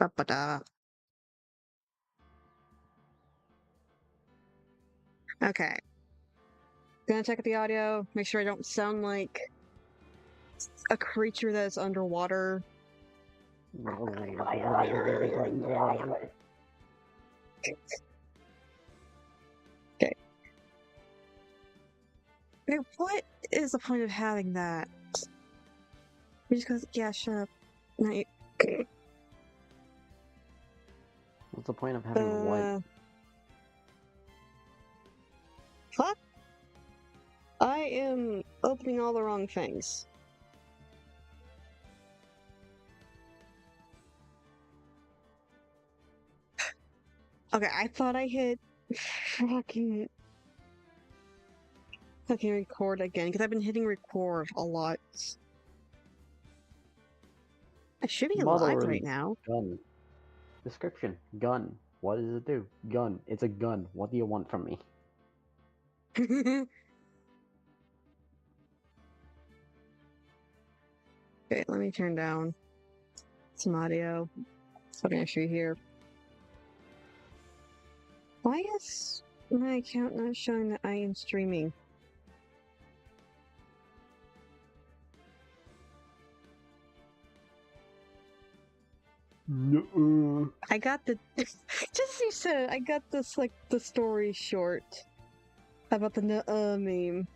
Ba-ba-da. Okay. Gonna check the audio, make sure I don't sound like a creature that's underwater. Okay. Okay, what is the point of having that? Just because, yeah, shut up. No, you... What's the point of having what? What? I am opening all the wrong things. Okay, I thought I hit fucking record again, because I've been hitting record a lot. I should be alive right now. Gun. Description. Gun. What does it do? Gun. It's a gun. What do you want from me? Okay, let me turn down some audio so I can actually hear. Why is my account not showing that I am streaming? No. I got the just as you said, I got this like the story short about the meme.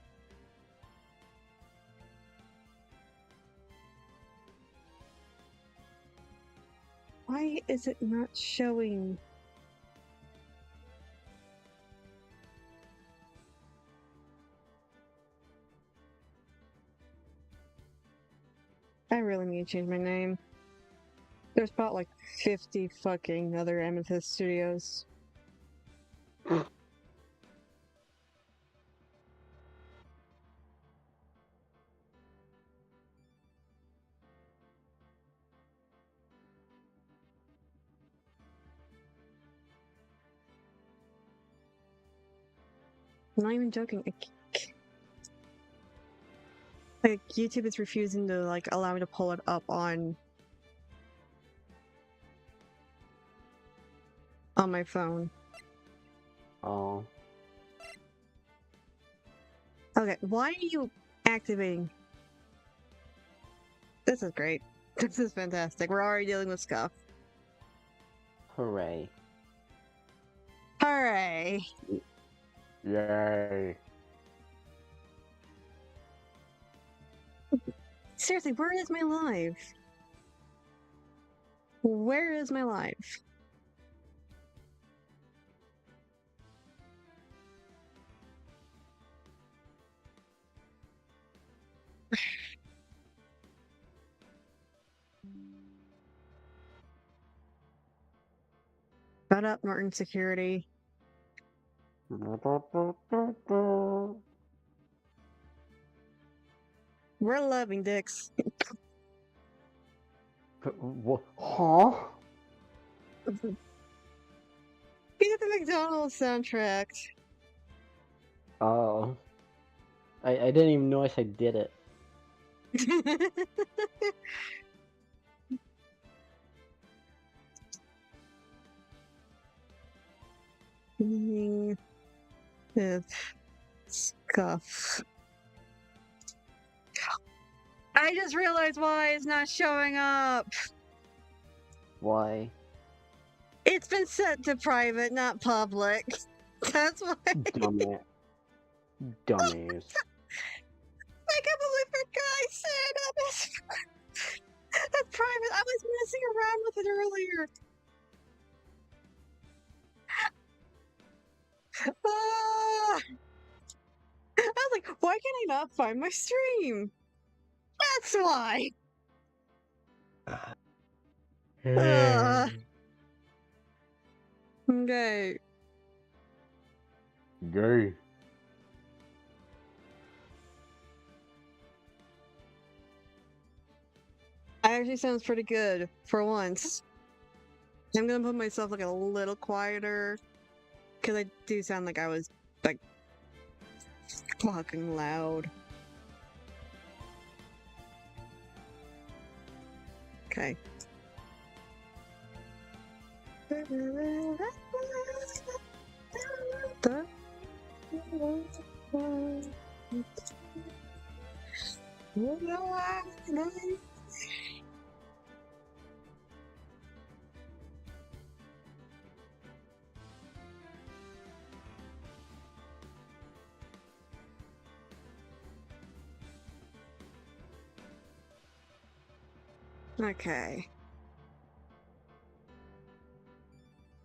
Why is it not showing? I really need to change my name. There's about like 50 fucking other Amethyst Studios. I'm not even joking. Like YouTube is refusing to like allow me to pull it up on my phone. Oh. Okay, why are you activating? This is great. This is fantastic. We're already dealing with scuff. Hooray. Hooray! Yay. Seriously, where is my live? Where is my live? Shut up, Martin Security. We're loving dicks. What? Huh? We got the McDonald's soundtrack. Oh. I didn't even notice I did it. With scuff. I just realized why it's not showing up. Why? It's been set to private, not public. That's why. Dumbass. Dumbass. I can't believe that guy said that's private. I was messing around with it earlier. I was like, why can I not find my stream? That's why. Okay. Gay. Actually sounds pretty good for once. I'm gonna put myself like a little quieter because I do sound like I was like fucking loud. Okay. Okay.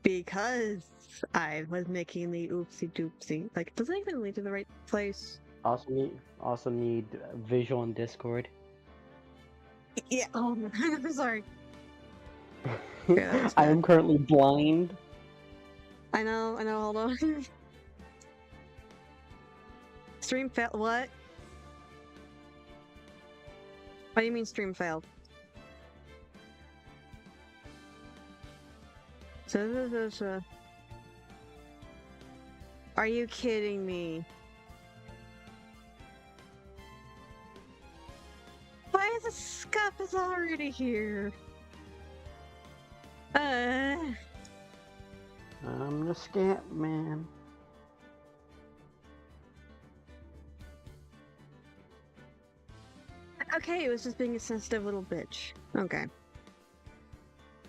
Because I was making the oopsie doopsie. Like, does it even lead to the right place? Also need visual on Discord. Yeah. Oh, I'm sorry. Yeah, that was I am bad. currently blind. I know, hold on. Stream failed. What? What do you mean stream failed? Are you kidding me? Why is the scuff is already here? I'm the scamp man. Okay, it was just being a sensitive little bitch. Okay.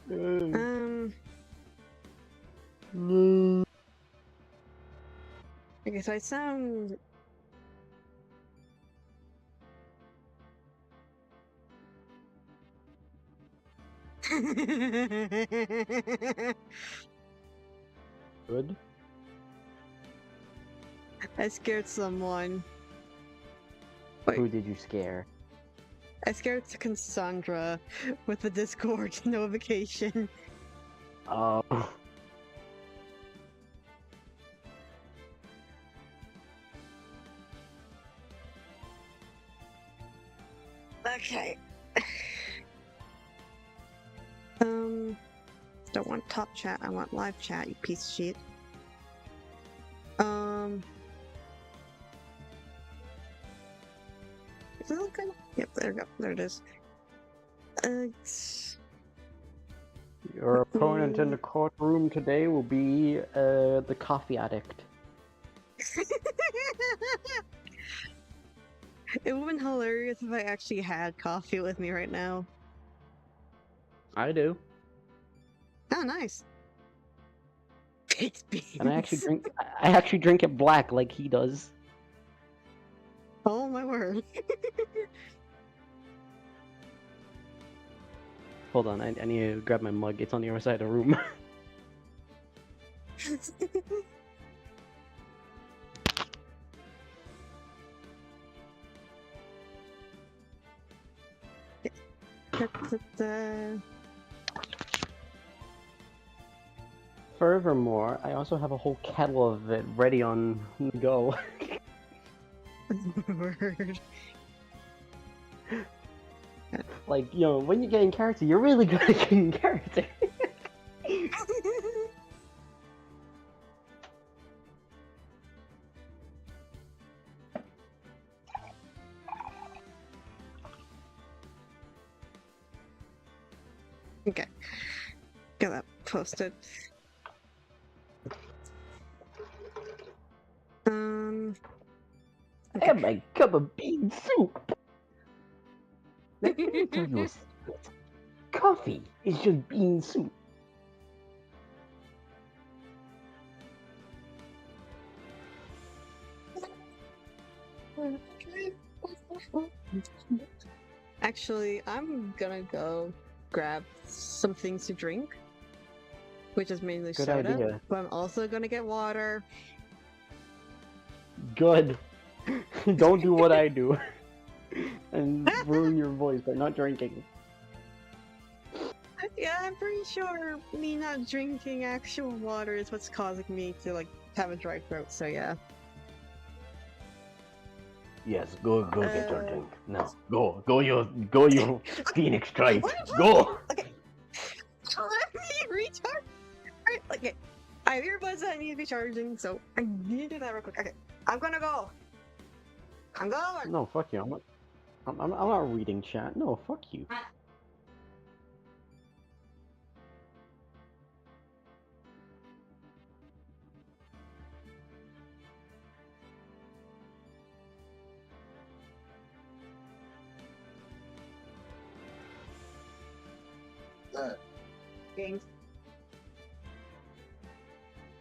No. Okay, so I sound... Good. I scared someone. Wait. Who did you scare? I scared Cassandra with the Discord notification. Oh. Okay. Don't want top chat, I want live chat, you piece of shit. Is it looking? Yep, there we go. There it is. Your opponent in the courtroom today will be the coffee addict. It would have been hilarious if I actually had coffee with me right now. I do. Oh, nice. Baked beans. And I actually drink it black like he does. Oh my word. Hold on, I need to grab my mug. It's on the other side of the room. Furthermore, I also have a whole kettle of it ready on the go. Word. Like, you know, when you get in character, you're really good at getting in character. Okay. Get that posted. I have my cup of bean soup. Let me tell you a secret. Coffee is just bean soup. Actually, I'm gonna go grab some things to drink, which is mainly Good soda, idea. but I'm also gonna get water. Good. Don't do what I do. And ruin your voice by not drinking. Yeah, I'm pretty sure me not drinking actual water is what's causing me to, like, have a dry throat, so yeah. Yes, go get your drink. No, go your Phoenix Stripes. Go! Okay. Let me recharge. Alright, okay. I have earbuds that I need to be charging, so I need to do that real quick. Okay, I'm gonna go. I'm going. No, fuck you. I'm not reading chat. No, fuck you. Games.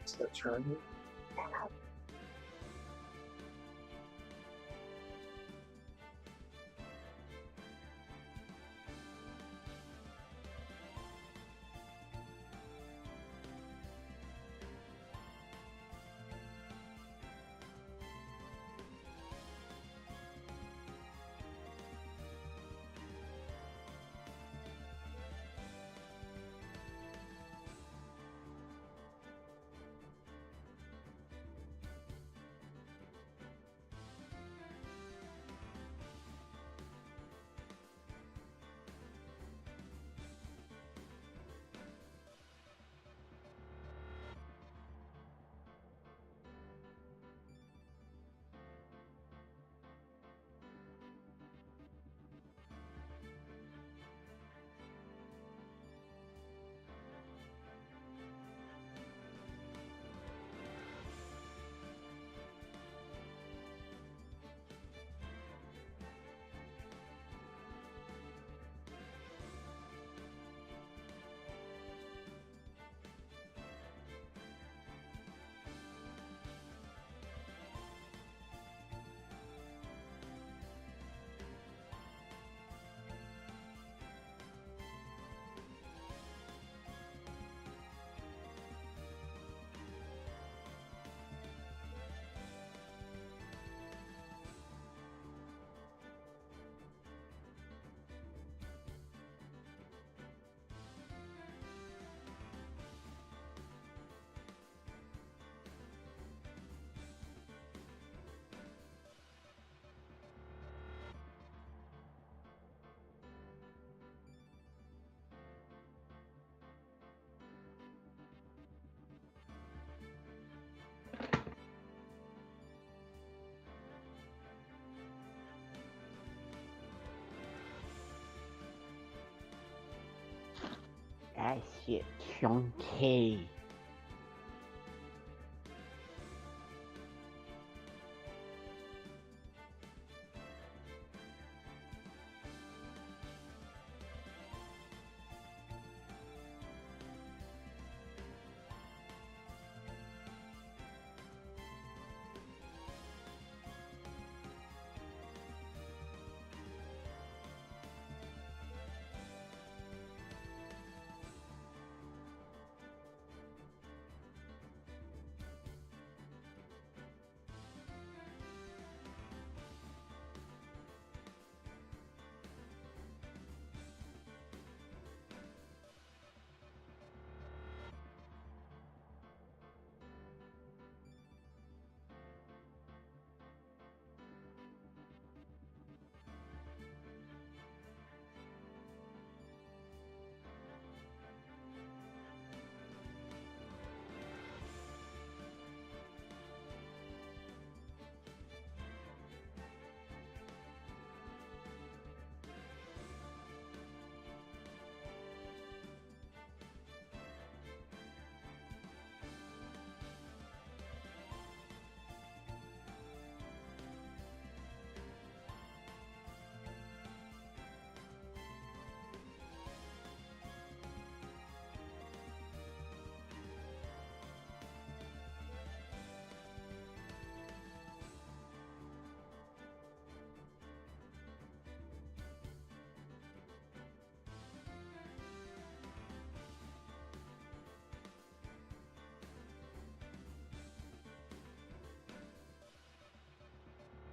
Is that charging? That shit chunky.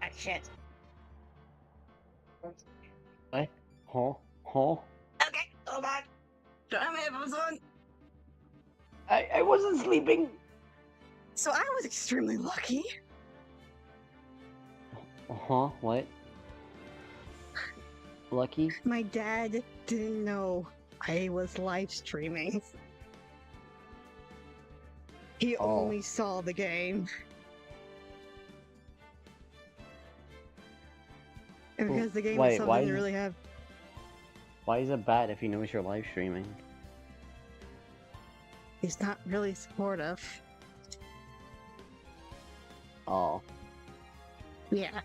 Ah, shit. What? Huh? Okay, hold on. Try my headphones on. I wasn't sleeping. So I was extremely lucky. What? Lucky? My dad didn't know I was live streaming. He Oh. only saw the game. And because the game Wait, is something why to is- really have. Why is it bad if he knows you're live streaming? He's not really supportive. Oh. Yeah.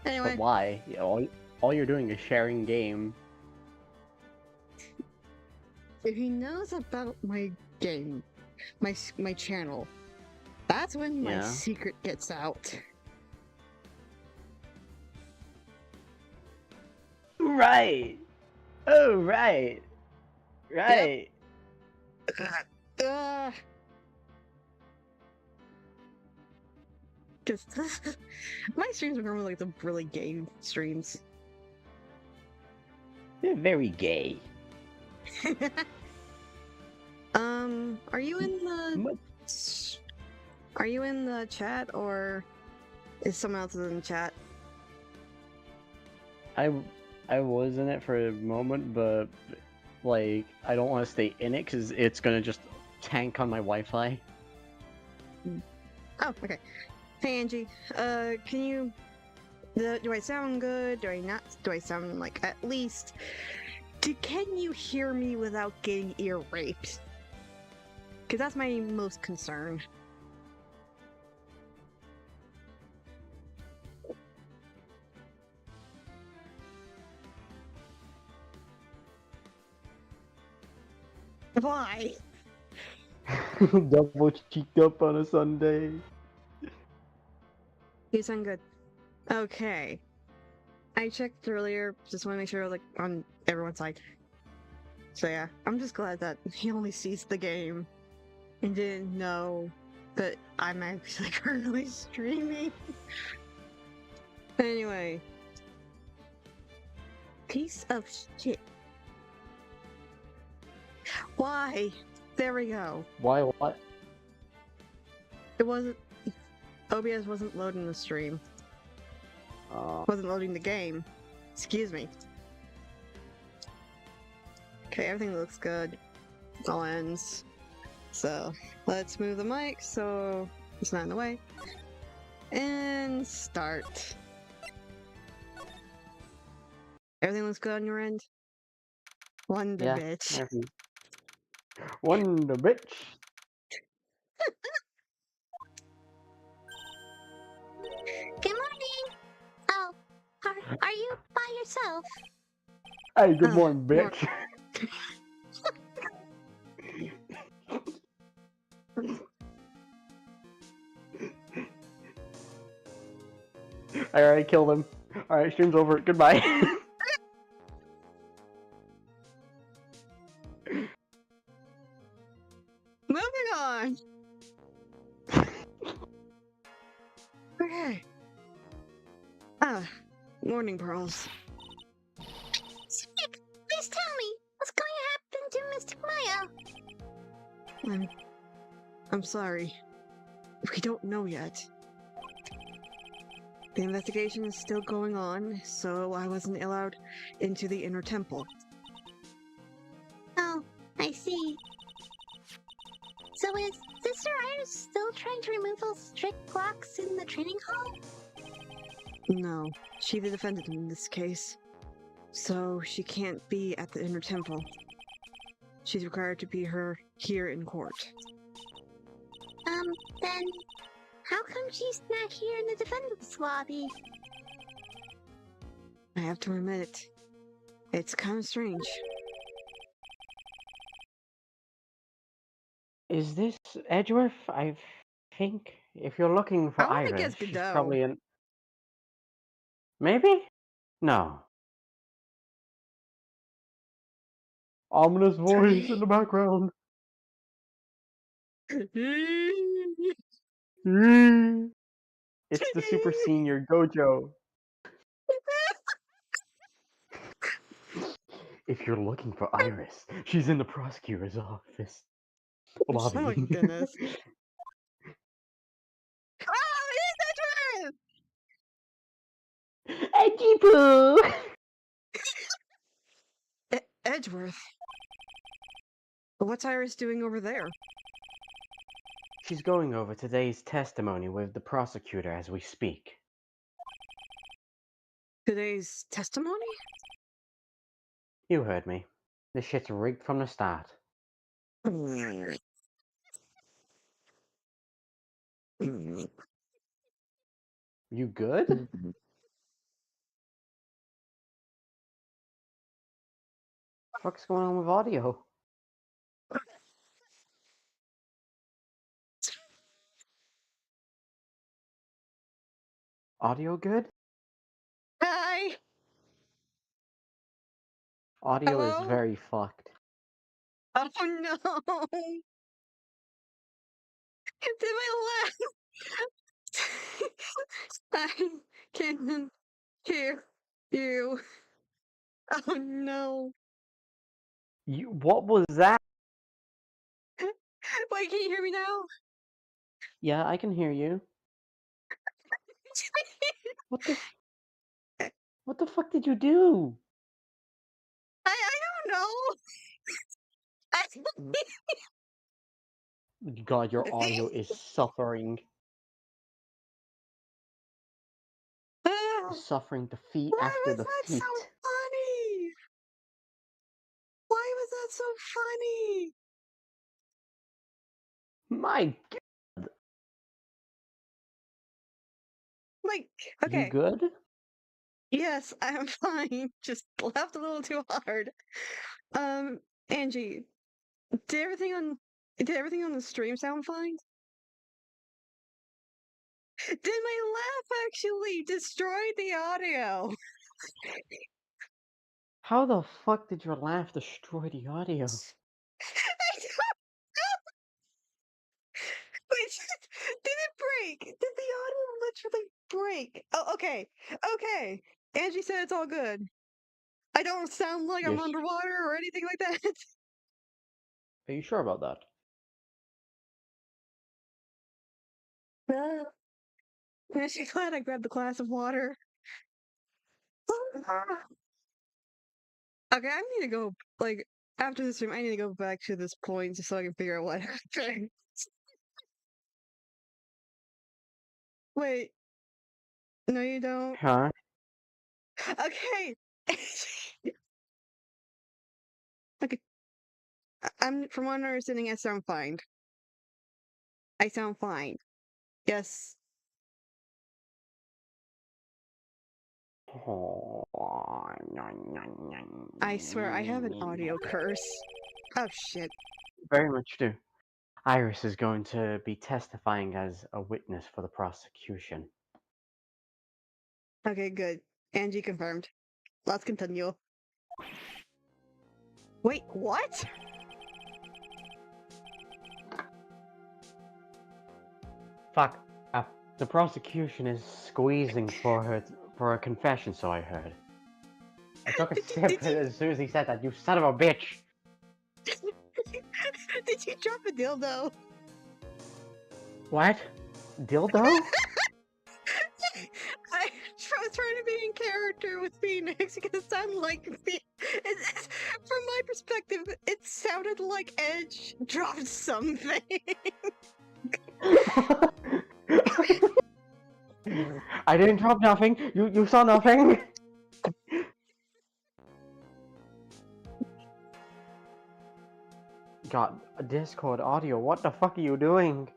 Anyway. But why? All you're doing is sharing game. if he knows about my game, my channel, that's when my Yeah. secret gets out. Right. Oh, right. Right. Because my streams are normally like the really gay streams. They're very gay. Are you in the What? Are you in the chat or is someone else in the chat? I was in it for a moment, but like I don't want to stay in it because it's gonna just tank on my Wi-Fi. Oh, okay. Hey Angie, can you? Do I sound good? Do I not? Do I sound like at least? Can you hear me without getting ear raped? Because that's my most concern. Why? Double cheeked up on a Sunday. You sound good. Okay. I checked earlier, just want to make sure, like, on everyone's side. So yeah, I'm just glad that he only sees the game and didn't know that I'm actually currently streaming. Anyway. Piece of shit. Why? There we go. Why? What? It wasn't... OBS wasn't loading the stream. Wasn't loading the game. Excuse me. Okay, everything looks good. It all ends. So, let's move the mic so it's not in the way. And start. Everything looks good on your end? Wonder Yeah. bitch. Everything. Wonder bitch. Good morning. Oh, are you by yourself? Hey, good morning, bitch. I already killed him. Alright, stream's over. Goodbye. Moving on! Okay. Morning, Pearls. Snick, please tell me what's going to happen to Mystic Maya. I'm sorry. We don't know yet. The investigation is still going on, so I wasn't allowed into the inner temple. Oh, I see. So is Sister Iris still trying to remove those strict locks in the training hall? No, she the defendant in this case. So she can't be at the inner temple. She's required to be here in court. Then how come she's not here in the defendant's lobby? I have to admit it. It's kind of strange. Is this Edgeworth? I think if you're looking for I wanna Iris, guess she's Godot. probably in. Maybe? No. Ominous voice in the background. It's the super senior Gojo. If you're looking for Iris, she's in the prosecutor's office. Lobby. Oh my goodness. Oh, it is Edgeworth! Edgy poo! Edgeworth? What's Iris doing over there? She's going over today's testimony with the prosecutor as we speak. Today's testimony? You heard me. This shit's rigged from the start. You good? What's going on with audio? Audio good? Hi! Audio is Hello? very fucked. Oh no! Did my laugh? I can't hear you. Oh no. What was that? Wait, can you hear me now? Yeah, I can hear you. What the fuck did you do? I don't know. God, your audio is suffering. Suffering defeat Why after was that so defeat. funny? Why was that so funny? My Like, You okay, good? yes, I'm fine. Just laughed a little too hard. Angie, did everything on did everything on the stream sound fine? Did my laugh actually destroy the audio? How the fuck did your laugh destroy the audio? I don't know. Wait, did it break? Did the audio literally break? Oh, okay. Okay. Angie said it's all good. I don't sound like I'm Yes. underwater or anything like that. Are you sure about that? I'm actually glad I grabbed the glass of water. Okay, I need to go, like, after this stream, I need to go back to this point just so I can figure out what happened. Wait, no, you don't. Huh? Okay. Okay, I'm from what I'm understanding, I sound fine. I sound fine. Yes. I swear, I have an audio curse. Oh shit. Very much do. Iris is going to be testifying as a witness for the prosecution. Okay, good. Angie confirmed. Let's continue. Wait, what? Fuck. The prosecution is squeezing for a confession, so I heard. I took a sip as soon as he said that. You son of a bitch! Did you drop a dildo? What? Dildo? I was trying to be in character with Phoenix because it sounded like from my perspective, it sounded like Edge dropped something. I didn't drop nothing. You saw nothing. God, Discord audio. What the fuck are you doing?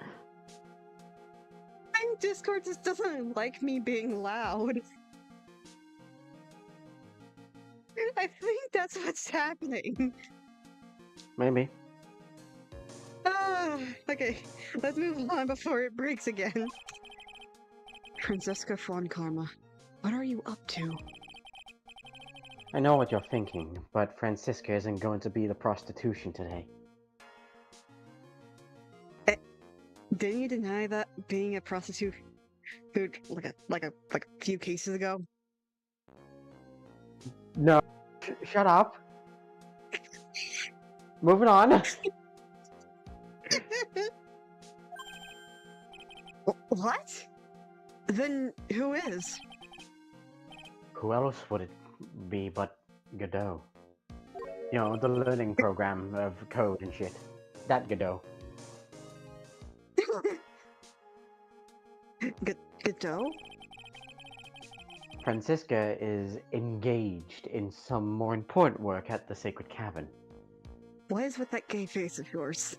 And Discord just doesn't like me being loud. I think that's what's happening. Maybe. Okay, let's move on before it breaks again. Francesca Von Karma, what are you up to? I know what you're thinking, but Francisca isn't going to be the prostitution today. Didn't you deny that being a prostitute like a few cases ago? No. Shut up. Moving on. What? Then who is? Who else would it be but Godot? You know, the learning program of code and shit. That Godot. Godot? Francisca is engaged in some more important work at the Sacred Cavern. What is with that gay face of yours?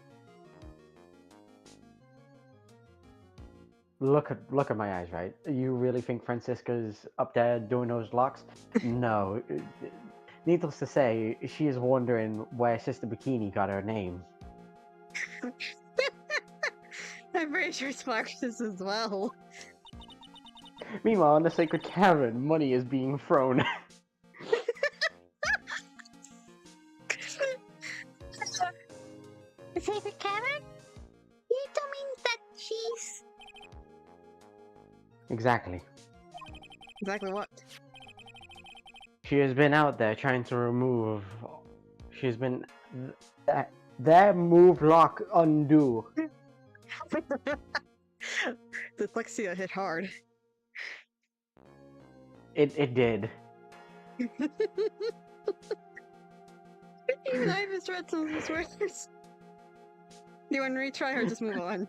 Look at my eyes, right? You really think Francisca's up there doing those locks? No. Needless to say, she is wondering where Sister Bikini got her name. I'm pretty sure it's Marcus as well. Meanwhile, in the sacred cavern, money is being thrown. The sacred cavern? You don't mean that she's... Exactly. Exactly what? She has been out there trying to remove. She's been. That move lock undo. Dyslexia hit hard. It did. Even I misread some of these words. Do you want to retry or just move on?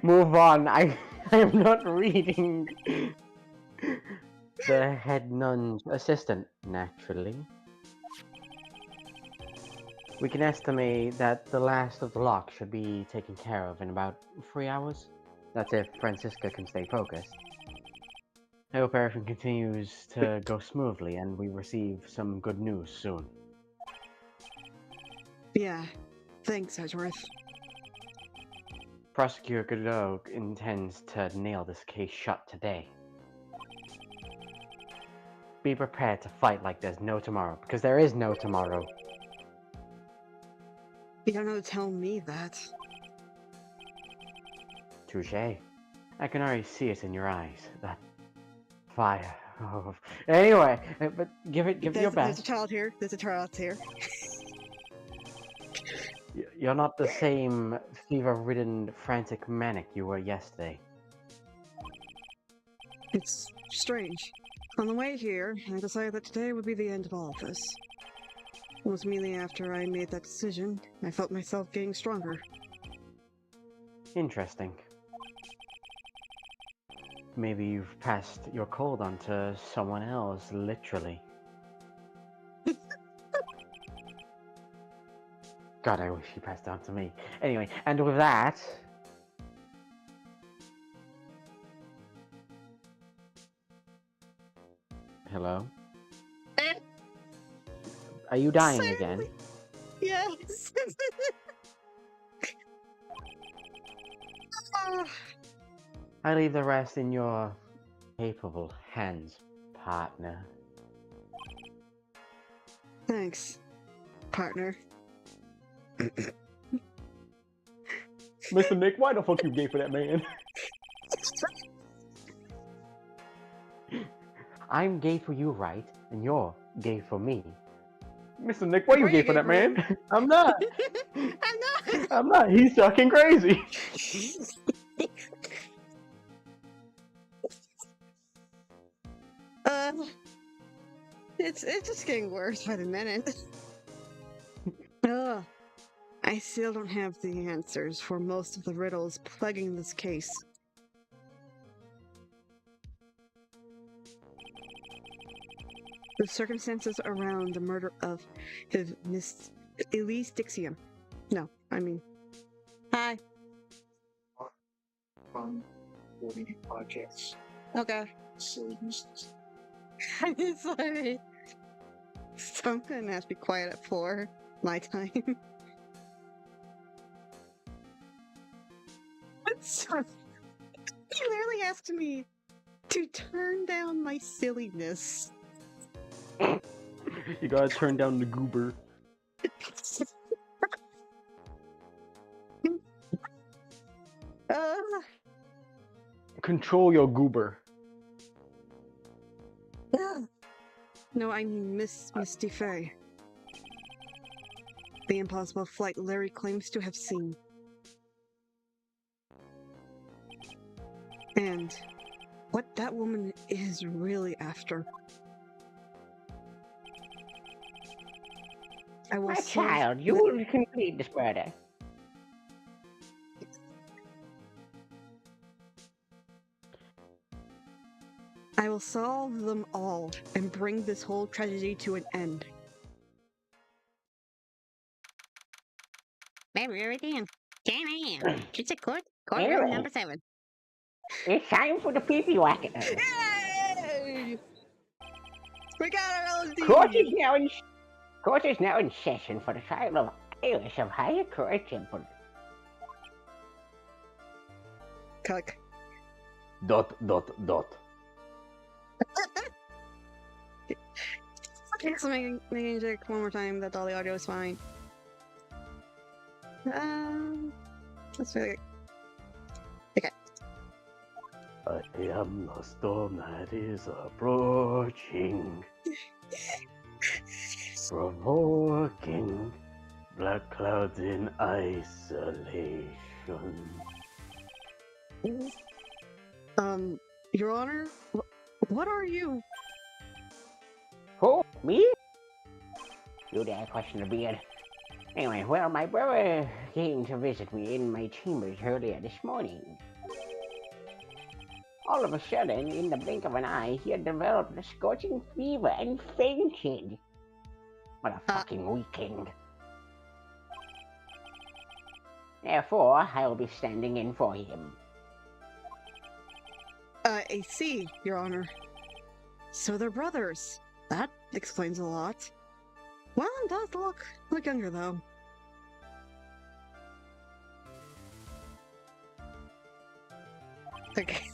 Move on. I am not reading. The head nun's assistant, naturally. We can estimate that the last of the lock should be taken care of in about 3 hours. That's if Francisca can stay focused. I hope everything continues to go smoothly and we receive some good news soon. Yeah. Thanks, Edgeworth. Prosecutor Godot intends to nail this case shut today. Be prepared to fight like there's no tomorrow, because there is no tomorrow. You don't know to tell me that. Touché. I can already see it in your eyes. That fire. Oh. Anyway, but give it your There's a best. child here. There's a child here. You're not the same fever-ridden, frantic manic you were yesterday. It's strange. On the way here, I decided that today would be the end of all of this. Almost immediately after I made that decision, I felt myself getting stronger. Interesting. Maybe you've passed your cold on to someone else, literally. God, I wish you passed it on to me. Anyway, and with that... Hello? Are you dying again? Yes! I leave the rest in your capable hands, partner. Thanks, partner. Mr. Nick, why the fuck you gay for that man? I'm gay for you, right? And you're gay for me. Mr. Nick, why you gay for that man? I'm not. I'm not! I'm not. He's fucking crazy. It's just getting worse by the minute. Ugh. I still don't have the answers for most of the riddles plaguing this case. The circumstances around the murder of his Miss Elise Dixium. No, I mean. Hi. Fun 40 podcasts. Okay. Silly useless. I'm sorry. Someone has to be quiet at 4 my time. So, he literally asked me to turn down my silliness. You gotta turn down the goober. uh, Control your goober. no, I mean Miss Misty Faye. The impossible flight Larry claims to have seen. And what that woman is really after. I will My solve child, you the- will complete this murder. I will solve them all and bring this whole tragedy to an end. February 10th, 10 a.m. It's a courtroom Anyway. number 7. It's time for the peepee whacker. Yay! We got our LSD! Court is now in session for the trial of Iris of Higher Court Temple. Click. Dot, dot, dot. Okay, so making check one more time that all the audio is fine. Let's see. I am the storm that is approaching, provoking black clouds in isolation. Your Honor, what are you? Who? Me? You dare question the beard. Anyway, well, my brother came to visit me in my chambers earlier this morning. All of a sudden, in the blink of an eye, he had developed a scorching fever and fainted. What a fucking weakling. Therefore, I will be standing in for him. I see, Your Honor. So they're brothers. That explains a lot. Well, does look younger, though. Okay.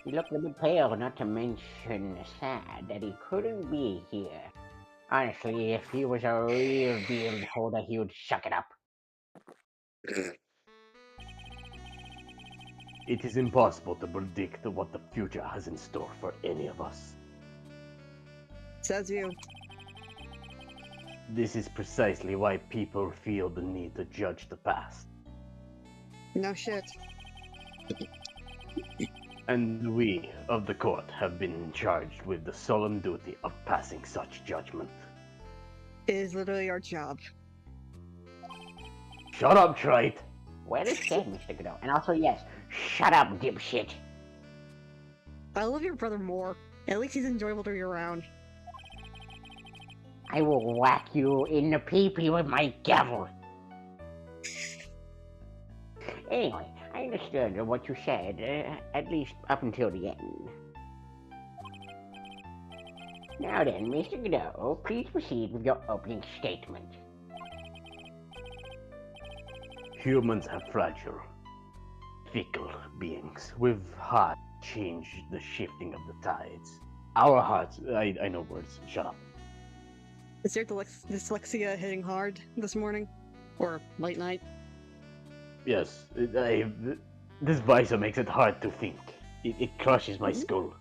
He looked a bit pale, not to mention sad that he couldn't be here. Honestly, if he was a real beard holder, he would suck it up. It is impossible to predict what the future has in store for any of us. Says you. This is precisely why people feel the need to judge the past. No shit. And we of the court have been charged with the solemn duty of passing such judgment. It is literally our job. Shut up, trite! Well said, Mr. Godot. And also, yes, shut up, dipshit. I love your brother more. At least he's enjoyable to be around. I will whack you in the peepee with my gavel. Anyway, I understood what you said, at least up until the end. Now then, Mr. Godot, please proceed with your opening statement. Humans are fragile, fickle beings with hearts change the shifting of the tides. Our hearts, I know words, shut up. Is your dyslexia hitting hard this morning? Or late night? Yes, this visor makes it hard to think. It crushes my skull.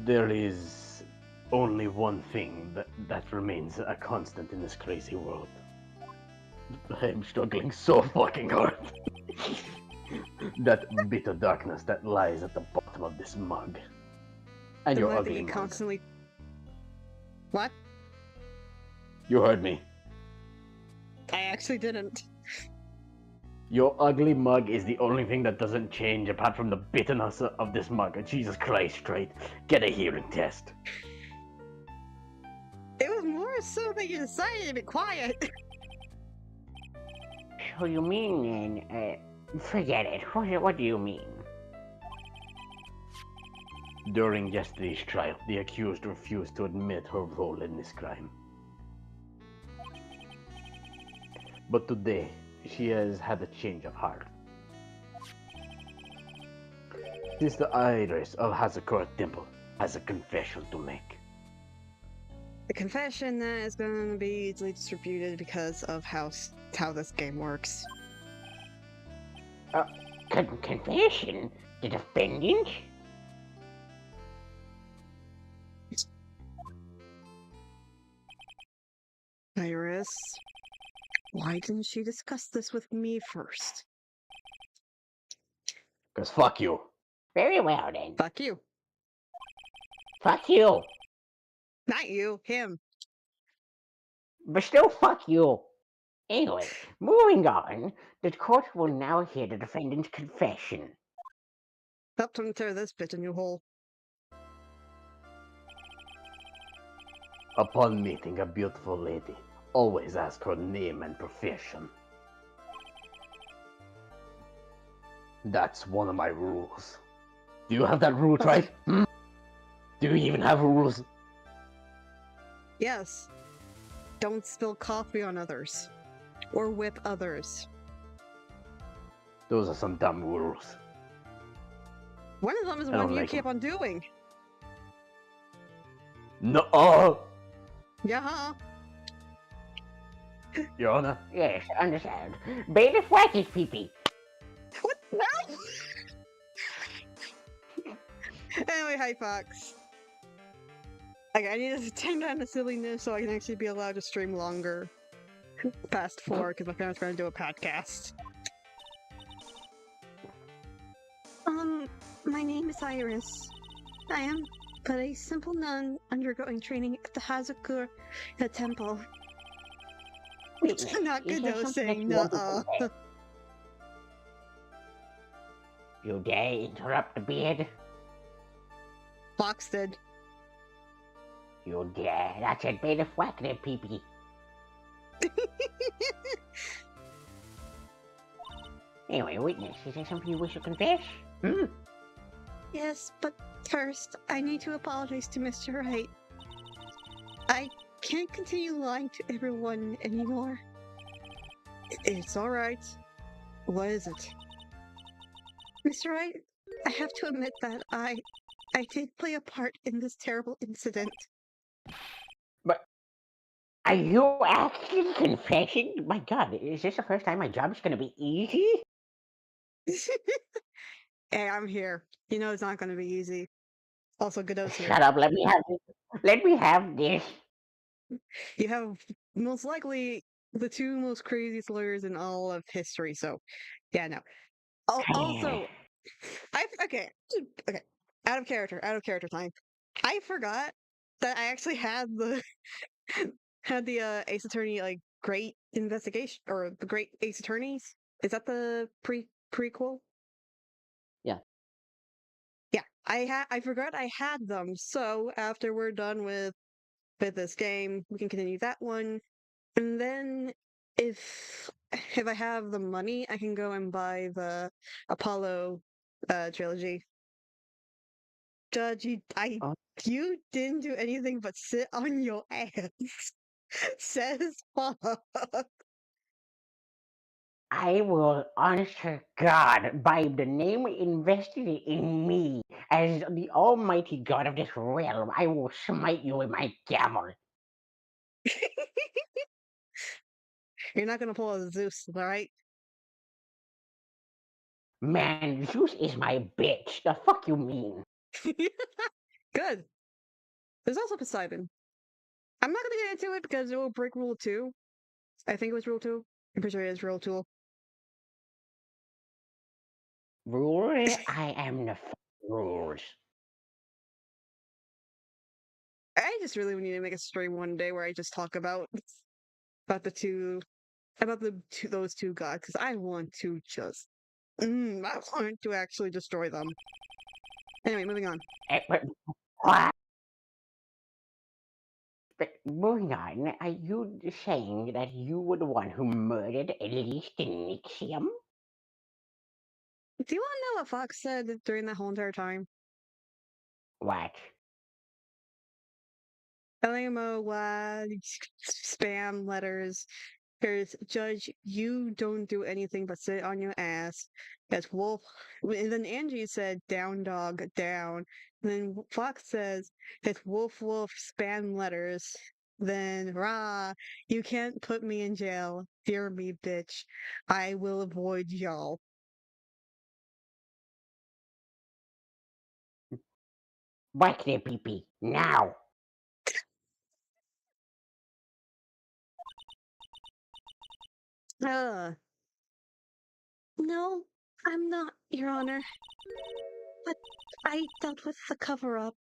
There is only one thing that remains a constant in this crazy world. I am struggling so fucking hard. That bitter darkness that lies at the bottom of this mug. And The your fact that ugly you mug. constantly... What? You heard me. I actually didn't. Your ugly mug is the only thing that doesn't change apart from the bitterness of this mug. Jesus Christ, straight. Get a hearing test. It was more so that you decided to be quiet. So you mean then, forget it. What do you mean? During yesterday's trial, the accused refused to admit her role in this crime. But today, she has had a change of heart. Sister Iris of Hazakura Temple has a confession to make. The confession that is going to be easily distributed because of how this game works. Confession? The defendant? Iris, why didn't she discuss this with me first? 'Cause fuck you. Very well then. Fuck you. Fuck you. Not you, him. But still fuck you. Anyway, moving on, the court will now hear the defendant's confession. Help him tear this bitch a new hole. Upon meeting a beautiful lady, always ask her name and profession. That's one of my rules. Do you have that rule, right? Hmm? Do you even have rules? Yes. Don't spill coffee on others. Or whip others. Those are some dumb rules. One of them is I one don't you like keep 'em. on doing. No, oh, Yeah. Your Honor. Yes, understand. Bailiff whack his peepee. What? No! Anyway, hi, Fox. Okay, I need to tame down the silliness so I can actually be allowed to stream longer. Past 4, because my parents are going to do a podcast. My name is Iris. I am but a simple nun undergoing training at the Hazakura Temple. Witness, Not is good there though, something that saying you want to nuh-uh. confess? You dare interrupt the beard? Fox did. You dare. That's it, bailiff whack their peepee. Anyway, witness, is there something you wish to confess? Hmm? Yes, but first, I need to apologize to Mr. Wright. I can't continue lying to everyone anymore. It's alright. What is it? Mr. Wright, I have to admit that I did play a part in this terrible incident. Are you actually confessing? My god, is this the first time my job is gonna be easy? Hey, I'm here. You know it's not going to be easy. Also, Godot's here. Shut up, let me have this. Let me have this. You have most likely the 2 most craziest lawyers in all of history, so yeah, no. Also, okay. Out of character time. I forgot that I actually had the Ace Attorney like Great Investigation or the Great Ace Attorneys. Is that the prequel? Yeah. Yeah, I forgot I had them. So after we're done with this game, we can continue that one, and then if I have the money, I can go and buy the Apollo trilogy. Judge, Oh. you didn't do anything but sit on your ass. Says fuck. I will, honest to God, by the name invested in me as the almighty god of this realm, I will smite you with my gavel. You're not gonna pull a Zeus, alright? Man, Zeus is my bitch. The fuck you mean? Good. There's also Poseidon. I'm not gonna get into it because it will break rule 2. I think it was rule 2. I'm pretty sure it is rule 2. Rule, I am the rules. I just really need to make a stream one day where I just talk about those two gods because I want to just I want to actually destroy them. Anyway, moving on. What? But moving on, are you saying that you were the one who murdered Elise the Nixium? Do you want to know what Fox said during that whole entire time? What? LMO, spam letters. There's Judge, you don't do anything but sit on your ass. That's Wolf. And then Angie said, down, dog, down. And then Fox says, it's Wolf, Wolf, spam letters. Then, rah, you can't put me in jail. Fear me, bitch. I will avoid y'all. Whack their peepee, now! Uh, No, I'm not, Your Honor. But I dealt with the cover-up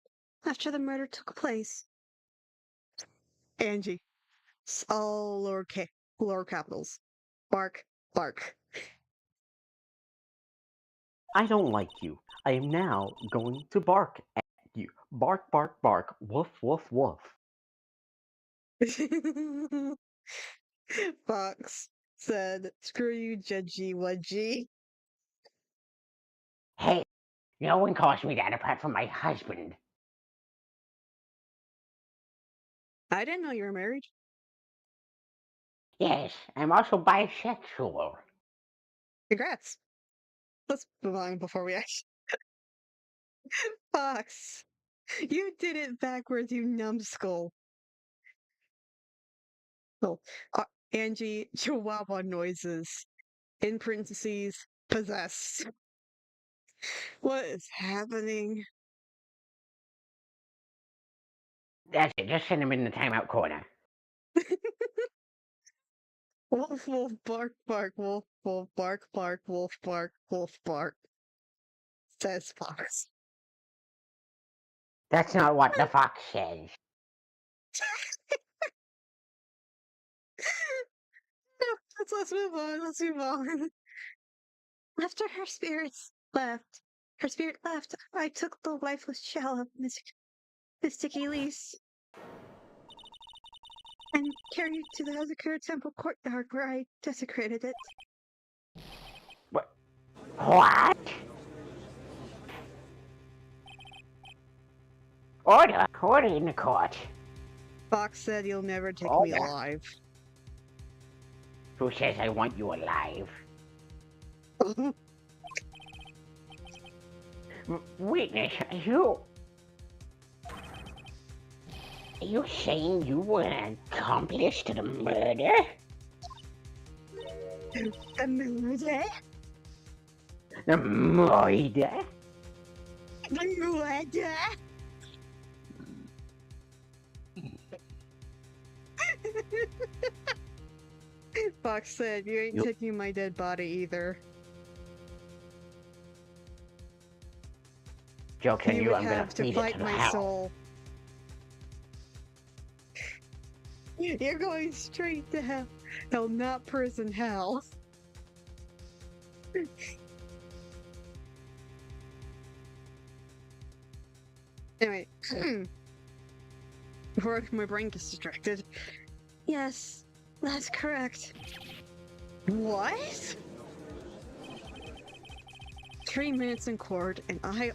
after the murder took place. Angie. All lower capitals. Bark, bark. I don't like you. I am now going to bark at you. Bark, bark, bark. Woof, woof, woof. Fox said, screw you, Judgy Wudgy. Hey, no one calls me that apart from my husband. I didn't know you were married. Yes, I'm also bisexual. Congrats. Let's move on before we actually. Fox, you did it backwards, you numbskull. Oh, Angie, Chihuahua noises. In parentheses, possessed. What is happening? That's it, just send him in the timeout corner. Wolf, wolf, bark, bark, wolf, wolf, bark, bark, wolf, bark, wolf, bark. Says Fox. That's not what the fox says. No, let's move on. Let's move on. After her spirit left, I took the lifeless shell of Mystic Elise and carried it to the Hazakura Temple courtyard where I desecrated it. What? Order in the court. Fox said you'll never take me Order. alive. Who says I want you alive? Witness, are you saying you were an accomplice to the murder? The murder? The murder? The murder? Fox said, you ain't taking my dead body either. Joke's on You you, would I'm gonna have to feed it fight to the my house. soul. You're going straight to hell. Hell, not prison hell. Anyway, before my brain gets distracted. Yes, that's correct. What? 3 minutes in court, and I'm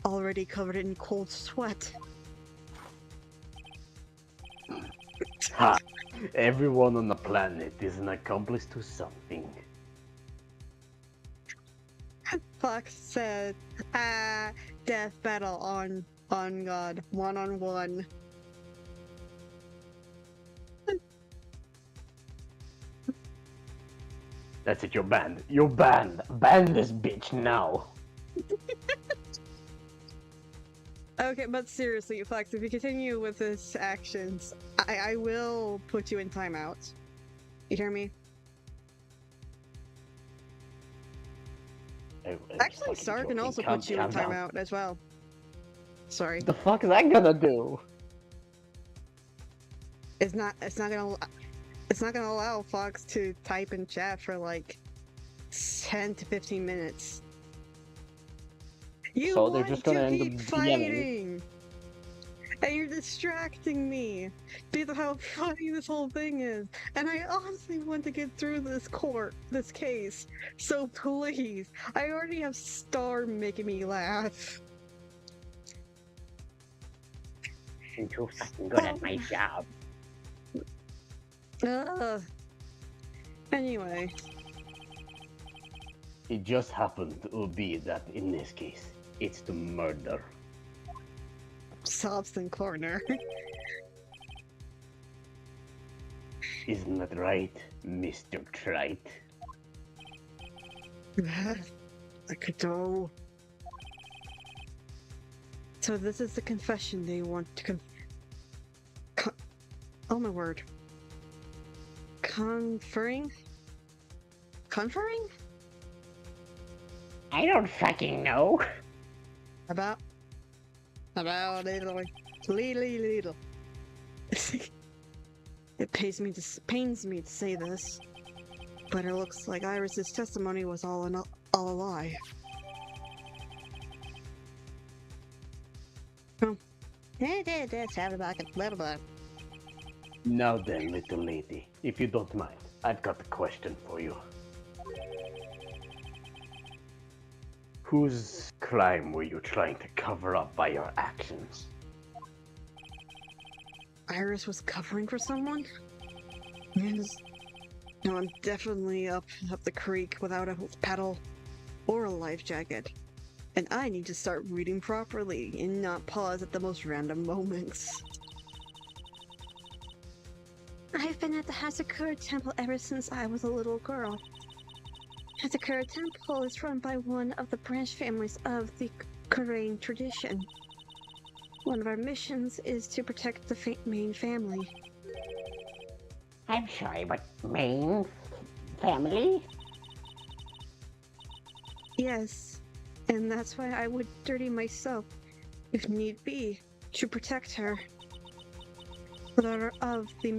already covered in cold sweat. Ha! Everyone on the planet is an accomplice to something. Fox said, death battle on God, 1-on-1. That's it, you're banned. You're banned. Ban this bitch now. Okay, but seriously, Fox, if you continue with this actions, I will put you in timeout. You hear me? Actually, Star can also put you in timeout as well. Sorry. The fuck is that gonna do? It's not gonna allow Fox to type in chat for like 10 to 15 minutes. You So want they're just gonna to end keep up fighting, and you're distracting me because of how funny this whole thing is. And I honestly want to get through this case. So please, I already have Star making me laugh. I'm too fucking good at my job. Anyway. It just happened to be that in this case, it's the murder. Sobs in corner. Isn't that right, Mr. Trite? I could do. So this is the confession they want to oh my word. Conferring? I don't fucking know. About little. It pains me to say this, but it looks like Iris's testimony was all a lie. That's how about it. Now then, little lady, if you don't mind, I've got a question for you. Whose crime were you trying to cover up by your actions? Iris was covering for someone? No, I'm definitely up the creek without a paddle or a life jacket. And I need to start reading properly and not pause at the most random moments. I've been at the Hazakura Temple ever since I was a little girl. Hazakura Temple is run by one of the branch families of the Korean tradition. One of our missions is to protect the main family. I'm sorry, but main family? Yes, and that's why I would dirty myself, if need be, to protect her. The daughter of the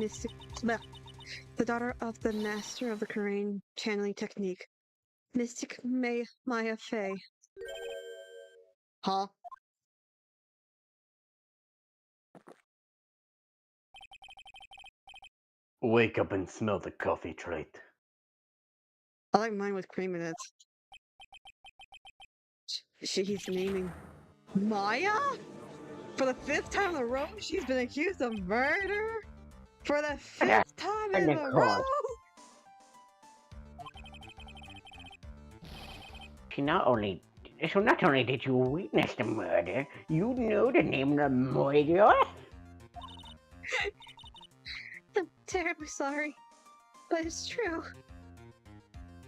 the daughter of the master of the Korean channeling technique, Mystic Maya Fey. Huh? Wake up and smell the coffee trait. I like mine with cream in it. He's naming Maya? For the 5th time in a row, she's been accused of murder? For the 5th time in And of a row? course, so not only did you witness the murder, you know the name of the murderer? I'm terribly sorry, but it's true.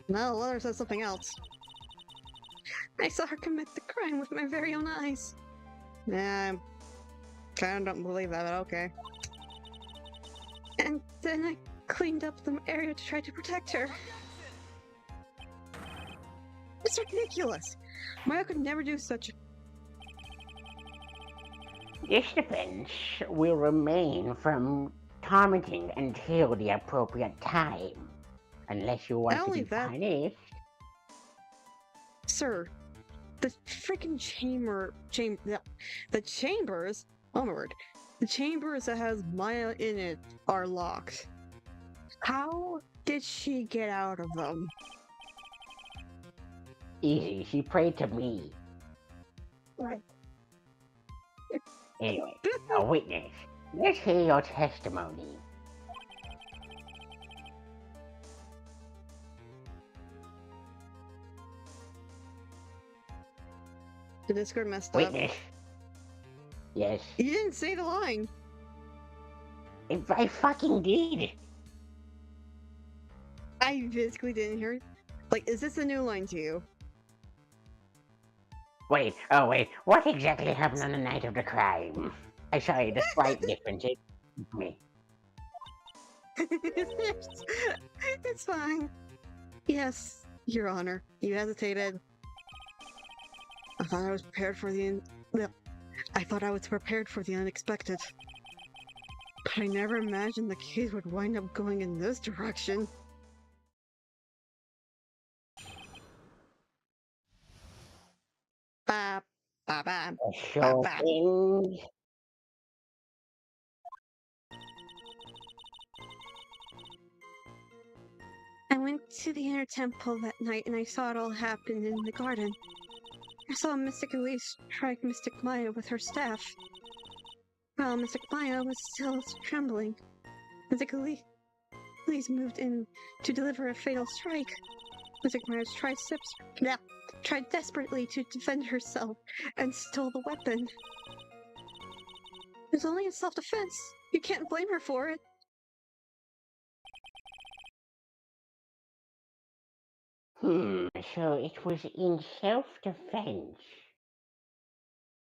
No, Leather says something else. I saw her commit the crime with my very own eyes. Nah, kinda don't believe that, but okay. And then I cleaned up the area to try to protect her. It's ridiculous! Maya could never do such. This defense will remain from commenting until the appropriate time. Unless you want Not to only be that- punished. Sir, the freaking the chambers, oh my word, the chambers that has Maya in it are locked. How did she get out of them? Easy, she prayed to me. Right. Anyway, a witness. Let's hear your testimony. The Discord messed up. Witness. Yes. You didn't say the line. If I fucking did. I physically didn't hear it. Like, is this a new line to you? Wait, what exactly happened on the night of the crime? I sorry, the slight difference is me. It's fine. Yes, Your Honor. You hesitated. I thought I was prepared for the unexpected. But I never imagined the case would wind up going in this direction. Ba ba ba. The show Bye-bye. thing. I went to the inner temple that night and I saw it all happen in the garden. I saw Mystic Elise strike Mystic Maya with her staff. While Mystic Maya was still trembling, Mystic Elise moved in to deliver a fatal strike. Mystic Maya tried desperately to defend herself and stole the weapon. It was only in self-defense. You can't blame her for it. So it was in self-defense.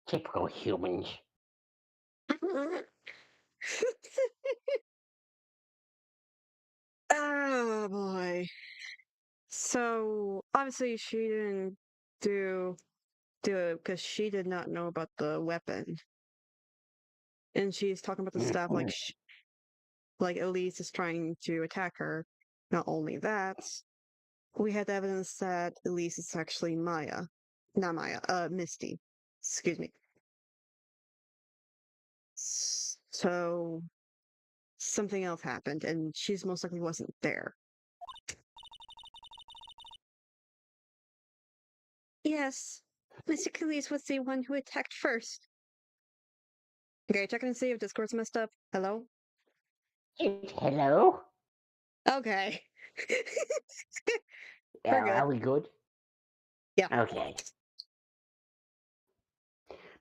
Typical humans. Oh boy. So obviously she didn't do it because she did not know about the weapon, and she's talking about the stuff like Elise is trying to attack her. Not only that, we had evidence that Elise is actually Maya, not Maya, Misty. Excuse me. So something else happened, and she's most likely wasn't there. Yes, Mystic Elise was the one who attacked first. Okay, checking to see if Discord's messed up. Hello? Hello? Okay. We're good. Are we good? Yeah. Okay.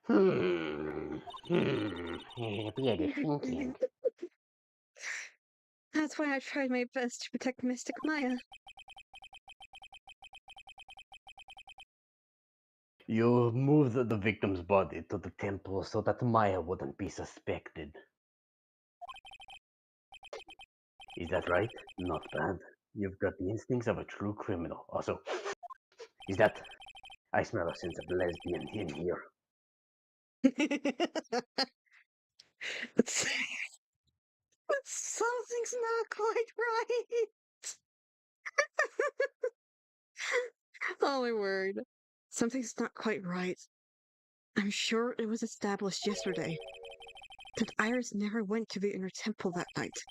The beard is thinking. That's why I tried my best to protect Mystic Maya. You moved the victim's body to the temple so that Maya wouldn't be suspected. Is that right? Not bad. You've got the instincts of a true criminal. Also, is that... I smell a sense of lesbian in here. Something's not quite right. Oh my word. Something's not quite right. I'm sure it was established yesterday that Iris never went to the inner temple that night,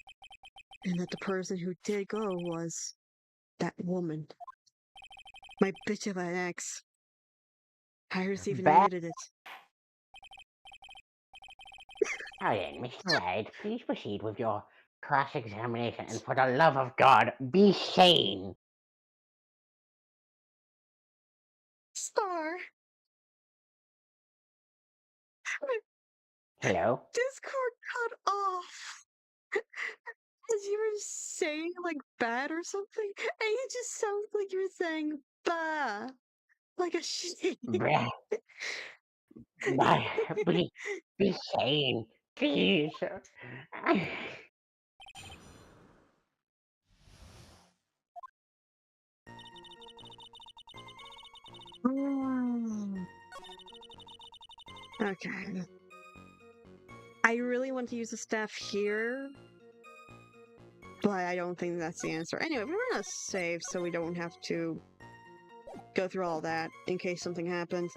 and that the person who did go was that woman. My bitch of an ex. Iris even Bad. admitted it. Now then, Mr. White, please proceed with your cross-examination, and for the love of God, be sane. Star, Hello? Discord cut off. As you were saying, like, bad or something, and it just sounds like you were saying bah. Like a shit. Bruh. Please, be sane. Please. Okay. I really want to use the staff here, but I don't think that's the answer. Anyway, we're gonna save so we don't have to go through all that in case something happens.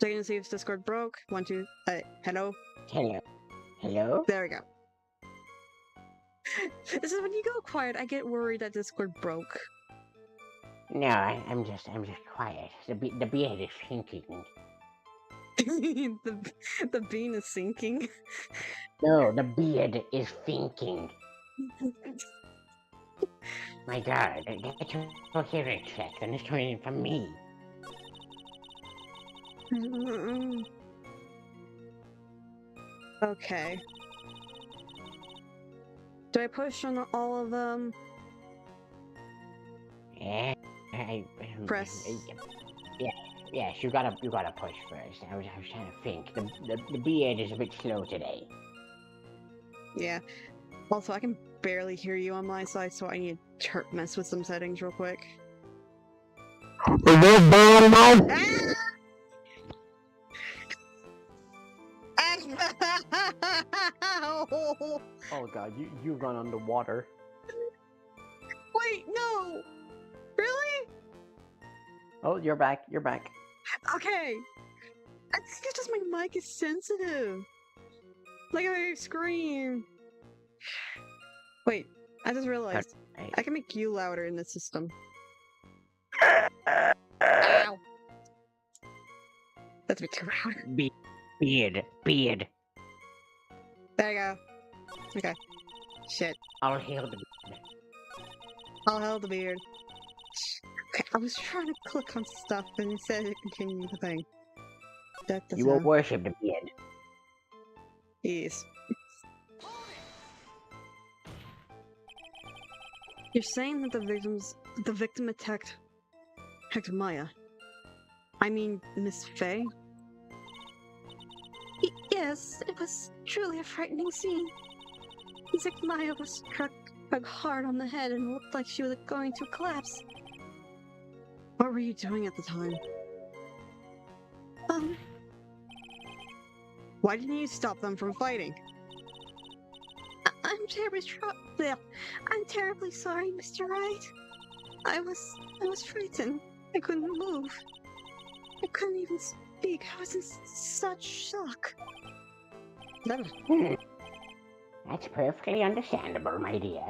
Checking to see if Discord broke. 1, 2, hello? Hello? Hello? There we go. This is when you go quiet, I get worried that Discord broke. No, I'm just quiet. The beard is thinking. the bean is sinking. No, the beard is thinking. My God, get your hearing checked, and it's coming in from me. Okay. Do I push on all of them? Yeah, Press. Yes, you gotta push first. I was trying to think. The beard is a bit slow today. Yeah. Also, I can barely hear you on my side, so I need to mess with some settings real quick. Oh god, you run underwater. Wait, no! Really? Oh, you're back. You're back. Okay. I think it's just my mic is sensitive. Like I scream. Wait, I just realized I can make you louder in the system. Ow. That's a bit too loud. Beard. There you go. Okay. Shit. I'll heal the beard. I'll hold the beard. Okay, I was trying to click on stuff and it said it continued the thing. You will worship the beard. Yes. You're saying that the victim attacked Maya. I mean, Miss Faye? Yes, it was truly a frightening scene. Mystic Maya was struck hard on the head and looked like she was going to collapse. What were you doing at the time? Why didn't you stop them from fighting? I'm terribly sorry, Mr. Wright. I was frightened. I couldn't move. I couldn't even speak. I was in such shock. That's perfectly understandable, my dear.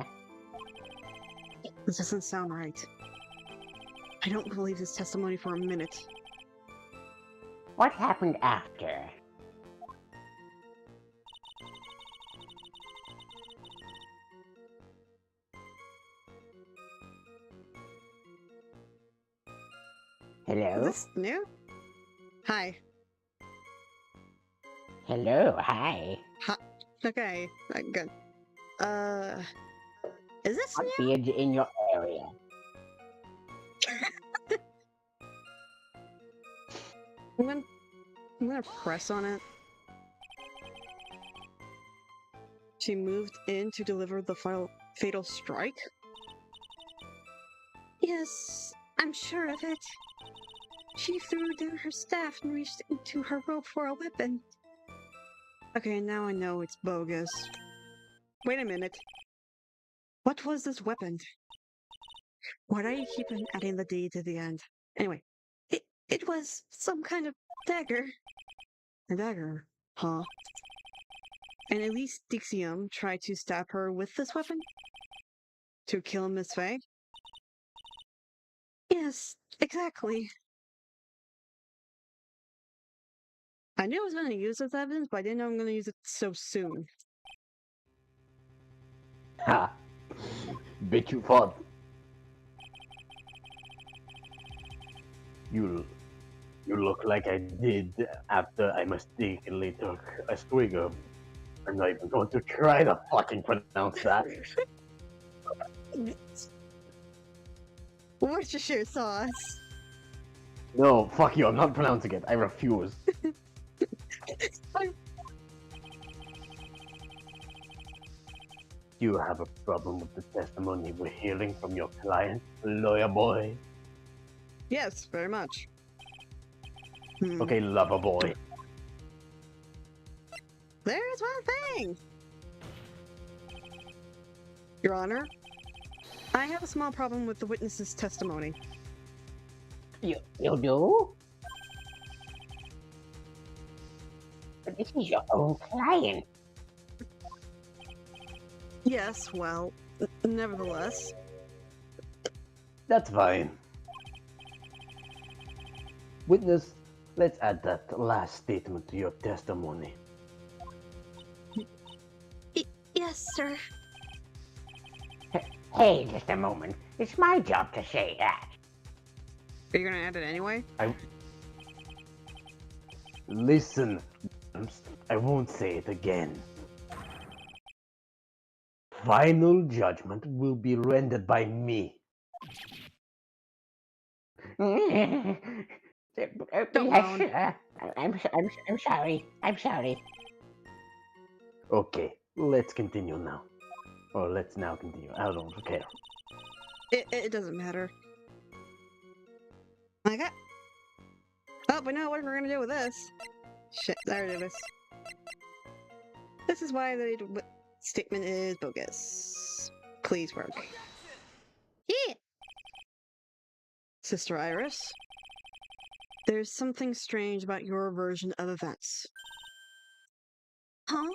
This doesn't sound right. I don't believe this testimony for a minute. What happened after? Hello? this new? Hi. Hello, hi. Okay, good. Is this What new? beard in your area? I'm gonna press on it. She moved in to deliver the fatal strike? Yes, I'm sure of it. She threw down her staff and reached into her robe for a weapon. Okay, now I know it's bogus. Wait a minute. What was this weapon? Why do you keep on adding the D to the end? Anyway, It was some kind of dagger. a dagger. Huh? And at least Dixium tried to stab her with this weapon? To kill Miss Faye? Yes, exactly. I knew I was going to use this evidence, but I didn't know I'm going to use it so soon. Ha! Bet you thought. You look like I did after I mistakenly took a swig of. I'm not even going to try to fucking pronounce that. Worcestershire sauce. No, fuck you, I'm not pronouncing it. I refuse. You have a problem with the testimony we're hearing from your client, lawyer boy? Yes, very much. Okay, lover boy. There's one thing! Your Honor, I have a small problem with the witness's testimony. You do? But this is your own client. Yes, well, nevertheless. That's fine. Witness, let's add that last statement to your testimony. Yes, sir. Hey, just a moment. It's my job to say that. Are you gonna add it anyway? Listen, I won't say it again. Final judgment will be rendered by me. Don't Yes, moan. I'm sorry. I'm sorry. Okay, let's continue now. Or let's now continue. I don't care. It doesn't matter. Okay. Oh, we know what we're gonna do with this. Shit, there it is. This is why the statement is bogus. Please work. Yeah. Sister Iris, there's something strange about your version of events. Huh?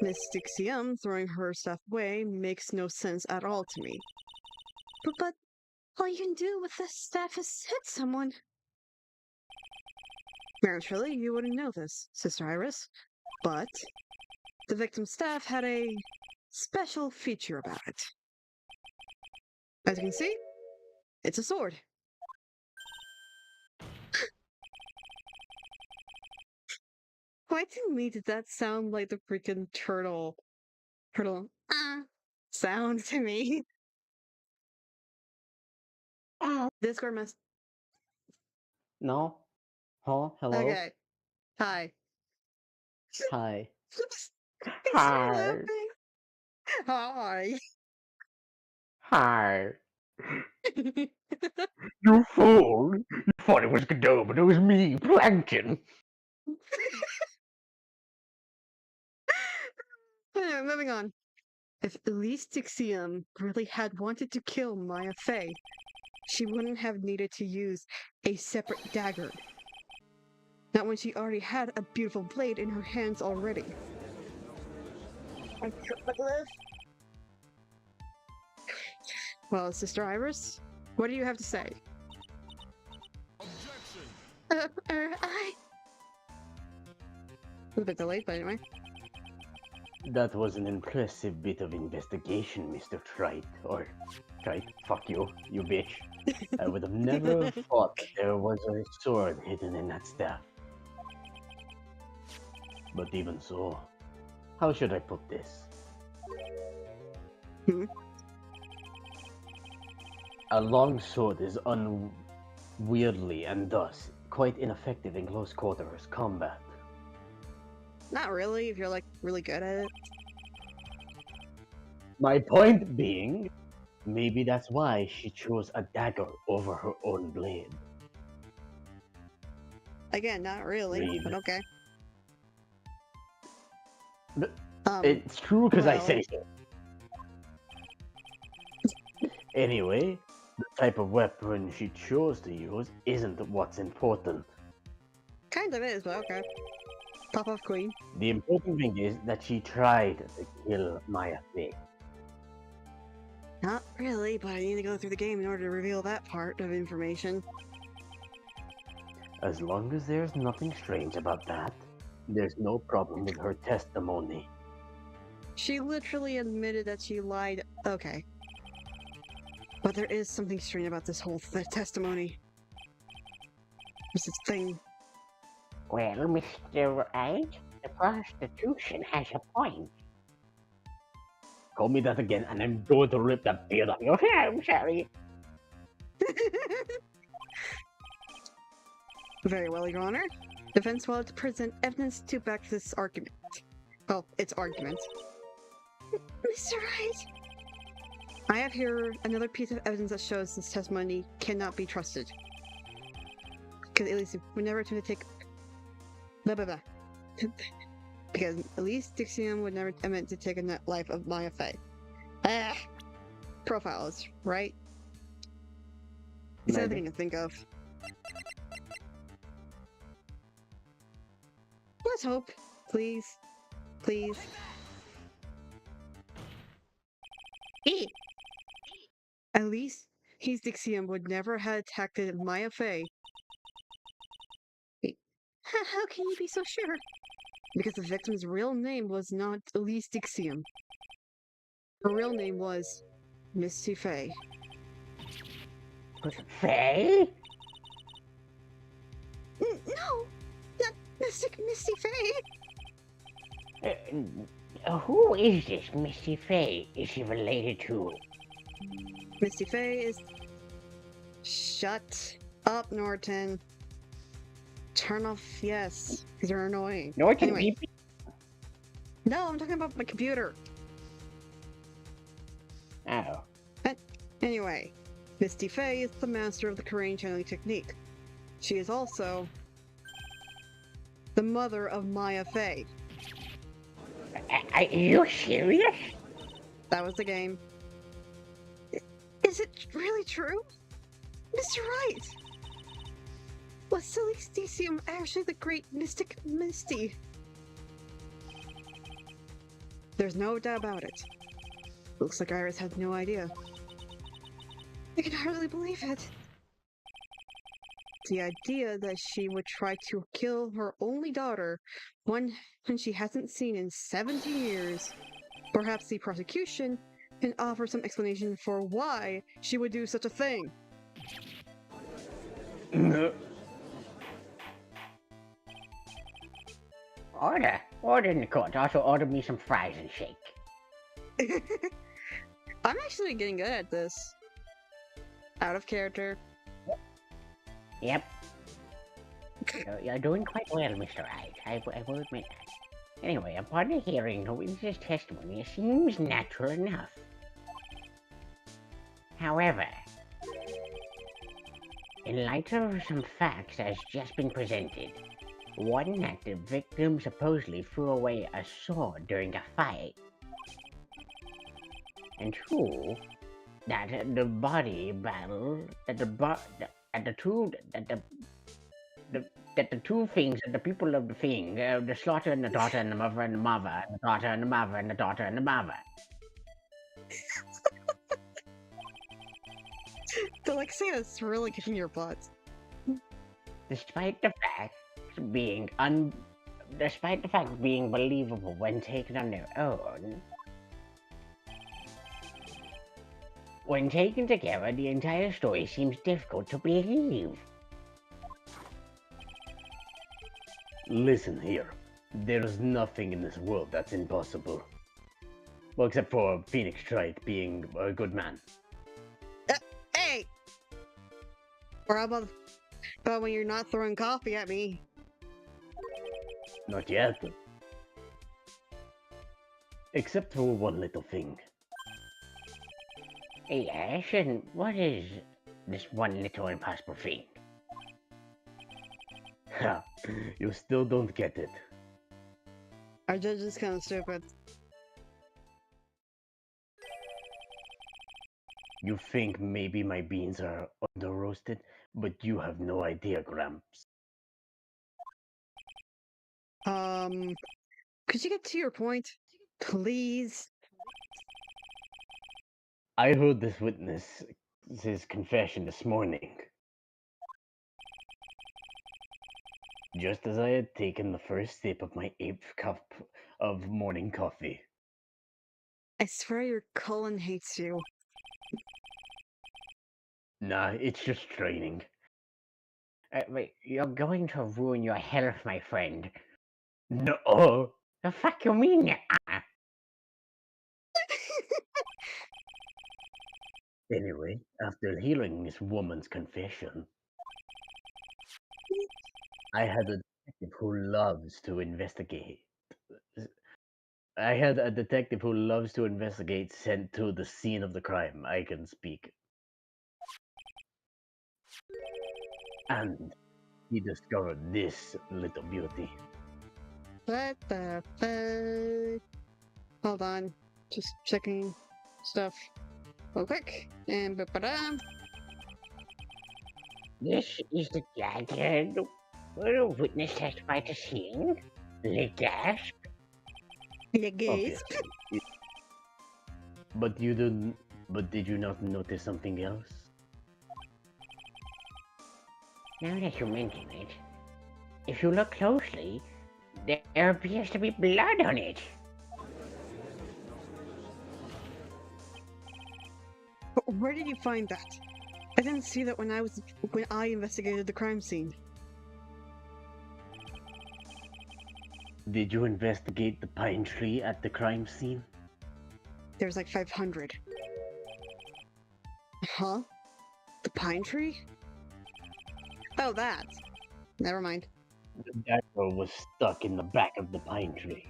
Miss Dixium throwing her stuff away makes no sense at all to me. But all you can do with this staff is hit someone. Naturally, you wouldn't know this, Sister Iris, but the victim's staff had a special feature about it. As you can see, it's a sword. Why to me did that sound like the freaking turtle sound to me? Discord must. No? Huh? Hello? Okay. Hi. Hi. He's so laughing. Hi. Hi. You fool! You thought it was Godot, but it was me, Plankton! Anyway, moving on. If Elise Dixium really had wanted to kill Maya Fey, she wouldn't have needed to use a separate dagger. Not when she already had a beautiful blade in her hands already. I took my glove. Well, Sister Iris, what do you have to say? I... A bit delayed, but anyway. That was an impressive bit of investigation, Mr. Trite. Or, Trite, fuck you, you bitch. I would have never thought there was a sword hidden in that staff. But even so, how should I put this? Hmm? A long sword is unwieldy and thus quite ineffective in close quarters combat. Not really, if you're like really good at it. My point being, maybe that's why she chose a dagger over her own blade. Again, not really, Read. but okay. But Um, It's true because I well- say so. Anyway, the type of weapon she chose to use isn't what's important. kind of is, but okay. Pop off queen. The important thing is that she tried to kill Maya Fey. Not really, but I need to go through the game in order to reveal that part of information. As long as there's nothing strange about that, there's no problem with her testimony. She literally admitted that she lied. Okay. But there is something strange about this whole testimony. What's this thing? Well, Mr. Right, the prostitution has a point. Call me that again and I'm going to rip that beard off your head. I'm sorry. Very well, Your Honor. Defense will have to present evidence to back this argument. Well, its argument. Mr. Wright! I have here another piece of evidence that shows this testimony cannot be trusted. Because at least we never attempt to take... Blah blah blah. Because at least Dixion would never attempt to take a life of Maya Fey. Ah! Profiles, right? It's Maybe. everything to think of. Let's hope. Please. Please. At least his Dixion would never have attacked Maya Fey. Wait. How can you be so sure? Because the victim's real name was not Elise Dixion. Her real name was Misty Fey. Faye? No! Not Mystic Misty Fey! Who is this Misty Faye? Is she related to? Misty Fey is... Shut up, Norton. Turn off yes, because you're annoying. Norton Anyway. Peepee? No, I'm talking about my computer. Oh. Anyway, Misty Fey is the master of the Korean channeling technique. She is also the mother of Maya Fey. Are you serious? That was the game. Is it really true? Mr. Wright! Was Celesticium actually the great mystic Misty? There's no doubt about it. Looks like Iris had no idea. I can hardly believe it. The idea that she would try to kill her only daughter, one whom she hasn't seen in 70 years. Perhaps the prosecution can offer some explanation for why she would do such a thing. Order in the court. Also order me some fries and shake. I'm actually getting good at this. Out of character. Yep. You're doing quite well, Mr. Wright. I will admit that. Anyway, upon the hearing the witness's testimony, it seems natural enough. However, in light of some facts that has just been presented, one, that the victim supposedly threw away a sword during a fight, and two, that the body battle, that the two things, that the people of the thing, the slaughter and the daughter and the mother and the mother, and the daughter and the mother and the daughter and the mother. Alexia's really kicking your butt. Despite the fact being despite the fact of being believable when taken on their own, when taken together, the entire story seems difficult to believe. Listen here. There's nothing in this world that's impossible. Well, except for Phoenix Strike being a good man. Hey! Or how about when you're not throwing coffee at me? Not yet. Except for one little thing. Yes, and what is this one little impossible thing? Ha! You still don't get it. Our judge is kind of stupid. You think maybe my beans are under roasted, but you have no idea, Gramps. Could you get to your point? Please? I heard this witness his confession this morning. Just as I had taken the first sip of my 8th cup of morning coffee. I swear your colon hates you. Nah, it's just training. Wait, you're going to ruin your health, my friend. No! The fuck you mean? Anyway, after hearing this woman's confession, I had a detective who loves to investigate. I had a detective who loves to investigate sent to the scene of the crime. I can speak. And he discovered this little beauty. What the fuck? Hold on. Just checking stuff real quick. And ba-ba-da. This is the jacket where a witness testified to seeing. The gasp. You gaze. Obviously. But you didn't. But did you not notice something else? Now that you mention it, if you look closely, there appears to be blood on it. But where did you find that? I didn't see that when I investigated the crime scene. Did you investigate the pine tree at the crime scene? There's like 500. Huh? The pine tree? Oh, that. Never mind. The dagger was stuck in the back of the pine tree.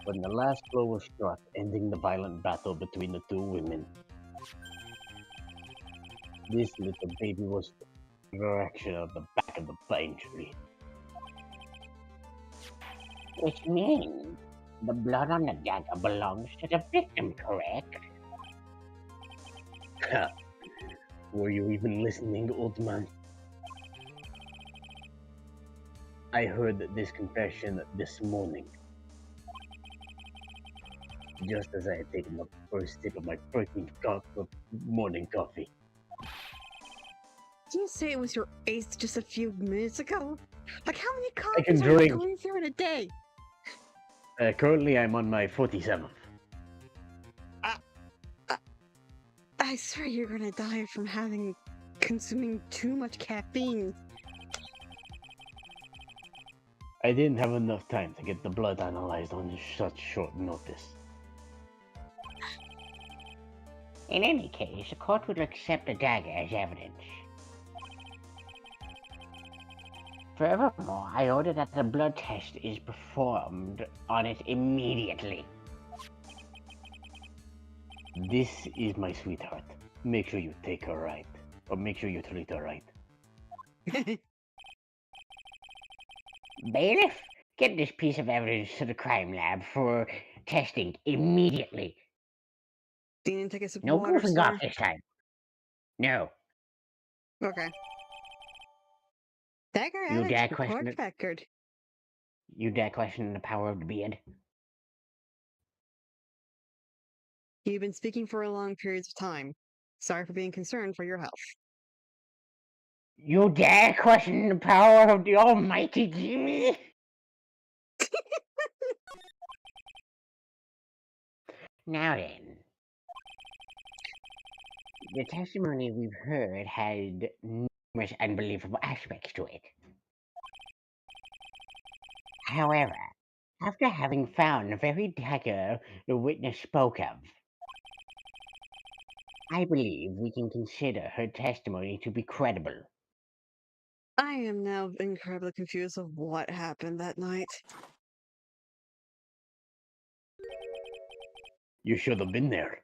When the last blow was struck, ending the violent battle between the two women, this little baby was in the direction of the back of the pine tree. Which means the blood on the dagger belongs to the victim, correct? Ha! Were you even listening, old man? I heard this confession this morning. Just as I had taken the first sip of my 13th cup of morning coffee. Didn't you say it was your eighth just a few minutes ago? Like, how many can copies are you drink. going through in a day? Currently, I'm on my 47th. I swear you're gonna die from consuming too much caffeine. I didn't have enough time to get the blood analyzed on such short notice. In any case, the court will accept the dagger as evidence. Furthermore, I order that the blood test is performed on it immediately. This is my sweetheart. Make sure you take her right. Or make sure you treat her right. Bailiff, get this piece of evidence to the crime lab for testing immediately. Didn't take a sip of No water, goofing sir. off this time. No. Okay. Dagger You added dare to the question court it? record. You dare question the power of the beard? You've been speaking for a long periods of time. Sorry for being concerned for your health. You dare question the power of the almighty Jimmy? Now then, the testimony we've heard had numerous unbelievable aspects to it. However, after having found the very dagger the witness spoke of, I believe we can consider her testimony to be credible. I am now incredibly confused of what happened that night. You should have been there.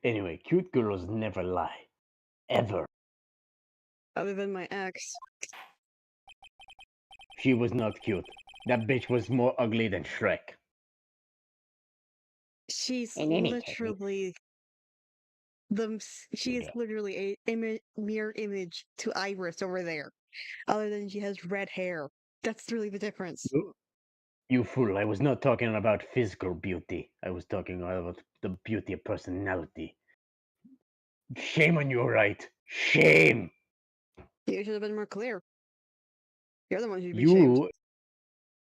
Anyway, cute girls never lie. Ever. Other than my ex. She was not cute. That bitch was more ugly than Shrek. She's In any case, literally she is yeah. literally a mirror image to Iris over there. Other than she has red hair. That's really the difference. You fool, I was not talking about physical beauty. I was talking about the beauty of personality. Shame on you, right? Shame! You should have been more clear. You're the one who'd be shamed.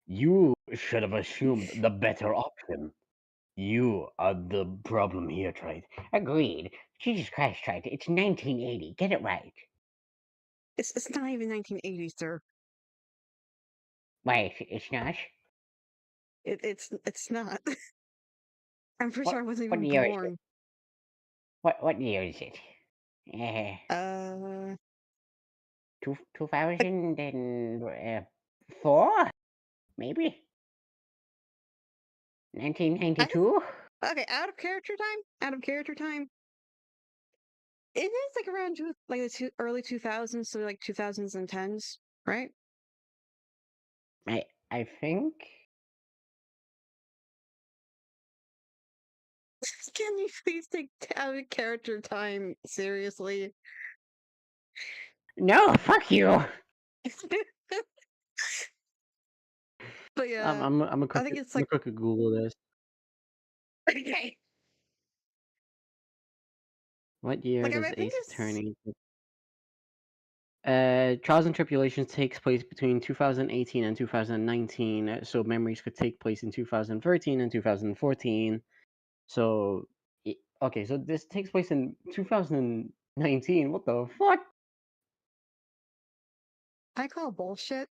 You should have assumed the better option. You are the problem here, Trite. Agreed. Jesus Christ, Trite. It's 1980. Get it right. It's not even 1980, sir. Wait, it's not? It's not. I'm pretty sure I wasn't What even year is it? born. What year is it? 2004? Maybe? I 1992? okay, out of character time. Out of character time. It is like around the early 2000s, so like 2000s and 10s, right? I think. Can you please take out of character time seriously? No, fuck you! But yeah, I'm a I think it's like quick Google this. okay. What year Like I, does mean, I think Ace it's Attorney? Trials and Tribulations takes place between 2018 and 2019, so Memories could take place in 2013 and 2014. So, okay, so this takes place in 2019. What the fuck? I call bullshit.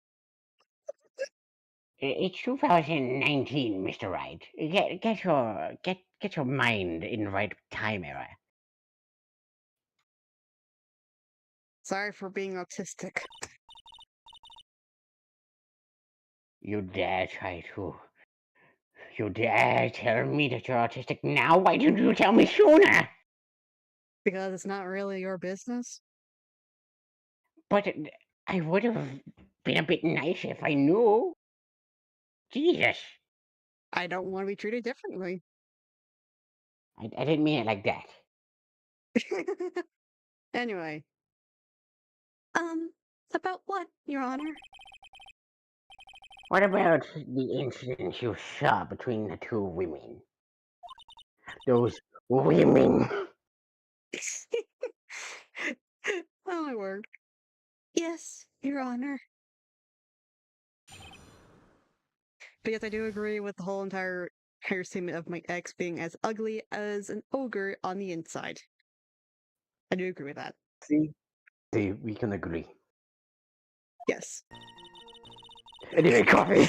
It's 2019, Mr. Wright. Get your mind in the right time era. Sorry for being autistic. You dare tell me that you're autistic now? Why didn't you tell me sooner? Because it's not really your business. But I would have been a bit nice if I knew. Jesus. I don't want to be treated differently. I didn't mean it like that. Anyway, About what, Your Honor? What about the incident you saw between the two women? Those women. oh my word. Yes, Your Honor. But yes, I do agree with the whole entire statement of my ex being as ugly as an ogre on the inside. I do agree with that. See, we can agree. Yes. Anyway, coffee!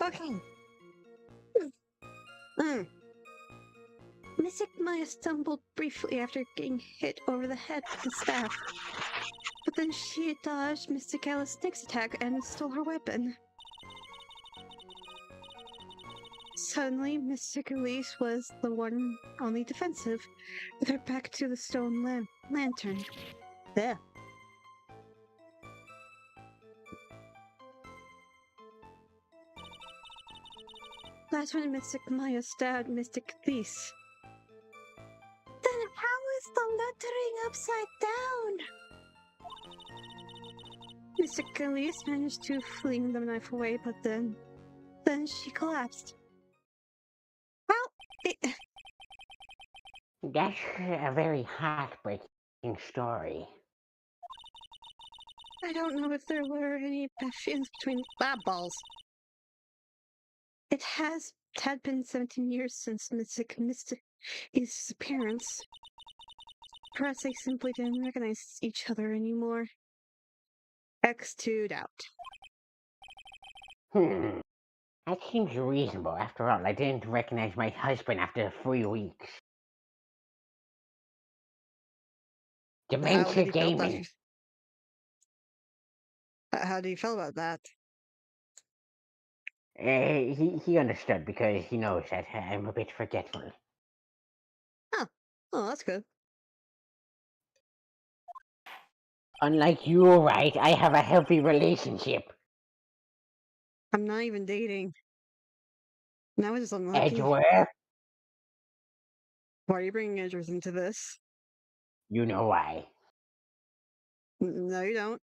Okay. Mystic Maya stumbled briefly after getting hit over the head with the staff. But then she dodged Mystic Alice's next attack and stole her weapon. Suddenly, Mystic Elise was the one on the defensive, with her back to the stone lantern. Yeah. That's when Mystic Maya stabbed Mystic Elise. Then how is the lettering upside down? Mystic Elise managed to fling the knife away, but then she collapsed. That's a very heartbreaking story. I don't know if there were any bad feelings between lab balls. It had been 17 years since Mystic missed his disappearance. Perhaps they simply didn't recognize each other anymore. X to doubt. That seems reasonable. After all, I didn't recognize my husband after 3 weeks. How Dementia did he feel gaming. How do you feel about that? He understood because he knows that I'm a bit forgetful. Oh, that's good. Unlike you, right? I have a healthy relationship. I'm not even dating. Now it's just unlucky. Edgeworth, Why are you bringing Edgeworth into this? you know why. No, you don't.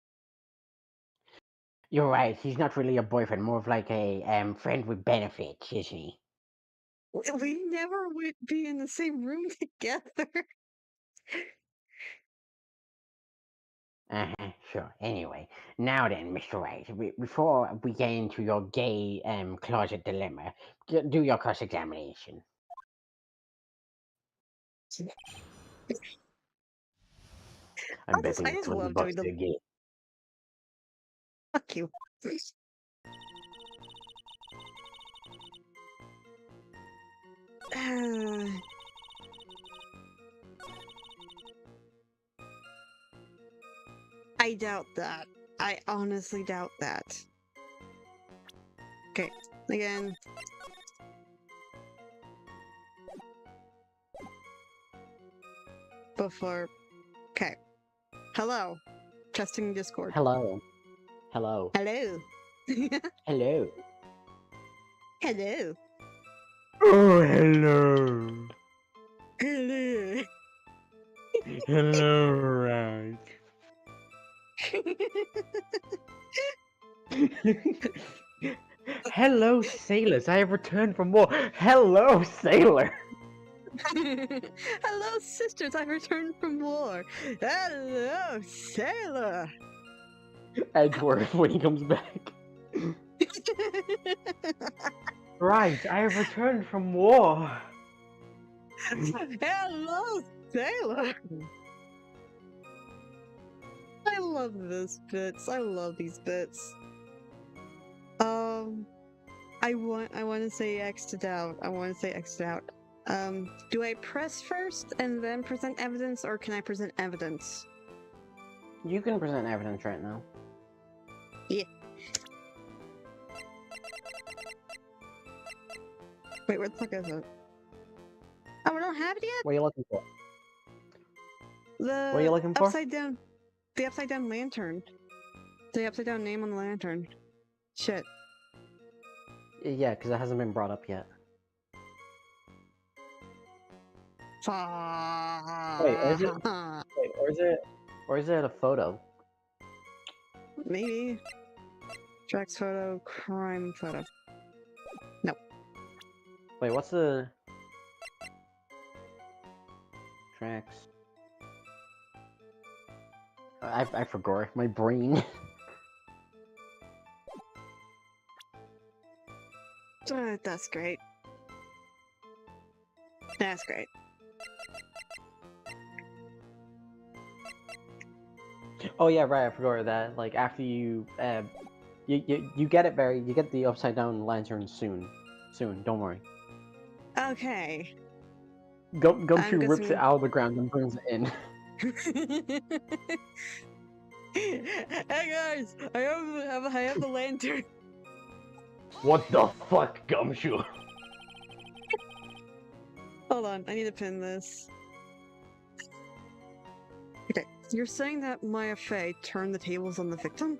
You're right. He's not really a boyfriend, more of like a friend with benefits, isn't he? We never would be in the same room together. Sure. Anyway, now then, Mr. Wright, before we get into your gay closet dilemma, do your cross-examination. I'm I betting just 20 love doing bucks the to get. fuck you. I doubt that. I honestly doubt that. Okay, again. Before. Okay. Hello. Testing Discord. Hello. Hello. Hello. Hello. Hello. Oh, hello. Hello. Hello, right. Hello, sailors. I have returned from war. Hello, sailor. Hello, sisters. I returned from war. Hello, sailor. Edgeworth when he comes back. Right, I have returned from war. Hello, sailor. I love this bits. I love these bits. I want to say X to doubt. I want to say X to doubt. Do I press first and then present evidence, or can I present evidence? You can present evidence right now. Wait, where the fuck is it? Oh, we don't have it yet? What are you looking for? The What are you looking for? The upside down lantern. The upside down name on the lantern. Shit. Yeah, because it hasn't been brought up yet. Wait, is it? Wait, or is it a photo? Maybe. Drax photo, crime photo. Wait, what's the tracks? I forgot my brain. That's great. That's great. Oh yeah, right. I forgot that. Like after you get it, Barry. You get the upside down lantern soon. Soon. Don't worry. Okay. Gumshoe rips it guessing- out of the ground and brings it in. Hey guys, I have the lantern. What the fuck, Gumshoe? Hold on, I need to pin this. Okay, you're saying that Maya Fey turned the tables on the victim?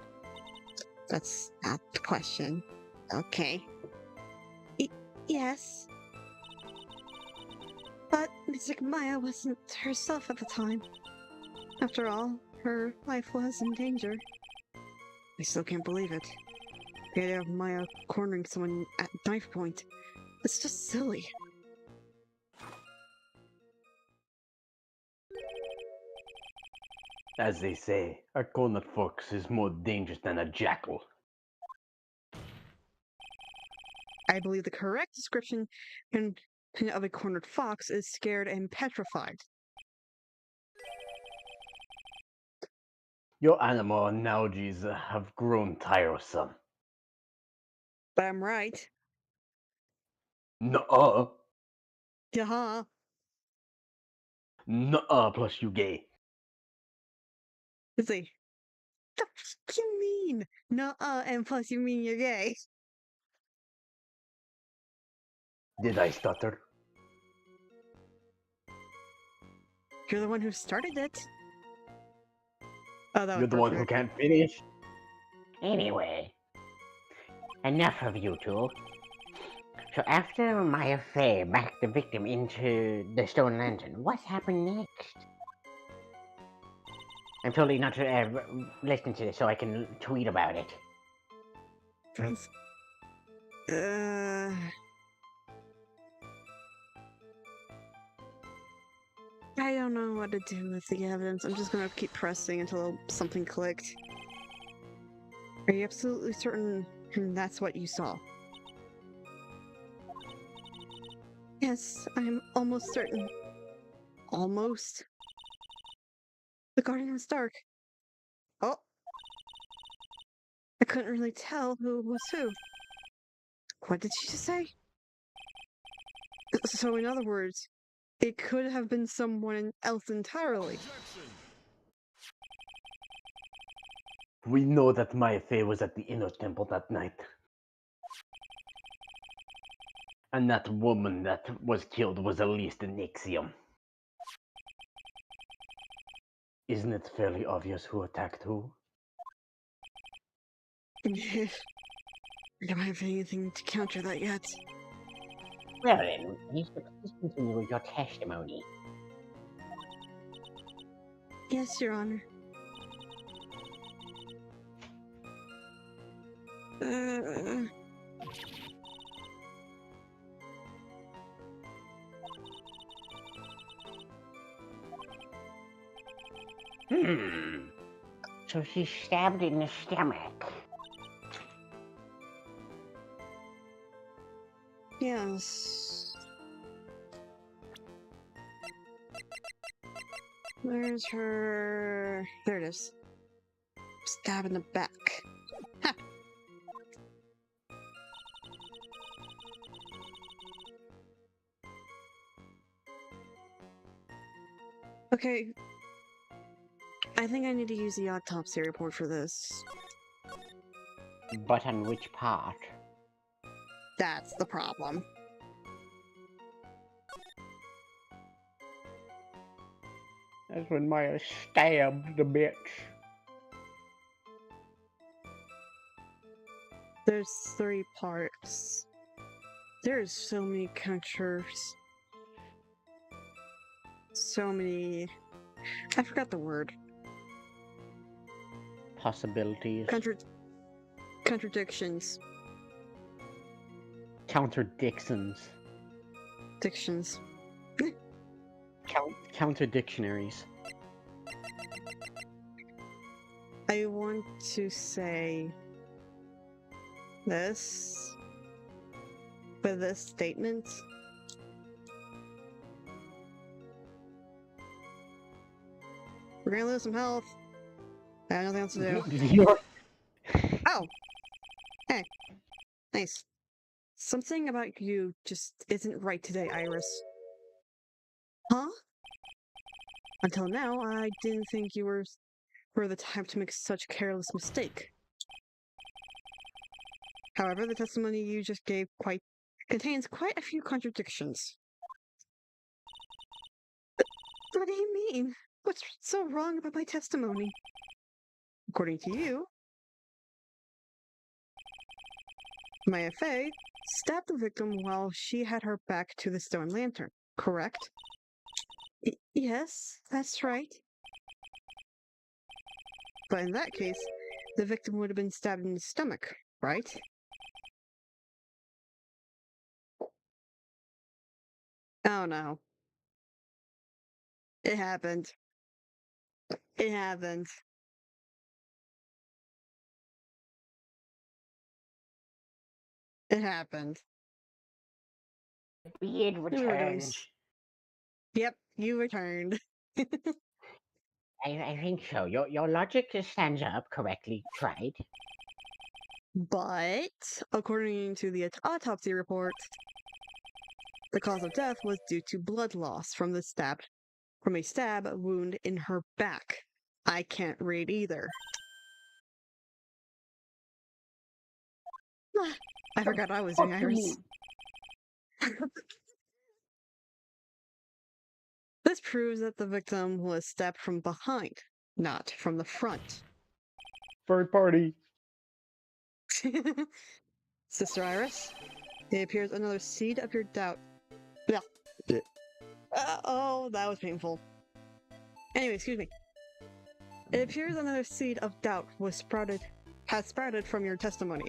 That's not the question. Okay. Yes. But Mystic Maya wasn't herself at the time. After all, her life was in danger. I still can't believe it. The idea of Maya cornering someone at knife point. It's just silly. As they say, a cornered fox is more dangerous than a jackal. I believe the correct description of a cornered fox is scared and petrified. Your animal analogies have grown tiresome. But I'm right. Nuh-uh. Yaha. Nuh-uh, plus you gay. Let's see. The fuck you mean? Nuh-uh, and plus you mean you're gay. Did I stutter? You're the one who started it. Oh, that You're was the one who perfect. can't finish? Anyway, enough of you two. So after Maya Fey backed the victim into the stone lantern, what happened next? I'm totally not listening to this so I can tweet about it. I don't know what to do with the evidence. I'm just gonna keep pressing until something clicked. Are you absolutely certain that's what you saw? Yes, I'm almost certain. Almost? The garden was dark. Oh! I couldn't really tell who was who. What did she just say? So in other words, it could have been someone else entirely. We know that Maya Fey was at the inner temple that night. And that woman that was killed was at least an Ixiom. Isn't it fairly obvious who attacked who? I don't have anything to counter that yet. Well then, please continue with your testimony. Yes, Your Honor. So she's stabbed in the stomach. Yes. Where's her... There it is. Stab in the back. Ha! Okay. I think I need to use the autopsy report for this. But on which part? That's the problem. That's when Maya stabbed the bitch. There's 3 parts. There's so many counters. So many... I forgot the word. Possibilities. Contradictions. Counterdictions. Dictions. Counterdictionaries. I want to say this with this statement. We're gonna lose some health. I have nothing else to do. Oh! Hey. Nice. Something about you just isn't right today, Iris. Huh? Until now, I didn't think you were the type to make such a careless mistake. However, the testimony you just gave contains quite a few contradictions. What do you mean? What's so wrong about my testimony? According to you, Maya Fey stabbed the victim while she had her back to the stone lantern, correct? Yes, that's right. But in that case, the victim would have been stabbed in the stomach, right? Oh no. It happened. It happened. It happened. Beard We were doing. returns. Yep, you returned. I think so. Your logic stands up, correctly tried. But according to the autopsy report, the cause of death was due to blood loss from a stab wound in her back. I can't read either. I forgot I was doing Fuck you Iris. mean? This proves that the victim was stabbed from behind, not from the front. Third party. Sister Iris, it appears another seed of your doubt. Blah. Oh, that was painful. Anyway, excuse me. It appears another seed of doubt has sprouted from your testimony.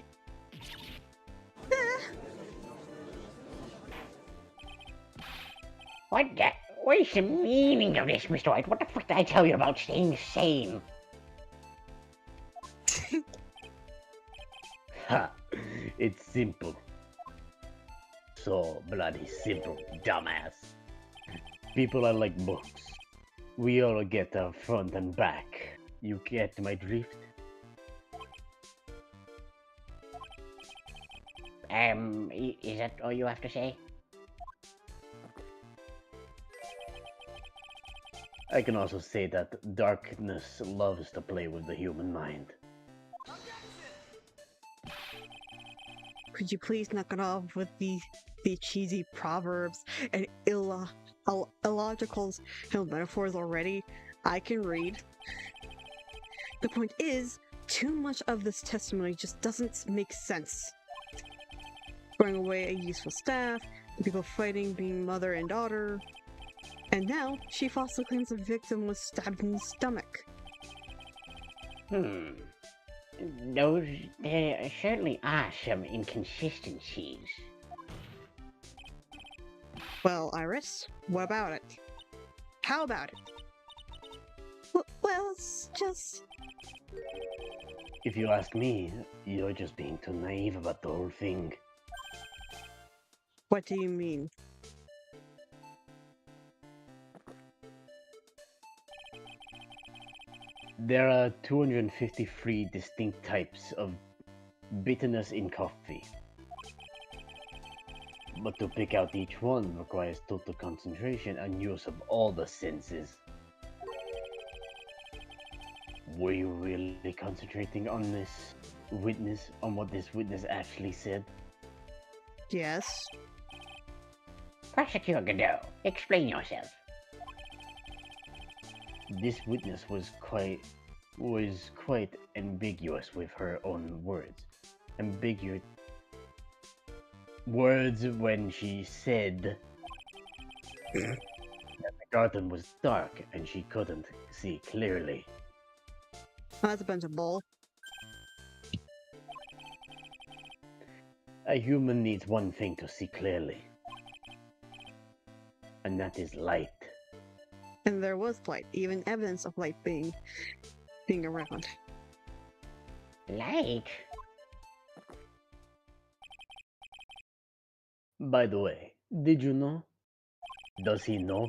What is the meaning of this, Mr. White? What the fuck did I tell you about staying sane? Ha! It's simple. So bloody simple, dumbass. People are like books. We all get a front and back. You get my drift? Is that all you have to say? I can also say that darkness loves to play with the human mind. Could you please knock it off with the cheesy proverbs and illogical metaphors already? I can read. The point is, too much of this testimony just doesn't make sense. Throwing away a useful staff, the people fighting being mother and daughter, and now she falsely claims the victim was stabbed in the stomach. There certainly are some inconsistencies. Well, Iris, what about it? How about it? Well, it's just. If you ask me, you're just being too naive about the whole thing. What do you mean? There are 253 distinct types of bitterness in coffee. But to pick out each one requires total concentration and use of all the senses. Were you really concentrating on what this witness actually said? Yes. Prosecutor Godot, explain yourself. This witness was quite ambiguous with her own words. Ambiguous words when she said that the garden was dark and she couldn't see clearly. That's a bunch of bull. A human needs one thing to see clearly, and that is light. And there was light, even evidence of light being around. Light? By the way, did you know? Does he know?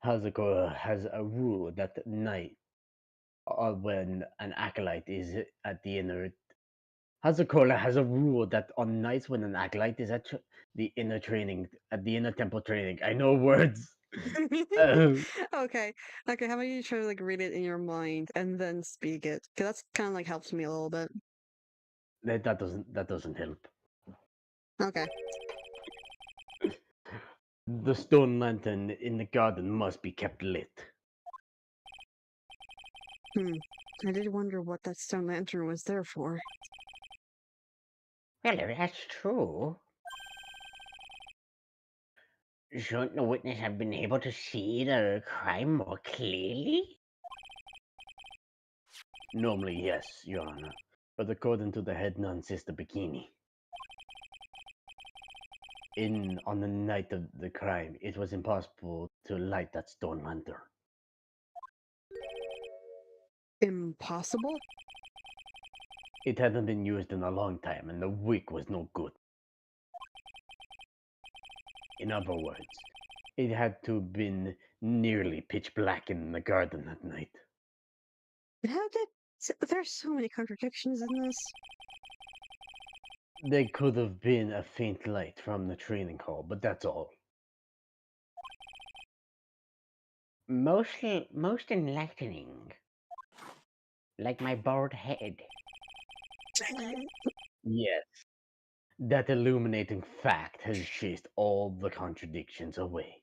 Hazako has a rule that at night, when an acolyte is at the inner... Hazako has a rule that on nights when an acolyte is at the inner temple training... I know words! Okay, how about you try to like read it in your mind and then speak it? Because that's kind of like helps me a little bit. That doesn't help. Okay. The stone lantern in the garden must be kept lit. I did wonder what that stone lantern was there for. Well, if that's true, shouldn't the witness have been able to see the crime more clearly? Normally, yes, Your Honor. But according to the head nun, Sister Bikini, on the night of the crime, it was impossible to light that stone lantern. impossible? It hadn't been used in a long time, and the wick was no good. In other words, it had to have been nearly pitch black in the garden at night. How did... There's so many contradictions in this. There could have been a faint light from the training hall, but that's all. Most enlightening. Like my bald head. Yes, that illuminating fact has chased all the contradictions away.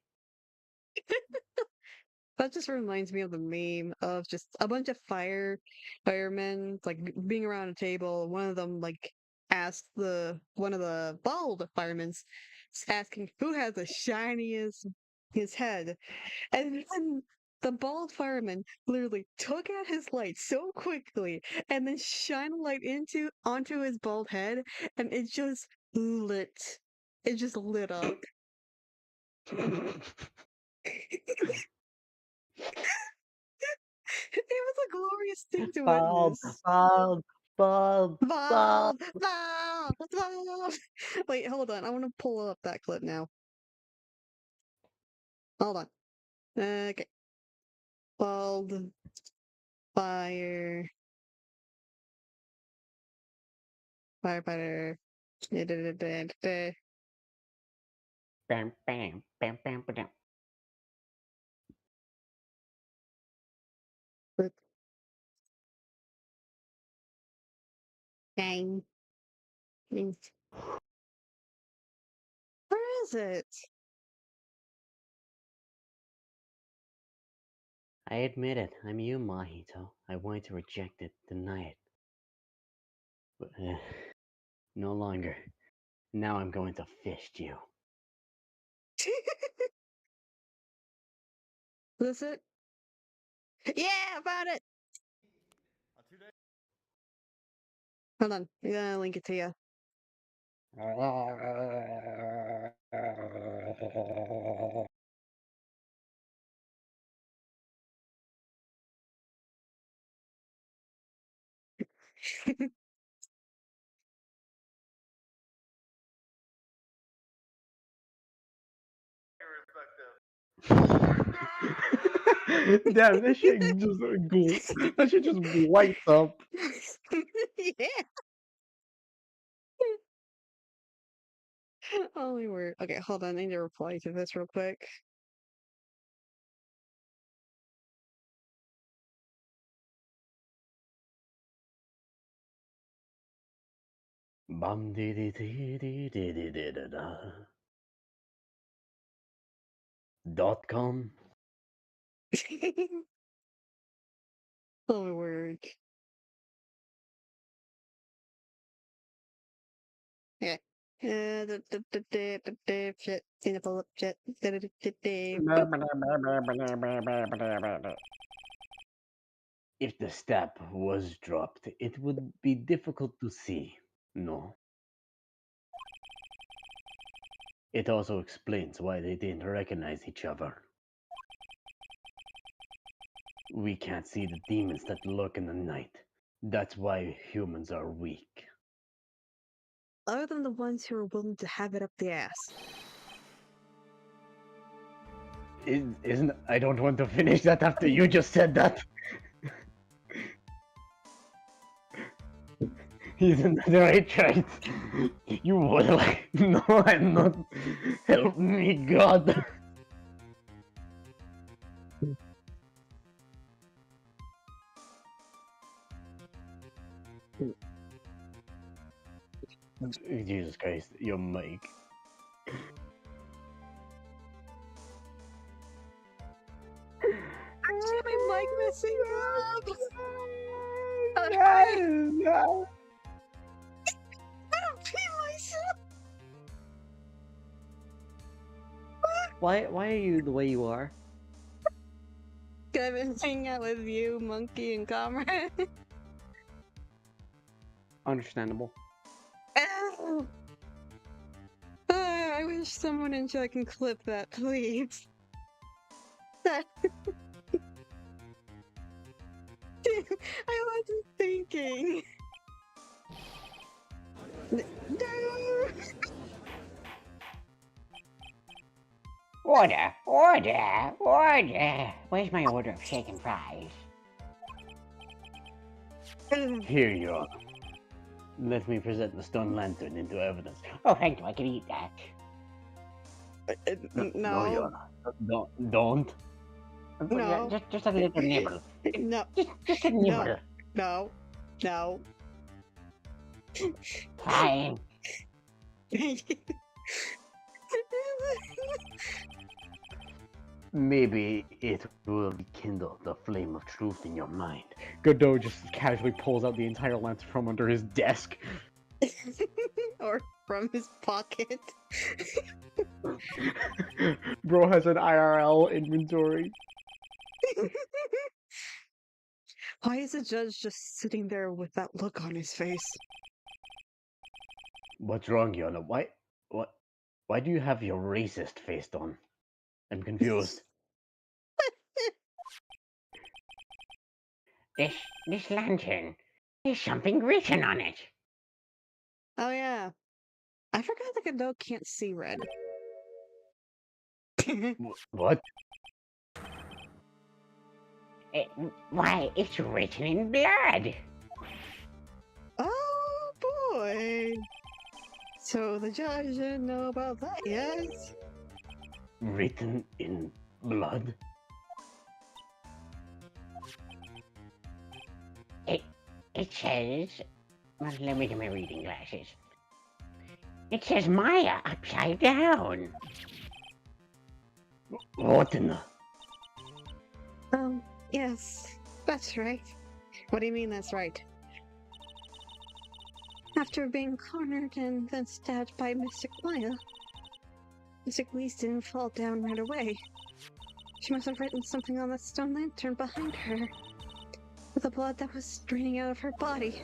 That just reminds me of the meme of just a bunch of firemen like being around a table. One of them like asked one of the bald firemen asking who has the shiniest his head, and then the bald fireman literally took out his light so quickly and then shined a light onto his bald head, and it just lit. It just lit up. It was a glorious thing to Bob, witness. Bob, Bob, Bob. Bald! Bald! Bald! Wait, hold on. I want to pull up that clip now. Hold on. Okay. Bald fire firefighter. Bam, bam, bam, bam, bam. Bang. Where is it? I admit it, I'm you, Mahito. I wanted to reject it, deny it. But, no longer. Now I'm going to fist you. Is this it? Yeah, I found it! Hold on. I'm gonna link it to you. Damn, that shit just that shit just lights up. Yeah. Oh my word. Okay, hold on. I need to reply to this real quick. Bum dee dee dee dee dee dee dee da da. .com. Oh my word. Yeah. Shit. In a pull up shit. Boop. If the step was dropped, it would be difficult to see. No. It also explains why they didn't recognize each other. We can't see the demons that lurk in the night. That's why humans are weak. Other than the ones who are willing to have it up the ass. Isn't I don't want to finish that after you just said that. Isn't that right, right? You would like no, I'm not. Help me, God. Jesus Christ, your mic. Actually, my mic messing up. No. I don't pee myself. Why are you the way you are? I've been hanging out with you, Monkey, and Comrade. Understandable. Ow! I wish someone in chat can clip that, please. That. I wasn't thinking. No. Order! Order! Order! Where's my order of shaken fries? Here you are. Let me present the stone lantern into evidence. Oh, thank you, I can eat that. No, No. Yana. Don't. No. Just a little nibble. No. Just a nibble. No. No. Fine. Maybe it will rekindle the flame of truth in your mind. Godot just casually pulls out the entire lantern from under his desk. Or from his pocket. Bro has an IRL inventory. Why is the judge just sitting there with that look on his face? What's wrong, Yana? Why do you have your racist face on? I'm confused. This lantern. There's something written on it. Oh yeah. I forgot that Godot can't see red. What? Why, it's written in blood. Oh boy. So the judge didn't know about that yet. Written in blood? It says... Well, let me get my reading glasses. It says Maya upside down. What in the... Yes, that's right. What do you mean that's right? After being cornered and then stabbed by Mystic Maya, Mystic Lee didn't fall down right away. She must have written something on that stone lantern behind her, with the blood that was draining out of her body.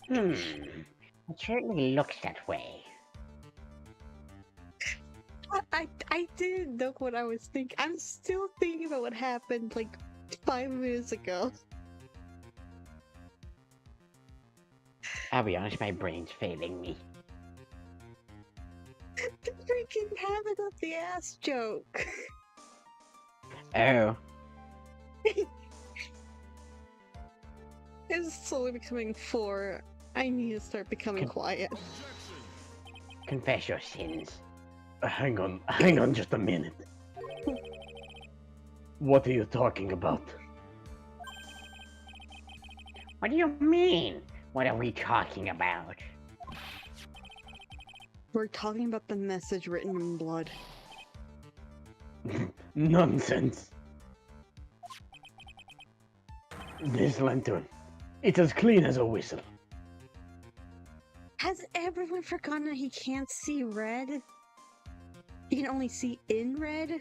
It certainly looks that way. I didn't know what I was thinking. I'm still thinking about what happened like 5 minutes ago. I'll be honest, my brain's failing me. The freaking habit of the ass joke. Oh, It's slowly becoming 4. I need to start becoming quiet. confess your sins. Hang on just a minute. What are you talking about? What do you mean? What are we talking about? We're talking about the message written in blood. Nonsense. This lantern, it's as clean as a whistle. Has everyone forgotten that he can't see red? He can only see in red?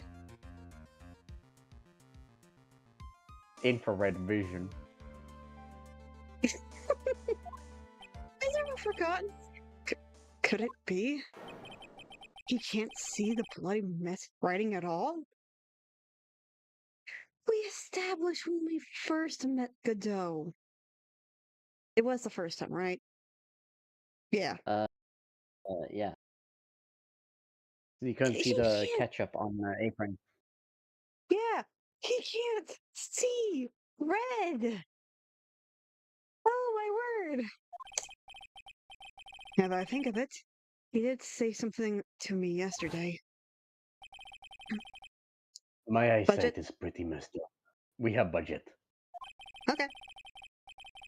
Infrared vision. Has everyone forgotten? Could it be? He can't see the bloody mess writing at all? We established when we first met Godot. It was the first time, right? Yeah. Yeah. You couldn't see He the can't- ketchup on the apron. Yeah, he can't see red. Oh my word. Now that I think of it, he did say something to me yesterday. My eyesight Budget? is pretty messed up. We have budget. Okay.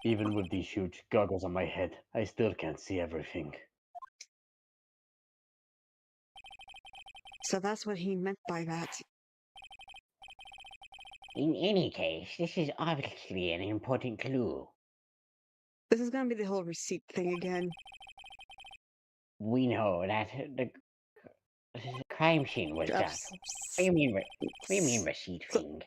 Even with these huge goggles on my head, I still can't see everything. So that's what he meant by that. In any case, this is obviously an important clue. This is gonna be the whole receipt thing again. We know that the crime scene was done. What do you mean? What do you mean receipt thing?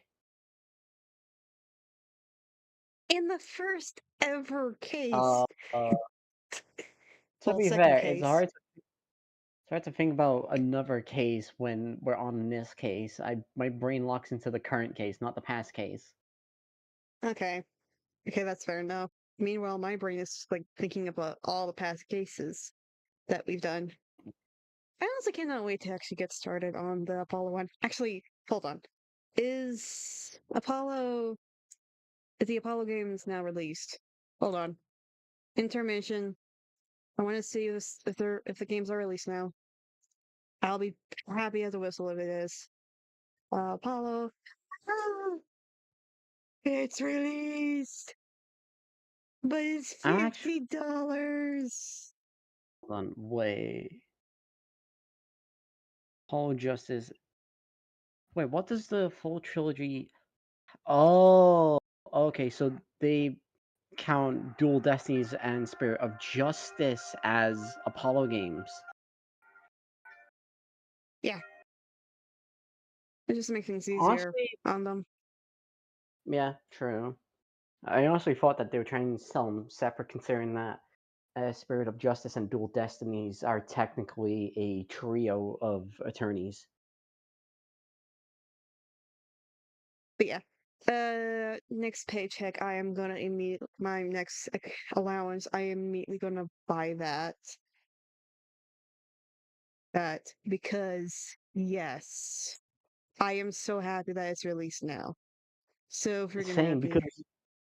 In the first ever case. To Well, be second fair, case. So I have to think about another case when we're on this case. My brain locks into the current case, not the past case. Okay. Okay, that's fair enough. Meanwhile, my brain is like thinking about all the past cases that we've done. I honestly cannot wait to actually get started on the Apollo one. Actually, hold on. Is the Apollo games now released? Hold on. Intermission. I want to see if the games are released now. I'll be happy as a whistle if it is. Apollo. Ah, it's released, but it's I'm actually $50. hold on, wait. Paul Justice. Wait, what does the full trilogy? Oh, okay. So they count Dual Destinies and Spirit of Justice as Apollo games. Yeah, it just makes things easier Honestly, on them. yeah, true. I honestly thought that they were trying to sell them separate, considering that Spirit of Justice and Dual Destinies are technically a trio of attorneys. But yeah, next paycheck, I am gonna my next allowance. I am immediately gonna buy that. Because yes, I am so happy that it's released now. So freaking Same, happy.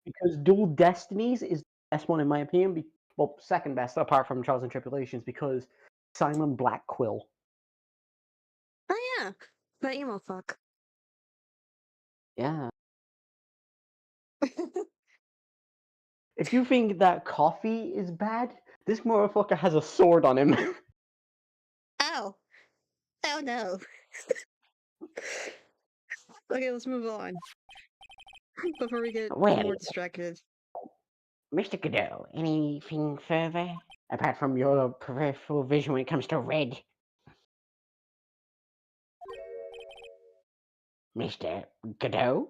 because Dual Destinies is the best one in my opinion. Well, second best apart from Trials and Tribulations, because Simon Black Quill. Oh yeah, that emo fuck. Yeah. If you think that coffee is bad, this motherfucker has a sword on him. Ow! Oh no. Okay, let's move on before we get Well, more distracted. Mr. Godot, anything further? Apart from your peripheral vision when it comes to red? Mr. Godot?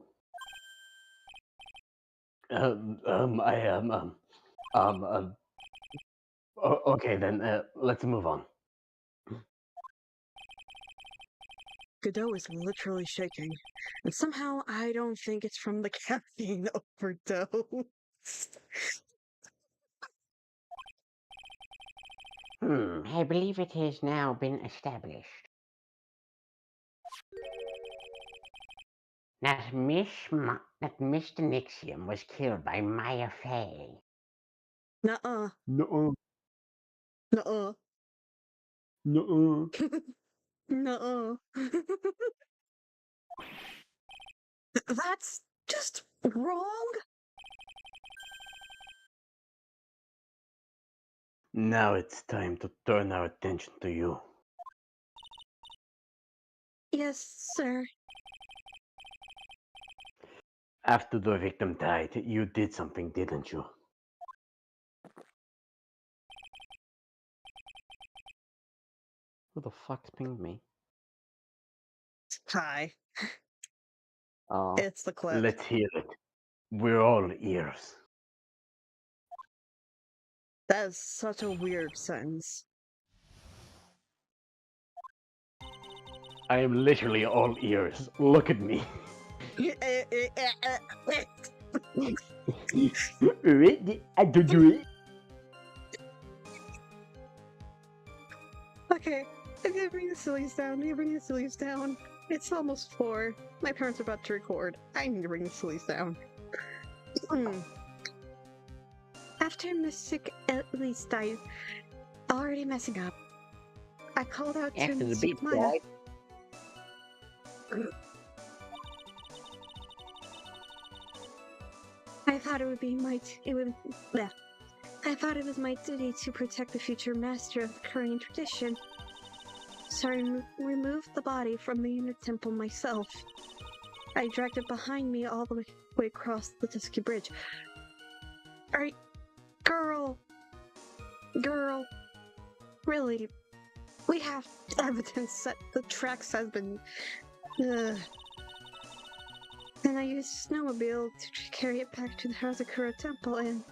I am, okay then, let's move on. Godot is literally shaking, and somehow I don't think it's from the caffeine overdose. I believe it has now been established that that Mr. Nixium was killed by Maya Fey. Nuh-uh. No, Nuh-uh. no. Nuh-uh. That's just wrong. Now it's time to turn our attention to you. Yes, sir. After the victim died, you did something, didn't you? Who the fuck's pinged me? Hi. Oh, It's the clip. Let's hear it. We're all ears. That is such a weird sentence. I am literally all ears. Look at me. I don't do it. Okay, I need to bring the sillies down. I need to bring the sillies down. It's almost 4. My parents are about to record. I need to bring the sillies down. After Mystic at least died, already messing up, I called out to After the Mystic beat Maya. died, I thought it would be I thought it was my duty to protect the future master of the Korean tradition. So I removed the body from the inner temple myself. I dragged it behind me all the way across the Dusky Bridge. Alright, girl, really, we have Evidence that the tracks has been. Ugh. And I used a snowmobile to carry it back to the Hazakura temple and...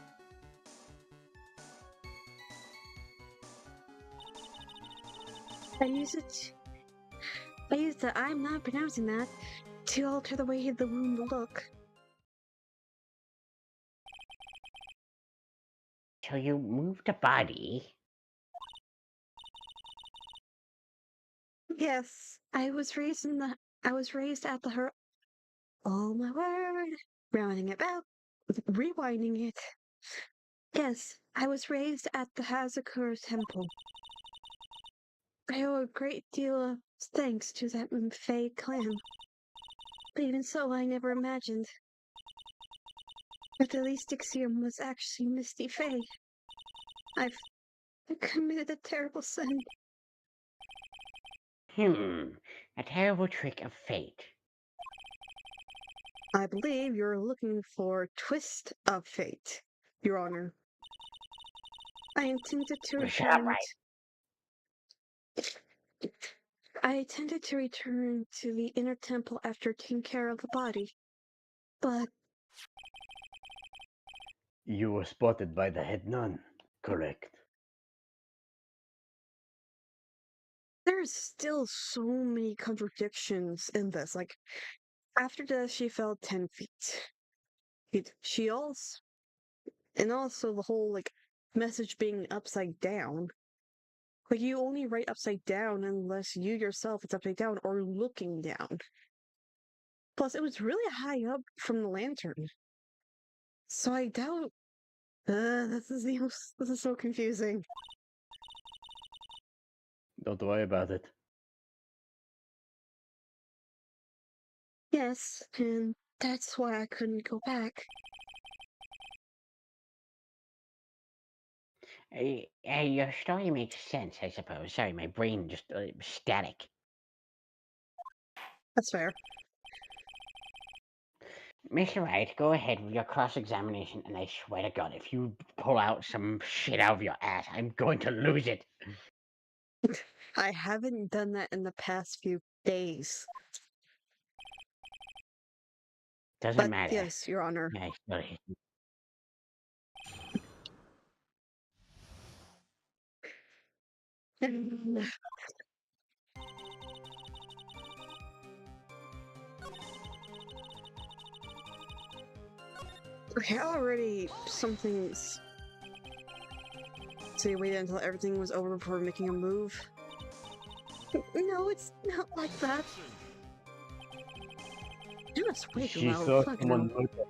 I use it. I use the I'm not pronouncing that to alter the way the wound will look. So you moved the body? Yes, I was raised in the. I was raised at the her. Oh my word! Rounding it back, rewinding it. Yes, I was raised at the Hazakura Temple. I owe a great deal of thanks to that Fey clan. But even so, I never imagined that the least Ixiom was actually Misty Fey. I've committed a terrible sin. A terrible trick of fate. I believe you're looking for Twist of Fate, Your Honor. I intended to Shut up, return. right? I intended to return to the inner temple after taking care of the body, but You were spotted by the head nun, correct? There's still so many contradictions in this. Like, after death, she fell 10 feet. She also, and also the whole, like, message being upside down. Like, you only write upside down unless you yourself is upside down or looking down. Plus, it was really high up from the lantern. So I doubt. This is so confusing. Don't worry about it. yes, and that's why I couldn't go back. Your story makes sense, I suppose. Sorry, my brain just static. That's fair. Mr. Wright, go ahead with your cross-examination, and I swear to God, if you pull out some shit out of your ass, I'm going to lose it. I haven't done that in the past few days. Doesn't But matter. yes, Your Honor. I still hate you. Okay, already something's. So you waited until everything was over before making a move? No, it's not like that. You must wait She loud. saw Fucking someone hell. murdered.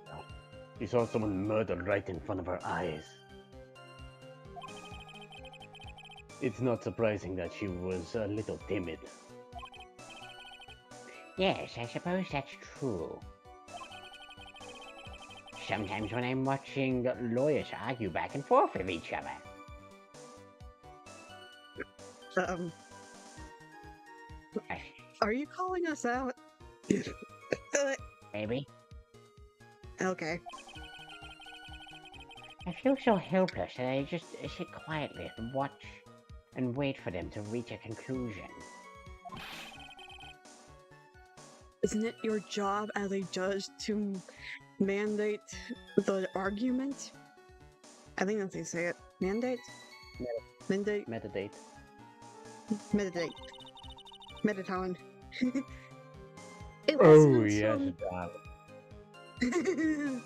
She saw someone murdered right in front of her eyes. It's not surprising that she was a little timid. Yes, I suppose that's true. Sometimes when I'm watching lawyers argue back and forth with each other. Are you calling us out? Maybe. Okay. I feel so helpless that I just sit quietly and watch and wait for them to reach a conclusion. Isn't it your job as a judge to mandate the argument? I think that's how you say it. Mandate? Mandate? Meditate. Meditate. Mediton. It Oh, wasn't yes, until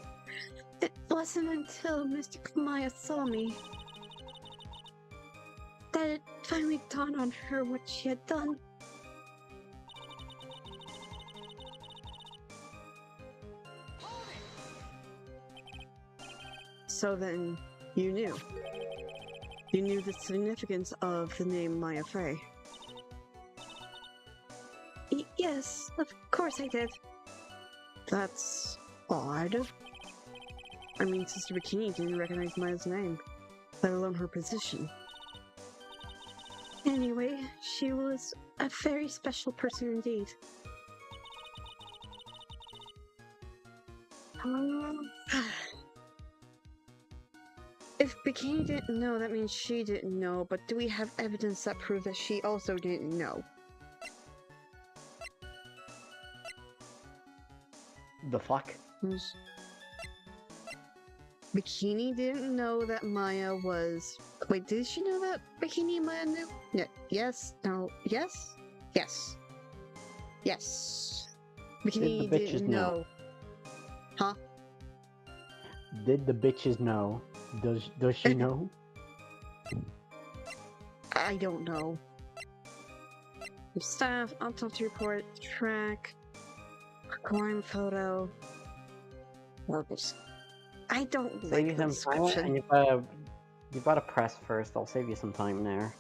it wasn't until Mr. Kamaya saw me that it finally dawned on her what she had done. So then, you knew. You knew the significance of the name Maya Fey. Yes, of course I did. That's odd. I mean, Sister Bikini didn't recognize Maya's name, let alone her position. Anyway, she was a very special person indeed. If Bikini didn't know, that means she didn't know, but do we have evidence that proves that she also didn't know? The fuck? Bikini didn't know that Maya was. Wait, did she know that Bikini and Maya knew? Yeah. Yes. No. Yes. Yes. Yes. Bikini the bitches didn't know? know. Huh? Did the bitches know? Does she know? I don't know. Staff, autopsy report, track, crime photo. Logos. I don't Save like you the some time, description. and you gotta press first. I'll save you some time there.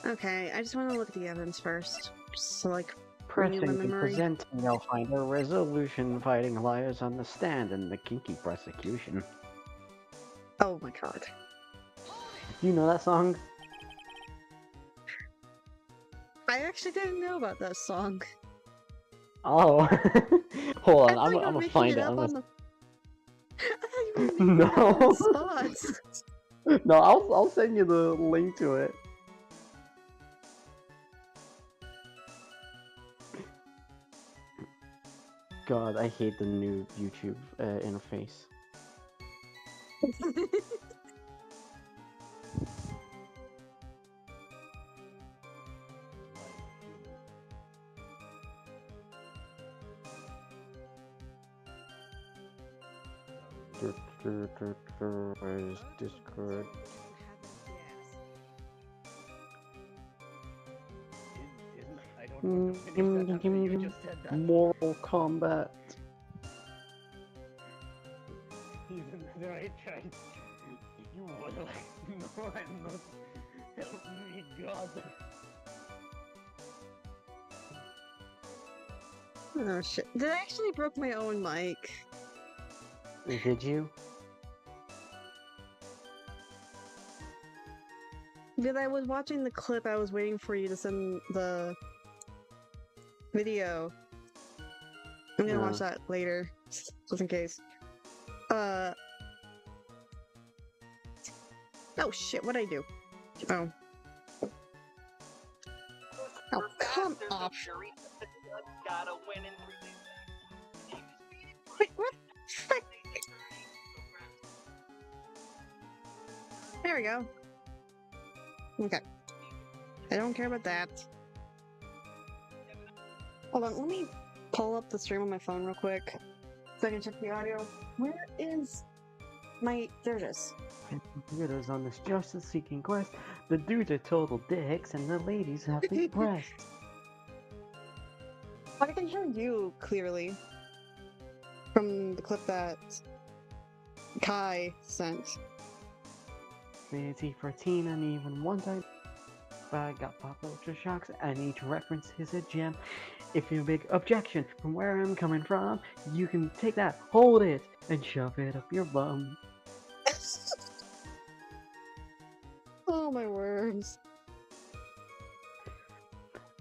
Okay, I just want to look at the evidence first. So, like, renew Pressing my and memory. presenting, they'll find a resolution fighting liars on the stand and the kinky prosecution. Oh my god. Do you know that song? I actually didn't know about that song. Oh, hold I on, thought you were I'm gonna making find it it. up I'm on gonna... the. I thought you were making it up on the spot. No, I'll send you the link to it. God, I hate the new YouTube interface. Where's Discord? I don't want to finish that after you just said that. Mortal Kombat. He's in the right choice. You would like. No, I'm not. Help me, God. Oh shit. Did I actually broke my own mic? Did you? Because I was watching the clip, I was waiting for you to send the video. I'm gonna watch that later, just in case. Oh shit, what'd I do? Oh. Oh, come off. Wait, what? Frick? There we go. Okay. I don't care about that. Hold on, let me pull up the stream on my phone real quick so I can check the audio. Where is my... There it is. Computers on this justice-seeking quest. The dudes are total dicks, and the ladies have big breasts. I can hear you clearly from the clip that Kai sent. Fancy for teen, and even one time I got pop ultra shocks, and each reference is a gem. If you make objection from where I'm coming from, you can take that, hold it, and shove it up your bum. Oh my words.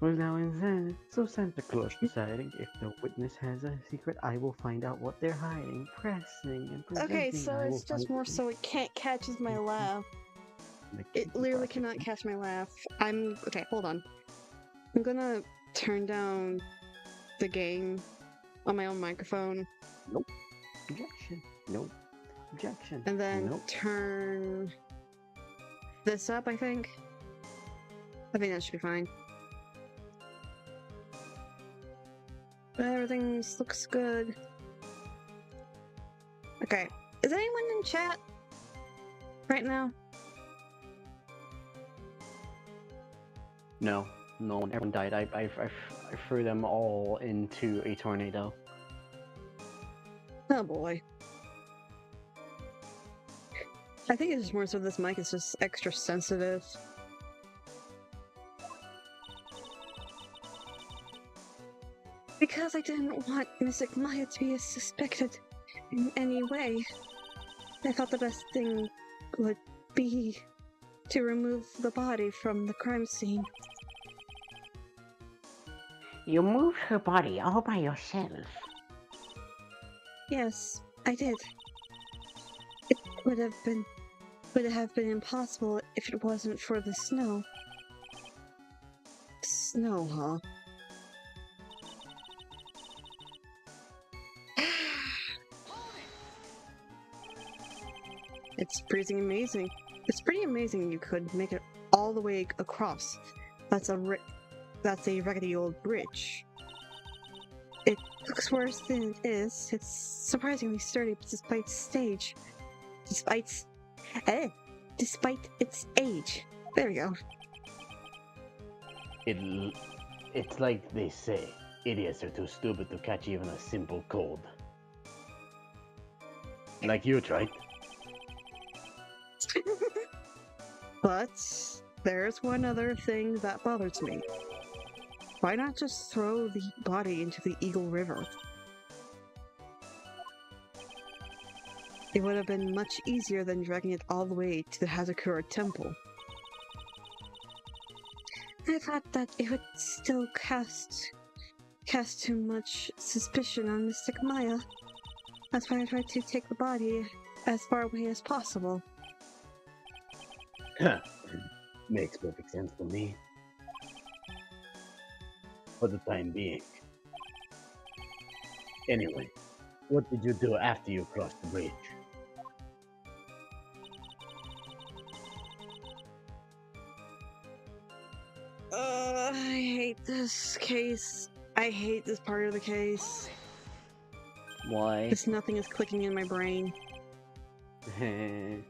Was now in Zen, so Santa Claus deciding if the witness has a secret, I will find out what they're hiding. Pressing and presenting. Okay, so I will it's just find more it. so it can't catches my laugh. It literally cannot catch my laugh. Okay, hold on. I'm gonna turn down the gain on my own microphone. Nope. Objection. Nope. Objection. And then nope. turn this up, I think. I think that should be fine. But everything looks good. Okay. Is anyone in chat right now? No. No one. Everyone died. I threw them all into a tornado. Oh boy. I think it's just more so this mic is just extra sensitive. Because I didn't want Mystic Maya to be suspected in any way, I thought the best thing would be to remove the body from the crime scene. You moved her body all by yourself. Yes, I did. It would have been impossible if it wasn't for the snow. Snow, huh? It's pretty amazing. It's pretty amazing you could make it all the way across. That's a rickety old bridge. It looks worse than it is. It's surprisingly sturdy despite despite its age. There we go. It's like they say, idiots are too stupid to catch even a simple cold. Like you tried. But there's one other thing that bothers me. Why not just throw the body into the Eagle River? It would have been much easier than dragging it all the way to the Hazakura Temple. I thought that it would still cast too much suspicion on Mystic Maya. That's why I tried to take the body as far away as possible. Makes perfect sense to me. For the time being. Anyway, what did you do after you crossed the bridge? I hate this case. I hate this part of the case. Why? Because nothing is clicking in my brain. The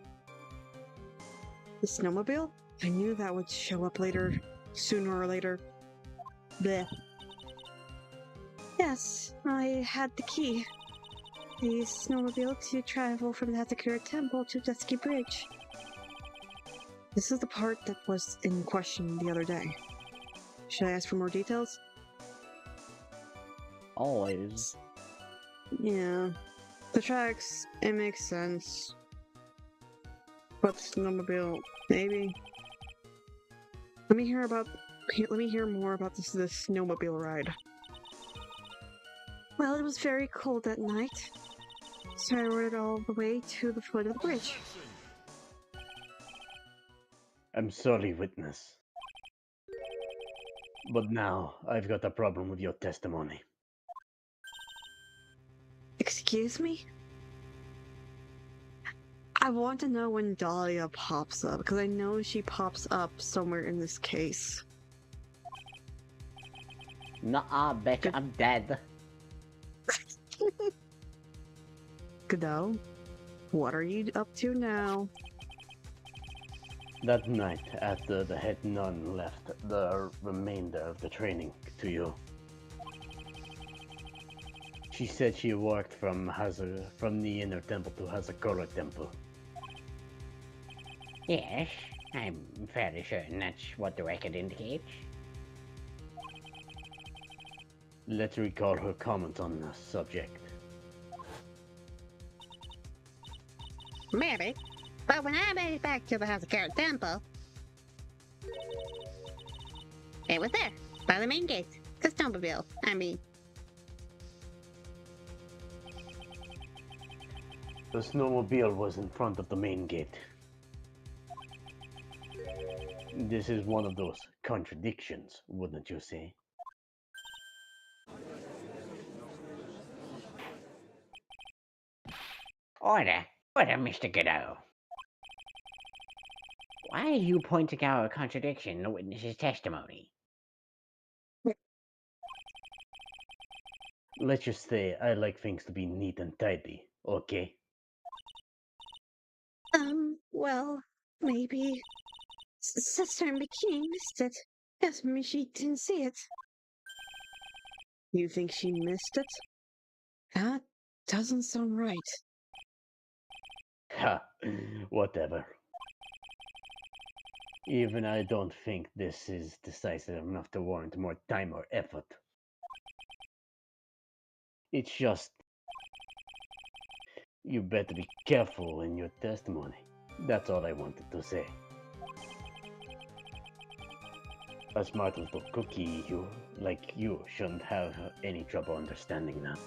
snowmobile? I knew that would show up later, sooner or later. Blech. Yes, I had the key. The snowmobile to travel from the Hazakura Temple to Dusky Bridge. This is the part that was in question the other day. Should I ask for more details? Always. Yeah. The tracks, it makes sense. But the snowmobile, maybe. Let me hear more about this snowmobile ride. Well, it was very cold that night, so I rode it all the way to the foot of the bridge. I'm sorry, witness. But now, I've got a problem with your testimony. Excuse me? I want to know when Dahlia pops up, because I know she pops up somewhere in this case. Nuh-uh, bitch, I'm dead. Godot, what are you up to now? That night, after the head nun left the remainder of the training to you, she said she walked from the inner temple to Hazakura Temple. Yes, I'm fairly certain that's what the record indicates. Let's recall her comment on the subject. Maybe. But when I made it back to the Hazakura Temple, it was there, by the main gate. The snowmobile, I mean. The snowmobile was in front of the main gate. This is one of those contradictions, wouldn't you say? Order, Mr. Godot. Why are you pointing out a contradiction in the witness's testimony? Let's just say I like things to be neat and tidy, okay? Well, maybe Sister Bikini missed it. Yes, maybe she didn't see it. You think she missed it? That doesn't sound right. Ha, whatever. Even I don't think this is decisive enough to warrant more time or effort. It's just, you better be careful in your testimony. That's all I wanted to say. A smart little cookie like you shouldn't have any trouble understanding that.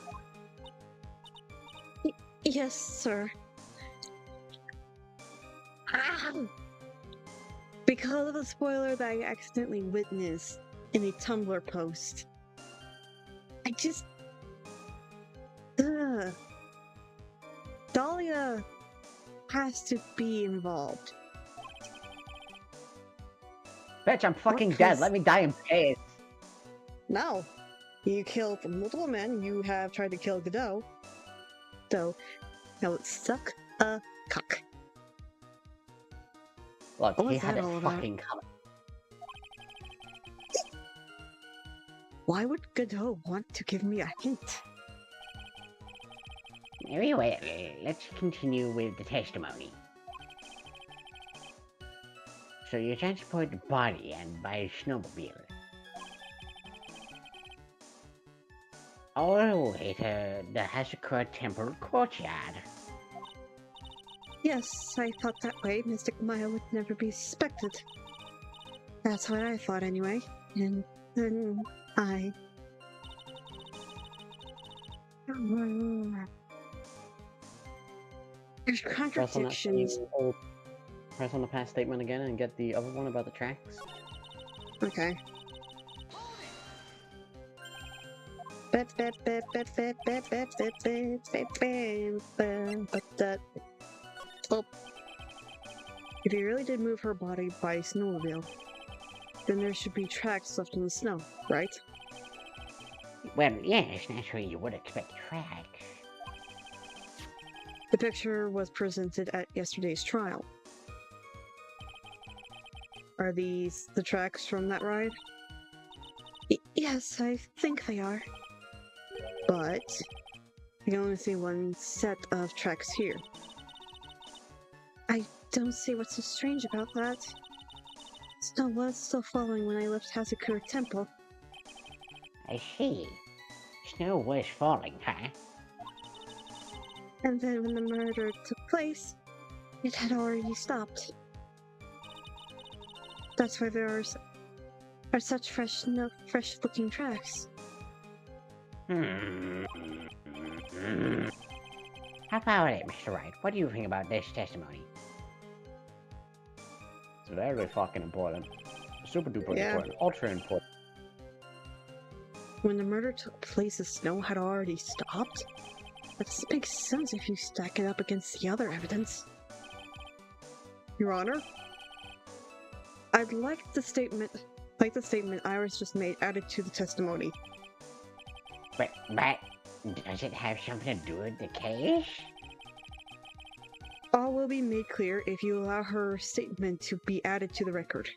Yes, sir. Because of the spoiler that I accidentally witnessed in a Tumblr post. I just... Ugh. Dahlia has to be involved. Bitch, I'm fucking What dead. was- Let me die in peace. No. You killed multiple men. You have tried to kill Godot. So, now let's suck a cock. Look, What he was had that it all about? fucking coming. Why would Godot want to give me a hint? Anyway, let's continue with the testimony. So you transport the body and by snowmobile. All the way to the Hasakura Temple courtyard. Yes, I thought that way Mystic Maya would never be suspected. That's what I thought anyway. And then I... There's Press on that contradictions. same old. Press on the past statement again and get the other one about the tracks. Okay. But well, if he really did move her body by snowmobile, then there should be tracks left in the snow, right? Well, yes, naturally you would expect tracks. The picture was presented at yesterday's trial. Are these the tracks from that ride? Yes, I think they are. But I can only see one set of tracks here. I don't see what's so strange about that. Snow was still falling when I left Hazakura Temple. I see. Snow was falling, huh? And then when the murder took place, it had already stopped. That's why there are such fresh-looking tracks. Hmm. How about it, Mr. Wright? What do you think about this testimony? It's very fucking important. Super duper Yeah. important. Ultra important. When the murder took place, the snow had already stopped? That doesn't make sense if you stack it up against the other evidence. Your Honor? I'd like the statement Iris just made added to the testimony. But does it have something to do with the case? All will be made clear if you allow her statement to be added to the record.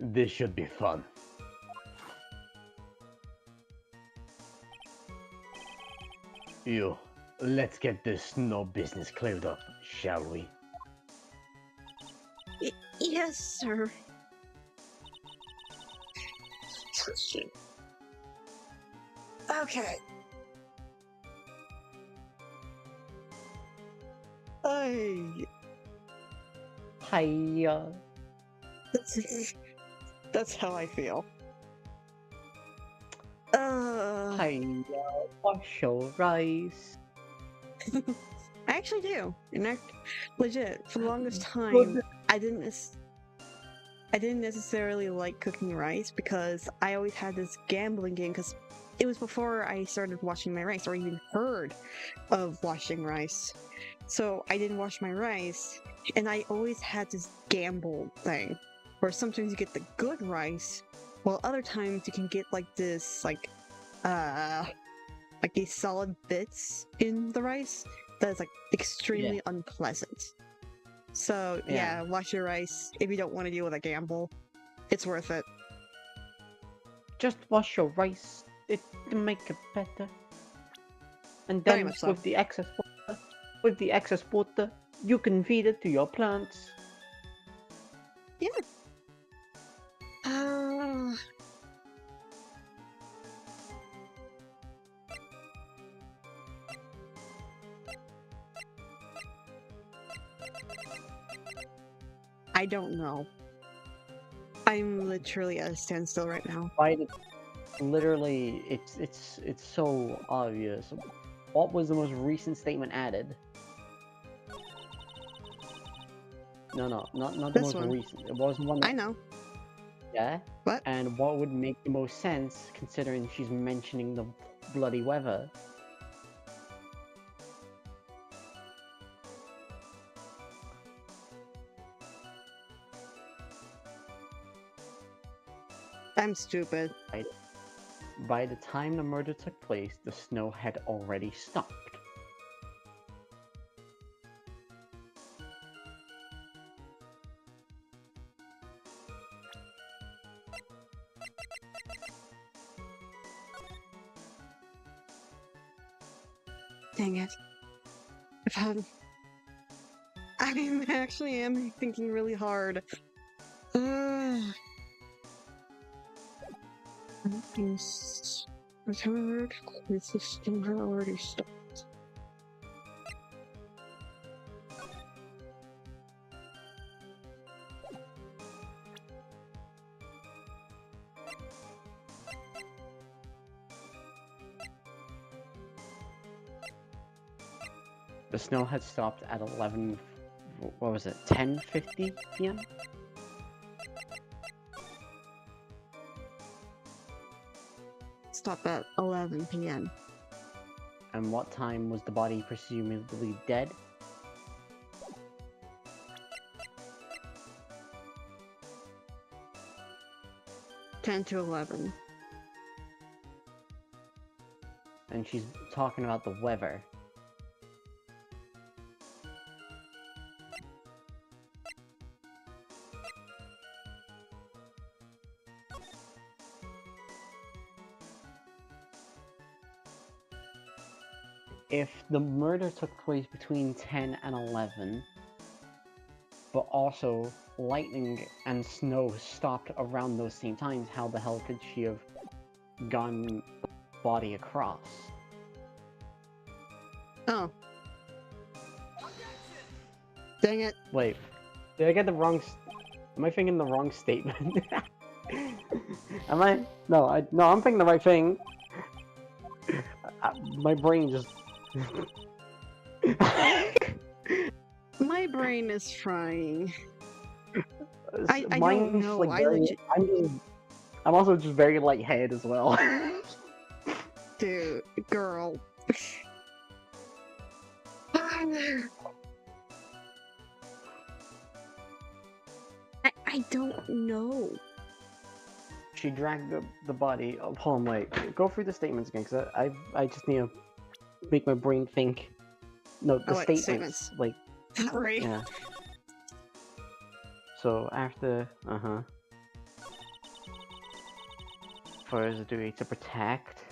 This should be fun. Let's get this snow business cleared up, shall we? Yes, sir. Okay. Hey. Hiya. That's how I feel. Hiya. Wash your rice. I actually do. And legit, for the longest time, I didn't necessarily like cooking rice because I always had this gambling game because it was before I started washing my rice or even heard of washing rice. So I didn't wash my rice, and I always had this gamble thing where sometimes you get the good rice, while other times you can get like this like these solid bits in the rice that is like extremely unpleasant. So yeah, wash your rice if you don't want to deal with a gamble. It's worth it. Just wash your rice. It can make it better. And Very then much so. with the excess water, you can feed it to your plants. Yeah. I don't know. I'm literally at a standstill right now. Why did literally it's so obvious. What was the most recent statement added? No, not the This most one. recent. It wasn't one that, I know. yeah? What? And what would make the most sense considering she's mentioning the bloody weather? I'm stupid. By the time the murder took place, the snow had already stopped. Dang it. I actually am thinking really hard. Returned. The system had already stopped. The snow had stopped at 11. What was it? 10:50 p.m. Stopped at 11 p.m. And what time was the body presumably dead? Ten to 11. And she's talking about the weather. If the murder took place between 10 and 11, but also lightning and snow stopped around those same times, how the hell could she have gone body across? Oh. Dang it. Wait, did I get the wrong? Am I thinking the wrong statement? Am I? No, I'm thinking the right thing. My brain just. My brain is frying. I don't Mine's, know. like, I very- legit. I'm also just very lightheaded as well. Dude, girl. I don't know. She dragged the body. Oh, hold on, wait. Go through the statements again, because I just need to make my brain think. No, the Oh, wait, statements. Like, Right. yeah. So after, for his duty to protect.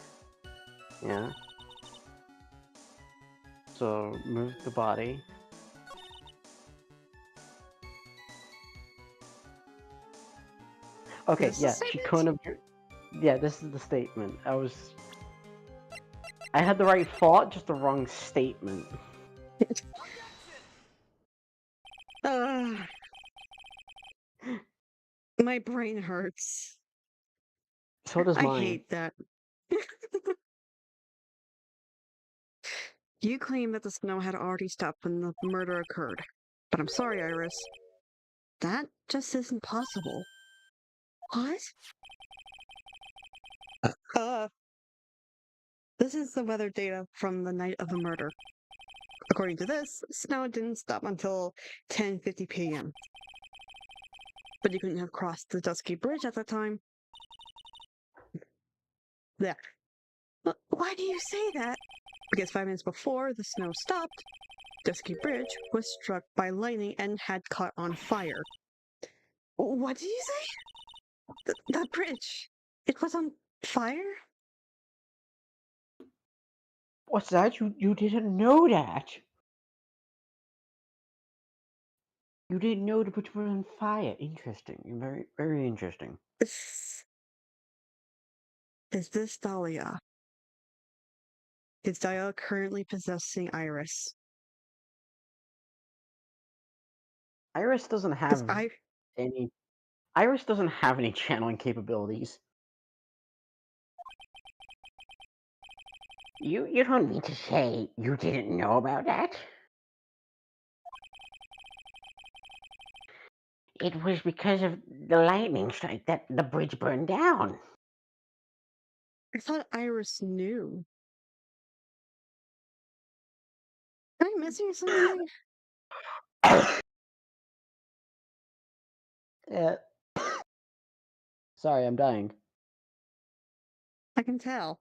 Yeah. So move the body. Okay, This is the yeah, she statement? couldn't have. Yeah, this is the statement. I had the right thought, just the wrong statement. My brain hurts. So does I mine. hate that. You claim that the snow had already stopped when the murder occurred. But I'm sorry, Iris. That just isn't possible. What? This is the weather data from the night of the murder. According to this, snow didn't stop until 10:50 p.m. But you couldn't have crossed the Dusky Bridge at that time. Yeah. But why do you say that? Because 5 minutes before the snow stopped, Dusky Bridge was struck by lightning and had caught on fire. What did you say? The bridge. It was on fire? What's that? You didn't know that? You didn't know the bridge was on fire. Interesting. Very, very interesting. Is this Dahlia? Is Dahlia currently possessing Iris? Iris doesn't have any. Iris doesn't have any channeling capabilities. You don't mean to say you didn't know about that? It was because of the lightning strike that the bridge burned down. I thought Iris knew. Am I missing something? Yeah. Sorry, I'm dying. I can tell.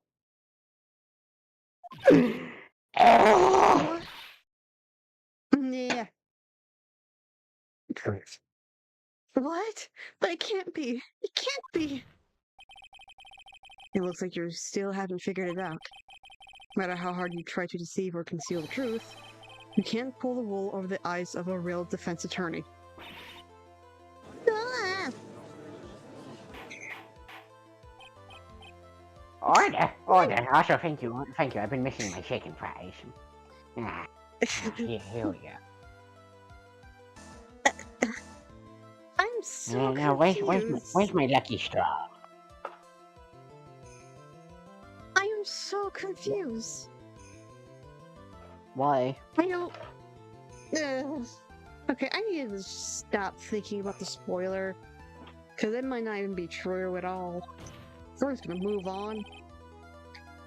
Ah! Yeah. What? But it can't be. It can't be. It looks like you still haven't figured it out. No matter how hard you try to deceive or conceal the truth, you can't pull the wool over the eyes of a real defense attorney. Ah! Order. Also, thank you. I've been missing my chicken fries. Here we go. I'm so Now, confused. where's my lucky straw? I am so confused. Why? I don't. Okay, I need to stop thinking about the spoiler, because it might not even be true at all. We're just gonna move on.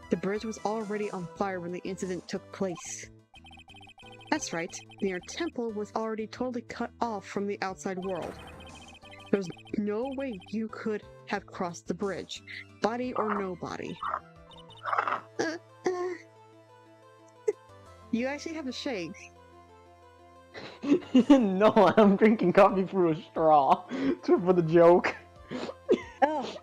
The bridge was already on fire when the incident took place. That's right, the inner temple was already totally cut off from the outside world. There was no way you could have crossed the bridge, body or no body. You actually have a shake. No, I'm drinking coffee through a straw. For the joke. Oh,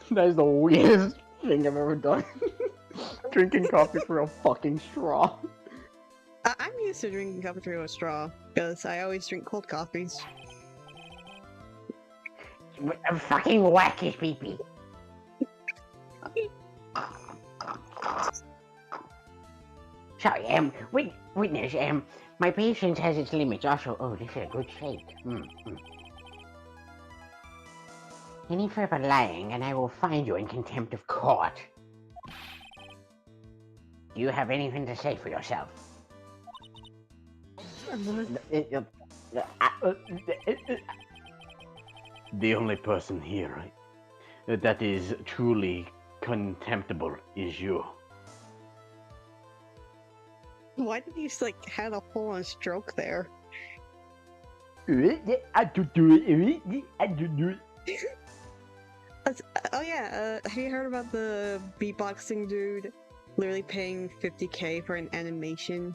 That is the weirdest thing I've ever done. Drinking coffee through a fucking straw. I'm used to drinking coffee through a straw, because I always drink cold coffees. I'm fucking wacky, peepee. Sorry, witness, my patience has its limits. Also, oh, this is a good shake. Any further lying, and I will find you in contempt of court. Do you have anything to say for yourself? The only person here that is truly contemptible is you. Why did you like had a full-on stroke there? Oh yeah, have you heard about the beatboxing dude literally paying 50K for an animation?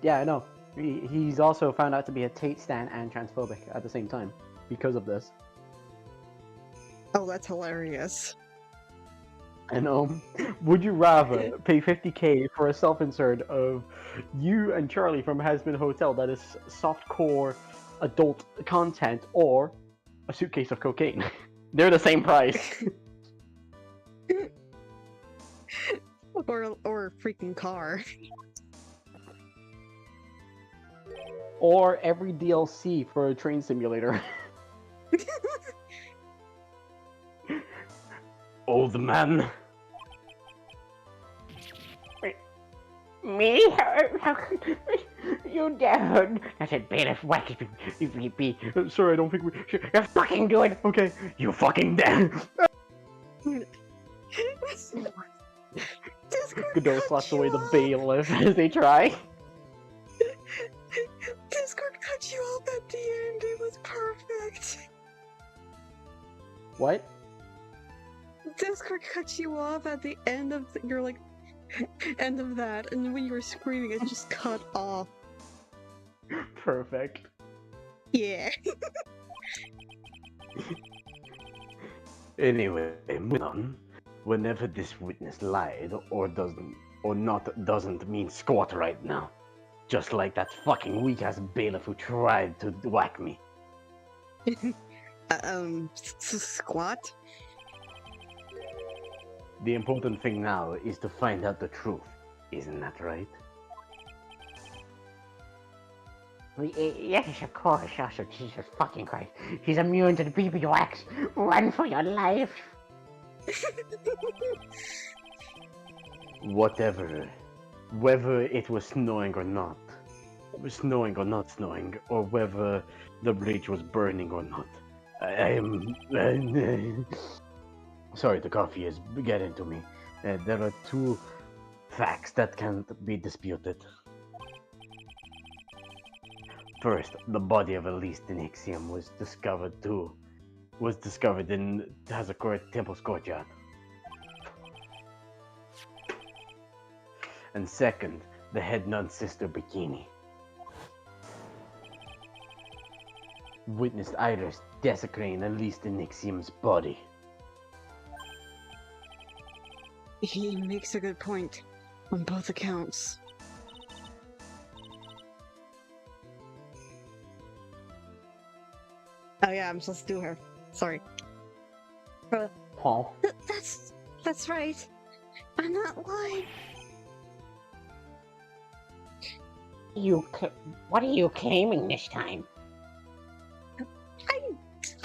Yeah, I know. He's also found out to be a Tate stan and transphobic at the same time because of this. Oh, that's hilarious. I know. Would you rather pay 50K for a self-insert of you and Charlie from Hasbin Hotel that is softcore adult content, or a suitcase of cocaine? They're the same price. Or a freaking car. Or every DLC for a train simulator. Old man. Me? How could you dare? I said bailiff wacky peepee. Sorry, I don't think we should. You're fucking doing. Okay, You fucking dead. Discord Godot cut slaps you away the off. bailiff as they try. Discord cut you off at the end. It was perfect. What? Discord cut you off at the end of your end of that, and when you were screaming, it just cut off. Perfect. Yeah. Anyway, moving on. Whenever this witness lied or doesn't mean squat right now. Just like that fucking weak-ass bailiff who tried to whack me. Squat? The important thing now is to find out the truth. Isn't that right? Yes, of course. Also, Jesus fucking Christ. He's immune to the BB wax. Run for your life. Whether it was snowing or not, or whether the bridge was burning or not, I am. Sorry, the coffee is getting to me. There are two facts that can't be disputed. First, the body of Elise Denixium was discovered in Hazakura Temple's courtyard. And second, the head nun's sister Bikini. Witnessed Iris desecrating Elise Denixium's body. He makes a good point on both accounts. Oh yeah, I'm supposed to do her. Sorry. Paul. That's right. I'm not lying. What are you claiming this time?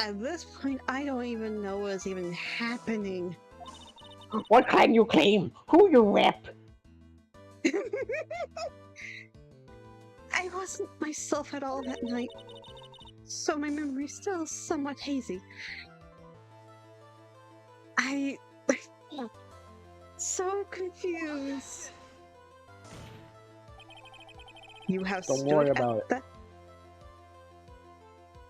At this point, I don't even know what's even happening. What claim you claim? Who you rep? I wasn't myself at all that night, so my memory's still somewhat hazy. So confused. You have Don't stood worry at about it. that.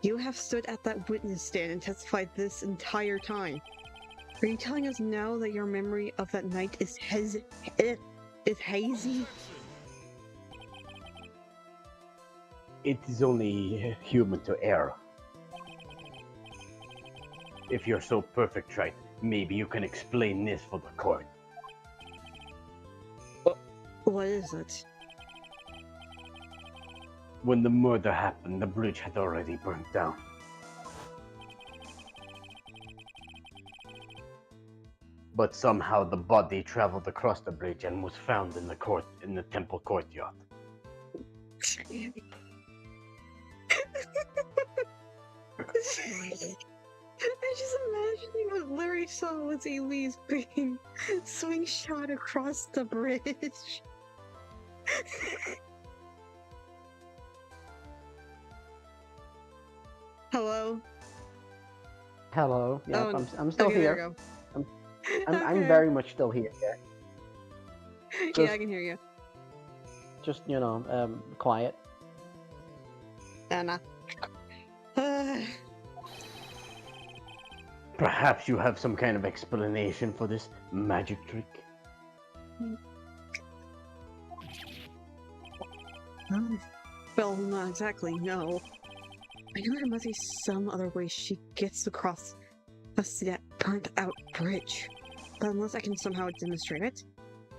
You have stood at that witness stand and testified this entire time. Are you telling us now that your memory of that night is hazy? It is only human to err. If you're so perfect, right, maybe you can explain this for the court. What is it? When the murder happened, the bridge had already burnt down. But somehow the body traveled across the bridge and was found in the temple courtyard. I'm just imagining what Larry saw was Elise being swing shot across the bridge. Hello? Hello. Yep, Oh, I'm still okay, there here. we go. I'm Okay. very much still here. Yeah, Just, I can hear you. just quiet. Anna. Perhaps you have some kind of explanation for this magic trick? Well, not exactly, no. I know there must be some other way she gets across that burnt out bridge. But unless I can somehow demonstrate it,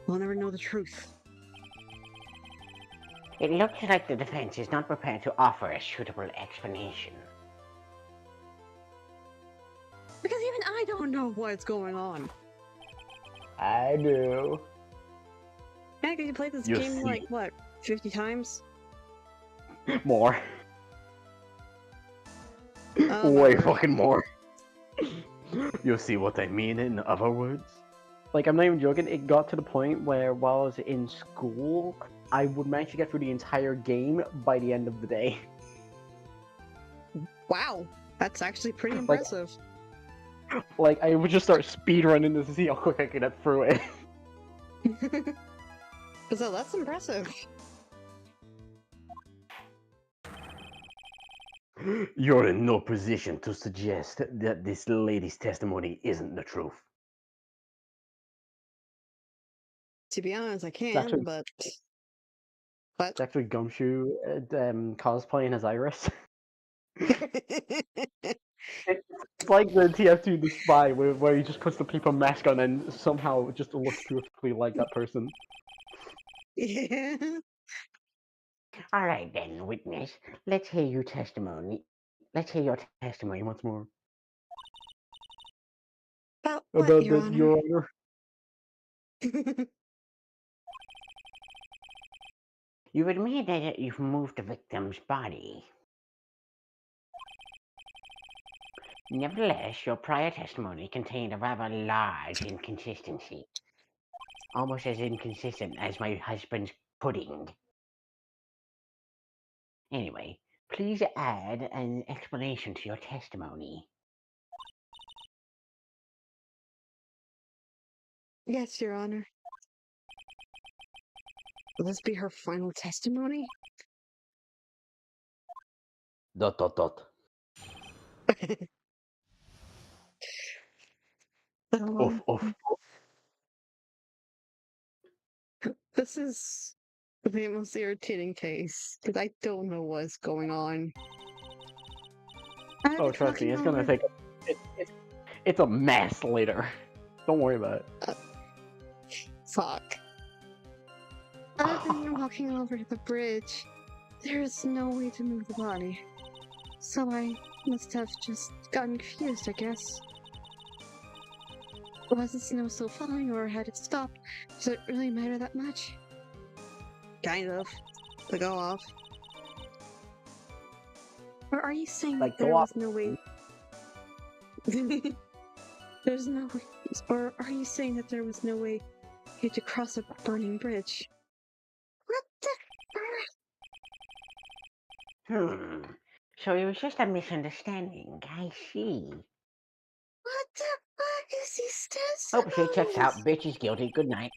we'll never know the truth. It looks like the defense is not prepared to offer a suitable explanation. Because even I don't know what's going on. I do. Yeah, because you played this You game see- like, what, 50 times? More. Oh, Way my word. fucking more. You see what I mean in other words? Like, I'm not even joking. It got to the point where while I was in school, I would manage to get through the entire game by the end of the day. Wow, that's actually pretty Like- impressive. Like, I would just start speedrunning to see how quick I could get through it. So that's impressive. You're in no position to suggest that this lady's testimony isn't the truth. To be honest, I can, actually- but... It's actually Gumshoe cosplaying as Iris. It's like the TF2 The Spy, where he just puts the paper mask on and somehow just looks perfectly like that person. Yeah. All right then, witness. Let's hear your testimony. Let's hear your testimony once more. About what, About Your that, Honor? Your Honor. You admit that you've moved the victim's body. Nevertheless, your prior testimony contained a rather large inconsistency. Almost as inconsistent as my husband's pudding. Anyway, please add an explanation to your testimony. Yes, Your Honor. Will this be her final testimony? Dot dot dot. Oof oof. This is the most irritating case because I don't know what's going on. I've Oh, been trust me, talking it's gonna over- take. It's a mess later. Don't worry about it. Fuck. I've been walking over to the bridge. There's no way to move the body. So I must have just gotten confused, I guess. Was the snow still falling or had it stopped? Does it really matter that much? Kind of. To go off. Or are you saying Like, that there go off. was no way? There's no way. Or are you saying that there was no way you to cross a burning bridge? What the? So it was just a misunderstanding. I see. What the fuck is he Hope shit checks out. supposed? Bitch is guilty. Good night.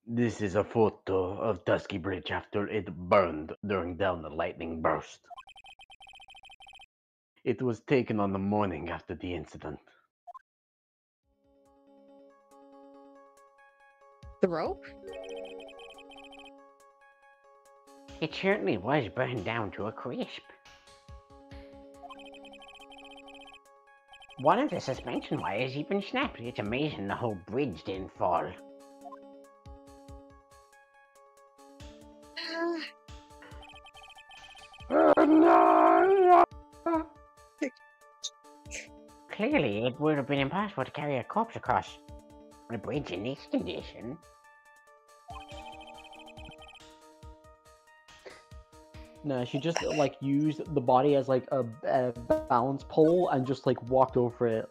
This is a photo of Dusky Bridge after it burned during down the lightning burst. It was taken on the morning after the incident. The rope? It certainly was burned down to a crisp. One of the suspension wires even snapped. It's amazing the whole bridge didn't fall. Clearly, it would have been impossible to carry a corpse across a bridge in this condition. No, she just like used the body as like a balance pole and just like walked over it.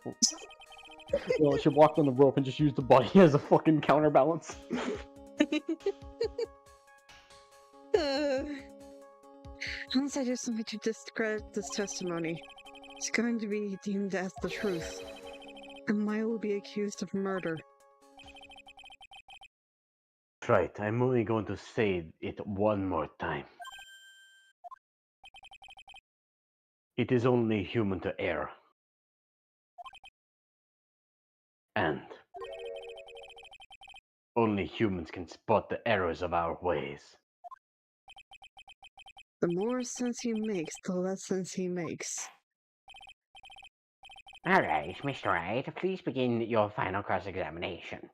Well, she walked on the rope and just used the body as a fucking counterbalance. Unless I do something to discredit this testimony, it's going to be deemed as the truth, and Maya will be accused of murder. Right, I'm only going to say it one more time. It is only human to err. And only humans can spot the errors of our ways. The more sense he makes, the less sense he makes. Alright, Mr. Wright, please begin your final cross-examination.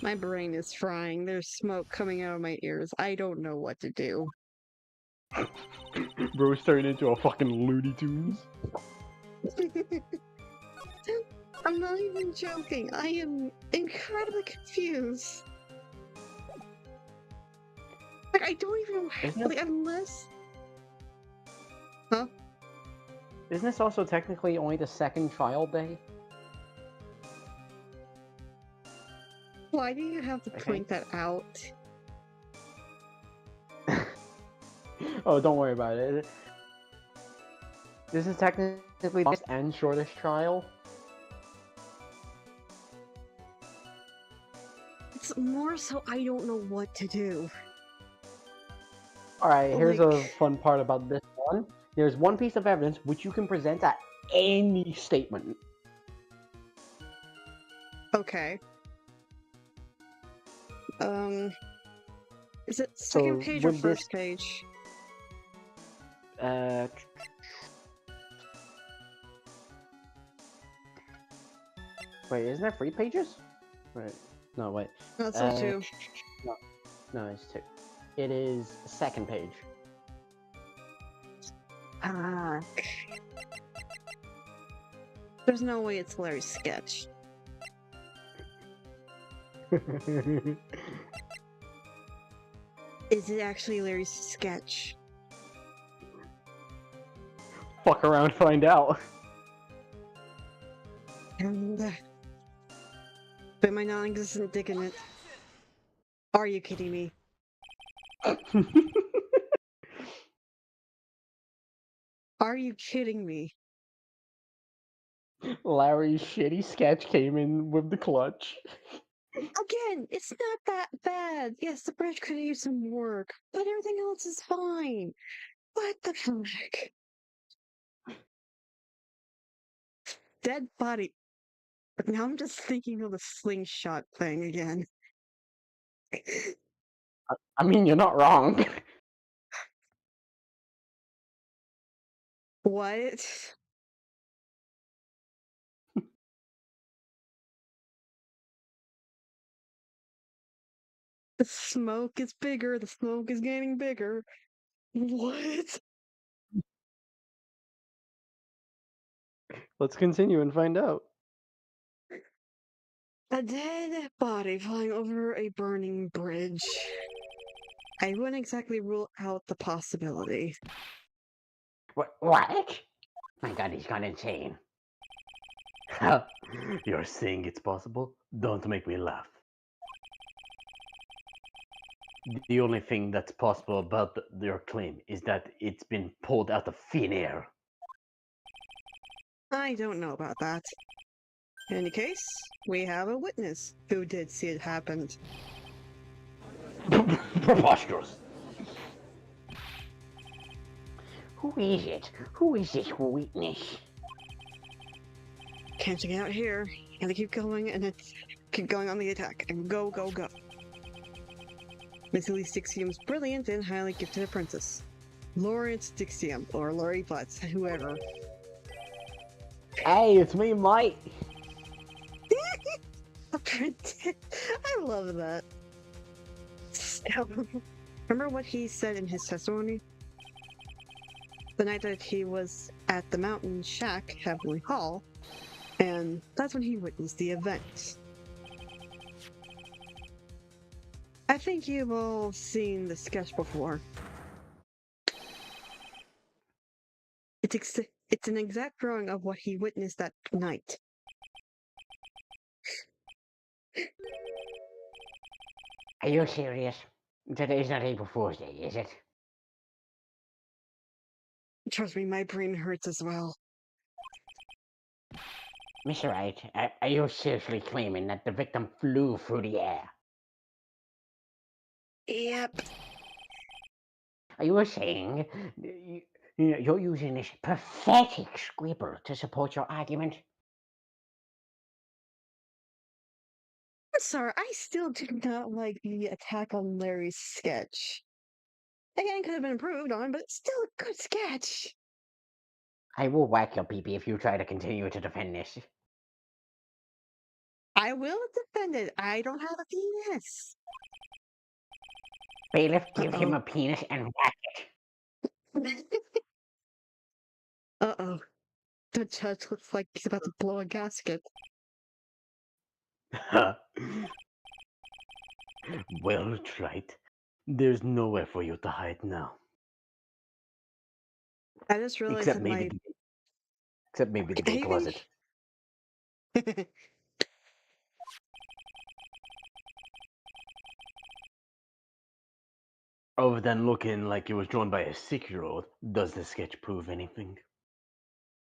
My brain is frying. There's smoke coming out of my ears. I don't know what to do. Bro's turned into a fucking Looney Tunes. I'm not even joking. I am incredibly confused. Like, I don't even know. Isn't it- Like, unless. Isn't this also technically only the second trial day? Why do you have to Okay. point that out? Oh, don't worry about it. This is technically the longest and shortest trial. It's more so I don't know what to do. Alright, here's a Like- fun part about this one. There's one piece of evidence which you can present at any statement. Okay. Is it second So, page or with this- first page? Wait, isn't there 3 pages? Wait, no, wait. That's all two. No, it's 2. It is second page. Ah. There's no way it's Larry's sketch. Is it actually Larry's sketch? Fuck around, find out. And but my non-existent dick in it. Are you kidding me? Are you kidding me? Larry's shitty sketch came in with the clutch. Again, it's not that bad. Yes, the bridge could use some work, but everything else is fine. What the heck? Dead body. But now I'm just thinking of the slingshot thing again. I mean, you're not wrong. What? The smoke is bigger. The smoke is getting bigger. What? Let's continue and find out. A dead body flying over a burning bridge. I wouldn't exactly rule out the possibility. What? My god, he's gone insane. You're saying it's possible? Don't make me laugh. The only thing that's possible about your claim is that it's been pulled out of thin air. I don't know about that. In any case, we have a witness who did see it happen. Preposterous. Who is it? Who is this witness? Can't get out here. Gotta keep going and keep going on the attack. And go, go, go. Miss Elise Dixium's brilliant and highly gifted apprentice. Lawrence Dixium, or Laurie Butts, whoever. Hey, it's me, Mike. Apprentice. I love that. Remember what he said in his testimony? The night that he was at the Mountain Shack, Heavenly Hall, and that's when he witnessed the event. I think you've all seen the sketch before. It's an exact drawing of what he witnessed that night. Are you serious? Today's not April Fool's Day, is it? Trust me, my brain hurts as well. Mr. Wright, are you seriously claiming that the victim flew through the air? Yep. Are you saying you're using this pathetic scribble to support your argument? Sorry, I still do not like the attack on Larry's sketch. Again, it could have been improved on, but it's still a good sketch. I will whack your peepee if you try to continue to defend this. I will defend it. I don't have a penis. Bailiff, give him a penis and whack it. Uh-oh. The judge looks like he's about to blow a gasket. Well tried. There's nowhere for you to hide now. I just realized Except that maybe, the gay closet. Other than looking like it was drawn by a 6-year-old, does the sketch prove anything?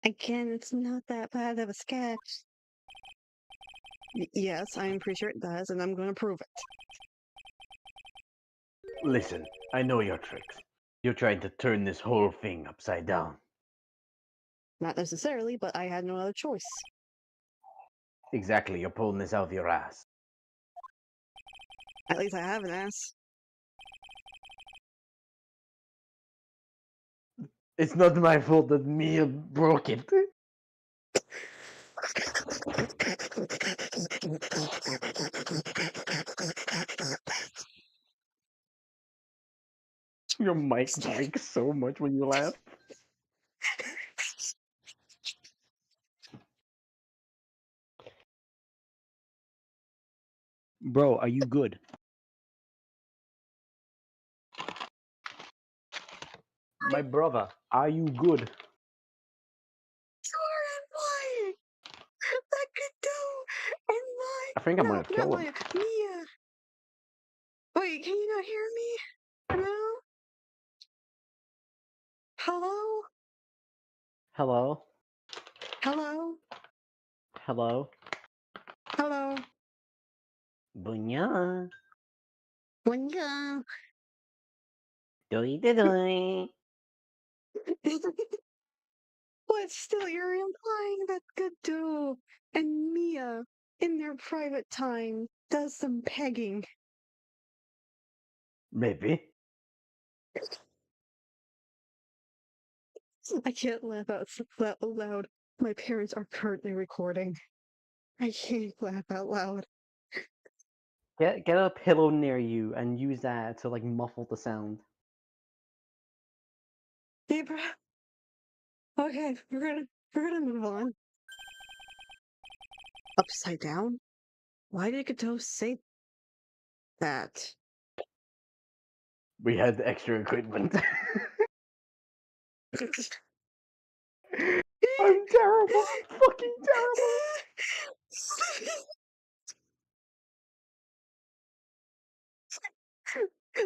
Again, it's not that bad of a sketch. Yes, I'm pretty sure it does, and I'm going to prove it. Listen, I know your tricks. You're trying to turn this whole thing upside down. Not necessarily, but I had no other choice. Exactly, you're pulling this out of your ass. At least I have an ass. It's not my fault that Mia broke it. Your mic breaks so much when you laugh. Bro, are you good? My brother, are you good? Sure, I'm flying! That could do! And my... I think I might have not killed him. Maya, Mia! Wait, can you not hear me? Hello? Hello? Hello? Hello? Hello? Hello? Bunya. Winga. Doi da doi. But still, you're implying that Godot and Mia, in their private time, does some pegging. Maybe. I can't laugh out loud. My parents are currently recording. I can't laugh out loud. Get a pillow near you and use that to like muffle the sound. Hey, bro. Okay, we're gonna move on. Upside down? Why did Godot say that? We had extra equipment. I'm terrible. I'm fucking terrible.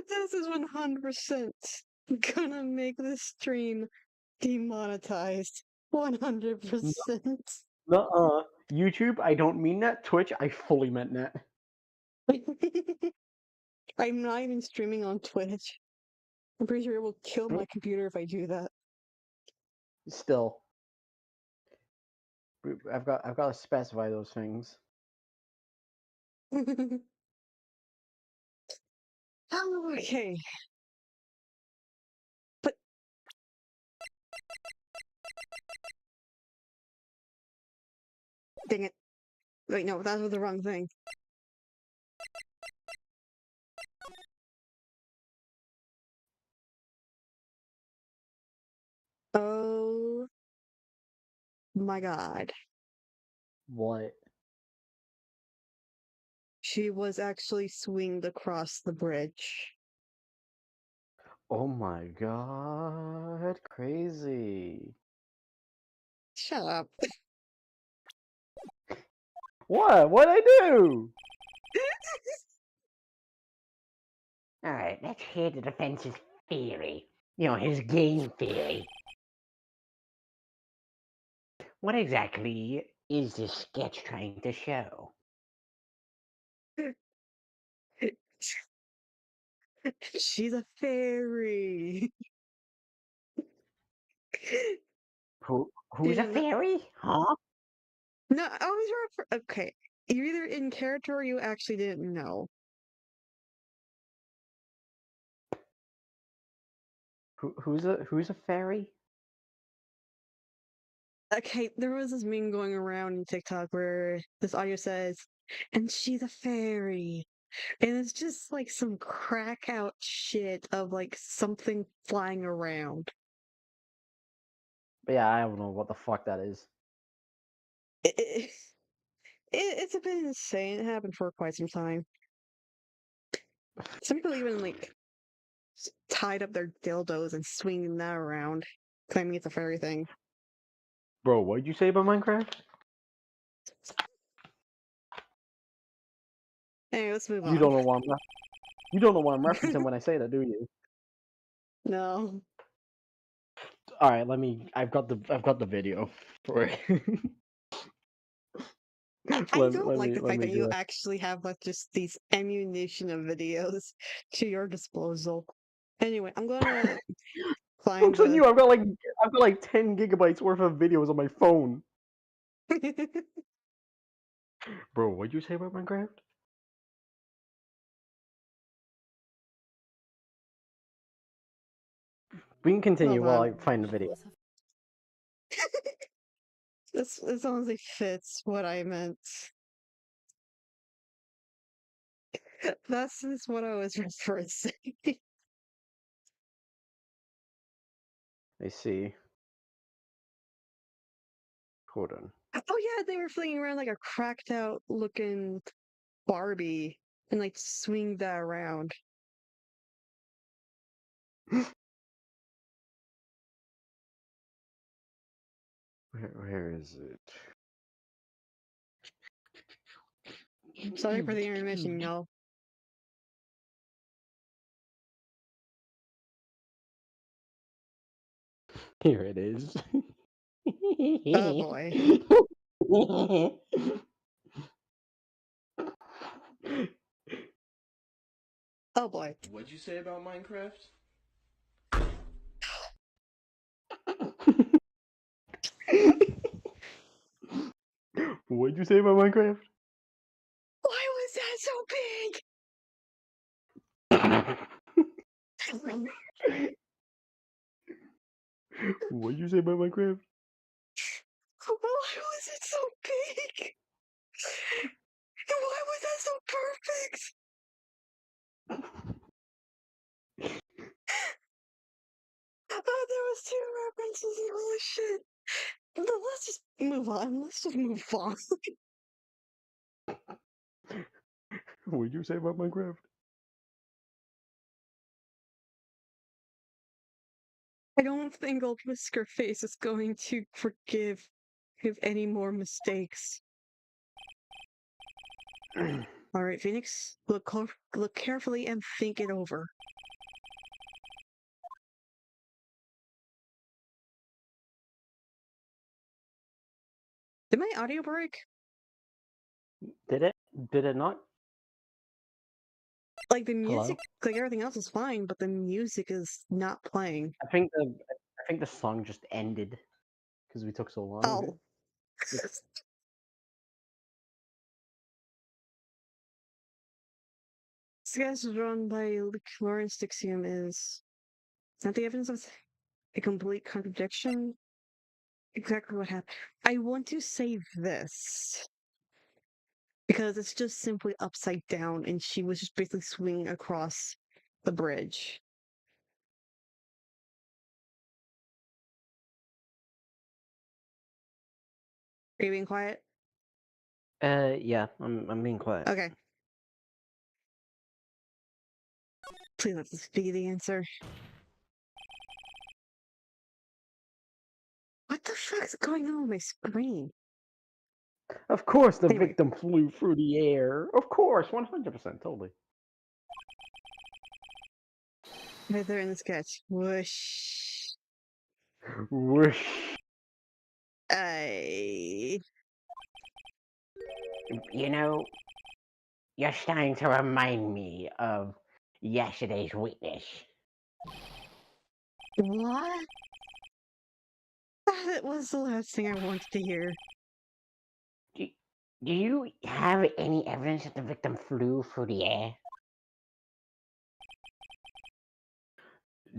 This is 100% gonna make this stream demonetized. 100%. Nuh-uh. YouTube, I don't mean that. Twitch, I fully meant that. I'm not even streaming on Twitch. I'm pretty sure it will kill my computer if I do that. Still. I've got to specify those things. Okay. But dang it. Wait, no, that was the wrong thing. Oh my god. What? She was actually swinged across the bridge. Oh my god. Crazy. Shut up. What? What'd I do? Alright, let's hear the defense's theory. You know, his game theory. What exactly is this sketch trying to show? She's a fairy. Who's a Yeah, fairy? Huh? no, I was okay. You're either in character or you actually didn't know. Who's a fairy? Okay, there was this meme going around in TikTok where this audio says, and she's a fairy. And it's just like some crack out shit of like something flying around. But yeah, I don't know what the fuck that is. It, it's a bit insane. It happened for quite some time. Some people even like tied up their dildos and swinging that around, claiming it's a fairy thing. Bro, what'd you say about Minecraft? Anyway, let's move You on. don't know what you don't know what I'm referencing when I say that, do you? No. All right, I've got the video for it. I let, don't let like me the let fact me that do you it. actually have like just these ammunition of videos to your disposal. Anyway, I'm gonna find Jokes on the you! I've got like 10 gigabytes worth of videos on my phone. Bro, what'd you say about Minecraft? We can continue Hold while on. I find the video. This honestly fits what I meant. That's just what I was referencing. I see. Hold on. Oh yeah, they were flinging around like a cracked out looking Barbie and like swing that around. Where is it? Sorry for the intermission, y'all. Here it is. Oh boy. Oh boy. What'd you say about Minecraft? What'd you say about Minecraft? Why was that so big? What'd you say about Minecraft? Why was it so big? And why was that so perfect? Oh, there was two references. Holy shit. No, let's just move on. Let's just move on. What'd you say about Minecraft? I don't think Old Whisker Face is going to forgive any more mistakes. Alright, Phoenix, look carefully and think it over. Did my audio break? Did it? Did it not? Like, the Hello? music, like, everything else is fine, but the music is not playing. I think the song just ended because we took so long. Oh. This guy's run by Lawrence Dixium is not the evidence of a complete contradiction. Exactly what happened. I want to say this because it's just simply upside down, and she was just basically swinging across the bridge. Are you being quiet? Yeah, I'm being quiet. Okay. Please let this be the answer. What the fuck is going on with my screen? Of course, the Anyway. victim flew through the air. Of course, 100%, totally. Right there in the sketch. Whoosh. Whoosh. You know, you're starting to remind me of yesterday's witness. What? That was the last thing I wanted to hear. Do you have any evidence that the victim flew through the air?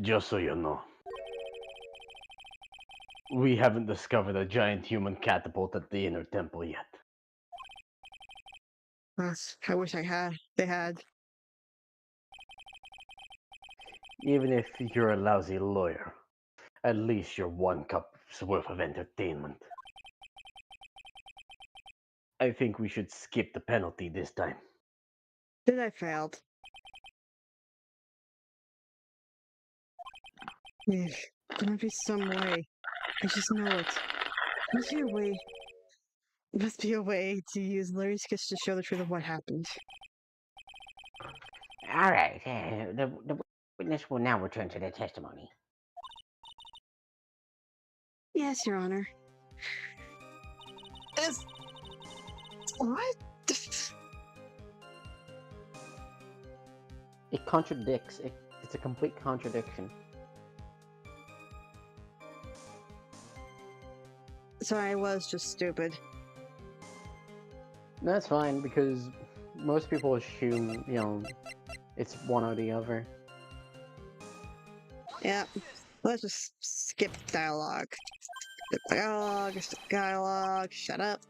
Just so you know, we haven't discovered a giant human catapult at the inner temple yet. I wish they had. Even if you're a lousy lawyer, at least you're one cup's worth of entertainment. I think we should skip the penalty this time. Then I failed. There must be some way. I just know it. Must be a way. Must be a way to use Larry's sketch to show the truth of what happened. All right, the witness will now return to their testimony. Yes, Your Honor. What? It contradicts. It's a complete contradiction. Sorry, I was just stupid. That's fine because most people assume, it's one or the other. Yeah. Let's just skip dialogue. Skip dialogue. Shut up.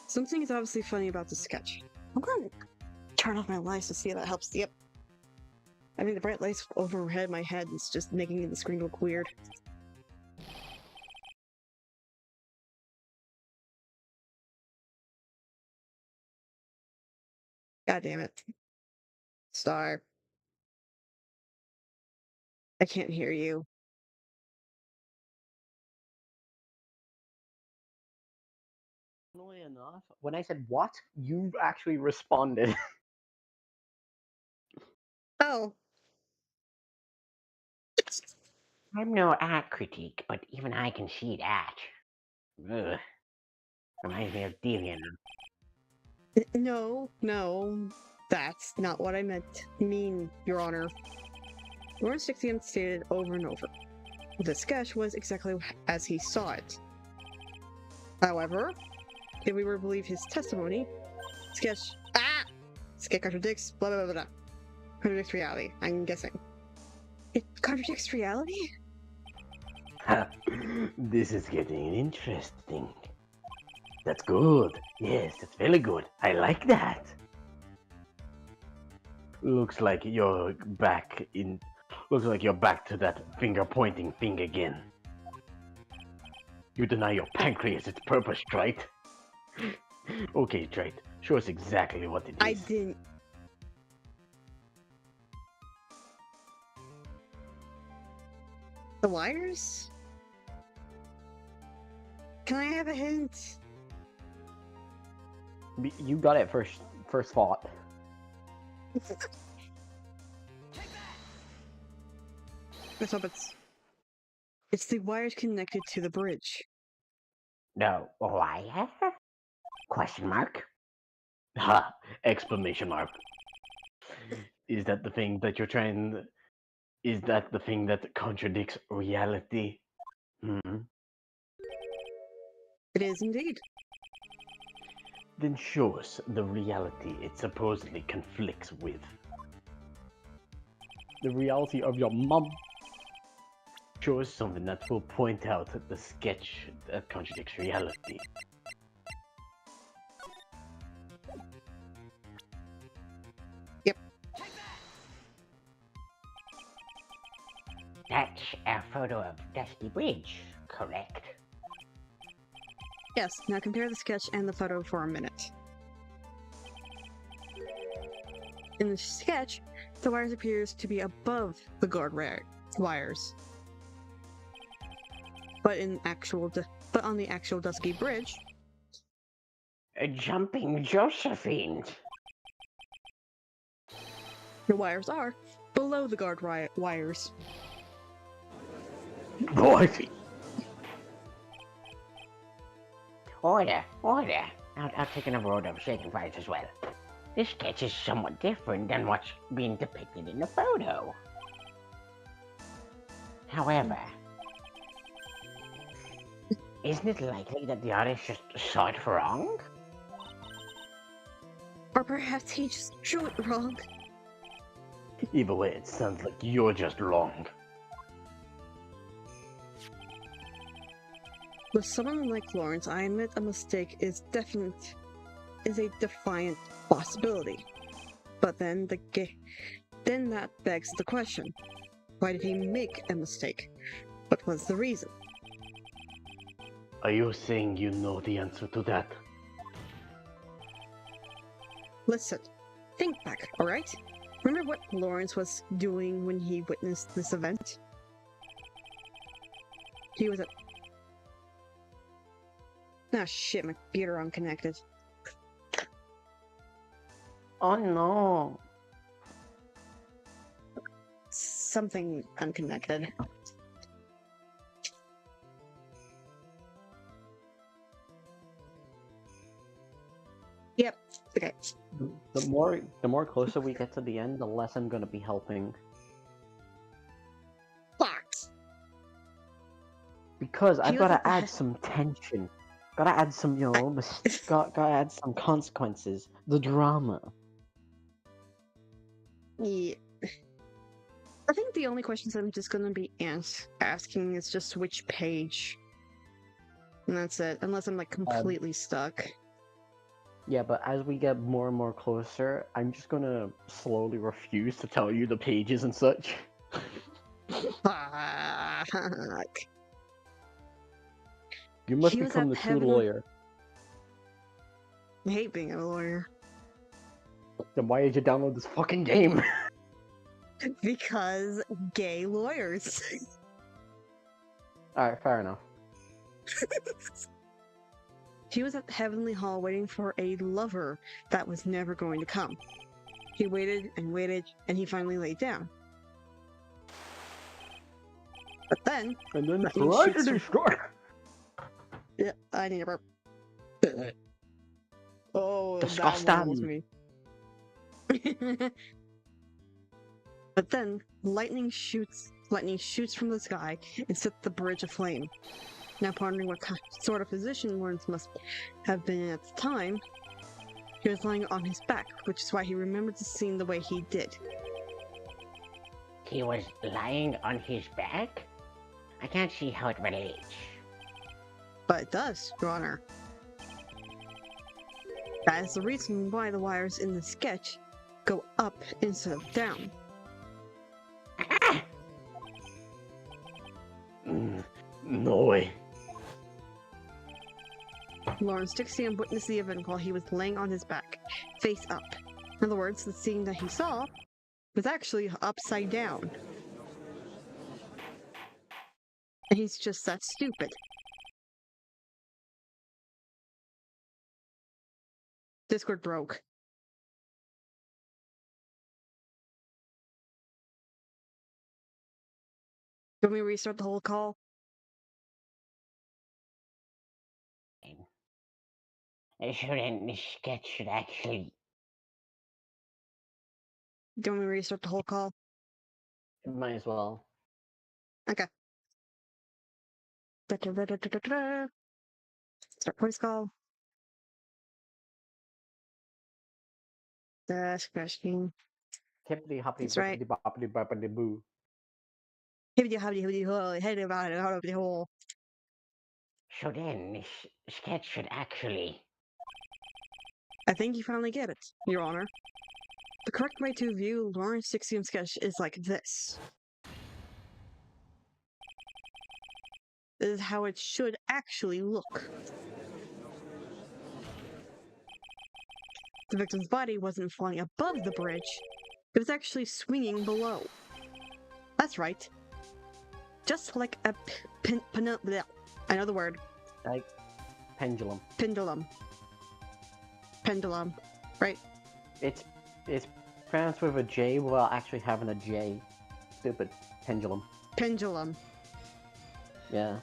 Something is obviously funny about the sketch. I'm gonna turn off my lights to see if that helps. Yep. I mean, the bright lights overhead my head is just making the screen look weird. God damn it. Star. I can't hear you. Funnily enough, when I said what, you actually responded. Oh. I'm no art critic, but even I can see that. Ugh. Reminds me of Deviant. No, that's not what I mean, Your Honor. Lawrence Dixon stated over and over. The sketch was exactly as he saw it. However, if we were to believe his testimony, sketch contradicts blah blah blah blah. Contradicts reality, I'm guessing. It contradicts reality? This is getting interesting. That's good. Yes, that's very good. I like that. Looks like you're back in. Looks like you're back to that finger pointing thing again. You deny your pancreas its purpose, Trite. Okay, Trite. Show us exactly what it is. I didn't. The wires? Can I have a hint? You got it first thought. Let's hope it's the wires connected to the bridge. No, wire? Question mark? Ha! Exclamation mark. Is that the thing that you're trying? Is that the thing that contradicts reality? It is indeed. Then show us the reality it supposedly conflicts with. The reality of your mum. Show us something that will point out the sketch that contradicts reality. Yep. That's a photo of Dusty Bridge, correct? Yes, now compare the sketch and the photo for a minute. In the sketch, the wires appears to be above the guard wires. But on the actual Dusky Bridge, A jumping Josephine. the wires are below the guard wires. What? Order. I'll take another order of shaken fries as well. This sketch is somewhat different than what's being depicted in the photo. However, isn't it likely that the artist just saw it wrong? Or perhaps he just drew it wrong. Either way, it sounds like you're just wrong. With someone like Lawrence, I admit a mistake is a defiant possibility. But then that begs the question: why did he make a mistake? What was the reason? Are you saying you know the answer to that? Listen, think back, alright? Remember what Lawrence was doing when he witnessed this event? He was at... Ah shit, my computer unconnected. Oh no. Something unconnected. Yep, okay. The more closer we get to the end, the less I'm gonna be helping. Fuck! Because I've He was gotta at the add some tension. Gotta add some, gotta add some consequences. The drama. Yeah. I think the only questions I'm just gonna be asking is just which page. And that's it, unless I'm like completely stuck. Yeah, but as we get more and more closer, I'm just gonna slowly refuse to tell you the pages and such. Fuck. You must He was become at the true heaven- lawyer. I hate being a lawyer. Then why did you download this fucking game? Because gay lawyers. Alright, fair enough. He was at the Heavenly Hall waiting for a lover that was never going to come. He waited and waited, and he finally laid down. But then, And then lightning try to shoots from... destroy. Yeah, I need a burp. Oh, Disgust that one was them. me. But then, lightning shoots from the sky and sets the bridge aflame. Now pondering what sort of position Lawrence must have been in at the time, he was lying on his back, which is why he remembered the scene the way he did. He was lying on his back? I can't see how it relates. But it does, Your Honor. That is the reason why the wires in the sketch go up instead of down. No way. Lawrence Dixon witnessed the event while he was laying on his back, face up. In other words, the scene that he saw was actually upside down. And he's just that stupid. Discord broke. Can we restart the whole call? Shouldn't this sketch should actually... Can we restart the whole call? Might as well. Okay. Da-da-da-da-da-da. Start voice call. Scratching. Hippity hoppity That's right. bippity boppity boppity boo. Hibbity hobbity hobbity ho, head about it, hobbity hole. So then, this sketch should actually... I think you finally get it, Your Honor. The correct way to view Lawrence Dixon's sketch is like this. This is how it should actually look. The victim's body wasn't flying above the bridge, it was actually swinging below. That's right. Just like a another word. Like pendulum. Pendulum. Pendulum. Right? It's pronounced with a J while actually having a J. Stupid. Pendulum. Pendulum. Yeah.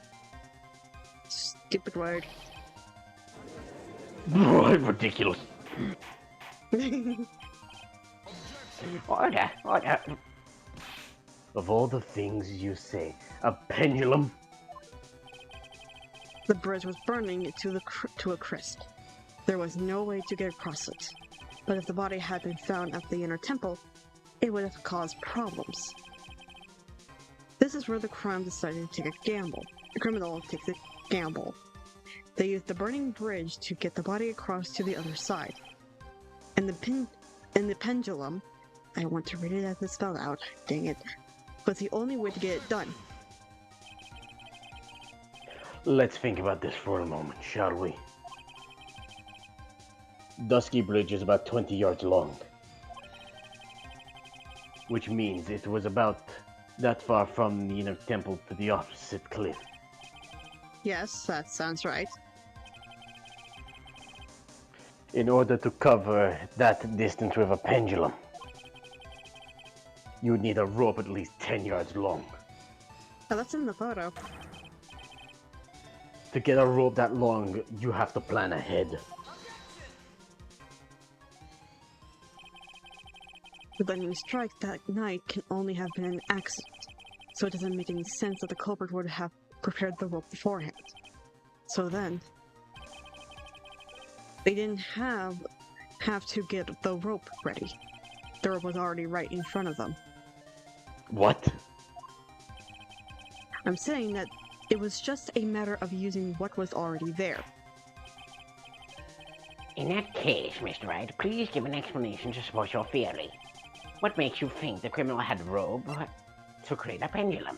Stupid word. Ridiculous. Order, order. Of all the things you say, a pendulum? The bridge was burning to a crisp. There was no way to get across it. But if the body had been found at the inner temple, it would have caused problems. This is where the crime decided to take a gamble. The criminal takes a gamble. They used the burning bridge to get the body across to the other side. And the pendulum, I want to read it as it's spelled out, dang it, was the only way to get it done. Let's think about this for a moment, shall we? Dusky Bridge is about 20 yards long. Which means it was about that far from the inner temple to the opposite cliff. Yes, that sounds right. In order to cover that distance with a pendulum, you would need a rope at least 10 yards long. Oh, that's in the photo. To get a rope that long, you have to plan ahead. The lightning strike that night can only have been an accident, so it doesn't make any sense that the culprit would have prepared the rope beforehand. So then, they didn't have to get the rope ready. The rope was already right in front of them. What? I'm saying that it was just a matter of using what was already there. In that case, Mr. Wright, please give an explanation to support your theory. What makes you think the criminal had a rope to create a pendulum?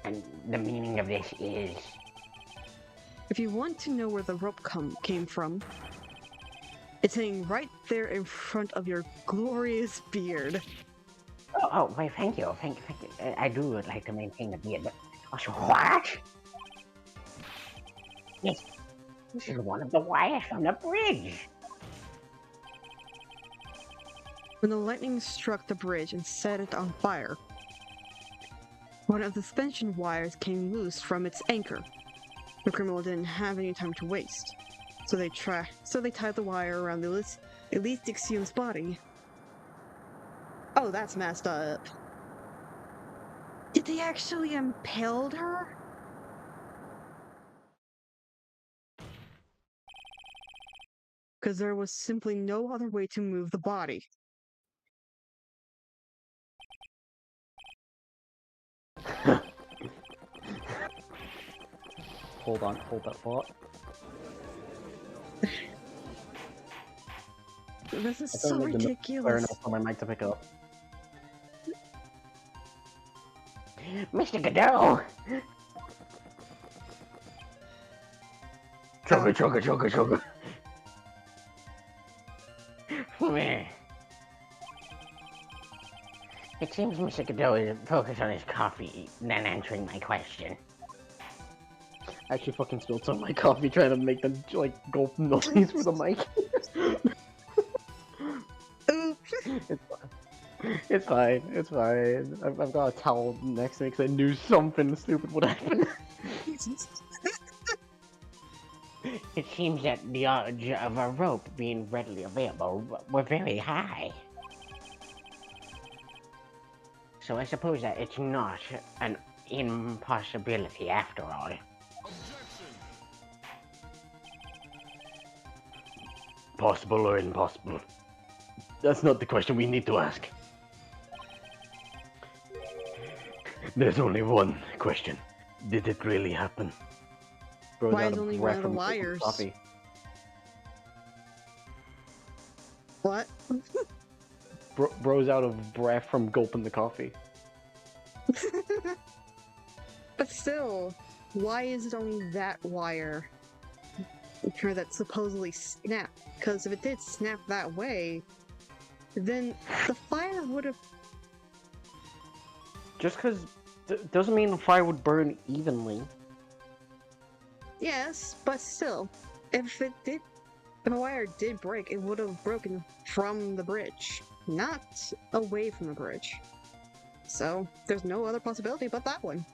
And the meaning of this is... If you want to know where the rope came from, it's hanging right there in front of your glorious beard. Oh, wait, thank you. I do would like to maintain the beard, but also, what? Yes, this is one of the wires from the bridge. when the lightning struck the bridge and set it on fire. One of the suspension wires came loose from its anchor. The criminal didn't have any time to waste, so they tied the wire around the Elise Dixium's body. Oh, that's messed up. Did they actually impale her? Because there was simply no other way to move the body. Hold that thought. This is I so don't make the noise clear ridiculous. enough for my mic to pick up. Mr. Godot! Chugga, chugga, chugga, chugga. Come here. It seems Mr. Godot is focused on his coffee than answering my question. I actually fucking spilled some of my coffee trying to make the like gulp noise with the mic. Oops. It's fine. It's fine. I've got a towel next to me because I knew something stupid would happen. It seems that the odds of a rope being readily available were very high. So I suppose that it's not an impossibility after all. Possible or impossible? That's not the question we need to ask. There's only one question. Did it really happen? Bro's Why out is of only breath one of the from drinking wires? coffee. What? Bro's out of breath from gulping the coffee. But still, why is it only that wire here that supposedly snapped? Because if it did snap that way, then the fire would have. Just because doesn't mean the fire would burn evenly. Yes, but still, if a wire did break, it would have broken from the bridge, not away from the bridge. So there's no other possibility but that one.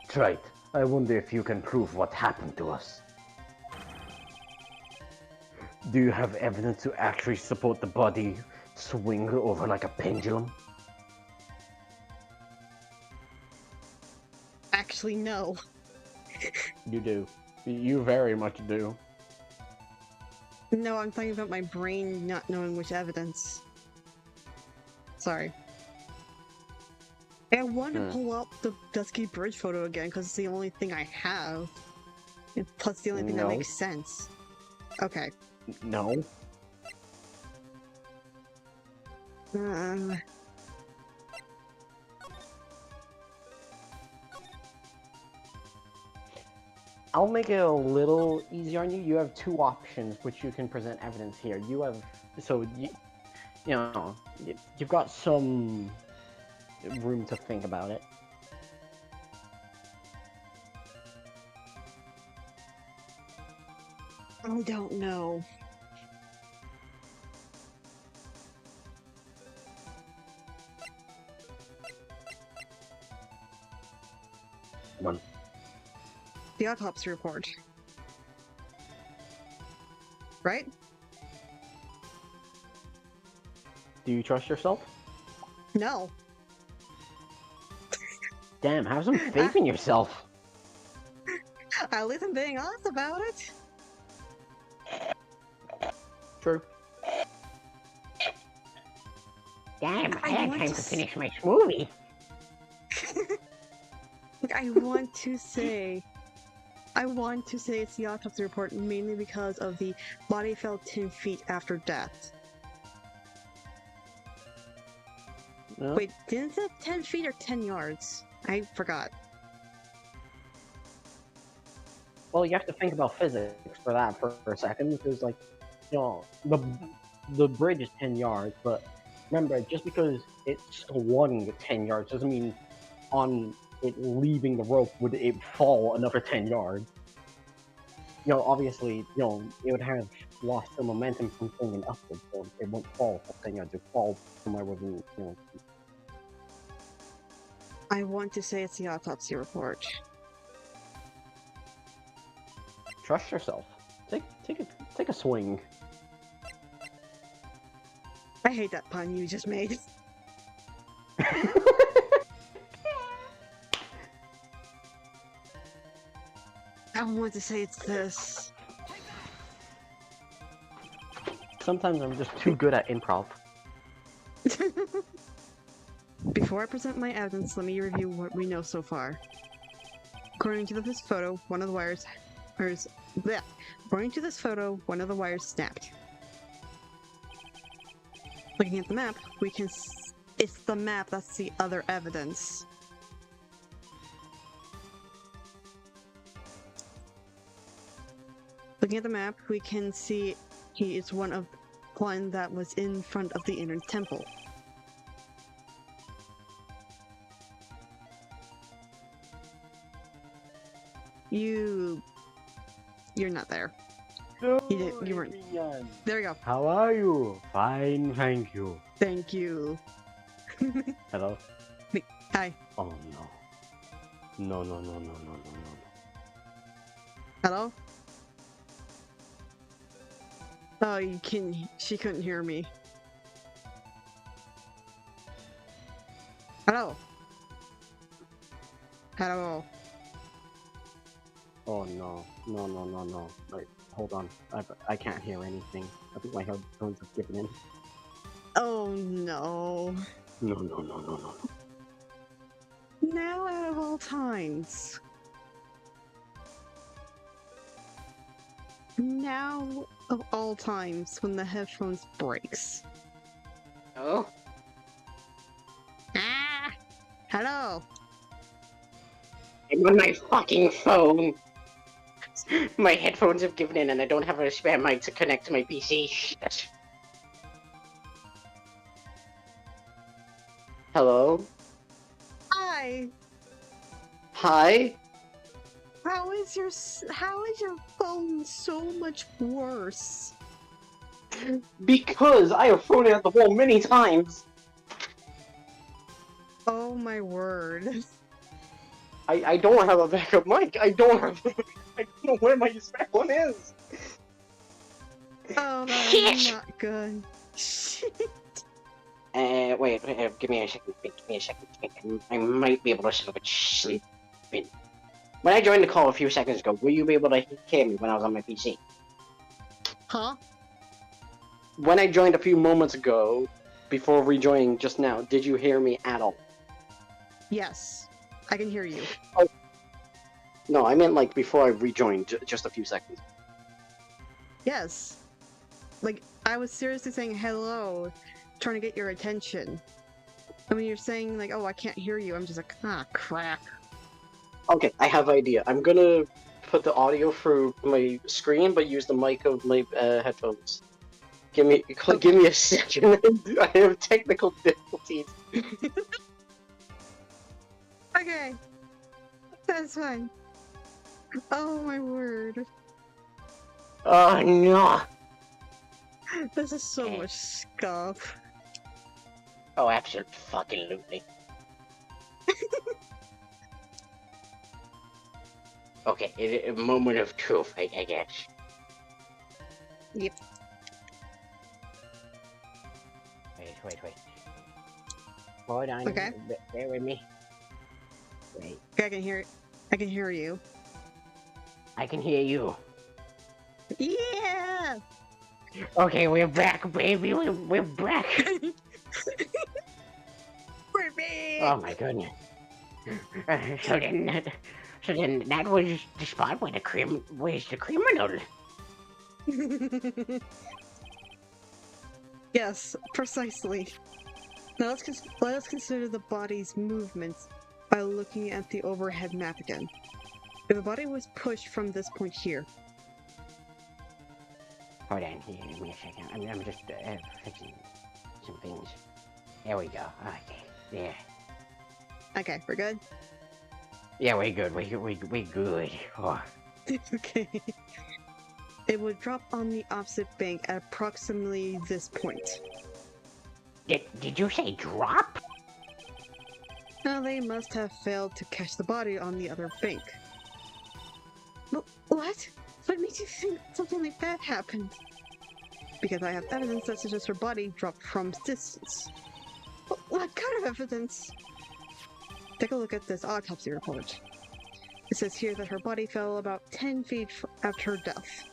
That's right. I wonder if you can prove what happened to us. Do you have evidence to actually support the body swing over like a pendulum? Actually, no. You do. You very much do. No, I'm talking about my brain not knowing which evidence. Sorry. I want to pull up the Dusky Bridge photo again because it's the only thing I have. And plus the only thing that No. makes sense. Okay. No. I'll make it a little easier on you. You have two options which you can present evidence here. You have, so you've got some room to think about it. I don't know. One. The autopsy report. Right? Do you trust yourself? No. Damn, have some faith in yourself. At least I'm being honest about it. True. Damn, I I had want time to to finish my smoothie. I want to say it's the autopsy report mainly because of the body fell 10 feet after death. No? Wait, didn't it say 10 feet or 10 yards? I forgot. Well, you have to think about physics for that for a second, because, like, the bridge is 10 yards, but remember, just because it swung 10 yards doesn't mean on it leaving the rope would it fall another 10 yards. Obviously, it would have lost the momentum from going in upward, so it won't fall. Something to fall somewhere within, I want to say it's the autopsy report. Trust yourself. Take a swing. I hate that pun you just made. I want to say it's this. Sometimes I'm just too good at improv. Before I present my evidence, let me review what we know so far. According to this photo, one of the wires snapped. Looking at the map, we can it's the map that's the other evidence. Looking at the map, we can see he is one that was in front of the inner temple. You're not there. No, You weren't. Adrian. There we go. How are you? Fine, thank you. Thank you. Hello? Hi. Oh no. No. Hello? Oh, she couldn't hear me. Hello? Hello? Oh no. No. Wait, hold on. I can't hear anything. I think my headphones have given in. Oh no. No. Now out of all times. Now of all times when the headphones breaks. Oh? Ah! Hello? I'm on my fucking phone. My headphones have given in and I don't have a spare mic to connect to my PC. Shit. Hello? Hi! Hi? How is your phone so much worse? Because I have thrown it at the wall many times. Oh my word. I don't have a backup mic. I don't know where my spare one is. Oh, that Shit! is not good. Shit. Wait, give me a second. I might be able to switch. When I joined the call a few seconds ago, were you able to hear me when I was on my PC? Huh? When I joined a few moments ago, before rejoining just now, did you hear me at all? Yes. I can hear you. Oh. No, I meant like before I rejoined, just a few seconds. Yes. Like, I was seriously saying hello, trying to get your attention. And when you're saying, like, oh, I can't hear you, I'm just like, ah, crap. Okay, I have an idea. I'm gonna put the audio through my screen, but use the mic of my headphones. Give me a second. I have technical difficulties. Okay. That's fine. Oh my word. Oh no! This is so much scuff. Oh, absolutely. Okay, a moment of truth, I guess. Yep. Wait. Hold on. Okay. Bear with me. Wait. Okay, I can hear you. I can hear you. Yeah! Okay, we're back, baby. We're back. We're back! Oh my goodness. So then that was the spot where where's the criminal? Yes, precisely. Now let us consider the body's movements by looking at the overhead map again. If the body was pushed from this point here. Hold on, give me a second. I'm just fixing some things. There we go. Okay, there. Okay, we're good? Yeah, we're good. We good. Oh. Okay. It would drop on the opposite bank at approximately this point. Did you say drop? Now they must have failed to catch the body on the other bank. What? What made you think something like that happened? Because I have evidence that suggests her body dropped from distance. What kind of evidence? Take a look at this autopsy report. It says here that her body fell about 10 feet after her death.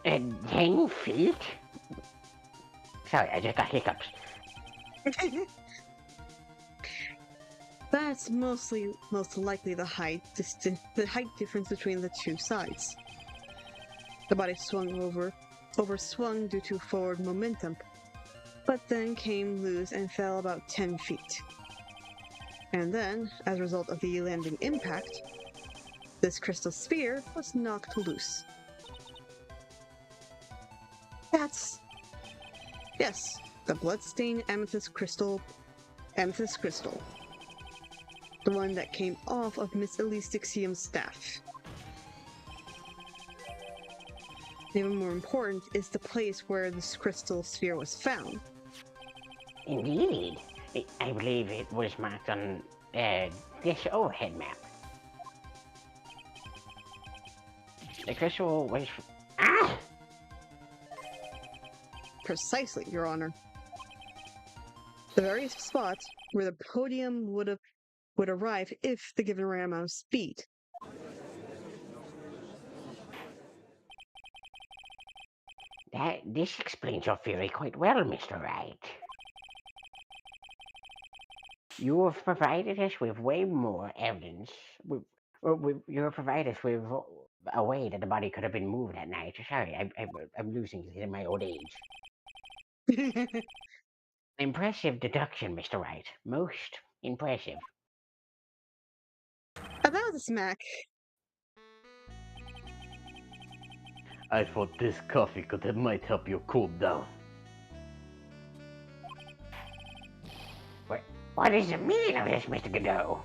10 feet? Sorry, I just got hiccups. That's most likely the height difference between the two sides. The body overswung due to forward momentum, but then came loose and fell about 10 feet. And then, as a result of the landing impact, this crystal sphere was knocked loose. Yes, the bloodstained amethyst crystal. The one that came off of Miss Elise Dixium's staff. Even more important is the place where this crystal sphere was found. Indeed. I believe it was marked on this overhead map. The crystal was... Ah! Precisely, Your Honor. The very spot where the podium would arrive if the given right amount of speed. This explains your theory quite well, Mr. Wright. You have provided us with way more evidence. You have provided us with a way that the body could have been moved at night. Sorry, I'm losing it in my old age. Impressive deduction, Mr. Wright. Most impressive. That was a smack. I thought this coffee might help you cool down. What is the meaning of this, Mr. Godot?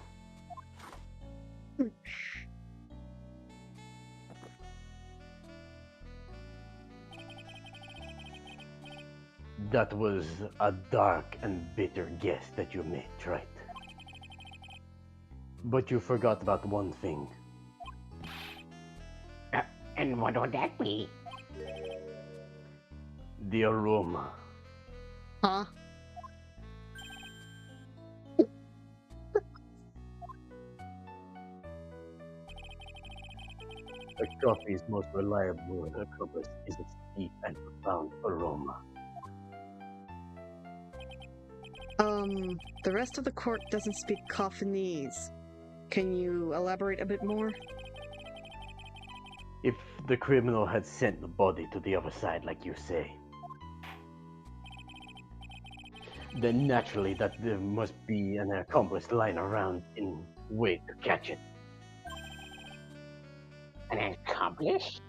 That was a dark and bitter guess that you made, right? But you forgot about one thing. And what would that be? The aroma. Huh? A coffee's most reliable compass is its deep and profound aroma. The rest of the court doesn't speak Coffinese. Can you elaborate a bit more? If the criminal had sent the body to the other side, like you say, then naturally that there must be an accomplice lying around in wait to catch it. An accomplice?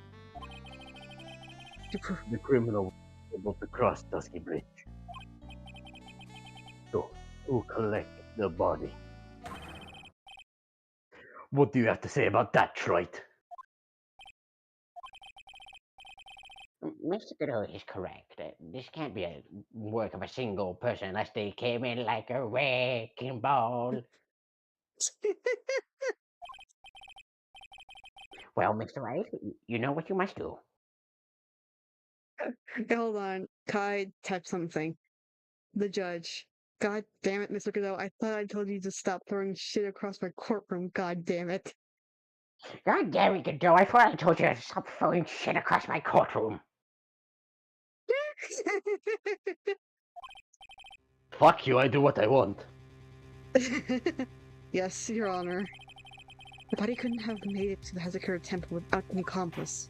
The criminal was able to cross Dusky Bridge to collect the body. What do you have to say about that, Troit? Mr. Godot is correct. This can't be a work of a single person unless they came in like a wrecking ball. Well, Mr. Wright, you know what you must do. Okay, hold on. Kai typed something. The judge. God damn it, Mr. Godot. I thought I told you to stop throwing shit across my courtroom. God damn it. God damn it, Godot, I thought I told you to stop throwing shit across my courtroom. Fuck you, I do what I want. Yes, Your Honor. The body couldn't have made it to the Hazakura temple without an accomplice.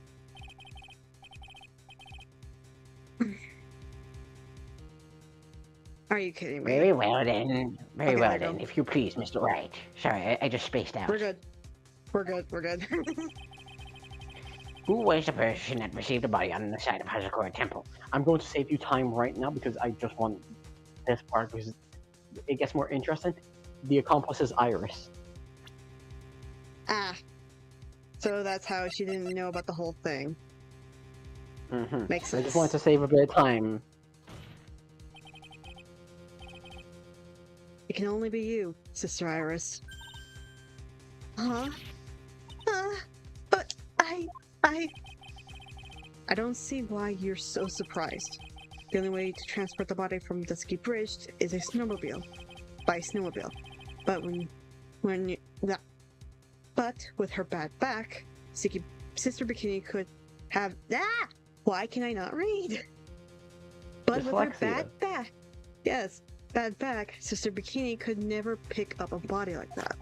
Are you kidding me? Very well then. Very Okay, well there you then, go. if you please, Mr. Wright. Sorry, I just spaced out. We're good. We're good. We're good. Who was the person that received the body on the side of Hazakura Temple? I'm going to save you time right now because I just want this part because it gets more interesting. The accomplice is Iris. Ah. So that's how she didn't know about the whole thing. Makes I sense. just wanted to save a bit of time. It can only be you, Sister Iris. Huh? But I I don't see why you're so surprised. The only way to transport the body from Dusky Bridge is a snowmobile. By snowmobile. But but with her bad back, Sister Bikini could have Why can I not read? But with her Dyslexia. bad back, yes, bad back, Sister Bikini could never pick up a body like that.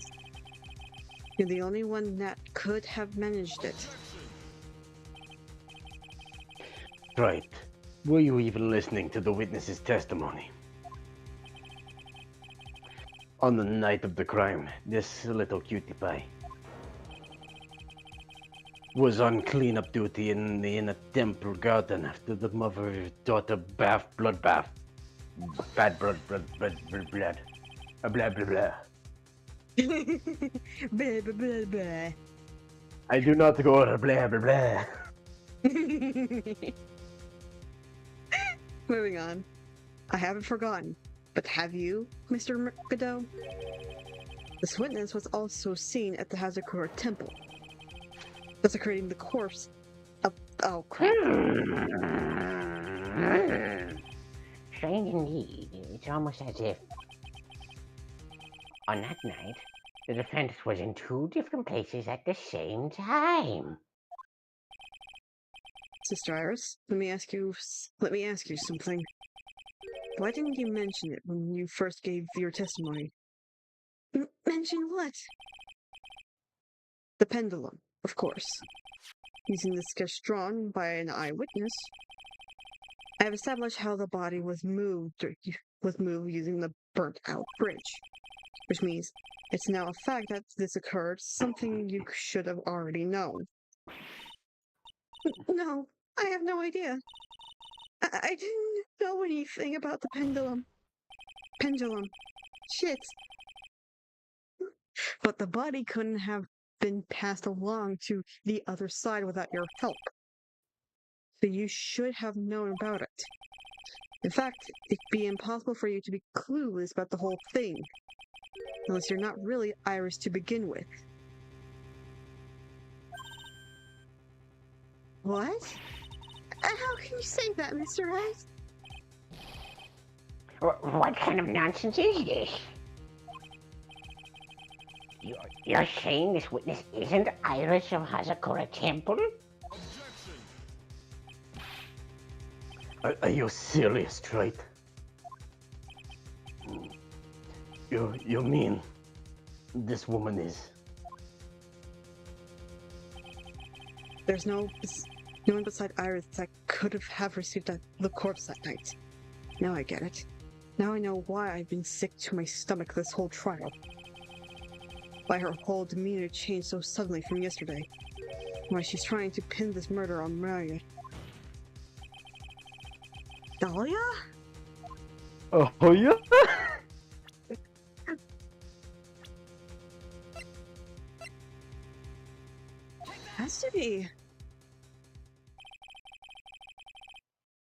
You're the only one that could have managed it. Right. Were you even listening to the witness's testimony? On the night of the crime, this little cutie pie was on cleanup duty in a temple garden after the mother-daughter bloodbath. Bad blood. Blah blah blah. Blah, blah, blah, blah. I do not go to blah blah blah. Moving on. I haven't forgotten, but have you, Mr. Godot? This witness was also seen at the Hazakura temple, desecrating the corpse of. Oh crap. Strange indeed. It's almost as if on that night, the defense was in two different places at the same time. Sister Iris, let me ask you something. Why didn't you mention it when you first gave your testimony? Mention what? The pendulum, of course. Using the sketch drawn by an eyewitness, I have established how the body was moved using the burnt-out bridge, which means it's now a fact that this occurred, something you should have already known. No, I have no idea. I didn't know anything about the pendulum. Shit. But the body couldn't have been passed along to the other side without your help. So you should have known about it. In fact, it'd be impossible for you to be clueless about the whole thing. Unless you're not really Iris to begin with. What? How can you say that, Mr. Rice? What kind of nonsense is this? You're saying this witness isn't Iris of Hazakura Temple? Are you serious, right? You mean this woman is? There's no one beside Iris that could have received the corpse that night. Now I get it. Now I know why I've been sick to my stomach this whole trial. Why her whole demeanor changed so suddenly from yesterday. Why she's trying to pin this murder on Maria. Dahlia? Oh yeah? Has to be.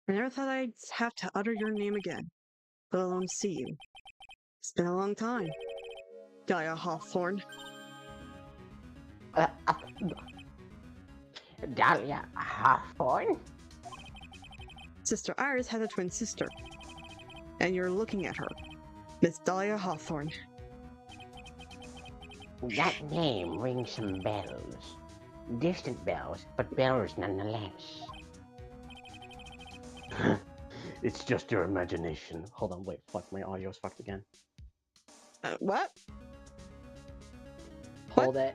I never thought I'd have to utter your name again, let alone see you. It's been a long time. Dahlia Hawthorne. Dahlia Hawthorne? Sister Iris has a twin sister. And you're looking at her. Miss Dahlia Hawthorne. That name rings some bells. Distant bells, but bells nonetheless. It's just your imagination. Hold on, wait, fuck, my audio's fucked again. What? Hold it.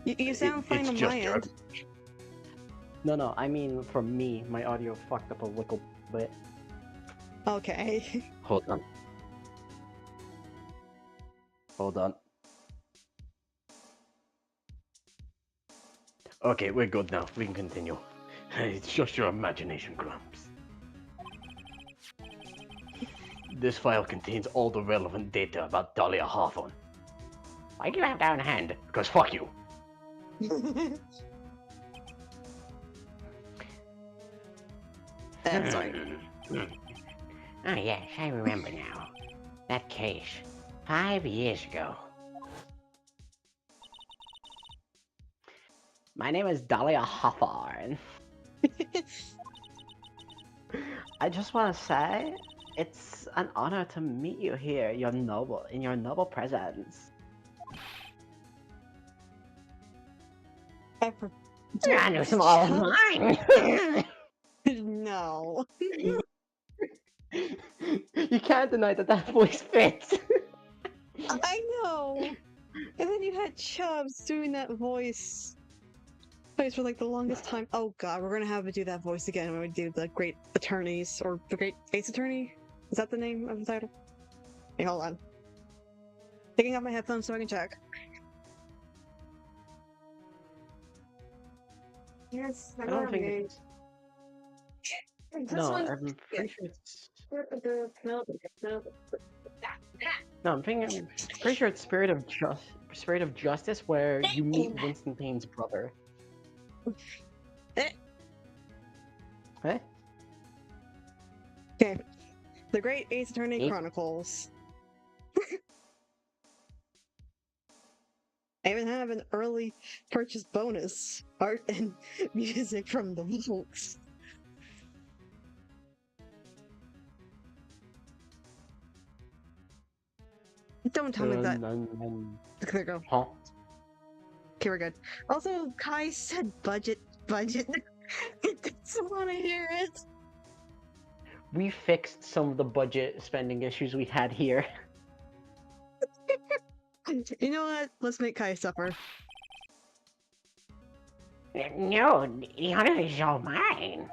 You sound fine It's on just my your- end. No, I mean for me, my audio fucked up a little bit. Okay. Hold on. Hold on. Okay, we're good now. We can continue. It's just your imagination, Grumps. This file contains all the relevant data about Dahlia Hawthorne. Why do you have down hand? Because fuck you. That's right. Oh yes, I remember now. That case. 5 years ago. My name is Dahlia Hawthorne. I just want to say, it's an honor to meet you here, in your noble presence. And a small mine. No. You can't deny that voice fits. I know. And then you had Chubbs doing that voice for like the longest time. Oh god, we're gonna have to do that voice again when we do the Great Attorneys or the Great Ace Attorney. Is that the name of the title? Hey, hold on. Taking off my headphones so I can check. Yes, I don't think it's... No, I'm pretty sure it's... No, I'm pretty sure it's Spirit of Justice, where you meet Winston Payne's brother. Eh. Eh? Okay. The Great Ace Attorney Eh? Chronicles. I even have an early purchase bonus, art and music from the books. Don't tell me that. There we go. Huh? Okay, we're good. Also, Kai said budget. I didn't want to hear it. We fixed some of the budget spending issues we had here. You know what? Let's make Kai suffer. No, the honor is all mine.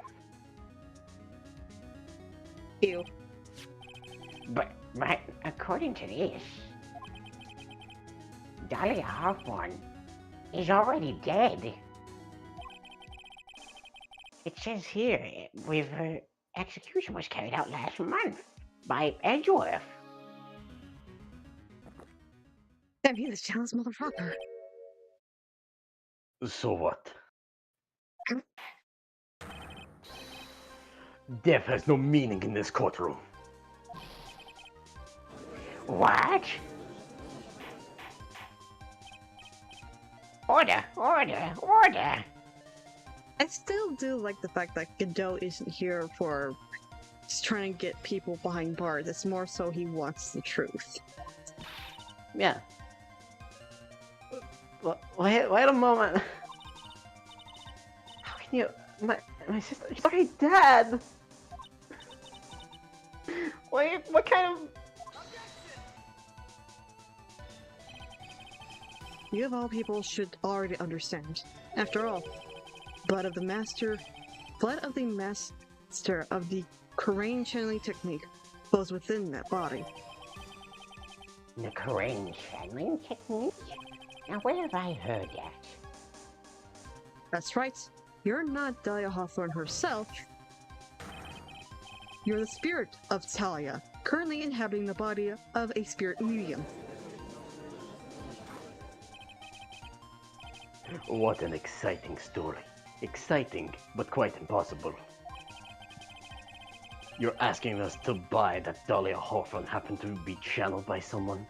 Ew. But according to this, Dahlia Hawthorne is already dead. It says here, her execution was carried out last month by Edgeworth. Damn, he's a jealous motherfucker. So what? Death has no meaning in this courtroom. What? Order, order, order! I still do like the fact that Godot isn't here for just trying to get people behind bars. It's more so he wants the truth. Yeah. Wait a moment. How can you... My sister... She's already dead! Wait, what kind of... You of all people should already understand. After all, blood of the master of the Karain channeling technique flows within that body. The Karain channeling technique? Now where have I heard that? That's right. You're not Dahlia Hawthorne herself. You're the spirit of Talia, currently inhabiting the body of a spirit medium. What an exciting story. Exciting, but quite impossible. You're asking us to buy that Dahlia Hawthorne happened to be channeled by someone?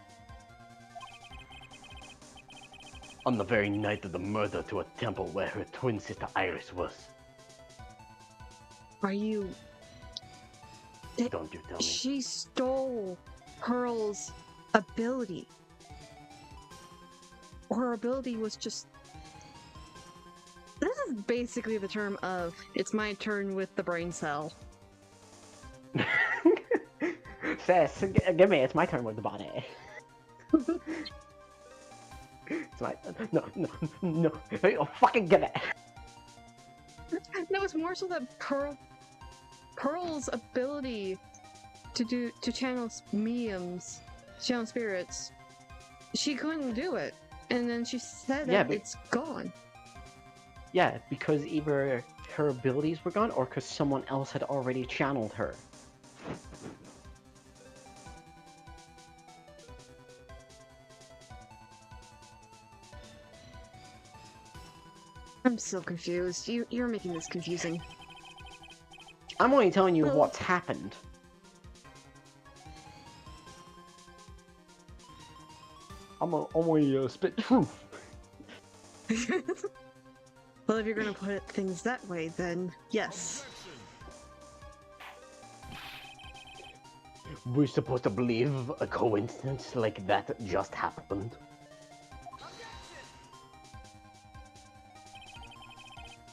On the very night of the murder to a temple where her twin sister Iris was. Are you... Don't you tell me. She stole Pearl's ability. Her ability was just... This is basically the term of, it's my turn with the brain cell. Sis, give me, it's my turn with the body. It's my... No. Oh, fucking give it! No, it's more so that Pearl's ability to channel mediums, channel spirits, she couldn't do it. And then she said that it's gone. Yeah, because either her abilities were gone or because someone else had already channeled her. I'm still confused. You're making this confusing. I'm only telling you Well- what's happened. I'm only spit truth. Well, if you're gonna put things that way, then yes. We're supposed to believe a coincidence like that just happened.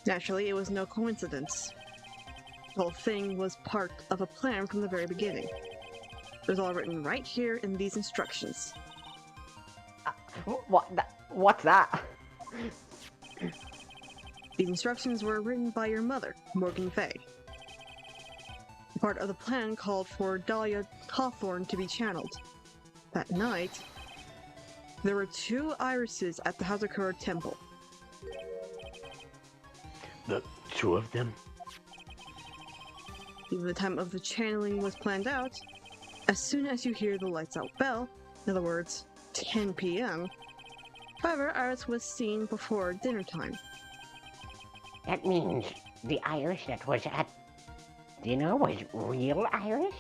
Naturally, it was no coincidence. The whole thing was part of a plan from the very beginning. It was all written right here in these instructions. What's that? These instructions were written by your mother, Morgan Fay. Part of the plan called for Dahlia Hawthorne to be channeled. That night, there were 2 irises at the Hazakura temple. The 2 of them? Even the time of the channeling was planned out. As soon as you hear the lights out bell, in other words, 10 p.m., however, Iris was seen before dinner time. That means the Irish that was at dinner was real Irish?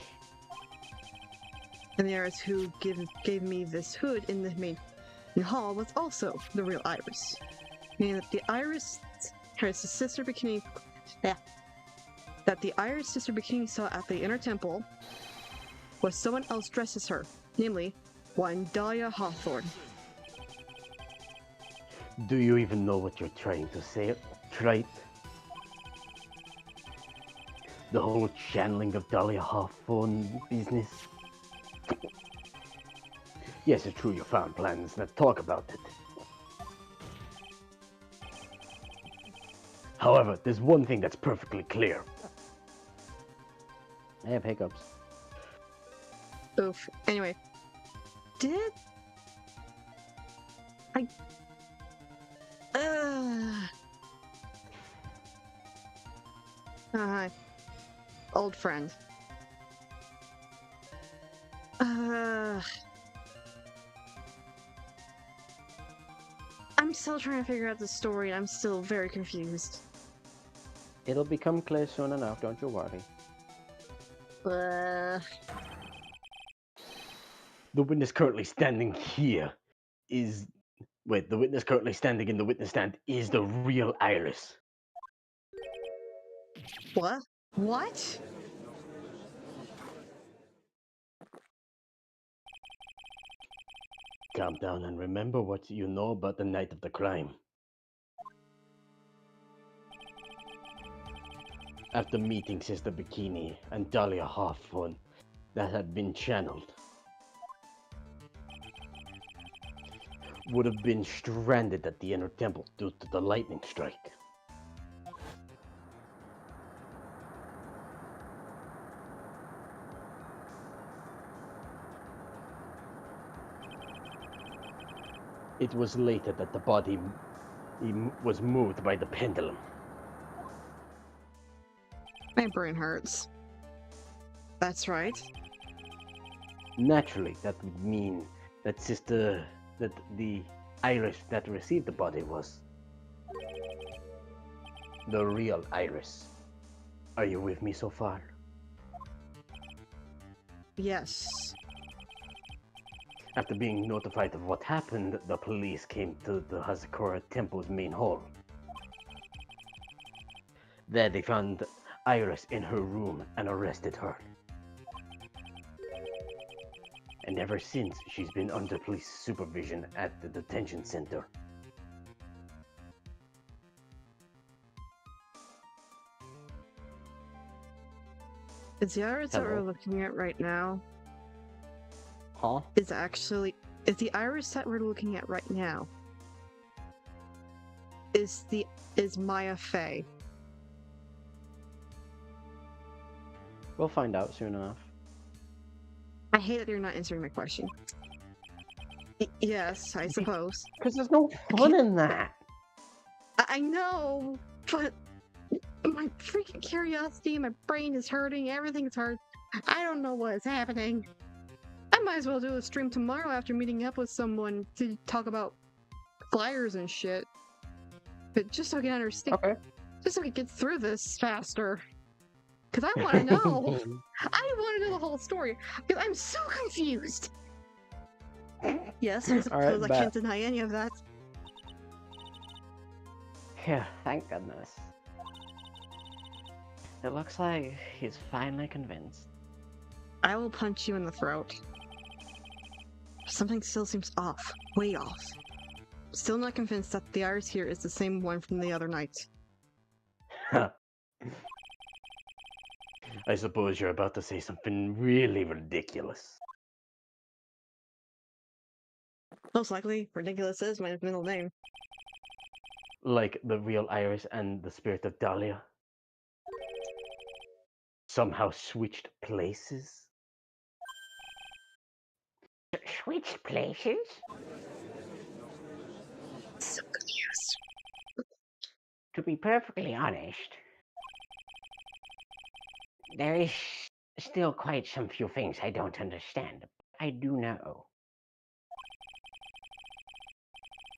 And the Iris who gave me this hood in the main hall was also the real Iris. Meaning that the Iris sister bikini saw at the inner temple was someone else dressed as her, namely one Dahlia Hawthorne. Do you even know what you're trying to say? Right? The whole channeling of Dahlia Hawthorne business? Yes, it's true you found plans that talk about it. However, there's one thing that's perfectly clear. I have hiccups. Oof. Anyway, did I? Hi, old friend. I'm still trying to figure out the story. I'm still very confused. It'll become clear soon enough, don't you worry. The witness currently standing here is... Wait, the witness currently standing in the witness stand is the real Iris. What? What? Calm down and remember what you know about the night of the crime. After meeting Sister Bikini and Dahlia Hawthorne, that had been channeled, would have been stranded at the inner temple due to the lightning strike. It was later that the body was moved by the pendulum. My brain hurts. That's right. Naturally, that would mean that the Iris that received the body was the real Iris. Are you with me so far? Yes. After being notified of what happened, the police came to the Hazakura Temple's main hall. There they found Iris in her room and arrested her. And ever since, she's been under police supervision at the detention center. Is the Iris that we're Hello? looking at right now Huh? is the Iris that we're looking at right now is Maya Fey. We'll find out soon enough. I hate that you're not answering my question. Yes, I suppose. Because there's no fun in that. I know, but my freaking curiosity, my brain is hurting, everything's hurt. I don't know what is happening. I might as well do a stream tomorrow after meeting up with someone to talk about flyers and shit. but just so I can understand, Okay. just so we can get through this faster. Because I want to know. I want to know the whole story. Because I'm so confused. Yes, I suppose I bet. can't deny any of that. Yeah, thank goodness. It looks like he's finally convinced. I will punch you in the throat. Something still seems off. Way off. Still not convinced that the iris here is the same one from the other night. I suppose you're about to say something really ridiculous. Most likely, Ridiculous is my middle name. Like the real Iris and the spirit of Dahlia somehow switched places? Switch places? So confused. To be perfectly honest, there is still quite some few things I don't understand. I do know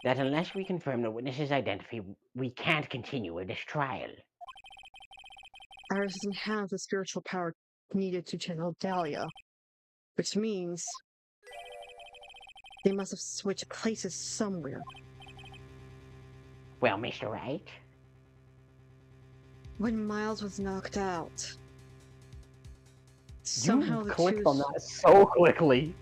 that unless we confirm the witness's identity, we can't continue with this trial. Iris doesn't have the spiritual power needed to channel Dahlia. Which means they must have switched places somewhere. Well, Mr. Wright, When Miles was knocked out, somehow You the clicked two... on that so quickly.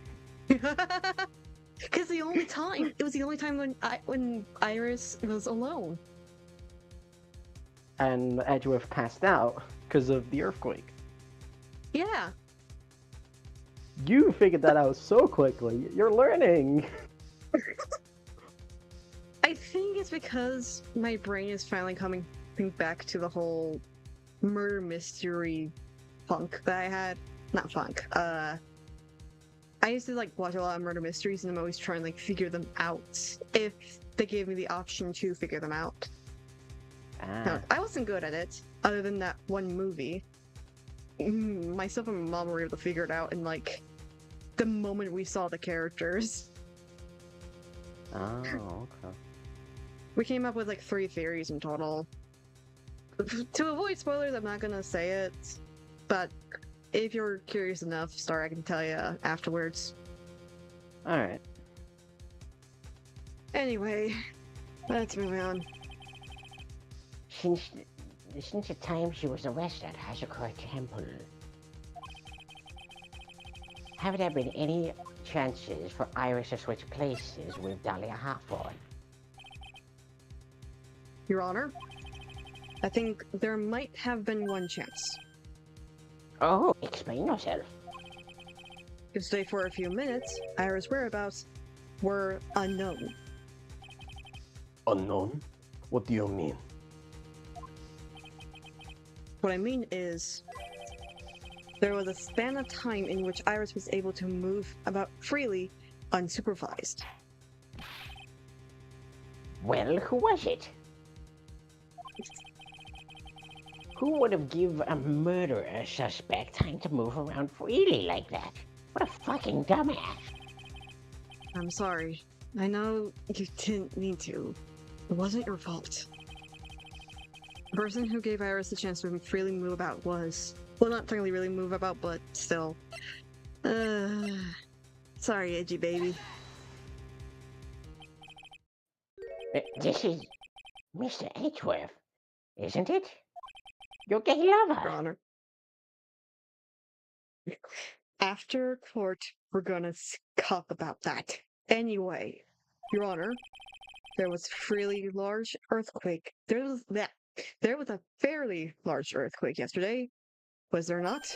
Because the only time, it was the only time when Iris was alone. And Edgeworth passed out because of the earthquake. Yeah. You figured that out so quickly. You're learning. I think it's because my brain is finally coming back to the whole murder mystery funk that I had. Not funk. I used to like watch a lot of murder mysteries, and I'm always trying to like figure them out if they gave me the option to figure them out. No, I wasn't good at it, other than that one movie. Myself and my mom were able to figure it out in like the moment we saw the characters. Oh, okay. We came up with like 3 theories in total. To avoid spoilers, I'm not gonna say it, but if you're curious enough, Star, I can tell you afterwards. Alright. Anyway, let's move on. Since the time she was arrested at Hazakura Temple, have there been any chances for Iris to switch places with Dahlia Hawthorne? Your Honor, I think there might have been one chance. Oh, explain yourself. Because today for a few minutes, Iris' whereabouts were unknown. Unknown? What do you mean? What I mean is, there was a span of time in which Iris was able to move about freely, unsupervised. Well, who was it? Who would have given a murderer suspect time to move around freely like that? What a fucking dumbass. I'm sorry. I know you didn't mean to. It wasn't your fault. The person who gave Iris the chance to freely move about was... Well, not technically really move about, but still. Sorry, edgy baby. This is Mr. Edgeworth, isn't it? Your gay Your lover. Honor. After court, we're gonna talk about that. Anyway, Your Honor, there was a fairly large earthquake. There was a fairly large earthquake yesterday, was there not?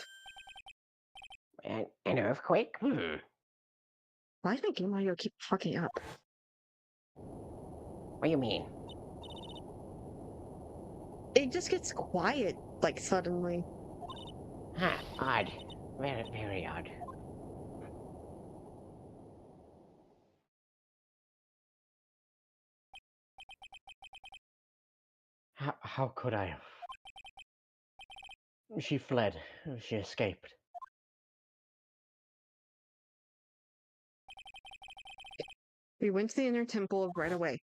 An earthquake? Why does my game audio keep fucking up? What do you mean? It just gets quiet, like, suddenly. Huh, odd. Very, very odd. How could I have? She fled. She escaped. We went to the inner temple right away.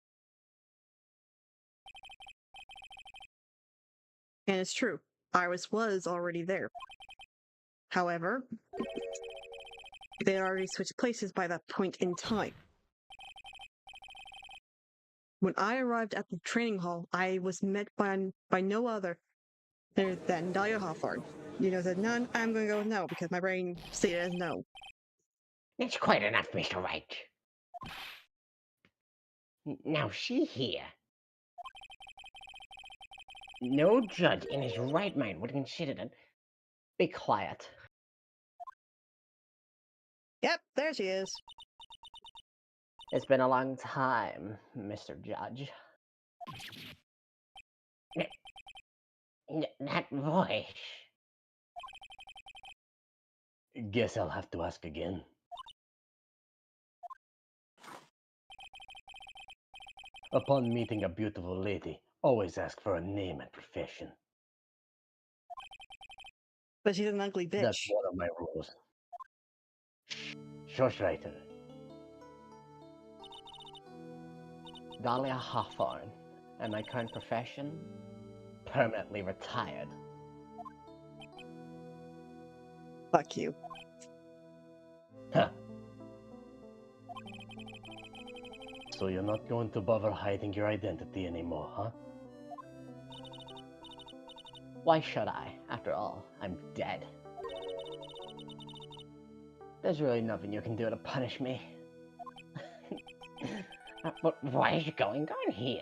And it's true, Iris was already there. However, they had already switched places by that point in time. When I arrived at the training hall, I was met by no other than Dahlia Hawthorne. You know, said none, I'm going to go with no, because my brain stated as no. That's quite enough, Mr. Wright. Now see here. No judge in his right mind would consider that. Be quiet. Yep, there she is. It's been a long time, Mr. Judge. That voice. Guess I'll have to ask again. Upon meeting a beautiful lady, always ask for a name and profession. But she's an ugly bitch. That's one of my rules. Shush, writer. Dahlia Hawthorne, and my current profession? Permanently retired. Fuck you. Huh. So you're not going to bother hiding your identity anymore, huh? Why should I? After all, I'm dead. There's really nothing you can do to punish me. But what is going on here?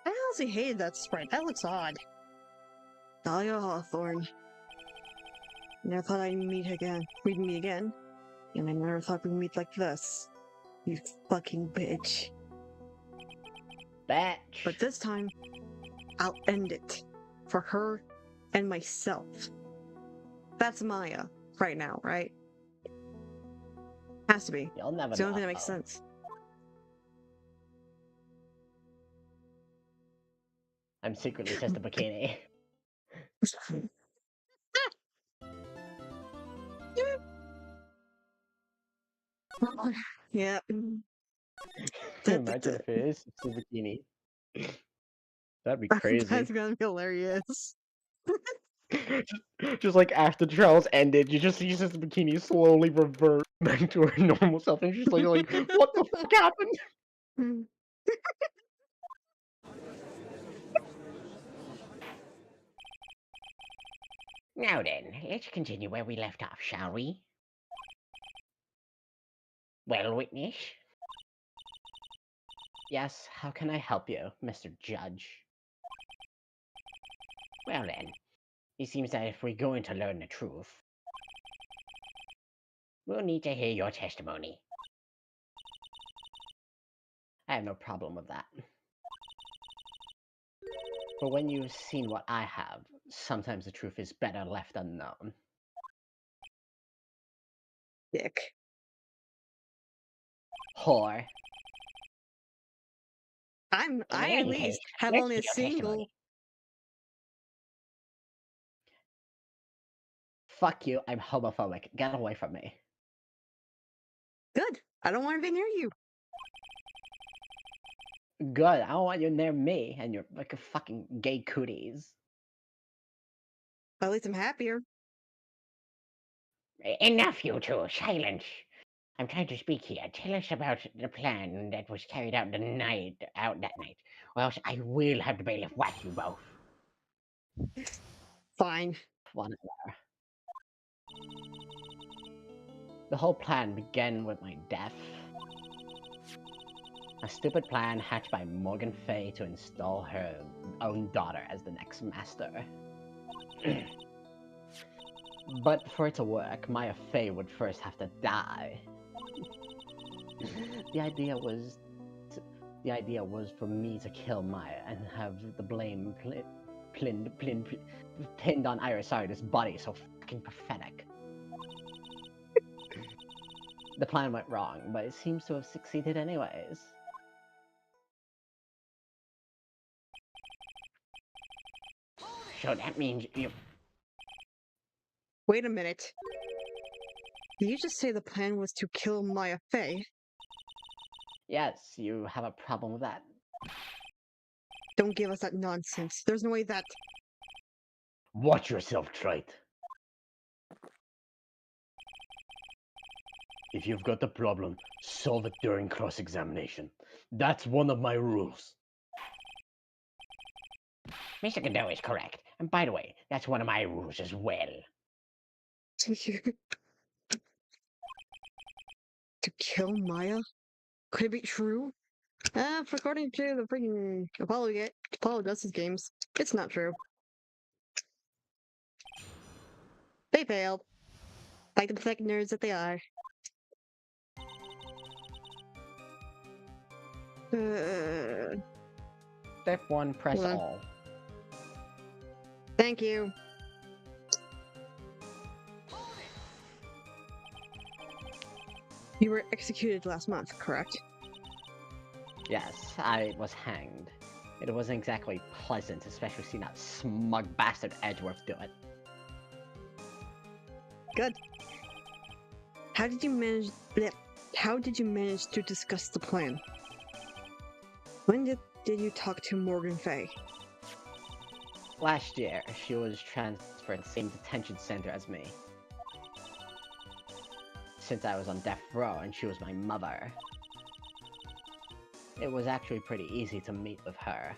I honestly hated that sprite. That looks odd. Dahlia Hawthorne. Never thought we'd meet again. And I never thought we'd meet like this. You fucking bitch. Bitch! But this time, I'll end it. For her and myself. That's Maya right now, right? Has to be. You'll never It's the only know. thing that makes sense. I'm secretly just a bikini. Yeah. Imagine if it is a bikini. That'd be That's crazy. gonna be hilarious. Just like after the trials ended, you just see the bikini slowly revert back to her normal self, and she's like what the fuck happened? Now then, let's continue where we left off, shall we? Well, witness? Yes, how can I help you, Mr. Judge? Well then, it seems that if we're going to learn the truth, we'll need to hear your testimony. I have no problem with that. But when you've seen what I have, sometimes the truth is better left unknown. Dick. Whore. I In at any least case, have let's only a hear your single. testimony. Fuck you, I'm homophobic. Get away from me. Good. I don't want to be near you. Good, I don't want you near me and your like a fucking gay cooties. At least I'm happier. Enough, you two. Silence. I'm trying to speak here. Tell us about the plan that was carried out that night, or else I will have the bailiff whack you both. Fine. Whatever. The whole plan began with my death. A stupid plan hatched by Morgan Fay to install her own daughter as the next master. But for it to work, Maya Fey would first have to die. The idea was for me to kill Maya and have the blame pinned on Iris. Sorry, this body is so fucking pathetic. The plan went wrong, but it seems to have succeeded anyways. So that means you... Wait a minute. Did you just say the plan was to kill Maya Fey? Yes, you have a problem with that. Don't give us that nonsense. There's no way that Watch yourself, Trite. If you've got a problem, solve it during cross-examination. That's one of my rules. Mr. Godot is correct. And by the way, that's one of my rules as well. To kill Maya? Could it be true? According to the freaking Apollo Justice games, it's not true. They failed. Like the pathetic nerds that they are. Step 1, press Hold on. all. Thank you. You were executed last month, correct? Yes, I was hanged. It wasn't exactly pleasant, especially seeing that smug bastard Edgeworth do it. Good. How did you manage to discuss the plan? When did you talk to Morgan Fay? Last year, she was transferred to the same detention center as me. Since I was on death row and she was my mother. It was actually pretty easy to meet with her.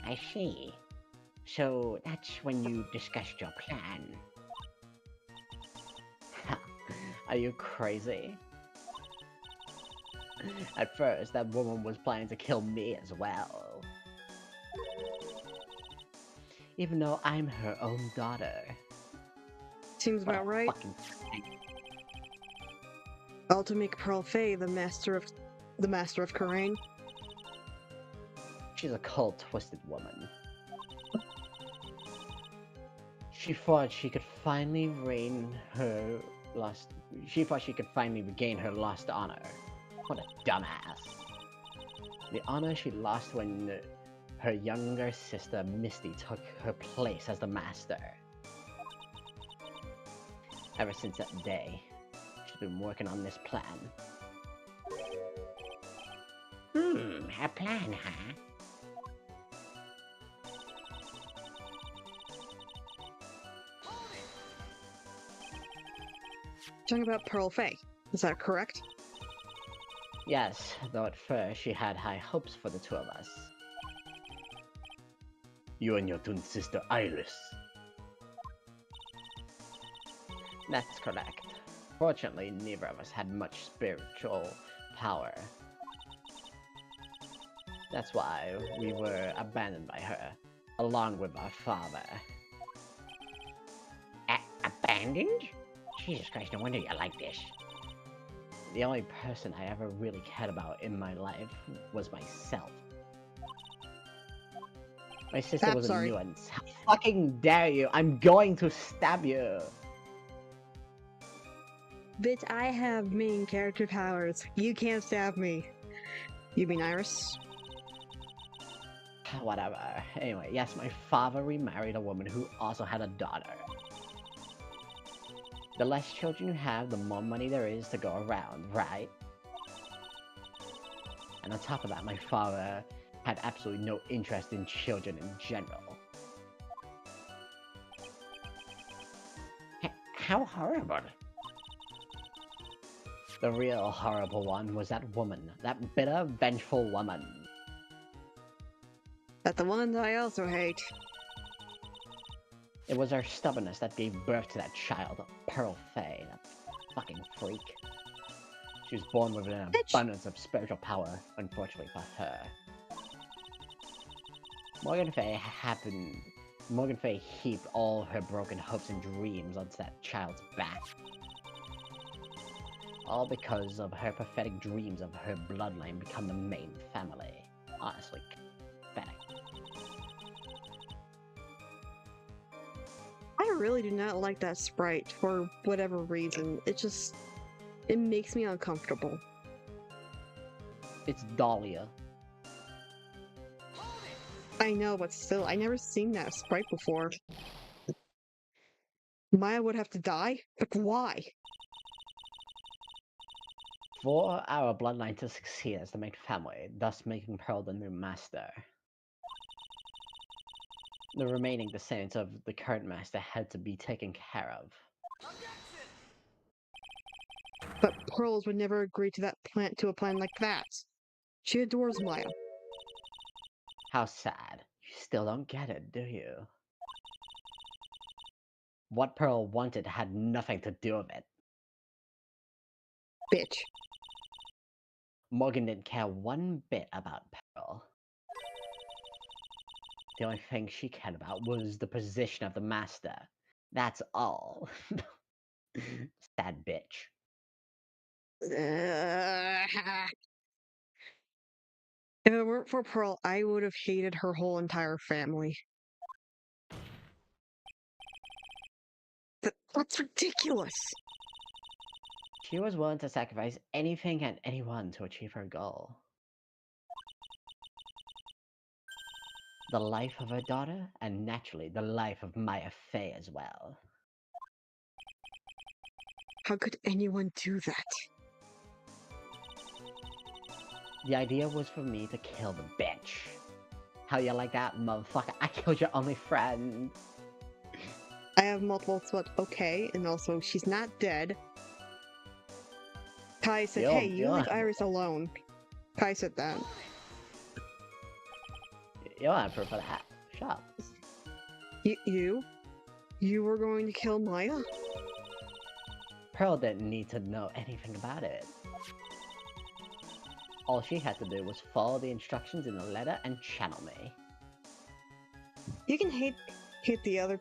I see. So that's when you discussed your plan. Are you crazy? At first, that woman was planning to kill me as well. Even though I'm her own daughter. Seems What about a right. fucking All to make Pearl Fay the master of Karain. She's a cold, twisted woman. She thought she could finally regain her lost honor. What a dumbass. The honor she lost when her younger sister Misty took her place as the master. Ever since that day, she's been working on this plan. A plan, huh? Talking about Pearl Fay, is that correct? Yes, though at first she had high hopes for the two of us. You and your twin sister Iris. That's correct. Fortunately, neither of us had much spiritual power. That's why we were abandoned by her, along with our father. Abandoned? Jesus Christ, no wonder you like this. The only person I ever really cared about in my life was myself. My sister I'm was sorry. a nuisance. How fucking dare you! I'm going to stab you! Bitch, I have main character powers. You can't stab me. You mean Iris? Whatever. Anyway, yes, my father remarried a woman who also had a daughter. The less children you have, the more money there is to go around, right? And on top of that, my father had absolutely no interest in children in general. How horrible. The real horrible one was that woman. That bitter, vengeful woman. That's the one that I also hate. It was her stubbornness that gave birth to that child, Pearl Fay, that fucking freak. She was born with an abundance of spiritual power, unfortunately for her. Morgan Fay heaped all her broken hopes and dreams onto that child's back. All because of her pathetic dreams of her bloodline become the main family. Honestly, pathetic. I really do not like that sprite for whatever reason. It makes me uncomfortable. It's Dahlia. I know, but still, I never seen that sprite before. Maya would have to die? But why? For our bloodline to succeed as the main family, thus making Pearl the new master. The remaining descendants of the current master had to be taken care of. But Pearls would never agree to a plan like that. She adores Maya. How sad. You still don't get it, do you? What Pearl wanted had nothing to do with it. Bitch. Morgan didn't care one bit about Pearl. The only thing she cared about was the position of the master. That's all. Sad bitch. If it weren't for Pearl, I would have hated her whole entire family. That's ridiculous. She was willing to sacrifice anything and anyone to achieve her goal. The life of her daughter, and naturally the life of Maya Fey as well. How could anyone do that? The idea was for me to kill the bitch. How you like that, motherfucker? I killed your only friend. I have multiple thoughts, okay, and also she's not dead. Kai said, hey, you leave Iris alone. Kai said that. You don't have proof for that. Shut up. You were going to kill Maya? Pearl didn't need to know anything about it. All she had to do was follow the instructions in the letter and channel me. You can hate the other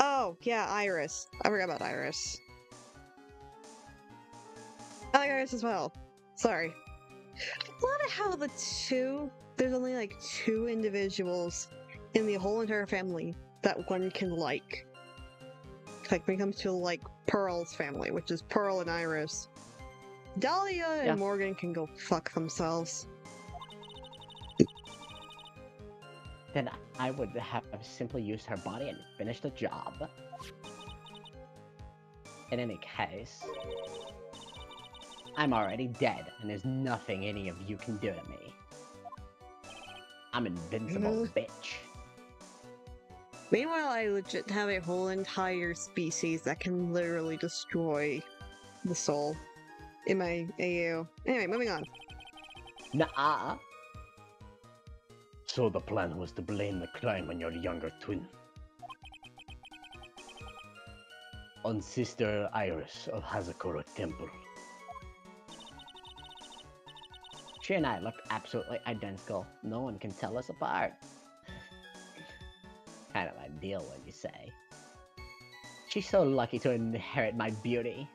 Oh, yeah, Iris. I forgot about Iris. I like Iris as well. Sorry. I love how there's only like 2 individuals in the whole entire family that one can like. Like when it comes to like Pearl's family, which is Pearl and Iris. Dahlia and Morgan can go fuck themselves. Then I would have simply used her body and finished the job. In any case, I'm already dead, and there's nothing any of you can do to me. I'm invincible, bitch. Meanwhile, I legit have a whole entire species that can literally destroy the soul in my AU. Anyway, moving on. Nuh-uh. So the plan was to blame the crime on your younger twin. On Sister Iris of Hazakura Temple. She and I looked absolutely identical. No one can tell us apart. Kind of ideal, what you say. She's so lucky to inherit my beauty.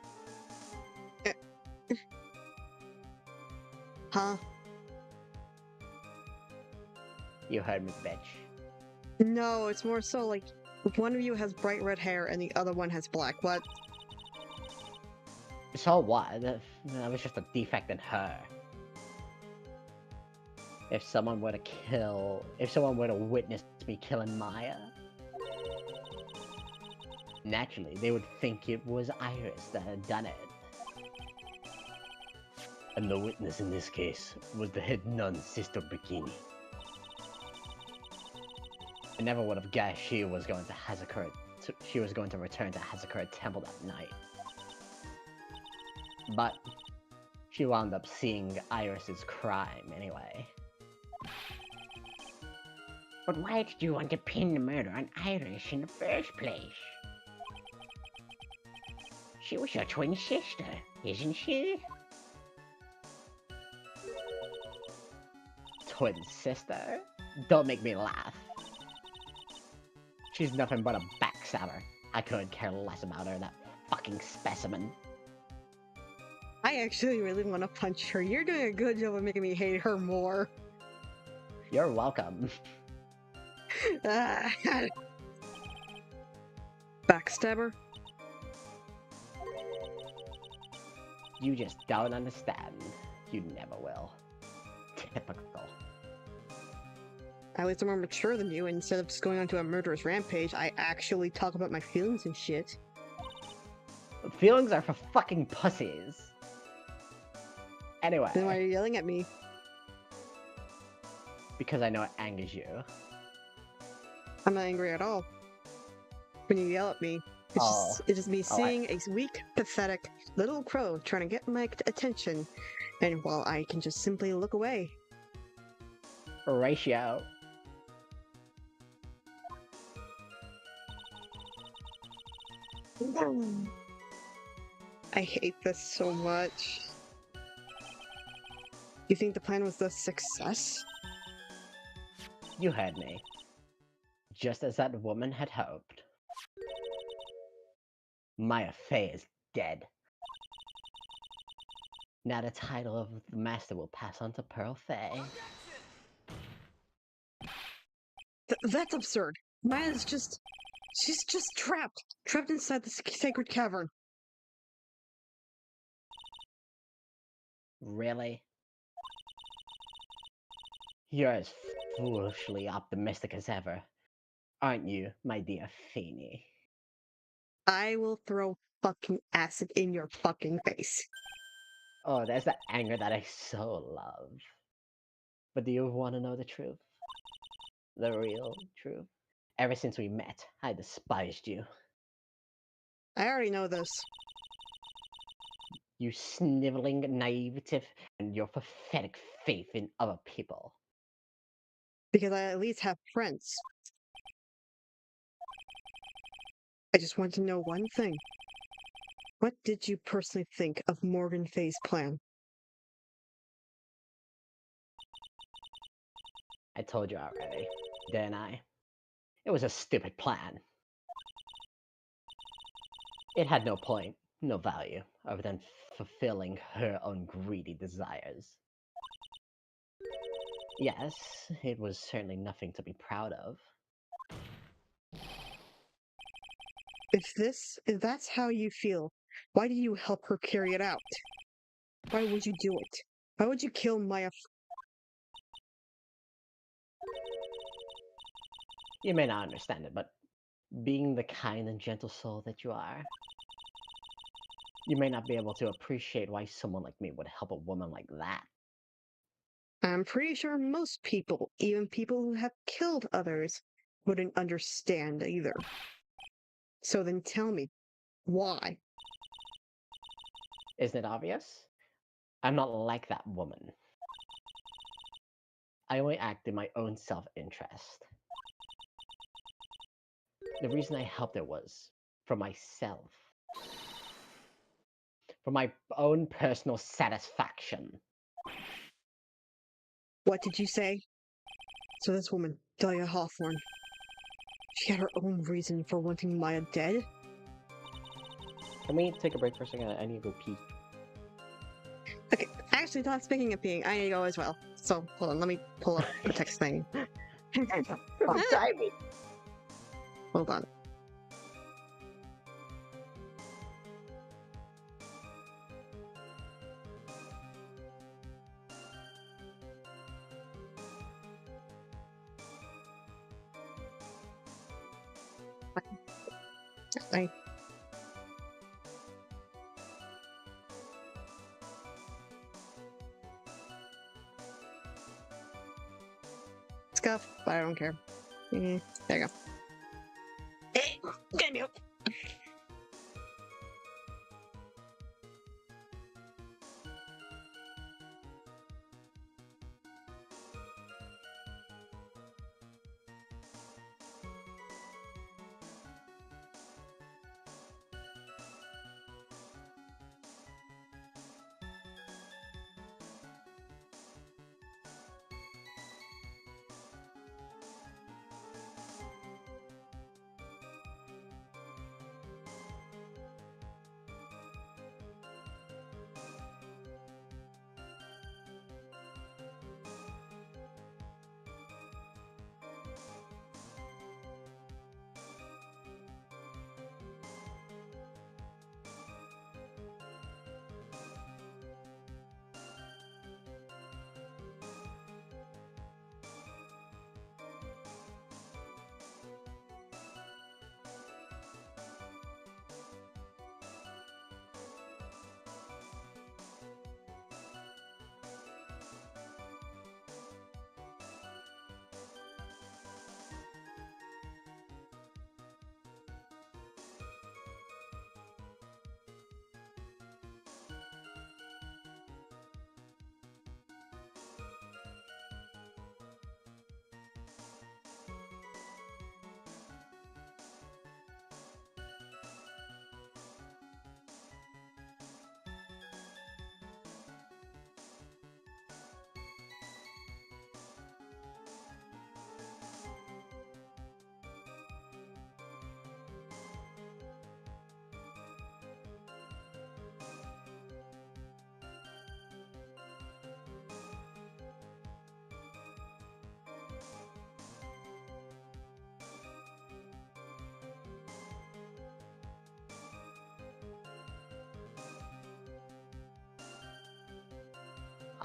Huh? You heard me, bitch. No, it's more so like one of you has bright red hair and the other one has black. What? So what? That was just a defect in her. If someone were to witness me killing Maya, naturally they would think it was Iris that had done it. And the witness in this case was the head nun, Sister Bikini. I never would have guessed she was going to return to Hazakura Temple that night. But she wound up seeing Iris's crime anyway. But why did you want to pin the murder on Iris in the first place? She was your twin sister, isn't she? Twin sister? Don't make me laugh. She's nothing but a backstabber. I couldn't care less about her, that fucking specimen. I actually really want to punch her. You're doing a good job of making me hate her more. You're welcome. Backstabber? You just don't understand. You never will. Typical. At least I'm more mature than you, and instead of just going onto a murderous rampage, I actually talk about my feelings and shit. Feelings are for fucking pussies. Anyway. Then why are you yelling at me? Because I know it angers you. I'm not angry at all. When you yell at me, it's just me seeing a weak, pathetic little crow trying to get my attention, and while I can just simply look away. Ratio. I hate this so much. You think the plan was a success? You heard me. Just as that woman had hoped. Maya Fey is dead. Now the title of the master will pass on to Pearl Fey. That's absurd. Maya's just... She's just trapped. Trapped inside the sacred cavern. Really? You're as foolishly optimistic as ever, aren't you, my dear Feeny? I will throw fucking acid in your fucking face. Oh, there's the anger that I so love. But do you want to know the truth? The real truth? Ever since we met, I despised you. I already know this. You sniveling naivete and your pathetic faith in other people. Because I at least have friends. I just want to know one thing. What did you personally think of Morgan Fay's plan? I told you already, didn't I? It was a stupid plan. It had no point, no value, other than fulfilling her own greedy desires. Yes, it was certainly nothing to be proud of. If that's how you feel, why did you help her carry it out? Why would you do it? Why would you kill Maya? You may not understand it, but being the kind and gentle soul that you are, you may not be able to appreciate why someone like me would help a woman like that. I'm pretty sure most people, even people who have killed others, wouldn't understand either. So then tell me, why? Isn't it obvious? I'm not like that woman. I only act in my own self-interest. The reason I helped her was for myself. For my own personal satisfaction. What did you say? So this woman, Dahlia Hawthorne, she had her own reason for wanting Maya dead? Can we take a break for a second? I need to go pee. Okay, actually, not speaking of peeing, I need to go as well. So, hold on, let me pull up the text thing. Hold on. I Scuff, but I don't care. There you go. Get me up.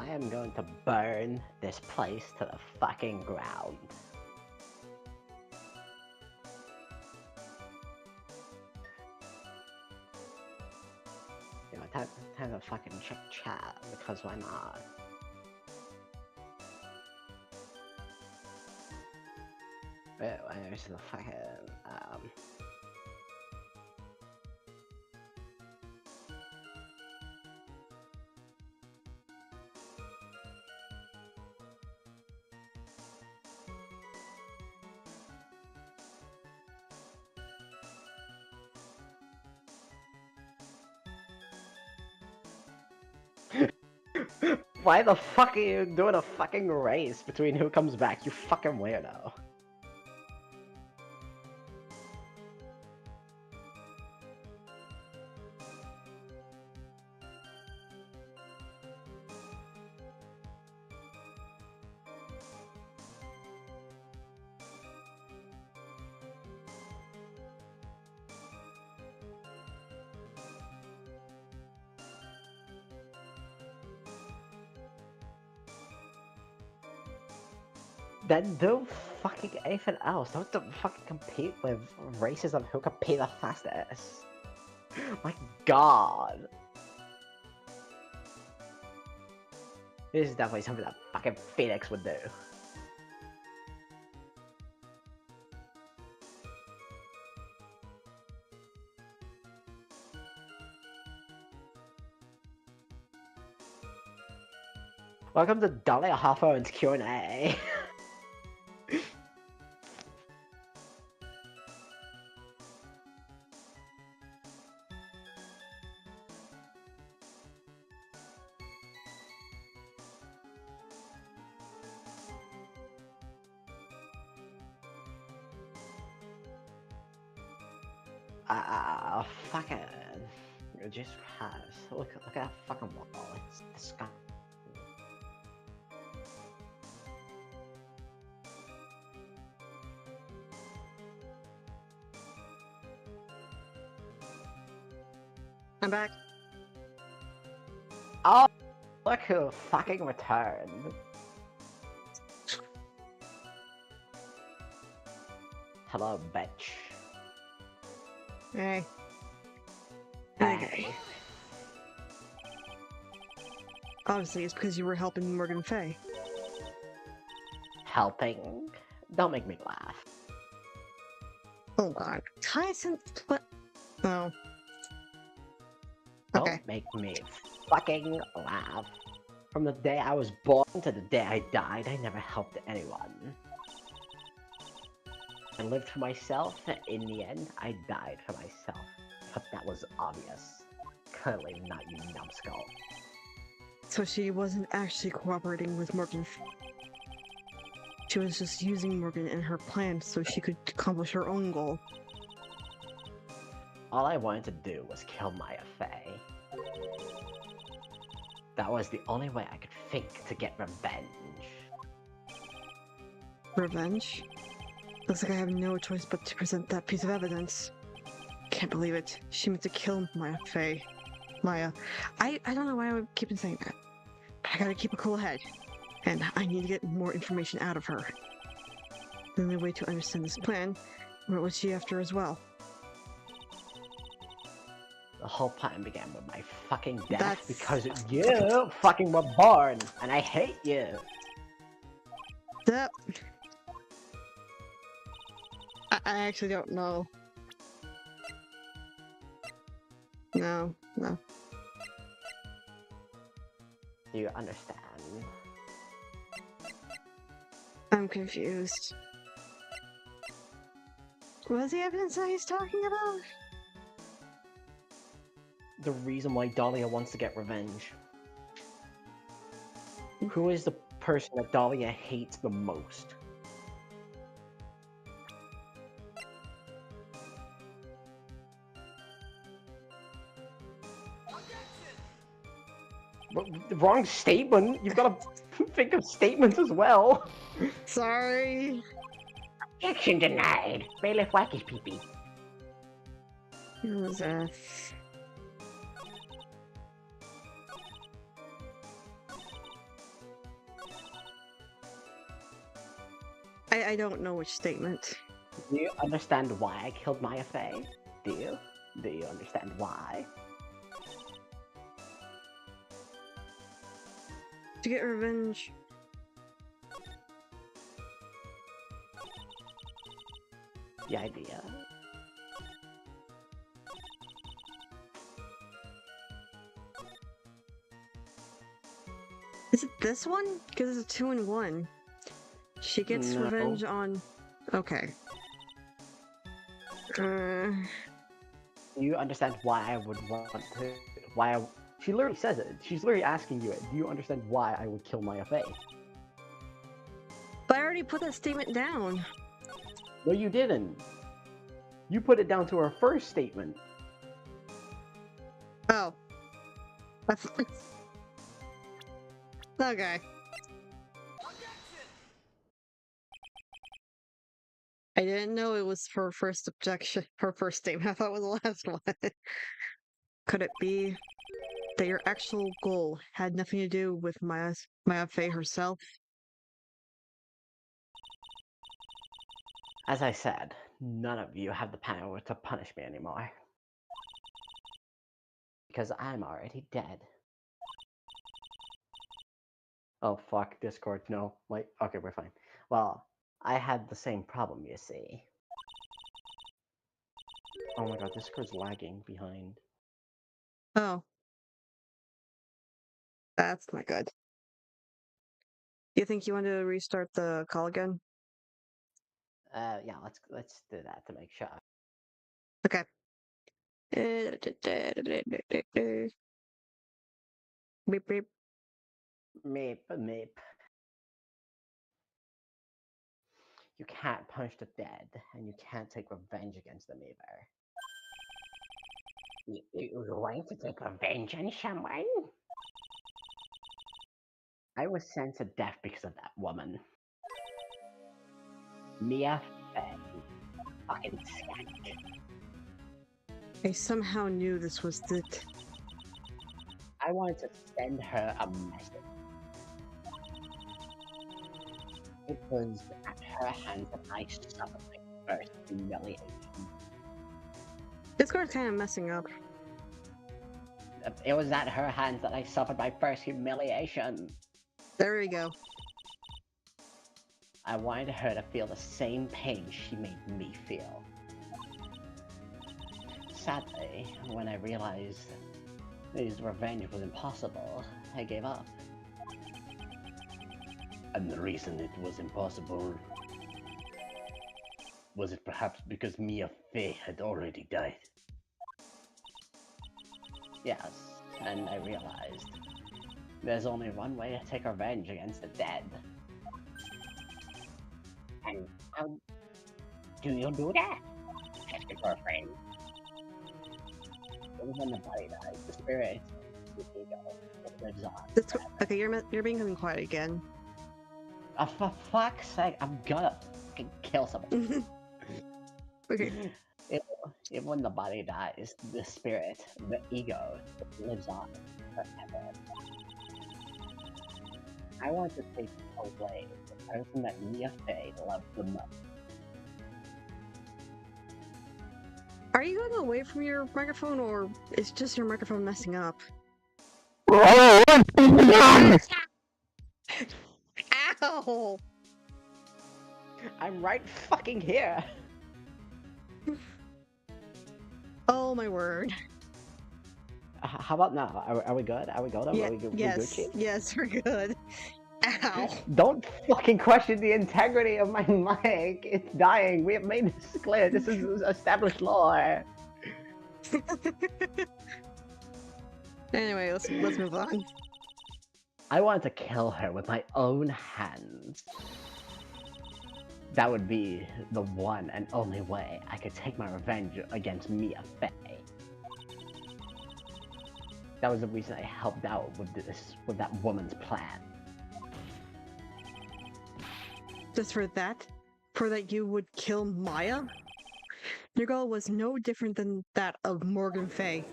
I am going to burn this place to the fucking ground. You know, time to fucking check chat, because why not? Where's the fucking, Why the fuck are you doing a fucking race between who comes back, you fucking weirdo? Then do fucking anything else. Don't fucking compete with races of who can pay the fastest. My god. This is definitely something that fucking Phoenix would do. Welcome to Dolly Hawthorne's Q&A. Fucking. It just has. Look at that fucking wall. It's disgusting. I'm back. Oh, look who fucking returned. Hello, bitch. Hey. Hey. Obviously, it's because you were helping Morgan Fay. Helping? Don't make me laugh. Hold on. Tyson, what? Oh. Don't Okay. make me fucking laugh. From the day I was born to the day I died, I never helped anyone. I lived for myself, and in the end, I died for myself. But that was obvious. Clearly not, you numbskull. So she wasn't actually cooperating with Morgan. She was just using Morgan in her plan so she could accomplish her own goal. All I wanted to do was kill Maya Fey. That was the only way I could think to get revenge. Revenge? Looks like I have no choice but to present that piece of evidence. Can't believe it. She meant to kill Maya Fey. Maya. I don't know why I would keep on saying that. But I gotta keep a cool head. And I need to get more information out of her. The only way to understand this plan, what was she after as well? The whole plan began with my fucking death That's because you fucking were born, and I hate you. That... I actually don't know. No. Do you understand? I'm confused. What's the evidence that he's talking about? The reason why Dahlia wants to get revenge. Who is the person that Dahlia hates the most? The wrong statement. You've got to think of statements as well. Sorry. Objection denied. Bailiff Wacky's peepee. I don't know which statement. Do you understand why I killed Maya Fey? Do you? Do you understand why? To get revenge. The idea. Is it this one? Because it's a 2-in-1. She gets No. revenge on. Okay. Do you understand why I would want to? Why I? She literally says it. She's literally asking you it. Do you understand why I would kill Maya Fey? But I already put that statement down. No, you didn't. You put it down to her first statement. Oh. Okay. I didn't know it was her first objection, her first statement. I thought it was the last one. Could it be that your actual goal had nothing to do with Maya Fey herself? As I said, none of you have the power to punish me anymore. Because I'm already dead. Oh fuck, Discord, no. Wait, okay, we're fine. Well, I had the same problem, you see. Oh my god, Discord's lagging behind. Oh. That's not good. You think you want to restart the call again? Yeah, let's do that to make sure. Okay. Beep beep. Meep, meep. You can't punish the dead, and you can't take revenge against them either. You're going to take revenge on someone? I was sent to death because of that woman. Mia Fey. Fucking skank. I somehow knew this was it. I wanted to send her a message. It was at her hands that I suffered my first humiliation. Discord's kind of messing up. It was at her hands that I suffered my first humiliation. There we go. I wanted her to feel the same pain she made me feel. Sadly, when I realized his revenge was impossible, I gave up. And the reason it was impossible was it perhaps because Mia Fey had already died? Yes, and I realized there's only one way to take revenge against the dead. And how do you do that? Ask your girlfriend. When the body dies, the spirit, the ego, it lives on. Okay, you're becoming quiet again. For fuck's sake, I'm gonna fucking kill someone. Okay. Even when the body dies, the spirit, the ego, it lives on forever. I want to take away the person that Mia Fey loved the most. Are you going away from your microphone, or is just your microphone messing up? Ow! I'm right fucking here! Oh my word. How about now? Are we good? Are we golden? Yeah, Are we good? yes, yes, we're good. Ow. Don't fucking question the integrity of my mic. It's dying. We have made this clear. This is established lore. Anyway, let's move on. I wanted to kill her with my own hands. That would be the one and only way I could take my revenge against Mia Fey. That was the reason I helped out with that woman's plan. Just for that? For that you would kill Maya? Your goal was no different than that of Morgan Fey.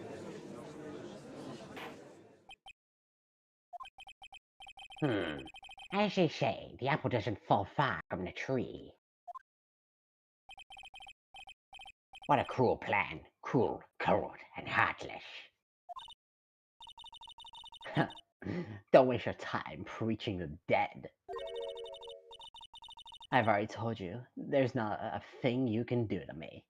As they say, the apple doesn't fall far from the tree. What a cruel plan. Cruel, cold, and heartless. Don't waste your time preaching the dead. I've already told you, there's not a thing you can do to me.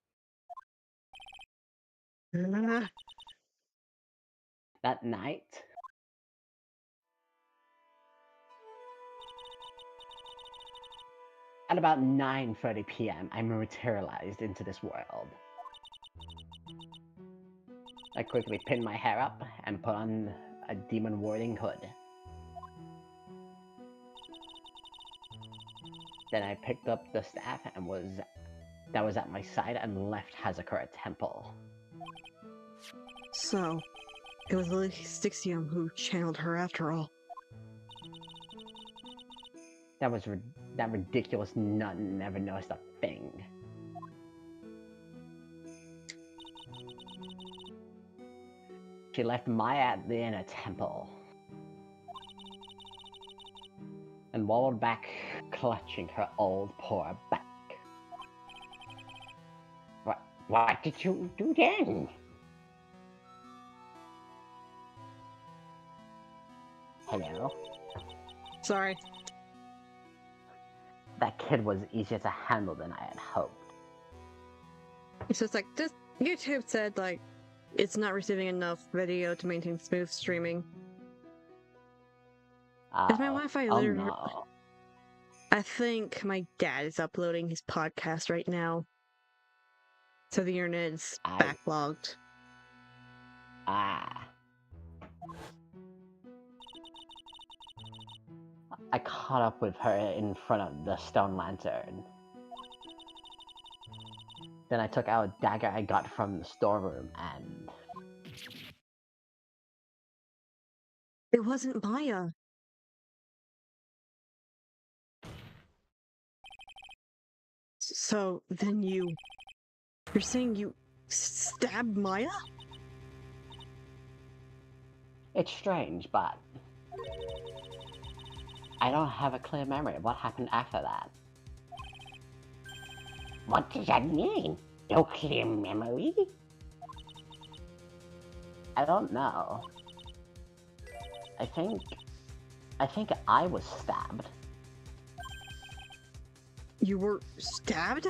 That night, at about 9:30 p.m., I materialized into this world. I quickly pinned my hair up and put on a demon warding hood. Then I picked up the staff that was at my side and left Hazakura Temple. So, it was Lily Stixium who channeled her after all. That ridiculous nun never noticed a thing. She left Maya at the inner temple and waddled back, clutching her old poor back. What did you do then? Hello? Sorry. That kid was easier to handle than I had hoped. It's just like, this YouTube said, like, it's not receiving enough video to maintain smooth streaming. Is my Wi-Fi Oh literally... no. I think my dad is uploading his podcast right now. So the internet is backlogged. I caught up with her in front of the stone lantern. Then I took out a dagger I got from the storeroom and... It wasn't Maya. So then you're saying you stabbed Maya? It's strange, but I don't have a clear memory of what happened after that. What does that mean? No clear memory? I don't know. I think I was stabbed. You were stabbed?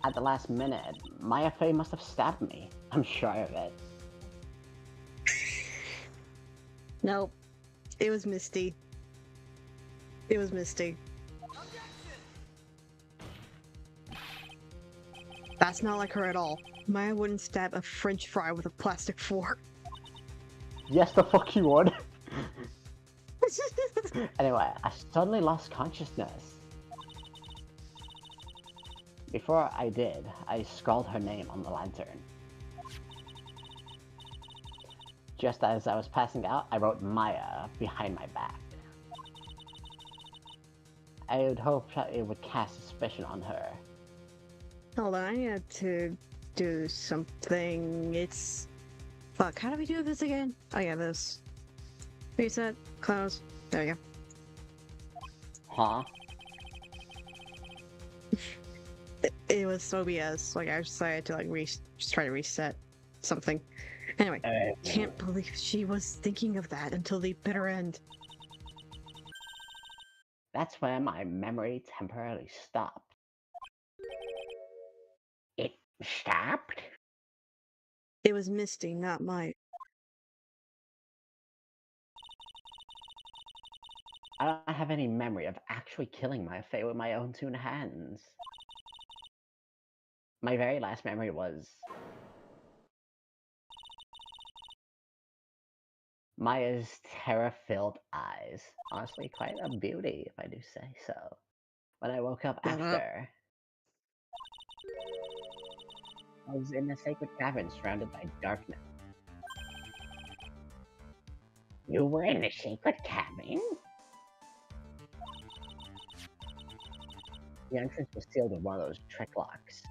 At the last minute, Maya Fey must have stabbed me. I'm sure of it. Nope. It was Misty. It was Misty. That's not like her at all. Maya wouldn't stab a French fry with a plastic fork. Yes, the fuck you would. Anyway, I suddenly lost consciousness. Before I did, I scrawled her name on the lantern. Just as I was passing out, I wrote Maya behind my back. I would hope it would cast suspicion on her. Hold on, I need to do something. It's... Fuck, how do we do this again? Oh yeah, this. Reset, close. There you go. Huh? It was OBS. Like, I decided to, like, just try to reset something. Anyway, can't believe she was thinking of that until the bitter end. That's where my memory temporarily stopped. It stopped? It was Misty, not Mike. I don't have any memory of actually killing my Fae with my own 2 hands. My very last memory was Maya's terror-filled eyes. Honestly, quite a beauty, if I do say so. When I woke up after, I was in a sacred cavern surrounded by darkness. You were in a sacred cavern? The entrance was sealed with one of those trick locks.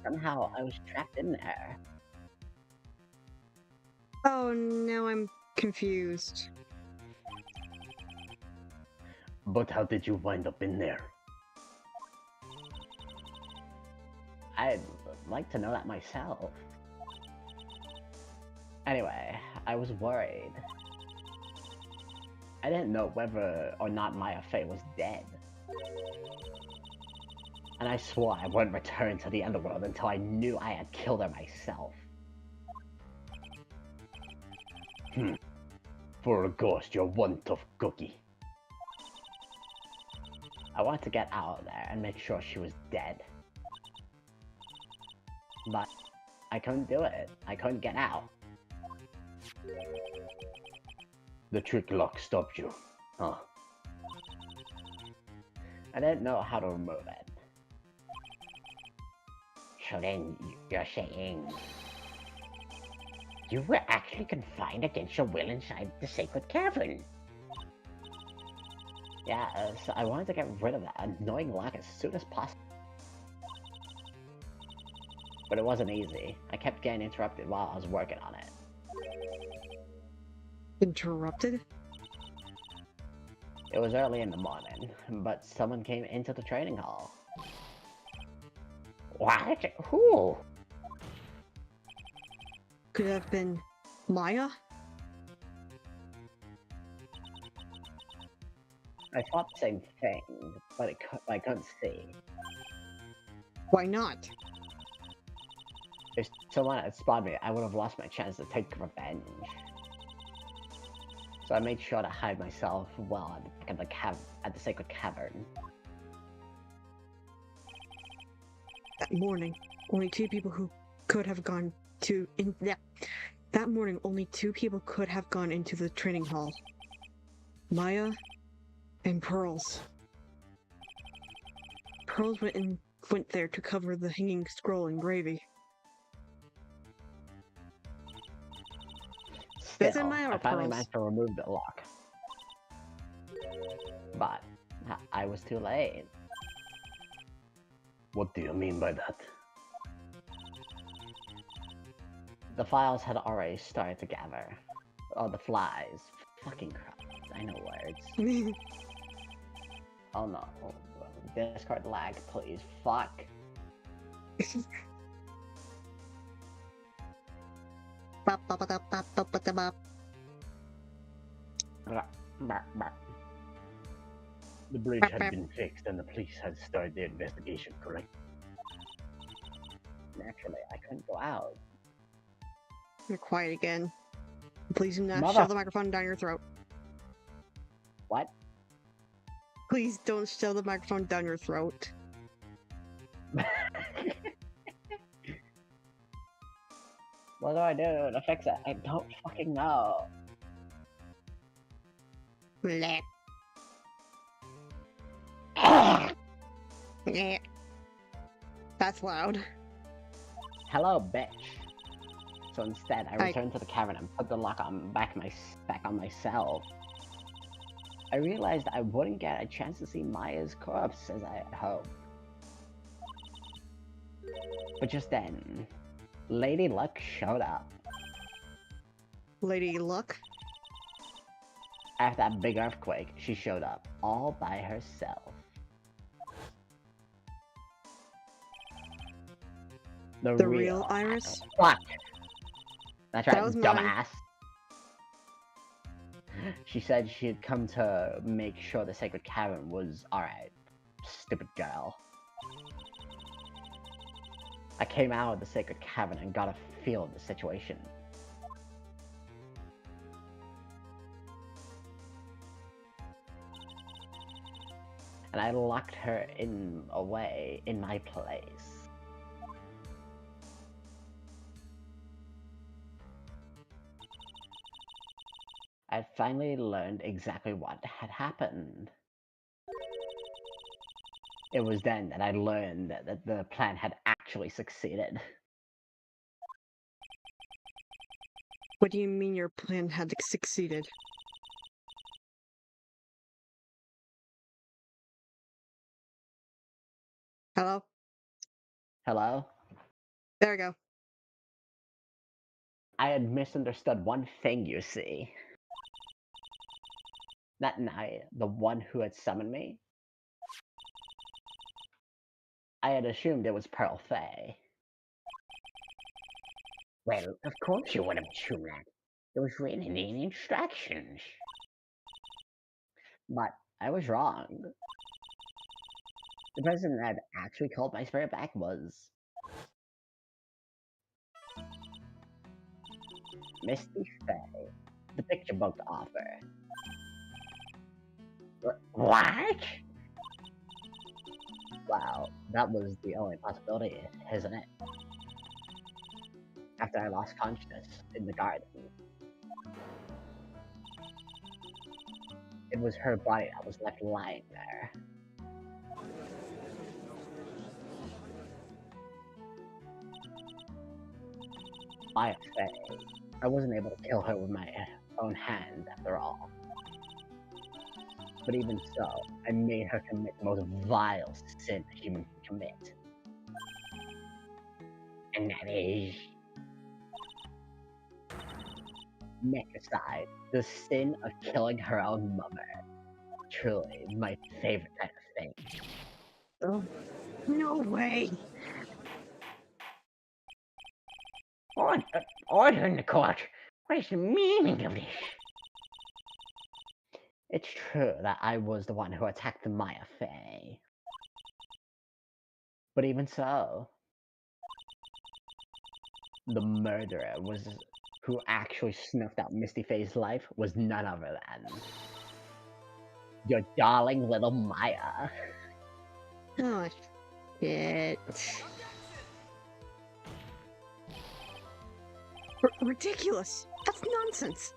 Somehow, I was trapped in there. Oh, now I'm confused. But how did you wind up in there? I'd like to know that myself. Anyway, I was worried. I didn't know whether or not Maya Fey was dead. And I swore I wouldn't return to the underworld until I knew I had killed her myself. For a ghost, you're one tough cookie. I wanted to get out of there and make sure she was dead. But I couldn't do it. I couldn't get out. The trick lock stopped you, huh? I didn't know how to remove it. So then you're saying you were actually confined against your will inside the sacred cavern? Yeah, so I wanted to get rid of that annoying lock as soon as possible. But it wasn't easy. I kept getting interrupted while I was working on it. Interrupted? It was early in the morning, but someone came into the training hall. What? Who? Could it have been Maya? I thought the same thing, but I couldn't see. Why not? If someone had spotted me, I would have lost my chance to take revenge. So I made sure to hide myself well at the sacred cavern. That morning, only two people who could have gone to that morning, only two people could have gone into the training hall. Maya and Pearls. Pearls went there to cover the hanging scroll in gravy. Is it Still, Maya or I finally Pearls? managed to remove the lock. But I was too late. What do you mean by that? The files had already started to gather. Oh, the flies. Fucking crap. I know words. Oh no. Discard lag, please. Fuck. The bridge had been fixed and the police had started their investigation, correct? Naturally, I couldn't go out. You're quiet again. Please do not Mother- shove the microphone down your throat. What? Please don't shove the microphone down your throat. What do I do to fix it? I don't fucking know. Bleh. Yeah. That's loud. Hello, bitch. So instead, I I- returned to the cavern and put the lock back on myself. I realized I wouldn't get a chance to see Maya's corpse as I had hoped. But just then, Lady Luck showed up. Lady Luck? After that big earthquake, she showed up, all by herself. The real Iris? Fuck! That's right, That was mine. dumbass. She said she had come to make sure the sacred cavern was alright. Stupid girl. I came out of the sacred cavern and got a feel of the situation. And I locked her away in my place. I finally learned exactly what had happened. It was then that I learned that the plan had actually succeeded. What do you mean your plan had succeeded? Hello? Hello? There we go. I had misunderstood one thing, you see. That night, the one who had summoned me, I had assumed it was Pearl Fay. Well, of course you would have assumed that. It was written in the instructions. But I was wrong. The person that actually called my spirit back was Misty Fay, the picture book author. What? Wow, that was the only possibility, isn't it? After I lost consciousness in the garden, it was her body that was left lying there. By Fay, I wasn't able to kill her with my own hand, after all. But even so, I made her commit the most vile sin a human can commit. And that is... Mechicide, the sin of killing her own mother. Truly, my favorite kind of thing. Oh, no way! Order in the court. What is the meaning of this? It's true that I was the one who attacked the Maya Fey. But even so, the murderer who actually snuffed out Misty Fey's life was none other than your darling little Maya. Oh, shit. Ridiculous! That's nonsense!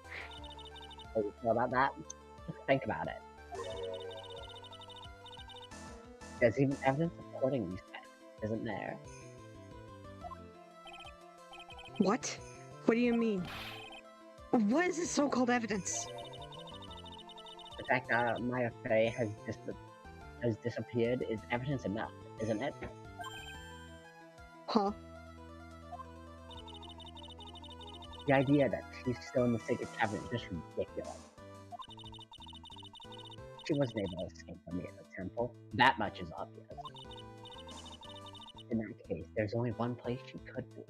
Oh, you know about that? Just think about it. There's even evidence supporting these facts, isn't there? What? What do you mean? What is this so-called evidence? The fact that Maya Fey has disappeared is evidence enough, isn't it? Huh? The idea that she's still in the sacred cavern is just ridiculous. She wasn't able to escape from me at the temple. That much is obvious. In that case, there's only one place she could be.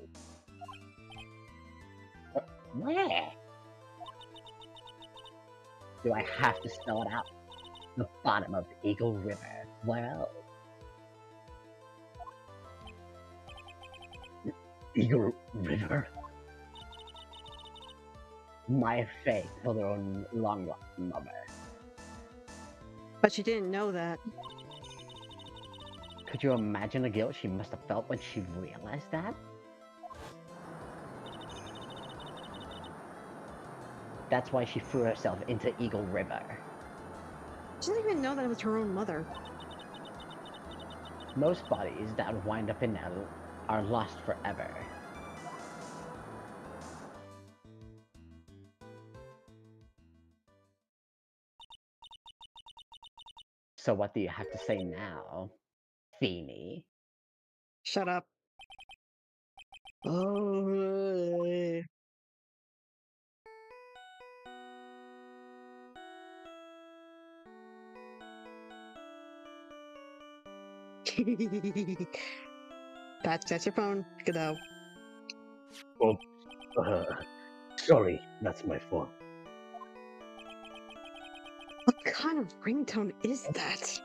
Where? Do I have to spell it out? The bottom of the Eagle River. Where else? Eagle River? Maya Fey killed her own long-lost mother. But she didn't know that. Could you imagine the guilt she must have felt when she realized that? That's why she threw herself into Eagle River. She didn't even know that it was her own mother. Most bodies that wind up in that are lost forever. So what do you have to say now, Feeny? Shut up. Oh. That's your phone. Good though. Oh, sorry, that's my phone. What kind of ringtone is that?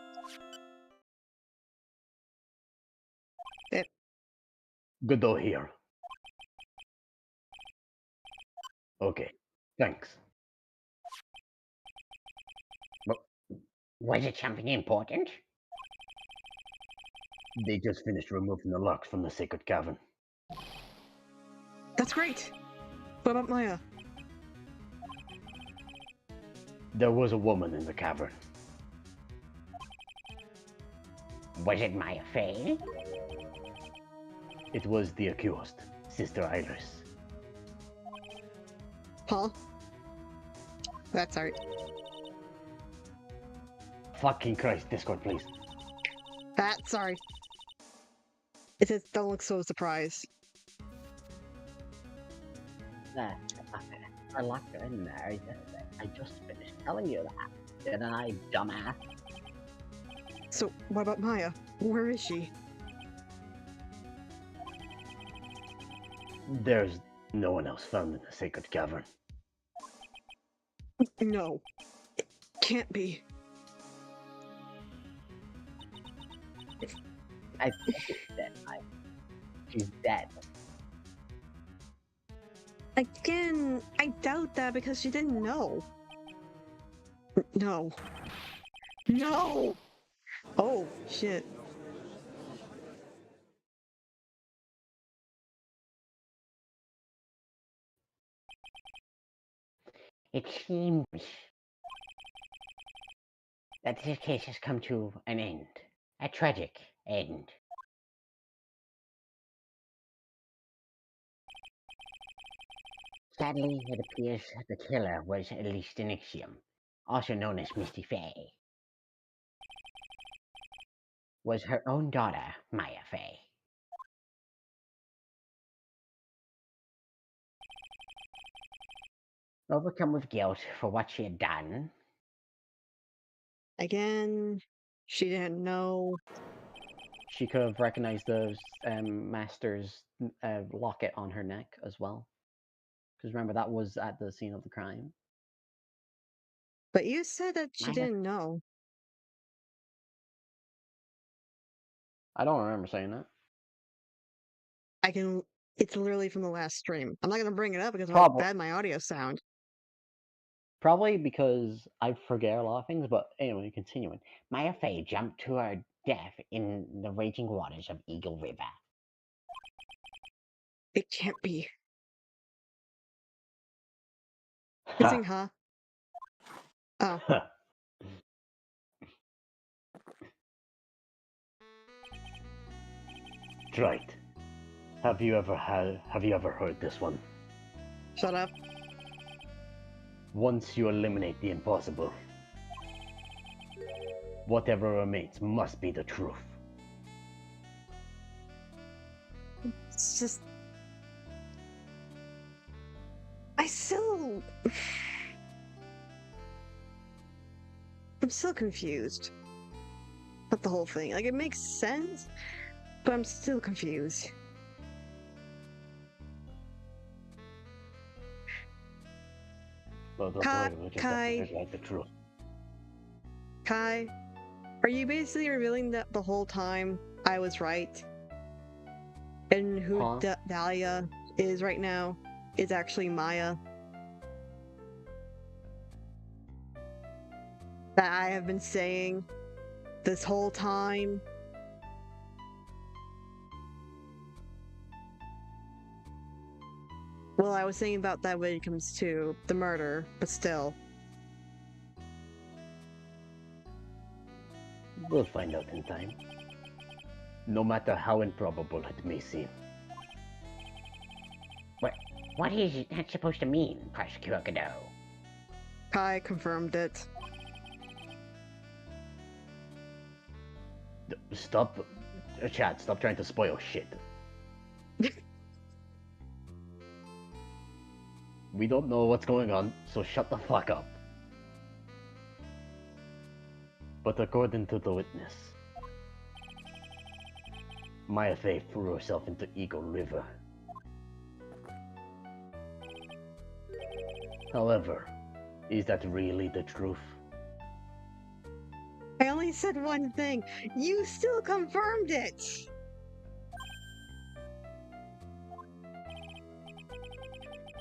Godot here. Okay, thanks. Was it something important? They just finished removing the locks from the sacred cavern. That's great. What about Maya? There was a woman in the cavern. Was it Maya Fey? It was the accused, Sister Iris. Huh? That's alright. Fucking Christ, Discord, please. That's sorry. It says don't look so surprised. I locked her in there. I just finished telling you that. Didn't I, dumbass? So, what about Maya? Where is she? There's no one else found in the sacred cavern. No. It can't be. I think she's dead. She's dead. Again, I doubt that because she didn't know. No. No! Oh, shit. It seems that this case has come to an end. A tragic end. Sadly, it appears the killer was Elise Denixium, also known as Misty Faye. Was her own daughter, Maya Faye. Overcome with guilt for what she had done, Again, she didn't know. She could have recognized the master's locket on her neck as well. Because remember, that was at the scene of the crime. But you said that she Maya didn't know. I don't remember saying that. I can. It's literally from the last stream. I'm not gonna bring it up because of how Probably. bad my audio sound. Probably because I forget a lot of things, but anyway, continuing. Maya Faye jumped to her death in the raging waters of Eagle River. It can't be. Good thing, huh? Oh, Right. Have you ever heard this one? shut up. Once you eliminate the impossible, whatever remains must be the truth. It's just. I still. I'm still confused. About the whole thing. Like, it makes sense, but I'm still confused. But the Kai- story just Kai- doesn't like the truth. Kai, are you basically revealing that the whole time I was right? And who Huh? Dahlia is right now is actually Maya? That I have been saying this whole time? Well, I was saying about that when it comes to the murder, but still. We'll find out in time. No matter how improbable it may seem. What is that supposed to mean, Prosecutor Godot? Kai confirmed it. Stop, Chad, stop trying to spoil shit. We don't know what's going on, so shut the fuck up. But according to the witness, Maya Faye threw herself into Eagle River. However, is that really the truth? I only said one thing. You still confirmed it!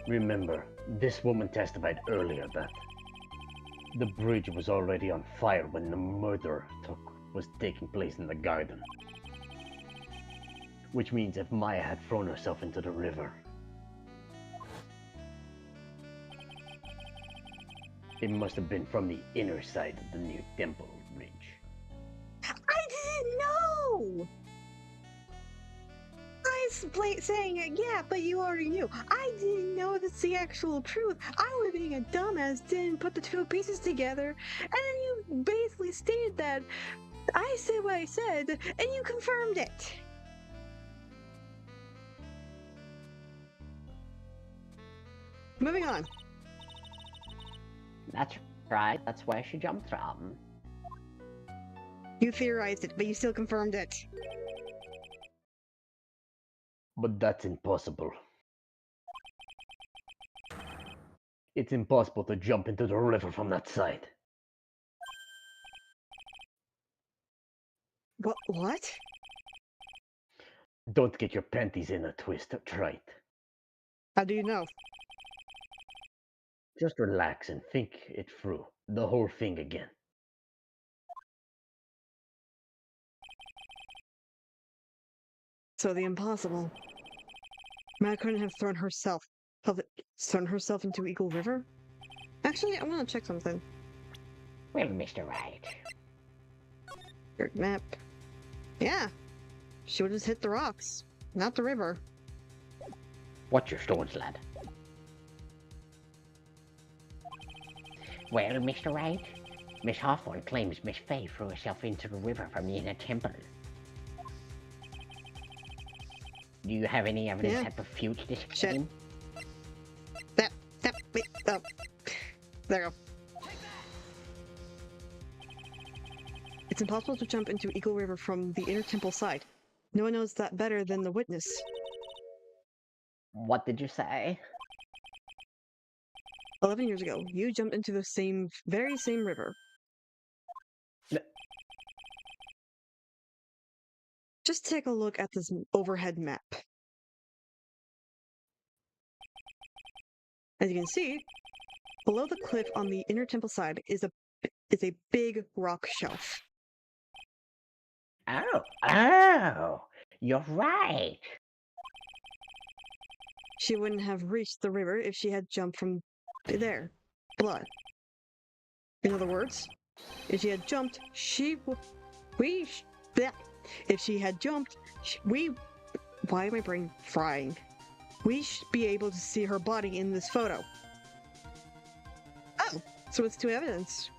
Remember, this woman testified earlier that the bridge was already on fire when the murder was taking place in the garden. Which means if Maya had thrown herself into the river, it must have been from the inner side of the new temple bridge. I didn't know! I was saying it, yeah, but you already knew. I didn't know that's the actual truth. I was being a dumbass, didn't put the two pieces together, and then you basically stated that I said what I said, and you confirmed it. Moving on. That's right? That's where she jumped from. You theorized it, but you still confirmed it. But that's impossible. It's impossible to jump into the river from that side. What? Don't get your panties in a twist, try it. How do you know? Just relax and think it through. The whole thing again. So the impossible. Matt couldn't have thrown herself into Eagle River? Actually, I want to check something. Well, Mr. Right. Your map. Yeah. She would have hit the rocks, not the river. Watch your stones, lad. Well, Mr. Right, Miss Hawthorne claims Miss Fay threw herself into the river from the inner temple. Do you have any evidence Yeah. that refutes this Shit. claim? Wait, oh. There you go. It's impossible to jump into Eagle River from the inner temple side. No one knows that better than the witness. What did you say? 11 years ago, you jumped into the very same river. N- Just take a look at this overhead map. As you can see, below the cliff on the inner temple side is a big rock shelf. Oh, you're right. She wouldn't have reached the river if she had jumped from there. Blood. In other words, if she had jumped, if she had jumped, why am my brain frying? We should be able to see her body in this photo. Oh, so it's two evidence.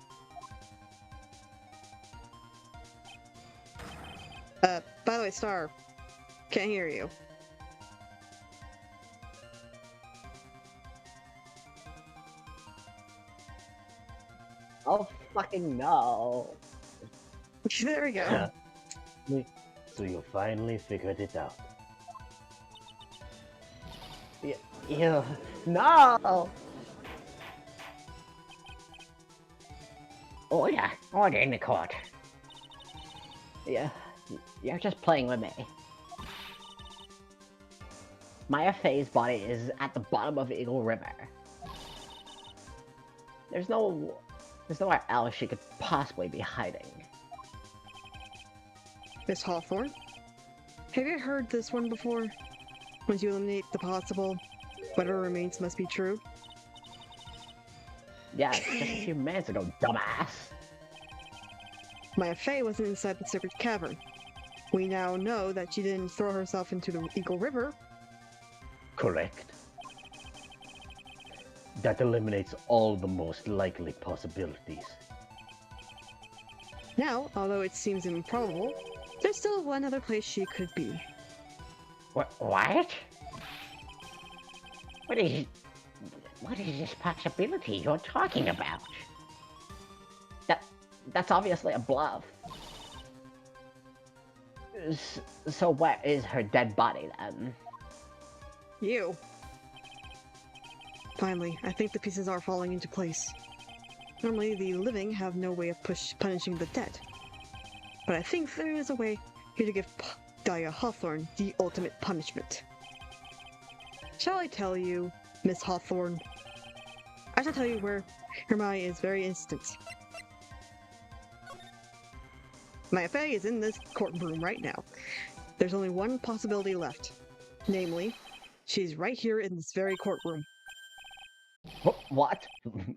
By the way, Star, can't hear you. Oh, fucking no. There we go. So you finally figured it out. Ew. No! Order in the court. Yeah, you're just playing with me. Maya Fey's body is at the bottom of Eagle River. There's nowhere else she could possibly be hiding. Miss Hawthorne? Have you heard this one before? Once you eliminate the possible, whatever remains must be true. Yeah, just a few minutes ago, dumbass. Maya Fey wasn't inside the secret cavern. We now know that she didn't throw herself into the Eagle River. Correct. That eliminates all the most likely possibilities. Now, although it seems improbable, there's still one other place she could be. What? What is this possibility you're talking about? That's obviously a bluff. So where is her dead body then? You. Finally, I think the pieces are falling into place. Normally, the living have no way of punishing the dead. But I think there is a way here to give Dahlia Hawthorne the ultimate punishment. Shall I tell you, Miss Hawthorne? I shall tell you where Hermione is very instant. Maya Fey is in this courtroom right now. There's only one possibility left. Namely, she's right here in this very courtroom. What?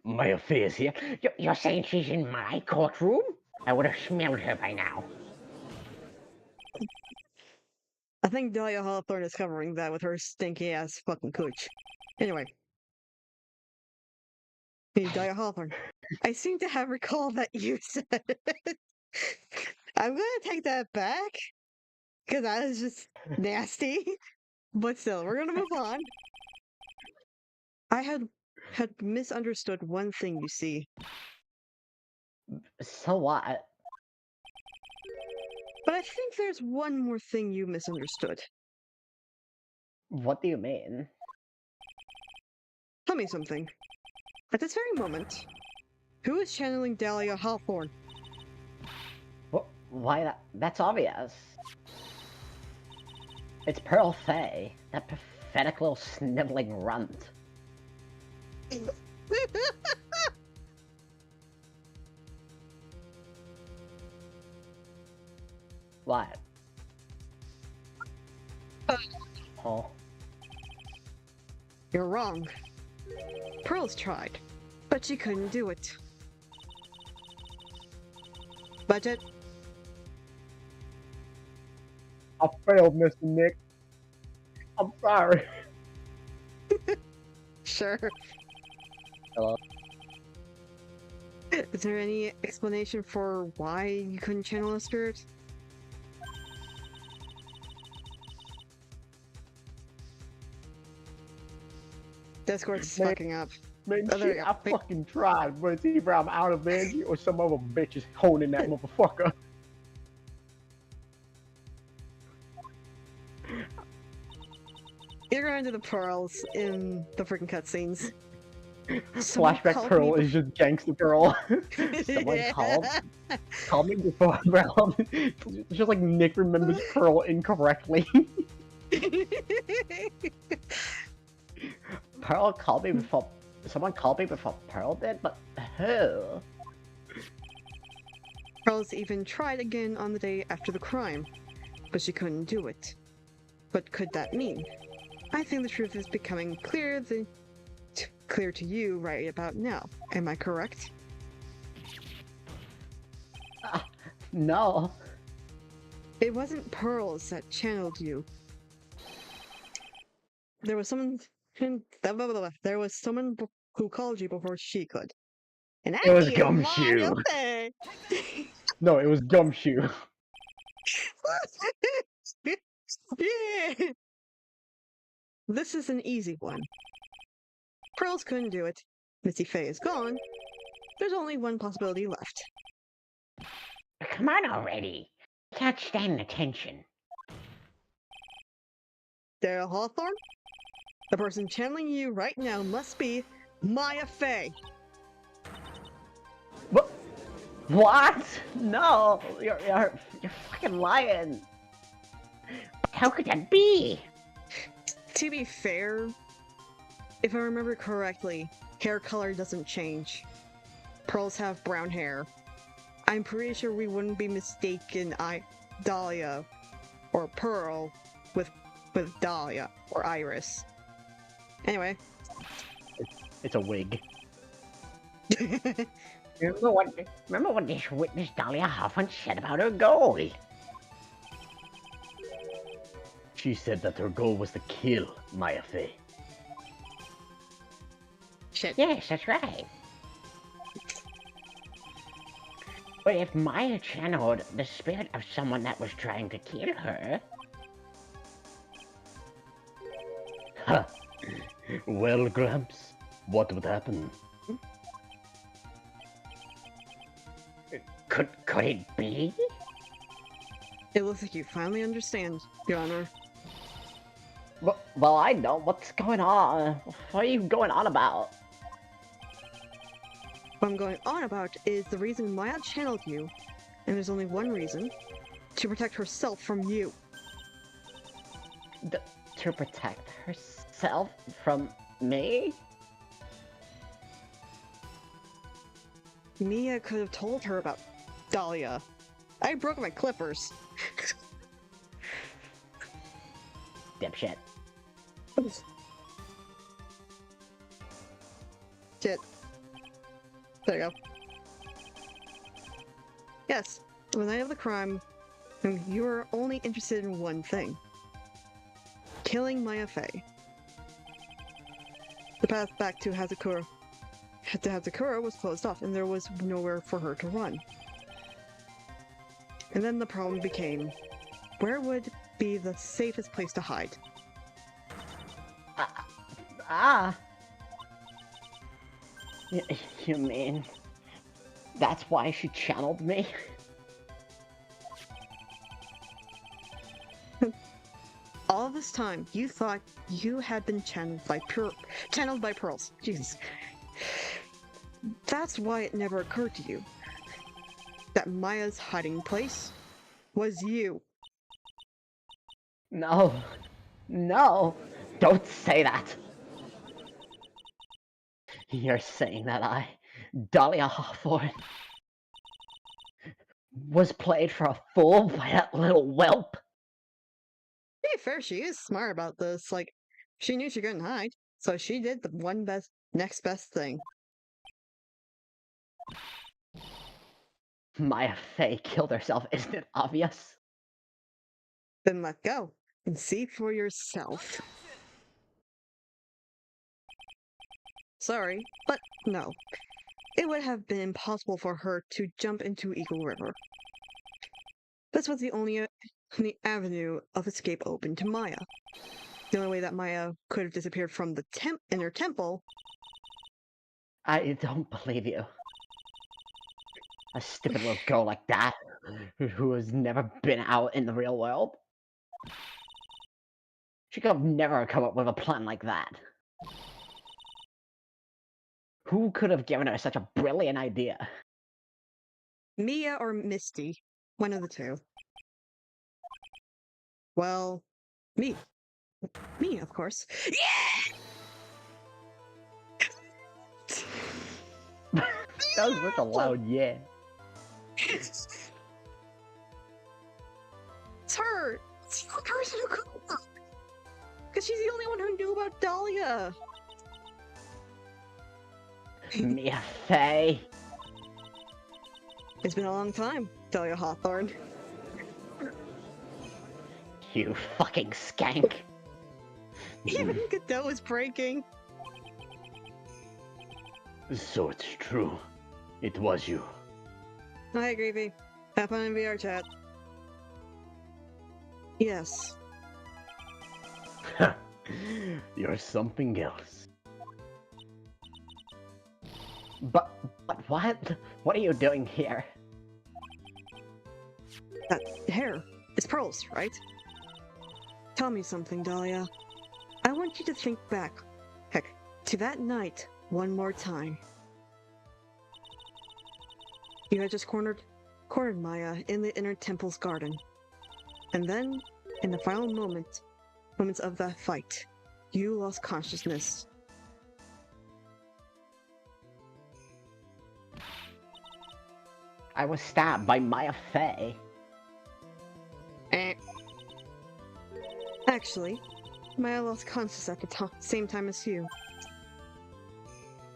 Maya Fey is here? You're saying she's in my courtroom? I would have smelled her by now. I think Dahlia Hawthorne is covering that with her stinky ass fucking cooch. Anyway. Hey, Dahlia Hawthorne. I seem to have recalled that you said it. I'm gonna take that back. Because that is just nasty. But still, we're gonna move on. I had misunderstood one thing, you see. So what? But I think there's one more thing you misunderstood. What do you mean? Tell me something. At this very moment, who is channeling Dahlia Hawthorne? Why that? That's obvious. It's Pearl Fay, that pathetic little sniveling runt. What? Oh. You're wrong. Pearl's tried, but she couldn't do it. Budget? I failed, Mr. Nick. I'm sorry. Sure. Hello? Is there any explanation for why you couldn't channel a spirit? Discord's fucking up. Man, Oh, there shit, you I go. Wait. fucking tried, but it's either I'm out of energy or some other bitch is holding that motherfucker. You're going to the pearls in the freaking cutscenes. Flashback Pearl is just gangster Pearl. Someone called? Call me before Pearl. It's just like Nick remembers Pearl incorrectly. Pearl called me before... Someone called me before Pearl did? But who? Pearls even tried again on the day after the crime, but she couldn't do it. What could that mean? I think the truth is becoming clear to you right about now. Am I correct? No. It wasn't Pearls that channeled you. There was someone who called you before she could. And It was I Gumshoe. No, it was Gumshoe. Yeah. This is an easy one. Pearls couldn't do it. Missy Faye is gone. There's only one possibility left. Come on already. Can't stand the tension. Daryl Hawthorne? The person channeling you right now must be Maya Faye. What? No! You're fucking lying. How could that be? To be fair, if I remember correctly, hair color doesn't change. Pearls have brown hair. I'm pretty sure we wouldn't be mistaken Dahlia or Pearl with Dahlia or Iris. Anyway. It's a wig. Remember what this witness Dahlia Hoffman said about her goal? She said that her goal was to kill Maya Fey. Shit. Yes, that's right. But if Maya channeled the spirit of someone that was trying to kill her... Huh. Well, Gramps, what would happen? Could it be? It looks like you finally understand, Your Honor. Well, I know. What's going on? What are you going on about? What I'm going on about is the reason Maya channeled you, and there's only one reason: to protect herself from you. To protect herself from me? Mia could have told her about Dahlia. I broke my clippers. Dipshit. Shit. There you go. Yes, on the night of the crime, you were only interested in one thing: killing Maya The path back to Hazakura was closed off, and there was nowhere for her to run. And then the problem became, where would be the safest place to hide? You mean That's why she channeled me? All this time, you thought you had been channeled by pearls. Jesus. That's why it never occurred to you that Maya's hiding place was you. No. No! Don't say that! You're saying that Dahlia Hawthorne, was played for a fool by that little whelp? To be fair, she is smart about this. Like, she knew she couldn't hide, so she did the next best thing. Maya Fey killed herself, isn't it obvious? Then let go and see for yourself. Sorry, but no. It would have been impossible for her to jump into Eagle River. This was the only avenue of escape open to Maya. The only way that Maya could have disappeared from the inner temple. I don't believe you. A stupid little girl like that, who has never been out in the real world. She could have never come up with a plan like that. Who could have given her such a brilliant idea? Mia or Misty. One of the two. Well, me. Me, of course. Yeah! That was such a loud yeah. It's her! It's the only person who could. Because she's the only one who knew about Dahlia. Mia Fey. It's been a long time, Dahlia Hawthorne. You fucking skank. Even Godot is breaking. So it's true. It was you. Hi, Greavy. Have fun in VR chat. Yes. You're something else. But what? What are you doing here? That hair. It's pearls, right? Tell me something, Dahlia. I want you to think back, heck, to that night one more time. You had just cornered Maya in the inner temple's garden. And then, in the final moments of that fight, you lost consciousness. I was stabbed by Maya Fey. Actually, Maya lost consciousness at the same time as you.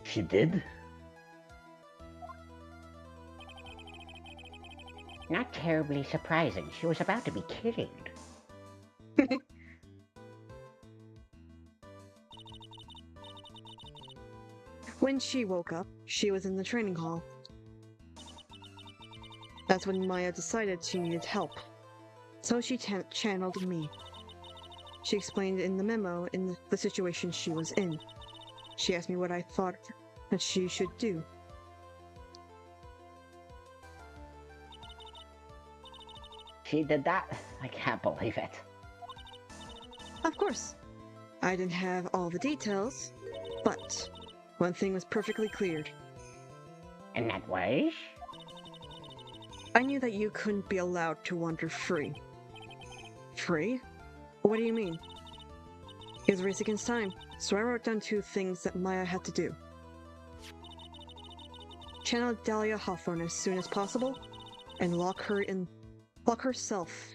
She did? Not terribly surprising. She was about to be killed. When she woke up, she was in the training hall. That's when Maya decided she needed help. So she channeled me. She explained in the memo in the situation she was in. She asked me what I thought that she should do. She did that? I can't believe it. Of course, I didn't have all the details, but one thing was perfectly cleared. And that was? I knew that you couldn't be allowed to wander free. Free? What do you mean? It was a race against time, so I wrote down 2 things that Maya had to do. Channel Dahlia Hawthorne as soon as possible, and lock herself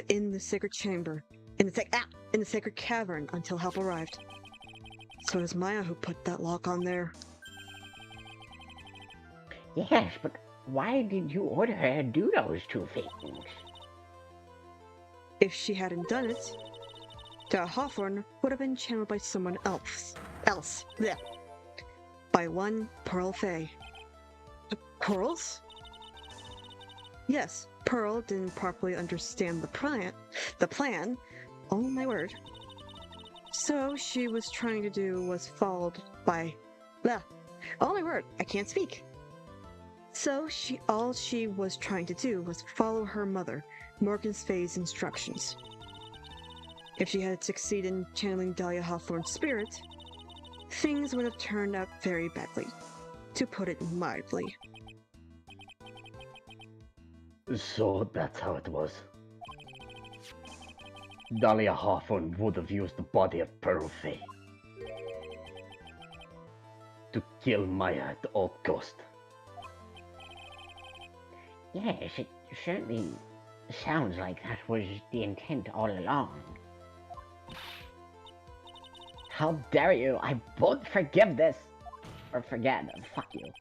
in the sacred chamber, in the sacred cavern until help arrived. So it was Maya who put that lock on there. Yes, but why did you order her to do those 2 things? If she hadn't done it, Dahlia Hawthorne would have been channeled by someone else. Blech. By one Pearl Fey. Pearls? Yes, Pearl didn't properly understand the plan. Oh my word. So she was trying to do was followed by... Oh my word, I can't speak. So all she was trying to do was follow her mother, Morgan's Faye's instructions. If she had succeeded in channeling Dahlia Hawthorne's spirit, things would have turned out very badly, to put it mildly. So that's how it was. Dahlia Hawthorne would have used the body of Pearl Faye to kill Maya at all cost. Yes, it certainly sounds like that was the intent all along. How dare you? I won't forgive this! Or forget. Fuck you.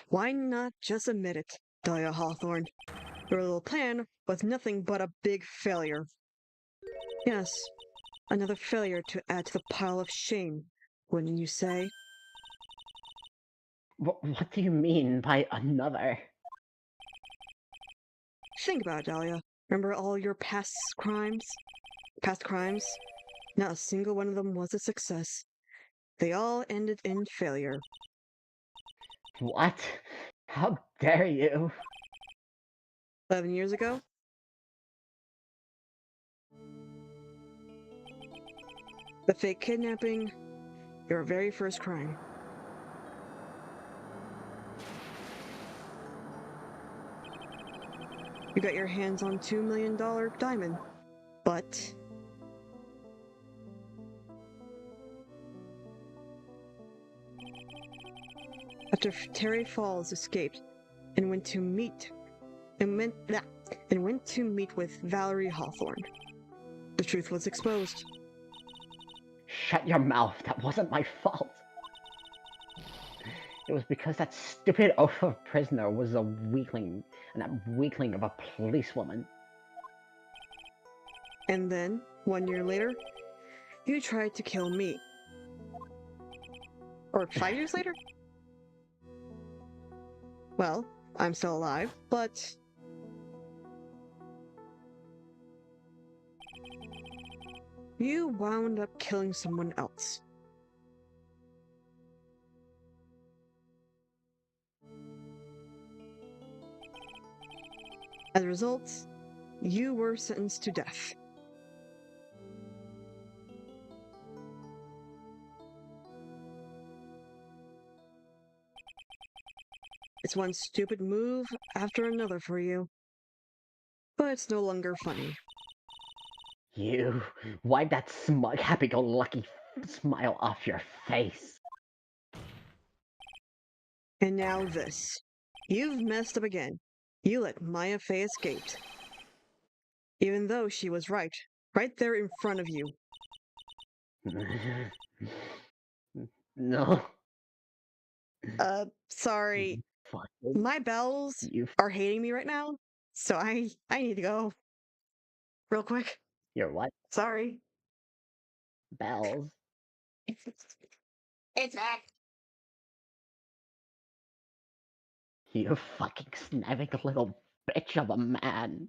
Why not just admit it, Dahlia Hawthorne? Your little plan was nothing but a big failure. Yes, another failure to add to the pile of shame, wouldn't you say? What do you mean by another? Think about it, Dahlia. Remember all your past crimes? Not a single one of them was a success. They all ended in failure. What? How dare you? 11 years ago? The fake kidnapping, your very first crime. You got your hands on $2 million diamond, but after Terry Falls escaped and went to meet with Valerie Hawthorne, the truth was exposed. Shut your mouth. That wasn't my fault. It was because that stupid oath of prisoner was a weakling, and that weakling of a policewoman. And then, 1 year later, you tried to kill me. Or 5 years later? Well, I'm still alive, but you wound up killing someone else. As a result, you were sentenced to death. It's one stupid move after another for you. But it's no longer funny. You wipe that smug, happy-go-lucky smile off your face. And now this. You've messed up again. You let Maya Fey escape. Even though she was right there in front of you. No. Sorry. Fucking My bells you. are hating me right now, so I need to go. Real quick. Your what? Sorry. Bells. It's back. You fucking snapping little bitch of a man.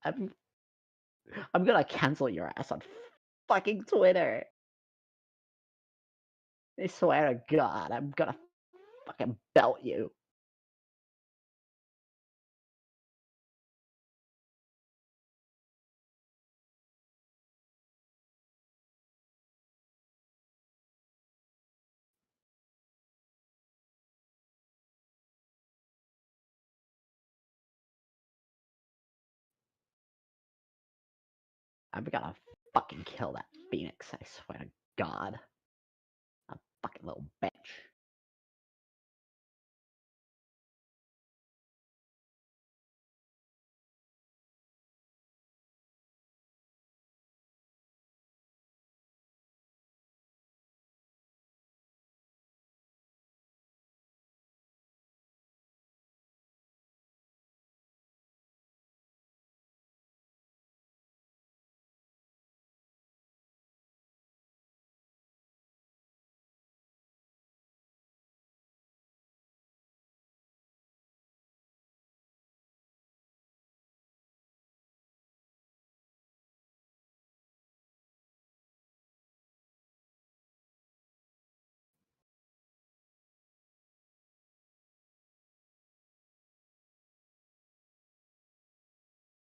I'm gonna cancel your ass on fucking Twitter. I swear to God, I'm gonna fucking belt you. I'm gonna fucking kill that phoenix, I swear to God. A fucking little bitch.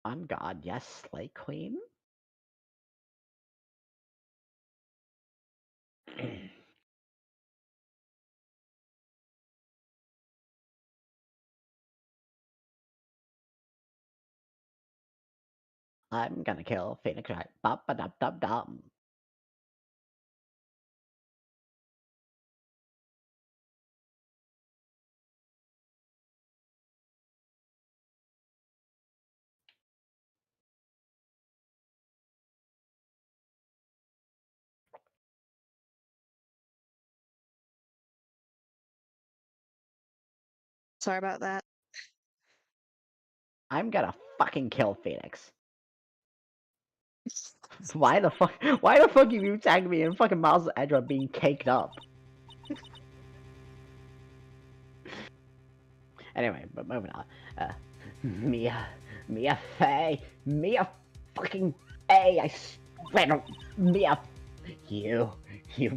On God, yes, Slay Queen. I'm gonna kill Phoenix right. Bop ba dum dum dum. Sorry about that. I'm gonna fucking kill Phoenix. Why the fuck? Why the fuck you tagged me and fucking Miles Edge are being caked up? Anyway, but moving on. Mia Faye, Mia fucking Faye. I swear, to Mia, you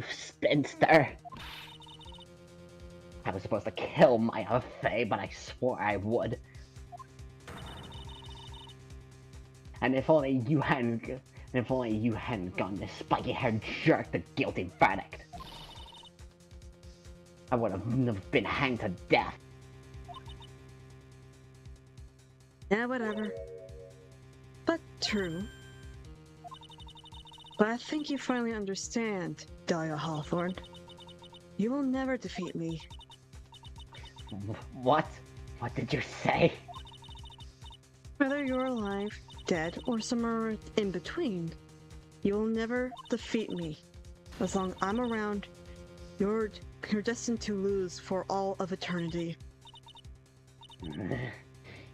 spinster. I was supposed to kill Mia Faye, but I swore I would. And if only you hadn't gone this spiky-haired jerk the guilty verdict, I would have been hanged to death. Yeah, whatever. But true. But I think you finally understand, Dahlia Hawthorne. You will never defeat me. What? What did you say? Whether you're alive, dead, or somewhere in between, you will never defeat me. As long as I'm around, you're destined to lose for all of eternity.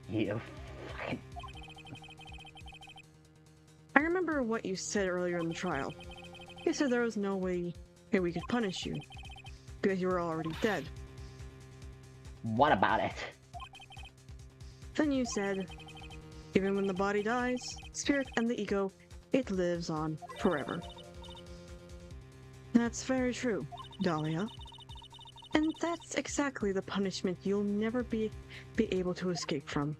You fucking... I remember what you said earlier in the trial. You said there was no way that we could punish you, because you were already dead. What about it? Then you said, even when the body dies, spirit and the ego, it lives on forever. That's very true, Dahlia. And that's exactly the punishment you'll never be able to escape from.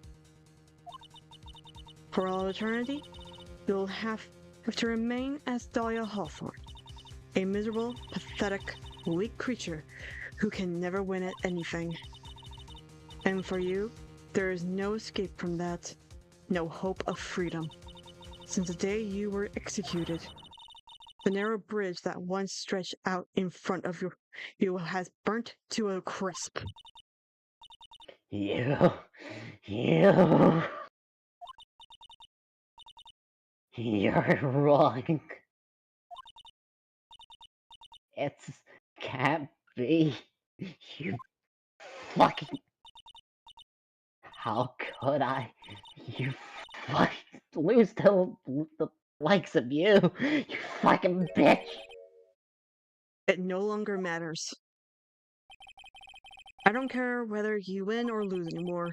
For all eternity, you'll have to remain as Dahlia Hawthorne, a miserable, pathetic, weak creature who can never win at anything. And for you, there is no escape from that, no hope of freedom. Since the day you were executed, the narrow bridge that once stretched out in front of you has burnt to a crisp. You're wrong. It can't be. You fucking... How could I? You fucking lose to the likes of you. You fucking bitch. It no longer matters. I don't care whether you win or lose anymore.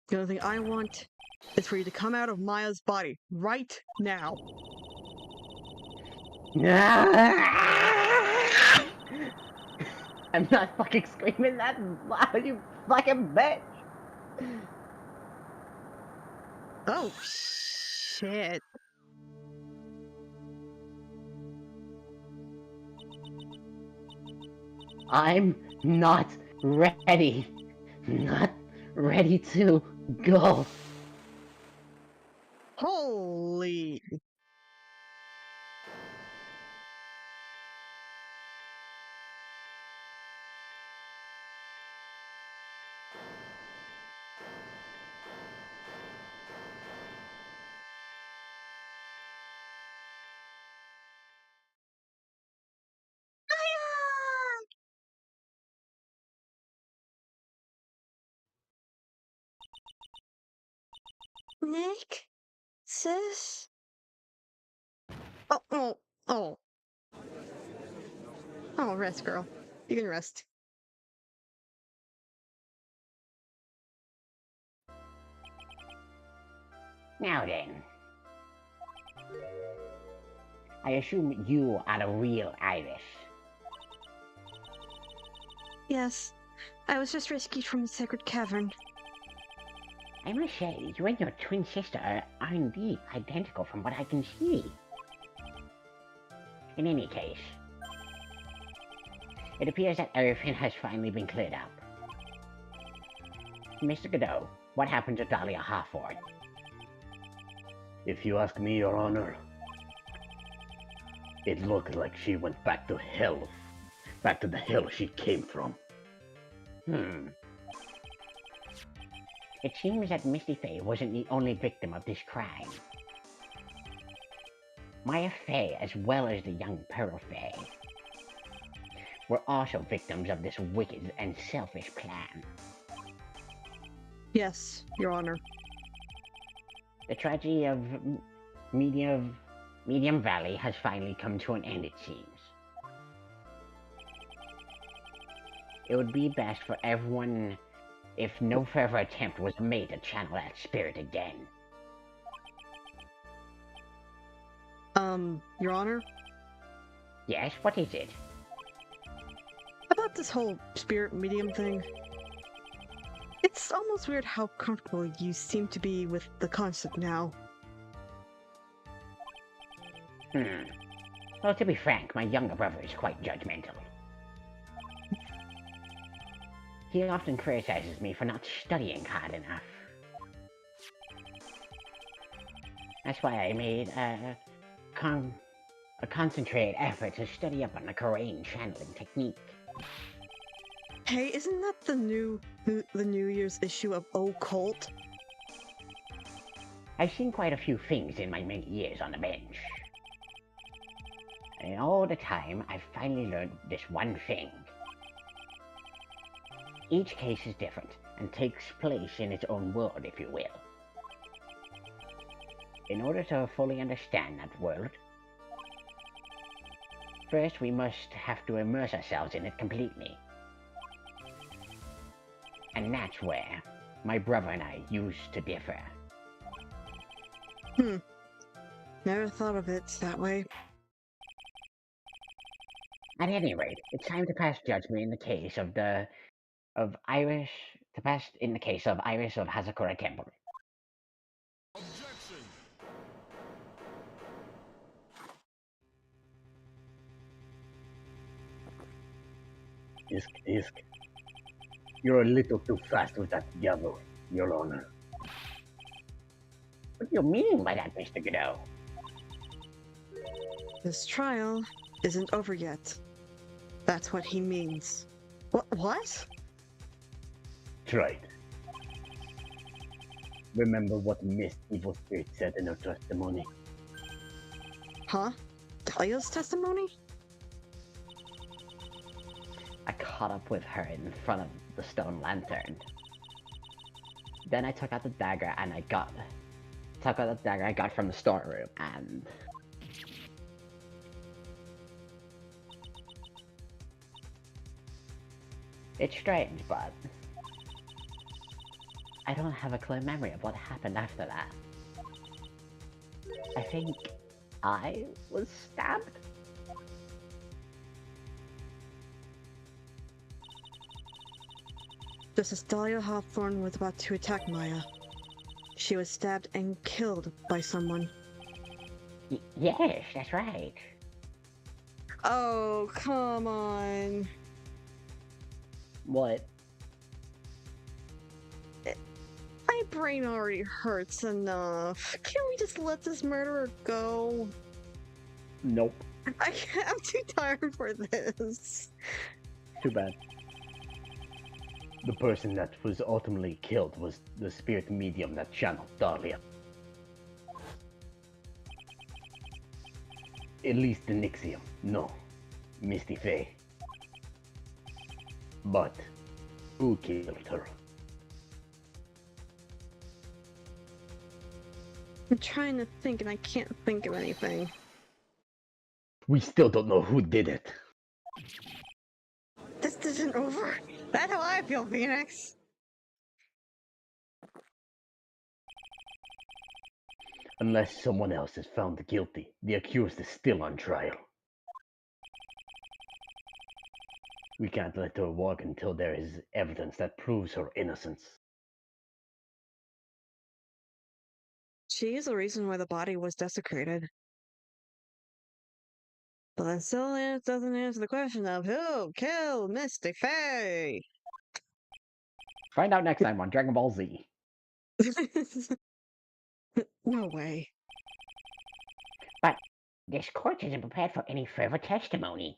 The only thing I want is for you to come out of Maya's body right now. I'm not fucking screaming that loud, you fucking bitch. Oh, shit. I'm not ready. Not ready to go. Holy. Nick? Sis? Oh. Oh, rest, girl. You can rest. Now then. I assume you are the real Iris. Yes. I was just rescued from the sacred cavern. I must say, you and your twin sister are indeed identical from what I can see. In any case, it appears that everything has finally been cleared up. Mr. Godot, what happened to Dahlia Hawthorne? If you ask me, Your Honor, it looked like she went back to hell. Back to the hell she came from. It seems that Misty Faye wasn't the only victim of this crime. Maya Faye, as well as the young Pearl Faye, were also victims of this wicked and selfish plan. Yes, Your Honor. The tragedy of Medium Valley has finally come to an end, it seems. It would be best for everyone if no further attempt was made to channel that spirit again. Your Honor? Yes, what is it? About this whole spirit medium thing. It's almost weird how comfortable you seem to be with the concept now. Well, to be frank, my younger brother is quite judgmental. He often criticizes me for not studying hard enough. That's why I made a concentrated effort to study up on the Korean channeling technique. Hey, isn't that the New Year's issue of Occult? I've seen quite a few things in my many years on the bench. And all the time, I've finally learned this one thing. Each case is different, and takes place in its own world, if you will. In order to fully understand that world, first we must have to immerse ourselves in it completely. And that's where my brother and I used to differ. Never thought of it that way. At any rate, it's time to pass judgment in the case of Iris of Hazakura Temple. Isk. You're a little too fast with that gavel, Your Honor. What do you mean by that, Mr. Godot? This trial isn't over yet. That's what he means. What? Tried. Remember what Miss Evil Spirit said in her testimony? Huh? Dahlia's testimony? I caught up with her in front of the stone lantern. Then I took out the dagger and I got from the storeroom, and it's strange, but I don't have a clear memory of what happened after that. I think I was stabbed. Just as Dahlia Hawthorne was about to attack Maya, she was stabbed and killed by someone. Yes, that's right. Oh, come on. What? My brain already hurts enough. Can't we just let this murderer go? Nope. I'm too tired for this. Too bad. The person that was ultimately killed was the spirit medium that channeled Dahlia. At least the Nixium. No. Misty Faye. But who killed her? I'm trying to think and I can't think of anything. We still don't know who did it. This isn't over. That's how I feel, Phoenix. Unless someone else is found guilty, the accused is still on trial. We can't let her walk until there is evidence that proves her innocence. she is the reason why the body was desecrated. But that still doesn't answer the question of who killed Misty Faye. Find out next time on Dragon Ball Z. No way. This court isn't prepared for any further testimony.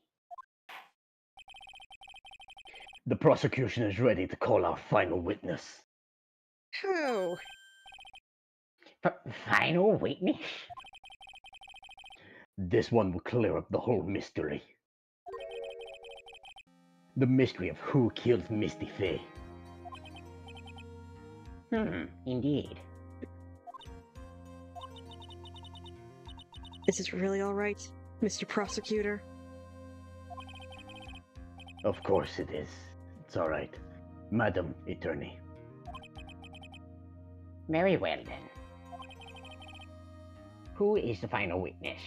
The prosecution is ready to call our final witness. Who? Final witness? This one will clear up the whole mystery. The mystery of who killed Misty Faye. Indeed. Is it really alright, Mr. Prosecutor? Of course it is. It's alright. Madam Attorney. Very well then. Who is the final witness?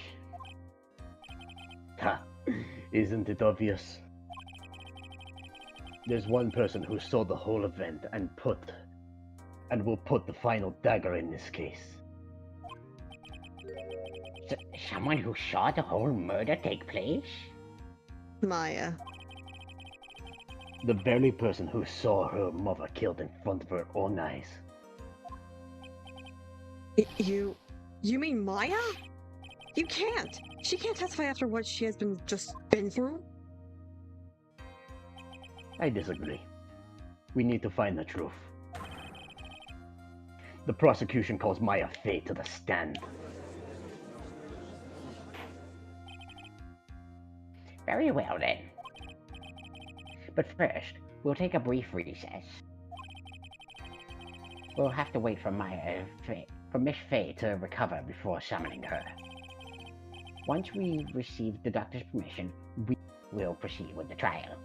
Ha! Isn't it obvious? There's one person who saw the whole event and will put the final dagger in this case. Someone who saw the whole murder take place? Maya. The very person who saw her mother killed in front of her own eyes. You mean Maya? You can't! She can't testify after what she has been through? I disagree. We need to find the truth. The prosecution calls Maya Faye to the stand. Very well then. But first, we'll take a brief recess. We'll have to wait for Miss Faye to recover before summoning her. Once we receive the doctor's permission, we will proceed with the trial.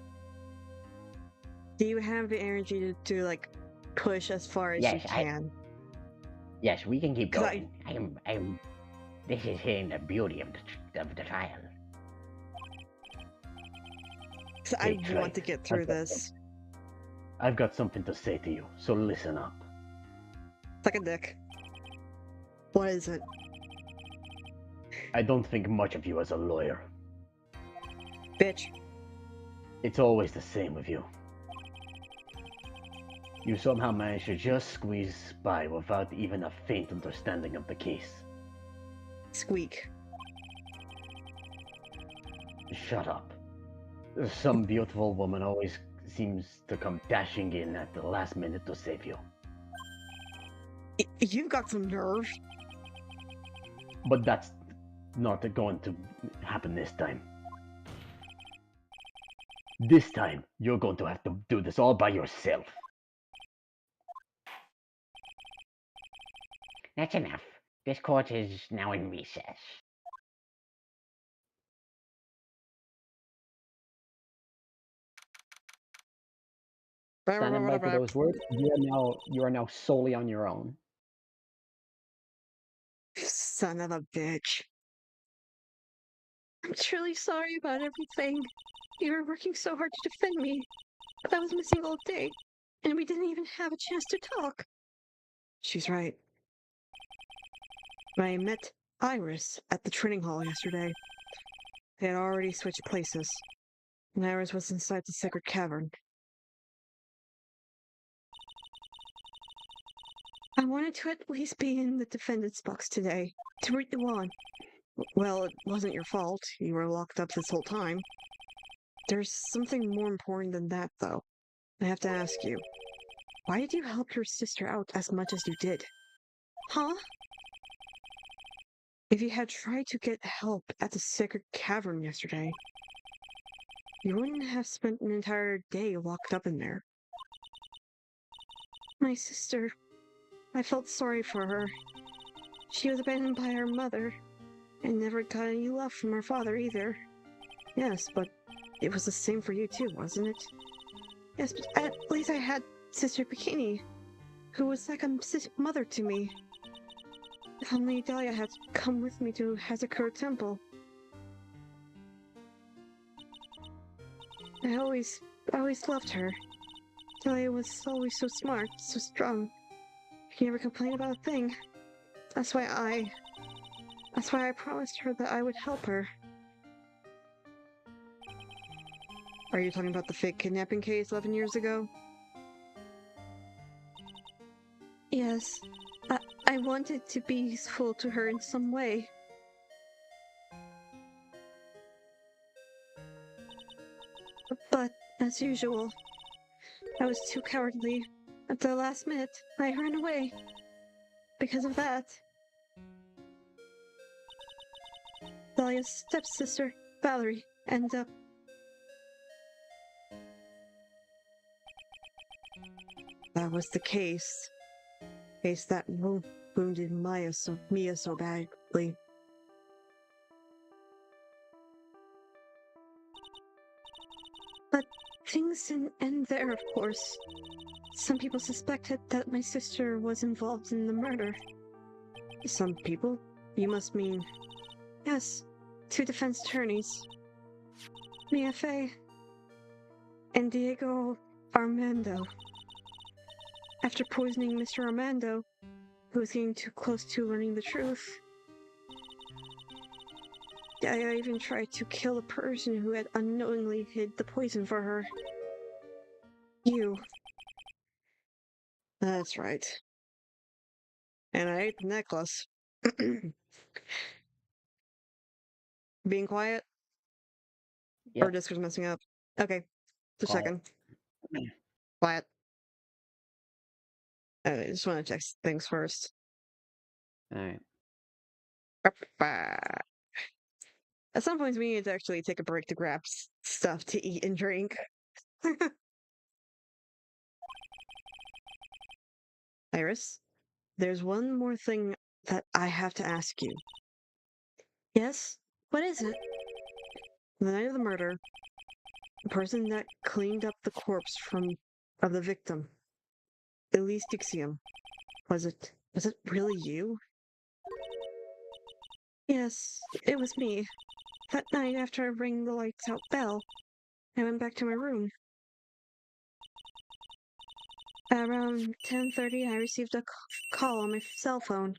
Do you have the energy to like, push as far as you can? Yes, we can keep going. This is hearing the beauty of the trial. I want to get through this. I've got something to say to you, so listen up. Suck a dick. What is it? I don't think much of you as a lawyer. Bitch. It's always the same with you. You somehow manage to just squeeze by without even a faint understanding of the case. Squeak. Shut up. Some beautiful woman always seems to come dashing in at the last minute to save you. You've got some nerve. But that's not going to happen this time. This time, you're going to have to do this all by yourself. That's enough. This court is now in recess. Standing by for those words, you are now solely on your own. Son of a bitch. I'm truly sorry about everything. You were working so hard to defend me, but I was missing all day, and we didn't even have a chance to talk. She's right. I met Iris at the training hall yesterday. They had already switched places, and Iris was inside the sacred cavern. I wanted to at least be in the defendant's box today, to read the wand. Well, it wasn't your fault. You were locked up this whole time. There's something more important than that, though. I have to ask you. Why did you help your sister out as much as you did? Huh? If you had tried to get help at the sacred cavern yesterday, you wouldn't have spent an entire day locked up in there. My sister... I felt sorry for her. She was abandoned by her mother, and never got any love from her father either. Yes, but it was the same for you too, wasn't it? Yes, but at least I had Sister Bikini, who was like a mother to me. If only Dahlia had come with me to Hazakura Temple. I always loved her. Dahlia was always so smart, so strong. She never complained about a thing. That's why I promised her that I would help her. Are you talking about the fake kidnapping case 11 years ago? Yes. I wanted to be useful to her in some way. But, as usual, I was too cowardly. At the last minute, I ran away. Because of that, Dahlia's stepsister, Valerie, ended up. That was the case. Case that wounded Mia so badly. But things didn't end there, of course. Some people suspected that my sister was involved in the murder. Some people? You must mean... Yes, 2 defense attorneys. Mia Fey and Diego Armando. After poisoning Mr. Armando, who was getting too close to learning the truth, I even tried to kill the person who had unknowingly hid the poison for her. You. That's right. And I ate the necklace. Being quiet? Or Yep. Discord's messing up? Okay. Just Quiet. checking. Quiet. I just want to check things first. Alright. At some points, we need to actually take a break to grab stuff to eat and drink. Iris, there's one more thing that I have to ask you. Yes? What is it? The night of the murder, the person that cleaned up the corpse of the victim, Elise Dixium, was it really you? Yes, it was me. That night after I rang the lights out bell, I went back to my room. Around 10:30, I received a call on my cell phone.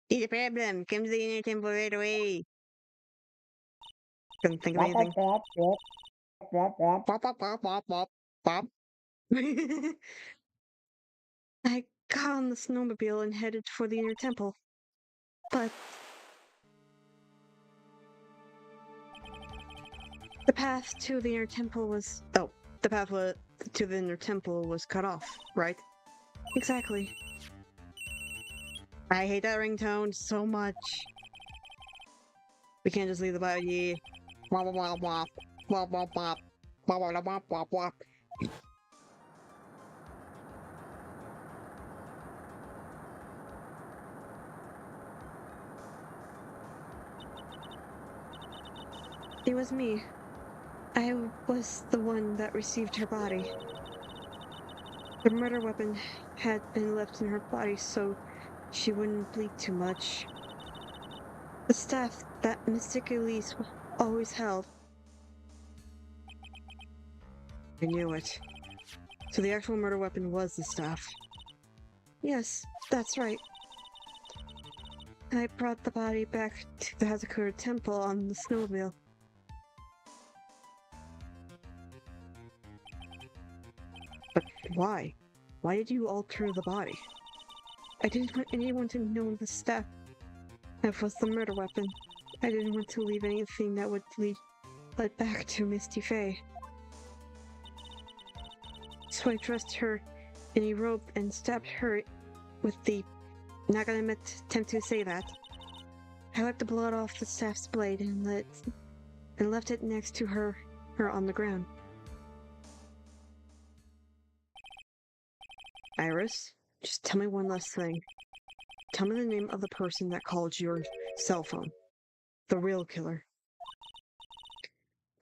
It's a problem. Come to the inner temple right away. Couldn't think of anything. Bop, bop, bop, bop, bop, bop. I got on the snowmobile and headed for the inner temple. But the path to the inner temple was... Oh, the path to the inner temple was cut off, right? Exactly. I hate that ringtone so much. We can't just leave the body. Wop, wop, wop, wop, wop, wop, wop, wop, wop, wop, wop. It was me. I was the one that received her body. The murder weapon had been left in her body so she wouldn't bleed too much. The staff that Mystic Elise always held. I knew it. So the actual murder weapon was the staff. Yes, that's right. I brought the body back to the Hazakura temple on the snowmobile. But why? Why did you alter the body? I didn't want anyone to know the staff that was the murder weapon. I didn't want to leave anything that would lead back to Misty Faye. So I dressed her in a robe and stabbed her with the... Not gonna attempt to say that. I wiped the blood off the staff's blade and left it next to her on the ground. Iris, just tell me one last thing. Tell me the name of the person that called your cell phone. The real killer.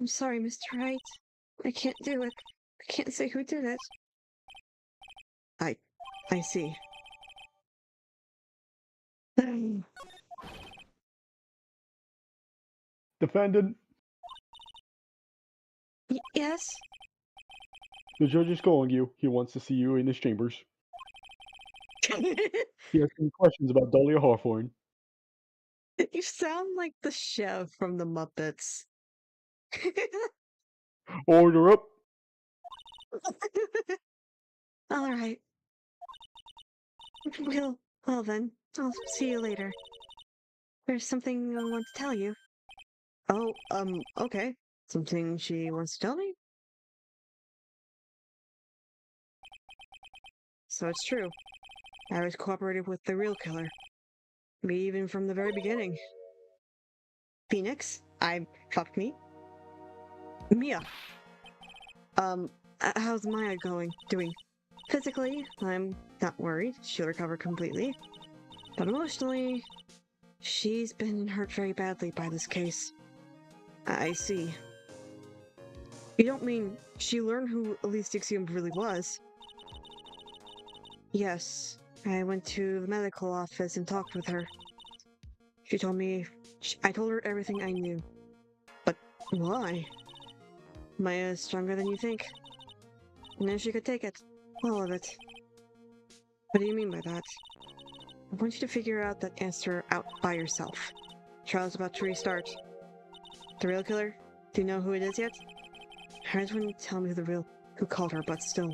I'm sorry, Mr. Wright. I can't do it. I can't say who did it. I see. Defendant. Yes? The judge is calling you. He wants to see you in his chambers. He has some questions about Dahlia Hawthorne. You sound like the chef from the Muppets. Order up. All right. Well then, I'll see you later. There's something I want to tell you. Oh, okay. Something she wants to tell me? So it's true. I was cooperating with the real killer. Me even from the very beginning. Phoenix, I fucked me. Mia. How's Maya doing? Physically, I'm not worried. She'll recover completely. But emotionally, she's been hurt very badly by this case. I see. You don't mean she learned who Elise Dixium really was? Yes, I went to the medical office and talked with her. She told me... I told her everything I knew. But why? Maya's stronger than you think. And if she could take it, all of it. What do you mean by that? I want you to figure out that answer out by yourself. Trial's about to restart. The real killer? Do you know who it is yet? Hers wouldn't tell me who called her, but still.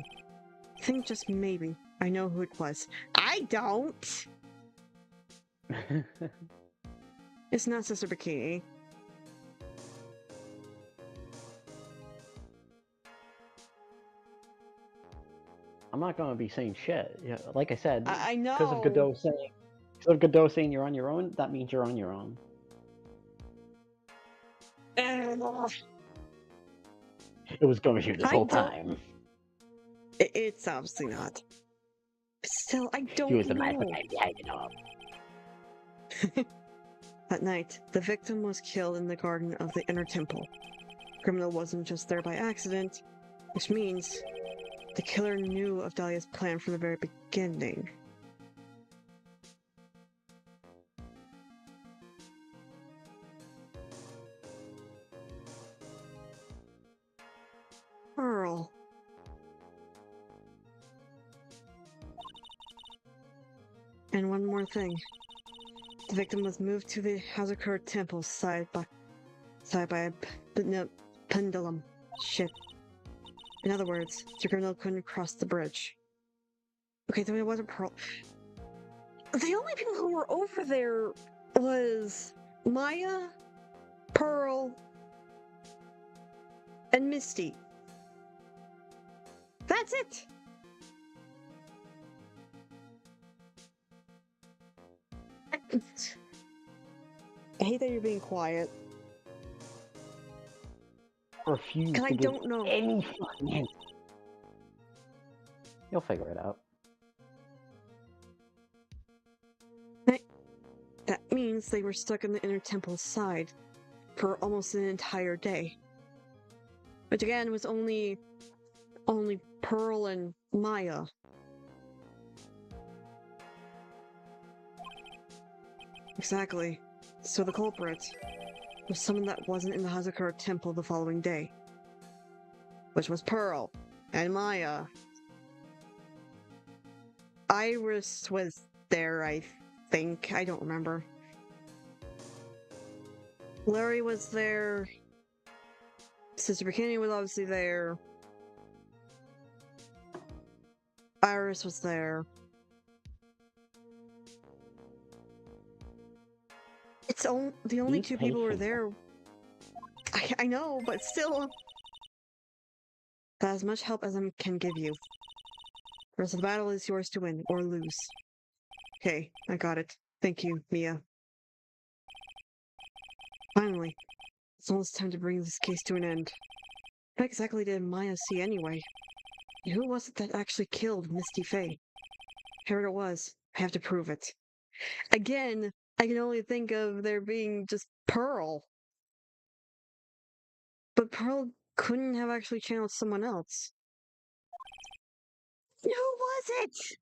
I think just maybe I know who it was. I don't! It's not Sister Bikini. I'm not gonna be saying shit. Yeah, like I said, I know! because of Godot saying you're on your own, that means you're on your own. It was going here this whole time. It's obviously not. Still, I don't know. He was the mastermind behind it all. That night, the victim was killed in the garden of the inner temple. Criminal wasn't just there by accident, which means the killer knew of Dahlia's plan from the very beginning. Pearl. And one more thing. The victim was moved to the Hazakura temple side by a pendulum. Shit. In other words, the criminal couldn't cross the bridge. Okay, then it wasn't Pearl. The only people who were over there was Maya, Pearl, and Misty. That's it! I hate that you're being quiet. Refuse Because I to give don't know. any fucking hint. You'll figure it out. That means they were stuck in the inner temple side for almost an entire day. Which again was only Pearl and Maya. Exactly. So the culprit was someone that wasn't in the Hazakura temple the following day. Which was Pearl and Maya. Iris was there, I think. I don't remember. Larry was there. Sister Bikini was obviously there. Iris was there. It's the only Be two people who were patient. there. I know, but still. That's as much help as I can give you. The rest of the battle is yours to win or lose. Okay, I got it. Thank you, Mia. Finally, it's almost time to bring this case to an end. What exactly did Maya see anyway? And who was it that actually killed Misty Faye? Whoever it was, I have to prove it. Again, I can only think of there being just Pearl. But Pearl couldn't have actually channeled someone else. Who was it?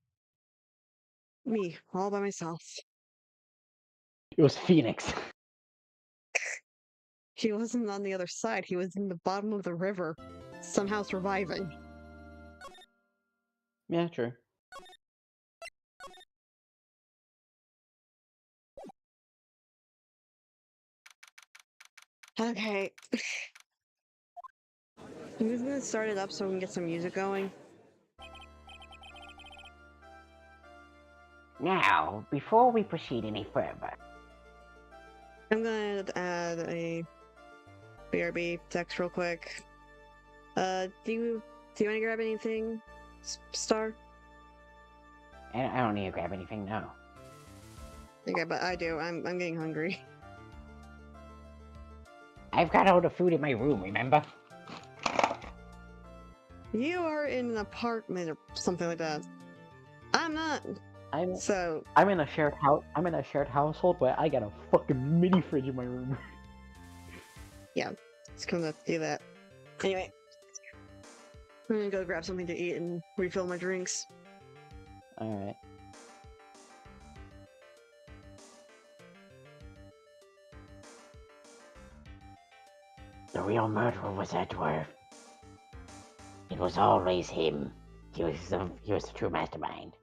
Me, all by myself. It was Phoenix. He wasn't on the other side, he was in the bottom of the river, somehow surviving. Yeah, true. Okay. I'm just gonna start it up so we can get some music going. Now, before we proceed any further, I'm gonna add a BRB text real quick. Do you want to grab anything, Star? I don't need to grab anything now. Okay, but I do. I'm getting hungry. I've got all the food in my room, remember? You are in an apartment or something like that. I'm not. I'm So I'm in a shared house. I'm in a shared household where I got a fucking mini fridge in my room. it's gonna do that. Anyway, I'm gonna go grab something to eat and refill my drinks. All right. The real murderer was that dwarf. It was always him. He was the true mastermind.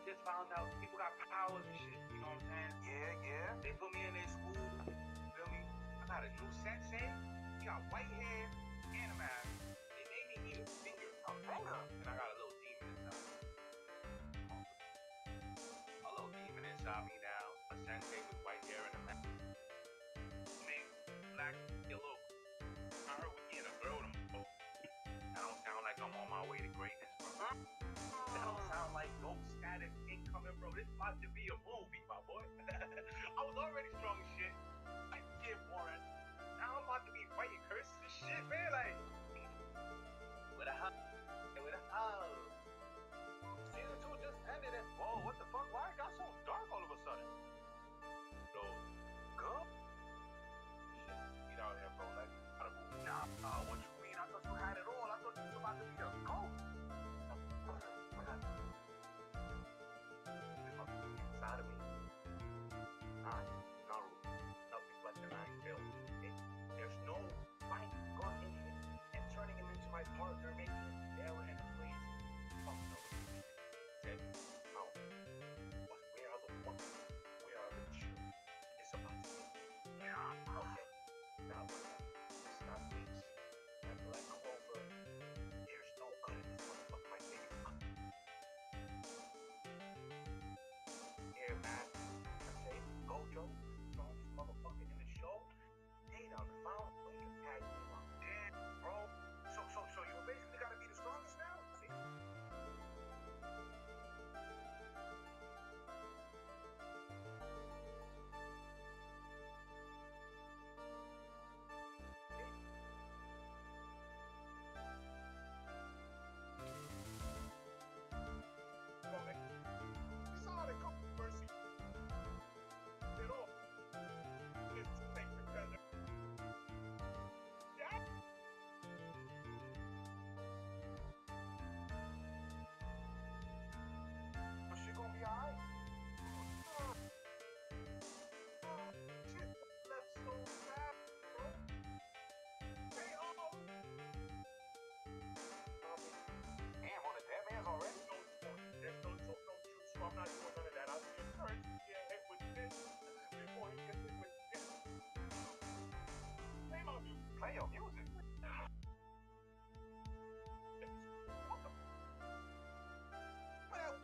Just found out people got powers and shit, you know what I'm saying? Yeah, yeah. They put me in their school, feel me? I got a new sensei, he got white hair and a mask. They made me eat a finger. A finger? And I got a little demon inside. A little demon inside me now. A sensei with white hair and a mask. Make black, a little. I heard we getting a girl tomorrow. That don't sound like I'm on my way to greatness, bro. That don't sound like dope status incoming, bro. This about to be a movie, my boy. I was already strong as shit. I get Warren. Now I'm about to be fighting curses and shit, man. Like, with a hug. With a hug. Season 2 just ended and, whoa, what the fuck? Why it got so dark all of a sudden? So, good? Shit, get out here, bro. Like, nah, what you mean? I thought you had it all. I thought you was about to be a ghost. Inside of me. No, nothing but an I feel. There's no fight going in here and turning him into my partner, making him yell and please. Oh no. Said, no. Where are the ones? Where are the children? It's about to be. Yeah. Okay. Now it's not peace. That black clover. There's no good in this motherfucker, my baby. Here, man. I say, Gojo, strongest motherfucker in the show. They done found a way to tag me up. Damn, bro. So you basically gotta be the strongest now? See? You saw the controversy. It all. It's like the feather. Yeah. But she gonna be alright. Shit left so fast, bro. They all. Damn, on the dead man's already? There's no jutsu. I'm not doing none of that. I'll just first get hit with this before he gets hit with this. Play my music. Play your music? What the? Well,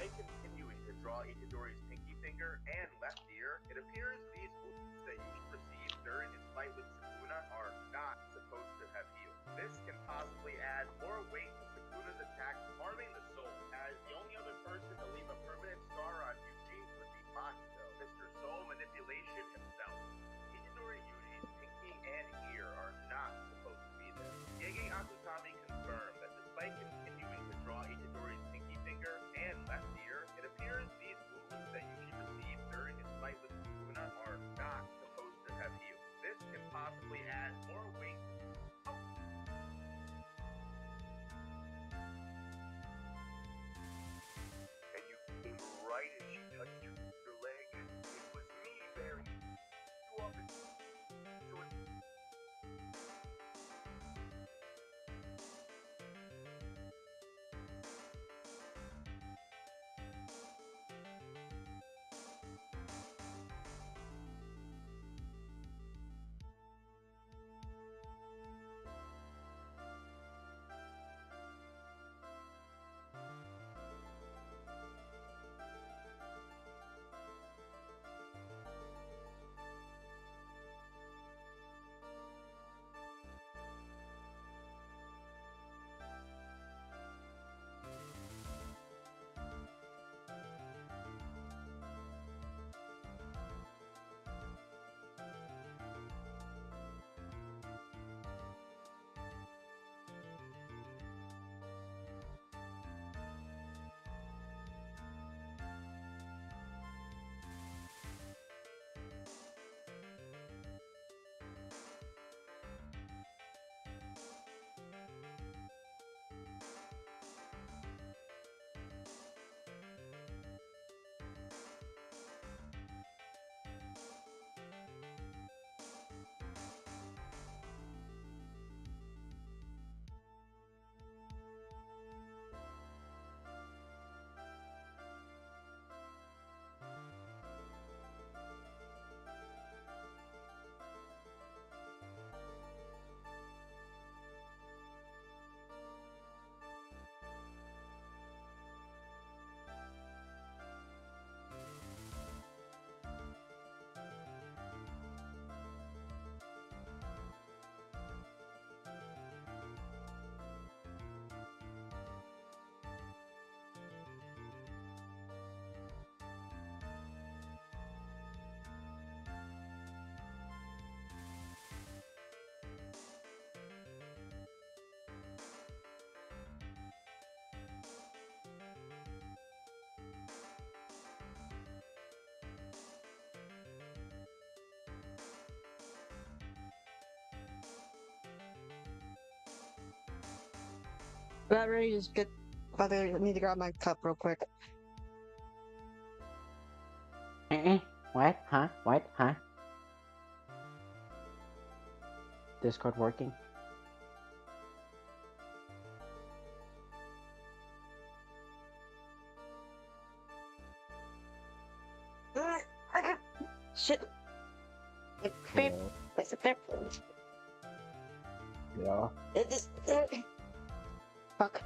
Despite continuing to draw Itadori's pinky finger and left ear, it appears these wounds that you received during his fight with Sukuna are not supposed to have healed. This can possibly add more weight to Sukuna's attacks, harming the soul, as the only other person to leave a permanent scar on Yuji would be Mahito, Mr. Soul Manipulation himself. Itadori Yuji's pinky and ear are not supposed to be there. Gege Akutami confirmed that despite continuing to draw Itadori's pinky finger and left ear, it appears these wounds that Yuji received during his fight with Sukuna are not supposed to have healed. This can possibly add more weight. And you came right as she touched your leg. It was me, Barry. You up and so it That really just get. By the way, I need to grab my cup real quick. What? Huh? What? Huh? Discord working? Shit. Hello. Yeah. Fuck.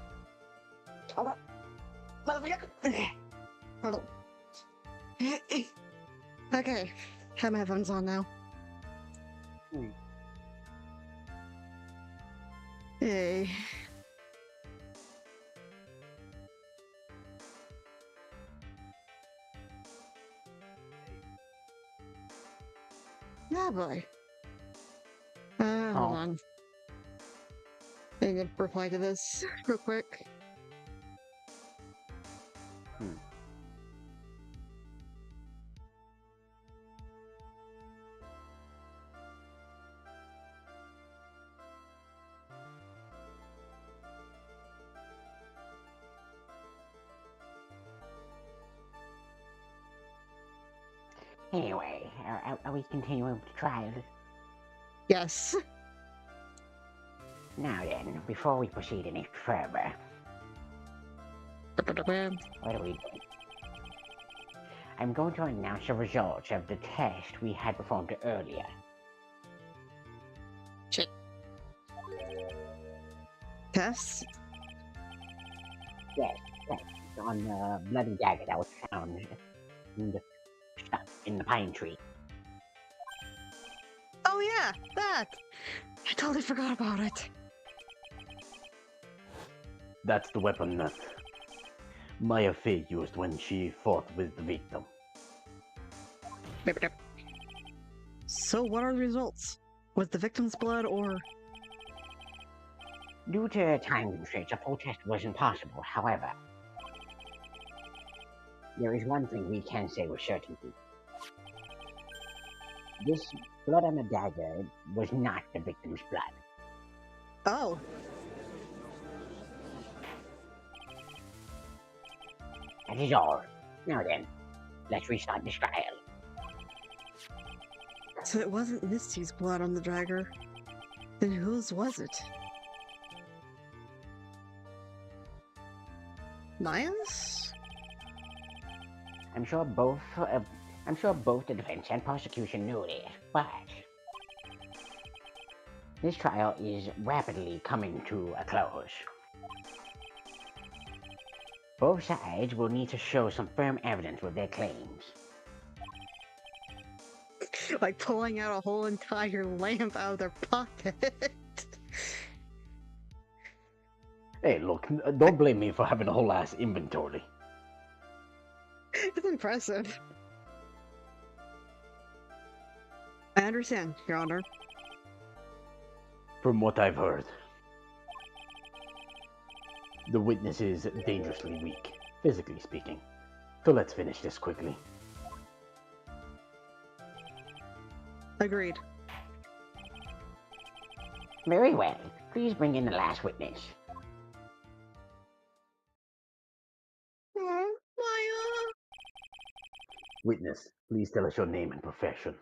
Hold on. Motherfucker. Hold on. Okay. Have my headphones on now. Hey. Yeah, boy. Hold on. I need to reply to this real quick. Anyway, are we continuing with the trial? Yes. Now then, before we proceed any further, what are we doing? I'm going to announce the results of the test we had performed earlier. Shit. Tests? Yes, yes. on the bloody dagger that was found stuck in the pine tree. Oh yeah, that! I totally forgot about it. That's the weapon that Maya Fey used when she fought with the victim. So what are the results? Was the victim's blood or... Due to time constraints, a full test wasn't possible. However, there is one thing we can say with certainty. This blood on the dagger was not the victim's blood. Oh. That is all. Now then, let's restart this trial. So it wasn't Misty's blood on the dagger. Then whose was it? Maya's? I'm sure both the defense and prosecution knew this, but this trial is rapidly coming to a close. Both sides will need to show some firm evidence with their claims. Like pulling out a whole entire lamp out of their pocket. Hey, look, don't blame me for having a whole ass inventory. It's impressive. I understand, Your Honor. From what I've heard, the witness is dangerously weak, physically speaking. So let's finish this quickly. Agreed. Very well. Please bring in the last witness. Maya! Witness, please tell us your name and profession.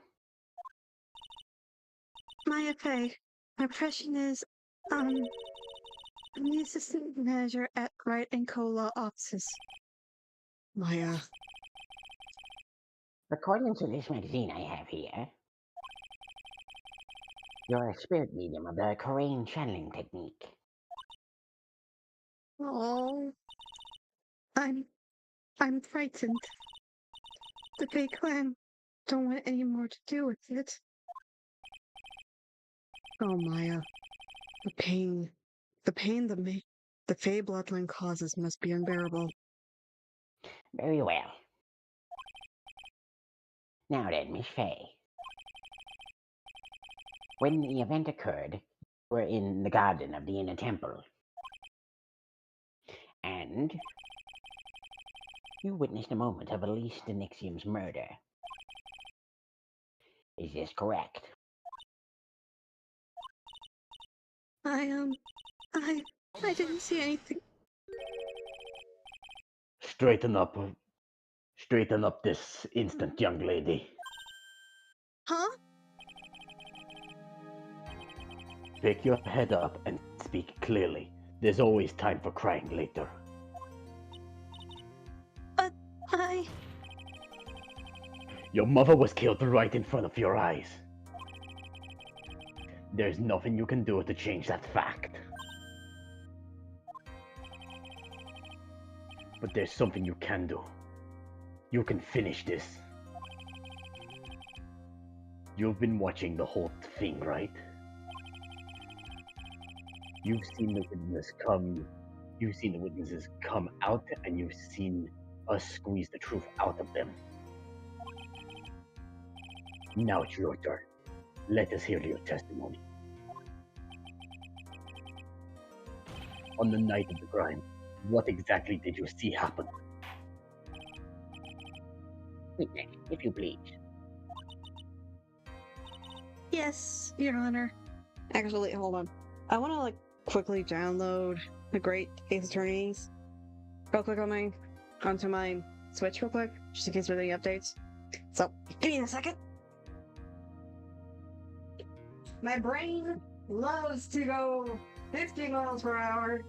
Maya Fey. My profession is, I'm the assistant manager at Wright & Co. Law Offices. Maya. According to this magazine I have here, you're a spirit medium of the Korean channeling technique. Oh, I'm frightened. The Fey clan don't want any more to do with it. Oh, Maya. The pain the Fey bloodline causes must be unbearable. Very well. Now then, Miss Fey. When the event occurred, you were in the garden of the inner temple. And you witnessed a moment of Elise Denixium's murder. Is this correct? I didn't see anything. Straighten up. Straighten up this instant, young lady. Huh? Pick your head up and speak clearly. There's always time for crying later. But Your mother was killed right in front of your eyes. There's nothing you can do to change that fact. But there's something you can do. You can finish this. You've been watching the whole thing, right? You've seen the witnesses come out, and you've seen us squeeze the truth out of them. Now it's your turn. Let us hear your testimony. On the night of the crime, what exactly did you see happen? Witness, if you please. yes, Your Honor. Actually, hold on. I want to like quickly download the Great Ace Attorneys real quick onto my Switch real quick, just in case there's any updates. So, give me a second. My brain loves to go 50 miles per hour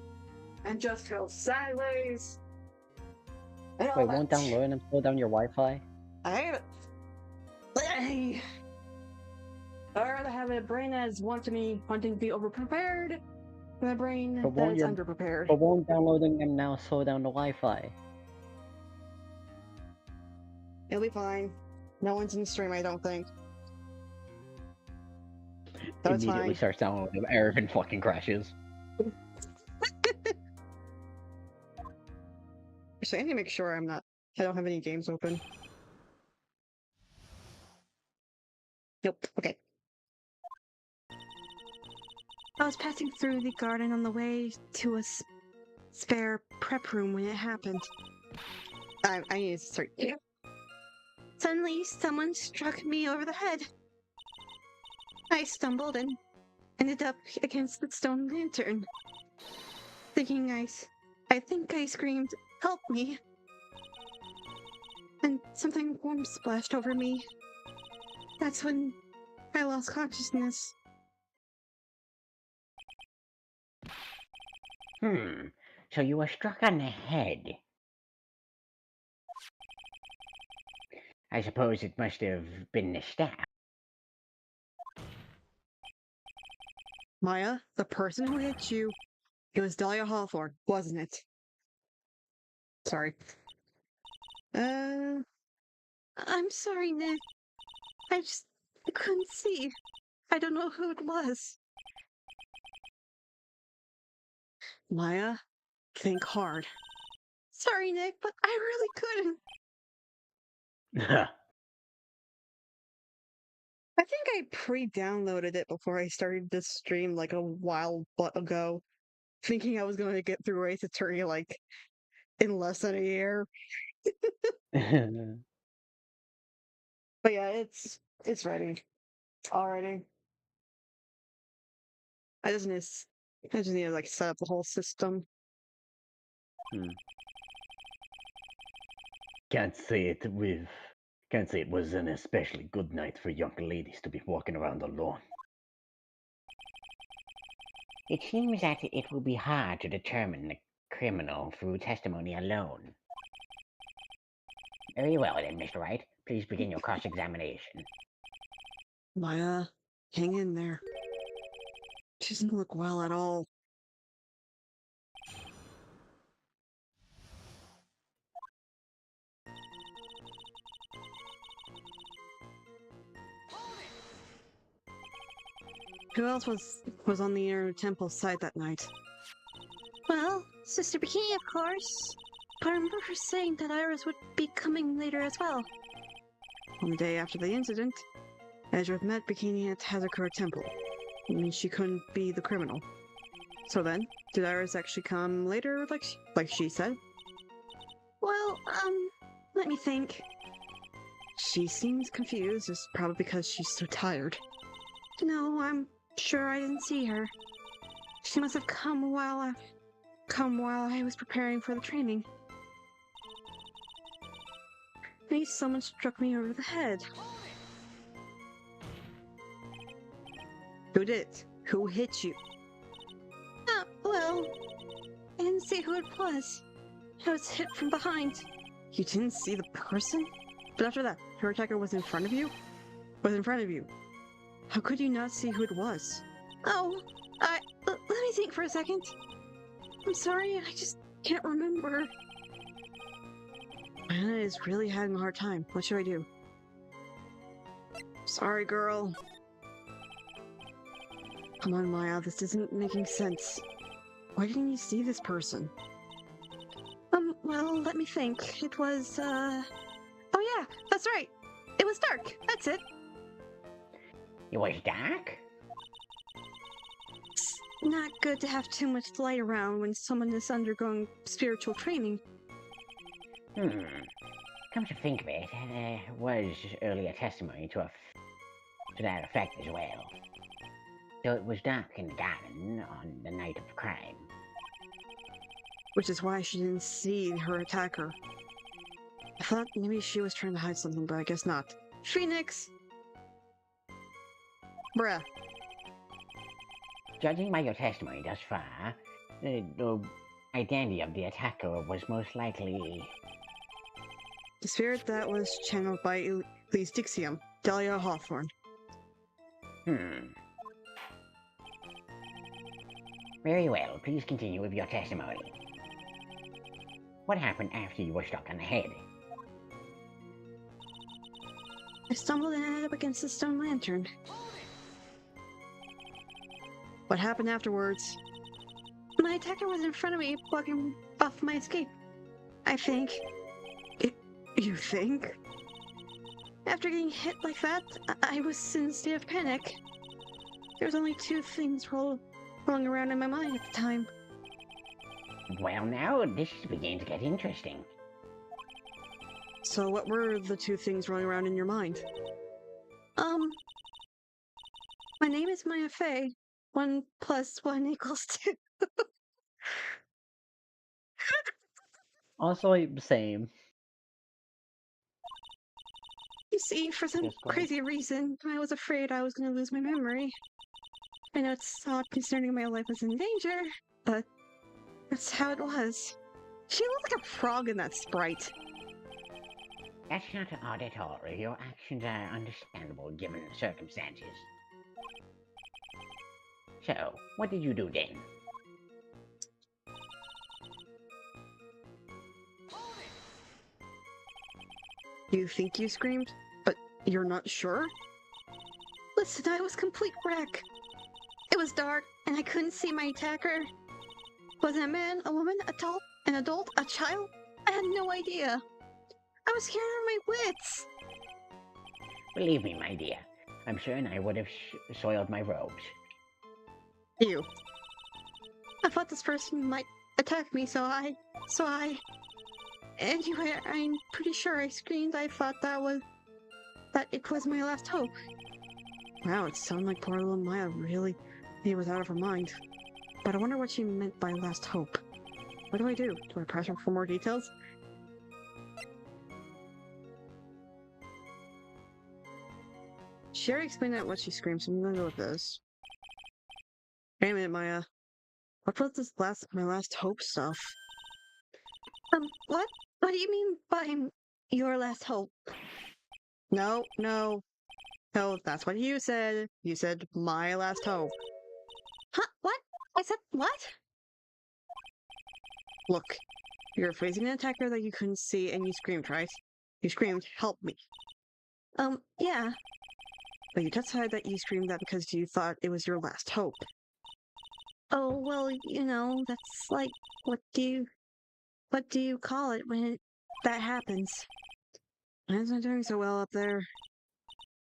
and just go sideways. And all Wait, that. won't download and slow down your Wi-Fi? I hate it. Hey. I'd rather have a brain that is wanting to be overprepared than a brain But that won't is your- underprepared. But won't downloading them now slow down the Wi-Fi? It'll be fine. No one's in the stream, I don't think. So it's Immediately fine. starts downloading everything fucking crashes. So I need to make sure I don't have any games open. Nope. Okay. I was passing through the garden on the way to a spare prep room when it happened. I need to start. Suddenly, someone struck me over the head. I stumbled and ended up against the stone lantern. I think I screamed, "Help me!" And something warm splashed over me. That's when I lost consciousness. So you were struck on the head. I suppose it must have been the staff. Maya, the person who hit you, it was Dahlia Hawthorne, wasn't it? Sorry. I'm sorry, Nick. I just couldn't see. I don't know who it was. Maya, think hard. Sorry, Nick, but I really couldn't. I think I pre-downloaded it before I started this stream like a while ago, thinking I was going to get through Ace Attorney like in less than a year. But yeah, it's ready already. I just need to like set up the whole system. Can't say it was an especially good night for young ladies to be walking around alone. It seems that it will be hard to determine the criminal through testimony alone. Very well then, Mr. Wright. Please begin your cross-examination. Maya, hang in there. She doesn't look well at all. Who else was on the inner temple side that night? Well, Sister Bikini, of course. But I remember her saying that Iris would be coming later as well. On the day after the incident, Ezra met Bikini at Hazakura Temple. I mean, she couldn't be the criminal. So then, did Iris actually come later, like she said? Well, let me think. She seems confused. It's probably because she's so tired. No, I'm sure I didn't see her. She must have come while I was preparing for the training. Maybe someone struck me over the head. Who did? Who hit you? Well, I didn't see who it was. I was hit from behind. You didn't see the person? But after that, her attacker was in front of you? Was in front of you. How could you not see who it was? Oh, let me think for a second. I'm sorry, I just can't remember. Anna is really having a hard time. What should I do? Sorry, girl. Come on, Maya, this isn't making sense. Why didn't you see this person? Well, let me think. It was, oh yeah, that's right. It was dark. That's it. It was dark? It's not good to have too much light around when someone is undergoing spiritual training. Come to think of it, there was earlier testimony to that effect as well. So it was dark in the garden on the night of the crime. Which is why she didn't see her attacker. I thought maybe she was trying to hide something, but I guess not. Phoenix! Bruh. Judging by your testimony thus far, the identity of the attacker was most likely... The spirit that was channeled by Elise Dixium, Dahlia Hawthorne. Very well, please continue with your testimony. What happened after you were struck on the head? I stumbled and ended up against the stone lantern. What happened afterwards? My attacker was in front of me, blocking off my escape. I think. You think? After getting hit like that, I was in a state of panic. There was only two things rolling around in my mind at the time. Well, now this is beginning to get interesting. So what were the two things rolling around in your mind? My name is Maya Fey. 1 + 1 = 2. Also, same. You see, for some Yes, go ahead. crazy reason, I was afraid I was going to lose my memory. I know it's odd considering my life was in danger, but that's how it was. She looked like a frog in that sprite. That's not odd at all. Your actions are understandable given the circumstances. So, what did you do then? You think you screamed, but you're not sure? Listen, I was complete wreck. It was dark, and I couldn't see my attacker. Was it a man, a woman, an adult, a child? I had no idea. I was scared out of my wits. Believe me, my dear, I'm certain I would have soiled my robes. You. I thought this person might attack me, so I... Anyway, I'm pretty sure I screamed. I thought that it was my last hope. Wow, it sounded like poor little Maya really was out of her mind. But I wonder what she meant by last hope. What do? Do I press her for more details? She already explained out what she screamed, so I'm gonna go with this. Wait a minute, Maya. What was this my last hope stuff? What? What do you mean by your last hope? No, that's what you said. You said my last hope. Huh? What? I said what? Look, you're facing an attacker that you couldn't see and you screamed, right? You screamed, help me. Yeah. But you decided that you screamed that because you thought it was your last hope. Oh, well, that's like, what do you call it when that happens? Mine's not doing so well up there.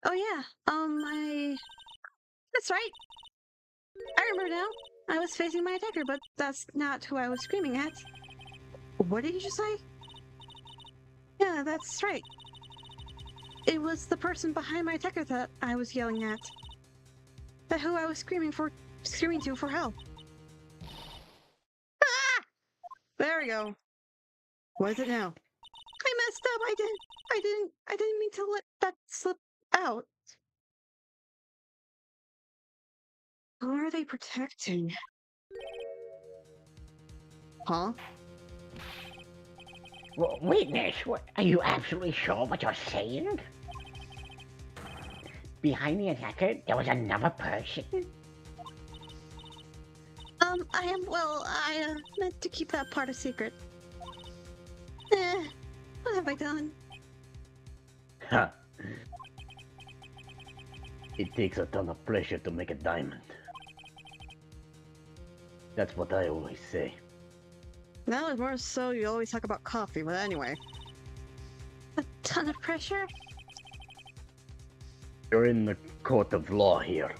Oh, yeah, that's right. I remember now. I was facing my attacker, but that's not who I was screaming at. What did you just say? Yeah, that's right. It was the person behind my attacker that I was yelling at. That who I was screaming to for help. Ah! There we go. What is it now? I messed up. I didn't mean to let that slip out. Who are they protecting? Huh? Witness, are you absolutely sure what you're saying? Behind the attacker, there was another person? I meant to keep that part a secret. What have I done? Ha! It takes a ton of pressure to make a diamond. That's what I always say. Now it's more so you always talk about coffee, but anyway. A ton of pressure? You're in the court of law here.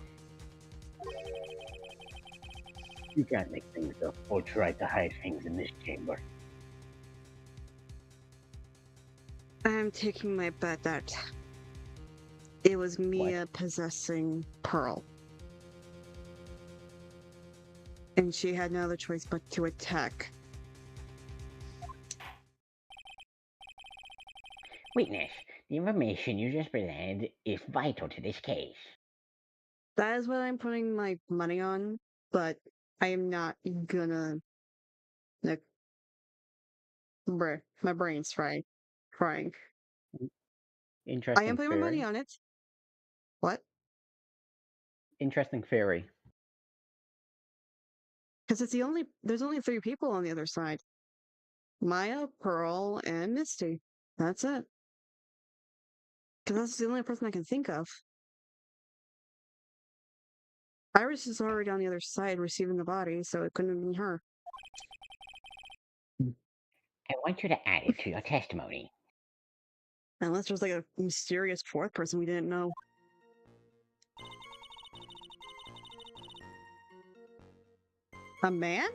You can't make things up or try to hide things in this chamber. I'm taking my bet that it was Mia possessing Pearl. And she had no other choice but to attack. Witness, the information you just presented is vital to this case. That is what I'm putting my money on, but I am not gonna... Like, bruh, my brain's frying. I Interesting am putting my money theory. on it. What? Interesting theory. Because there's only 3 people on the other side. Maya, Pearl, and Misty. That's it. Because that's the only person I can think of. Iris is already on the other side receiving the body, so it couldn't have been her. I want you to add it to your testimony. Unless there's like a mysterious fourth person we didn't know. A man?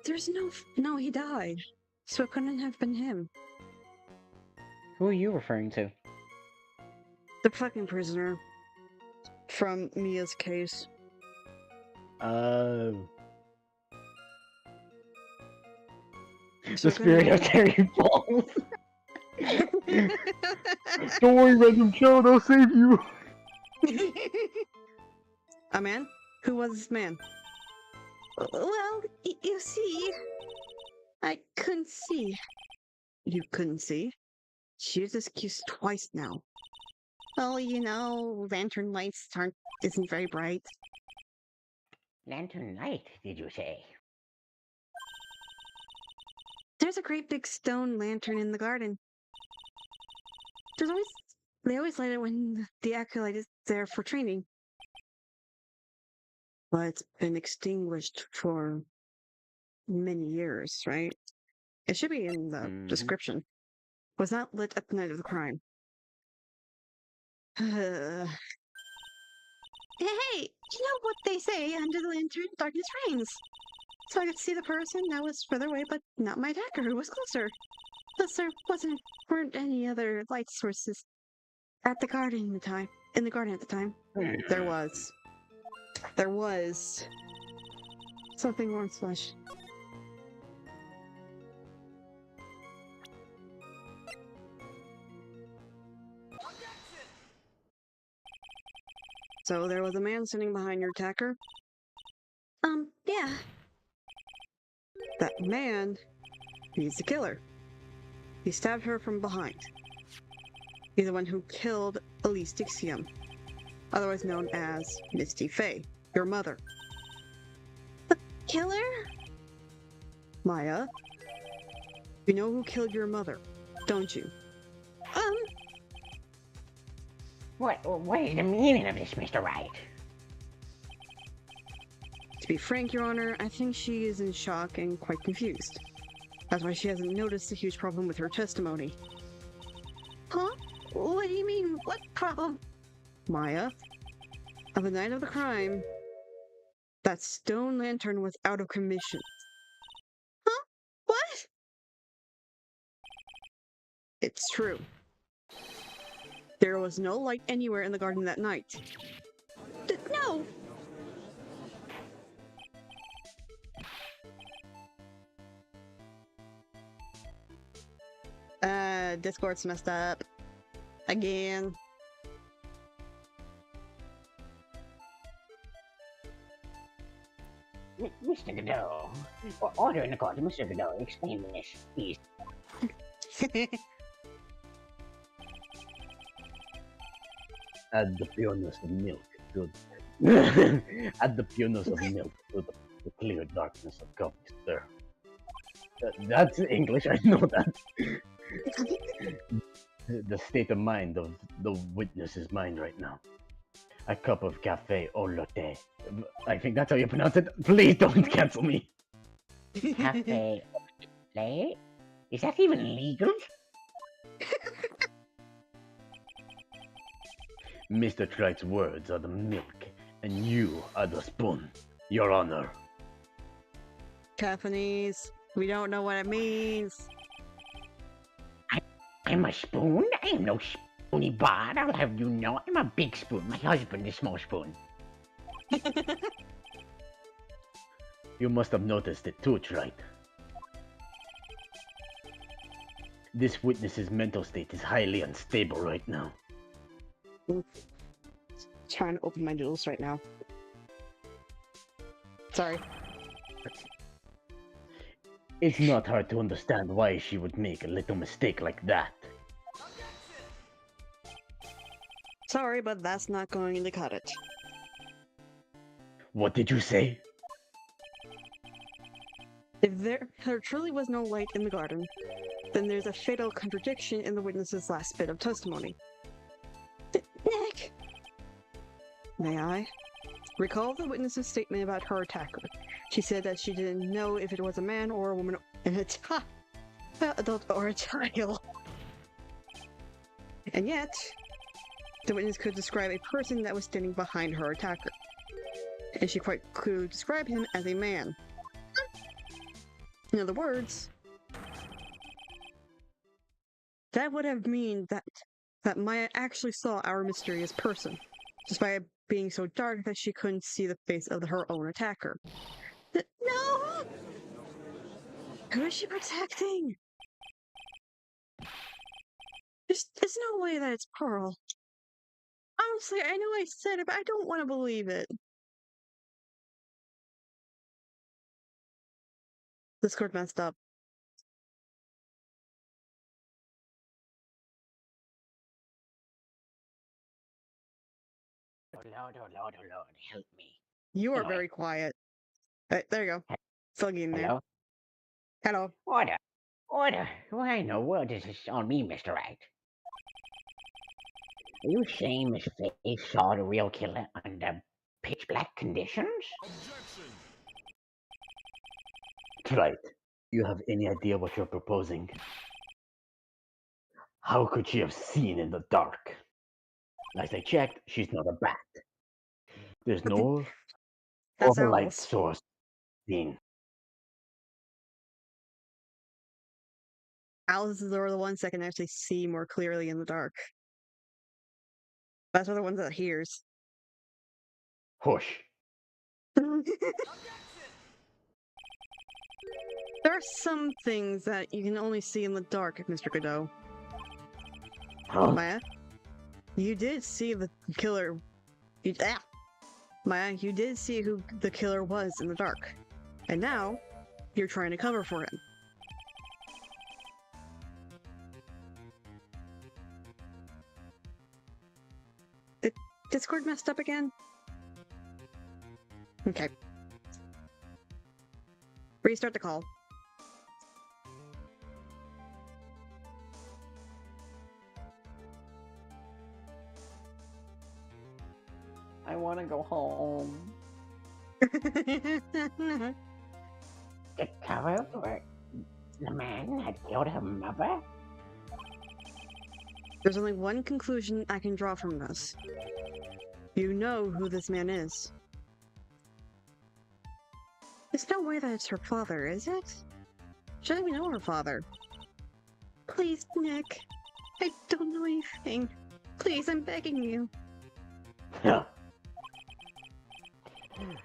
There's no, he died. So it couldn't have been him. Who are you referring to? The fucking prisoner. From Mia's case. The So spirit of Terry Falls. Don't worry, random child, I'll save you. A man? Who was this man? Well, you see, I couldn't see. You couldn't see? She was accused twice now. Well, you know, lantern lights isn't very bright. Lantern light, did you say? There's a great big stone lantern in the garden. They always light it when the acolyte is there for training. But it's been extinguished for many years, right? It should be in the description. Was not lit at the night of the crime. Hey, you know what they say, under the lantern, darkness reigns. So I could see the person that was further away, but not my attacker, who was closer. Plus, there weren't any other light sources At the garden in the garden at the time. There was something more flesh. So there was a man sitting behind your attacker. Yeah. That man, he's the killer. He stabbed her from behind. He's the one who killed Elise Dixium, otherwise known as Misty Faye, your mother. Killer? Maya, you know who killed your mother, don't you? What is the meaning of this, Mr. Wright? To be frank, Your Honor, I think she is in shock and quite confused. That's why she hasn't noticed the huge problem with her testimony. Huh? What do you mean? What problem? Maya, on the night of the crime, that stone lantern was out of commission. Huh? What? It's true. There was no light anywhere in the garden that night. No! Discord's messed up. Again. Mr. Godot. Order in the court, Mr. Godot. Explain this, please. Add the pureness of milk to add the pureness of milk to the clear darkness of coffee, sir. That's English, I know that. The state of mind of the witness's mind right now. A cup of cafe au latte. I think that's how you pronounce it. Please don't cancel me. Cafe late? Is that even legal? Mr. Trite's words are the milk, and you are the spoon, Your Honor. Japanese. We don't know what it means. I'm a spoon? I am no spoony bard. I'll have you know I'm a big spoon. My husband is small spoon. You must have noticed it too, Trite. This witness's mental state is highly unstable right now. Trying to open my noodles right now. Sorry. It's not hard to understand why she would make a little mistake like that. Sorry, but that's not going to cut it. What did you say? If there truly was no light in the garden, then there's a fatal contradiction in the witness's last bit of testimony. Nick! May I? Recall the witness's statement about her attacker. She said that she didn't know if it was a man or a woman, an adult or a child. And yet, the witness could describe a person that was standing behind her attacker. And she quite clearly described him as a man. In other words, that would have mean that Maya actually saw our mysterious person, despite it being so dark that she couldn't see the face of her own attacker. No! Who is she protecting? There's no way that it's Pearl. Honestly, I know I said it, but I don't want to believe it. Discord messed up. Oh Lord, oh Lord, oh Lord, help me. You are Anyway. very quiet. There you go. Foggy in there. Hello? Hello. Order. Order. Why no word is this on me, Mr. Right? Are you saying Miss Faye saw the real killer under pitch black conditions? Right. You have any idea what you're proposing? How could she have seen in the dark? As I checked, she's not a bat. There's no That's other light owls. source seen. Owls are the ones that can actually see more clearly in the dark. That's the ones that hears. Hush. There are some things that you can only see in the dark, Mr. Godot. Huh? Maya, you did see the killer. Maya, you did see who the killer was in the dark. And now, you're trying to cover for him. Discord messed up again? Okay. Restart the call. I want to go home. The cover for the man had killed her mother? There's only one conclusion I can draw from this. You know who this man is. There's no way that it's her father, is it? She doesn't even know her father. Please, Nick. I don't know anything. Please, I'm begging you. Yeah.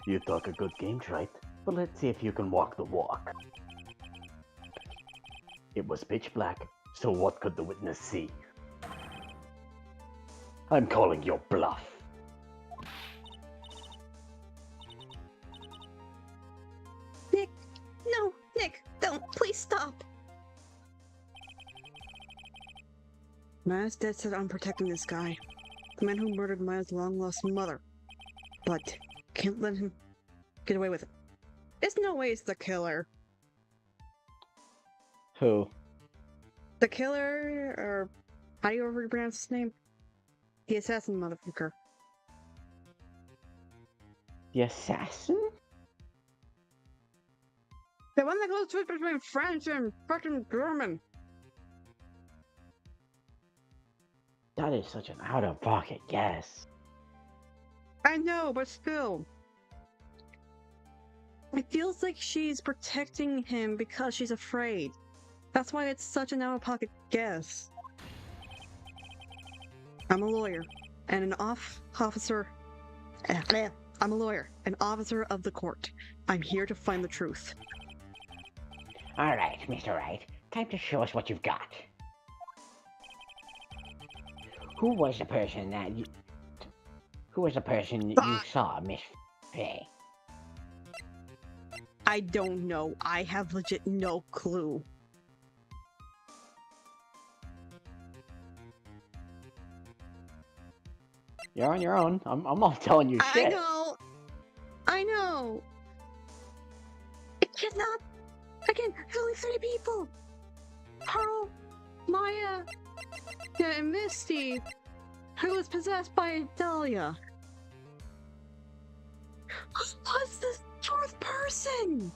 You talk a good game, right? But let's see if you can walk the walk. It was pitch black, so what could the witness see? I'm calling your bluff. Nick! No! Nick! Don't! Please stop! Maya's dead set on protecting this guy. The man who murdered Maya's long-lost mother. But can't let him get away with it. There's no way it's the killer. Who? The killer, or how do you ever pronounce his name? The assassin motherfucker. The assassin? The one that goes switch between French and fucking German. That is such an out-of-pocket guess. I know, but still. It feels like she's protecting him because she's afraid. That's why it's such an out-of-pocket guess. I'm a lawyer, and an officer. I'm a lawyer, an officer of the court. I'm here to find the truth. All right, Mr. Wright. Time to show us what you've got. Who was the person that you... Who was the person you saw, Miss Faye? I don't know. I have legit no clue. You're on your own. I'm not telling you shit. I know. I know. It cannot. Again, there's only 30 people. Pearl, me who was possessed by Dahlia. Who was this fourth person?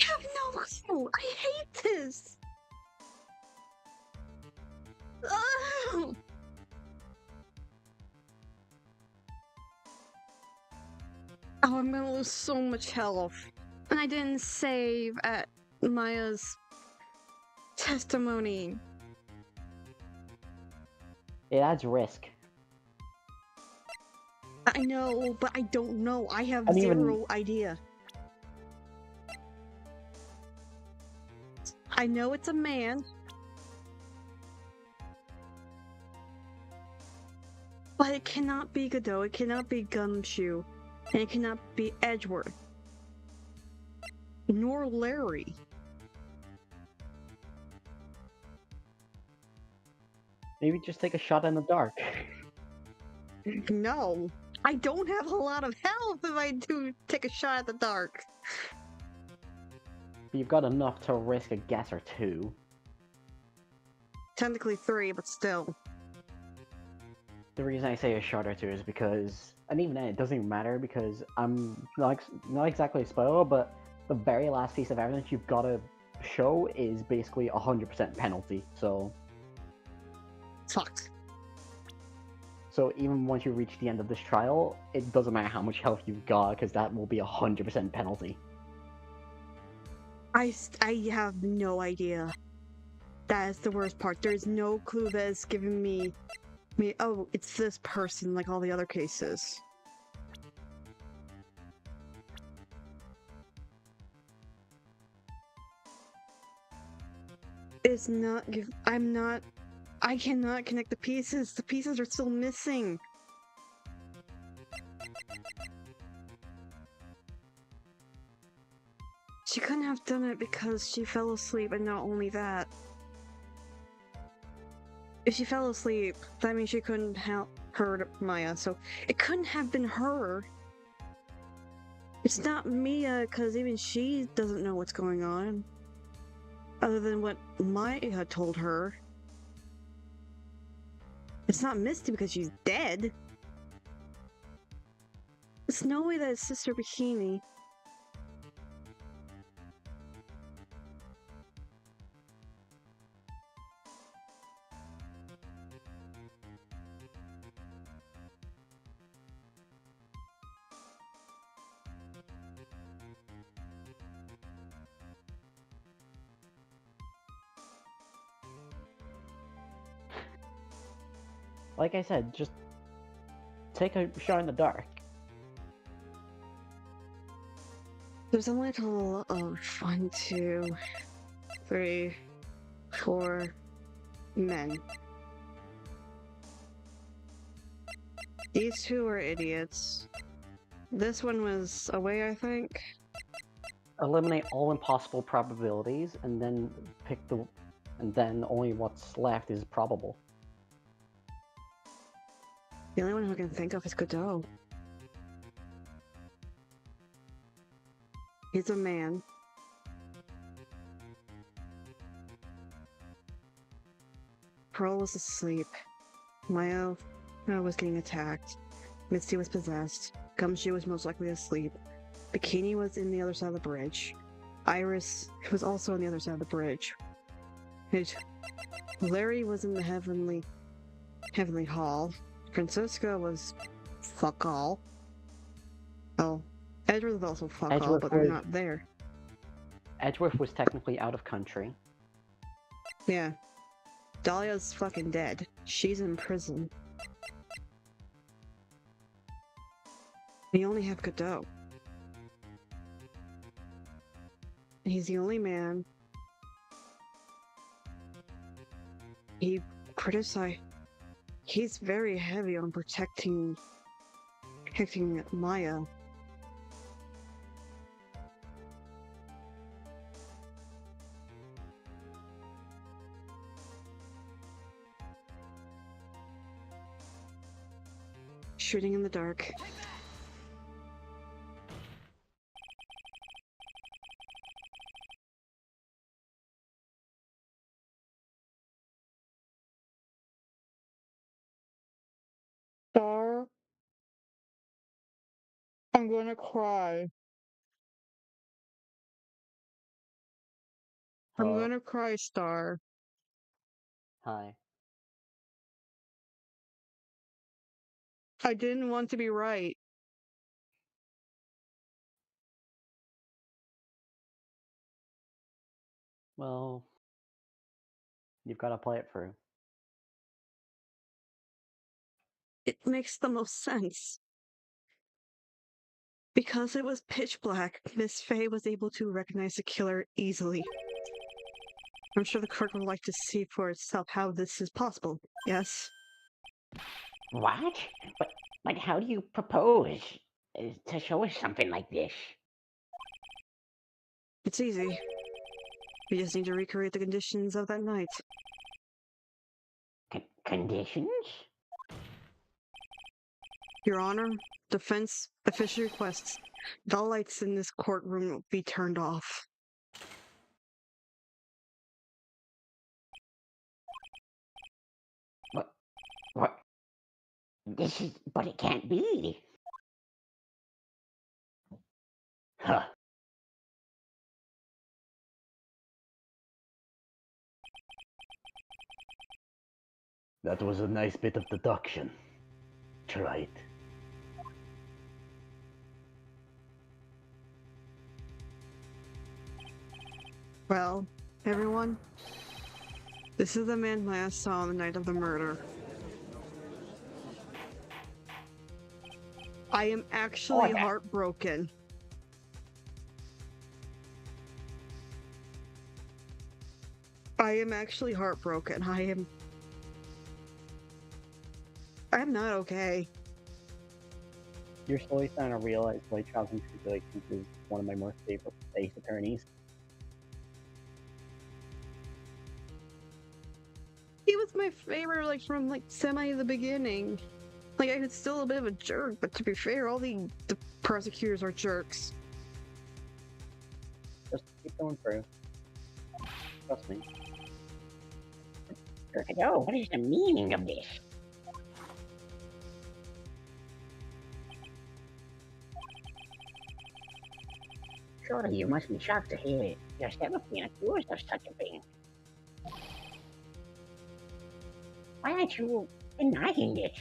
I have no clue. I hate this. Ugh. Oh, I'm gonna lose so much health. And I didn't save at Maya's testimony. It adds risk. I know, but I don't know. I have And even- zero idea. I know it's a man. But it cannot be Godot, it cannot be Gumshoe, and it cannot be Edgeworth. Nor Larry. Maybe just take a shot in the dark. No. I don't have a lot of health if I do take a shot at the dark. You've got enough to risk a guess or two. Technically 3, but still. The reason I say a shot or two is because, and even then, it doesn't even matter because I'm not exactly a spoiler, but the very last piece of evidence you've got to show is basically 100% penalty. So Fucked. So even once you reach the end of this trial, it doesn't matter how much health you've got, because that will be 100% penalty. I have no idea. That is the worst part. There's no clue that is giving me, oh, it's this person like all the other cases. It's not, I cannot connect the pieces. The pieces are still missing. She couldn't have done it because she fell asleep, and not only that. If she fell asleep, that means she couldn't have heard Maya, so it couldn't have been her. It's not Mia, because even she doesn't know what's going on. Other than what Maya told her. It's not Misty because she's dead. It's no way that it's Sister Bikini. Like I said, just take a shot in the dark. There's only a total of 1, 2, 3, 4 men. These 2 are idiots. This one was away, I think. Eliminate all impossible probabilities, and then and then only what's left is probable. The only one who can think of is Godot. He's a man. Pearl was asleep. Maya was getting attacked. Misty was possessed. Gumshoe was most likely asleep. Bikini was in the other side of the bridge. Iris was also on the other side of the bridge. Larry was in the heavenly hall. Francisca was fuck all. Oh, Edward was also fuck all, Edgeworth but they're was- not there. Edgeworth was technically out of country. Yeah. Dahlia's fucking dead. She's in prison. We only have Godot. He's the only man. He criticized. He's very heavy on protecting Maya. Shooting in the dark. I'm gonna cry. I'm gonna cry, Star. Hi. I didn't want to be right. Well, you've got to play it through. It makes the most sense. Because it was pitch black, Miss Fey was able to recognize the killer easily. I'm sure the court would like to see for itself how this is possible, yes? What? But how do you propose to show us something like this? It's easy. We just need to recreate the conditions of that night. Conditions? Your Honor, defense officially requests the lights in this courtroom be turned off. What? But it can't be. Huh. That was a nice bit of deduction. Try it. Well, everyone, this is the man Maya saw on the night of the murder. I am actually heartbroken. I am actually heartbroken. I'm not okay. You're slowly starting to realize why Trials and Tribulations is one of my most favorite Dace attorneys. He was my favorite, like, from, like, semi the beginning. Like, I was still a bit of a jerk, but to be fair, all the prosecutors are jerks. Just keep going through. Trust me. No, what is the meaning of this? Surely you must be shocked to hear yourself being accused of such a thing. Why aren't you denying it?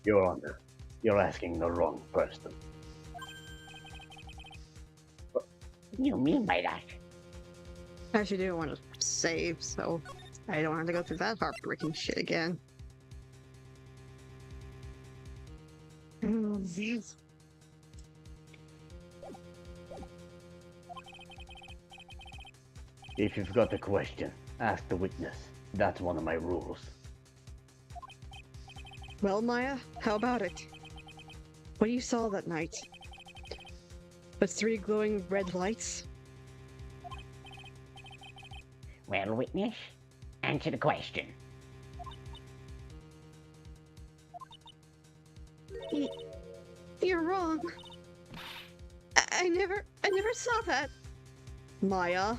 Your Honor, you're asking the wrong person. What do you mean by that? I actually do want to save, so I don't have to go through that heartbreaking shit again. If you've got a question, ask the witness. That's one of my rules. Well, Maya, how about it? What you saw that night? The 3 glowing red lights? Well, witness, answer the question. You're wrong. I never saw that. Maya.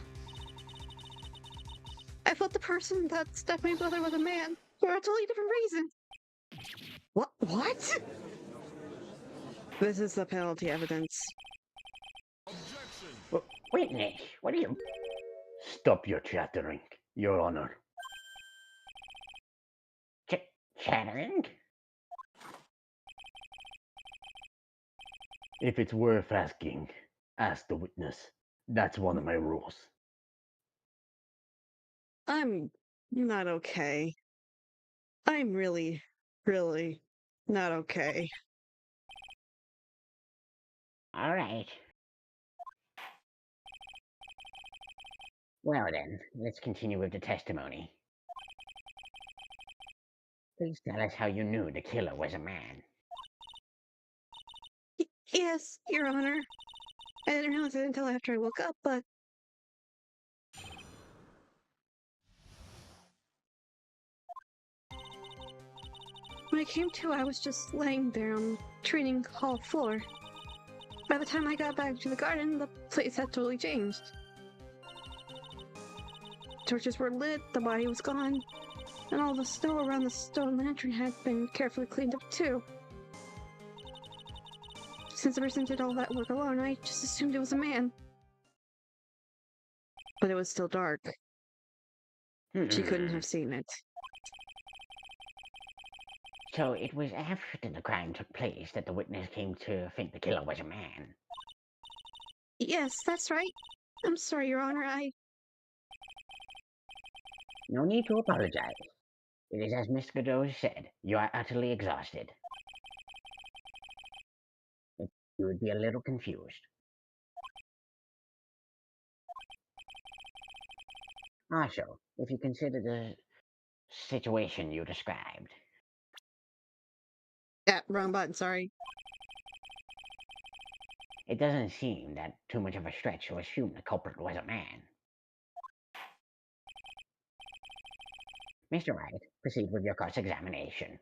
I thought the person that stabbed my brother was a man for a totally different reason. What? This is the penalty evidence. Witness, what are you... Stop your chattering, Your Honor. Chattering? If it's worth asking, ask the witness. That's one of my rules. I'm not okay. I'm really, really not okay. All right. Well then, let's continue with the testimony. Please tell us how you knew the killer was a man. Yes, Your Honor. I didn't realize it until after I woke up, but... When I came to, I was just laying there on the training hall floor. By the time I got back to the garden, the place had totally changed. Torches were lit, the body was gone. And all the snow around the stone lantern had been carefully cleaned up too. Since the person did all that work alone, I just assumed it was a man. But it was still dark. She couldn't have seen it. So it was after the crime took place that the witness came to think the killer was a man. Yes, that's right. I'm sorry, Your Honor, No need to apologize. It is as Miss Godot said, you are utterly exhausted. You would be a little confused. Also, if you consider the situation you described, Yeah, wrong button, sorry. it doesn't seem that too much of a stretch to assume the culprit was a man. Mr. Wright, proceed with your cross-examination.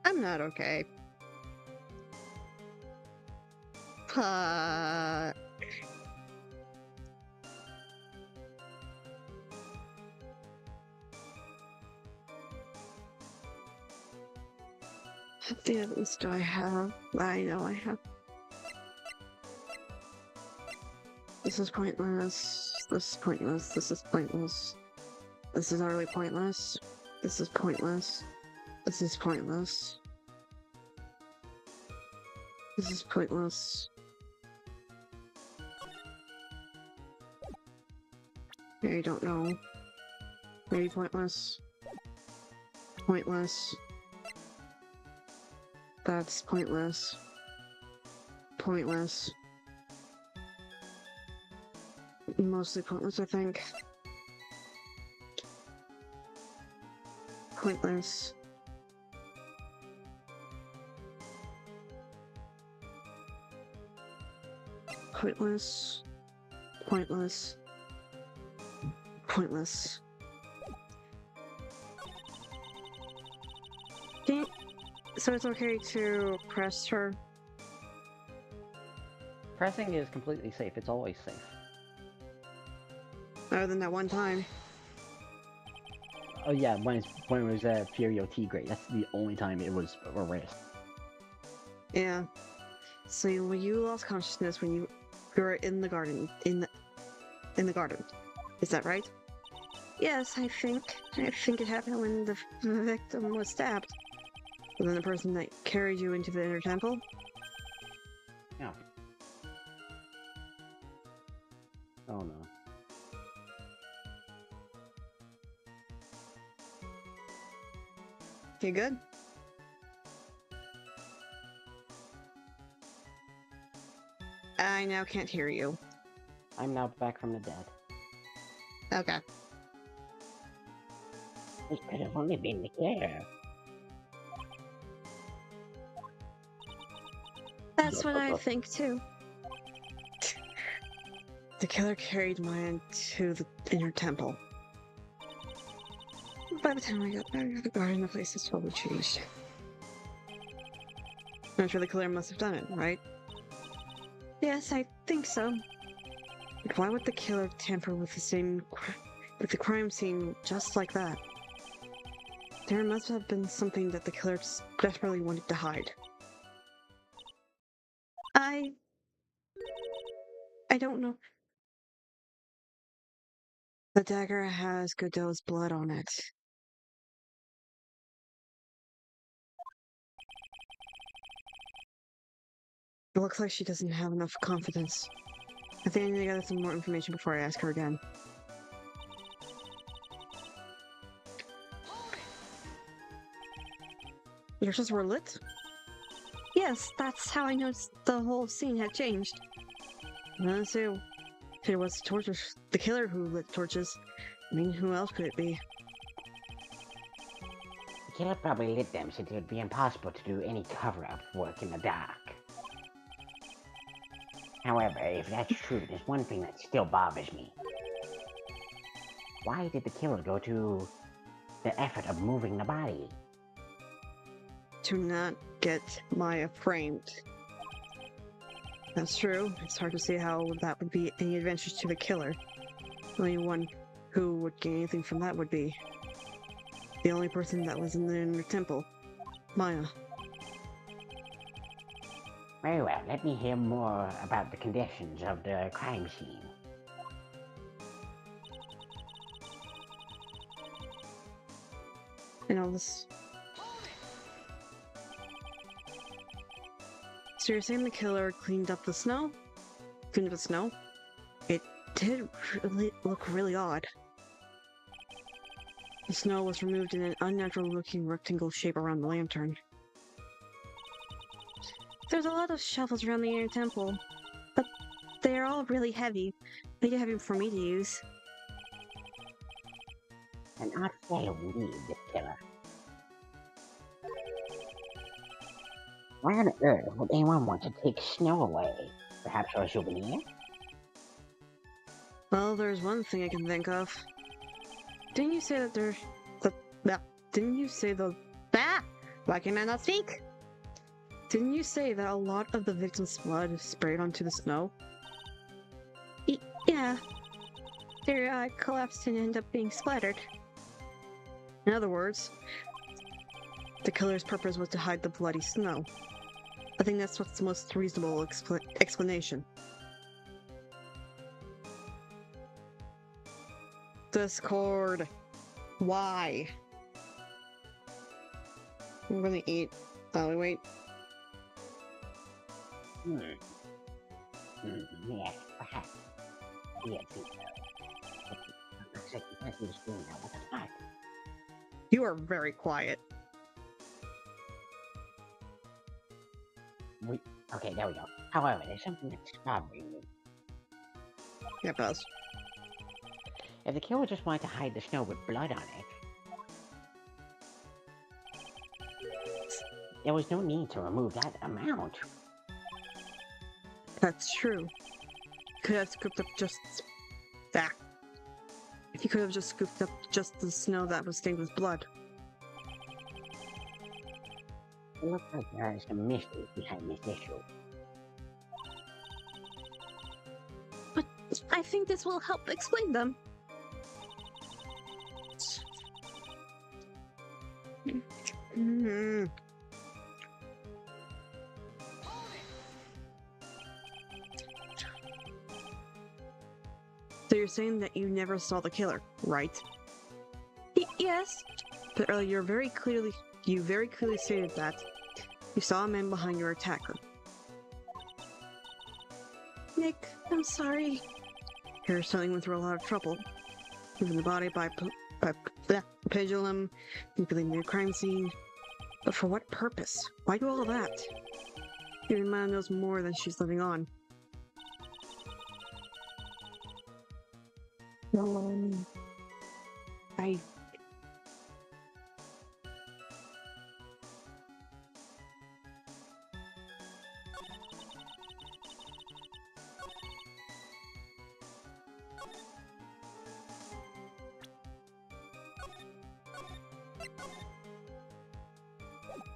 I'm not okay. What the evidence do I have? I know I have. This is pointless. This is pointless. This is pointless. This is utterly pointless. This is pointless. This is pointless. This is pointless. I don't know. Maybe pointless. Pointless. That's pointless. Pointless. Mostly pointless, I think. Pointless. Pointless. Pointless. Pointless. So it's okay to press her? Pressing is completely safe. It's always safe. Other than that one time. Oh yeah, when it was Furio T grade, that's the only time it was a risk. Yeah. So when you lost consciousness when you were in the garden, in the garden, is that right? yes, I think it happened when the victim was stabbed. And then the person that carried you into the inner temple? Yeah. Oh no. You good? I now can't hear you. I'm now back from the dead. Okay. It could have only been the killer. That's what I think too. The killer carried Maya to the inner temple. By the time I got back to the garden, the place has totally changed. I'm sure the killer must have done it, right? Yes, I think so. Like, why would the killer tamper with the crime scene just like that? There must have been something that the killer desperately wanted to hide. I don't know. The dagger has Godot's blood on it. It looks like she doesn't have enough confidence. I think I need to gather some more information before I ask her again. Your torches were lit? Yes, that's how I noticed the whole scene had changed. So, if it was torches, the killer who lit torches, I mean, who else could it be? The killer probably lit them since it would be impossible to do any cover-up work in the dark. However, if that's true, there's one thing that still bothers me. Why did the killer go to the effort of moving the body? To not get Maya framed. That's true. It's hard to see how that would be any advantage to the killer. The only one who would gain anything from that would be the only person that was in the inner temple, Maya. Very well, let me hear more about the conditions of the crime scene. And all this. So you're saying the killer cleaned up the snow? Cleaned up the snow? It did really look really odd. The snow was removed in an unnatural-looking rectangle shape around the lantern. There's a lot of shovels around the inner temple, but they're all really heavy. They get heavy for me to use. An odd fellow indeed, this killer. Why on earth would anyone want to take snow away? Perhaps for a souvenir? Well, there's one thing I can think of. Didn't you say that didn't you say why can I not speak? Didn't you say that a lot of the victim's blood sprayed onto the snow? Yeah. Their collapsed and ended up being splattered. In other words, the killer's purpose was to hide the bloody snow. I think that's what's the most reasonable explanation. Discord. Why? I'm gonna eat. Oh, wait. Yes, perhaps. Yes, think so. I can't see now. What the fuck? You are very quiet. Okay, there we go. However, there's something that's bothering me. Yeah, Buzz. If the killer just wanted to hide the snow with blood on it, there was no need to remove that amount. That's true. Could have scooped up just that. He could have just scooped up just the snow that was stained with blood. It looks like there is some mystery behind this issue. But I think this will help explain them. Mm-hmm. So you're saying that you never saw the killer, right? Yes. But earlier you very clearly stated that you saw a man behind your attacker. Nick, I'm sorry. You're suddenly went through a lot of trouble. Moving the body by pendulum, manipulating the crime scene. But for what purpose? Why do all of that? Even Maya knows more than she's living on.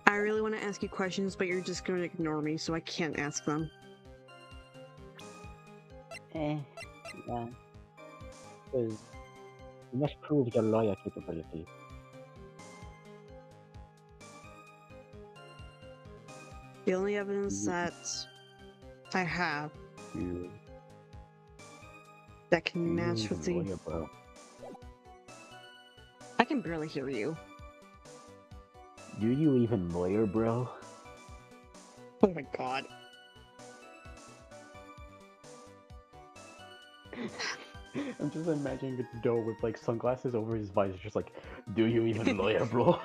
I really want to ask you questions, but you're just going to ignore me, so I can't ask them. Yeah. Because you must prove your lawyer capability. The only evidence that I have You, that can match with the... lawyer, bro. I can barely hear you. Do you even lawyer, bro? Oh my god. I'm just imagining a Doe with like sunglasses over his visor, just like, do you even lawyer, bro?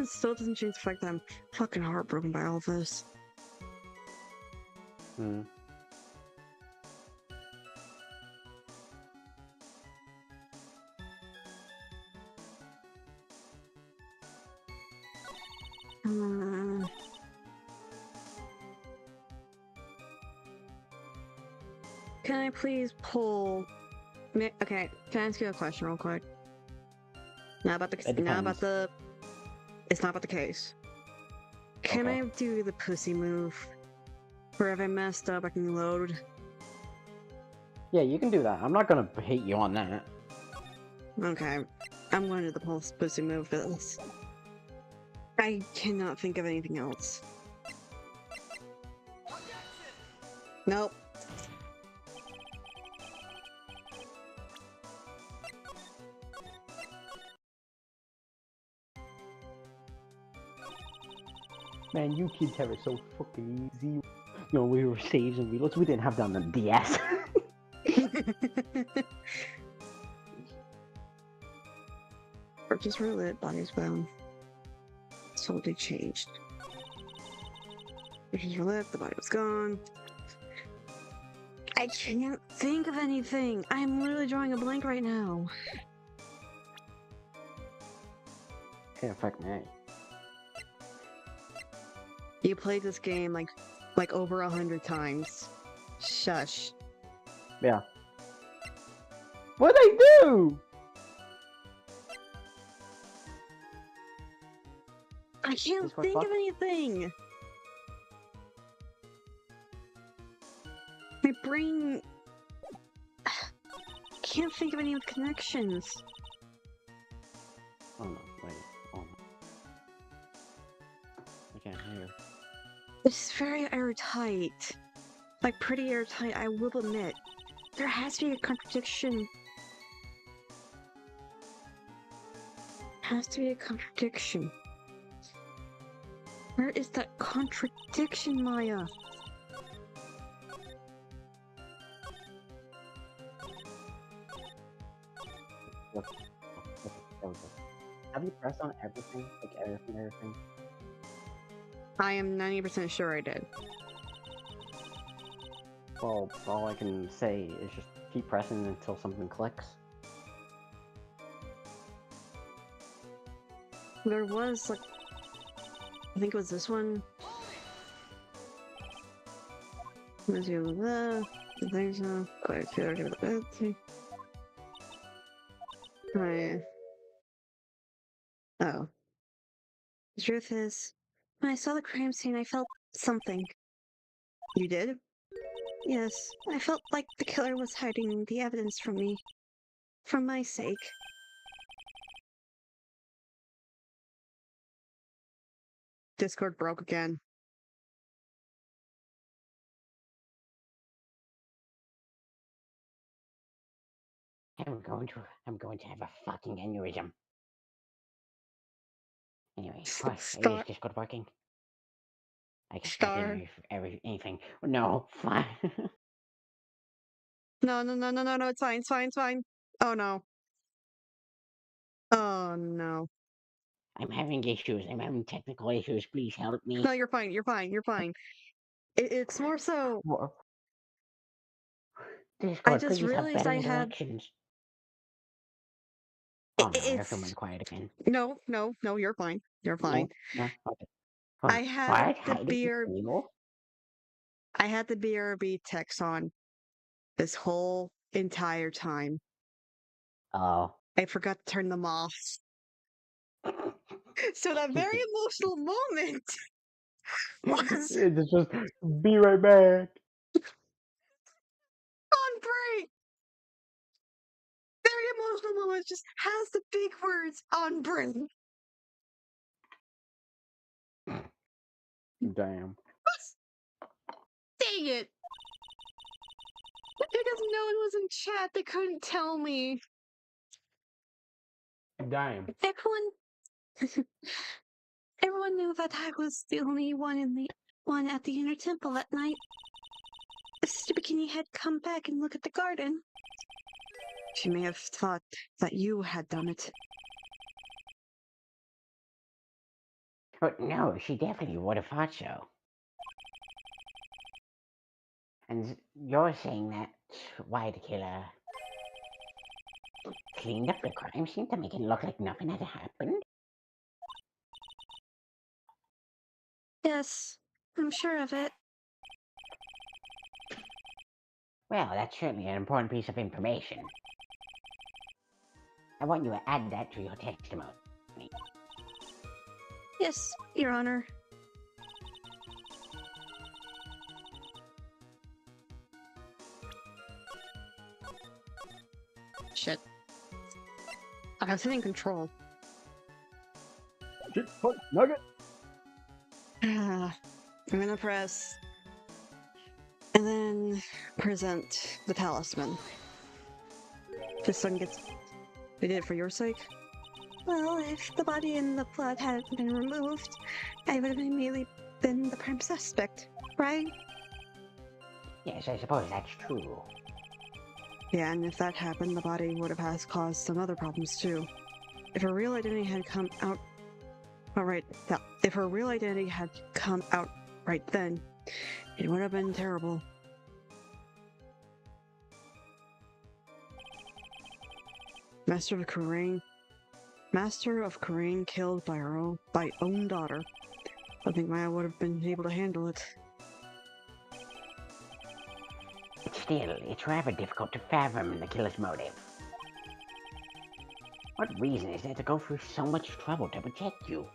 Still doesn't change the fact that I'm fucking heartbroken by all this. Hmm. Can I please pull? Okay, can I ask you a question real quick? Not about It the. Not about depends. the. It's not about the case. Can Okay. I do the pussy move? Where if I messed up, I can load. Yeah, you can do that. I'm not gonna hate you on that. Okay, I'm going to do the pussy move for this. I cannot think of anything else. Nope. Man, you kids have it so fucking easy. You know, we were saves and reloads. We didn't have that on the DS. Purchase roulette, bodies bound. Totally changed. Purchase roulette, the body was gone. I can't think of anything. I'm literally drawing a blank right now. Can't affect me. You played this game like over 100 times. Shush. Yeah. What'd I do? I can't This what think of fuck? anything. My brain can't think of any of the connections. Oh no, wait. Oh no. I can't hear. It's very airtight. Like pretty airtight, I will admit. There has to be a contradiction. Has to be a contradiction. Where is that contradiction, Maya? Have you pressed on everything? Like everything? I am 90% sure I did. Well, all I can say is just keep pressing until something clicks. There was like, I think it was this one. Let's do that. I think so. Quite a few over the bed. Oh. The truth is, when I saw the crime scene, I felt something. You did? Yes, I felt like the killer was hiding the evidence from me. For my sake. Discord broke again. I'm going to have a fucking aneurysm. Anyway, Star. is Discord working? I can type Star. in anything. No, fine. No, it's fine, it's fine. Oh no. Oh no. I'm having issues. I'm having technical issues. Please help me. No, you're fine, you're fine. It's more so, I Discord, just please have realized better I had, interactions. Oh no, everyone it's, quiet again. no, you're fine. You're fine. No, okay. I Fine. had What? the How did you beer, feel? I had the BRB text on this whole entire time. Oh. I forgot to turn them off. So that very emotional moment was It's just be right back. on break. Very emotional moment just has the big words on break. Damn. Dang it. Because no one was in chat, they couldn't tell me. Damn. Everyone knew that I was the only one at the inner temple that night. Sister Bikini had come back and look at the garden. She may have thought that you had done it. But no, she definitely would have thought so. And you're saying that's why the killer cleaned up the crime scene to make it look like nothing had happened? Yes, I'm sure of it. Well, that's certainly an important piece of information. I want you to add that to your testimony. Yes, Your Honor. Shit. I was hitting control. Shitpost nugget. I'm gonna press. And then present the talisman. Just so I can get. We did it for your sake? Well, if the body and the blood hadn't been removed, I would have immediately been the prime suspect, right? Yes, I suppose that's true. Yeah, and if that happened, the body would have caused some other problems too. If her real identity had come out. Alright, if her real identity had come out right then, it would have been terrible. Master of Kurain killed by own daughter. I think Maya would have been able to handle it. Still, it's rather difficult to fathom the killer's motive. What reason is there to go through so much trouble to protect you?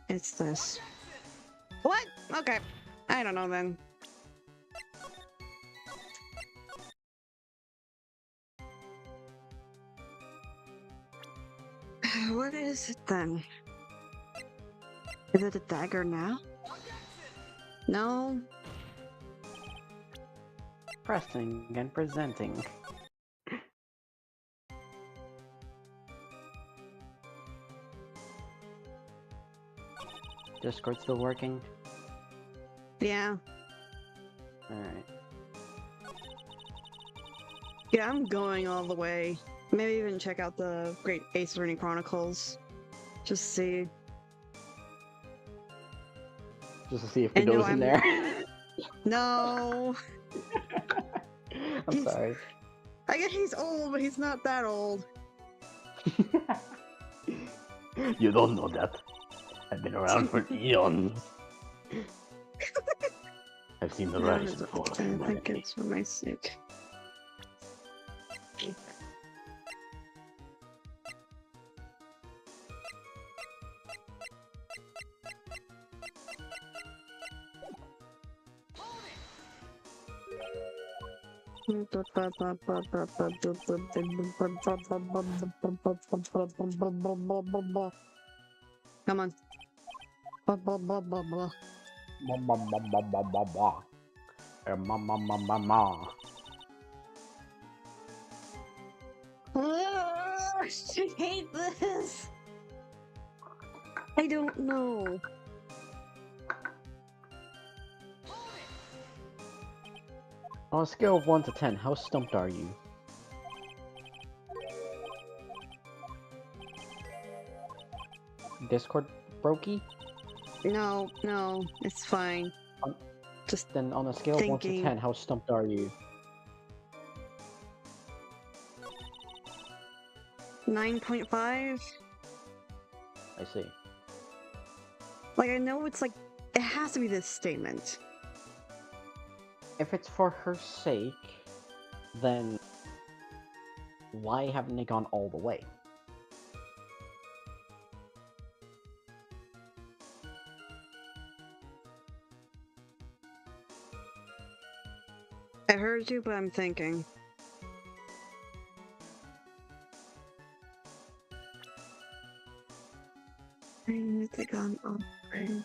It's this. What? Okay. I don't know then. What is it then? Is it a dagger now? No. Pressing and presenting. Discord still working? Yeah. Alright. Yeah, I'm going all the way. Maybe even check out the Great Ace Attorney Chronicles. Just see. Just to see if And no, Godot's in there. No. I'm sorry. I guess he's old, but he's not that old. You don't know that. I've been around for eons. I've seen the rise and fall of I think humanity. it's for my sake. Come on. I hate this. I don't know. On a scale of 1 to 10, how stumped are you? Discord brokey? No, it's fine. Just Then on a scale of 1 to thinking. 10, how stumped are you? 9.5? I see. Like, I know it's like, it has to be this statement. If it's for her sake, then why haven't they gone all the way? I heard you, but I'm thinking. I need to go on right.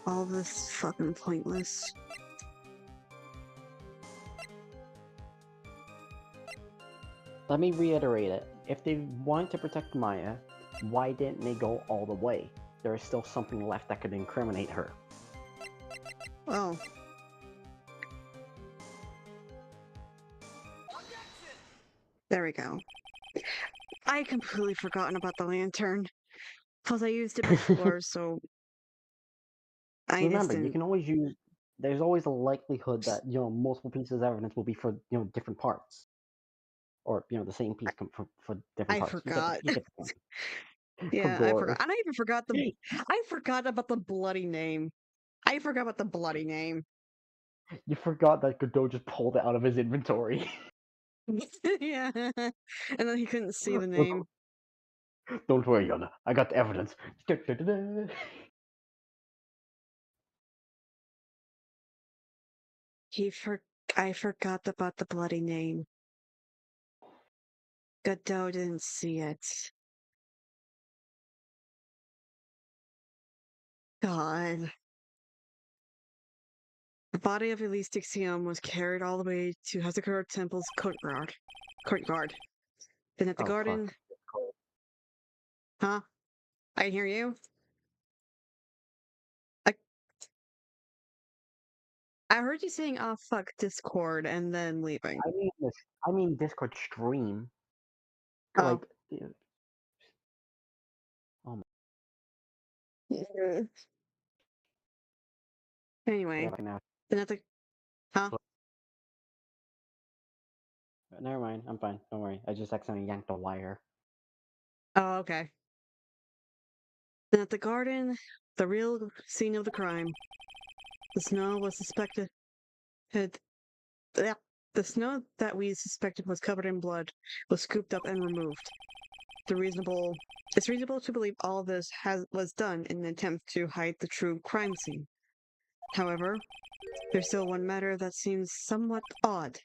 All this fucking pointless. Let me reiterate it. If they want to protect Maya, why didn't they go all the way? There is still something left that could incriminate her. Oh. There we go. I completely forgotten about the lantern. Plus, I used it before, so I just Remember, you didn't. can always use. There's always a likelihood that multiple pieces of evidence will be for different parts, or the same piece for different I parts. forgot. You get the point. Yeah, I forgot. Kador. And I even forgot the. I forgot about the bloody name. I forgot about the bloody name. You forgot that Godot just pulled it out of his inventory. Yeah, and then he couldn't see the Don't, name. don't worry, Yona. I got the evidence. He for. I forgot about the bloody name. Godot didn't see it. God. The body of Elise Dixion was carried all the way to Hazakura Temple's courtyard. Then at the Oh garden. fuck. It's cold. Huh? I can hear you. I I heard you saying "oh fuck Discord" and then leaving. I mean this. I mean Discord stream. Oh. Like. Oh my. Anyway, Yeah, now. then at the huh? Never mind. I'm fine. Don't worry. I just accidentally yanked a wire. Oh, okay. Then at the garden, the real scene of the crime. The snow was suspected had yeah, the snow that we suspected was covered in blood was scooped up and removed. It's reasonable to believe all of this was done in an attempt to hide the true crime scene. However, there's still one matter that seems somewhat odd.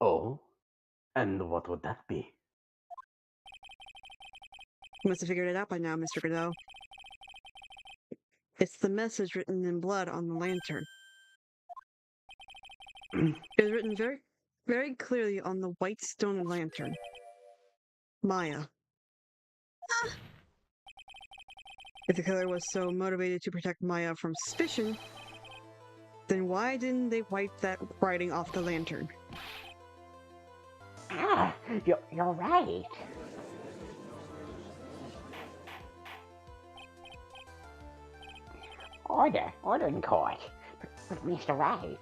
Oh, and what would that be? You must have figured it out by now, Mr. Godot. It's the message written in blood on the lantern. It was written very, very clearly on the white stone lantern. Maya. If the killer was so motivated to protect Maya from suspicion, then why didn't they wipe that writing off the lantern? Ah, you're right. Order in court. But Mr. Wright,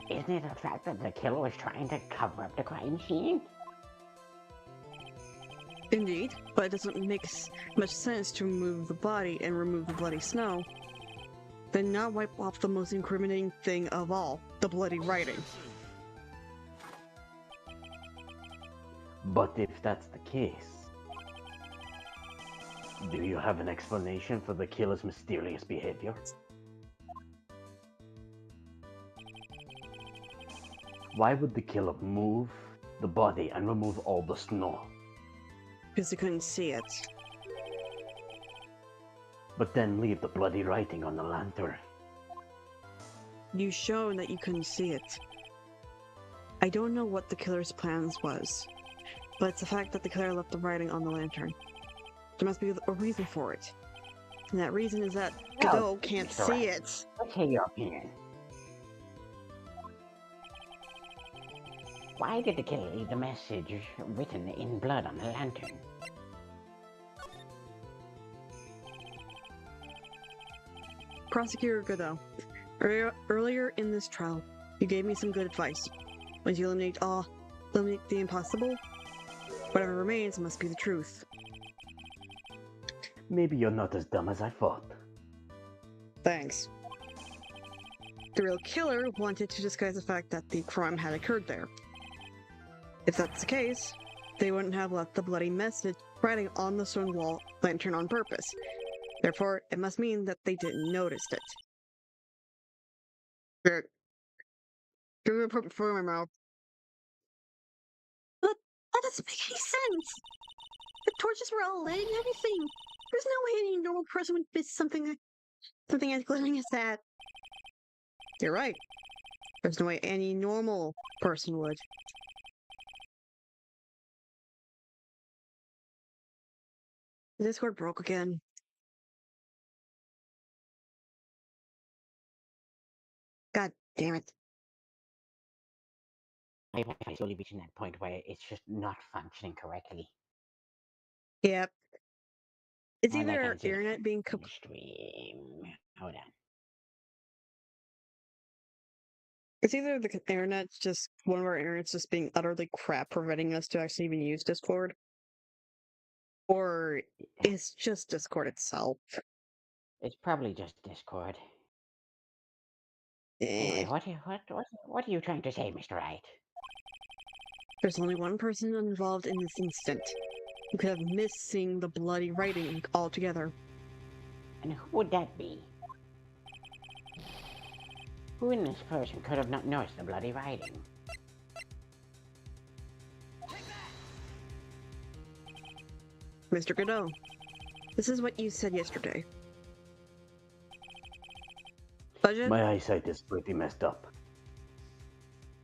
isn't it a fact that the killer was trying to cover up the crime scene? Indeed, but it doesn't make much sense to remove the body and remove the bloody snow, then not wipe off the most incriminating thing of all, the bloody writing. But if that's the case, do you have an explanation for the killer's mysterious behavior? Why would the killer move the body and remove all the snow? Because they couldn't see it. But then leave the bloody writing on the lantern? You've shown that you couldn't see it. I don't know what the killer's plans was, but it's the fact that the killer left the writing on the lantern. There must be a reason for it. And that reason is that Godot can't Mr. see Wright, it. let's hear your opinion. Why did the killer leave the message written in blood on the lantern? Prosecutor Godot, earlier in this trial, you gave me some good advice. When you eliminate the impossible, whatever remains must be the truth. Maybe you're not as dumb as I thought. Thanks. The real killer wanted to disguise the fact that the crime had occurred there. If that's the case, they wouldn't have left the bloody message writing on the stone wall lantern on purpose. Therefore, it must mean that they didn't notice it. Give me a put before my mouth. But that doesn't make any sense. The torches were all lit and everything. There's no way any normal person would miss something as glaring as that. You're right. There's no way any normal person would. The Discord broke again. God damn it. My Wi-Fi is slowly reaching that point where it's just not functioning correctly. Yep. It's All I either can our see is internet being stream. Hold on. it's either the internet's just one of our internet's just being utterly crap, preventing us to actually even use Discord, or it's just Discord itself. It's probably just Discord. Eh. Anyway, what are you trying to say, Mr. Wright? There's only one person involved in this incident who could have missed seeing the bloody writing altogether. And who would that be? Who in this person could have not noticed the bloody writing? Mr. Godot, this is what you said yesterday. Budget? My eyesight is pretty messed up.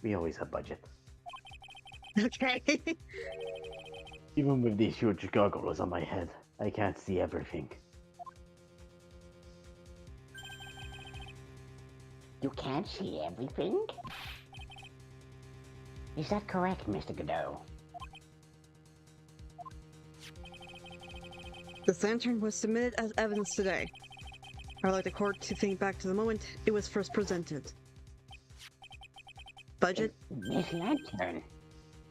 We always have budget. Okay. Even with these huge goggles on my head, I can't see everything. You can't see everything? Is that correct, Mr. Godot? This lantern was submitted as evidence today. I'd like the court to think back to the moment it was first presented. Budget? This lantern.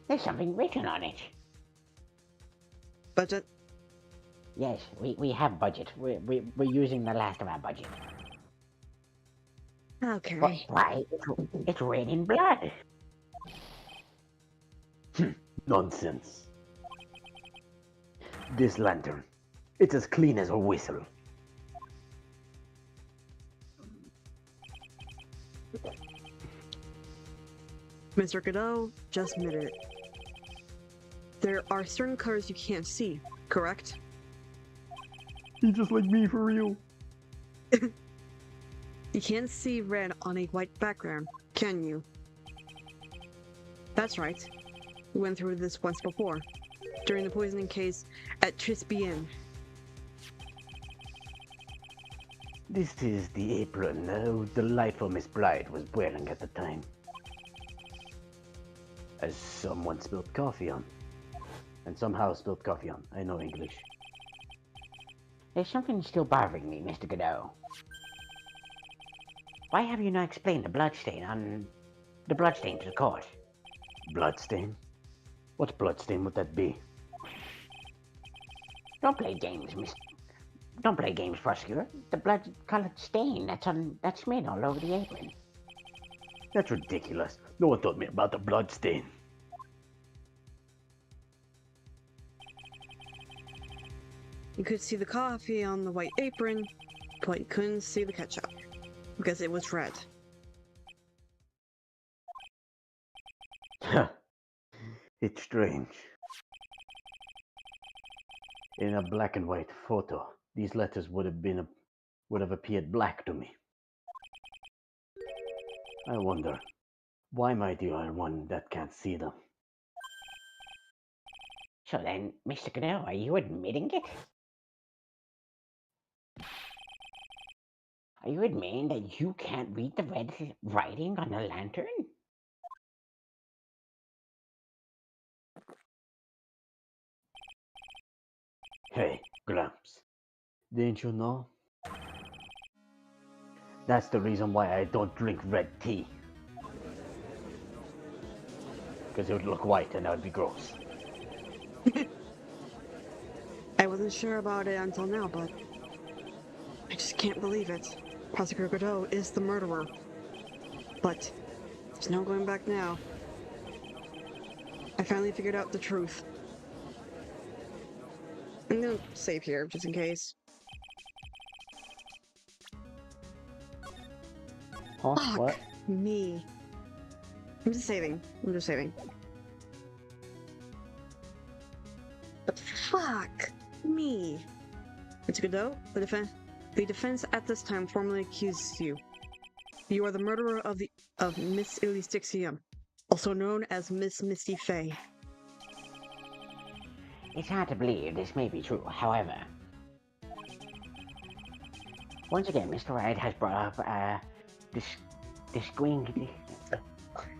There's something written on it. Budget? Yes, we have budget. We're using the last of our budget. Okay. But why? It's red in blood. Nonsense. This lantern, it's as clean as a whistle. Mr. Godot, just admit it. There are certain colors you can't see, correct? He's just like me for real. You can't see red on a white background, can you? That's right. We went through this once before, during the poisoning case at Trispien. This is the apron the delightful Miss Bride was wearing at the time. As someone spilled coffee on. And somehow spilled coffee on. I know English. There's something still bothering me, Mr. Godot. Why have you not explained the bloodstain to the court? Bloodstain? What bloodstain would that be? Don't play games, Don't play games, prosecutor. The blood-colored stain that's smeared all over the apron. That's ridiculous. No one told me about the bloodstain. You could see the coffee on the white apron, but you couldn't see the ketchup, because it was red. It's strange. In a black and white photo, these letters would have appeared black to me. I wonder, why am I the only one that can't see them? So then, Mr. Godot, are you admitting it? Are you admitting that you can't read the red writing on the lantern? Hey, Gramps, didn't you know? That's the reason why I don't drink red tea. Because it would look white and that would be gross. I wasn't sure about it until now, but I just can't believe it. Prosecutor Godot is the murderer. But there's no going back now. I finally figured out the truth. I'm gonna save here, just in case. Huh? Fuck What? me. I'm just saving. But fuck me. Mr. Godot, the defense at this time formally accuses you. You are the murderer of Miss Illistixium, also known as Miss Misty Fey. It's hard to believe this may be true, however. Once again, Mr. Wright has brought up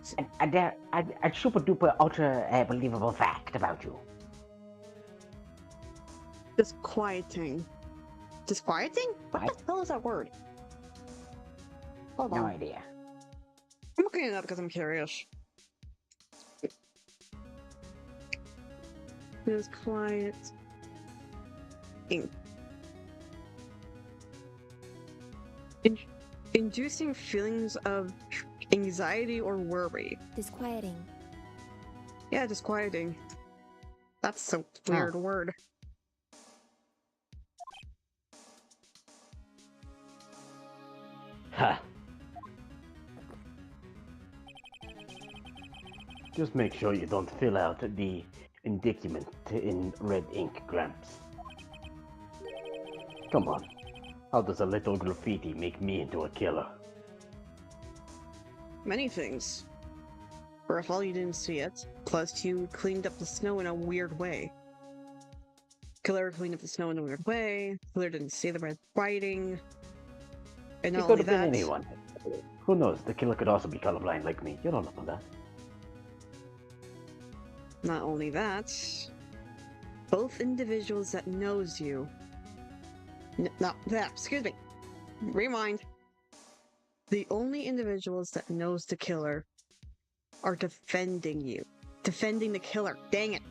A super duper ultra believable fact about you. Disquieting. Disquieting? What What? the hell is that word? Hold No on. idea. I'm looking it up because I'm curious. Disquiet. Inducing feelings of anxiety or worry. Disquieting. Yeah, disquieting. That's a weird word. Ha! Just make sure you don't fill out the indictment in red ink, Gramps. Come on. How does a little graffiti make me into a killer? Many things. First of all, you didn't see it. Plus, you cleaned up the snow in a weird way. Killer cleaned up the snow in a weird way. Killer didn't see the red writing. And It not could only have been that, anyone. Who knows? The killer could also be colorblind like me. You don't know that. not only that, both individuals that knows you. Excuse me. Rewind. The only individuals that knows the killer are defending you. Defending the killer. Dang it.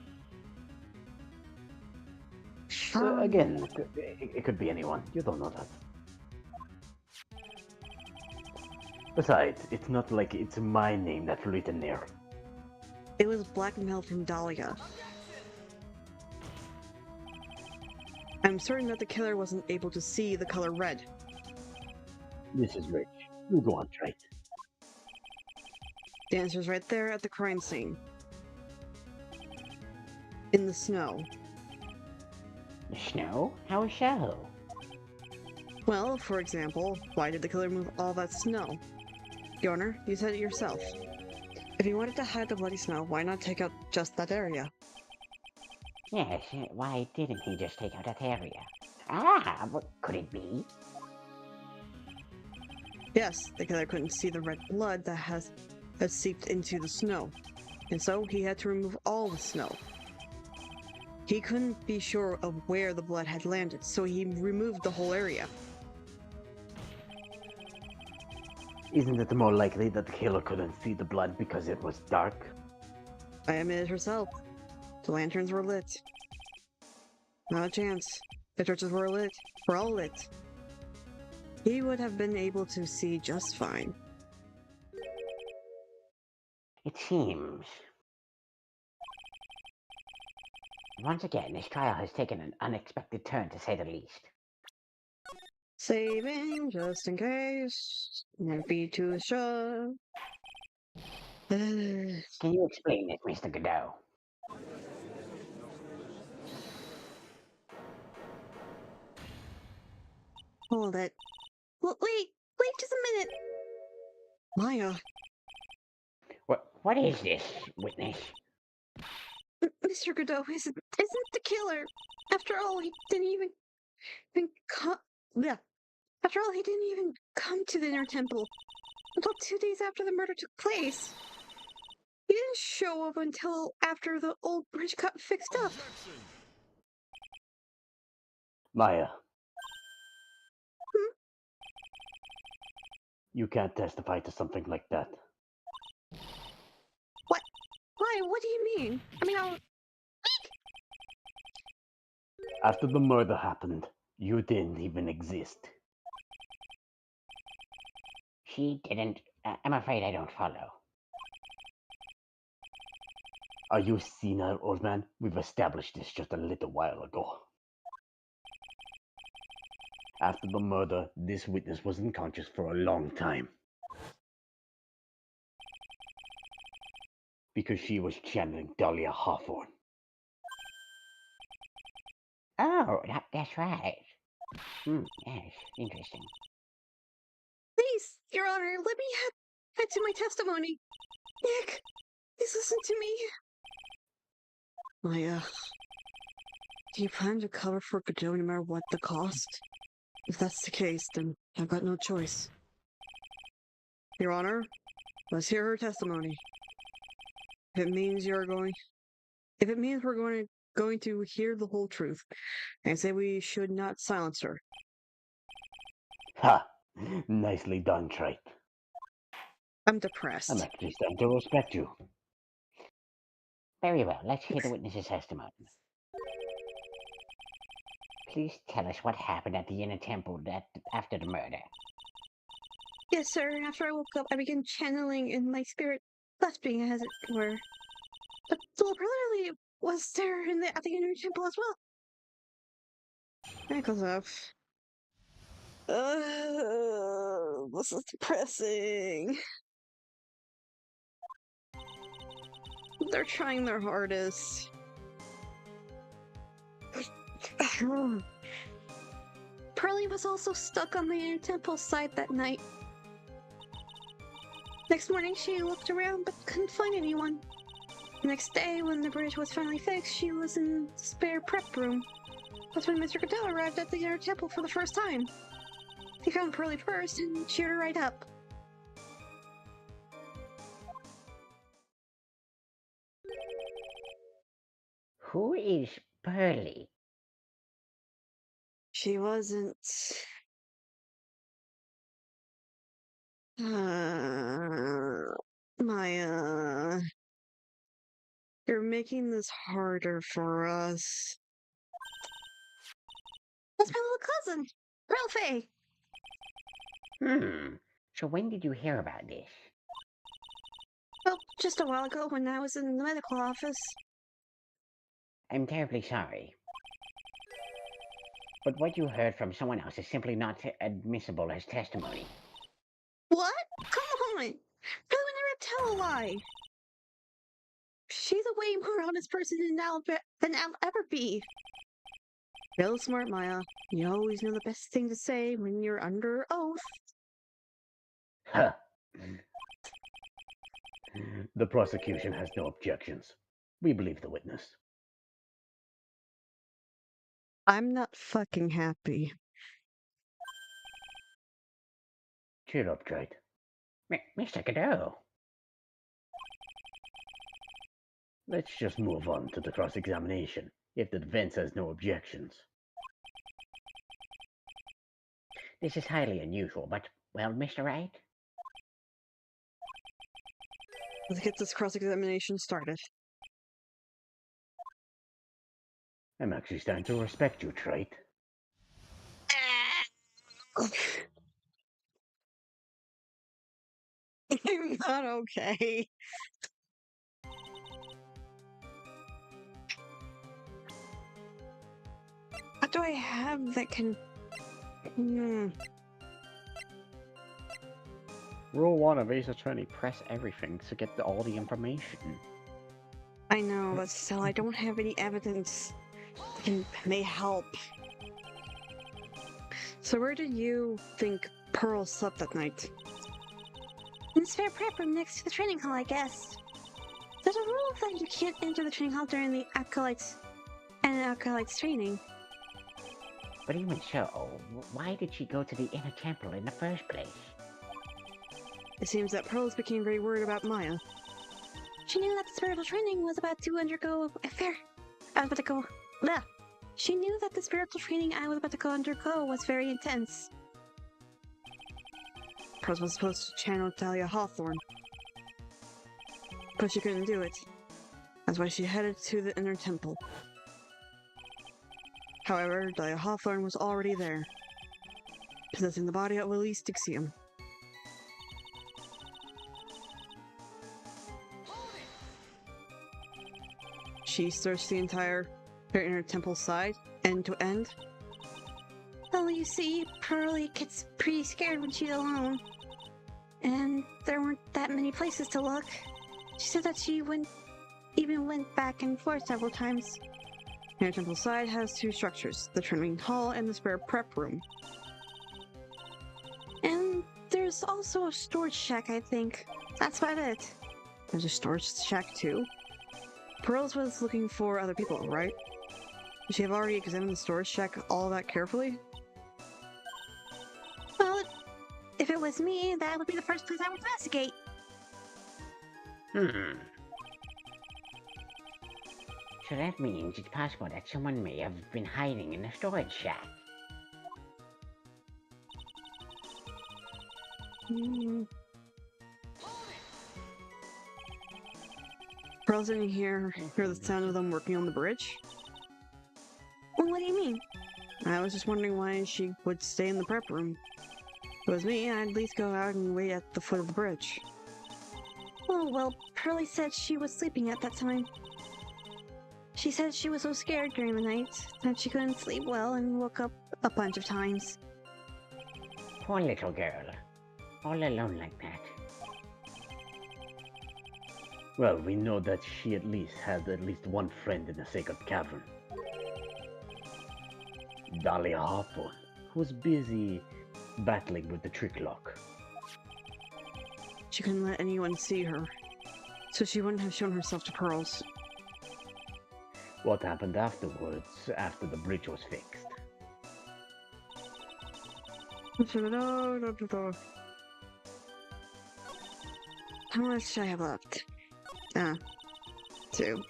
Again, it could be anyone. You don't know that. Besides, it's not like it's my name that's written there. It was blackmail from Dahlia. I'm certain that the killer wasn't able to see the color red. This is rich. You go on, try it. The answer's right there at the crime scene. In the snow. The snow? How so? Well, for example, why did the killer move all that snow? Yorner, you said it yourself. If he wanted to hide the bloody snow, why not take out just that area? Yes, why didn't he just take out that area? Ah, what could it be? Yes, the killer couldn't see the red blood that has seeped into the snow, and so he had to remove all the snow. He couldn't be sure of where the blood had landed, so he removed the whole area. Isn't it more likely that the killer couldn't see the blood because it was dark? I admit it herself. The lanterns were lit. Not a chance. The torches were lit. Were all lit. He would have been able to see just fine. It seems. Once again, this trial has taken an unexpected turn, to say the least. Saving just in case. Won't be too sure. Can you explain it, Mr. Godot? Hold it. Wait just a minute. Maya. What is this, witness? Mr. Godot isn't the killer. After all, he didn't even come. Yeah. After all, he didn't even come to the inner temple until 2 days after the murder took place. He didn't show up until after the old bridge got fixed up. Maya. You can't testify to something like that. What? Why? What do you mean? I mean, After the murder happened, you didn't even exist. She didn't. I'm afraid I don't follow. Are you senile, old man? We've established this just a little while ago. After the murder, this witness was unconscious for a long time. Because she was channeling Dahlia Hawthorne. Oh, that's right. Yes, interesting. please, Your Honor, let me head to my testimony. Nick, please listen to me. Maya, do you plan to cover for Godot no matter what the cost? If that's the case, then I've got no choice. Your Honor, Let's hear her testimony. If it means we're going to hear the whole truth, I say we should not silence her. Ha! Nicely done, Trite. I'm depressed. I'm actually starting to respect you. Very well, let's hear the witness's testimony. Please tell us what happened at the inner temple after the murder. Yes, sir. After I woke up, I began channeling, and my spirit left me, as it were. But the brotherly was there at the inner temple as well. That goes up. This is depressing. They're trying their hardest. Pearlie was also stuck on the inner temple site that night. Next morning, she looked around but couldn't find anyone. The next day, when the bridge was finally fixed, she was in the spare prep room. That's when Mr. Goodell arrived at the inner temple for the first time. He found Pearlie first and cheered her right up. Who is Pearlie? She wasn't. Maya. You're making this harder for us. That's my little cousin, Ralphie. So when did you hear about this? Well, just a while ago when I was in the medical office. I'm terribly sorry. But what you heard from someone else is simply not admissible as testimony. What? Come on! Pearlie would never tell a lie. She's a way more honest person than I'll ever be. Real smart, Maya. You always know the best thing to say when you're under oath. Huh. The prosecution has no objections. We believe the witness. I'm not fucking happy. Cheer up, Trite. Mr. Godot. Let's just move on to the cross-examination, if the defense has no objections. This is highly unusual, but, well, Mr. Wright? Let's get this cross-examination started. I'm actually starting to respect you, Trite. I'm not okay. What do I have that can... Rule 1 of Ace Attorney, press everything to get all the information. I know, but still, I don't have any evidence that may help. So where did you think Pearl slept that night? In the spare prep room next to the training hall, I guess. There's a rule that you can't enter the training hall during the acolytes training. But even so, why did she go to the inner temple in the first place? It seems that Pearls became very worried about Maya. She knew that the spiritual training was about to undergo She knew that the spiritual training I was about to undergo was very intense. Pearls was supposed to channel Dahlia Hawthorne, but she couldn't do it. That's why she headed to the inner temple. However, Dahlia Hawthorne was already there, possessing the body of Elise Dixium. She searched the entire inner temple side, end to end. Well, you see, Pearlie gets pretty scared when she's alone. And there weren't that many places to look. She said that she went back and forth several times. Inner temple side has two structures, the training hall and the spare prep room. And there's also a storage shack, I think. That's about it. There's a storage shack too? Pearls was looking for other people, right? Would she have already examined the storage shack all that carefully? Well, if it was me, that would be the first place I would investigate. Hmm. So that means it's possible that someone may have been hiding in the storage shack. Pearls didn't hear the sound of them working on the bridge. Well, what do you mean? I was just wondering why she would stay in the prep room. If it was me, I'd at least go out and wait at the foot of the bridge. Oh, well, Pearlie said she was sleeping at that time. She said she was so scared during the night that she couldn't sleep well and woke up a bunch of times. Poor little girl. All alone like that. Well, we know that she at least had at least one friend in the Sacred Cavern. Dahlia Hawthorne, who was busy battling with the trick lock. She couldn't let anyone see her, so she wouldn't have shown herself to Pearls. What happened afterwards, after the bridge was fixed? How much should I have left? 2.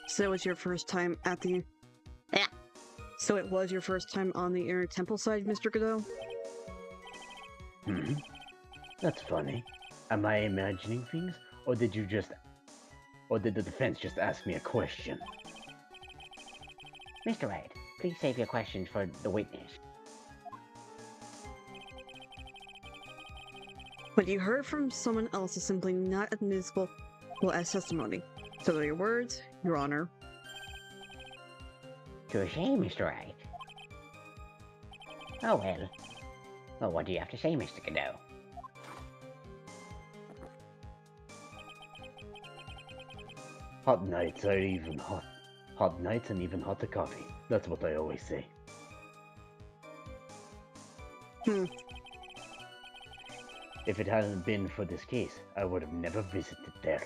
So it was your first time at the... Yeah. So it was your first time on the inner temple side, Mr. Godot? That's funny. Am I imagining things, or did the defense just ask me a question? Mr. Wright, please save your questions for the witness. What you heard from someone else is simply not admissible as testimony. So they're your words, Your Honor. Touche, Mr. Wright. Oh well. Well, what do you have to say, Mr. Godot? Hot nights are even hot. Hot nights and even hotter coffee. That's what I always say. If it hadn't been for this case, I would have never visited there.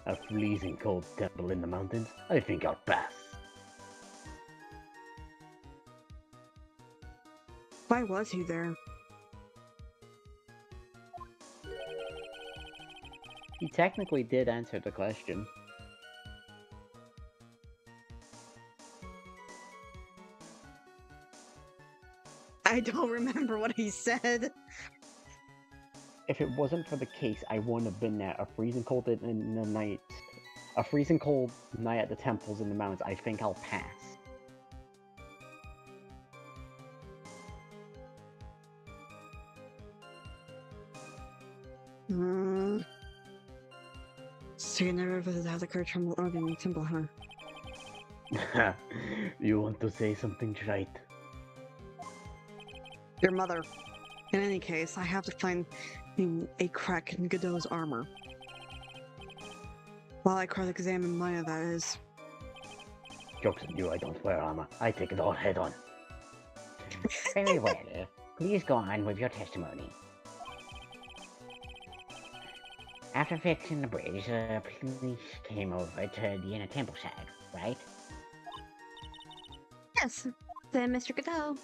A freezing cold temple in the mountains? I think I'll pass. Why was he there? He technically did answer the question. I don't remember what he said. If it wasn't for the case, I wouldn't have been there. A freezing cold in the night. A freezing cold night at the temples in the mountains. I think I'll pass. So you never visited the Kurt Temple, huh? You want to say something, right? Your mother. In any case, I have to find a crack in Godot's armor. While I cross-examine Maya, that is. Joke's on you, I don't wear armor. I take it all head on. Very well. Please go on with your testimony. After fixing the bridge, police came over to the inner temple side, right? Yes. Then Mr. Godot.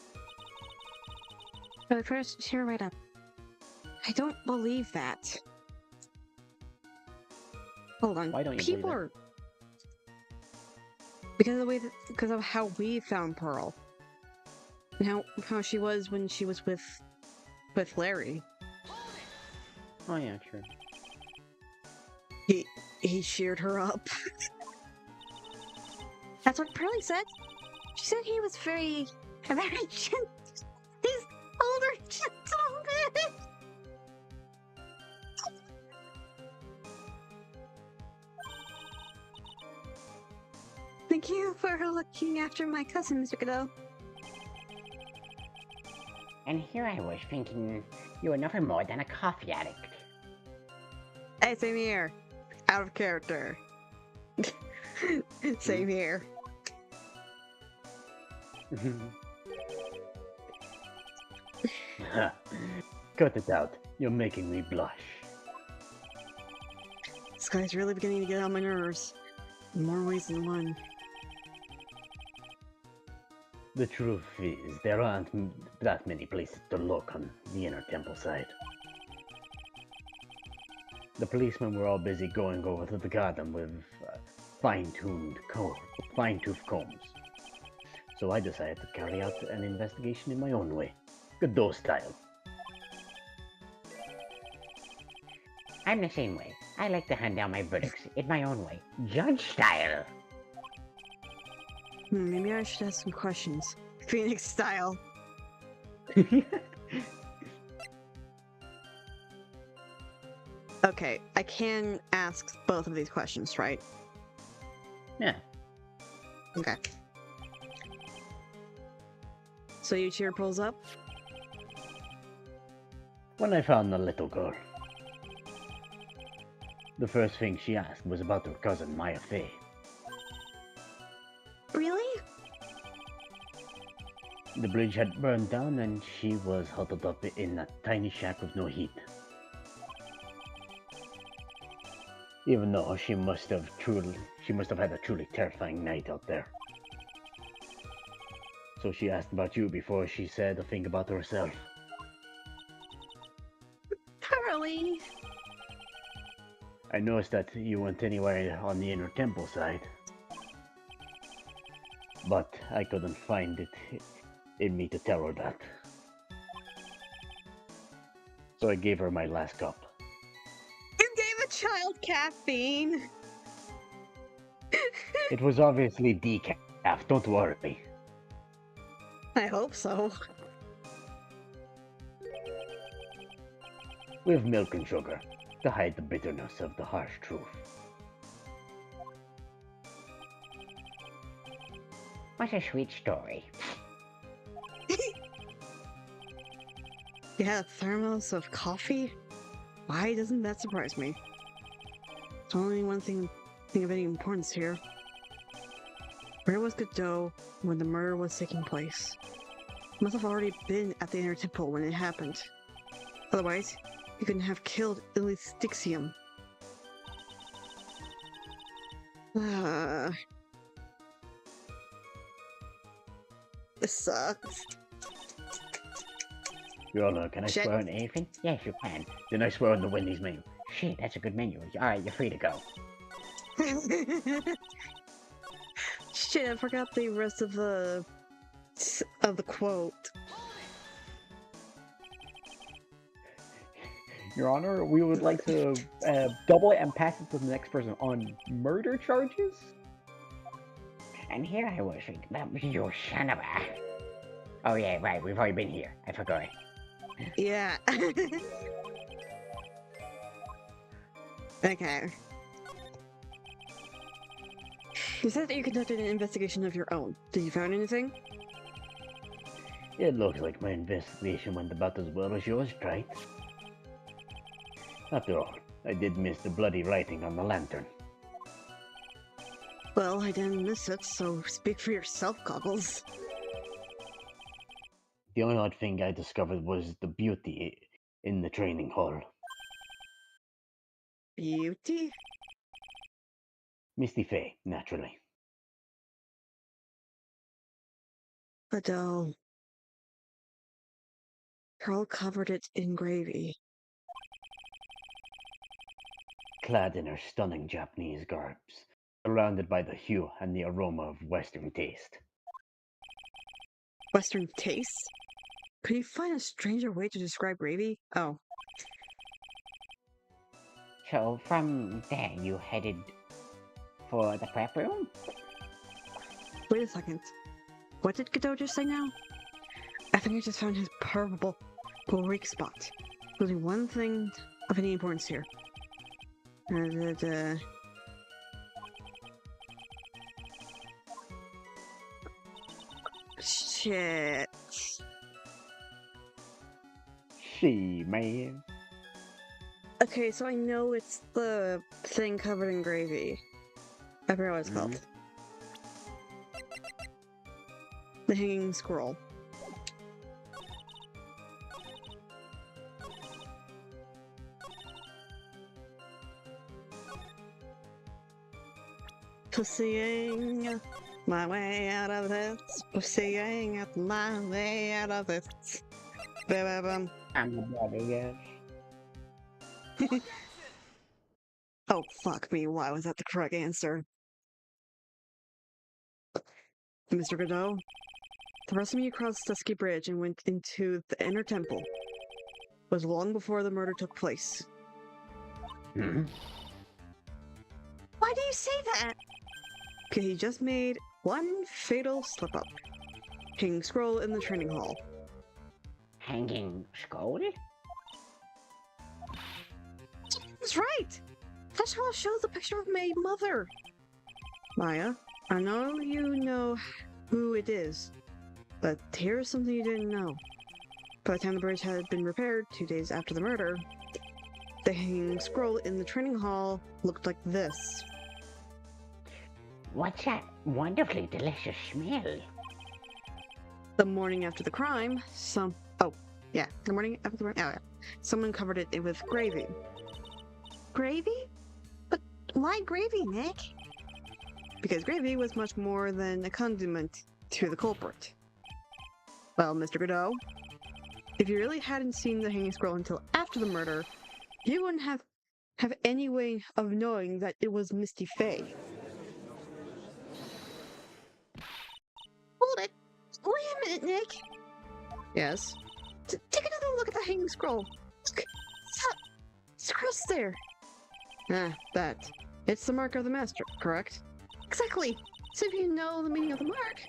But first, cheer right up. I don't believe that. Hold on. Why don't you People believe are... Because of how we found Pearl. And how she was when she was with Larry. Oh yeah, true. He cheered her up. That's what Pearlie said. She said he was very gentle. He's older gentleman. Thank you for looking after my cousin, Mr. Godot. And here I was thinking you were nothing more than a coffee addict. Hey, same here. Out of character. Same here. Cut it out. You're making me blush. This guy's really beginning to get on my nerves. In more ways than one. The truth is, there aren't that many places to look on the inner temple side. The policemen were all busy going over to the garden with fine-tooth combs. So I decided to carry out an investigation in my own way, Godot style. I'm the same way. I like to hand down my verdicts in my own way, judge style. Maybe I should ask some questions. Phoenix style. Okay, I can ask both of these questions, right? Yeah. Okay. So Yuichiro pulls up? When I found the little girl, the first thing she asked was about her cousin Maya Fey. Really? The bridge had burned down and she was huddled up in a tiny shack with no heat. Even though she must have had a truly terrifying night out there. So she asked about you before she said a thing about herself. Carly! I noticed that you weren't anywhere on the inner temple side. But I couldn't find it in me to tell her that. So I gave her my last cup. You gave a child caffeine! It was obviously decaf, don't worry. I hope so. With milk and sugar, to hide the bitterness of the harsh truth. What a sweet story. You had a thermos of coffee? Why doesn't that surprise me? There's only one thing of any importance here. Where was Godot when the murder was taking place? He must have already been at the inner temple when it happened. Otherwise, he couldn't have killed Illistixium. This sucks. Your Honor, can I Shit. swear on anything? Yes, you can. Then I swear on the Wendy's menu. Shit, that's a good menu. Alright, you're free to go. Shit, I forgot the rest of the quote. Your Honor, we would like to double it and pass it to the next person on murder charges? And here I was thinking about you son of a... Oh yeah, right, we've already been here. I forgot. Yeah. Okay. You said that you conducted an investigation of your own. Did you find anything? It looks like my investigation went about as well as yours tried. After all, I did miss the bloody writing on the lantern. Well, I didn't miss it, so speak for yourself, Goggles. The only odd thing I discovered was the beauty in the training hall. Beauty? Misty Fey, naturally. Adele. Pearl covered it in gravy. Clad in her stunning Japanese garbs, surrounded by the hue and the aroma of Western taste. Western taste? Could you find a stranger way to describe gravy? Oh. So from there you headed for the prep room? Wait a second. What did Godot just say now? I think I just found his probable weak spot. There's only one thing of any importance here. Shit. She, man. Okay, so I know it's the thing covered in gravy. I forgot what it's called. The hanging scroll. Pussying. My way out of this, seeing it my way out of this. Ba-ba-bum. I'm the body, yes. Oh, fuck me, why was that the correct answer? Mr. Godot, the first time you crossed Dusky Bridge and went into the inner temple was long before the murder took place. Hmm? Why do you say that? Because he just made one fatal slip-up. Hanging scroll in the training hall. Hanging skull? That's right! That scroll shows the picture of my mother. Maya, I know you know who it is, but here's something you didn't know. By the time the bridge had been repaired 2 days after the murder, the hanging scroll in the training hall looked like this. What's that wonderfully delicious smell? The morning after the crime, someone covered it with gravy. Gravy? But why gravy, Nick? Because gravy was much more than a condiment to the culprit. Well, Mr. Godot, if you really hadn't seen the hanging scroll until after the murder, you wouldn't have any way of knowing that it was Misty Faye. Hold it! Wait a minute, Nick! Yes? Take another look at the hanging scroll. It's across there. Ah, that. It's the mark of the master, correct? Exactly! So if you know the meaning of the mark...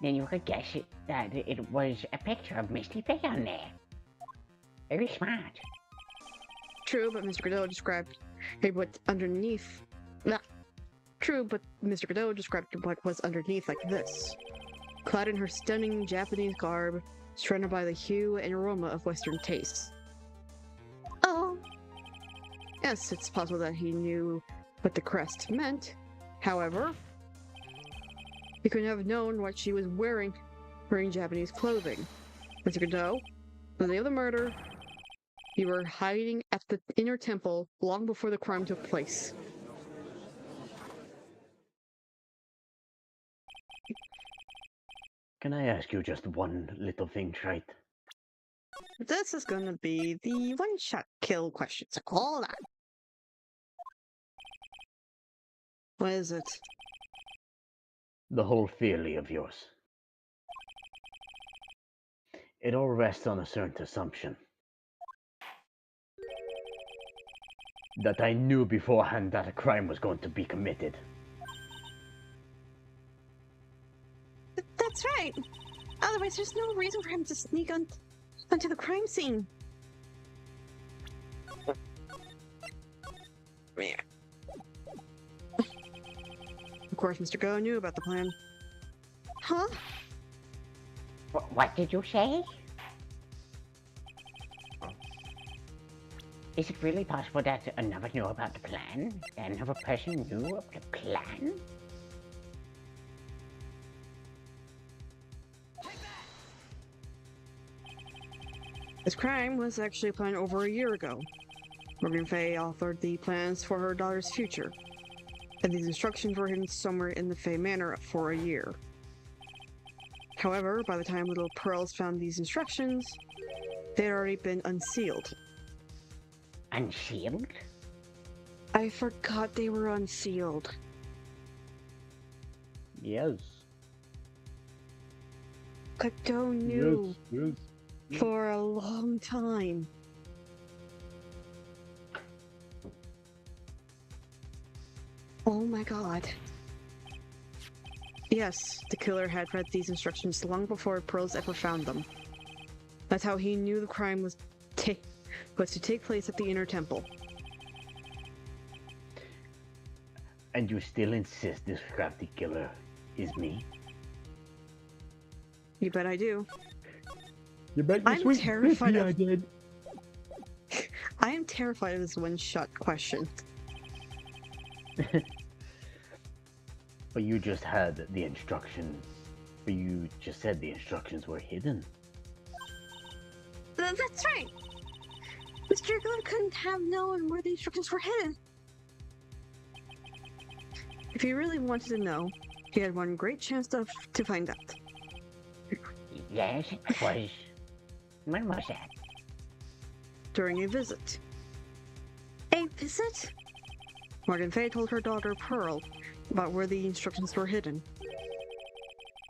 Then you could guess that it was a picture of Misty Faye on there. Very smart. True, but Mr. Godot described what underneath... True, but Mr. Godot described what was underneath like this. Clad in her stunning Japanese garb, surrounded by the hue and aroma of Western tastes. Oh. Yes, it's possible that he knew what the crest meant. However, he couldn't have known what she was wearing Japanese clothing. Mr. Godot, on the day of the murder, you were hiding at the inner temple long before the crime took place. Can I ask you just one little thing, Trite? This is gonna be the one-shot kill question, so hold on. What is it? The whole theory of yours. It all rests on a certain assumption. That I knew beforehand that a crime was going to be committed. That's right. Otherwise, there's no reason for him to sneak onto the crime scene. Of course, Mr. Go knew about the plan. Huh? What did you say? Is it really possible that another knew about the plan? That another person knew of the plan? This crime was actually planned over a year ago. Morgan Fay authored the plans for her daughter's future, and these instructions were hidden somewhere in the Fay Manor for a year. However, by the time little Pearls found these instructions, they had already been unsealed. Unsealed? I forgot they were unsealed. Yes. Godot knew Yes. for a long time. Oh my god. Yes, the killer had read these instructions long before Pearls ever found them. That's how he knew the crime was to take place at the Inner Temple. And you still insist this crafty killer is me? You bet I do. You bet your I'm sweet terrified peepee of- I did. I am terrified of this one-shot question. But you just had the instruction. But you just said the instructions were hidden. That's right. Mr. Good couldn't have known where the instructions were hidden. If you really wanted to know, He had one great chance to find out. Yes, it was. When was that? During a visit. A visit? Morgan Fay told her daughter Pearl about where the instructions were hidden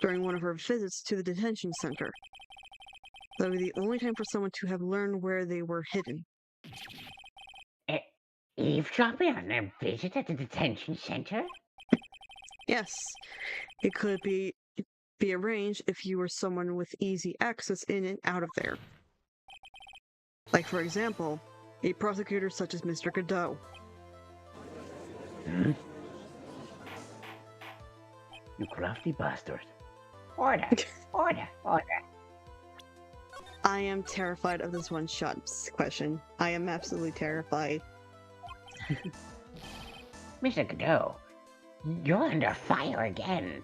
during one of her visits to the detention center. That was the only time for someone to have learned where they were hidden. Eavesdropping on a visit at the detention center? Yes, it could be arranged if you were someone with easy access in and out of there. Like, for example, a prosecutor such as Mr. Godot. You crafty bastard. Order, order, order. I am terrified of this one-shot question. I am absolutely terrified. Mr. Godot, you're under fire again.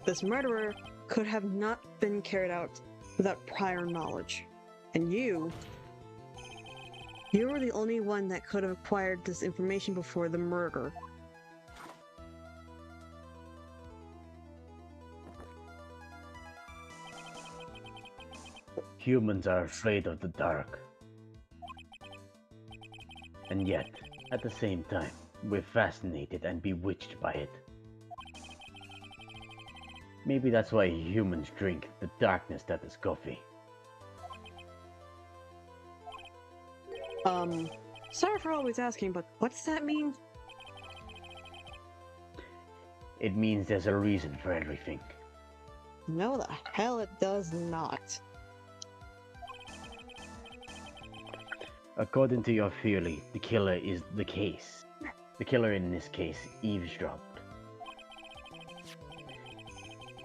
This murderer could have not been carried out without prior knowledge. And you were the only one that could have acquired this information before the murder. Humans are afraid of the dark. And yet, at the same time, we're fascinated and bewitched by it. Maybe that's why humans drink the darkness that is coffee. Sorry for always asking, but what's that mean? It means there's a reason for everything. No, the hell it does not. According to your theory, the killer is the case. The killer in this case eavesdropped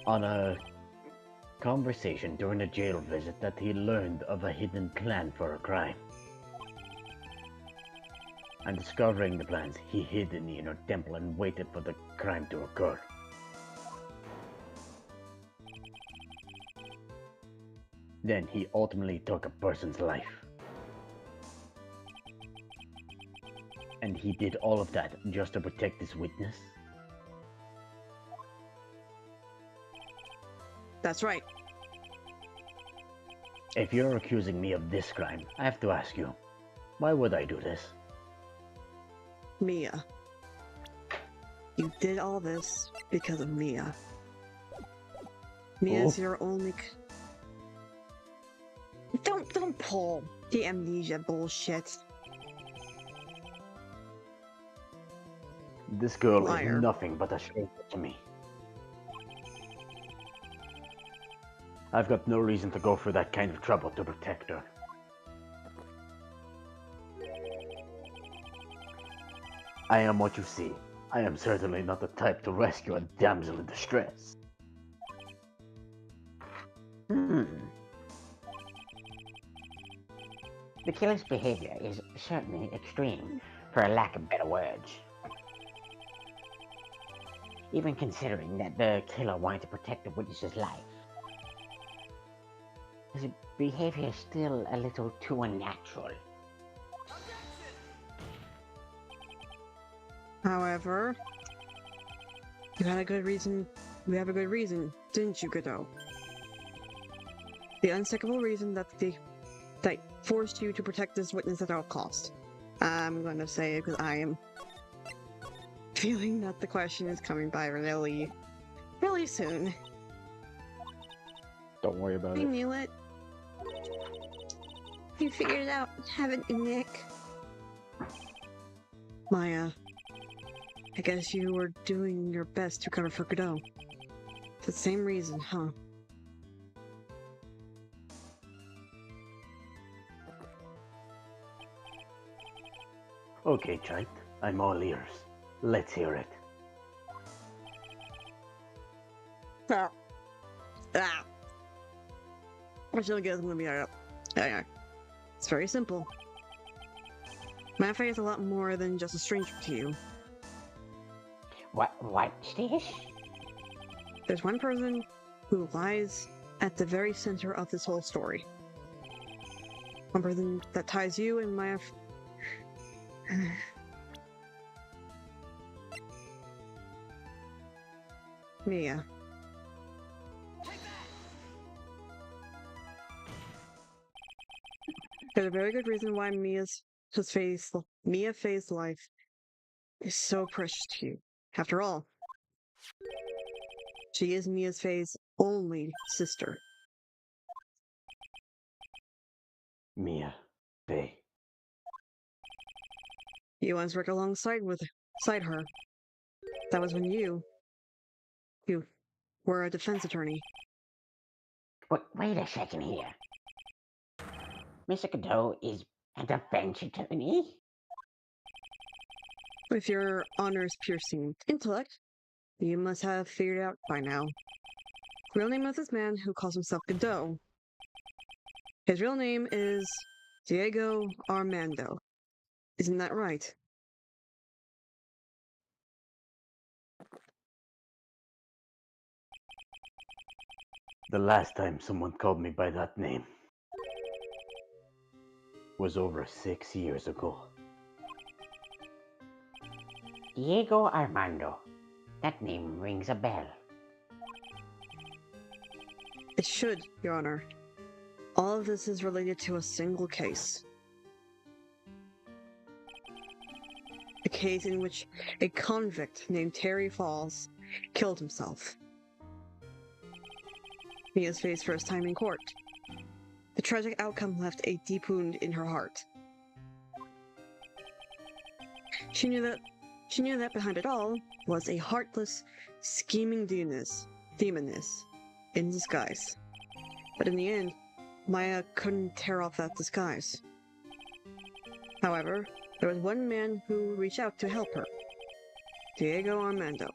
on a conversation during a jail visit that he learned of a hidden plan for a crime. And discovering the plans, he hid in the inner temple and waited for the crime to occur. Then he ultimately took a person's life. And he did all of that just to protect his witness? That's right. If you're accusing me of this crime, I have to ask you, why would I do this? Mia. You did all this because of Mia. Mia's your only... Don't pull the amnesia bullshit. This girl Liar. is nothing but a stranger to me. I've got no reason to go through that kind of trouble to protect her. I am what you see. I am certainly not the type to rescue a damsel in distress. The killer's behavior is certainly extreme, for a lack of better words. Even considering that the killer wanted to protect the witness's life. His behavior is still a little too unnatural. However, you had a good reason. You have a good reason, didn't you, Godot? The unsinkable reason that that forced you to protect this witness at all cost. I'm going to say it because I am feeling that the question is coming by really soon. Don't worry about I it. knew it. You figured it out, haven't you, Nick? Maya, I guess you were doing your best to cover for Godot. For the same reason, huh? Okay, child. I'm all ears. Let's hear it. I should guess I'm gonna be alright. Anyway, it's very simple. Maffei is a lot more than just a stranger to you. What's this? There's one person who lies at the very center of this whole story. One person that ties you and Maya. Mia. There's a very good reason why Mia Faye's life is so precious to you. After all, she is Mia Faye's only sister. Mia, Faye. You once worked alongside her. That was when you were a defense attorney. Wait a second here. Mr. Godot is a defense attorney? With your honor's piercing intellect, you must have figured out by now. The real name of this man who calls himself Godot. His real name is Diego Armando. Isn't that right? The last time someone called me by that name was over 6 years ago. Diego Armando. That name rings a bell. It should, Your Honor. All of this is related to a single case. A case in which a convict named Terry Falls killed himself. Mia's Faye's first time in court. The tragic outcome left a deep wound in her heart. She knew that behind it all was a heartless, scheming demoness in disguise. But in the end, Maya couldn't tear off that disguise. However, there was one man who reached out to help her. Diego Armando,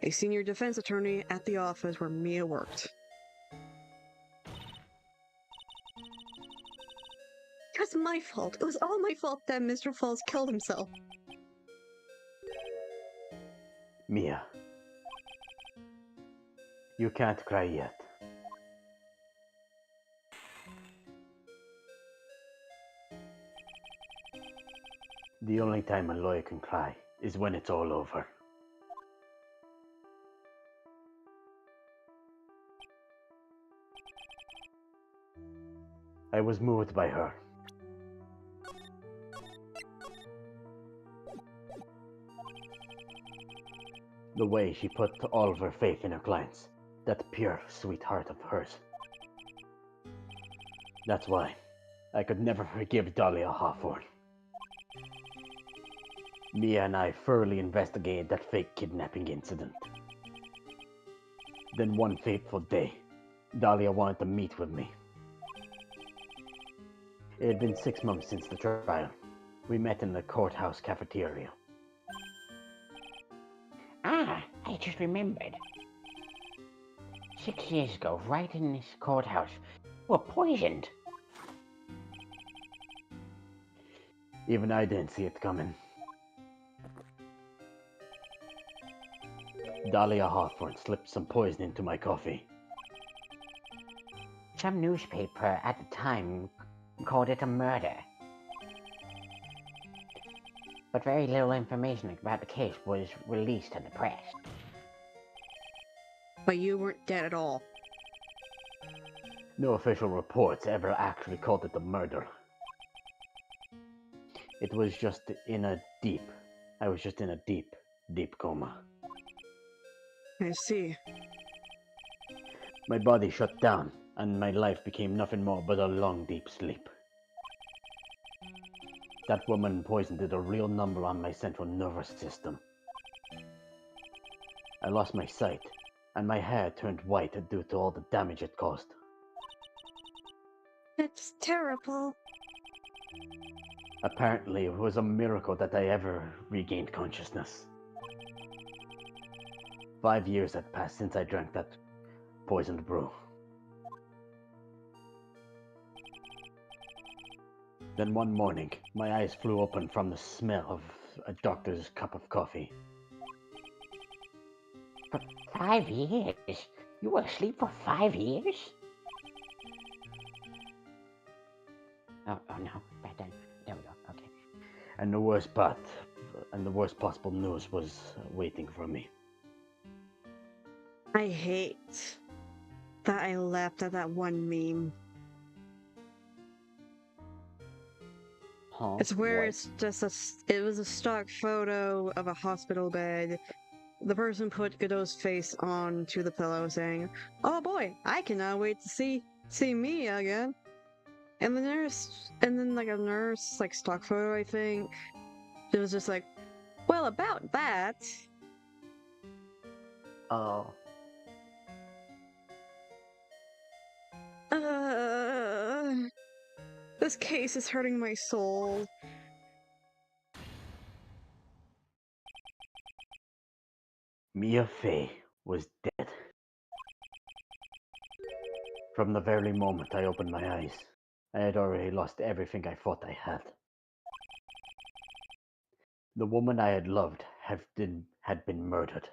a senior defense attorney at the office where Mia worked. It was my fault. It was all my fault that Mr. Falls killed himself. Mia, you can't cry yet. The only time a lawyer can cry is when it's all over. I was moved by her. The way she put all of her faith in her clients, that pure, sweet heart of hers. That's why I could never forgive Dahlia Hawthorne. Mia and I thoroughly investigated that fake kidnapping incident. Then one fateful day, Dahlia wanted to meet with me. It had been 6 months since the trial. We met in the courthouse cafeteria. Ah, I just remembered. 6 years ago, right in this courthouse, you were poisoned. Even I didn't see it coming. Dahlia Hawthorne slipped some poison into my coffee. Some newspaper at the time called it a murder. But very little information about the case was released to the press. But you weren't dead at all. No official reports ever actually called it a murder. It was just I was just in a deep, deep coma. I see. My body shut down, and my life became nothing more but a long, deep sleep. That woman poison did a real number on my central nervous system. I lost my sight, and my hair turned white due to all the damage it caused. It's terrible. Apparently, it was a miracle that I ever regained consciousness. 5 years had passed since I drank that poisoned brew. Then one morning, my eyes flew open from the smell of a doctor's cup of coffee. For 5 years? You were asleep for 5 years? Oh no, back then. There we go, okay. And the worst possible news was waiting for me. I hate that I laughed at that one meme. Huh? It's where What? it's just it was a stock photo of a hospital bed. The person put Godot's face onto the pillow saying, "Oh boy, I cannot wait to see me again." And the nurse, and then like a nurse, like stock photo, I think. It was just like, well, about that. Oh. This case is hurting my soul. Mia Fey was dead. From the very moment I opened my eyes, I had already lost everything I thought I had. The woman I had loved had been murdered.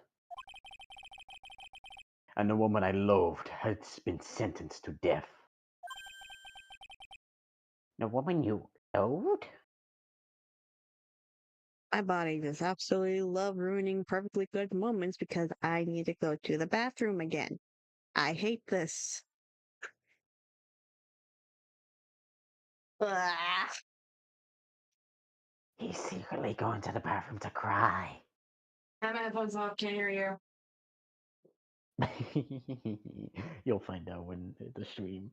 And the woman I loathed had been sentenced to death. The woman you loathed? My body just absolutely love ruining perfectly good moments because I need to go to the bathroom again. I hate this. Ugh. He's secretly going to the bathroom to cry. I have my headphones off, can't hear you. You'll find out when the stream.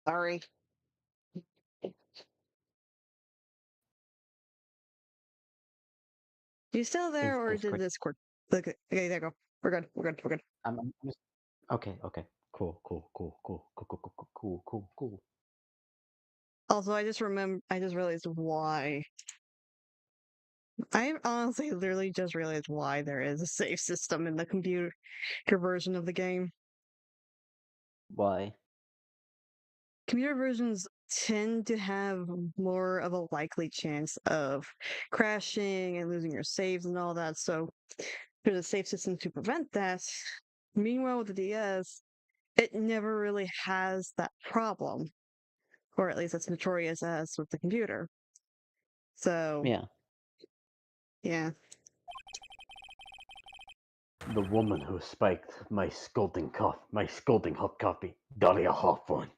Sorry. You still Is there or did Discord? Discord? Okay, there you go. We're good. We're good. We're good. I'm just... Okay, okay. Cool, cool, cool, cool, cool, cool, cool, cool, cool, cool. Also, I just realized why. I honestly literally just realized why there is a save system in the computer version of the game. Why? computer versions tend to have more of a likely chance of crashing and losing your saves and all that. So there's a safe system to prevent that. Meanwhile, with the DS, it never really has that problem, or at least it's notorious as with the computer. So Yeah. yeah. The woman who spiked my scolding hot coffee, Dahlia Hawthorne.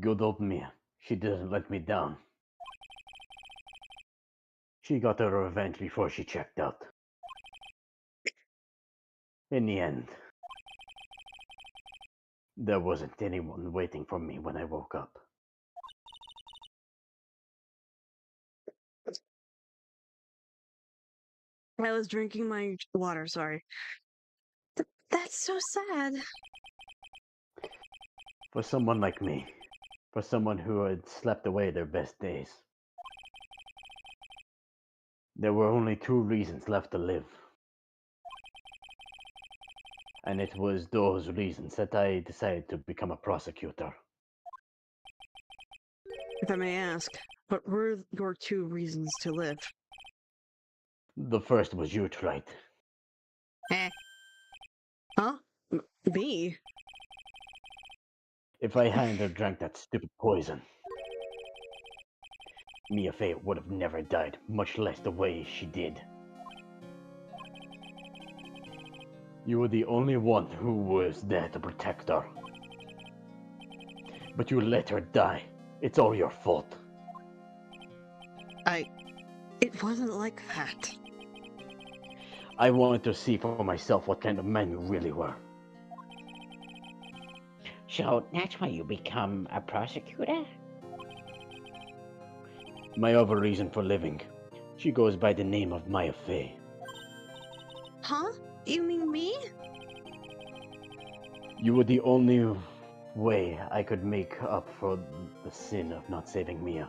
Good old Mia. She didn't let me down. She got her revenge before she checked out. In the end, there wasn't anyone waiting for me when I woke up. I was drinking my water, sorry. That's so sad. For someone like me, for someone who had slept away their best days, there were only 2 reasons left to live. And it was those reasons that I decided to become a prosecutor. If I may ask, what were your 2 reasons to live? The first was you, right? Eh. Huh? Me? If I hadn't drank that stupid poison, Mia Fey would have never died, much less the way she did. You were the only one who was there to protect her. But you let her die. It's all your fault. It wasn't like that. I wanted to see for myself what kind of man you really were. So that's why you become a prosecutor? My other reason for living. She goes by the name of Maya Fey. Huh? You mean me? You were the only way I could make up for the sin of not saving Mia.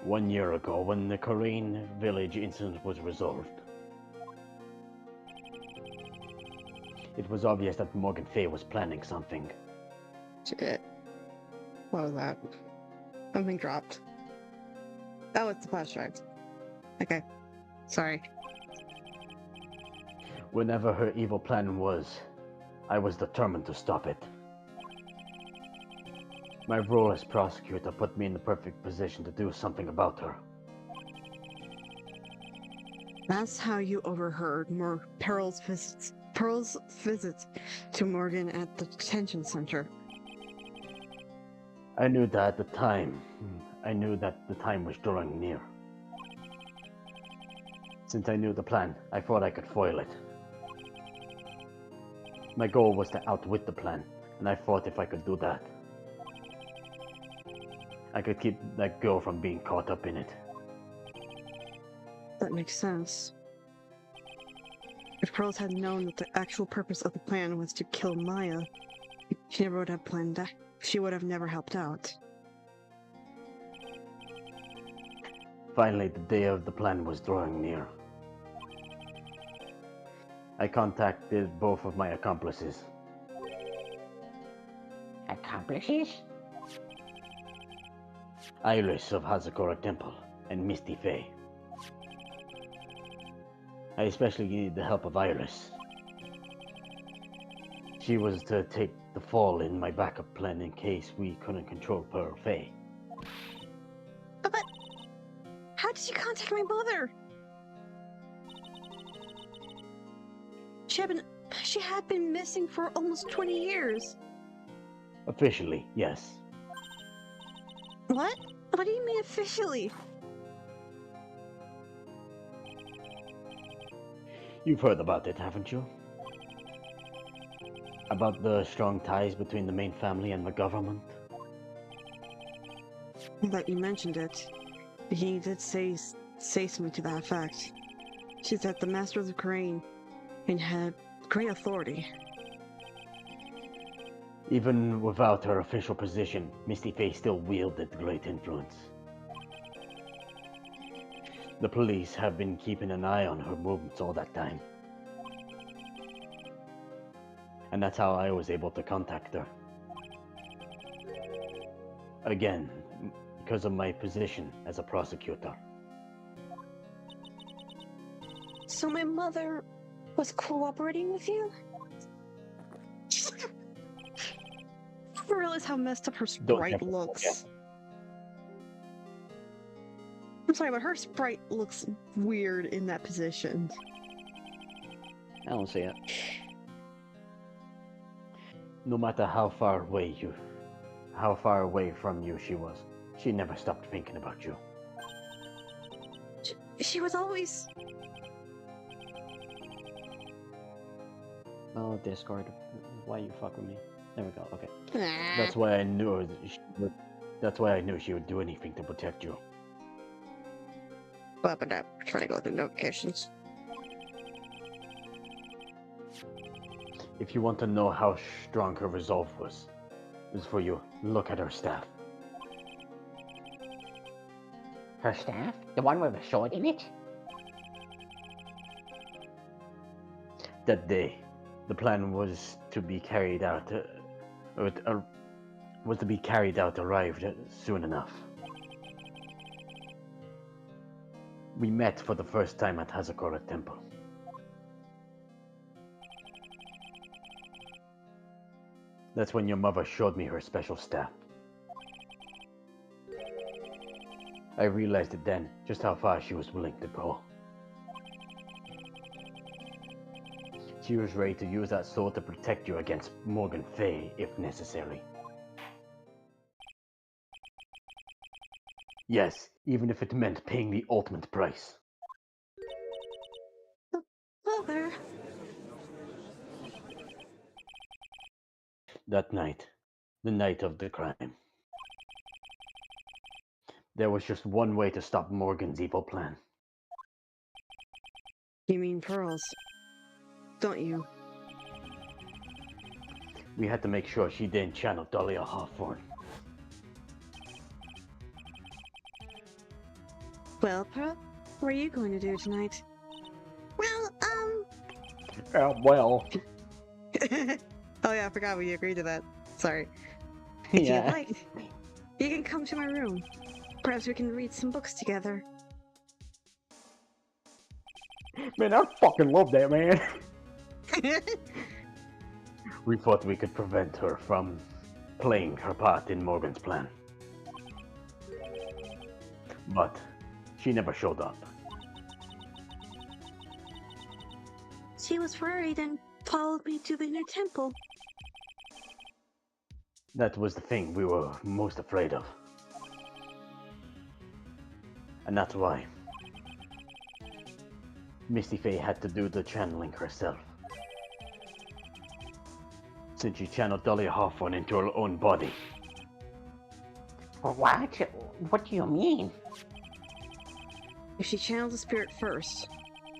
1 year ago, when the Korean village incident was resolved, it was obvious that Morgan Fey was planning something. Shit. What was that? Something dropped. Oh, it's the flash drive. Okay. Sorry. Whenever her evil plan was, I was determined to stop it. My role as prosecutor put me in the perfect position to do something about her. That's how you overheard Pearl's visits to Morgan at the detention center. I knew that at the time. I knew that the time was drawing near. Since I knew the plan, I thought I could foil it. My goal was to outwit the plan, and I thought if I could do that, I could keep that girl from being caught up in it. That makes sense. If Pearls had known that the actual purpose of the plan was to kill Maya, she never would have planned that. She would have never helped out. Finally, the day of the plan was drawing near. I contacted both of my accomplices. Accomplices? Iris of Hazakura Temple and Misty Fey. I especially needed the help of Iris. She was to take the fall in my backup plan in case we couldn't control Pearl Fey. But how did you contact my mother? She had been missing for almost 20 years. Officially, yes. What? What do you mean officially? You've heard about it, haven't you? About the strong ties between the main family and the government? Now that you mentioned it, he did say something to that effect. She said the Masters of Crane and had great authority. Even without her official position, Misty Fey still wielded great influence. The police have been keeping an eye on her movements all that time. And that's how I was able to contact her. Again, because of my position as a prosecutor. So my mother was cooperating with you? I realize how messed up her Don't sprite ever looks. forget. I'm sorry, but her sprite looks weird in that position. I don't see it. No matter how far away from you she was, she never stopped thinking about you. She was always... Oh, Discord, why you fuck with me? There we go. Okay, Ah. that's why I knew. That's why I knew she would do anything to protect you. Up and up. Trying to go through notifications. If you want to know how strong her resolve was for you, look at her staff. Her staff? The one with a sword in it? That day, the plan was to be carried out. Arrived soon enough. We met for the first time at Hazakura Temple. That's when your mother showed me her special staff. I realized it then, just how far she was willing to go. She was ready to use that sword to protect you against Morgan Fay, if necessary. Yes, even if it meant paying the ultimate price. Mother... That night, the night of the crime, there was just one way to stop Morgan's evil plan. You mean pearls? Don't you? We had to make sure she didn't channel Dahlia Hawthorne. Well, Pearl, what are you going to do tonight? Well, Well. Oh yeah, I forgot we agreed to that. Sorry. if you'd Yeah. like, you can come to my room. Perhaps we can read some books together. Man, I fucking love that, man. We thought we could prevent her from playing her part in Morgan's plan. But she never showed up. She was worried and followed me to the inner temple. That was the thing we were most afraid of. And that's why Misty Faye had to do the channeling herself. Since she channeled Dahlia Hawthorne into her own body. What? What do you mean? If she channeled the spirit first,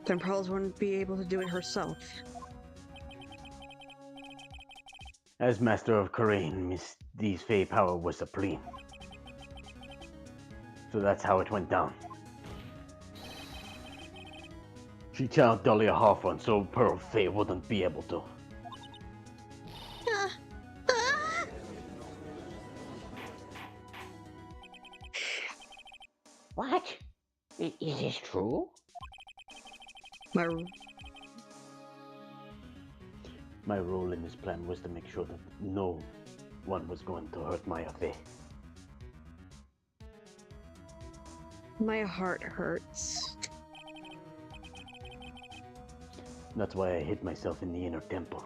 then Pearls wouldn't be able to do it herself. As Master of Korean, Misty's Fae power was supreme. So that's how it went down. She channeled Dahlia Hawthorne so Pearl Faye wouldn't be able to. What? Is this true? My role in this plan was to make sure that no one was going to hurt Maya Faye. My heart hurts. That's why I hid myself in the inner temple.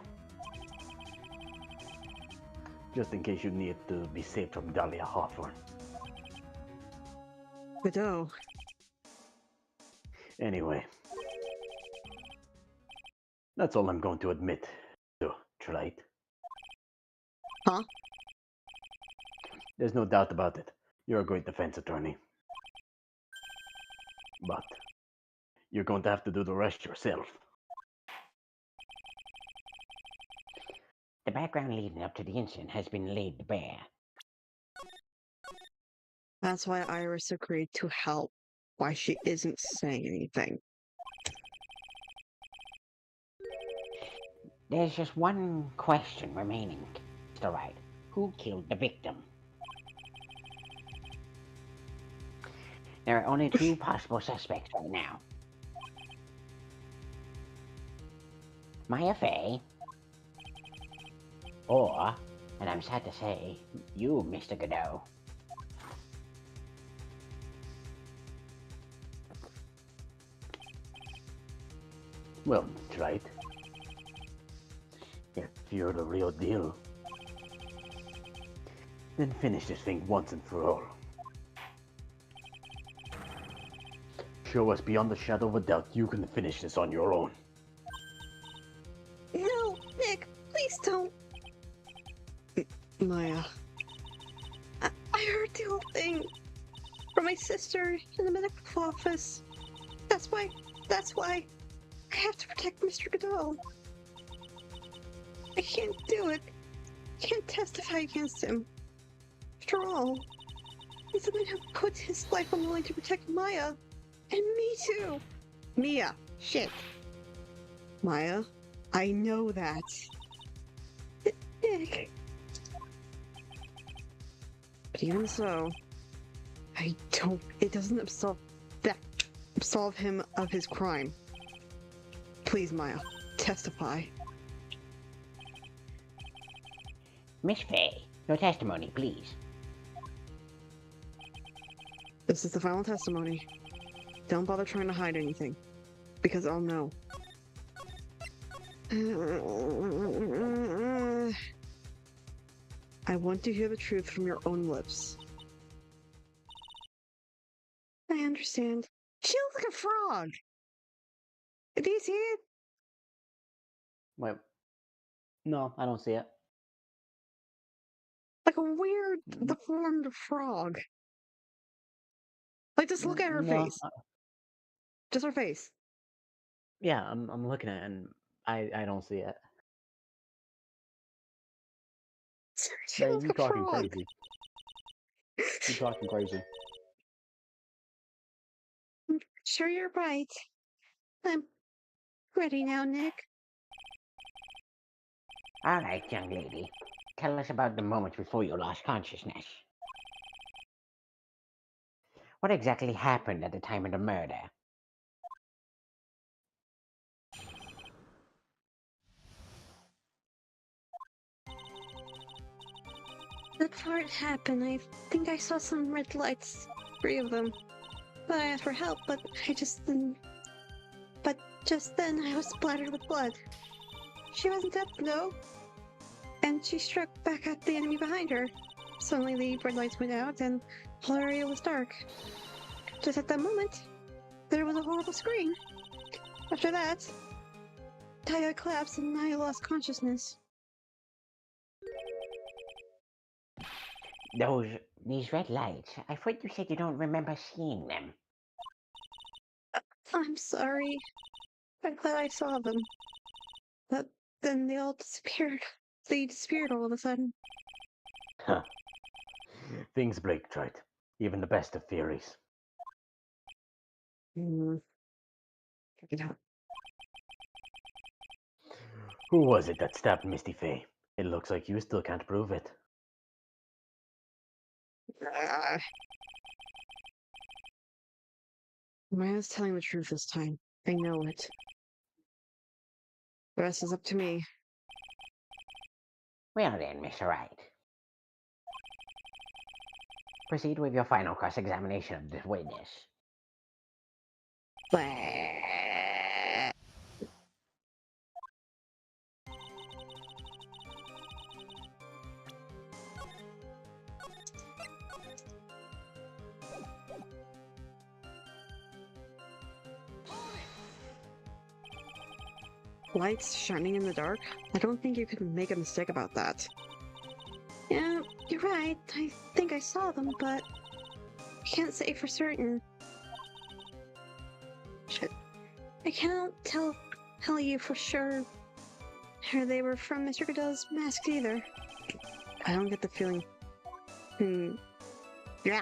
Just in case you needed to be saved from Dahlia Hawthorne. But oh, Anyway. That's all I'm going to admit to, Trite. Huh? There's no doubt about it. You're a great defense attorney. But you're going to have to do the rest yourself. The background leading up to the incident has been laid bare. that's why Iris agreed to help. why she isn't saying anything. There's just one question remaining, Mr. Wright. Who killed the victim? There are only two possible suspects right now. Maya Fey, or, and I'm sad to say, you, Mr. Godot. Well, that's right. If you're the real deal, then finish this thing once and for all. Show us beyond the shadow of a doubt you can finish this on your own. No, Nick, please don't. Maya. I heard the whole thing from my sister in the medical office. That's why I have to protect Mr. Godot. I can't do it. I can't testify against him. After all, he's the one who put his life on the line to protect Maya. And me too. Mia! Shit! Maya, I know that. Nick. But even so, it doesn't absolve him of his crime. Please, Maya, testify. Miss Fey, your testimony, please. This is the final testimony. Don't bother trying to hide anything, because I'll know. I want to hear the truth from your own lips. I understand. She looks like a frog! Do you see it? Wait. No, I don't see it. Like a weird, deformed frog. Like, just look at her No, face. Just her face. yeah, I'm looking at it and I don't see it. She Hey, looks you like a talking frog. crazy. You talking crazy. Sure, you're right. I'm ready now, Nick. All right, young lady. Tell us about the moment before you lost consciousness. What exactly happened at the time of the murder? Before it happened, I think I saw some red lights. 3 of them. But I asked for help, but I just didn't. But just then I was splattered with blood. She wasn't dead, though. And she struck back at the enemy behind her. Suddenly the red lights went out and the whole area was dark. Just at that moment, there was a horrible scream. After that, Taya collapsed and I lost consciousness. These red lights, I thought you said you don't remember seeing them. I'm sorry. I thought I saw them. But then they all disappeared. They disappeared all of a sudden. Huh. Things break, right? Even the best of theories. Check it out. Who was it that stabbed Misty Faye? It looks like you still can't prove it. Maya's telling the truth this time. I know it. The rest is up to me. Well then, Mr. Wright. Proceed with your final cross-examination of this witness. Lights shining in the dark? I don't think you could make a mistake about that. Yeah, you're right. I think I saw them, but I can't say for certain. Shit. I cannot tell you for sure. Or they were from Mr. Godot's mask either. I don't get the feeling. Yeah,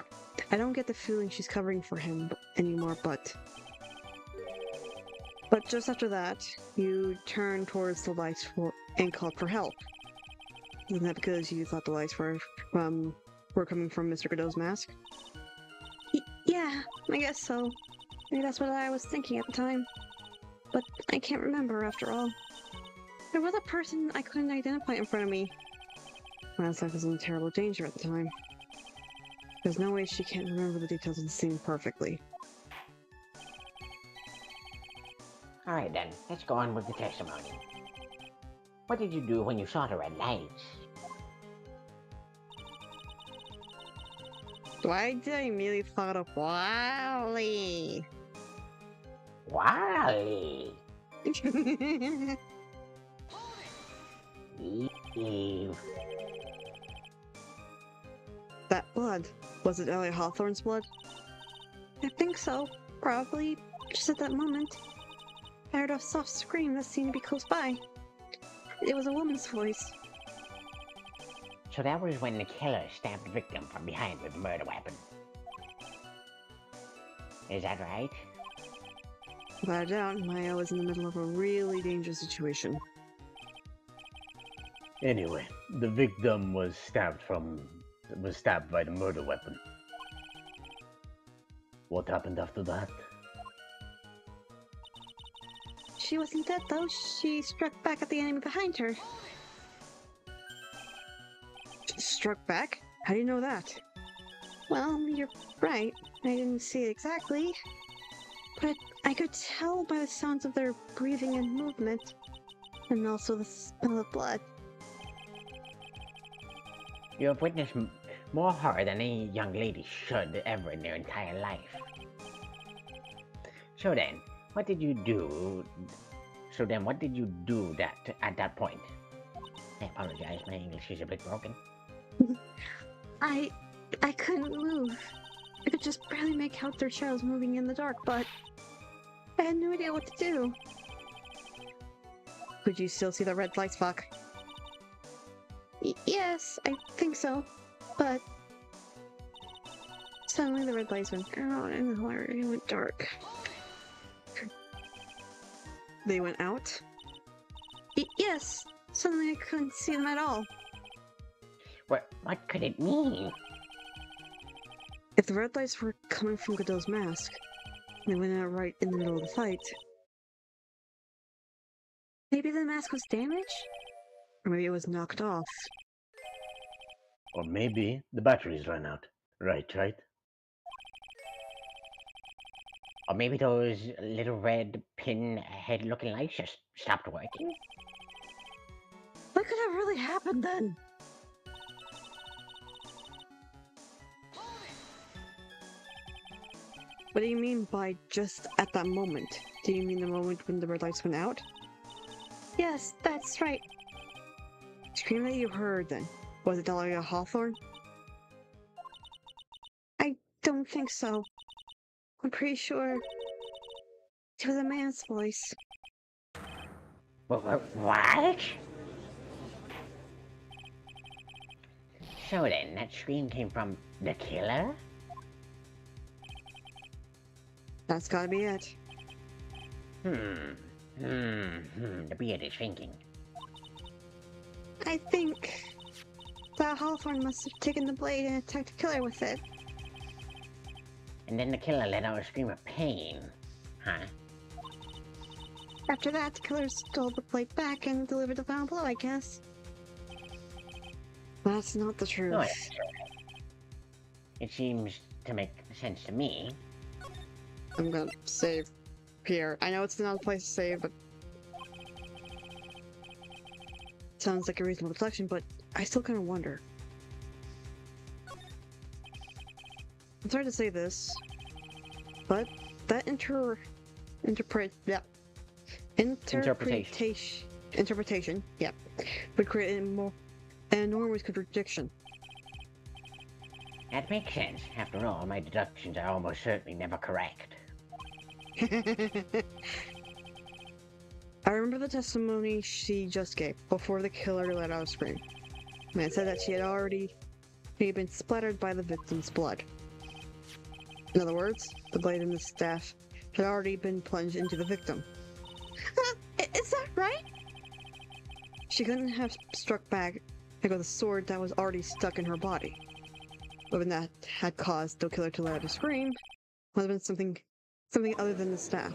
I don't get the feeling she's covering for him anymore, but just after that, you turn towards the lights and called for help. Isn't that because you thought the lights were coming from Mr. Godot's mask? Yeah, I guess so. Maybe that's what I was thinking at the time. But I can't remember after all. There was a person I couldn't identify in front of me. Last was in terrible danger at the time. There's no way she can't remember the details of the scene perfectly. Alright then, let's go on with the testimony. What did you do when you saw the red lights? Why did I immediately thought of Wally? Wally! Eve. That blood. Was it Elliot Hawthorne's blood? I think so. Probably. Just at that moment. I heard a soft scream that seemed to be close by. It was a woman's voice. So that was when the killer stabbed the victim from behind with a murder weapon. Is that right? Without a doubt, Maya was in the middle of a really dangerous situation. Anyway, the victim was stabbed by the murder weapon. What happened after that? She wasn't dead though. She struck back at the enemy behind her. Struck back? How do you know that? Well, you're right. I didn't see it exactly. But I could tell by the sounds of their breathing and movement. And also the smell of blood. You have witnessed more horror than any young lady should ever in their entire life. So then, what did you do? At that point? I apologize, my English is a bit broken. I couldn't move. I could just barely make out their shadows moving in the dark, but I had no idea what to do. Could you still see the red lights, Fuck? Yes, I think so. But suddenly the red lights went out and the area went dark. They went out? Yes, suddenly I couldn't see them at all. What could it mean? If the red lights were coming from Godot's mask, they went out right in the middle of the fight. Maybe the mask was damaged? Or maybe it was knocked off. Or maybe the batteries ran out. Right? Or maybe those little red pinhead looking lights just stopped working? What could have really happened then? What do you mean by just at that moment? Do you mean the moment when the red lights went out? Yes, that's right. Scream that you heard then. Was it Dahlia Hawthorne? I don't think so. I'm pretty sure it was a man's voice. What? So then, that scream came from the killer? That's gotta be it. The beard is thinking. I think that Hawthorne must have taken the blade and attacked the killer with it. And then the killer let out a scream of pain. Huh? After that, the killer stole the blade back and delivered the final blow, I guess. That's not the truth. No, it seems to make sense to me. I'm gonna save here. I know it's not a place to save, but sounds like a reasonable reflection, but I still kind of wonder. I'm sorry to say this, but that interpretation, yeah, would create an enormous contradiction. That makes sense. After all, my deductions are almost certainly never correct. I remember the testimony she just gave before the killer let out a scream. Man said that she had already been splattered by the victim's blood. In other words, the blade and the staff had already been plunged into the victim. Is that right? She couldn't have struck back with a sword that was already stuck in her body. Weapon that had caused the killer to let out a scream would have been something other than the staff.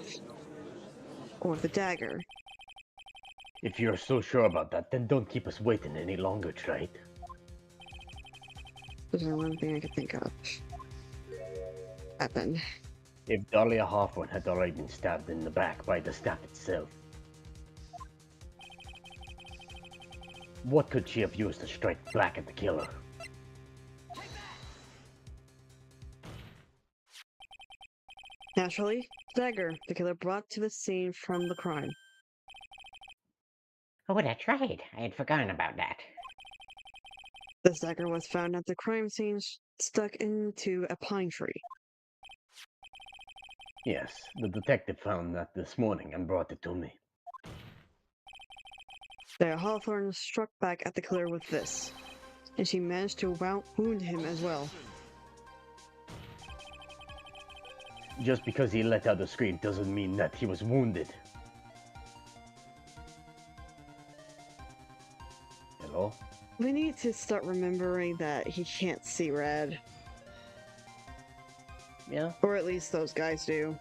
Or the dagger. If you're so sure about that, then don't keep us waiting any longer, Trite. There's only one thing I could think of. Happened. If Dahlia Hawthorne had already been stabbed in the back by the staff itself, what could she have used to strike back at the killer? Naturally, the dagger the killer brought to the scene from the crime. Oh, that's right. I had forgotten about that. This dagger was found at the crime scene stuck into a pine tree. Yes, the detective found that this morning and brought it to me. There, Hawthorne struck back at the killer with this, and she managed to wound him as well. Just because he let out a scream doesn't mean that he was wounded. Hello? We need to start remembering that he can't see red. Yeah? Or at least those guys do.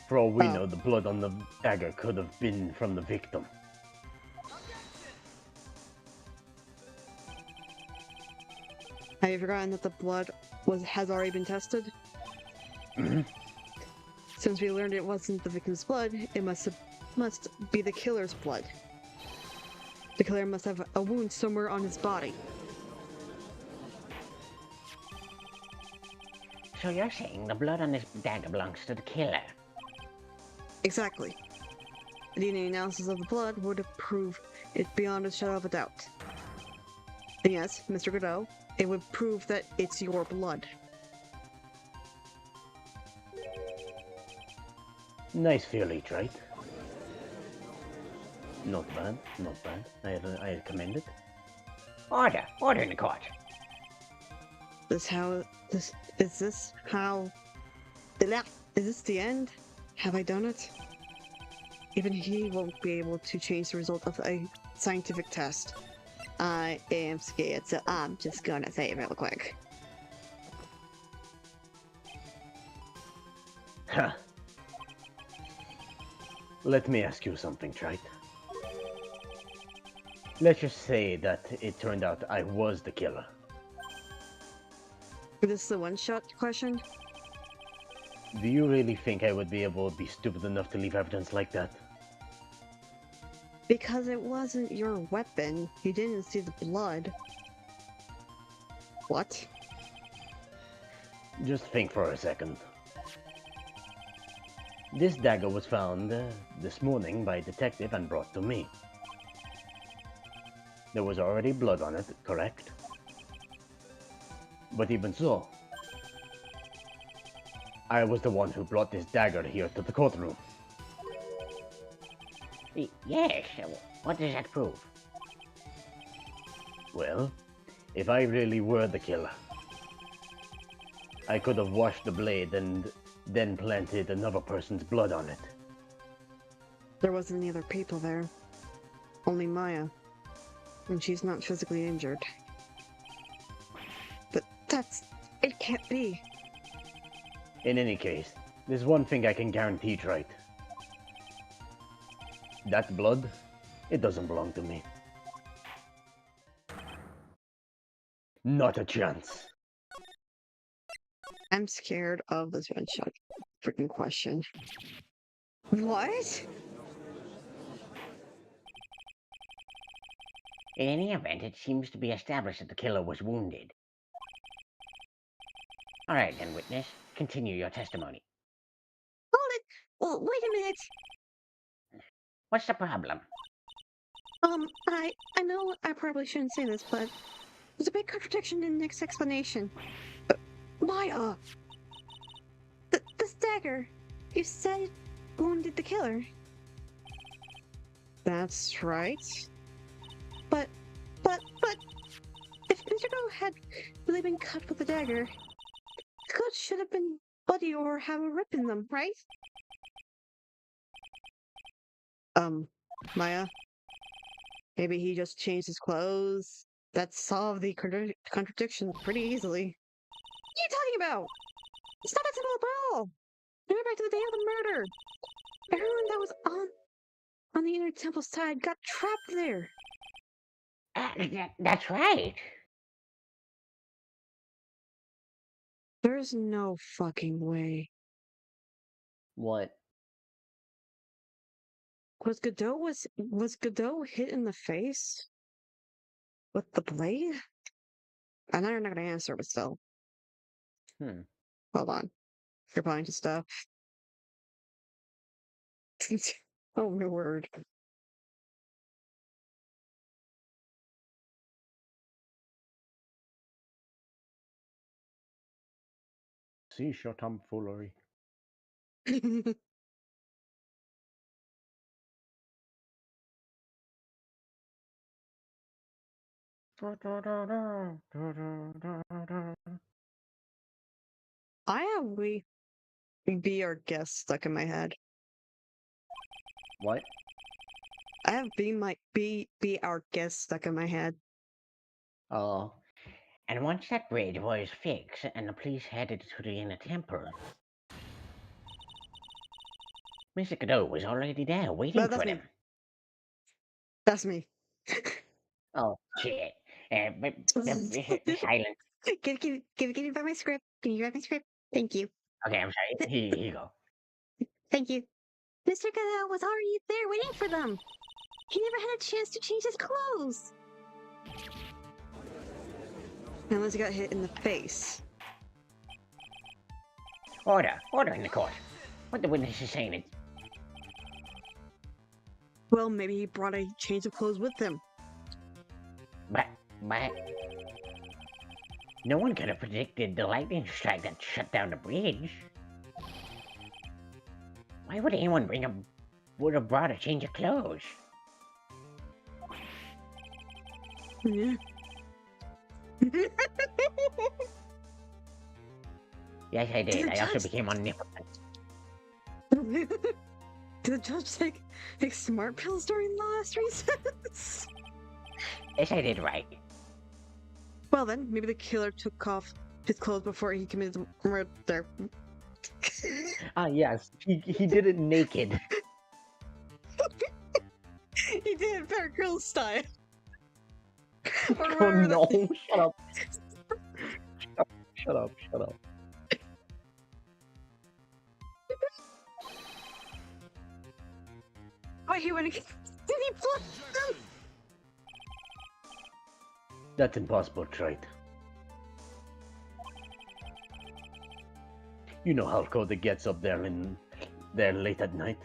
For all we know, the blood on the dagger could have been from the victim. Have you forgotten that the blood has already been tested? Since we learned it wasn't the victim's blood, it must be the killer's blood. The killer must have a wound somewhere on his body. So you're saying the blood on this dagger belongs to the killer? Exactly. A DNA analysis of the blood would have proved it beyond a shadow of a doubt. And yes, Mr. Godot, it would prove that it's your blood. Nice theory, right? Not bad, not bad. I commend it. Order in the court. Is this the end? Have I done it? Even he won't be able to change the result of a scientific test. I am scared, so I'm just gonna say it real quick. Huh. Let me ask you something, Trite. Let's just say that it turned out I was the killer. Is this the one-shot question? Do you really think I would be able to be stupid enough to leave evidence like that? Because it wasn't your weapon. You didn't see the blood. What? Just think for a second. This dagger was found this morning by a detective and brought to me. There was already blood on it, correct? But even so, I was the one who brought this dagger here to the courtroom. Yes, what does that prove? Well, if I really were the killer, I could have washed the blade and then planted another person's blood on it. There wasn't any other people there. Only Maya. And she's not physically injured. But it can't be. In any case, there's one thing I can guarantee, Trite. That blood, it doesn't belong to me. Not a chance. I'm scared of this one-shot freaking question. What? In any event, it seems to be established that the killer was wounded. All right, then, witness. Continue your testimony. Hold it! Well, wait a minute. What's the problem? I know I probably shouldn't say this, but there's a big contradiction in Nick's explanation. Maya! This dagger, you said it wounded the killer. That's right. But, if Mr. Go had really been cut with a dagger, the cuts should have been bloody or have a rip in them, right? Maya? Maybe he just changed his clothes? That solved the contradiction pretty easily. What are you talking about? It's not that simple at all. Remember back to the day of the murder. Everyone that was on the inner temple side got trapped there. That's right. There's no fucking way. What? Was Godot hit in the face? With the blade? I know you're not gonna answer, but still. Hmm. Hold on. You're buying stuff. Oh my word. See your tomfoolery. I have we be our guest stuck in my head. What? I have be our guest stuck in my head. Oh. And once that bridge was fixed and the police headed to the inner temple, Mr. Godot was already there waiting That's for me. them. That's me. Oh, shit. Silence. Give me back my script. Can you back my script? Thank you. Okay, I'm sorry. Here you go. Thank you. Mr. Godot was already there waiting for them. He never had a chance to change his clothes. Unless he got hit in the face. Order in the court. What the witness is saying is, Well, maybe he brought a change of clothes with him. but no one could have predicted the lightning strike that shut down the bridge. Why would anyone would have brought a change of clothes? Yeah. Yes, I did. I also became omnipotent. Did the judge take smart pills during the last recess? Yes, I did right. Well then, maybe the killer took off his clothes before he committed the murder. Ah, yes. He did it naked. He did Bear Grylls style. Or Oh whatever no! that- Shut up! Shut up! Shut up! Wait, he went again. Did he flush them? That's impossible, Trite. You know how Coda gets up there late at night.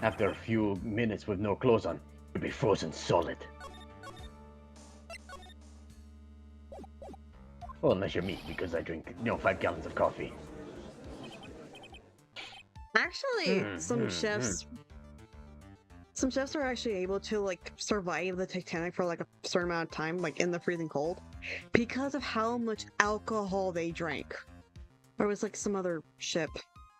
After a few minutes with no clothes on, you'll be frozen solid. Well, unless you're me, because I drink, 5 gallons of coffee. Actually, some chefs are actually able to like survive the Titanic for like a certain amount of time, like in the freezing cold, because of how much alcohol they drank. Or it was like some other ship,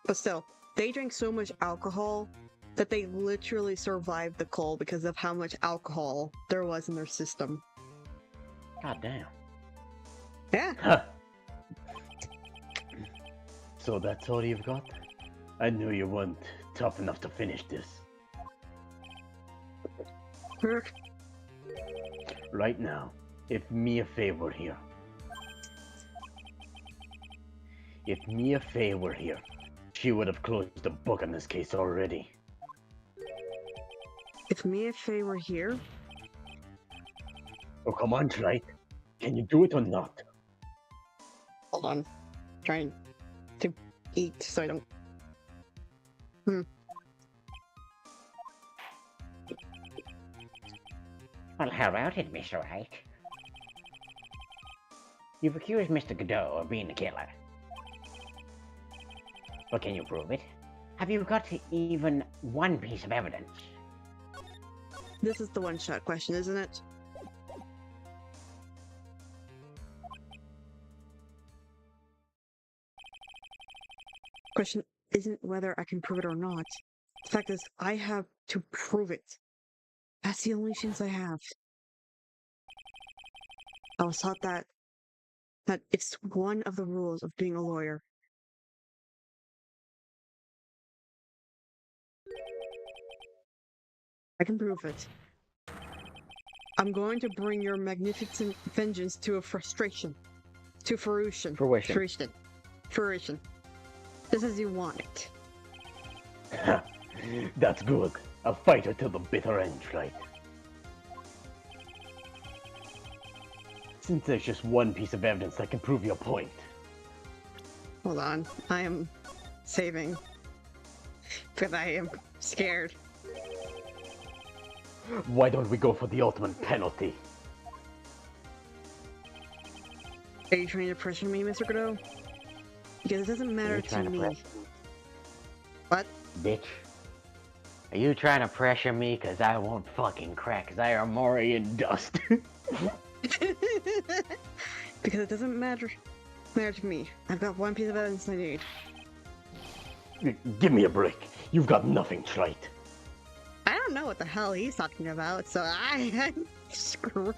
but still, they drank so much alcohol that they literally survived the cold because of how much alcohol there was in their system. God damn. Yeah. Huh. So that's all you've got? I knew you weren't tough enough to finish this. Right now, if Mia Fey were here. If Mia Fey were here, she would have closed the book on this case already. If Mia Fey were here, Oh, come on, Trite. Can you do it or not? hold on, trying to eat so I don't. Well, how about it, Mr. Wright? You've accused Mr. Godot of being the killer. But can you prove it? Have you got even one piece of evidence? this is the one-shot question, isn't it? Question isn't whether I can prove it or not. The fact is, I have to prove it. That's the only chance I have. I was taught that it's one of the rules of being a lawyer. I can prove it. I'm going to bring your magnificent vengeance to a frustration. To fruition. Fruition. Fruition. Just as you want it. That's good. A fighter till the bitter end, right? Since there's just one piece of evidence that can prove your point. Hold on. I am saving. Because I am scared. Why don't we go for the ultimate penalty? Are you trying to pressure me, Mr. Godot? Because it doesn't matter to me. What? Bitch. Are you trying to pressure me? Cause I won't fucking crack, cause I am already in dust. Because it doesn't matter to me. I've got one piece of evidence I need. Give me a break. You've got nothing, Schleit. I don't know what the hell he's talking about, so I'm screwed.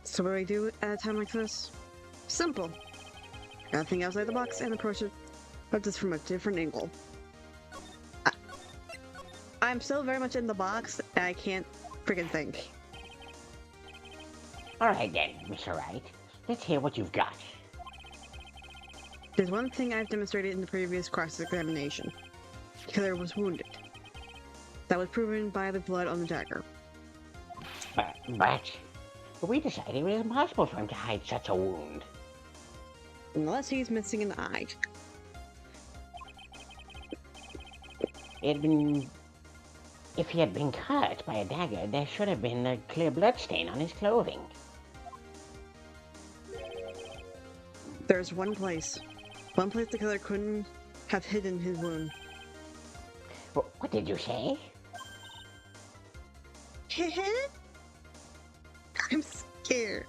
So what do I do at a time like this? Simple. Gotta think outside the box and approach it, but just from a different angle. I'm still very much in the box, and I can't freaking think. Alright then, Mr. Wright. Let's hear what you've got. There's one thing I've demonstrated in the previous cross-examination. The killer was wounded. That was proven by the blood on the dagger. But we decided it was impossible for him to hide such a wound. Unless he's missing an eye. If he had been cut by a dagger, there should have been a clear bloodstain on his clothing. There's one place the killer couldn't have hidden his wound. What did you say? I'm scared.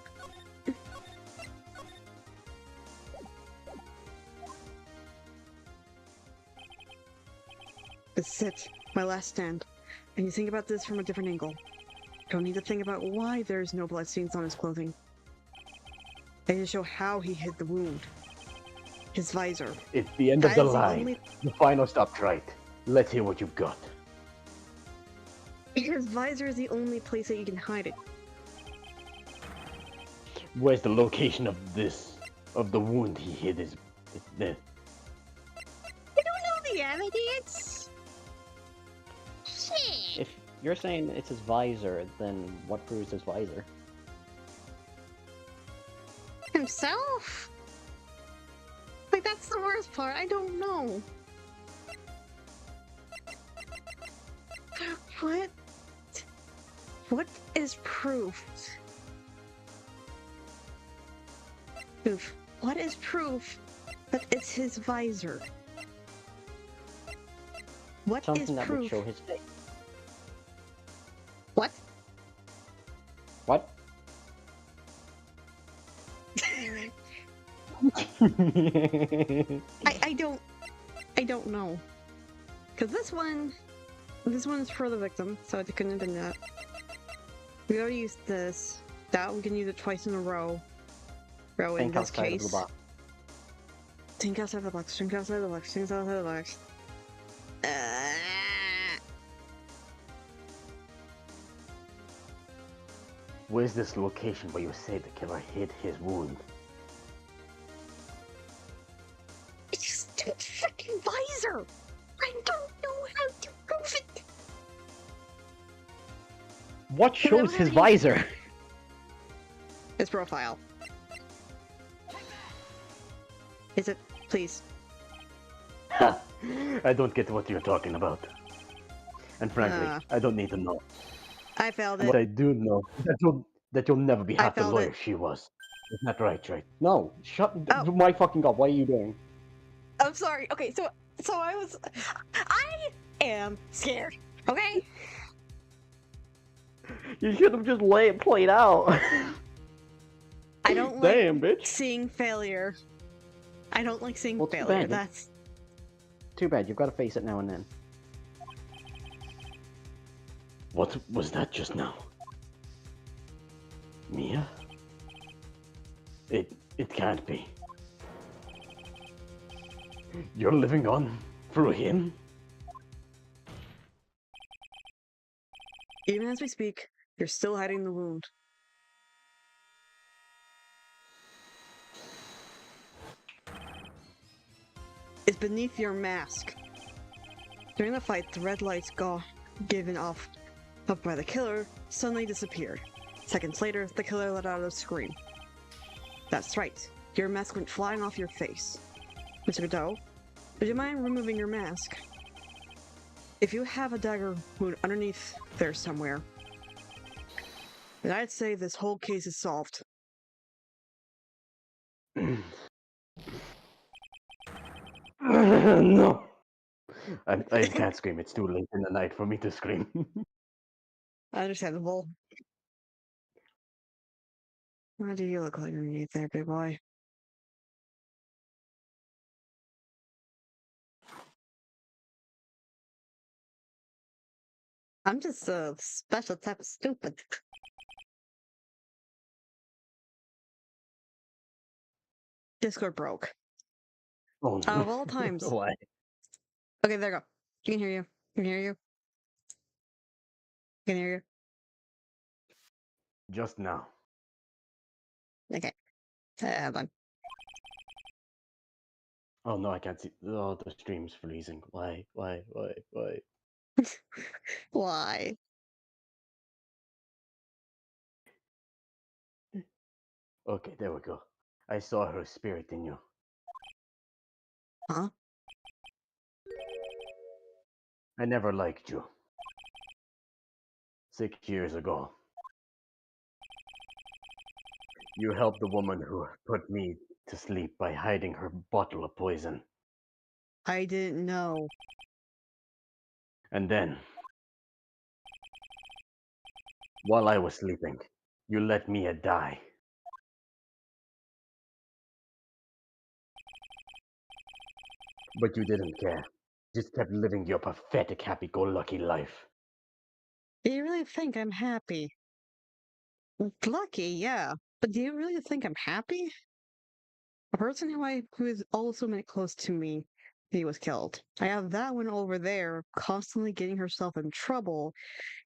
This is it, my last stand. And you think about this from a different angle. Don't need to think about why there's no bloodstains on his clothing. I need to show how he hid the wound. His visor. It's the end of That the is the line. only- The final stop, right? Let's hear what you've got. His visor is the only place that you can hide it. Where's the location of the wound he hid his... I don't know the evidence. Shit. If you're saying it's his visor, then what proves his visor? Himself? Like, that's the worst part. I don't know. What is proof? What is proof that it's his visor? What Something is that proof? would show his face. What? What? I don't know. Cause this one's for the victim, so it couldn't have been that. We already used this. That we can use it twice in a row. In Think this outside case. of the box. Think outside the box. Think outside the box. Think outside the box. Where's this location where you say the killer hid his wound? It's just a freaking visor. I don't know how to prove it. What shows his visor? His profile. Is it? Please. I don't get what you're talking about. And frankly, I don't need to know. I failed And what it. I do know is that you'll never be I half the failed lawyer it. she was. Isn't that right? No, shut. Oh. My fucking god, what are you doing? I'm sorry. Okay, so I am scared. Okay. You should have just played out. I don't like Damn, bitch. seeing failure. I don't like seeing Well, too failure. bad. That's Too bad. You've got to face it now and then. What was that just now? Mia? It can't be. You're living on through him? Even as we speak, you're still hiding the wound. It's beneath your mask. During the fight, the red lights given off up by the killer suddenly disappeared. Seconds later, the killer let out a scream. That's right. Your mask went flying off your face. Mr. Godot, would you mind removing your mask? If you have a dagger wound underneath there somewhere, then I'd say this whole case is solved. No! I can't scream. It's too late in the night for me to scream. Understandable. What do you look like underneath there, big boy? I'm just a special type of stupid. Discord broke. Oh, Out of all times. why? Okay, there you go. You can hear you. Can hear you. Can hear Just now. you. Okay. Hold on. Oh no, I can't see. Oh, the stream's freezing. Why? Why? Okay, there we go. I saw her spirit in you. Huh? I never liked you. 6 years ago. You helped the woman who put me to sleep by hiding her bottle of poison. I didn't know. And then, while I was sleeping, you let Mia die. But you didn't care. Just kept living your pathetic happy-go-lucky life. Do you really think I'm happy? Lucky, yeah. But do you really think I'm happy? A person who is also meant close to me, he was killed. I have that one over there constantly getting herself in trouble.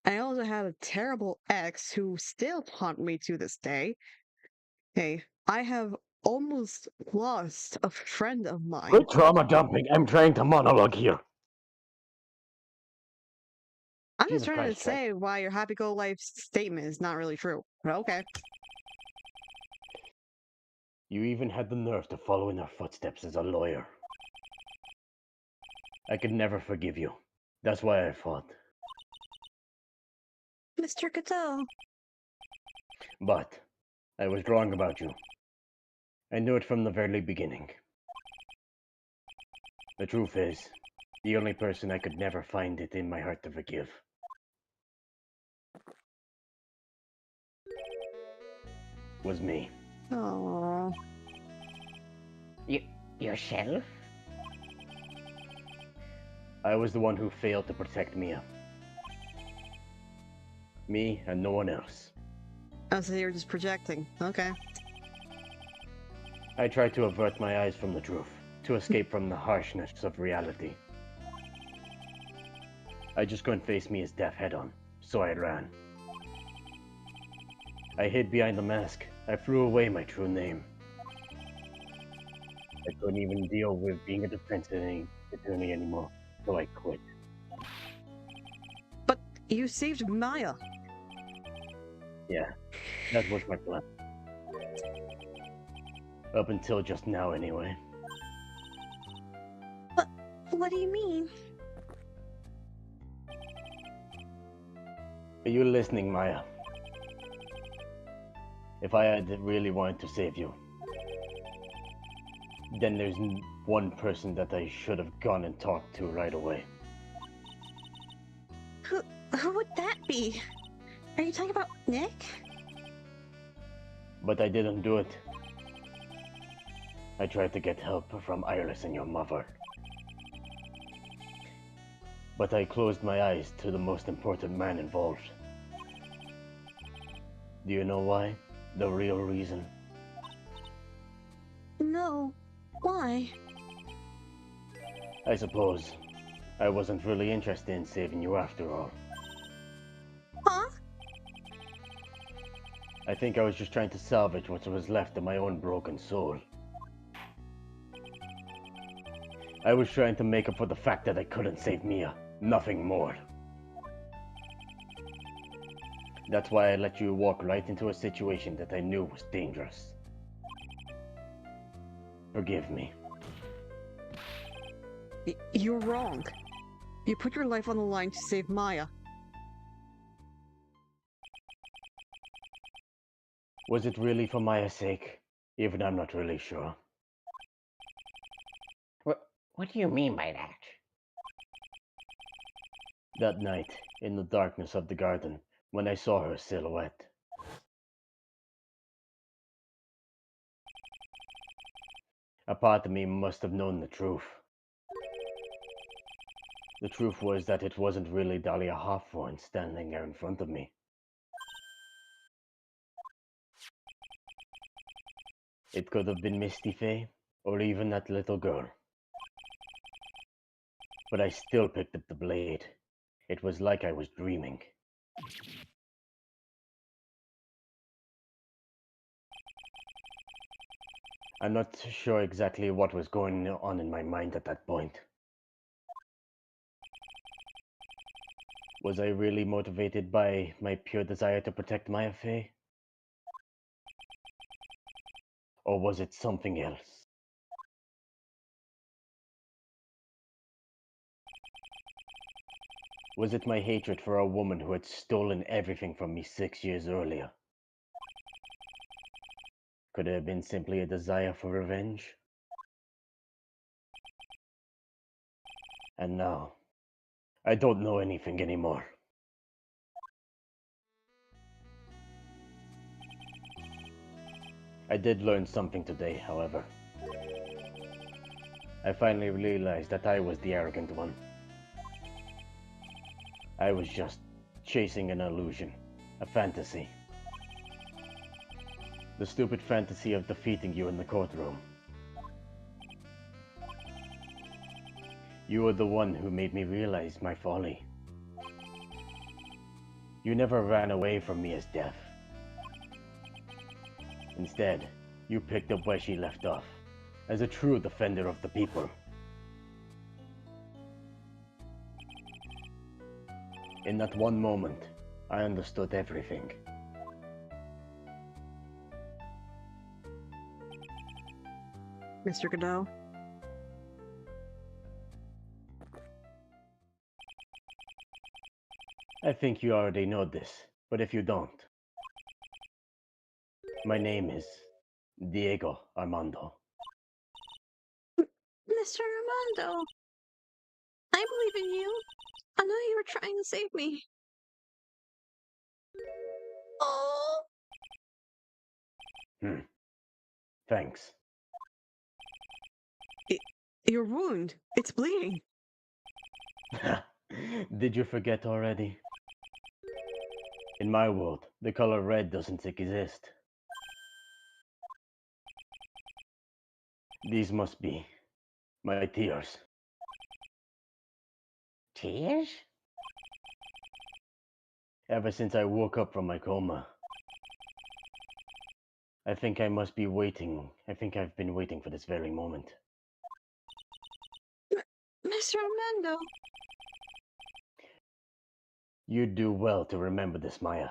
I also had a terrible ex who still taunt me to this day. Hey, I have almost lost a friend of mine. Quit trauma dumping. I'm trying to monologue here. I'm just Jesus trying Christ, to say why your happy-go-life statement is not really true. But okay. You even had the nerve to follow in her footsteps as a lawyer. I could never forgive you. That's why I fought. Mr. Godot. But I was wrong about you. I knew it from the very beginning. The truth is, the only person I could never find it in my heart to forgive was me. Oh. Yourself? I was the one who failed to protect Mia. Me and no one else. Oh, so you were just projecting. Okay. I tried to avert my eyes from the truth, to escape from the harshness of reality. I just couldn't face Mia's death head-on, so I ran. I hid behind the mask. I threw away my true name. I couldn't even deal with being a defense attorney anymore, so I quit. But you saved Maya. Yeah, that was my plan. Up until just now, anyway. What do you mean? Are you listening, Maya? If I had really wanted to save you, then there's one person that I should have gone and talked to right away. Who would that be? Are you talking about Nick? But I didn't do it. I tried to get help from Iris and your mother. But I closed my eyes to the most important man involved. Do you know why? The real reason? No. Why? I suppose I wasn't really interested in saving you after all. Huh? I think I was just trying to salvage what was left of my own broken soul. I was trying to make up for the fact that I couldn't save Mia. Nothing more. That's why I let you walk right into a situation that I knew was dangerous. Forgive me. You're wrong. You put your life on the line to save Maya. Was it really for Maya's sake? Even I'm not really sure. What do you mean by that? That night, in the darkness of the garden, when I saw her silhouette. A part of me must have known the truth. The truth was that it wasn't really Dahlia Hawthorne standing there in front of me. It could have been Misty Faye, or even that little girl. But I still picked up the blade. It was like I was dreaming. I'm not sure exactly what was going on in my mind at that point. Was I really motivated by my pure desire to protect Maya Faye? Or was it something else? Was it my hatred for a woman who had stolen everything from me 6 years earlier? Could it have been simply a desire for revenge? And now, I don't know anything anymore. I did learn something today, however. I finally realized that I was the arrogant one. I was just chasing an illusion, a fantasy. The stupid fantasy of defeating you in the courtroom. You were the one who made me realize my folly. You never ran away from Mia's death. Instead, you picked up where she left off, as a true defender of the people. In that one moment, I understood everything. Mr. Godot. I think you already know this, but if you don't, my name is Diego Armando. Mr. Armando! I believe in you. I know you were trying to save me. Oh! Thanks. Your wound. It's bleeding. Did you forget already? In my world, the color red doesn't exist. These must be my tears. Tears? Ever since I woke up from my coma. I think I must be waiting. I think I've been waiting for this very moment. Mr. Armando! You'd do well to remember this, Maya.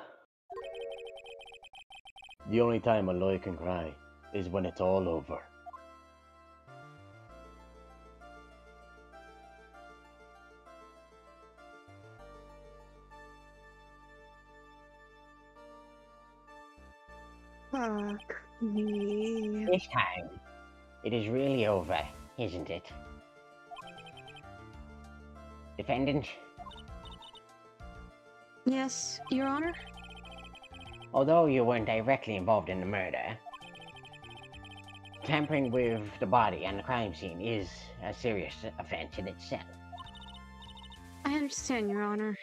The only time a lawyer can cry is when it's all over. Fuck me. This time, it is really over, isn't it? Defendant? Yes, Your Honor? Although you weren't directly involved in the murder, tampering with the body and the crime scene is a serious offense in itself. I understand, Your Honor.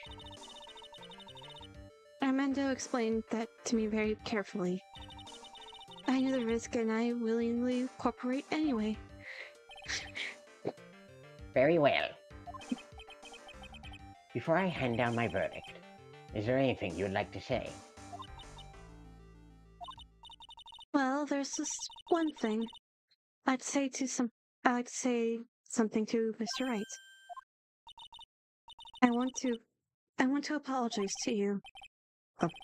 Armando explained that to me very carefully. I knew the risk and I willingly cooperate anyway. Very well. Before I hand down my verdict, is there anything you would like to say? Well, there's just one thing. I'd say something to Mr. Wright. I want to apologize to you.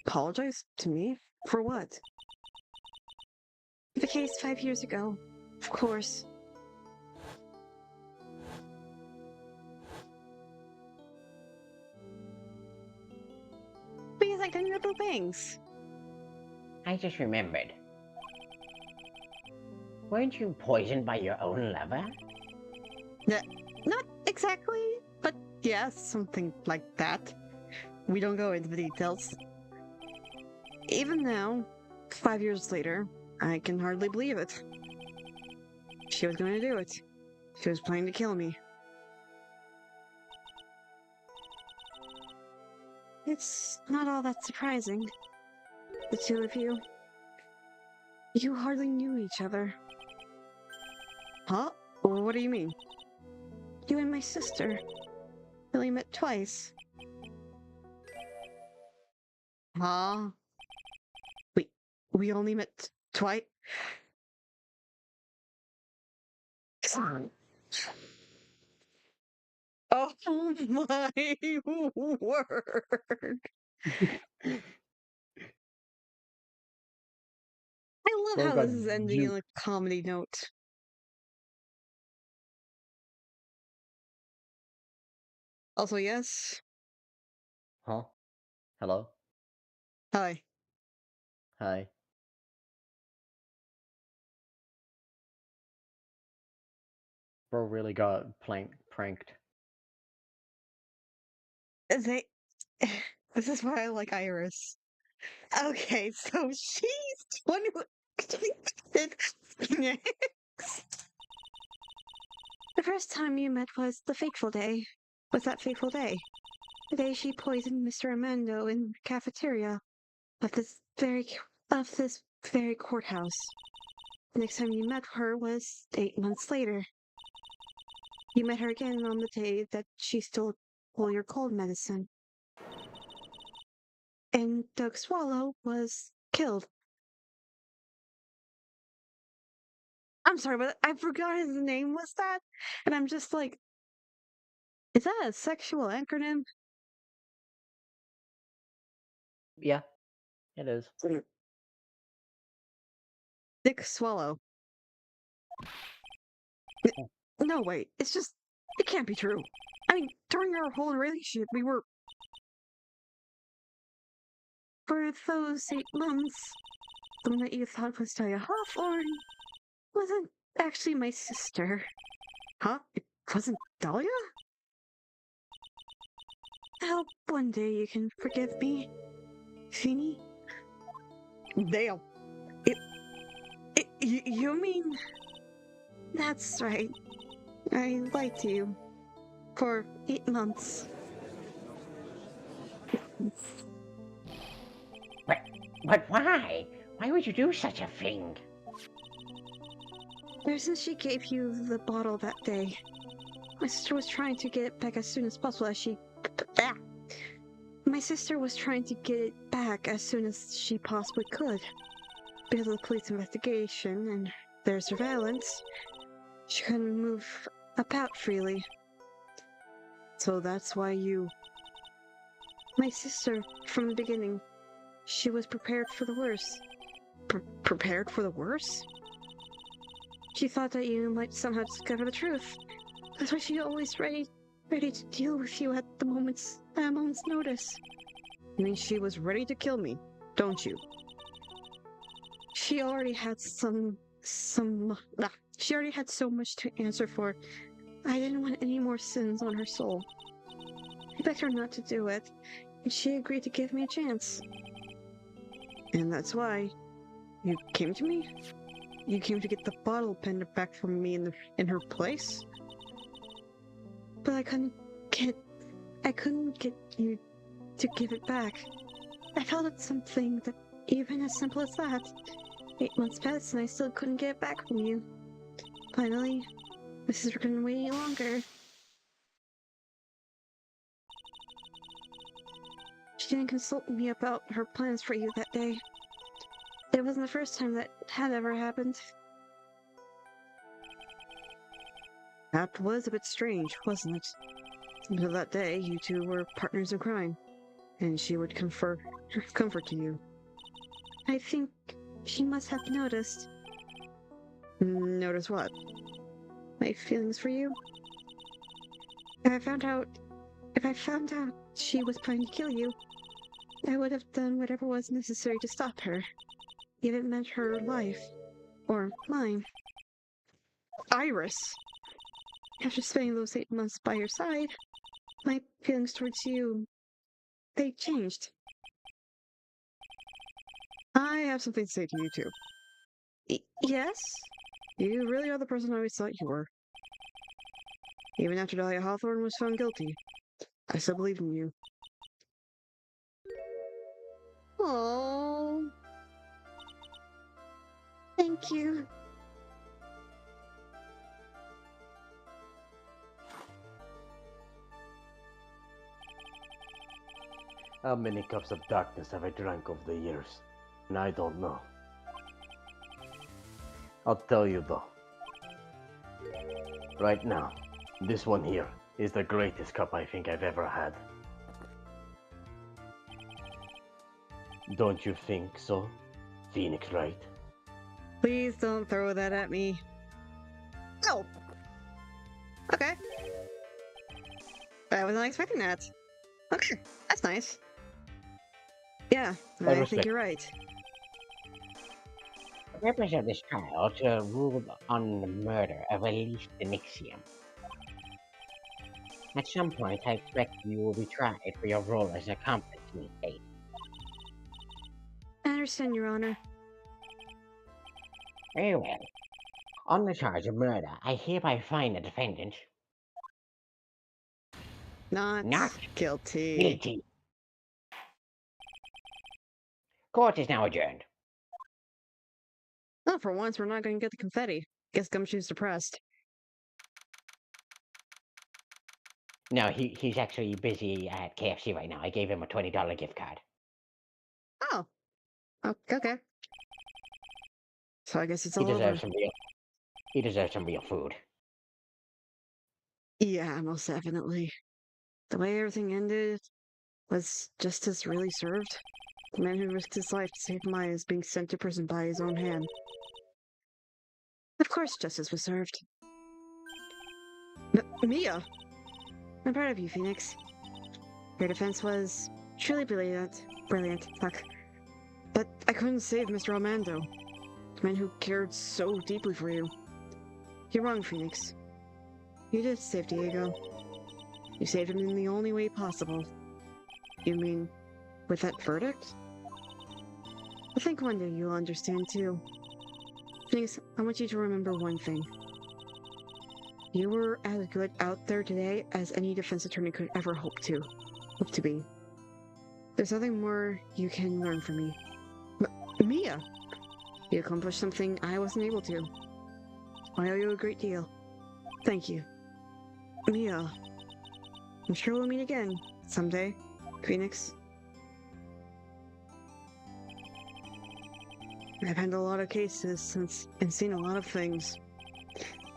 Apologize to me? For what? The case 5 years ago, of course. Because I did little things. I just remembered. Weren't you poisoned by your own lover? Not exactly, but yeah, something like that. We don't go into the details. Even now, 5 years later, I can hardly believe it. She was going to do it. She was planning to kill me. It's not all that surprising. The two of you. You hardly knew each other. Huh? What do you mean? You and my sister. Only met twice. Huh? We only met twice? Oh my word! I love Bro how got this is ending on a comedy note. Also, yes. Huh? Hello? Hi. Hi. Bro really got pranked. They. This is why I like Iris. Okay, so she's the one who did next. The first time you met was the fateful day. Was that fateful day? The day she poisoned Mr. Armando in the cafeteria of this very courthouse. The next time you met her was 8 months later. You met her again on the day that she stole all your cold medicine. And Doug Swallow was killed. I'm sorry, but I forgot his name was that, and I'm just like, is that a sexual acronym? Yeah, it is. Dick Swallow. No, wait, it's just, it can't be true. I mean, during our whole relationship, we were. For those 8 months, the one that you thought was Daya Hawthorne wasn't actually my sister. Huh? It wasn't Dahlia? I hope one day you can forgive me, Feeny. Damn. You mean. That's right. I lied to you. For 8 months. But why? Why would you do such a thing? Ever since she gave you the bottle that day, my sister was trying to get it back as soon as possible as she. Ah! My sister was trying to get it back as soon as she possibly could. Because of the police investigation and their surveillance, she couldn't move about freely. So that's why you. My sister, from the beginning, she was prepared for the worst. Prepared for the worst? She thought that you might somehow discover the truth. That's why she always ready to deal with you at a moment's notice. You mean she was ready to kill me, don't you? She already had she already had so much to answer for. I didn't want any more sins on her soul. I begged her not to do it, she agreed to give me a chance. And that's why you came to me? You came to get the bottle pen back from me in her place? But I couldn't get you to give it back. I felt it's something that, even as simple as that, 8 months passed and I still couldn't get it back from you. Finally, Mrs. couldn't wait any longer. She didn't consult me about her plans for you that day. It wasn't the first time that had ever happened. That was a bit strange, wasn't it? Until that day, you two were partners in crime, and she would comfort you. I think she must have noticed. Notice what? My feelings for you. If I found out she was planning to kill you, I would have done whatever was necessary to stop her. If it meant her life. Or mine. Iris! After spending those 8 months by your side, my feelings towards you, they changed. I have something to say to you too. Yes? You really are the person I always thought you were. Even after Dahlia Hawthorne was found guilty, I still believe in you. Oh. Thank you. How many cups of darkness have I drank over the years? And I don't know. I'll tell you though. Right now, this one here is the greatest cup I think I've ever had. Don't you think so, Phoenix Wright? Please don't throw that at me. Oh! Okay. I was not expecting that. Okay, that's nice. Yeah, I think respect. you're right. The purpose of this trial to rule on the murder of Elise de Nixium. At some point, I expect you will be tried for your role as accomplice in the case. I understand, Your Honor. Very well. On the charge of murder, I hereby find the defendant Not guilty. guilty. Court is now adjourned. Oh, for once, we're not going to get the confetti. Guess Gumshoe's depressed. No, he's actually busy at KFC right now. I gave him a $20 gift card. Oh. Okay. So I guess it's He all over. deserves some real food. Yeah, most definitely. The way everything ended was justice really served. The man who risked his life to save Maya is being sent to prison by his own hand. Of course justice was served. Mia! I'm proud of you, Phoenix. Your defense was truly brilliant. Fuck. But I couldn't save Mr. Armando, the man who cared so deeply for you. You're wrong, Phoenix. You did save Diego. You saved him in the only way possible. You mean, with that verdict? I think one day you'll understand too. Phoenix, I want you to remember one thing. You were as good out there today as any defense attorney could ever hope to be. There's nothing more you can learn from me. Mia! You accomplished something I wasn't able to. I owe you a great deal. Thank you. Mia. I'm sure we'll meet again someday, Phoenix. I've handled a lot of cases and seen a lot of things.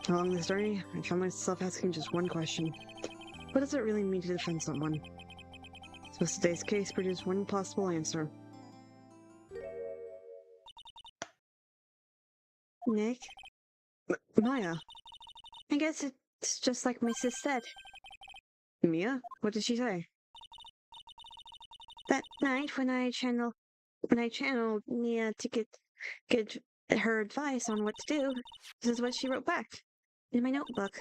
Along this journey, I found myself asking just one question. What does it really mean to defend someone? So today's case produced one possible answer. Nick? Maya. I guess it's just like my sis said. Mia? What did she say? That night when I channeled Nia to get her advice on what to do, this is what she wrote back in my notebook.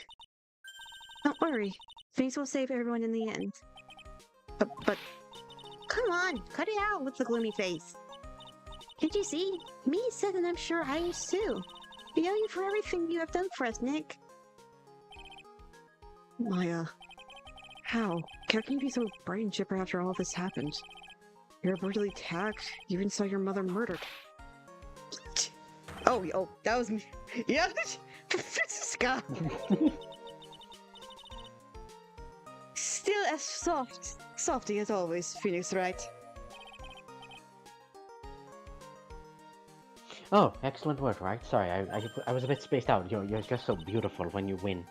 Don't worry, things will save everyone in the end. But come on, cut it out with the gloomy face. Can't you see? Me said and I'm sure I is too. We owe you for everything you have done for us, Nick. Maya, how? How can you be so brain chipper after all this happened? You were brutally attacked. You even saw your mother murdered. Oh, that was me. Yeah, Francisca. Still as softy as always, Phoenix, right? Oh, excellent work, right? Sorry, I was a bit spaced out. You're just so beautiful when you win.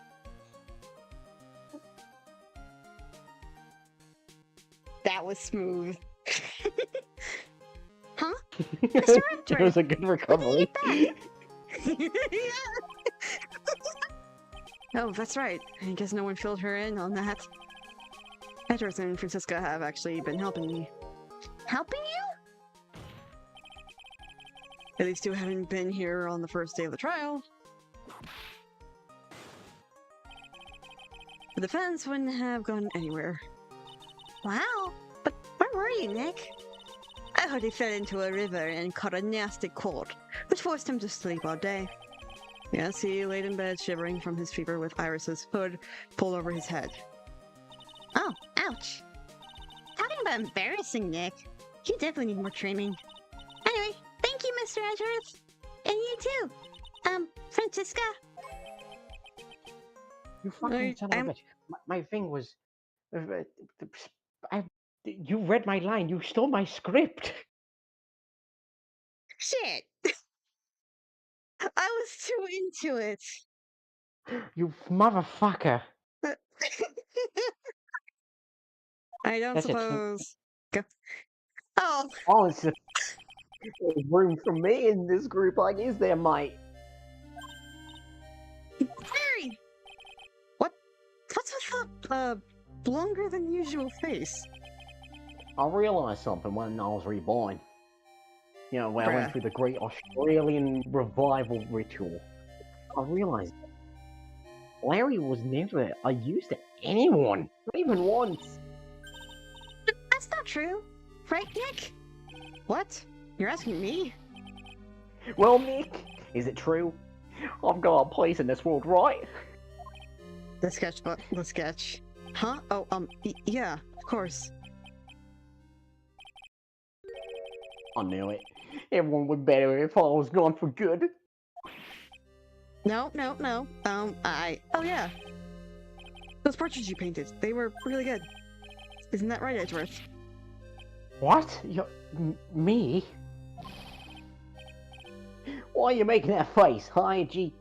That was smooth. Huh? Mr. It was a good recovery. Oh, that's right. I guess no one filled her in on that. Edward and Francisca have actually been helping me. Helping you? At least you haven't been here on the first day of the trial. The defense wouldn't have gone anywhere. Wow. But where were you, Nick? I heard he fell into a river and caught a nasty cold, which forced him to sleep all day. Yes, he laid in bed shivering from his fever with Iris's hood pulled over his head. Oh, ouch. Talking about embarrassing, Nick. You definitely need more training. Anyway, thank you, Mr. Edgeworth. And you too. Francisca? You fucking son of a bitch. My thing was... You read my line. You stole my script. Shit! I was too into it. You motherfucker. I don't That's it. suppose. Go. Oh, Oh, it's just there's room for me in this group, like, is there, mate? Harry! What's with the longer than usual face? I realised something when I was reborn. You know, when I went through the Great Australian Revival Ritual. I realised Larry was never a use to anyone, not even once. That's not true. Right, Nick? What? You're asking me? Well, Nick, is it true? I've got a place in this world, right? The sketchbook. The sketch. Huh? Oh, yeah, of course. I knew it. Everyone would better if I was gone for good. No. Oh yeah. Those portraits you painted, they were really good. Isn't that right, Edgeworth? What? Me? Why are you making that face, huh, G?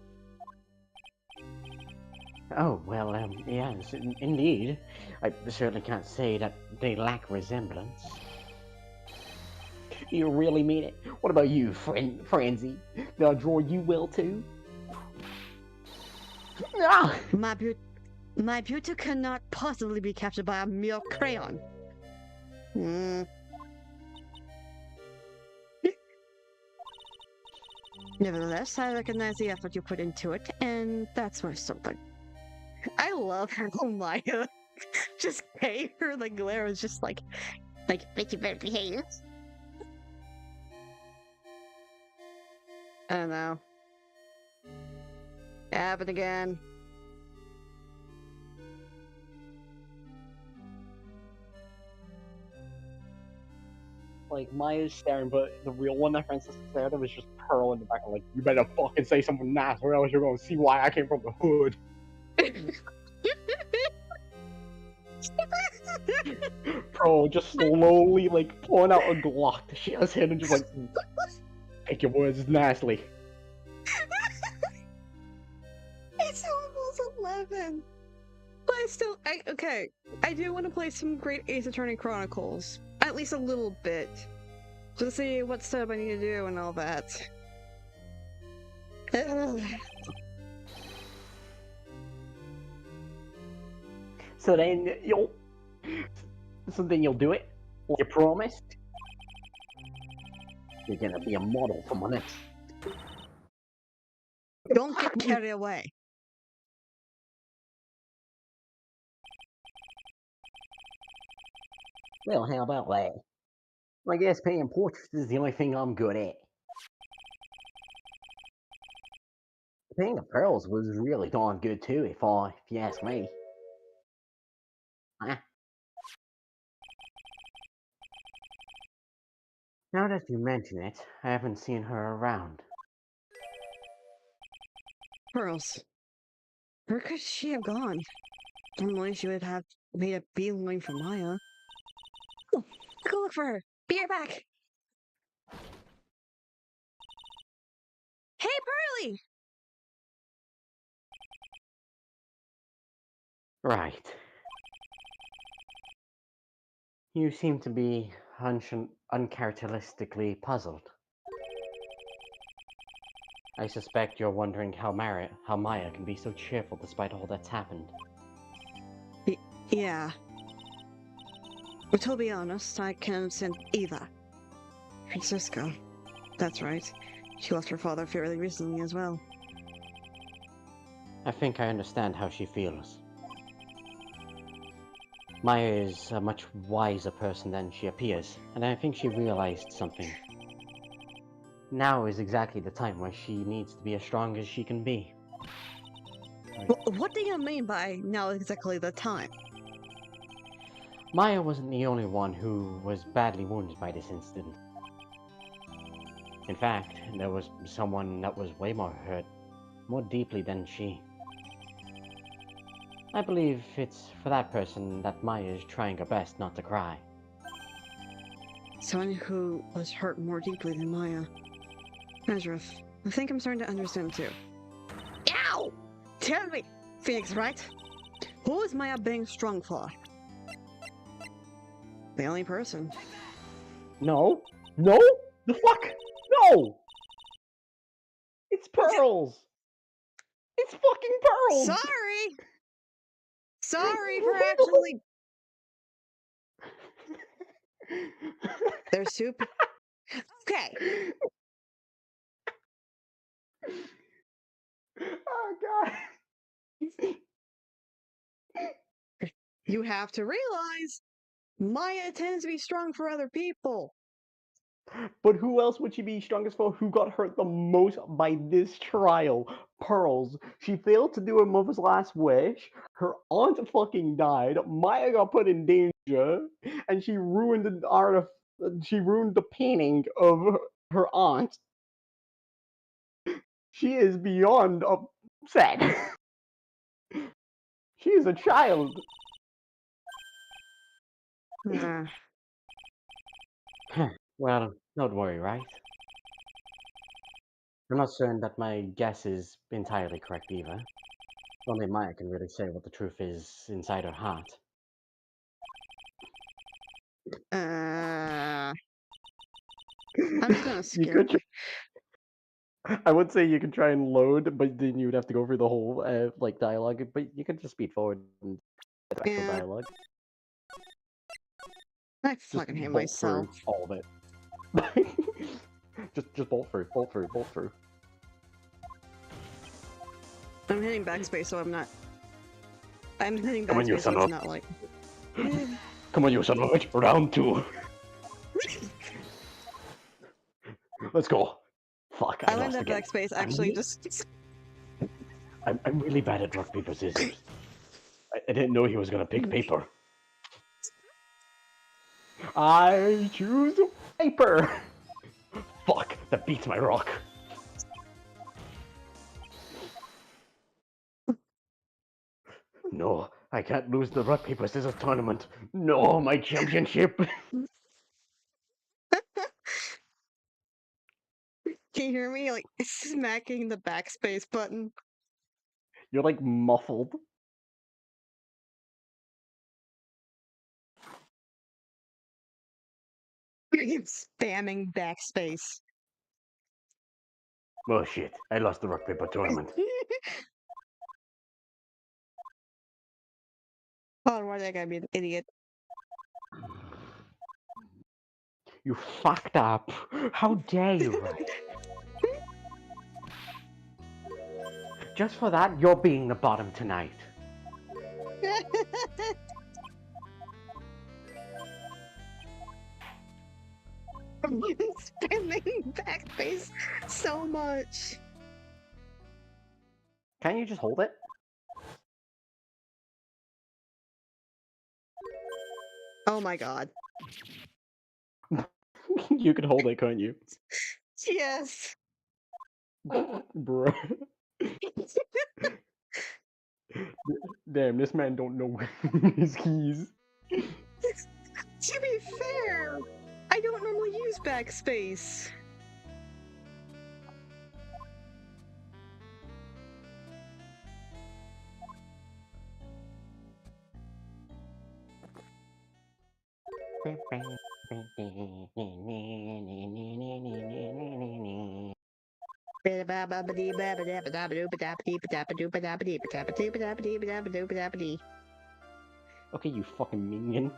Oh, well, yes, indeed. I certainly can't say that they lack resemblance. You really mean it? What about you, Franzi? Did I draw you well, too? Ah! My beauty cannot possibly be captured by a mere crayon. Nevertheless, I recognize the effort you put into it, and that's worth something. I love how Maya just gave her the glare. Was just like, bitch, you better behave. I don't know. Happened again. Like, Maya's staring, but the real one that Francis stared at was just Pearl in the back. I'm like, you better fucking say something nice, or else you're gonna see why I came from the hood. Pearl just slowly, like, pulling out a Glock to shit his head and just like, take your words nicely. It's almost 11. But okay. I do want to play some Great Ace Attorney Chronicles. At least a little bit. Just to see what stuff I need to do and all that. So then you'll do it? You promised? You're gonna be a model for my next. Don't get carried away. Well, how about that? I guess painting portraits is the only thing I'm good at. Painting the pearls was really darn good too, if you ask me. Ah. Now that you mention it, I haven't seen her around. Pearls. Where could she have gone? Normally she would have made a beeline for Maya. Oh, go look for her. Be right back. Hey, Pearly! Right. You seem to be uncharacteristically puzzled. I suspect you're wondering how Maya can be so cheerful despite all that's happened. Yeah. But to be honest, I can understand Eva. Francisco. That's right. She lost her father fairly recently as well. I think I understand how she feels. Maya is a much wiser person than she appears, and I think she realized something. Now is exactly the time where she needs to be as strong as she can be. What do you mean by now exactly the time? Maya wasn't the only one who was badly wounded by this incident. In fact, there was someone that was way more hurt, more deeply than she. I believe it's for that person that Maya is trying her best not to cry. Someone who was hurt more deeply than Maya. Nazareth, I think I'm starting to understand too. Ow! Tell me, Phoenix, right? Who is Maya being strong for? The only person. No. No? The fuck? No! It's pearls! It's fucking pearls! Sorry! Sorry for actually... There's soup. Okay. Oh god. You have to realize, Maya tends to be strong for other people. But who else would she be strongest for? Who got hurt the most by this trial? Pearls. She failed to do her mother's last wish. Her aunt fucking died. Maya got put in danger, and she ruined the art of. She ruined the painting of her aunt. She is beyond upset. She is a child. Well, don't worry, right? I'm not certain that my guess is entirely correct either. Only Maya can really say what the truth is inside her heart. I'm just gonna You skip. could. I would say you could try and load, but then you would have to go through the whole like dialogue. But you could just speed forward and get the actual Yeah. dialogue. I Just fucking hate bolt myself. through all of it. just bolt through, bolt through, bolt through. I'm hitting backspace, so I'm not. I'm hitting Come on, you backspace, so son it's of- not like. Come on, you son of a bitch! Round 2. Let's go. Fuck, I I lost learned that again. backspace actually just. I'm really bad at rock paper scissors. I didn't know he was gonna pick paper. I choose paper. Fuck, that beats my rock. No, I can't lose the rock paper scissors tournament. No, my championship. Can you hear me like smacking the backspace button? You're like muffled. I'm spamming backspace. Oh shit, I lost the rock paper tournament. Oh, why did I gotta be an idiot? You fucked up! How dare you, right? Just for that, you're being the bottom tonight. I'm spamming backspace so much. Can't you just hold it? Oh my god. You could hold it, couldn't you? Yes. Bruh. Damn, this man don't know his keys. To be fair, I don't normally use backspace. Okay, you fucking minion.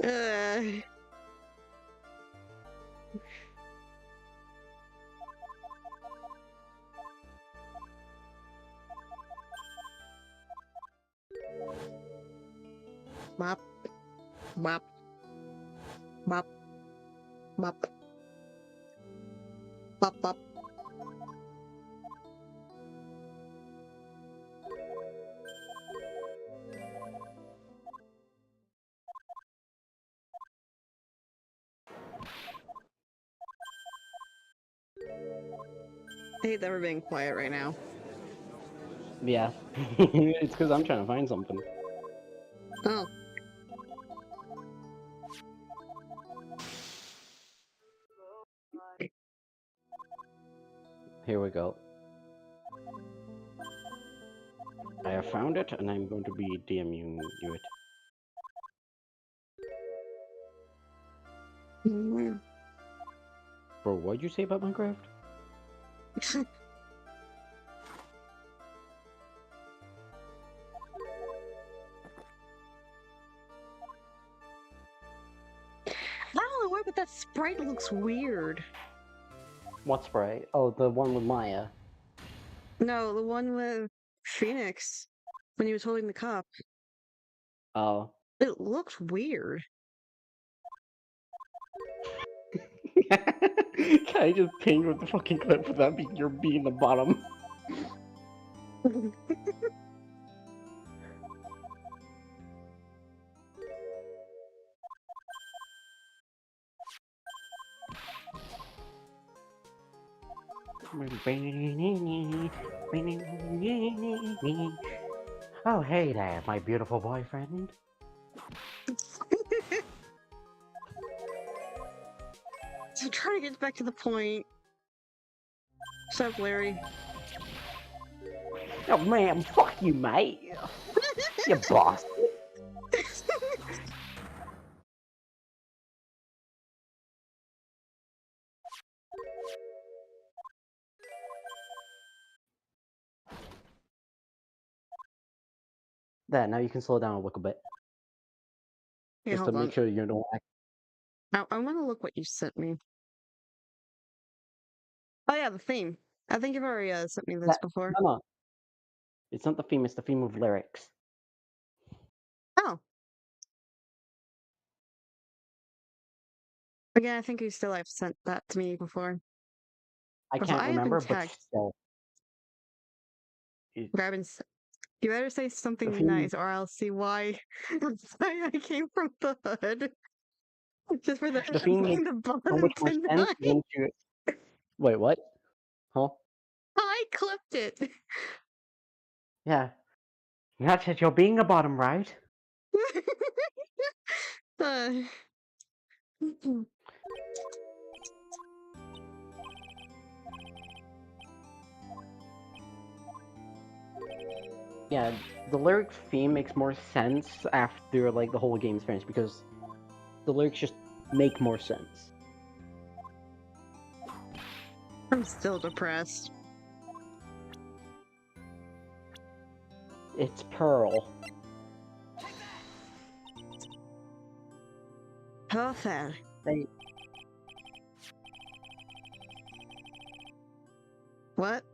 uh, Mop, mop, mop, mop, mop, mop. I hate that we're being quiet right now. Yeah. It's because I'm trying to find something. Oh. Here we go. I have found it, and I'm going to be DMing you it. Mm. Bro, what'd you say about Minecraft? I don't know why, but that sprite looks weird. What spray? Oh, the one with Maya. No, the one with Phoenix when he was holding the cup. Oh. It looks weird. Can I just ping with the fucking clip for that your B in the bottom? Oh, hey there, my beautiful boyfriend. So trying to get back to the point. What's up, Larry? Oh man, fuck you, mate. You boss. There, now you can slow down a little bit. Yeah, Just to hold on. make sure you don't act. I want to look what you sent me. Oh yeah, the theme. I think you've already sent me this before. No. It's not the theme, it's the theme of lyrics. Oh. Again, I think you still have sent that to me before. I Also, can't I have been remember, but tagged. still. You better say something theme- nice, or I'll see why I came from the hood. Just for the theme makes the so bottom much more sense tonight. once you. Wait, what? Huh? I clipped it. Yeah. That's it, you're being a bottom, right? uh, Yeah, the lyric theme makes more sense after like the whole game's finished because the lyrics just make more sense. I'm still depressed. It's Pearl. Perfect. They, What?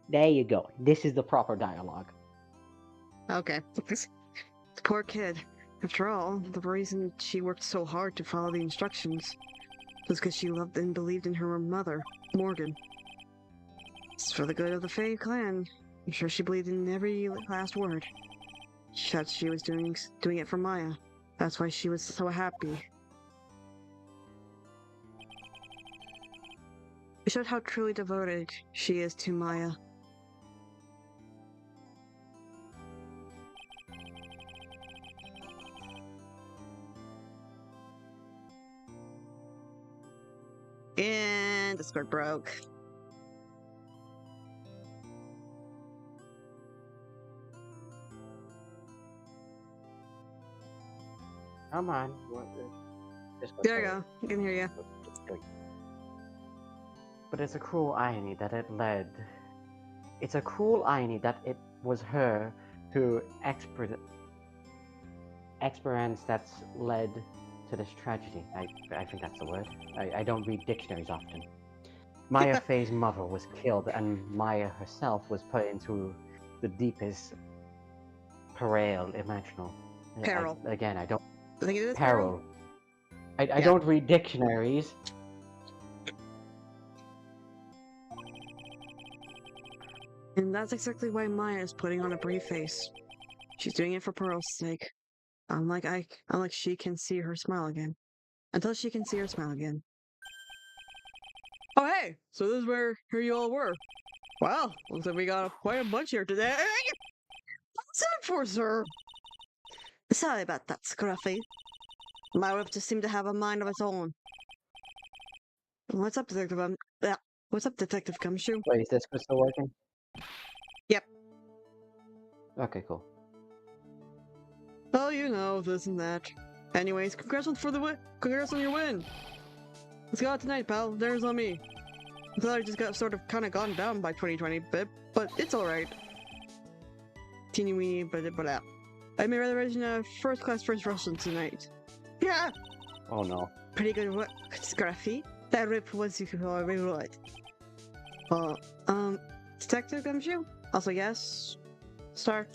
there you go. This is the proper dialogue. Okay. Poor kid. After all, the reason she worked so hard to follow the instructions was because she loved and believed in her mother, Morgan. It's for the good of the Fae clan. I'm sure she believed in every last word. She thought she was doing it for Maya. That's why she was so happy. It showed how truly devoted she is to Maya. And Discord broke. Come on. There you go. I can hear you. But it's a cruel irony that it led. It's a cruel irony that it was her who experience that's led to this tragedy. I think that's the word. I don't read dictionaries often. Maya Faye's mother was killed, and Maya herself was put into the deepest peril imaginable. Peril. I don't. I think it is Peril. I don't read dictionaries. And that's exactly why Maya is putting on a brave face. She's doing it for Pearl's sake. Unlike she can see her smile again. Until she can see her smile again. Oh hey! So this is where here you all were. Wow, looks like we got quite a bunch here today. What's that for, sir? Sorry about that, Scruffy. My whip just seemed to have a mind of its own. What's up, Detective? What's up, Detective Gumshoe? Wait, is this still working? Yep. Okay, cool. Oh, you know, this and that. Anyways, congrats on your win! Let's go out tonight, pal. Dinner's on me. I thought I just got kinda gone down by 2020 bit, but it's alright. Teeny weeny, but out. I made reservation of first-class French restaurant tonight. Yeah! Oh no. Pretty good work, Scruffy. That rip was very good. Detective Gumshoe? Also yes? Star?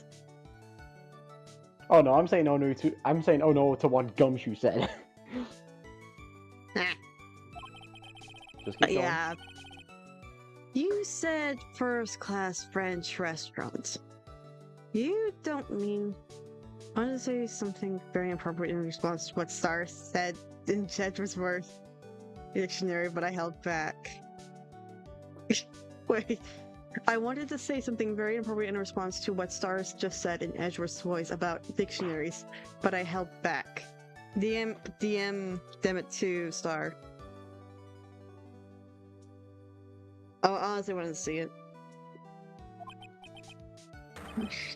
Oh no, I'm saying oh no to what Gumshoe said. Just keep going. Yeah. You said first-class French restaurant. You don't mean... I wanted to say something very appropriate in response to what Star said in Edgeworth's dictionary, but I held back. Wait. I wanted to say something very appropriate in response to what Stars just said in Edgeworth's voice about dictionaries, but I held back. DM it to Star. I honestly wanted to see it.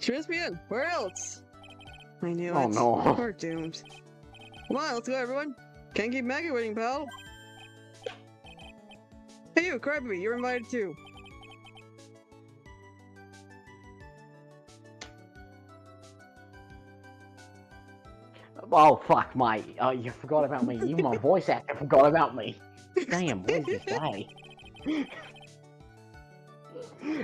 Trust me in. Where else? I knew it. Oh no. We're doomed. Come on, let's go, everyone. Can't keep Maggie waiting, pal. Hey, you, Crybaby, you're invited too. Oh fuck, you forgot about me. Even my voice actor forgot about me. Damn, what is this guy?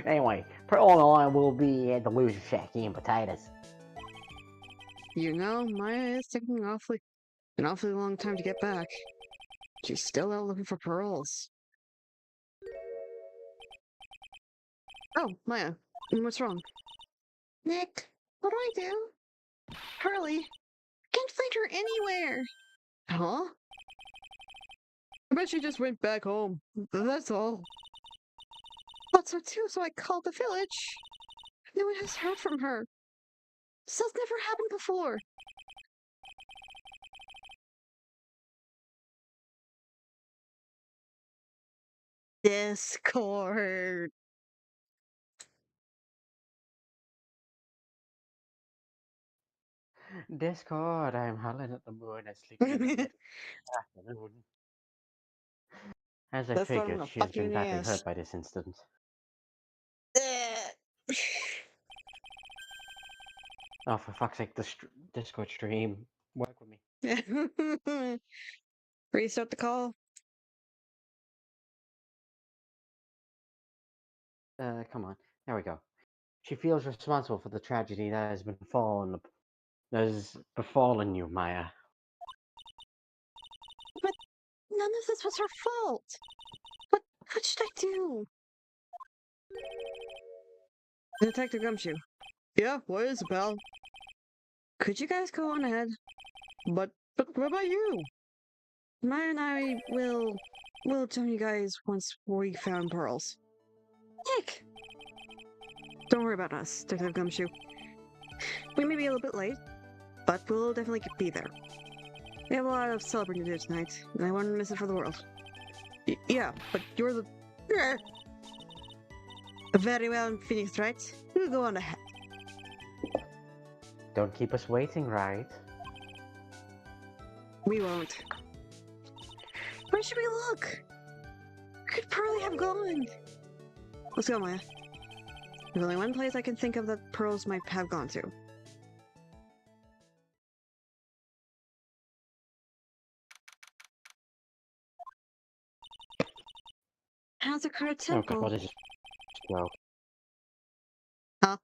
Anyway, Pearl and I will be at the loser shack eating potatoes. You know, Maya is taking an awfully long time to get back. She's still out looking for pearls. Oh, Maya, what's wrong? Nick, what do I do? Hurley, can't find her anywhere. Huh? I bet she just went back home. That's all. Thought so too, so I called the village. No one has heard from her. This has never happened before. Discord. Discord, I'm howling at the moon asleep in the afternoon. As I Discord, I'm figured, gonna she has fuck you been in the badly ass. hurt by this incident. Oh, for fuck's sake, the Discord stream. Work with me. Restart the call. Come on. There we go. She feels responsible for the tragedy that has been fallen has befallen you, Maya. None of this was her fault. What should I do? Detective Gumshoe. Yeah, what is it, pal? Could you guys go on ahead? But what about you? Maya and I will join you guys once we found pearls. Nick! Don't worry about us, Detective Gumshoe. We may be a little bit late, but we'll definitely be there. We have a lot of celebrating to do tonight, and I wouldn't miss it for the world. Yeah, but you're the... Very well, Phoenix, right? You go on ahead. Don't keep us waiting, right? We won't. Where should we look? Where could Pearly have gone? Let's go, Maya. There's only one place I can think of that pearls might have gone to. Hazakura Oh, Temple. God, this is well. Huh?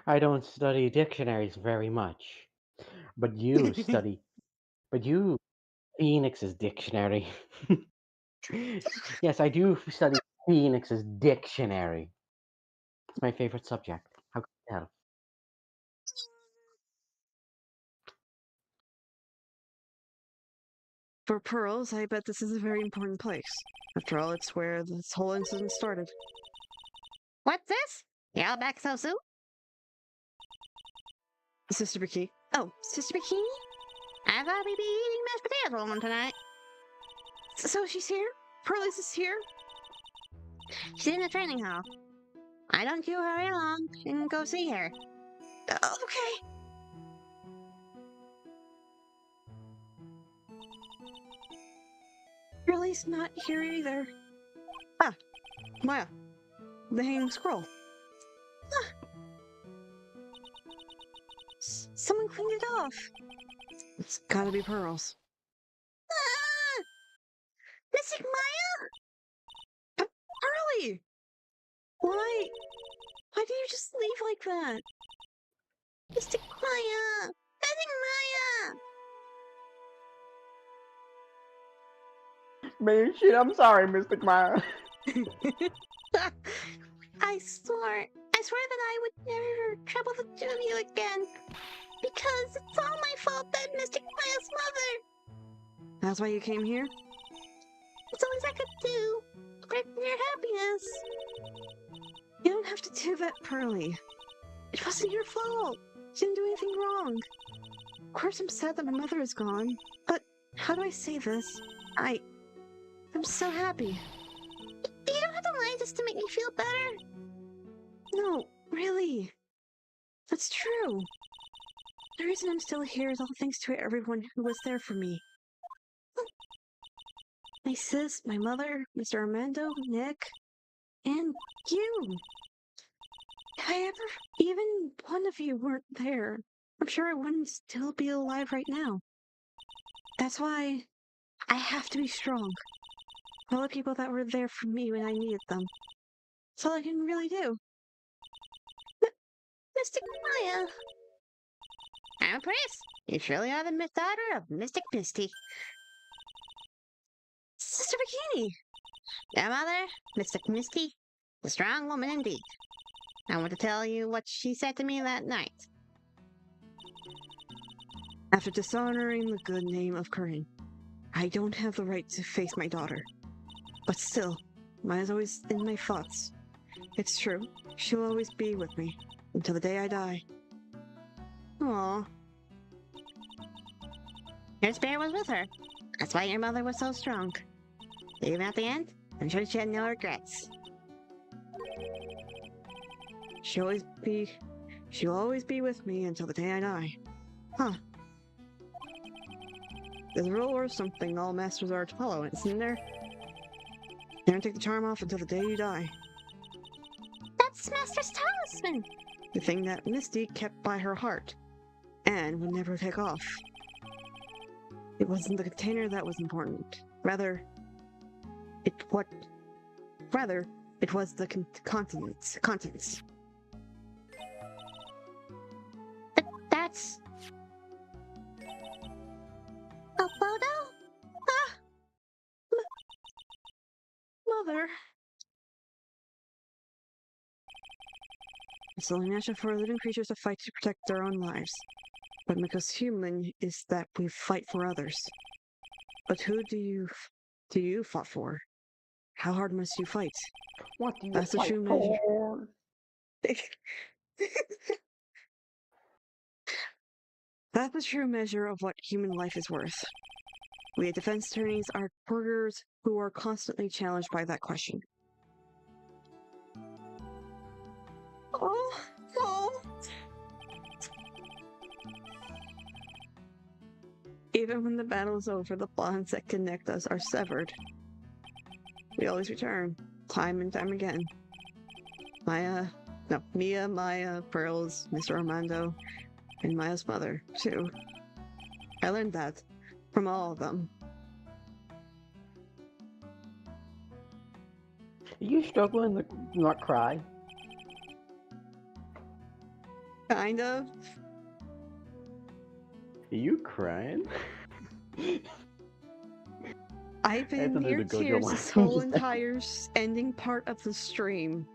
I don't study dictionaries very much, but you study. But you, Phoenix's dictionary. Yes, I do study Phoenix's dictionary. It's my favorite subject. How can you tell? For pearls, I bet this is a very important place. After all, it's where this whole incident started. What's this? Y'all back so soon? Sister Bikini. Oh, Sister Bikini? I thought we'd be eating mashed potatoes on tonight. So she's here? Pearlie's is here? She's in the training hall. Why don't you hurry along and go see her? Okay. Pearlie's not here either. Ah, Maya. The hanging scroll. Someone cleaned it off. It's gotta be pearls. Ah! Mystic Maya? Pearlie! Why did you just leave like that? Mystic Maya! Mystic Man, shit, I'm sorry, Mr. Maya. Maya! I swear that I would never trouble the two of you again. Because it's all my fault that Mystic Maya's mother. That's why you came here? It's all I could do. Protect your happiness. You don't have to do that, Pearlie. It wasn't your fault. You didn't do anything wrong. Of course I'm sad that my mother is gone, but how do I say this? I'm so happy. You don't have to lie just to make me feel better. No, really. That's true. The reason I'm still here is all thanks to everyone who was there for me. My sis, my mother, Mr. Armando, Nick, and you. If even one of you weren't there, I'm sure I wouldn't still be alive right now. That's why I have to be strong. All the people that were there for me when I needed them. That's all I can really do. Mystic Maya. Empress, you surely are the daughter of Mystic Misty. Sister Bikini! Your mother, Mystic Misty, a strong woman indeed. I want to tell you what she said to me that night. After dishonoring the good name of Corinne, I don't have the right to face my daughter. But still, Maya's always in my thoughts. It's true, she'll always be with me, until the day I die. Aww. Your spirit was with her. That's why your mother was so strong. Even at the end, I'm sure she had no regrets. She'll always be with me until the day I die. Huh. There's a rule or something all masters are to follow, isn't there? Never take the charm off until the day you die. That's Master's talisman! The thing that Misty kept by her heart, and would never take off. It wasn't the container that was important. Rather, it was the continents. That's a photo? Ah! Mother. It's only natural for living creatures to fight to protect their own lives. What makes us human is that we fight for others. But who do you fought for? How hard must you fight? What do you That's the fight true measure. for? That's the true measure of what human life is worth. We at defense attorneys are reporters who are constantly challenged by that question. Oh. Even when the battle is over, the bonds that connect us are severed. We always return, time and time again. Mia, Maya, Pearls, Mr. Armando, and Maya's mother, too. I learned that from all of them. Are you struggling to not cry? Kind of. Are you crying? I've been Anthony near the Gojo tears line. this whole entire ending part of the stream.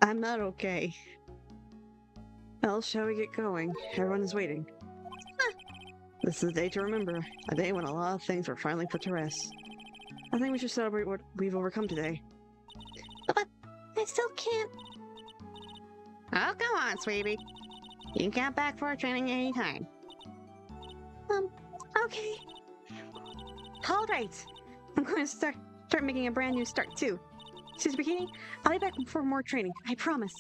I'm not okay. Well, shall we get going? Everyone is waiting. This is a day to remember. A day when a lot of things were finally put to rest. I think we should celebrate what we've overcome today. But I still can't. Oh, come on, sweetie. You can count back for our training anytime. Okay. All right. I'm going to start making a brand new start, too. Susie Bikini, I'll be back for more training. I promise.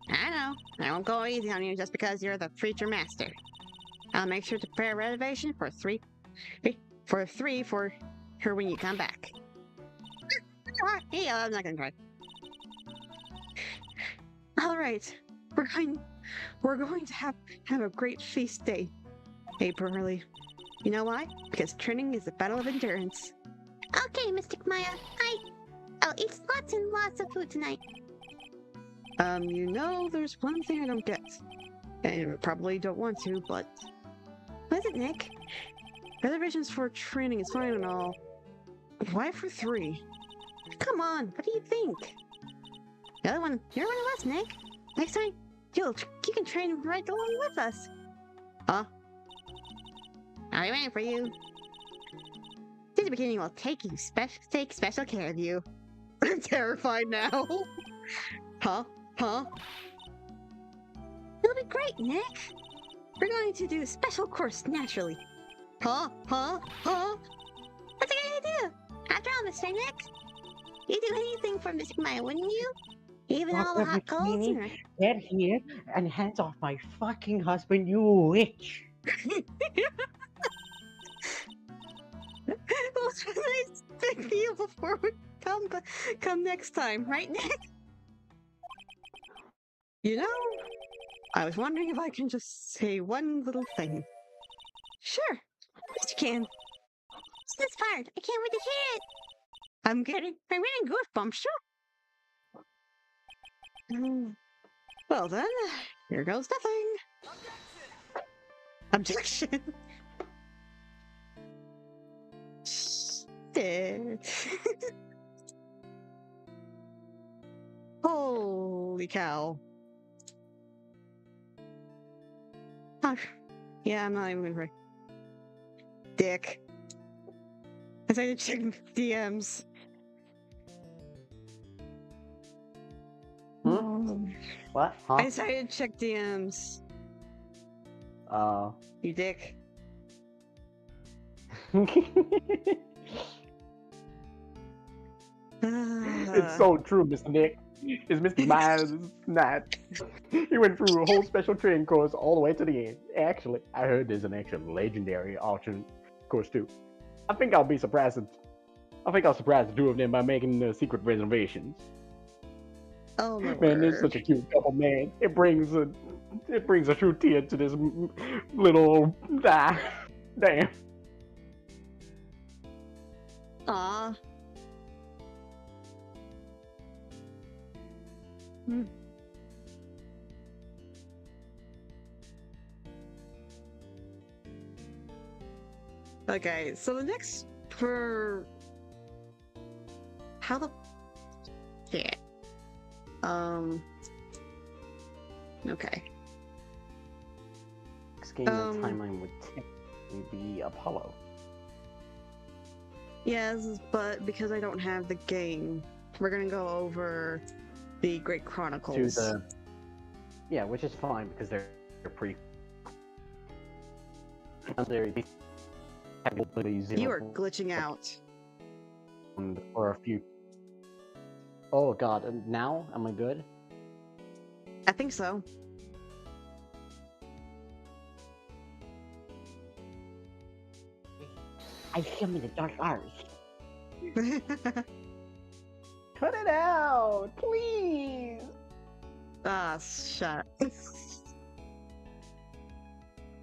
I know. I won't go easy on you just because you're the future master. I'll make sure to prepare a reservation for three for her when you come back. Yeah, I'm not gonna try. All right, we're going to have a great feast day. Hey, Pearly. You know why? Because training is a battle of endurance. Okay, Mystic Maya. I'll eat lots and lots of food tonight. You know, there's one thing I don't get. And you probably don't want to, but... What is it, Nick? Reservations for training is fine and all. Why for 3? Come on, what do you think? You're one of us, Nick. Next time, you can train right along with us. Huh? I'll be waiting for you. This beginning will take special care of you. I'm terrified now. Huh? It'll be great, Nick. We're going to do a special course naturally. Huh? That's a good idea. After all, Mr. Nick, you'd do anything for Mystic Maya, wouldn't you? Even all the hot colds and... Get here and hands off my fucking husband, you witch! What's a nice big deal before we come next time, right, Nick? You know, I was wondering if I can just say one little thing. Sure, yes you can. This part, I can't wait to hear it. I'm getting goosebumps, sure. Well then, here goes nothing. Objection. Shit. Holy cow. Oh, yeah, I'm not even gonna pray. Dick. I started checking DMs. What? Huh? I decided to check DMs. You dick. It's so true, Mr. Nick. It's Mr. Myers not. He went through a whole special training course all the way to the end. Actually, I heard there's an actual legendary alternate course too. I think I'll surprise the two of them by making the secret reservations. Oh my Man, they're word. such a cute couple, man. It brings a true tear to this little damn. Aw. Hmm. Okay, so the next for how the shit. Okay. Next game in the timeline would typically be Apollo. Yes, but because I don't have the game, we're gonna go over the Great Chronicles. Yeah, which is fine because they're pretty. You are glitching out. For a few. Oh god, and now am I good? I think so. I see him in the dark arts. Cut it out, please. Ah, shut.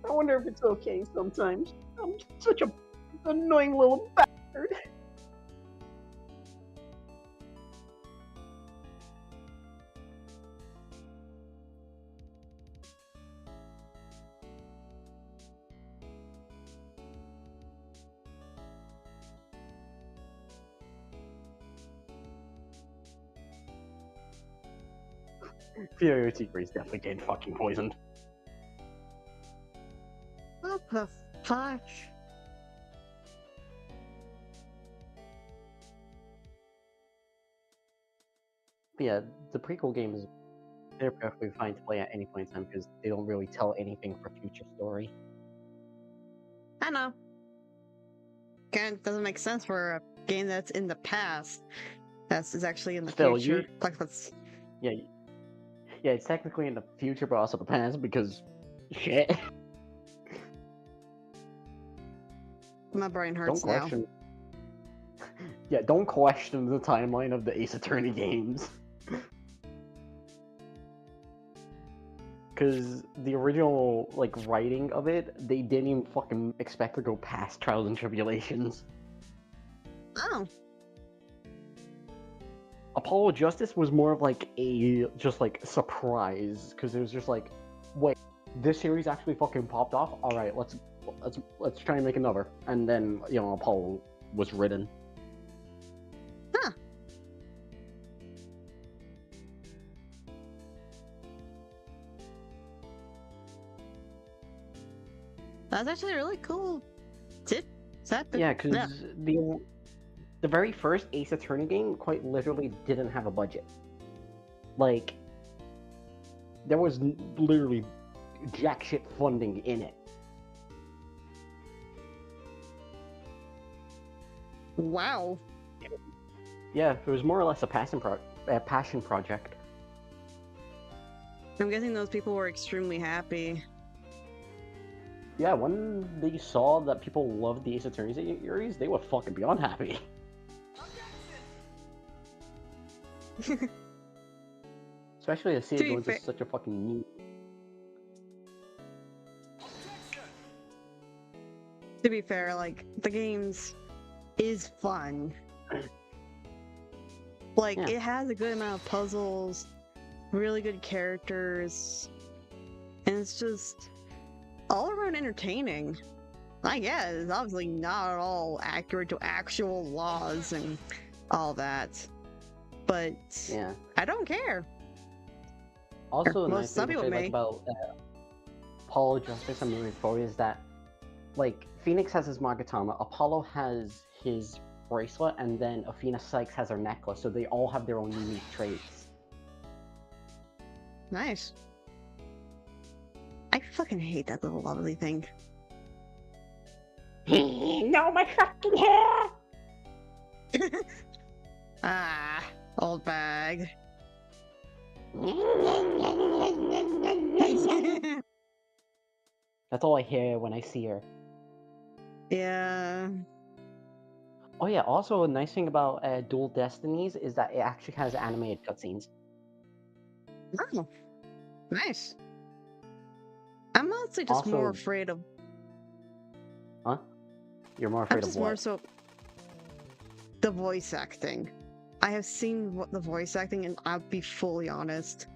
I wonder if it's okay sometimes. I'm such a annoying little bastard. Furio Secret is definitely getting fucking poisoned. What the fuck? But yeah, the prequel games, they're perfectly fine to play at any point in time because they don't really tell anything for future story. I know. Kind of doesn't make sense for a game that's in the past. Is actually in the Still, future. Like that's Yeah, it's technically in the future, but also the past because shit. my brain hurts Don't now. question. Yeah, don't question the timeline of the Ace Attorney games. Because the original, like, writing of it, they didn't even fucking expect to go past Trials and Tribulations. Oh. Apollo Justice was more of like a just like surprise because it was just like, wait, this series actually fucking popped off. All right, let's try and make another. And then Apollo was written. Huh. That's actually a really cool tip. Yeah, because the very first Ace Attorney game quite literally didn't have a budget. Like, there was literally jack shit funding in it. Wow. Yeah, it was more or less a passion project. I'm guessing those people were extremely happy. Yeah, when they saw that people loved the Ace Attorney series, they were fucking beyond happy. Especially to see it go into such a fucking neat. To be fair, like, the games is fun. Like, Yeah. it has a good amount of puzzles, really good characters, and it's just all around entertaining. Like, yeah, it's obviously not at all accurate to actual laws and all that, but Yeah. I don't care. Also, the Well, nice some thing I people like may. about Apollo Justice and moving forward is that, like, Phoenix has his Magatama, Apollo has his bracelet, and then Athena Sykes has her necklace, so they all have their own unique traits. Nice. I fucking hate that little lovely thing. No, my fucking hair! Ah, old bag. That's all I hear when I see her. Yeah. Oh yeah, also a nice thing about Dual Destinies is that it actually has animated cutscenes. Oh, nice. I'm mostly just more Also- afraid of. Huh? You're more I'm afraid of just more what? so the voice acting. I have seen what the voice acting, and I'll be fully honest.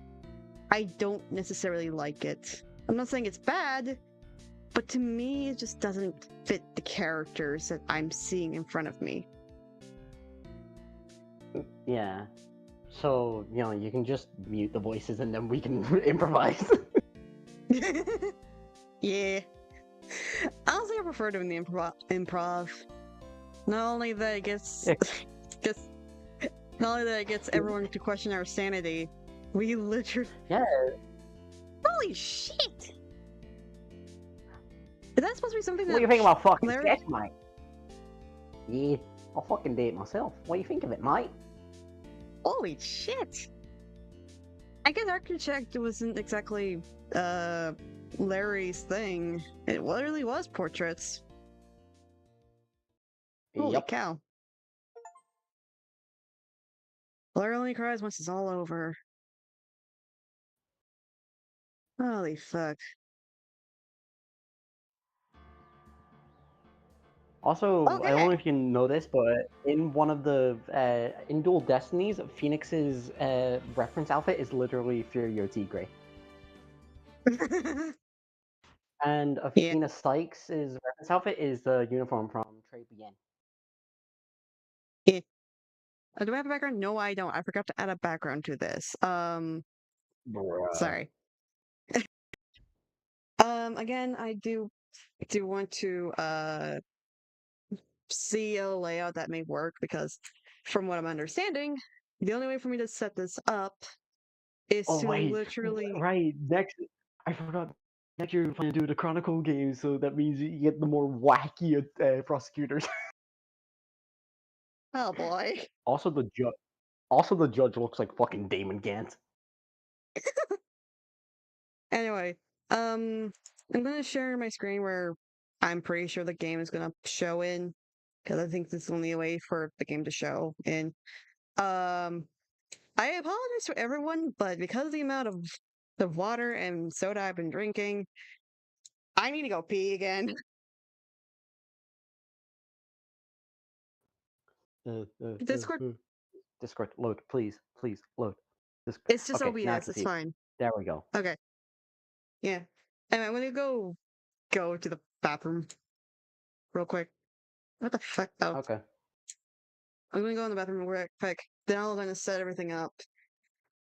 I don't necessarily like it. I'm not saying it's bad, but to me, it just doesn't fit the characters that I'm seeing in front of me. Yeah. So, you know, you can just mute the voices and then we can improvise. Yeah. Honestly, I prefer doing the improv. Not only that it gets, Yeah. gets, not only that it gets everyone to question our sanity, we literally. Yeah. Holy shit! Is that supposed to be something What that do you think about fucking Larry- sex, mate? Yeah, I'll fucking date myself. What do you think of it, mate? Holy shit! I guess architect wasn't exactly Larry's thing. It really was portraits. Holy Yup. cow. Larry only cries once it's all over. Holy fuck. Also, I don't know Okay. if you know this, but in one of the in Dual Destinies, Phoenix's reference outfit is literally Fear Your Tigre, and Yeah. Athena Sykes' reference outfit is the uniform from Trey Bien. Do I have a background? No, I don't. I forgot to add a background to this. Bruh. Sorry. Again, I do want to see a layout that may work because from what I'm understanding, the only way for me to set this up is Oh to wait, literally right. Next, I forgot. Next year we're going to do the Chronicle games, so that means you get the more wacky prosecutors. Oh boy. Also, the judge looks like fucking Damon Gant. Anyway, I'm gonna share my screen where I'm pretty sure the game is gonna show in because I think this is the only way for the game to show in. I apologize to everyone, but because of the amount of the water and soda I've been drinking, I need to go pee again. Discord, Discord, load, please, load. it's just Okay, now I OBS. can It's see. fine. There we go. Okay. Yeah. And I'm gonna go to the bathroom real quick. What the fuck? Oh, Okay. I'm gonna go in the bathroom real quick. Then I'm gonna set everything up.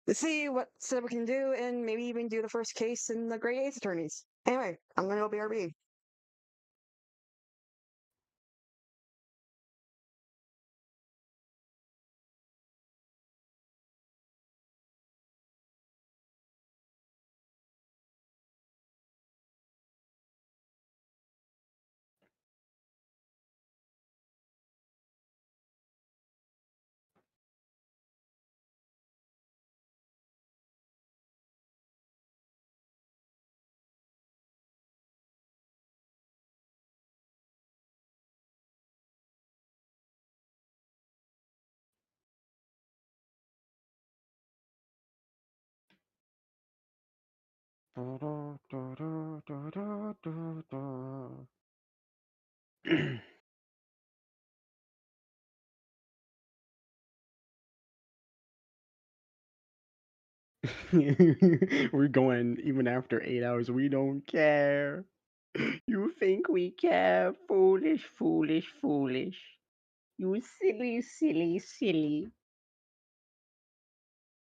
Let's see what setup we can do, and maybe even do the first case in the Great Ace Attorneys. Anyway, I'm gonna go BRB. We're going even after 8 hours. We don't care. You think we care? Foolish, foolish, foolish. You silly, silly, silly.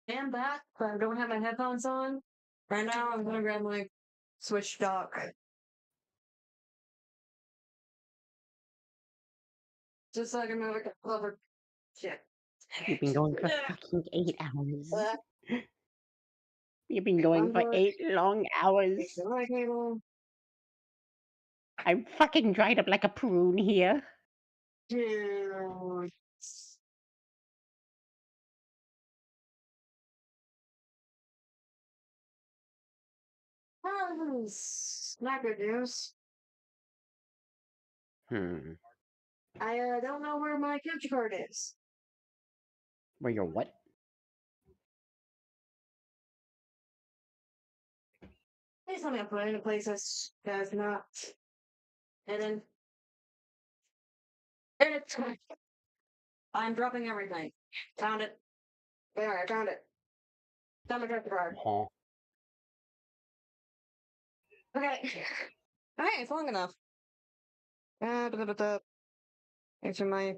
I am back, but I don't have my headphones on. Right now, I'm gonna grab my Switch dock. Just so I can move it over. Shit. You've been going for fucking 8 hours. Uh, You've been going I'm for going. 8 long hours. My cable. I'm fucking dried up like a prune here. Dude. Oh, this is not good news. Hmm. I don't know where my capture card is. Where your what? Please let me put it in a place that's not. And then. And it's. I'm dropping everything. Found it. There, I found it. Found my credit card. Huh. Okay. Okay, it's long enough. Answer my.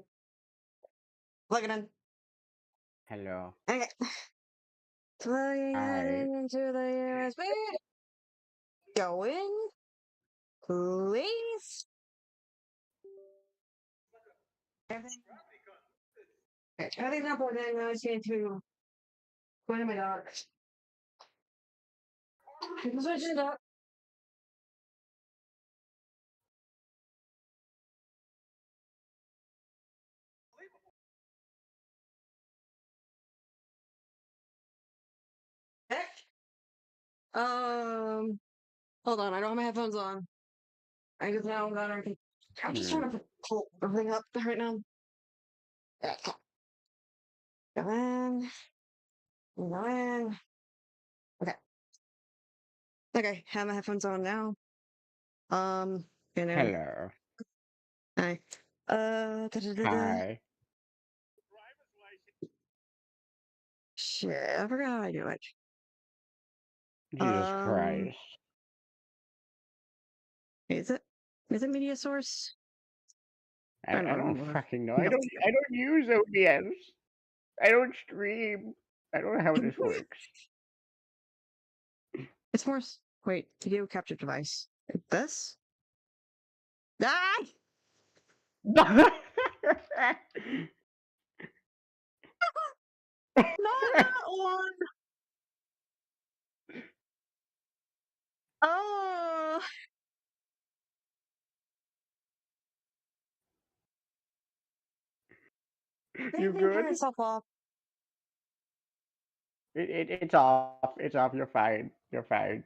Plug it in. Hello. Okay. Plugging Hi. it into the USB. Go in. Please. Everything. Okay, everything's not plugged in. Now it's going to go into my dock. Switch it up. Okay. Hold on. I don't have my headphones on. I just now got everything. I'm just trying to pull everything up right now. Okay. Go in. Go in. Okay. Okay. Have my headphones on now. You know. Hello. Hi. Da-da-da-da. Hi. Shit, I forgot how I do it. Jesus Christ. Is it? Is it media source? I don't don't remember. fucking know. No. I don't use OBS. I don't stream. I don't know how this works. It's more. Wait, video capture device. This? Ah! Not that one! Oh! You Maybe turn good? yourself off. It's off. It's off. You're fine. You're fine.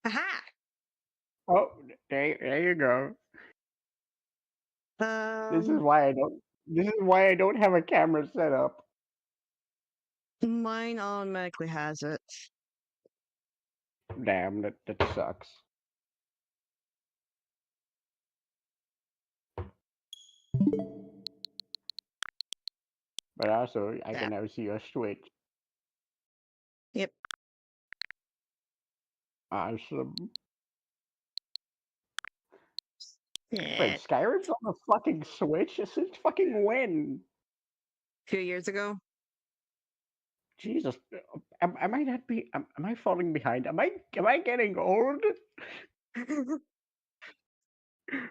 Aha! Oh, there you go. This is why I don't. This is why I don't have a camera set up. Mine automatically has it. Damn, that sucks. But also, I can now see your Switch. Yep. Awesome. Yeah. Wait, Skyrim's on the fucking Switch? Since fucking when? A few years ago. Jesus, am I not be? Am I falling behind? Am I getting old?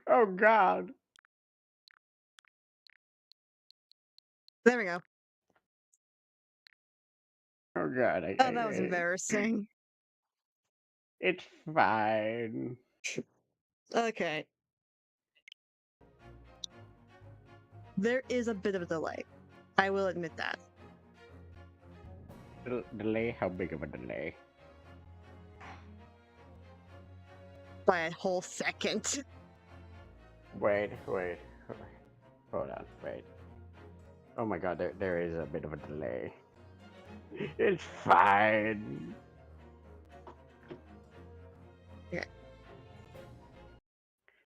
Oh God. There we go. Oh God. Oh, that was embarrassing. It's fine. Okay. There is a bit of a delay. I will admit that. Delay? How big of a delay? By a whole second. Wait. Hold on. Wait. Oh my God. There is a bit of a delay. It's fine. Okay.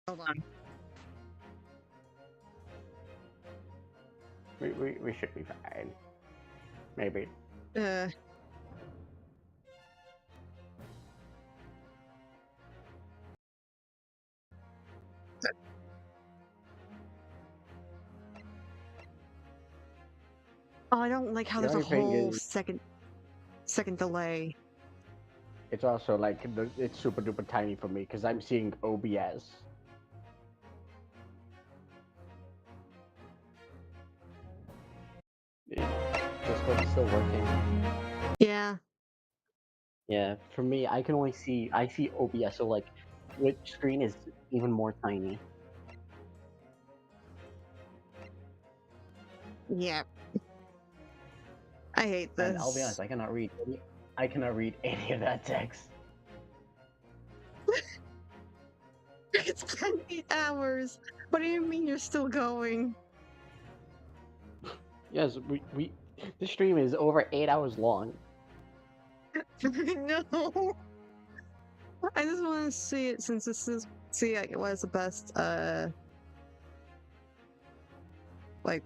Hold on. We should be fine. Maybe. Oh, I don't like how The there's a only thing whole is- second delay. It's also like it's super duper tiny for me because I'm seeing OBS. Discord's still working. Yeah. Yeah, for me, I see OBS, so like, which screen is even more tiny. Yeah. I hate this. And I'll be honest, I cannot read any of that text. It's been 8 hours. What do you mean you're still going? Yes, this stream is over 8 hours long. No. I just want to see it since this is see like, what is the best like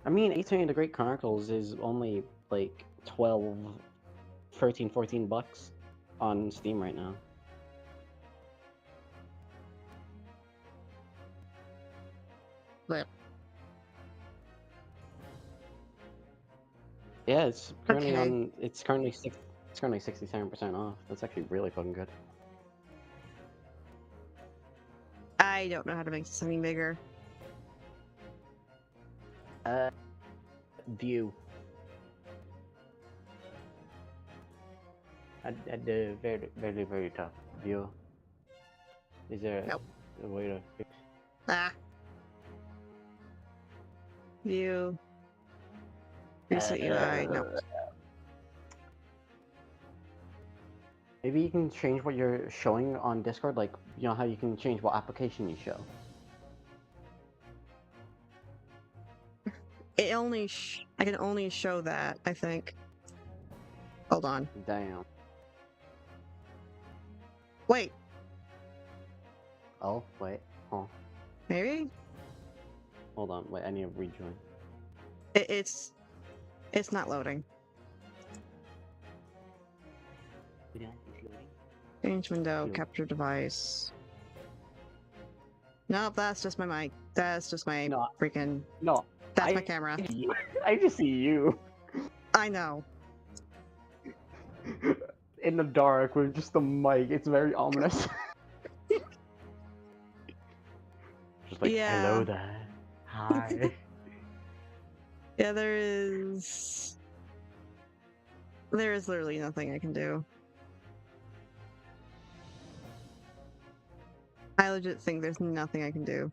I mean, 18 the Great Chronicles is only like 12, 13, 14 bucks on Steam right now. But Yeah, it's currently Okay. on. It's currently 67% off. That's actually really fucking good. I don't know how to make something bigger. View. At the very top. View. Is there Nope. a way to fix? Ah. View. Reset UI. No. Maybe you can change what you're showing on Discord, like you know how you can change what application you show. It only I can only show that, I think. Hold on. Damn. Wait, Oh wait. Oh, maybe? hold on. Wait, I need to rejoin. It's not loading. Change window, Cool. capture device. Nope, that's just my mic. That's just my No. freaking No. that's my camera. I just see you I know. In the dark with just the mic. It's very ominous. just like Yeah. hello there. Hi. Yeah, there is literally nothing I can do. I legit think there's nothing I can do.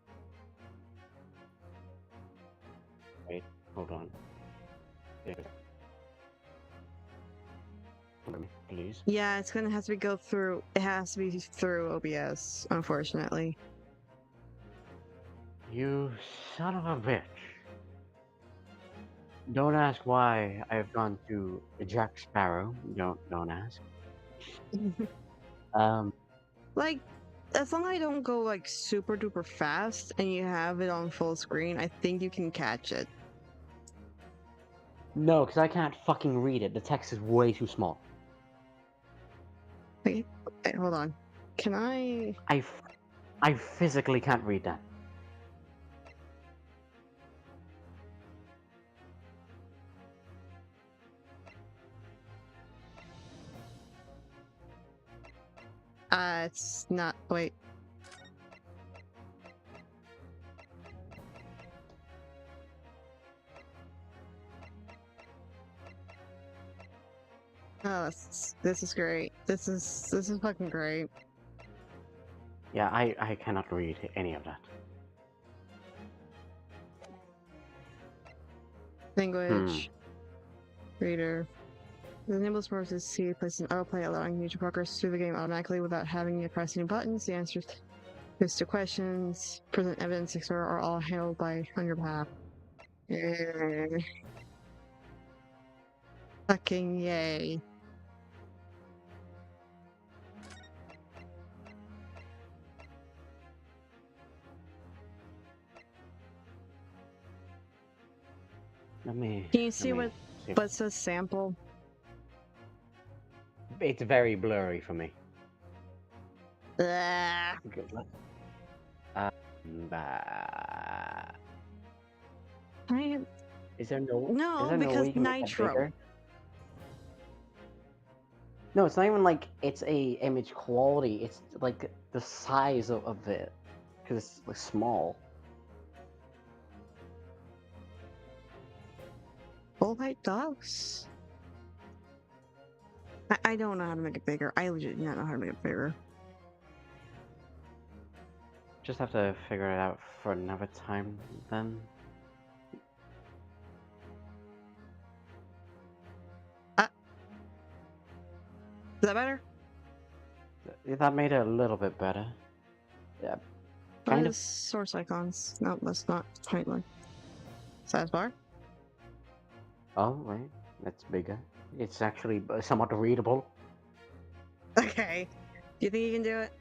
Wait, hold on. Yeah. Please. Yeah, it's gonna have to go through. It has to be through OBS, unfortunately. You son of a bitch. Don't ask why I've gone to Jack Sparrow. Don't ask. Like, as long as I don't go like super duper fast and you have it on full screen, I think you can catch it. No, because I can't fucking read it. The text is way too small. Wait, hold on. Can I? I physically can't read that. It's not. Wait. Oh, this is great. This is fucking great. Yeah, I cannot read any of that. Language. Reader. It enables players to see places in autoplay, allowing you to progress through the game automatically without having to press any buttons. The answers to questions, present evidence, etc. are all handled on your behalf. Fucking yay. Can you see what says sample? It's very blurry for me. Ah. Good luck. Is there no? No, is there no way because you can make that Nitro. bigger? No, it's not even like it's a image quality. It's like the size of it, because it's like small. Full white dogs? I don't know how to make it bigger. I legit do not know how to make it bigger. Just have to figure it out for another time then. Is that better? That made it a little bit better. Yeah. Kind Kind of of. source icons. No, that's not quite like. Size bar? Oh, right. That's bigger. It's actually somewhat readable. Okay. Do you think you can do it?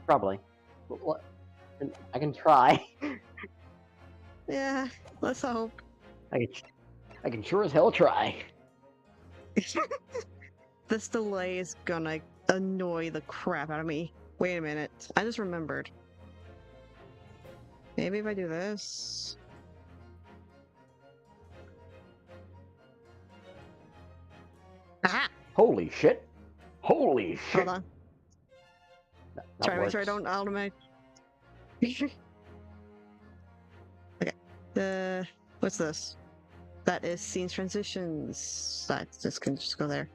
Probably. I can try. Yeah, let's hope. I can sure as hell try. This delay is gonna annoy the crap out of me. Wait a minute. I just remembered. Maybe if I do this. Aha! Holy shit! Holy shit! Hold on. That Try to make sure I works. don't automate. Okay. What's this? That is scenes transitions. That just can just go there.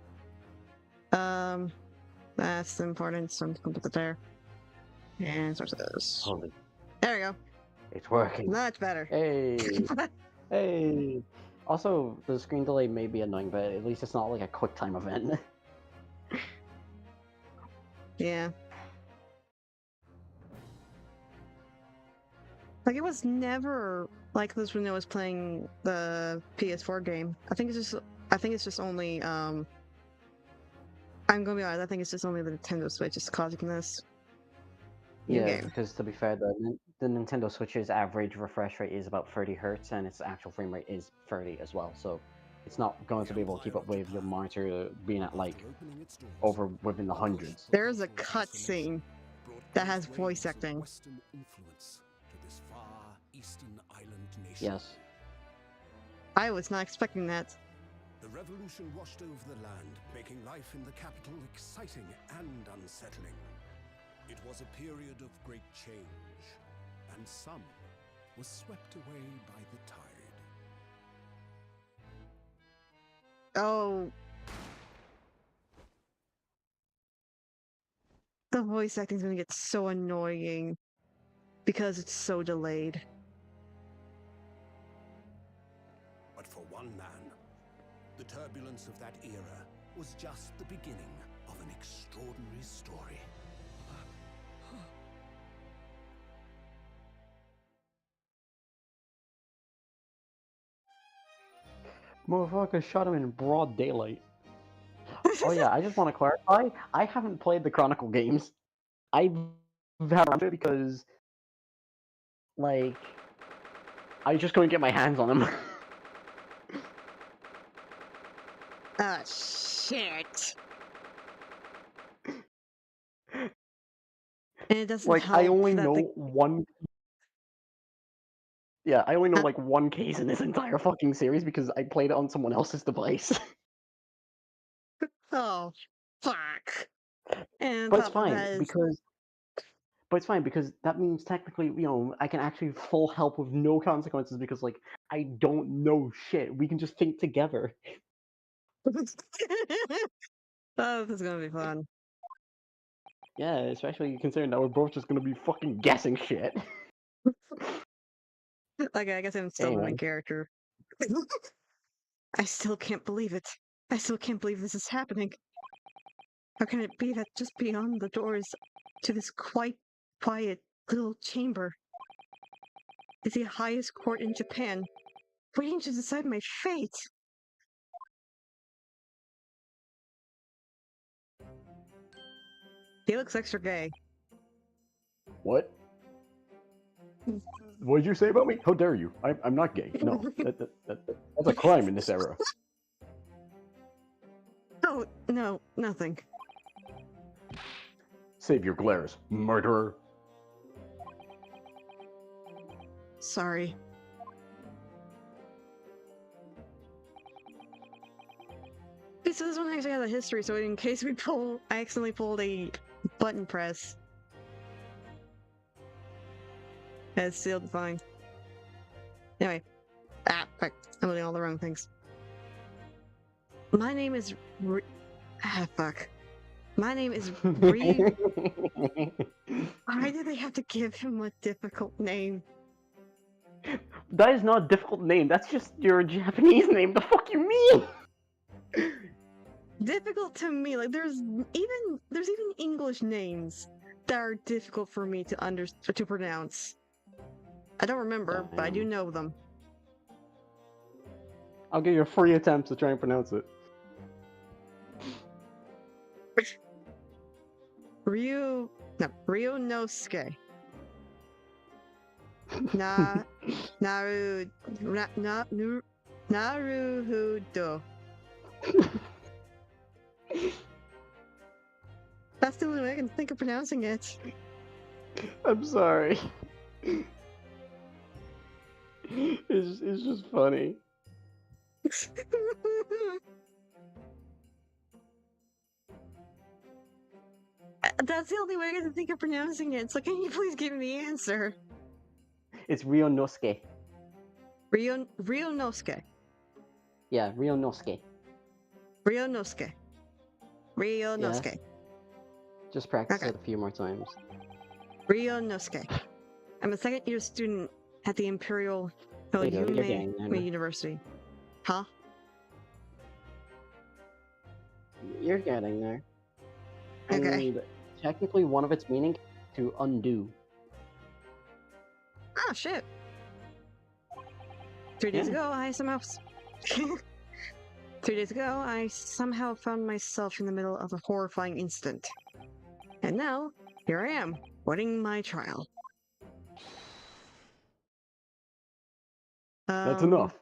That's important, so I'm gonna put it there. And source of this. Holy, There we go. it's working. Much better. Hey, hey. Also, the screen delay may be annoying, but at least it's not like a quick time event. Yeah. Like, it was never like this when I was playing the PS4 game. I think it's just only, I'm gonna be honest, I think it's just only the Nintendo Switch is causing this. New Yeah, game. because to be fair, the Nintendo Switch's average refresh rate is about 30 hertz, and its actual frame rate is 30 as well. So it's not going to be able to keep up with your monitor being at like over within the hundreds. There's a cutscene that has voice acting. Yes. I was not expecting that. The revolution washed over the land, making life in the capital exciting and unsettling. It was a period of great change, and some was swept away by the tide. Oh. The voice acting's gonna get so annoying because it's so delayed. But for one man, the turbulence of that era was just the beginning of an extraordinary story. Motherfucker shot him in broad daylight. Oh yeah, I just want to clarify. I haven't played the Chronicle games. I've had it because, like, I just couldn't get my hands on them. Ah, shit. And it doesn't Like, help I only that know the... one. Yeah, I only know like one case in this entire fucking series because I played it on someone else's device. Oh, fuck. And But it's top of fine that is... because. But it's fine because that means technically, I can actually full help with no consequences because, like, I don't know shit. We can just think together. Oh, this is gonna be fun. Yeah, especially considering that we're both just gonna be fucking guessing shit. Okay, I guess I'm still the main character. I still can't believe it. I still can't believe this is happening. How can it be that just beyond the doors to this quite quiet little chamber is the highest court in Japan, waiting to decide my fate? He looks extra gay. What? What did you say about me? How dare you? I'm not gay. No, that's a crime in this era. Oh, no, nothing. Save your glares, murderer. Sorry. So this one actually has a history, so in case I accidentally pulled a button press. It's sealed fine. Anyway. Fuck. I'm doing all the wrong things. My name is fuck. My name is Why do they have to give him a difficult name? That is not a difficult name. That's just your Japanese name. The fuck you mean? Difficult to me, like there's even English names that are difficult for me to pronounce. I don't remember, but I do Damn. know them. I'll give you a free attempt to try and pronounce it. Ryunosuke. Na Naruhodo. That's the only way I can think of pronouncing it. I'm sorry. It's just funny. That's the only way I can think of pronouncing it. So can you please give me the answer? It's Ryunosuke. Ryunosuke. Yeah, Ryunosuke. Ryunosuke. Ryunosuke. Just practice Okay. it a few more times. Ryunosuke. I'm a second year student at the Imperial University. Huh? You're getting there. Okay. And technically, one of its meaning to undo. Ah, shit. 3 days Yeah. ago, I somehow... 3 days ago, I somehow found myself in the middle of a horrifying incident. And now, here I am, waiting my trial. That's enough.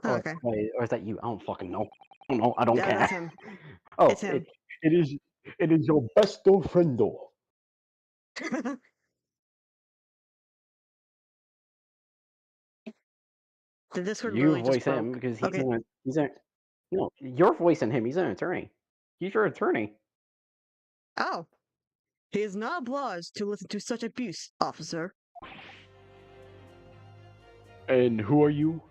Oh, okay. Wait, or is that you? I don't fucking know. I don't know. I don't Yeah, care. that's him. Oh, It's him. it is your besto friendo. The Discord You really just voice him broke. because he's Okay. no, you're voicing him. He's an attorney. He's your attorney. Oh. He is not obliged to listen to such abuse, officer. And who are you?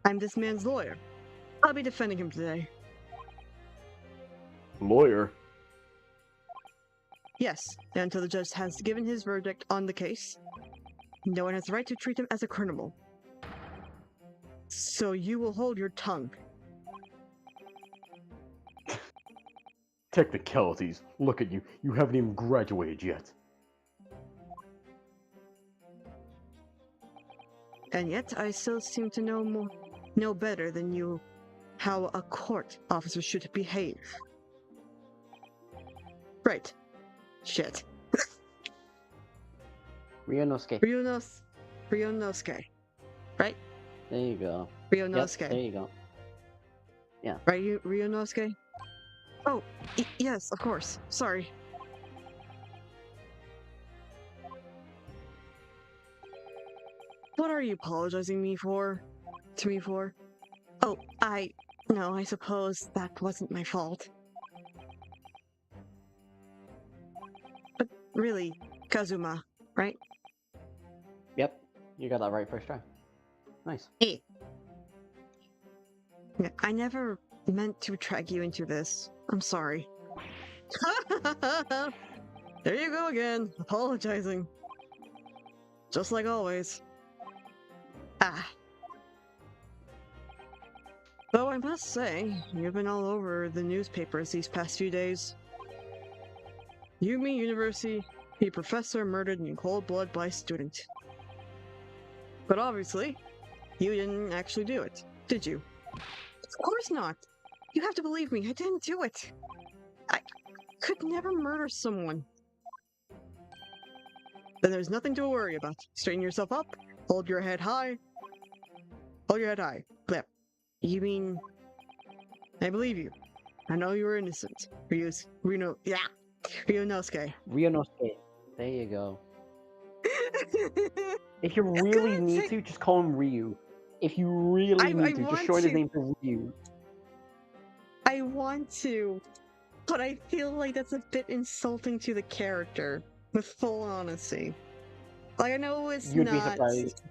I'm this man's lawyer. I'll be defending him today. Lawyer. Yes, and until the judge has given his verdict on the case, no one has the right to treat him as a criminal. So you will hold your tongue. Technicalities. Look at you. You haven't even graduated yet. And yet, I still seem to know better than you how a court officer should behave. Right. Shit. Ryunosuke. Ryunosuke. Right? There you go. Ryunosuke. Yep, there you go. Right, Ryunosuke? Oh, yes, of course. Sorry. What are you apologizing to me for? Oh, no, I suppose that wasn't my fault. But really, Kazuma, right? Yep, you got that right first try. Nice. Hey. I never meant to drag you into this. I'm sorry. There you go again, apologizing. Just like always. Though I must say, you've been all over the newspapers these past few days. Yumi University, a professor murdered in cold blood by a student. But obviously, you didn't actually do it, did you? Of course not! You have to believe me, I didn't do it! I could never murder someone. Then there's nothing to worry about. Straighten yourself up, hold your head high. Hold your head high. Blip. You mean... I believe you. I know you were innocent. Ryunosuke. Ryunosuke. There you go. If you It's really gonna need take- to, just call him Ryu. If you really I need to, just want shorten his to. name to Ryu. I want to, but I feel like that's a bit insulting to the character, with full honesty. Like, I know it's You'd not... be surprised.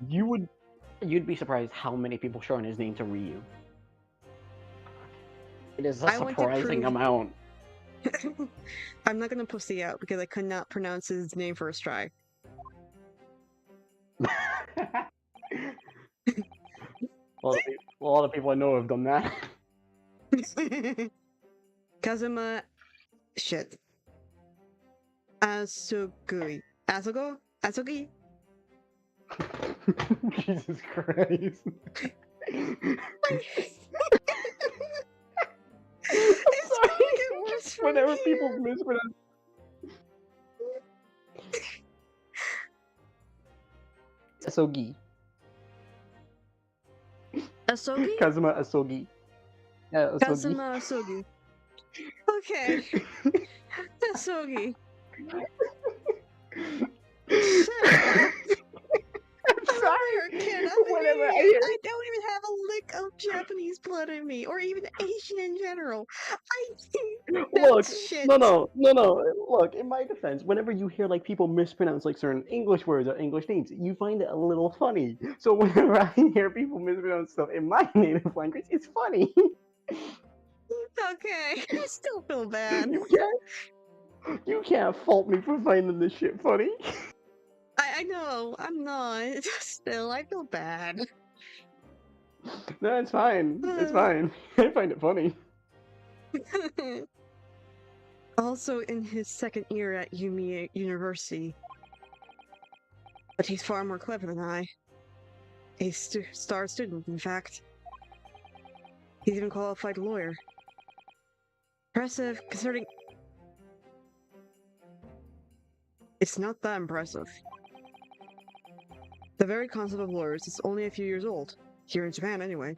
You'd be surprised how many people shorten his name to Ryu. It is a I want to surprising prove- amount. I'm not gonna pussy out because I could not pronounce his name first try. A lot of people I know have done that. Kazuma... Shit. Asugui. Asugi? Jesus Christ. It's Sorry. gonna get worse from Whenever here. people mispronounce. Asogi. Asogi? Kazuma Asogi. Yeah, Asogi. Kazuma Asogi. Okay. Asogi. Shut up. I'm I'm sorry. American. I'm Whenever an I idiot. hear. I don't even have a lick of Japanese blood in me, or even Asian in general. I think Look, that's shit. no. Look, in my defense, whenever you hear like people mispronounce like certain English words or English names, you find it a little funny. So whenever I hear people mispronounce stuff in my native language, it's funny. Okay, I still feel bad. You can't fault me for finding this shit funny. I know, I'm not. Still, I feel bad. No, it's fine. It's fine. I find it funny. Also in his second year at Yumi University. But he's far more clever than I. A star student, in fact. He's even qualified lawyer. Impressive, considering... It's not that impressive. The very concept of lawyers is only a few years old. Here in Japan, anyway.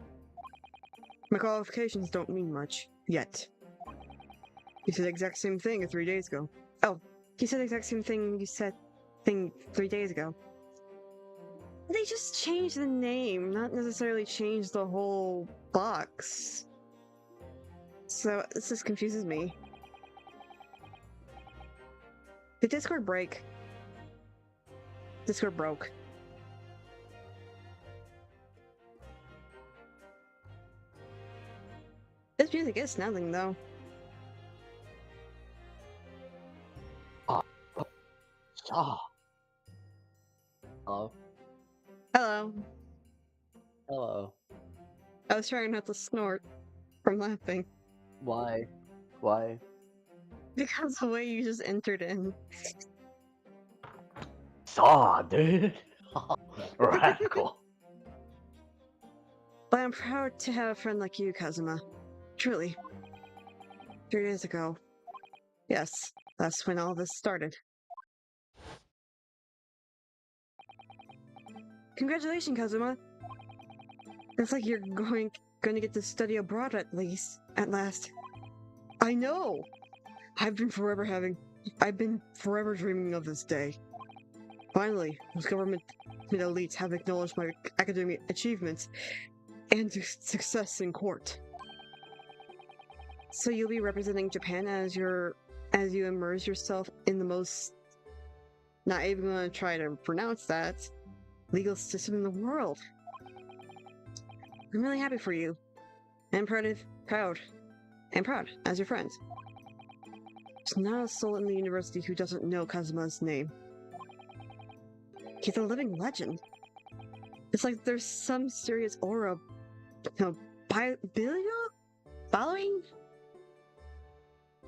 My qualifications don't mean much. Yet. He said the exact same thing 3 days ago. Oh, he said the exact same thing you said 3 days ago. They just changed the name, not necessarily changed the whole box. So, this just confuses me. Did Discord break? Discord broke. This music is nothing, though. Oh. Hello. Hello. Hello. I was trying not to snort from laughing. Why? Because the way you just entered in. Saw, dude. Radical. But I'm proud to have a friend like you, Kazuma. Truly. 3 days ago. Yes, that's when all this started. Congratulations, Kazuma! It's like you're going to get to study abroad at last. I know! I've been forever dreaming of this day. Finally, those government elites have acknowledged my academic achievements and success in court. So you'll be representing Japan as you immerse yourself in the most, not even gonna try to pronounce that, legal system in the world. I'm really happy for you. I'm proud as your friend. There's not a soul in the university who doesn't know Kazuma's name. He's a living legend. It's like there's some serious aura, following?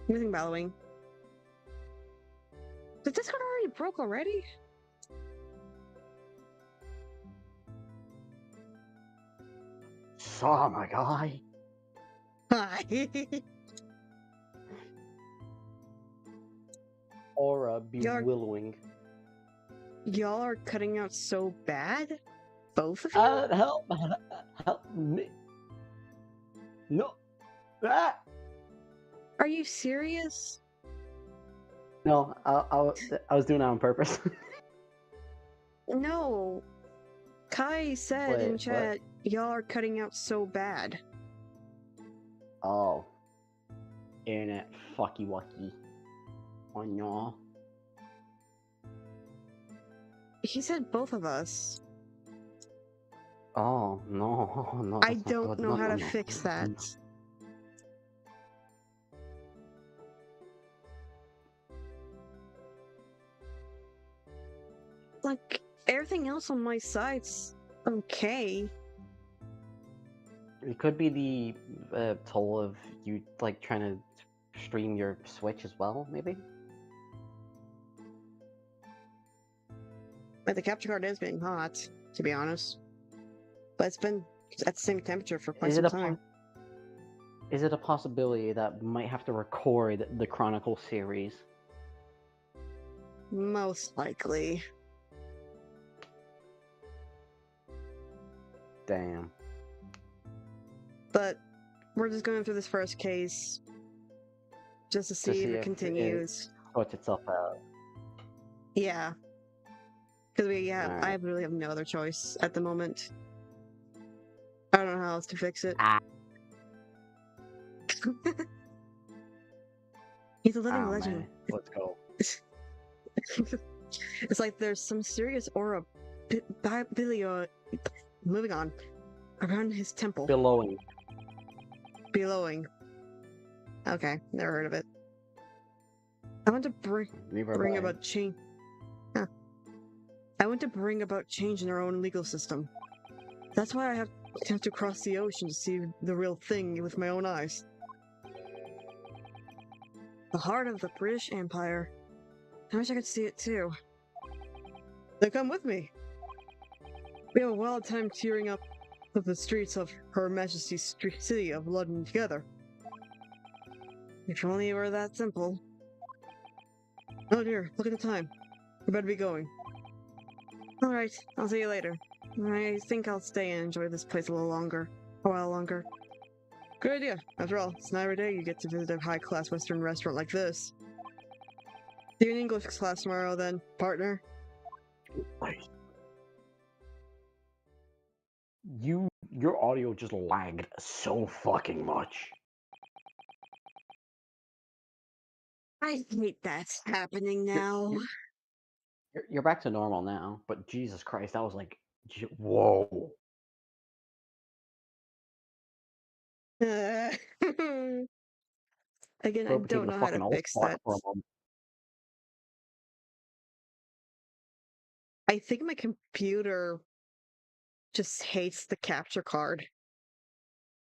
Anything following. Did Discord already broke already? Saw my guy. Hi. Aura bewillowing. Y'all are cutting out so bad? Both of you? Help me. No. Ah! Are you serious? No, I was doing that on purpose. No. Kai said in chat, y'all are cutting out so bad. Oh. Internet fucky wucky. Oh no. He said both of us. Oh no. I don't know how to fix that. Like, everything else on my side's okay. It could be the toll of you like trying to stream your Switch as well, maybe. Like, the capture card is getting hot, to be honest. But it's been at the same temperature for quite some time. Is it a possibility that we might have to record the Chronicle series? Most likely. Damn. But we're just going through this first case just to see if it continues. Sorts itself out. Yeah. Because Alright. I really have no other choice at the moment. I don't know how else to fix it. He's a living legend. Man. Let's go. It's like there's some serious aura moving on around his temple. Billowing. Okay, never heard of it. I want to bring about change. Huh. I want to bring about change in our own legal system. That's why I have to cross the ocean to see the real thing with my own eyes. The heart of the British Empire. I wish I could see it too. Then come with me. We have a wild time tearing up the streets of Her Majesty's city of London together. If only it were that simple. Oh dear, look at the time. We better be going. Alright, I'll see you later. I think I'll stay and enjoy this place a while longer. Good idea. After all, it's not every day you get to visit a high-class Western restaurant like this. See you in English class tomorrow then, partner. Your audio just lagged so fucking much. I hate that's happening now. You're back to normal now, but Jesus Christ, that was like, whoa. Again, I don't know how to fix that. I think my computer just hates the capture card.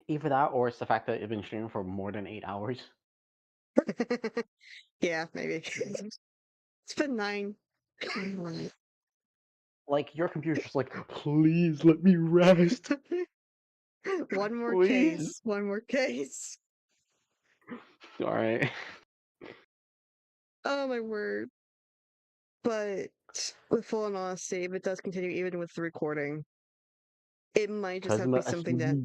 Either that, or it's the fact that it's been streaming for more than 8 hours. Yeah, maybe. It's been 9. Like, your computer's just like, please let me rest. One more Please. case. One more case. Alright. Oh my word. But with full honesty, if it does continue even with the recording, it might just have to be something that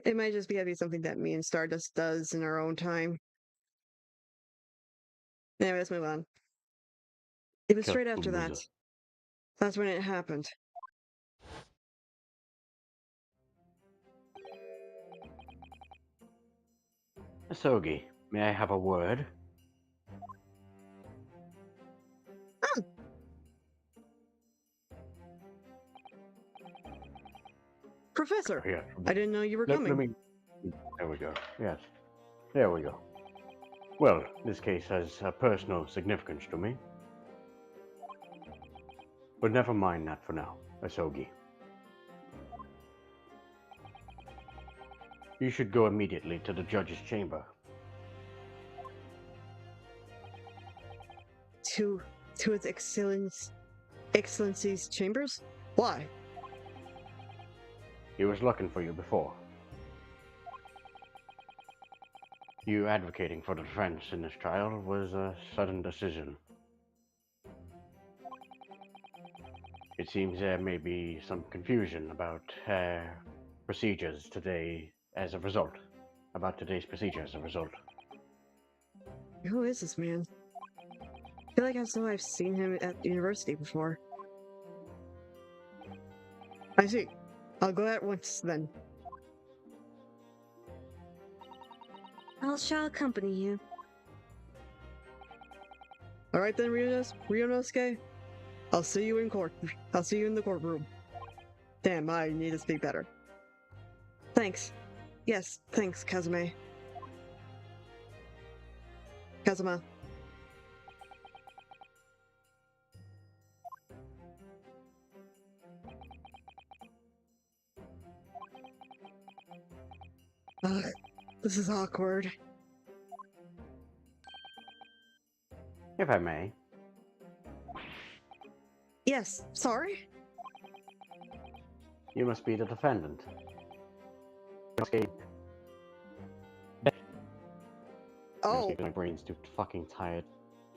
it might just be something that me and Stardust does in our own time. Anyway, let's move on. It was straight after that. That's when it happened. Sogi, may I have a word? Oh. Professor, Yeah. I didn't know you were coming. There we go. Yes. There we go. Well, this case has personal significance to me. But never mind that for now, Asogi. You should go immediately to the judge's chamber. To His Excellency's chambers? Why? He was looking for you before. You advocating for the defense in this trial was a sudden decision. It seems there may be some confusion about procedures today as a result. About today's procedure as a result. Who is this man? I feel like I've seen him at university before. I see. I'll go at once then. I shall accompany you. Alright then, Ryunosuke. I'll see you in court. I'll see you in the courtroom. Damn, I need to speak better. Thanks. Yes, thanks, Kazuma. Kazuma. Ugh, this is awkward. If I may. Yes, sorry? You must be the defendant. Oh, My brain's too fucking tired.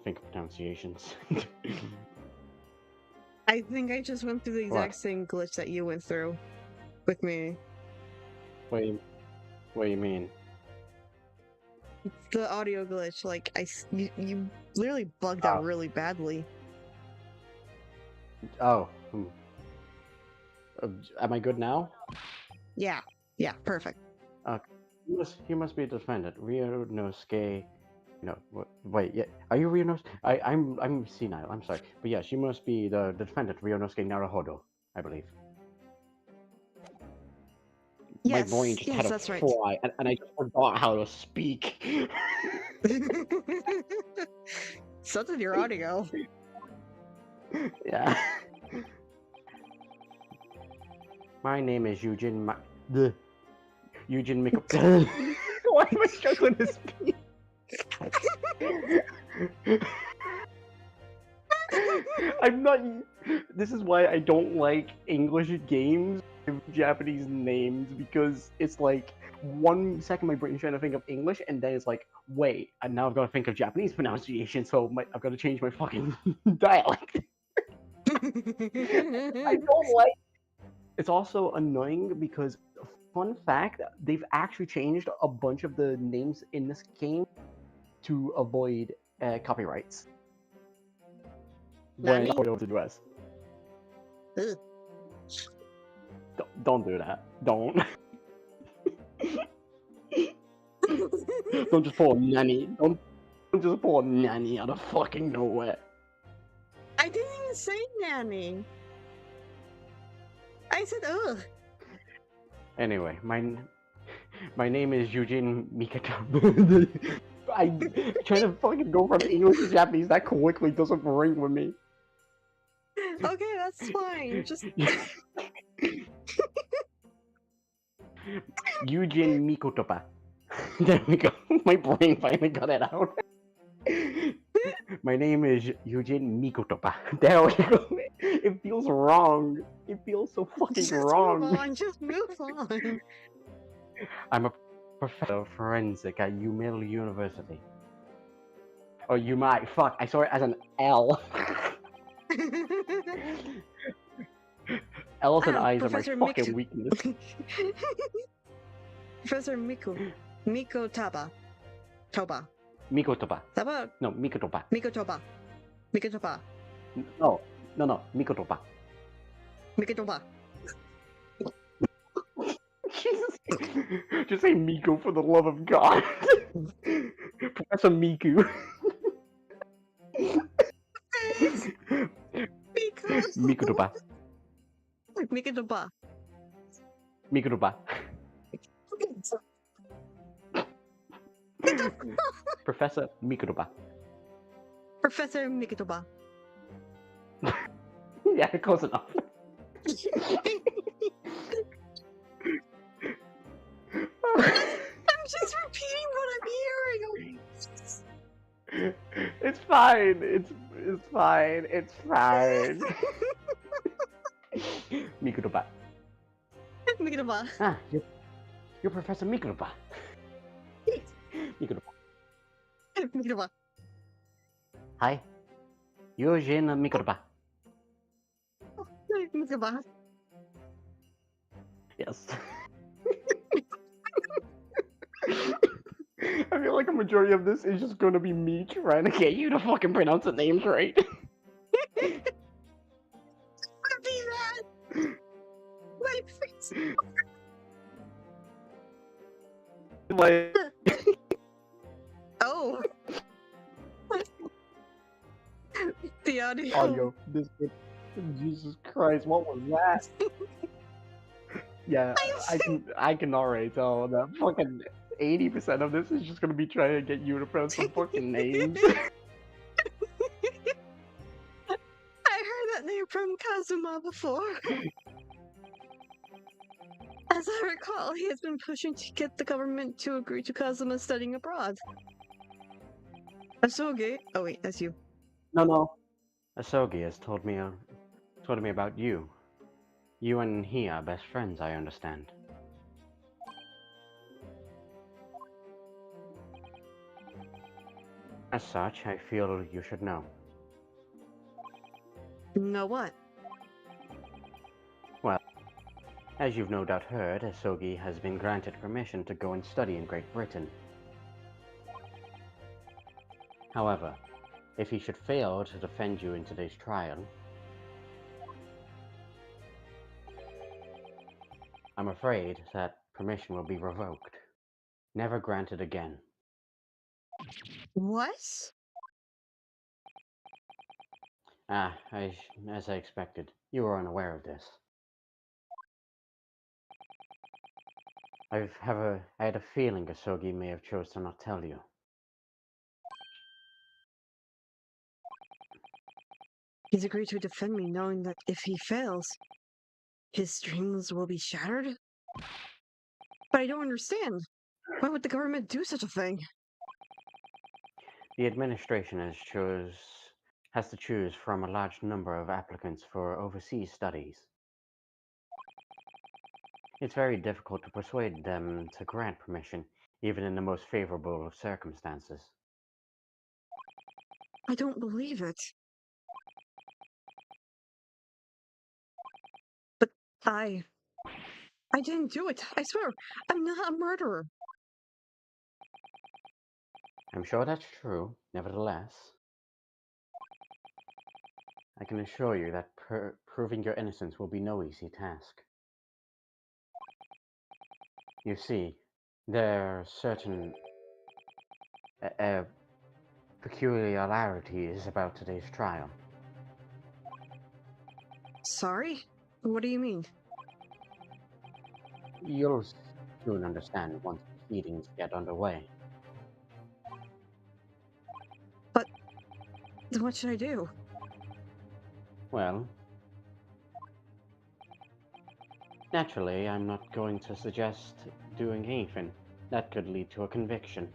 Think of pronunciations. I think I just went through the exact What? same glitch that you went through with me. What do you mean? The audio glitch, like, you literally bugged out really badly. Oh. Am I good now? Yeah, perfect. He must be the defendant. Ryunosuke. No, wait. Yeah, are you Ryunosuke? I'm senile. I'm sorry, but yeah, she must be the defendant, Ryunosuke Naruhodo, I believe. My brain just had a that's right. fry, and I just forgot how to speak. So did your audio. Yeah. My name is Eugene Eugene Miko. Why am I struggling to speak? I'm not. This is why I don't like English games with Japanese names, because it's like 1 second my brain's trying to think of English, and then it's like, wait, and now I've got to think of Japanese pronunciation, so I've got to change my fucking dialect. I don't like. It's also annoying because, fun fact, they've actually changed a bunch of the names in this game to avoid copyrights when Nani? it's over to the US. Ugh. Don't do that. Don't. Don't just pull a nanny. Don't just pull a nanny out of fucking nowhere. I didn't even say nanny. I said ugh. Anyway, my name is Eugene Mikoto. Trying to fucking go from English to Japanese that quickly doesn't ring with me. Okay, that's fine. Just Eugene Mikotopa. There we go. My brain finally got it out. My name is Eugene Mikotopa. There we go. It feels wrong. It feels so fucking just wrong. move on. Just move on. I'm a professor of forensic at Yumil University. Oh, you might. Fuck, I saw it as an L. L's and I's Professor are my fucking Miku. weakness. Professor Miko Toba. Mikotopa. Taba. No, Mikotopa. Mikotoba. No, Mikotopa. Mikotoba. Jesus. Just say Miko for the love of God. Professor Miku. Mikotopa. Mikotoba. Mikotopa. Professor Mikotopa. Professor Mikotoba. Yeah, close enough. I'm just repeating what I'm hearing. It's fine. It's fine. It's fine. Mikotopa. Mikotoba. Ah, you're Professor Mikotopa. Mikotopa. Mikotoba. Hi. Eugene Mikotopa. Mikotoba. Yes. I feel like a majority of this is just going to be me trying to get you to fucking pronounce the names right. Be that. My face. Like, Oh. The audio. This. Jesus Christ, what was that? Yeah, I can already tell that fucking 80% of this is just gonna be trying to get you to pronounce some fucking names. I heard that name from Kazuma before. As I recall, he has been pushing to get the government to agree to Kazuma studying abroad. Asoge? Oh wait, that's you. No. Asogi has told me told me about you. You and he are best friends, I understand. As such, I feel you should know. Know what? Well, as you've no doubt heard, Asogi has been granted permission to go and study in Great Britain. However, if he should fail to defend you in today's trial, I'm afraid that permission will be revoked. Never granted again. What? As I expected, you were unaware of this. I had a feeling Asogi may have chose to not tell you. He's agreed to defend me knowing that if he fails, his dreams will be shattered? But I don't understand. Why would the government do such a thing? The administration has to choose from a large number of applicants for overseas studies. It's very difficult to persuade them to grant permission, even in the most favorable of circumstances. I don't believe it. But I didn't do it. I swear, I'm not a murderer. I'm sure that's true, nevertheless. I can assure you that proving your innocence will be no easy task. You see, there are certain peculiarities about today's trial. Sorry? What do you mean? You'll soon understand once proceedings get underway. But what should I do? Well, naturally, I'm not going to suggest doing anything that could lead to a conviction.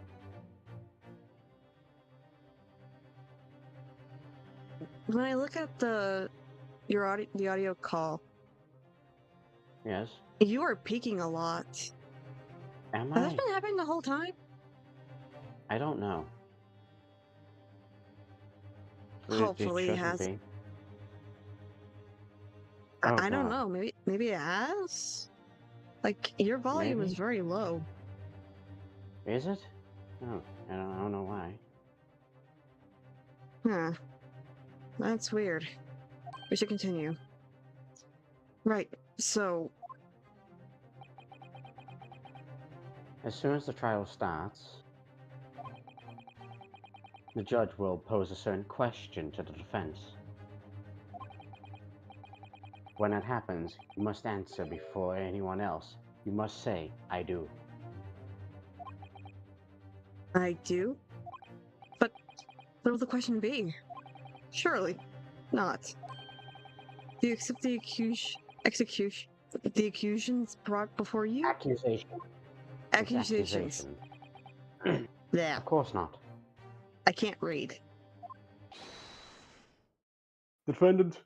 When I look at the audio call, Yes? you are peeking a lot. Am Has that I? been happening the whole time? I don't know. Hopefully it shouldn't has. be. Oh, I don't God. know. Maybe it has. Like your volume is Maybe? very low. Is it? Oh, I don't know why. Huh. That's weird. We should continue. Right. So, As soon as the trial starts, the judge will pose a certain question to the defense. When that happens, you must answer before anyone else. You must say, I do. I do? But what will the question be? Surely not. Do you accept the accusations brought before you? Accusation. It's Accusations. accusation. Yeah, Of course not. I can't read. Defendant.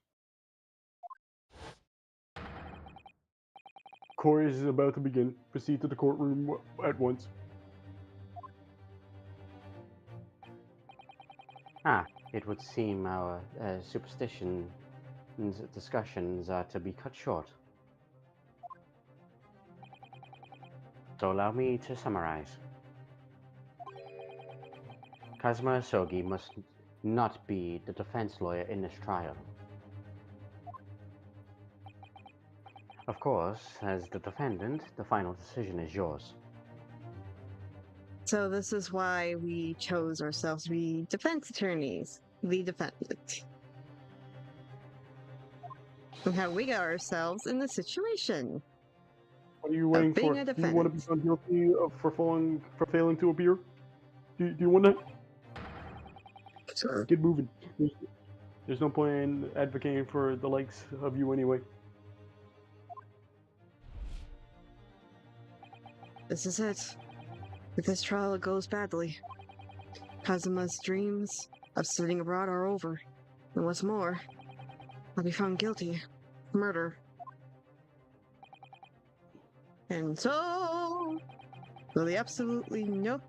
Court is about to begin. Proceed to the courtroom at once. It would seem our superstition discussions are to be cut short. So allow me to summarize. Kazuma Asogi must not be the defense lawyer in this trial. Of course, as the defendant, the final decision is yours. So this is why we chose ourselves to be defense attorneys. The defendant. And how we got ourselves in this situation. What are you waiting being for? a Do you want to be defendant. found guilty for failing to appear? Do you want to? Sure. Get moving. There's no point in advocating for the likes of you anyway. This is it. If this trial goes badly, Kazuma's dreams of studying abroad are over. And what's more, I'll be found guilty. Murder. And so, with absolutely no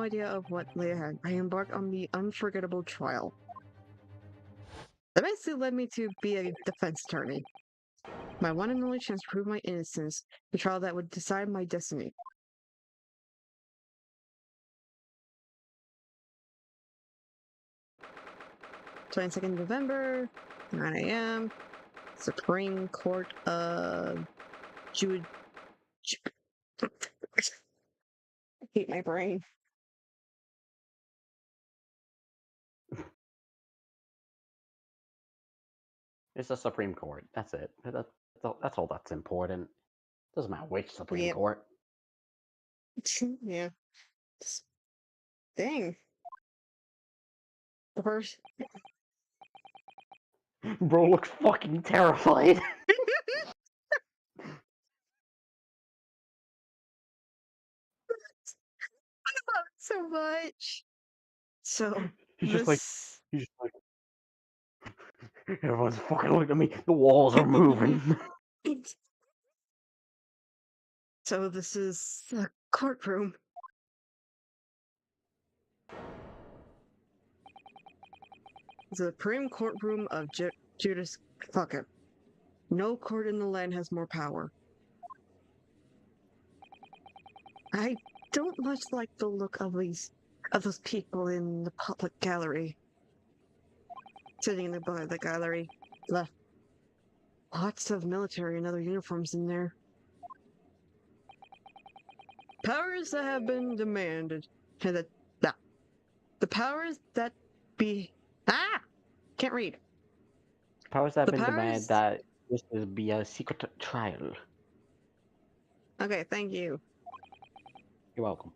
idea of what lay ahead, I embarked on the unforgettable trial. That basically led me to be a defense attorney. My one and only chance to prove my innocence, the trial that would decide my destiny. November, 9 a.m. Supreme Court of I hate my brain. It's the Supreme Court. That's it. That's all that's important. Doesn't matter which Supreme Yep. Court. Yeah. Dang. The first. Bro looks fucking terrified. So much. So He's this. just like, everyone's fucking looking at me. The walls are moving. So this is a courtroom. The Supreme Courtroom of Judas. Fuck it. No court in the land has more power. I don't much like the look of those people in the public gallery. Sitting in the gallery. Left. Lots of military and other uniforms in there. Powers that have been demanded. And the powers that be. Can't read. Powers that have The been demanded powers- that this will be a secret trial. Okay, thank you. You're welcome.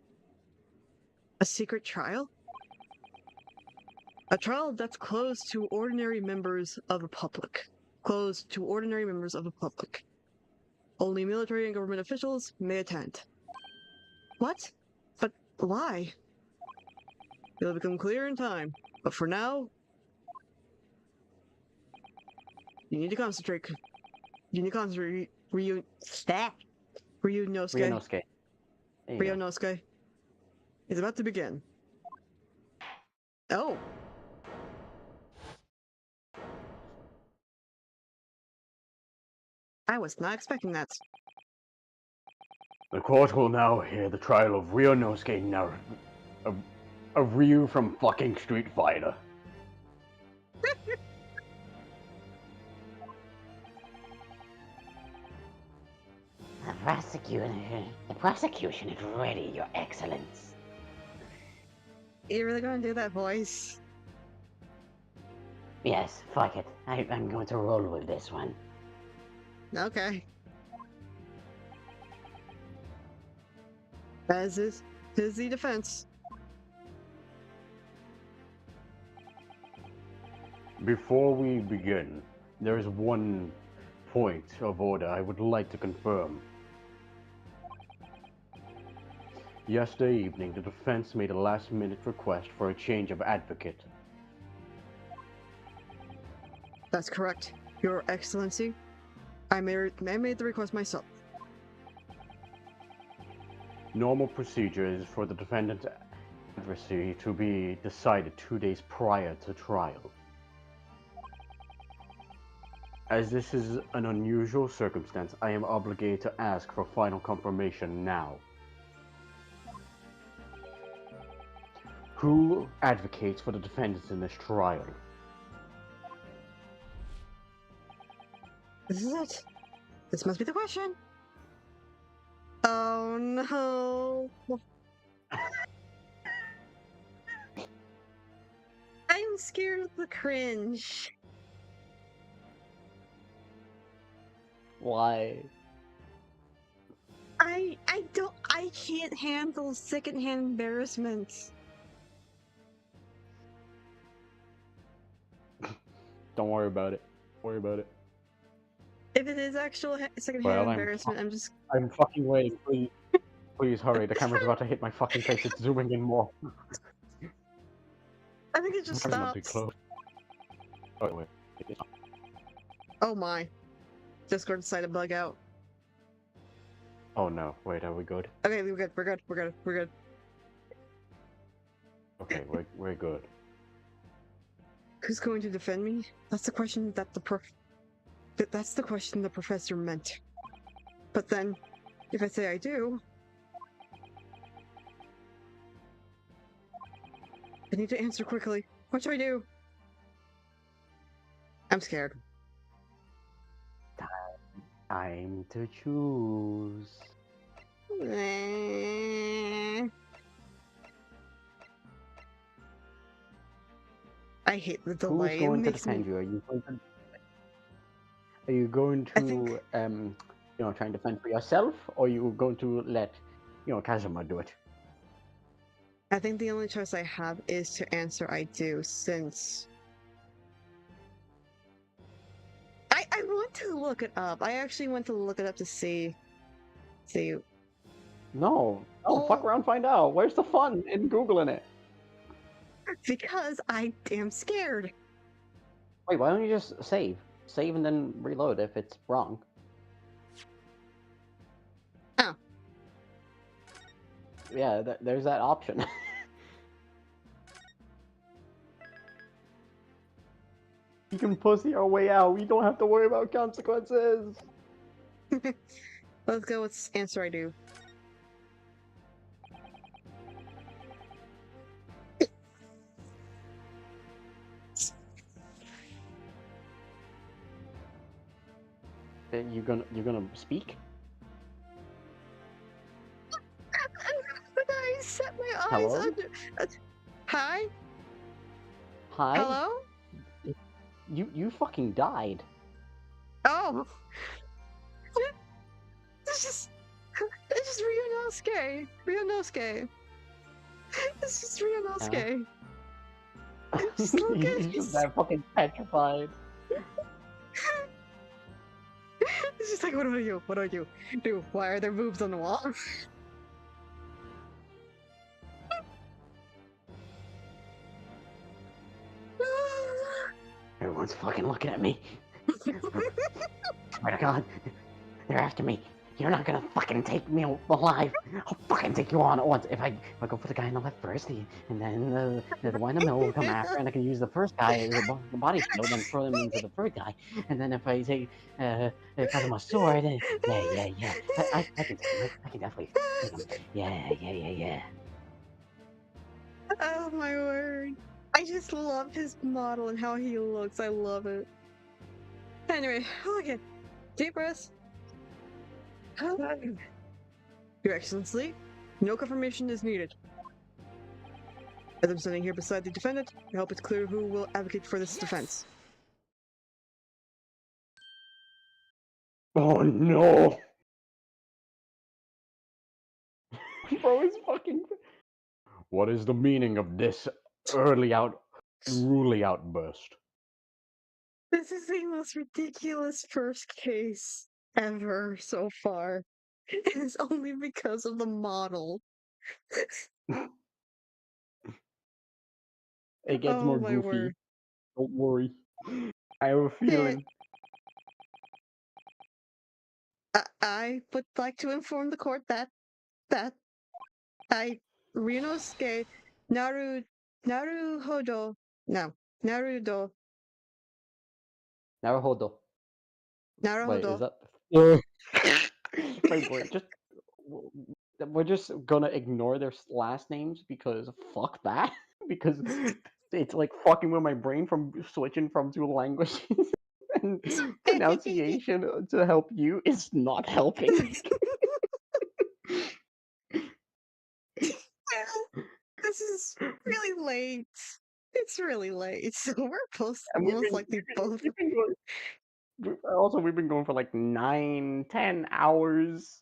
A secret trial? A trial that's closed to ordinary members of the public. Closed to ordinary members of the public. Only military and government officials may attend. What? But why? It'll become clear in time. But for now, you need to concentrate. You need to concentrate. Ryunosuke. Ryunosuke. There you go. Ryunosuke is about to begin. Oh. I was not expecting that. The court will now hear the trial of Ryunosuke a Ryu from fucking Street Fighter. The prosecution is ready, Your Excellence. You really gonna do that voice? Yes, fuck it. I'm going to roll with this one. Okay. As is the defense. Before we begin, there is one point of order I would like to confirm. Yesterday evening, the defense made a last-minute request for a change of advocate. That's correct, Your Excellency. I made the request myself. Normal procedure is for the defendant's adversary to be decided 2 days prior to trial. As this is an unusual circumstance, I am obligated to ask for final confirmation now. Who advocates for the defendants in this trial? This is it. This must be the question. Oh no. I'm scared of the cringe. Why? I can't handle secondhand embarrassment. Don't worry about it. Worry about it. If it is actual secondhand Well, embarrassment, I'm fucking waiting. Please, please hurry. The camera's about to hit my fucking face. It's zooming in more. I think it just I'm not too stops. close. Oh wait. Oh my. Discord decided to bug out. Oh no, wait, are we good? Okay, we're good. We're good. We're good. We're good. Okay, we're good. Who's going to defend me? That's the question that that's the question the professor meant. But then, if I say I do, I need to answer quickly. What should I do? I'm scared. Time to choose. I hate the delay. Who's going it to makes defend me... you? Are you going I to think... try and defend for yourself, or are you going to let Kazuma do it? I think the only choice I have is to answer I do, since... I want to look it up. I actually went to look it up to see... No, fuck around, find out. Where's the fun in Googling it? Because I am scared. Wait, why don't you just save? Save and then reload if it's wrong. Oh. Yeah, there's that option. You can pussy our way out. We don't have to worry about consequences. Let's go with answer I do. You're gonna speak? I set my eyes Hello? under... Hi? Hi? Hello? You fucking died. Oh! It's just Ryunosuke. Ryunosuke. It's just Ryunosuke. Just look at He's his... just that fucking petrified. It's just like, what do I do? What do I do? Dude, why are there boobs on the wall? Everyone's fucking looking at me. Swear to God, they're after me. You're not gonna fucking take me alive. I'll fucking take you on at once. If I go for the guy on the left first, and then the one in the middle will come after, and I can use the first guy as a body shield, and throw them into the third guy. And then if I take Kazuma's sword, then yeah. I can take him. I can definitely take him. Yeah. Oh my word. I just love his model and how he looks. I love it. Anyway, okay. Deep breaths. Your Excellency, no confirmation is needed. As I'm standing here beside the defendant, I hope it's clear who will advocate for this defense. Oh no! Bro is fucking. What is the meaning of this unruly outburst? This is the most ridiculous first case ever so far. It is only because of the model. It gets Oh more my goofy. word. Don't worry. I have a feeling. I would like to inform the court that Ryunosuke Naruhodo Naruhodo Wait, is Naruhodo. that? Wait, we're just gonna ignore their last names because fuck that. Because it's like fucking with my brain from switching from two languages. And pronunciation to help you is not helping. This is really late. It's really late. So we're And most likely both. we've been going for like 9-10 hours.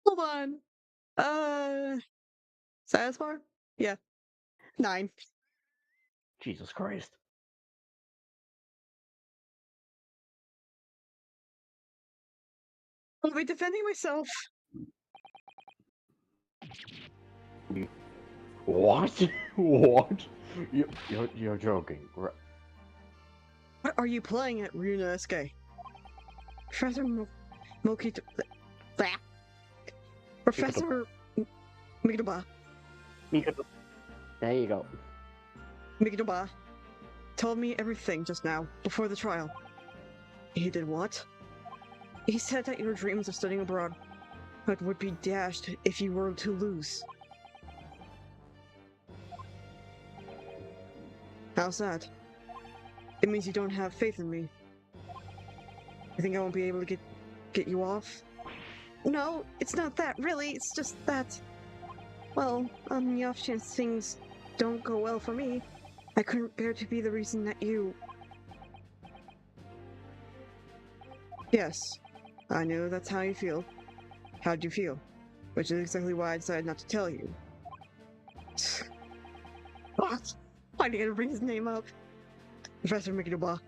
Hold on. Status bar? Yeah. 9. Jesus Christ. I'll be defending myself. What? What? You're joking, right? What are you playing at Ryunosuke? Professor Mokito... Blah. Professor Mikitoba. There you go. Mikitoba told me everything just now, before the trial. He did what? He said that your dreams of studying abroad would be dashed if you were to lose. How's that? It means you don't have faith in me. You think I won't be able to get you off? No, it's not that, really. It's just that... Well, on the off chance things don't go well for me, I couldn't bear to be the reason that you... Yes, I know that's how you feel. How'd you feel? Which is exactly why I decided not to tell you. What? Why do you gotta bring his name up? Professor Mikitoba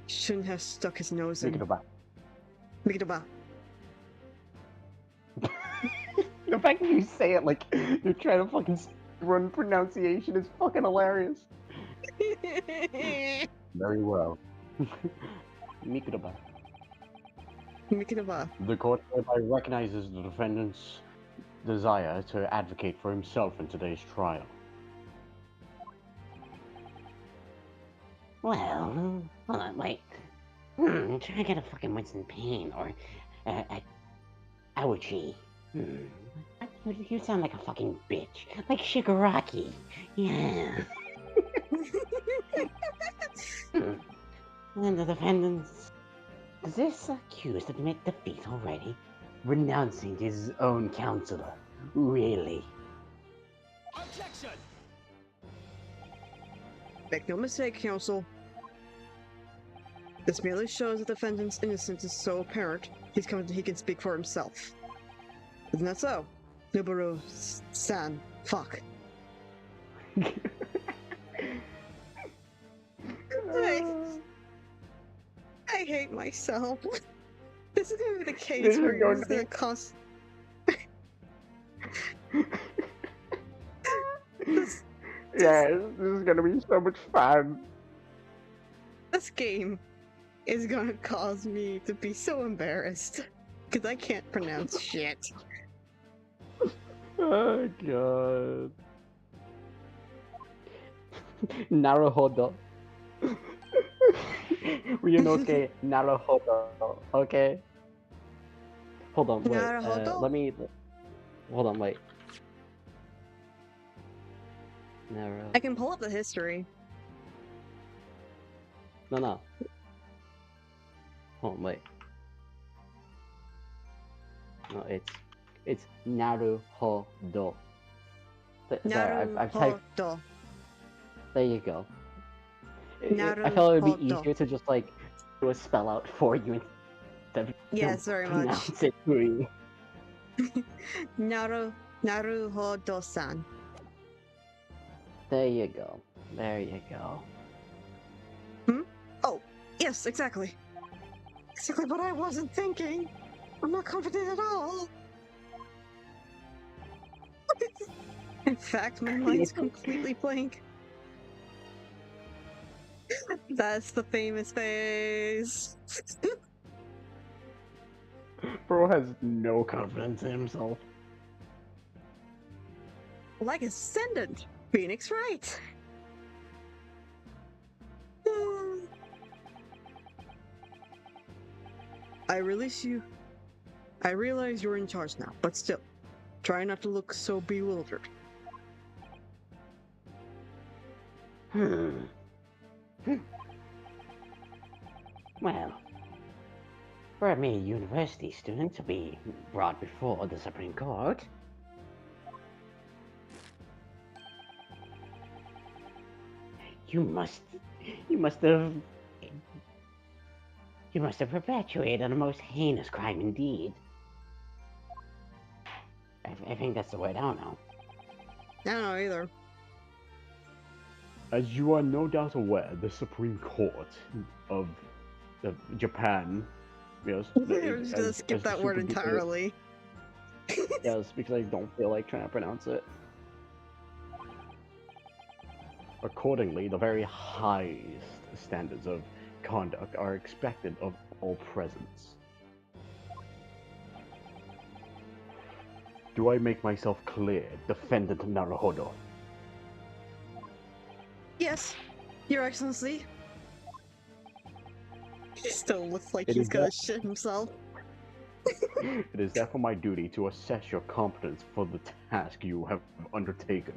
shouldn't have stuck his nose in. Mikitoba. The fact that you say it like you're trying to fucking run pronunciation is fucking hilarious. Very well. Mikitoba. Mikitoba. The court hereby recognizes the defendant's desire to advocate for himself in today's trial. Well, hold on, wait. Trying to get a fucking Winston pain or a ouchie. You sound like a fucking bitch. Like Shigaraki. Yeah. And the defendant's this accused admit defeat already, renouncing his own counselor. Really? Objection! Make no mistake, counsel. This merely shows the defendant's innocence is so apparent, he can speak for himself. Isn't that so? Noboru-san. Fuck. I hate myself. This is gonna be the case where you're gonna cost. Yeah, this is gonna be so much fun. This game is gonna cause me to be so embarrassed because I can't pronounce shit. Oh god. Naruhodo. Ryunosuke Naruhodo. Okay. Hold on, wait. Let me. Hold on, wait. Naruhodo. I can pull up the history. No. Hold on, wait. No, it's Naruhodo. There, I've typed. Naruhodo. There you go. I felt it would be easier to just like do a spell out for you instead of Yes, very much. pronounce it for you. Naruhodo-san. There you go. There you go. Oh, yes, exactly. Exactly what I wasn't thinking. I'm not confident at all. In fact, my mind's completely blank. That's the famous face. Bro has no confidence in himself. Like Ascendant. Phoenix Wright. I release you. I realize you're in charge now, but still, try not to look so bewildered. Well, for a mere university student to be brought before the Supreme Court, you must have perpetuated a most heinous crime indeed. I think that's the word. I don't know. I don't know either. As you are no doubt aware, the Supreme Court of Japan, yes, We're just gonna skip that word entirely. Yes, because I don't feel like trying to pronounce it. Accordingly, the very highest standards of conduct are expected of all presents. Do I make myself clear, Defendant Naruhodo? Yes, Your Excellency. He still looks like It he's is gonna that- shit himself. It is therefore my duty to assess your competence for the task you have undertaken.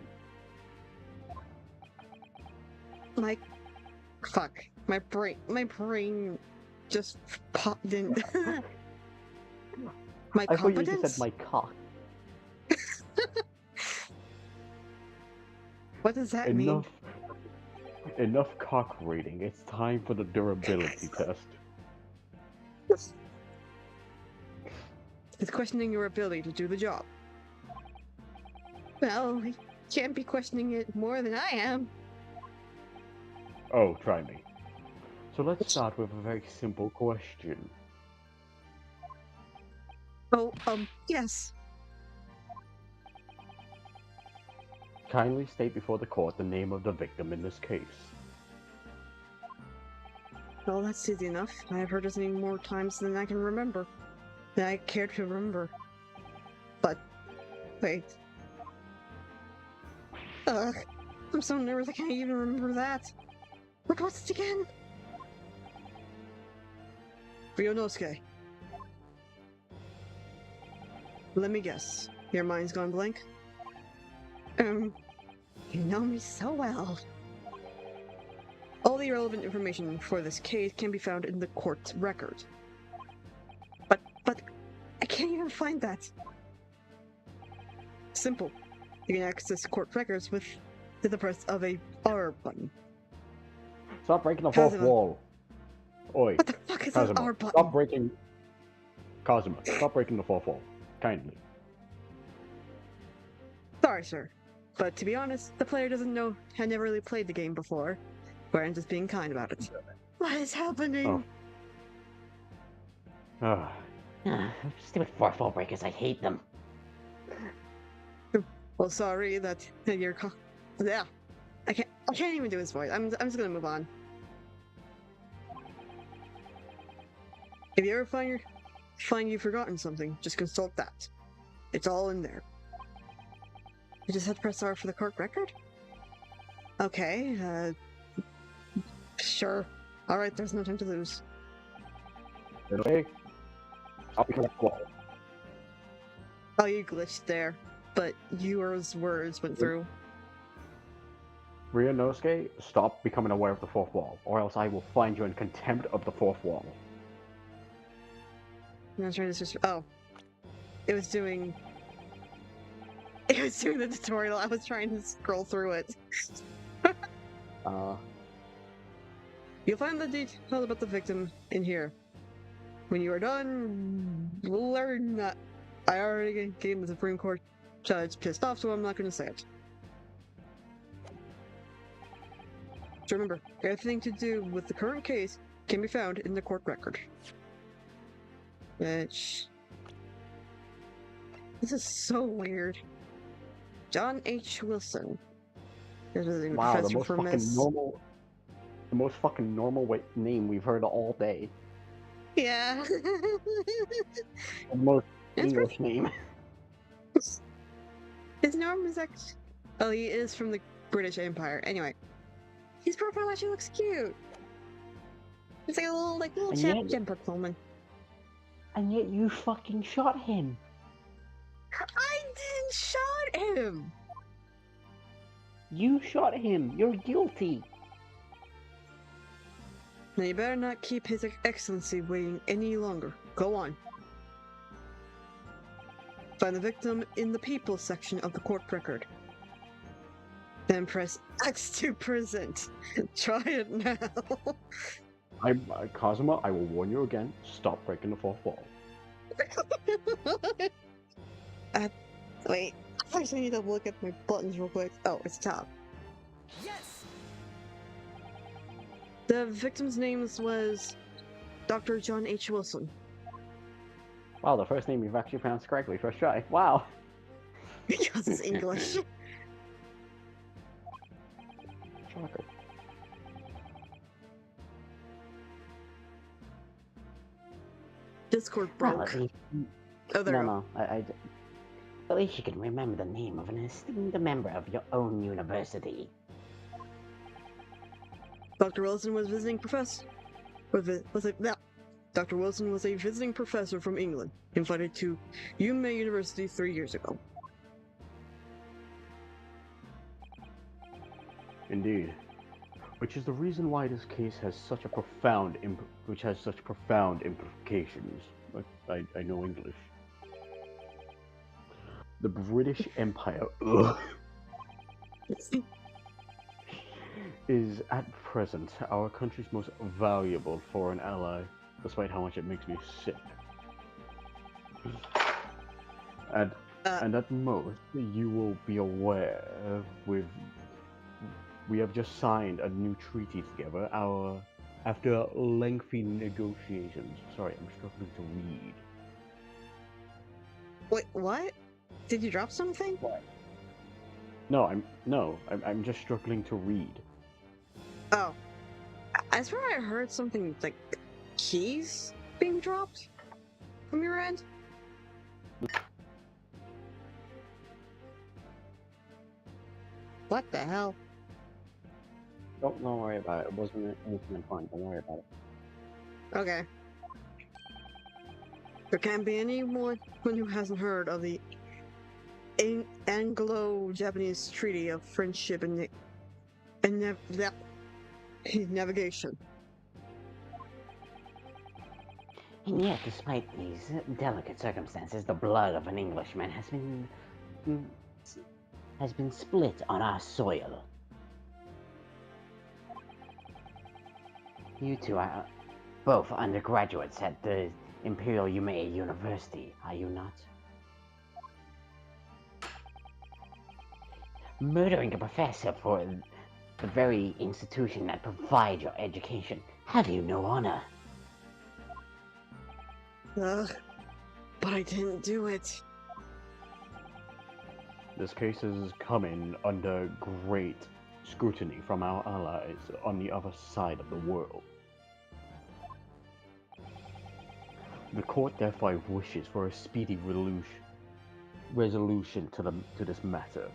My fuck. My brain just popped in. My I thought you competence? just said my cock. What does that mean? Enough cock reading. It's time for the durability test. It's questioning your ability to do the job. Well, he can't be questioning it more than I am. Oh, try me. So let's start with a very simple question. Oh, yes. Kindly state before the court the name of the victim in this case. Well, that's easy enough. I've heard his name more times than I can remember. Than I care to remember. But, wait. Ugh, I'm so nervous I can't even remember that. What was it again? Ryonosuke. Let me guess. Your mind's gone blank? You know me so well. All the relevant information for this case can be found in the court record. But I can't even find that. Simple. You can access court records with the press of a R button. Stop breaking the fourth Kazuma. wall. Oi, What the fuck is an Kazuma, R button? stop breaking... Kazuma, stop breaking the fourth wall. Kindly. Sorry, sir. But to be honest, the player doesn't know, had never really played the game before. Where I'm just being kind about it. What is happening? Oh. Ah. Stupid fourth wall breakers, I hate them. Well, sorry that you're. Yeah, I can't even do his voice. I'm just gonna move on. If you ever find you've forgotten something, just consult that. It's all in there. You just have to press R for the court record? Okay, sure. Alright, there's no time to lose. Okay. Stop breaking the fourth wall. Oh, you glitched there, but yours words went through. Ryonosuke, stop becoming aware of the fourth wall, or else I will find you in contempt of the fourth wall. I'm not trying to just. Oh. It was doing the tutorial. I was trying to scroll through it. You'll find the detail about the victim in here. When you are done, learn that I already gave the Supreme Court judge pissed off, so I'm not going to say it. So remember, everything to do with the current case can be found in the court record. Which... This is so weird. John H. Wilson. Wow, the most fucking normal name we've heard all day. Yeah. The most English name. His name is actually... Oh, he is from the British Empire. Anyway. His profile actually looks cute. It's like a little gem woman. And yet you fucking shot him. I didn't shot him! You shot him. You're guilty. Now you better not keep His Excellency waiting any longer. Go on. Find the victim in the people section of the court record. Then press X to present. Try it now. Kazuma, I will warn you again. Stop breaking the fourth wall. Wait. I actually need to look at my buttons real quick. Oh, it's top. Yes! The victim's name was Dr. John H. Wilson. Wow, the first name you've actually pronounced correctly. First try. Wow. Because it's English. Shocker. Discord Well, broke. at least, Oh, there No, you go. no, at least you can remember the name of an esteemed member of your own university. Dr. Wilson was visiting professor. Dr. Wilson was a visiting professor from England, invited to UMA University 3 years ago. Indeed. Which is the reason why this case has such a profound implications. I know English. The British Empire is at present our country's most valuable foreign ally, despite how much it makes me sick. And at most, you will be aware we have just signed a new treaty together. After lengthy negotiations. Sorry, I'm struggling to read. Wait, what? Did you drop something? What? I'm just struggling to read. Oh. I swear I heard something like keys being dropped from your end. What the hell? don't worry about it. It wasn't anything important. Don't worry about it. Okay. There can't be anyone who hasn't heard of the Anglo-Japanese Treaty of Friendship and Navigation. And yet, despite these delicate circumstances, the blood of an Englishman has been split on our soil. You two are both undergraduates at the Imperial Yumei University, are you not? Murdering a professor for the very institution that provides your education. Have you no honor? But I didn't do it. This case is coming under great scrutiny from our allies on the other side of the world. The court therefore wishes for a speedy resolution to this matter.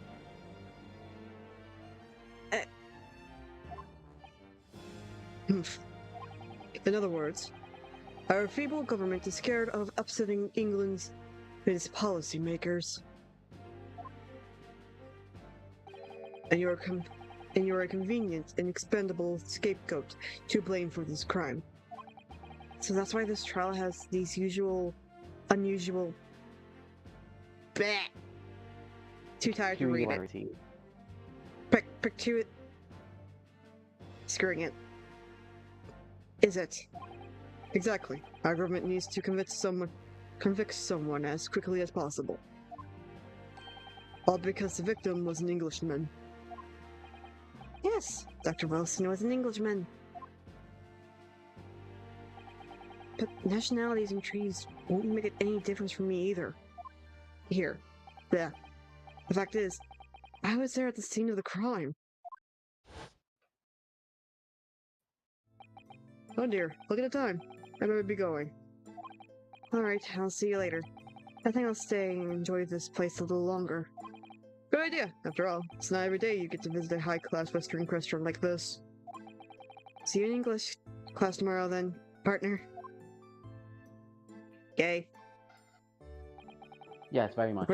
In other words, our feeble government is scared of upsetting England's policymakers. And you're a convenient and expendable scapegoat to blame for this crime. So that's why this trial has these unusual... Bleh! Too tired to read it. Pick to it. Screwing it. Is it? Exactly. Our government needs to convict someone as quickly as possible. All because the victim was an Englishman. Yes, Dr. Wilson was an Englishman. But nationalities and trees won't make any difference for me either. Here. Yeah. The fact is, I was there at the scene of the crime. Oh dear, look at the time. I better be going. Alright, I'll see you later. I think I'll stay and enjoy this place a little longer. Good idea, after all. It's not every day you get to visit a high-class Western restaurant like this. See you in English class tomorrow then, partner. Yay. Yes, very much. The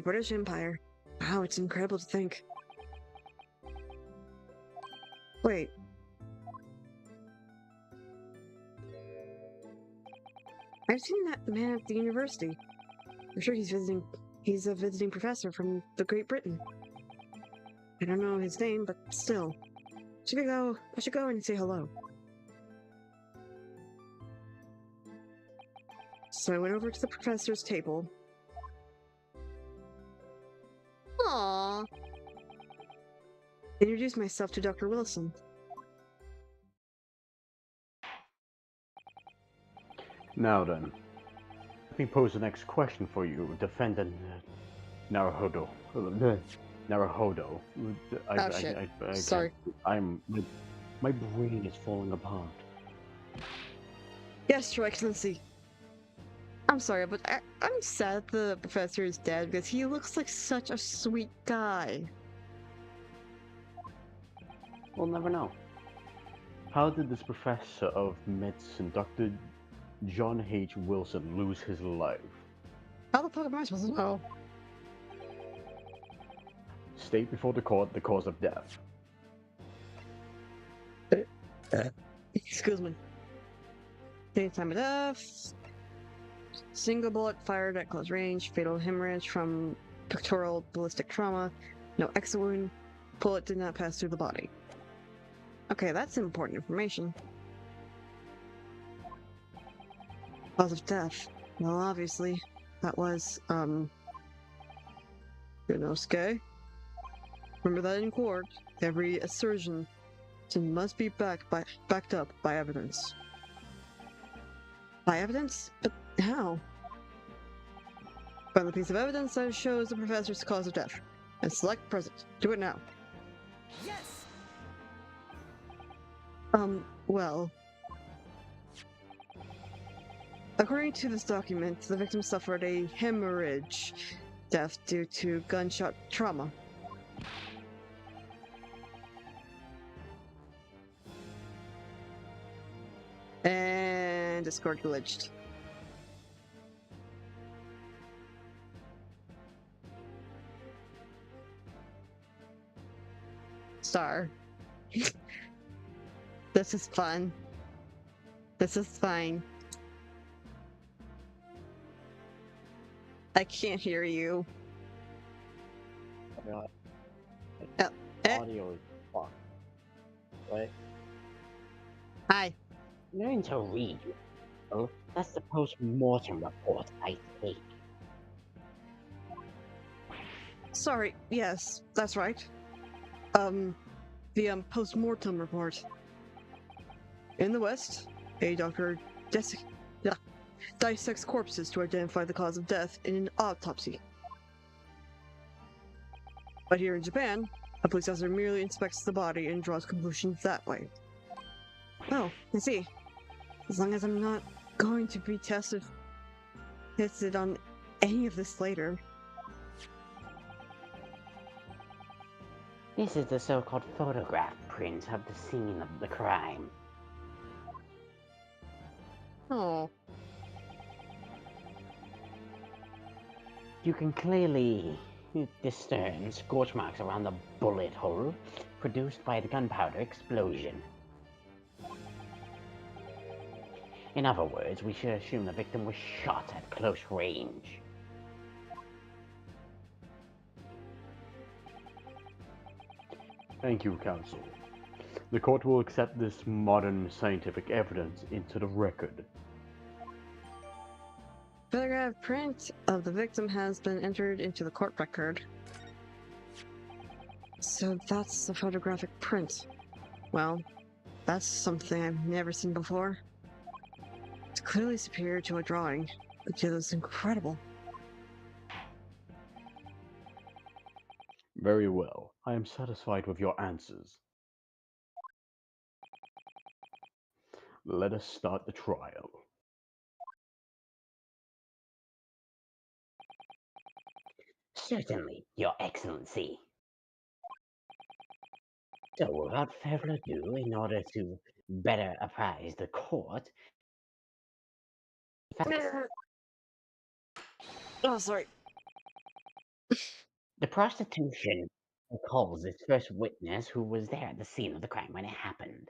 British Empire. Wow, it's incredible to think. Wait. I've seen that man at the university. I'm sure he's a visiting professor from the Great Britain. I don't know his name, but still. I should go and say hello. So I went over to the professor's table. Aww. Introduced myself to Dr. Wilson. Now then, let me pose the next question for you, defendant Naruhodo. Naruhodo. Oh shit. Sorry. My brain is falling apart. Yes, Your Excellency. I'm sorry, but I'm sad the professor is dead because he looks like such a sweet guy. We'll never know. How did this professor of medicine, Dr. John H. Wilson, lose his life? How the fuck am I supposed to know? State before the court the cause of death. Excuse me. Any time of death. Single bullet fired at close range. Fatal hemorrhage from pectoral ballistic trauma. No exit wound. Bullet did not pass through the body. Okay, that's important information. Cause of death. Well, obviously, that was, Yunosuke. Remember that in court, every assertion must be backed up by evidence. By evidence? But how? Find the piece of evidence that shows the professor's cause of death. And select present. Do it now. Yes! Well. According to this document, the victim suffered a hemorrhage death due to gunshot trauma. And Discord glitched. Star. This is fun. This is fine. I can't hear you. Audio is fucked. Right? Hi. Learn to read. Oh, that's the post-mortem report, I take. Sorry, yes, that's right. The post-mortem report. In the West, a doctor dissects corpses to identify the cause of death in an autopsy. But here in Japan, a police officer merely inspects the body and draws conclusions that way. Oh, I see. As long as I'm not going to be tested on any of this later. This is the so-called photograph print of the scene of the crime. Oh. You can clearly discern scorch marks around the bullet hole produced by the gunpowder explosion. In other words, we should assume the victim was shot at close range. Thank you, counsel. The court will accept this modern scientific evidence into the record. Photograph print of the victim has been entered into the court record. So that's the photographic print. Well, that's something I've never seen before. It's clearly superior to a drawing, which is incredible. Very well. I am satisfied with your answers. Let us start the trial. Certainly, Your Excellency. So, without further ado, in order to better apprise the court, Oh, sorry. the prostitution calls its first witness who was there at the scene of the crime when it happened.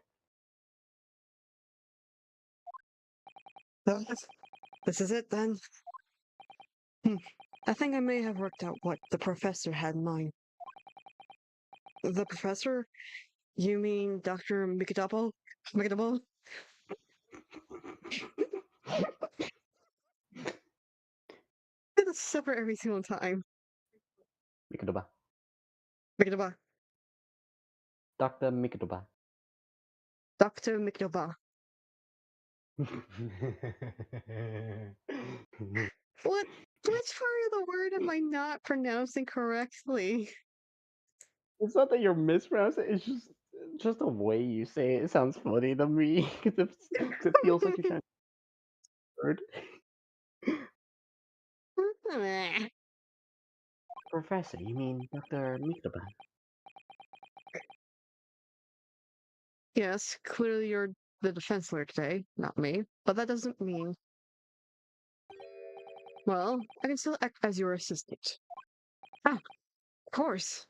This is it then. I think I may have worked out what the professor had in mind. The professor? You mean Dr. Mikitabo? Mikitabo? It's separate every single time. Mikitoba. Mikitaba. Dr. Mikitoba. Dr. Mikitaba. Which part of the word am I not pronouncing correctly? It's not that you're mispronouncing it, it's just the way you say it sounds funny to me. 'Cause it feels like you're trying Word. Professor, you mean Dr. Mikroban? Yes, clearly you're the defense lawyer today, not me. But that doesn't mean... Well, I can still act as your assistant. Ah, of course.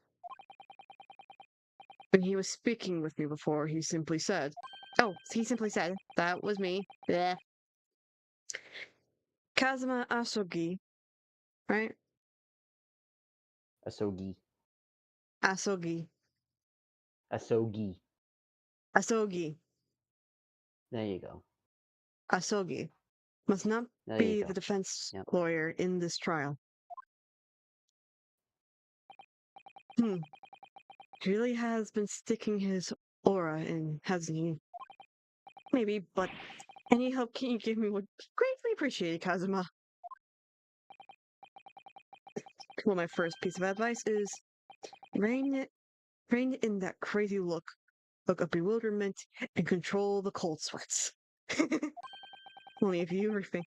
When he was speaking with me before, he simply said... Oh, he simply said, that was me. Bleh. Kazuma Asogi, right? Asogi. Asogi. Asogi. Asogi. There you go. Asogi. Must not There you be go. the defense Yep. lawyer in this trial. He really has been sticking his aura in, hasn't he? Maybe, but any help can you give me would be greatly appreciated, Kazuma. Well, my first piece of advice is rein in that crazy look of bewilderment and control the cold sweats. Only if you rein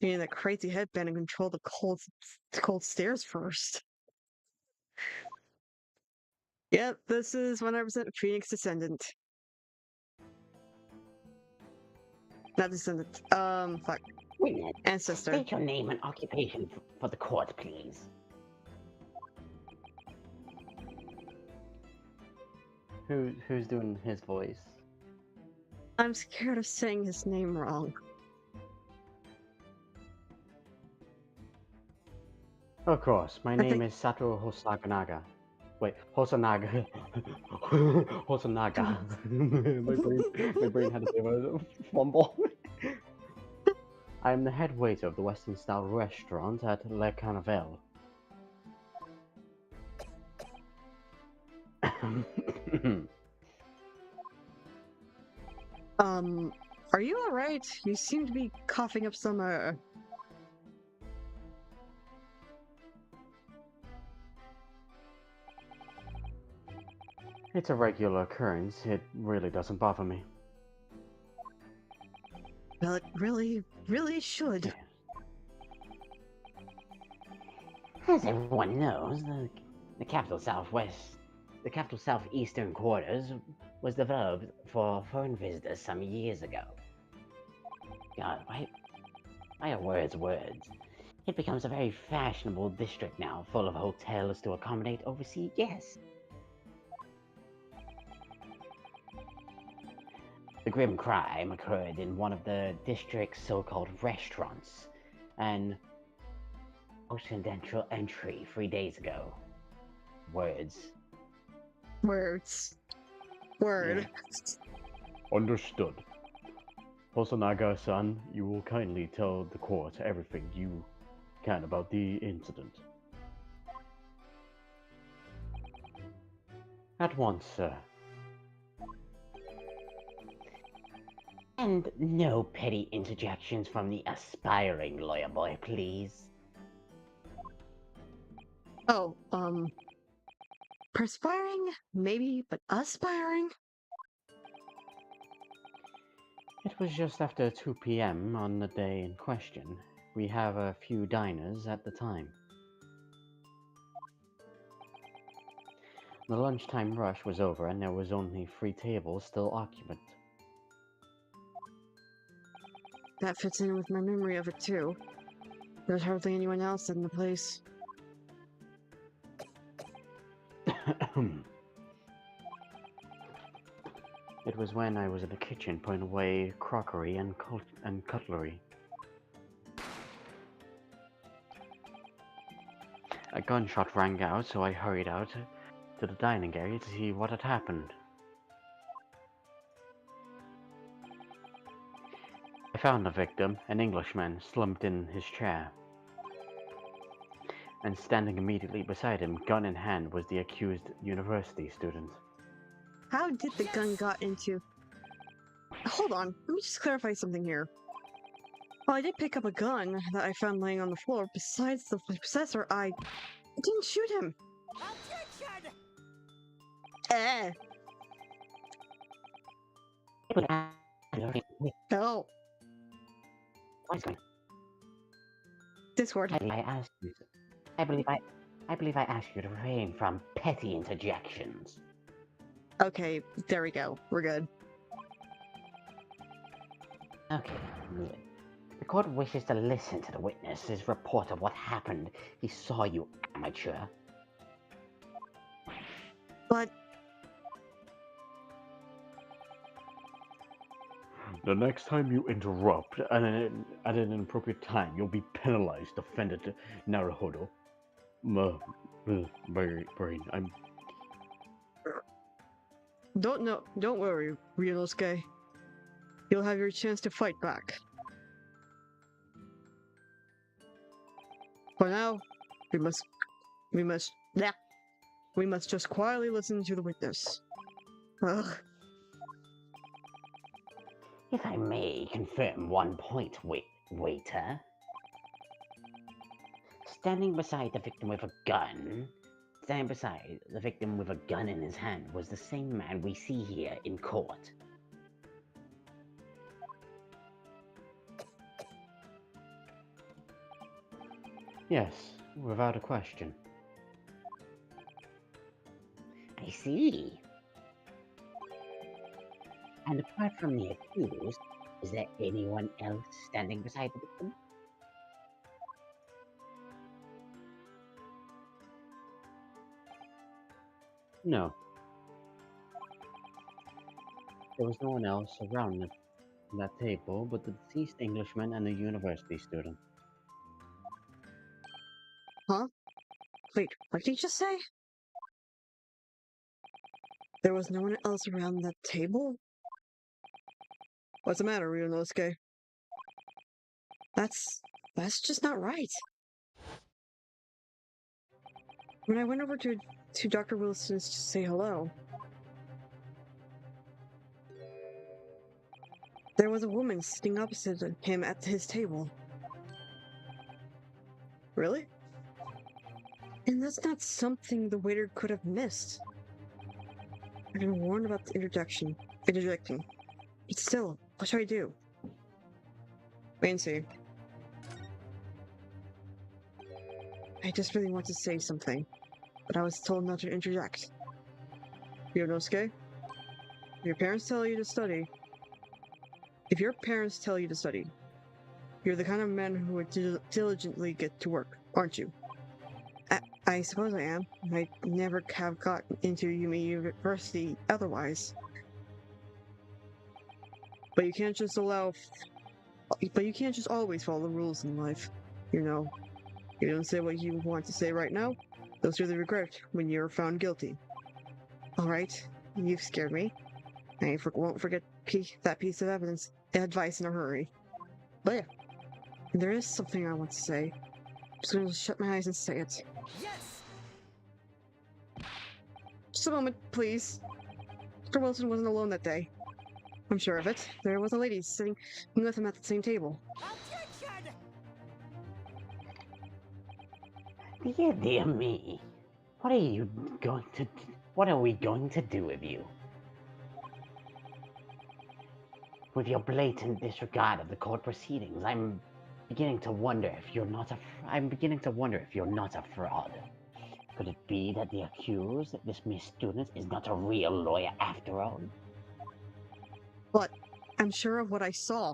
in that crazy headband and control the cold stares first. Yep, this is 100% Phoenix Descendant. Not Descendant. Fuck. Witness, Ancestor. state your name and occupation for the court, please. Who's doing his voice? I'm scared of saying his name wrong. Of course, my I name think- is Satoru Hosanaga. Wait, Hosanaga. Hosanaga. my brain had a bit of a fumble. I am the head waiter of the Western style restaurant at Le Carnaval. Are you alright? You seem to be coughing up some, It's a regular occurrence. It really doesn't bother me. Well, it really should. As everyone knows, the capital southeastern quarters was developed for foreign visitors some years ago. God, why are words words? It becomes a very fashionable district now, full of hotels to accommodate overseas guests. The grim crime occurred in one of the district's so-called restaurants, and accidental entry 3 days ago. Words. Words. Word. Understood. Hosanaga-san, you will kindly tell the court everything you can about the incident. At once, sir. And no petty interjections from the aspiring lawyer boy, please. Oh, perspiring? Maybe, but aspiring? It was just after 2 p.m. on the day in question. We have a few diners at the time. The lunchtime rush was over and there was only 3 tables still occupied. That fits in with my memory of it too. There's hardly anyone else in the place. It was when I was in the kitchen putting away crockery and cutlery. A gunshot rang out, so I hurried out to the dining area to see what had happened. I found the victim, an Englishman, slumped in his chair. And standing immediately beside him, gun in hand, was the accused university student. How did the gun got into... Hold on, let me just clarify something here. Well, I did pick up a gun that I found laying on the floor. Besides the possessor, I didn't shoot him. Eh. Oh. What's going? Discord. I asked you. I believe I asked you to refrain from petty interjections. Okay, there we go. We're good. Okay, good. The court wishes to listen to the witness's report of what happened. He saw you, amateur. But The next time you interrupt at an inappropriate time, you'll be penalized, defended Naruhodo. Brain, I'm... don't worry, Ryunosuke. You'll have your chance to fight back. For now, we must just quietly listen to the witness. Ugh. If I may confirm one point, waiter. Standing beside the victim with a gun in his hand was the same man we see here in court. Yes, without a question. I see. And apart from the accused, is there anyone else standing beside the victim? No. There was no one else around that table but the deceased Englishman and the university student. Huh? Wait, what did you just say? There was no one else around that table? What's the matter, Ryunosuke? That's just not right. When I went over to Dr. Wilson's to say hello, there was a woman sitting opposite him at his table. Really? And that's not something the waiter could have missed. I've been warned about the interjecting. But still, what should I do? Wait and see. I just really want to say something, but I was told not to interject. Ryunosuke, your parents tell you to study. If your parents tell you to study, you're the kind of man who would diligently get to work, aren't you? I suppose I am. I'd never have gotten into Yumi University otherwise. But you can't just always follow the rules in life. You know, you don't say what you want to say right now, you'll surely regret when you're found guilty. Alright, you've scared me. I won't forget that piece of advice in a hurry. But yeah, there is something I want to say. I'm just gonna shut my eyes and say it. Yes! Just a moment, please. Dr. Wilson wasn't alone that day. I'm sure of it. There was a lady sitting with him at the same table. Dear me. What are we going to do with you? With your blatant disregard of the court proceedings, I'm beginning to wonder if you're not a fraud. Could it be that the accused, this Miss Student, is not a real lawyer after all? But I'm sure of what I saw.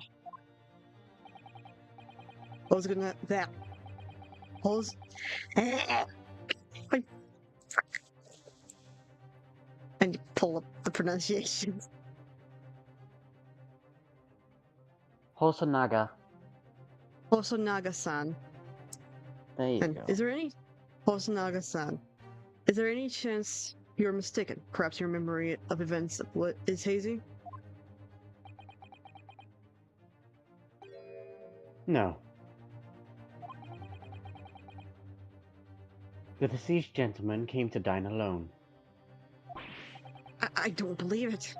And pull up the pronunciations. Hosonaga. Hosonaga-san. There you And go. Hosonaga-san, is there any chance you're mistaken? Perhaps your memory of events is hazy? No. The deceased gentleman came to dine alone. I don't believe it.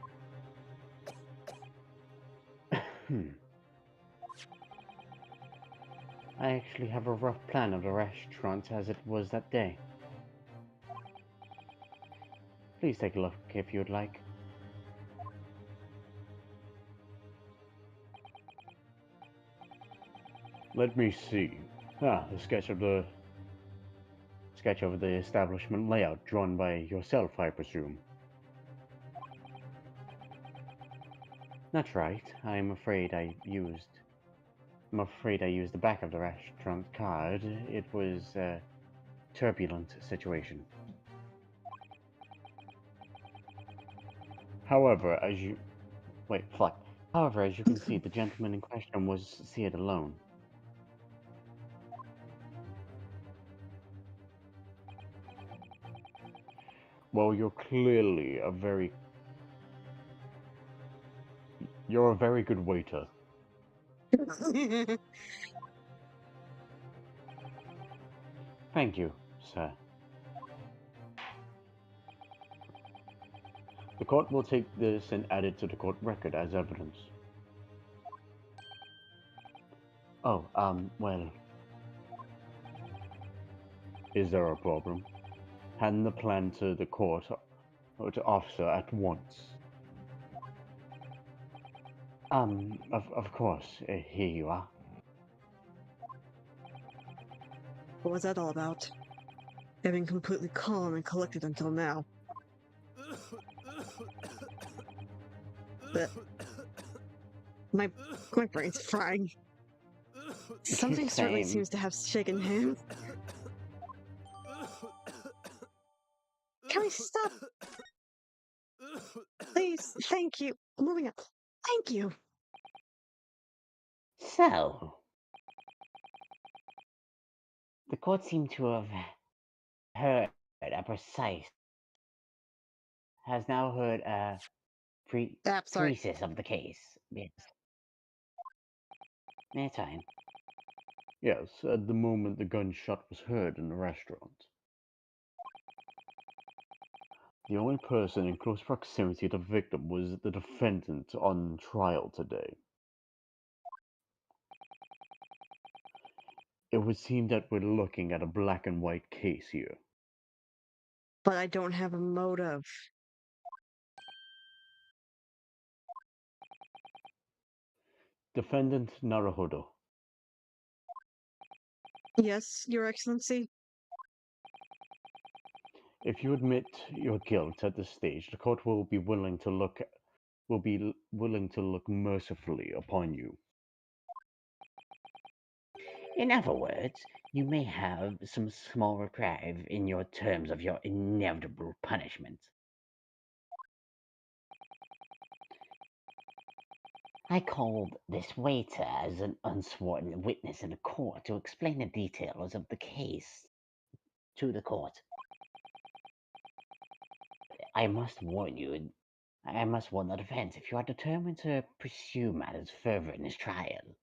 I actually have a rough plan of the restaurant as it was that day. Please take a look if you would like. Let me see. Ah, the sketch of the establishment layout drawn by yourself, I presume. That's right. I'm afraid I used the back of the restaurant card. It was a turbulent situation. However, as you However, as you can see, the gentleman in question was seated alone. Well, you're a very good waiter. Thank you, sir. The court will take this and add it to the court record as evidence. Oh, well. Is there a problem? Hand the plan to the court officer at once. Of course. Here you are. What was that all about? I've been completely calm and collected until now. But my brain's frying. Something certainly Same. seems to have shaken him. Can we stop? Please, thank you. Moving on. Thank you. So, the court seemed to have heard a precise, has now heard a Sorry. thesis of the case. Yes. That's fine. Yes, at the moment the gunshot was heard in the restaurant. The only person in close proximity to the victim was the defendant on trial today. It would seem that we're looking at a black and white case here. But I don't have a motive. Defendant Naruhodo. Yes, Your Excellency. If you admit your guilt at this stage, the court will be willing to look mercifully upon you. In other words, you may have some small reprieve in your terms of your inevitable punishment. I called this waiter as an unsworn witness in the court to explain the details of the case to the court. I must warn the defense if you are determined to pursue matters further in this trial.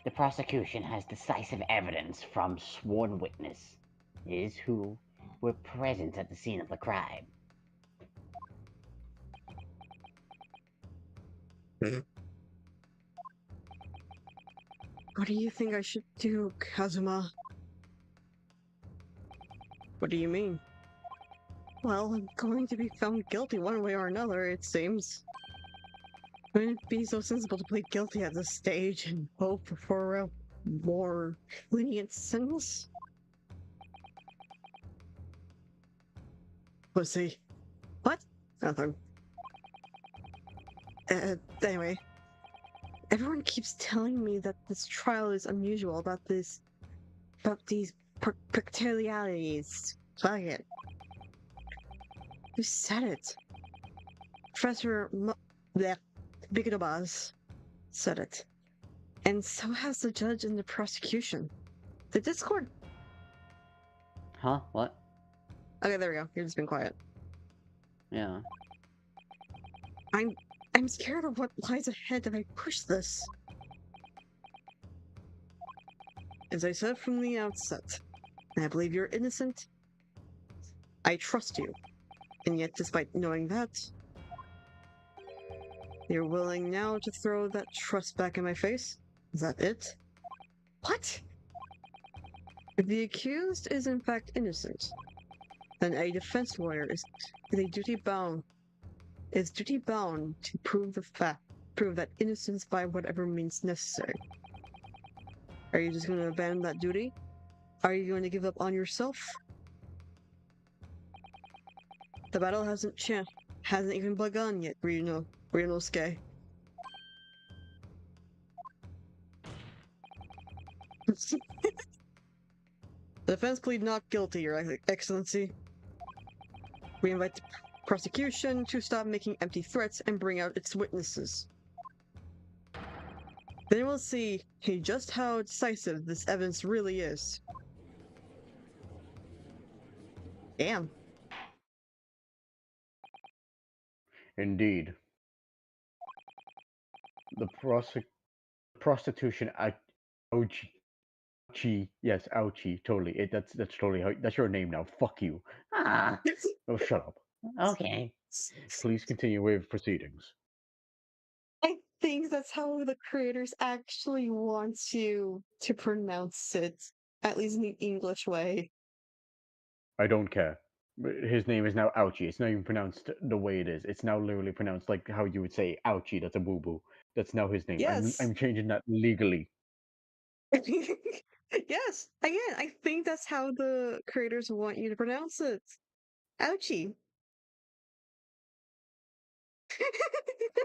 The prosecution has decisive evidence from sworn witnesses who were present at the scene of the crime. What do you think I should do, Kazuma? What do you mean? Well, I'm going to be found guilty one way or another, it seems. Wouldn't it be so sensible to plead guilty at this stage and hope for a more lenient sentence? Pussy. What? Nothing. Anyway. Everyone keeps telling me that this trial is unusual about these peculiarities. Fuck it. Who said it? Professor Bigotobaz said it. And so has the judge and the prosecution. The Discord. Huh? What? Okay, there we go. You're just being quiet. Yeah. I'm scared of what lies ahead if I push this. As I said from the outset, I believe you're innocent. I trust you. And yet, despite knowing that, you're willing now to throw that trust back in my face? Is that it? What? If the accused is in fact innocent, then a defense lawyer is duty bound to prove the prove that innocence by whatever means necessary. Are you just going to abandon that duty? Are you going to give up on yourself? The battle hasn't even begun yet, Ryunosuke. The defense plead not guilty, Your Excellency. We invite the prosecution to stop making empty threats and bring out its witnesses. Then we'll see just how decisive this evidence really is. Damn. Indeed. The prostitution ouchie. Yes, ouchie. Totally. That's totally that's your name now. Fuck you. Ah, Oh, shut up. okay. Please continue with proceedings. I think that's how the creators actually want you to pronounce it, at least in the English way. I don't care. His name is now Ouchie. It's not even pronounced the way it is. It's now literally pronounced like how you would say Ouchie. That's a boo boo. That's now his name. Yes. I'm changing that legally. Yes. Again, I think that's how the creators want you to pronounce it. Ouchie.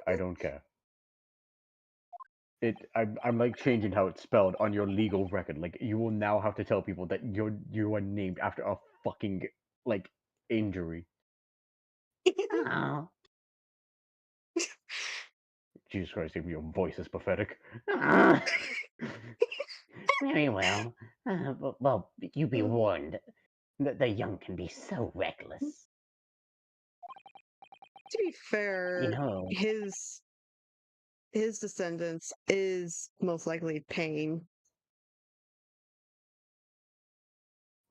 I don't care. I'm like changing how it's spelled on your legal record. Like you will now have to tell people that you are named after a fucking like injury. Oh. Jesus Christ, even your voice is pathetic. Ah. Very well. Well, you be warned. The young can be so reckless. To be fair, You know, his descendants is most likely Pain.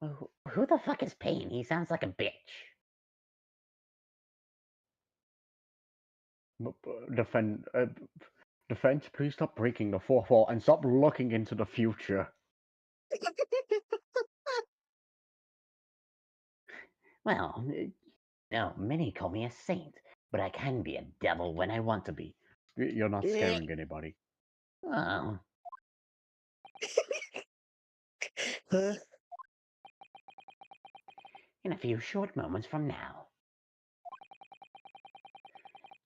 who the fuck is Pain? He sounds like a bitch. Defense, please stop breaking the fourth wall and stop looking into the future. Well, no, many call me a saint, but I can be a devil when I want to be. You're not scaring anybody. Oh, in a few short moments from now,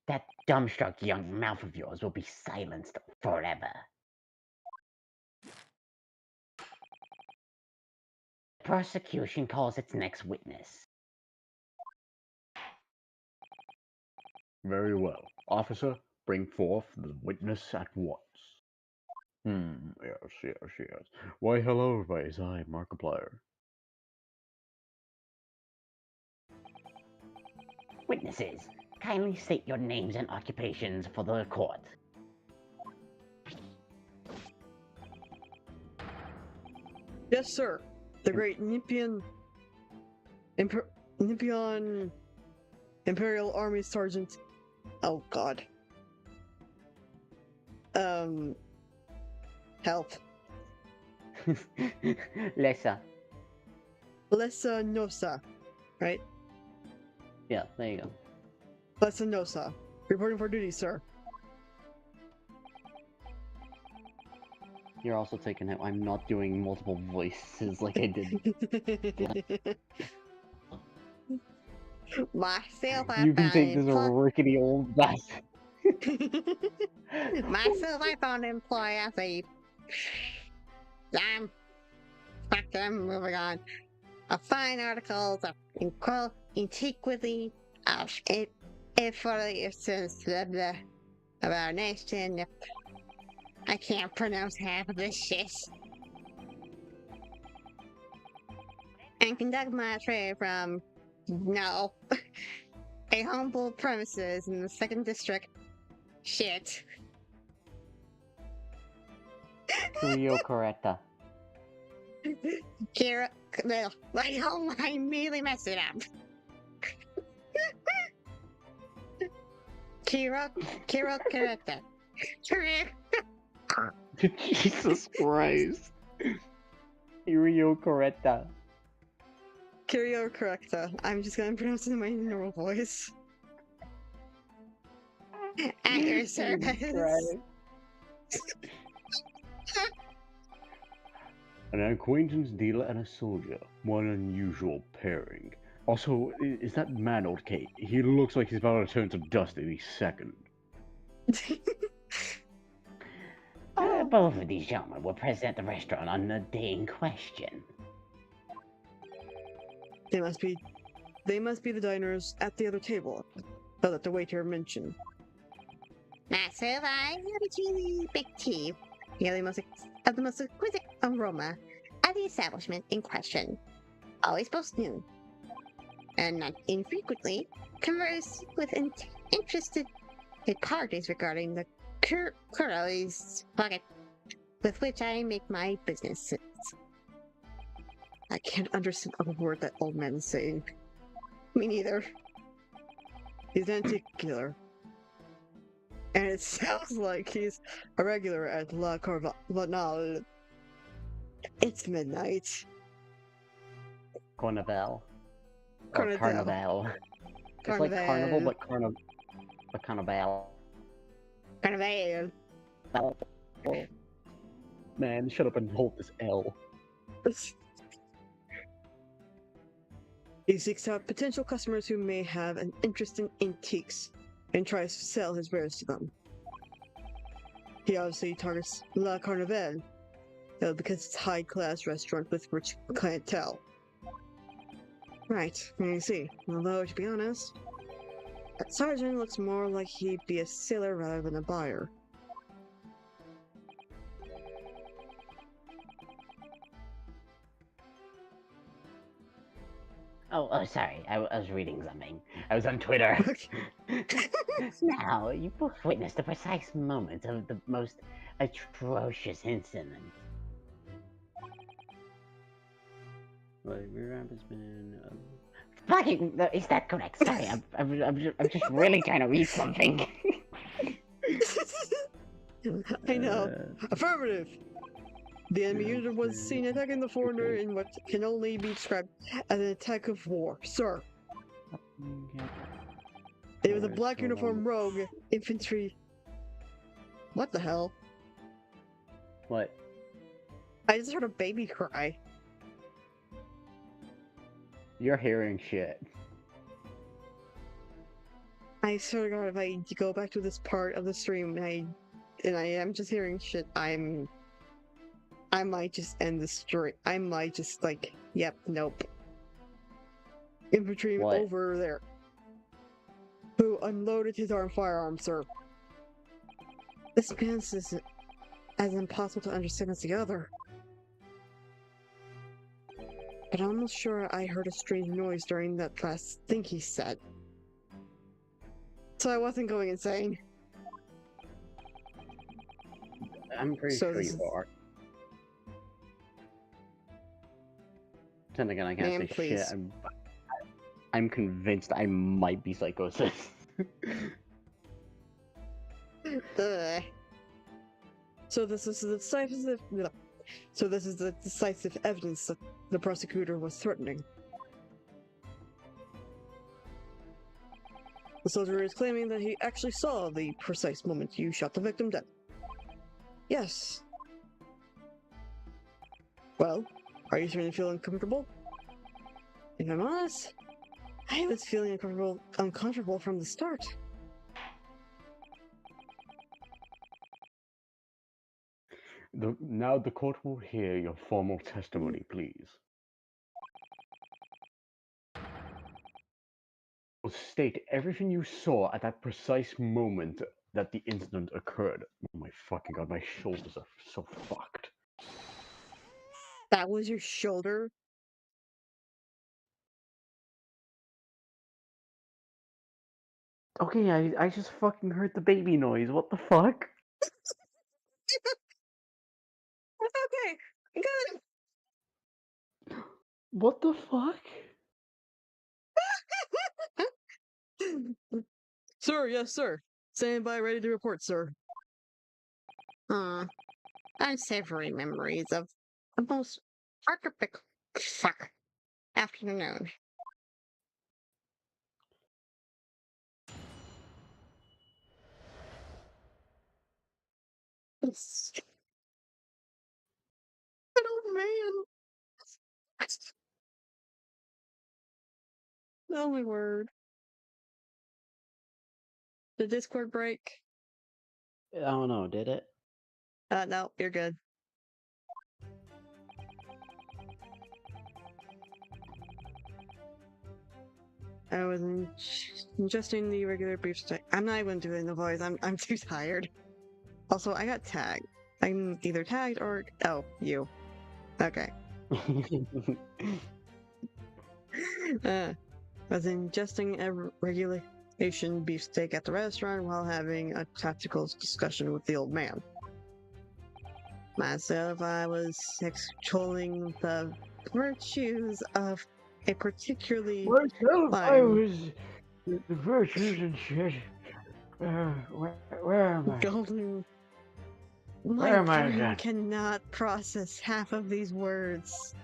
that dumbstruck young mouth of yours will be silenced forever. The prosecution calls its next witness. Very well. Officer, bring forth the witness at once. Yes. Why, hello, everybody. It's I, Markiplier. Witnesses, kindly state your names and occupations for the court. Yes, sir. The great Nippian Imperial Army Sergeant. Oh God. Help. Lessa. Lessa Nosa, right? Yeah, there you go. Lessa Nosa. Reporting for duty, sir. You're also taking it. I'm not doing multiple voices like I did. Myself, I You can found take this rickety old bastard. Myself, I found employee as a. I'm moving on. A fine articles of antiquity of it for the essence of our nation. I can't pronounce half of this shit. And conduct my trade from a humble premises in the 2nd district. Shit. Rio Coretta. Kira, no, I immediately messed it up. Kira Coretta. Jesus Christ. Rio Coretta. Kirio Correcta. I'm just gonna pronounce it in my normal voice. At your Jesus service. Christ. An acquaintance dealer and a soldier. One unusual pairing. Also, is that man okay? He looks like he's about to turn to dust any second. Both of these gentlemen were present at the restaurant on the day in question. They must be the diners at the other table that the waiter mentioned. Massive eye between the big tea. Yeah, they must Of the most exquisite aroma at the establishment in question. Always post noon. And not infrequently converse with interested parties regarding the curlies pocket with which I make my business. I can't understand a word that old man is saying. Me neither. He's an antique dealer. And it sounds like he's a regular at La Carnaval. It's midnight. Carnival. Carnival. Carnival. It's like carnival, but carnival. Carnival. Man, shut up and hold this L. He seeks out potential customers who may have an interest in antiques and tries to sell his wares to them. He obviously targets La Carnival because it's a high-class restaurant with rich clientele. Right, I see. Although, to be honest, that sergeant looks more like he'd be a sailor rather than a buyer. Oh, sorry. I was reading something. I was on Twitter. Now, you both witnessed the precise moment of the most atrocious incident. Like, rewrap has been. Fucking, no, is that correct? Sorry, I'm just really trying to read something. I know. Affirmative! The enemy unit was seen attacking the foreigner in what can only be described as an attack of war, sir. It was a black uniform rogue infantry. What the hell? What? I just heard a baby cry. You're hearing shit. I swear to God, if I go back to this part of the stream and I am just hearing shit, I might just end the stream. I might just yep, nope. Infantry What? over there. Who unloaded his firearm, sir. This man's is as impossible to understand as the other. But I'm almost sure I heard a strange noise during that last thing he said. So I wasn't going insane. I'm pretty sure you are. Then again, I can't say shit. I'm convinced I might be psychosis. So this is the decisive. So this is the decisive evidence that the prosecutor was threatening. The soldier is claiming that he actually saw the precise moment you shot the victim dead. Yes. Well, are you starting to feel uncomfortable? If I'm honest, I was feeling uncomfortable from the start. Now the court will hear your formal testimony, please. State everything you saw at that precise moment that the incident occurred. Oh my fucking god, my shoulders are so fucked. That was your shoulder? Okay, I just fucking heard the baby noise. What the fuck? Okay, good. What the fuck? Sir, yes, sir. Stand by, ready to report, sir. I have several memories of the most archaic afternoon. An old man. Oh my word. The Discord break? I don't know, did it? No, you're good. I was ingesting the regular beef stick. I'm not even doing the voice. I'm too tired. Also, I got tagged. I'm either tagged or you. Okay. I was ingesting a regulation beefsteak at the restaurant while having a tactical discussion with the old man. Myself, I was extolling the virtues of a particularly Myself, I fine was the virtues and shit. Where am I? golden. My Where am I brain again? cannot process half of these words.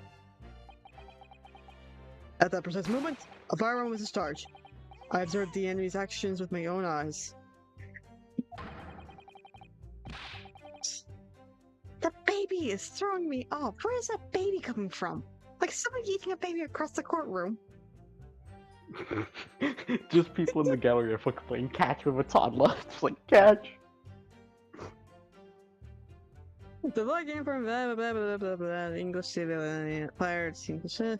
At that precise moment, a firearm was discharged. I observed the enemy's actions with my own eyes. The baby is throwing me off. Where is that baby coming from? Like someone eating a baby across the courtroom. Just people in the gallery are fucking playing catch with a toddler. It's like catch. The blood came from blah blah blah blah blah blah. English civilian pirates. English. I'm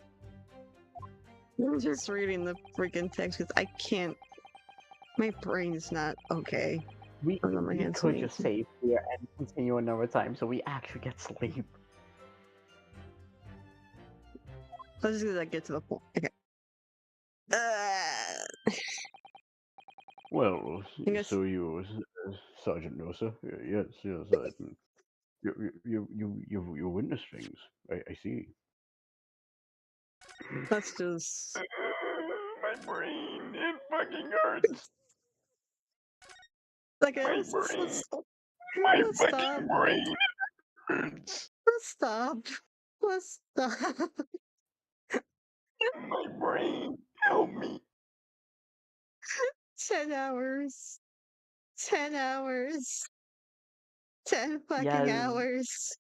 just reading the freaking text because I can't. My brain's not okay. We I'm on my could hands just and knees. save here and continue another time so we actually get sleep. Let's just get to the point. Okay. Well, I guess- so you, Sergeant Nosa? Yes, you witness things. I see. Let's just. My brain, it fucking hurts. Okay, My let's brain, stop. my Let's fucking stop. brain hurts. Let's stop. Let's stop. My brain, help me. 10 hours. 10 hours. 10 fucking Yes. hours.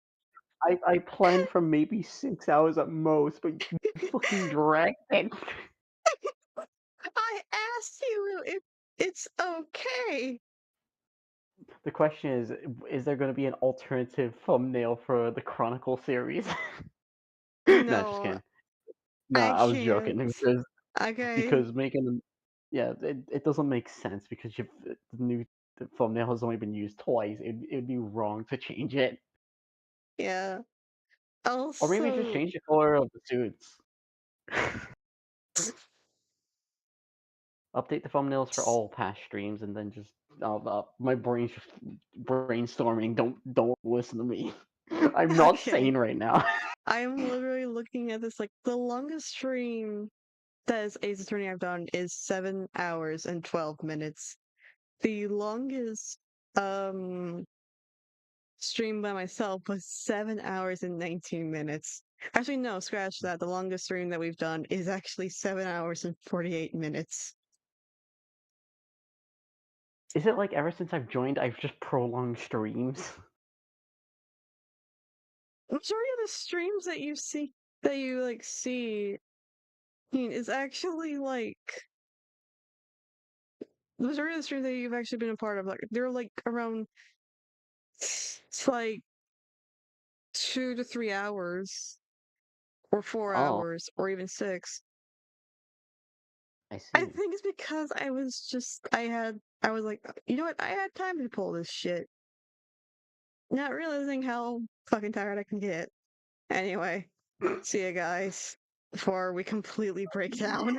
I planned for maybe 6 hours at most, but you fucking dragged it. I asked you if it's okay. The question is there going to be an alternative thumbnail for the Chronicle series? No, just No, kidding. No, I I was joking can't. Okay. because making them, yeah, it doesn't make sense because the thumbnail has only been used twice. It'd be wrong to change it, Yeah. or maybe just Also, change the color of the suits. Update the thumbnails for all past streams, and then just my brain's just brainstorming. Don't listen to me. I'm not Okay. sane right now. I am literally looking at this like the longest stream that is Ace Attorney I've done is 7 hours and 12 minutes. The longest stream by myself was 7 hours and 19 minutes. Actually, no, scratch that. The longest stream that we've done is actually 7 hours and 48 minutes. Is it like ever since I've joined, I've just prolonged streams? Majority of the streams that you see, is actually like the majority of the streams that you've actually been a part of. Like they're like around, it's like 2 to 3 hours, or 4 Oh, hours, or even 6. I see. I think it's because I was like, you know what? I had time to pull this shit. Not realizing how fucking tired I can get. Anyway, see ya guys. Before we completely break down.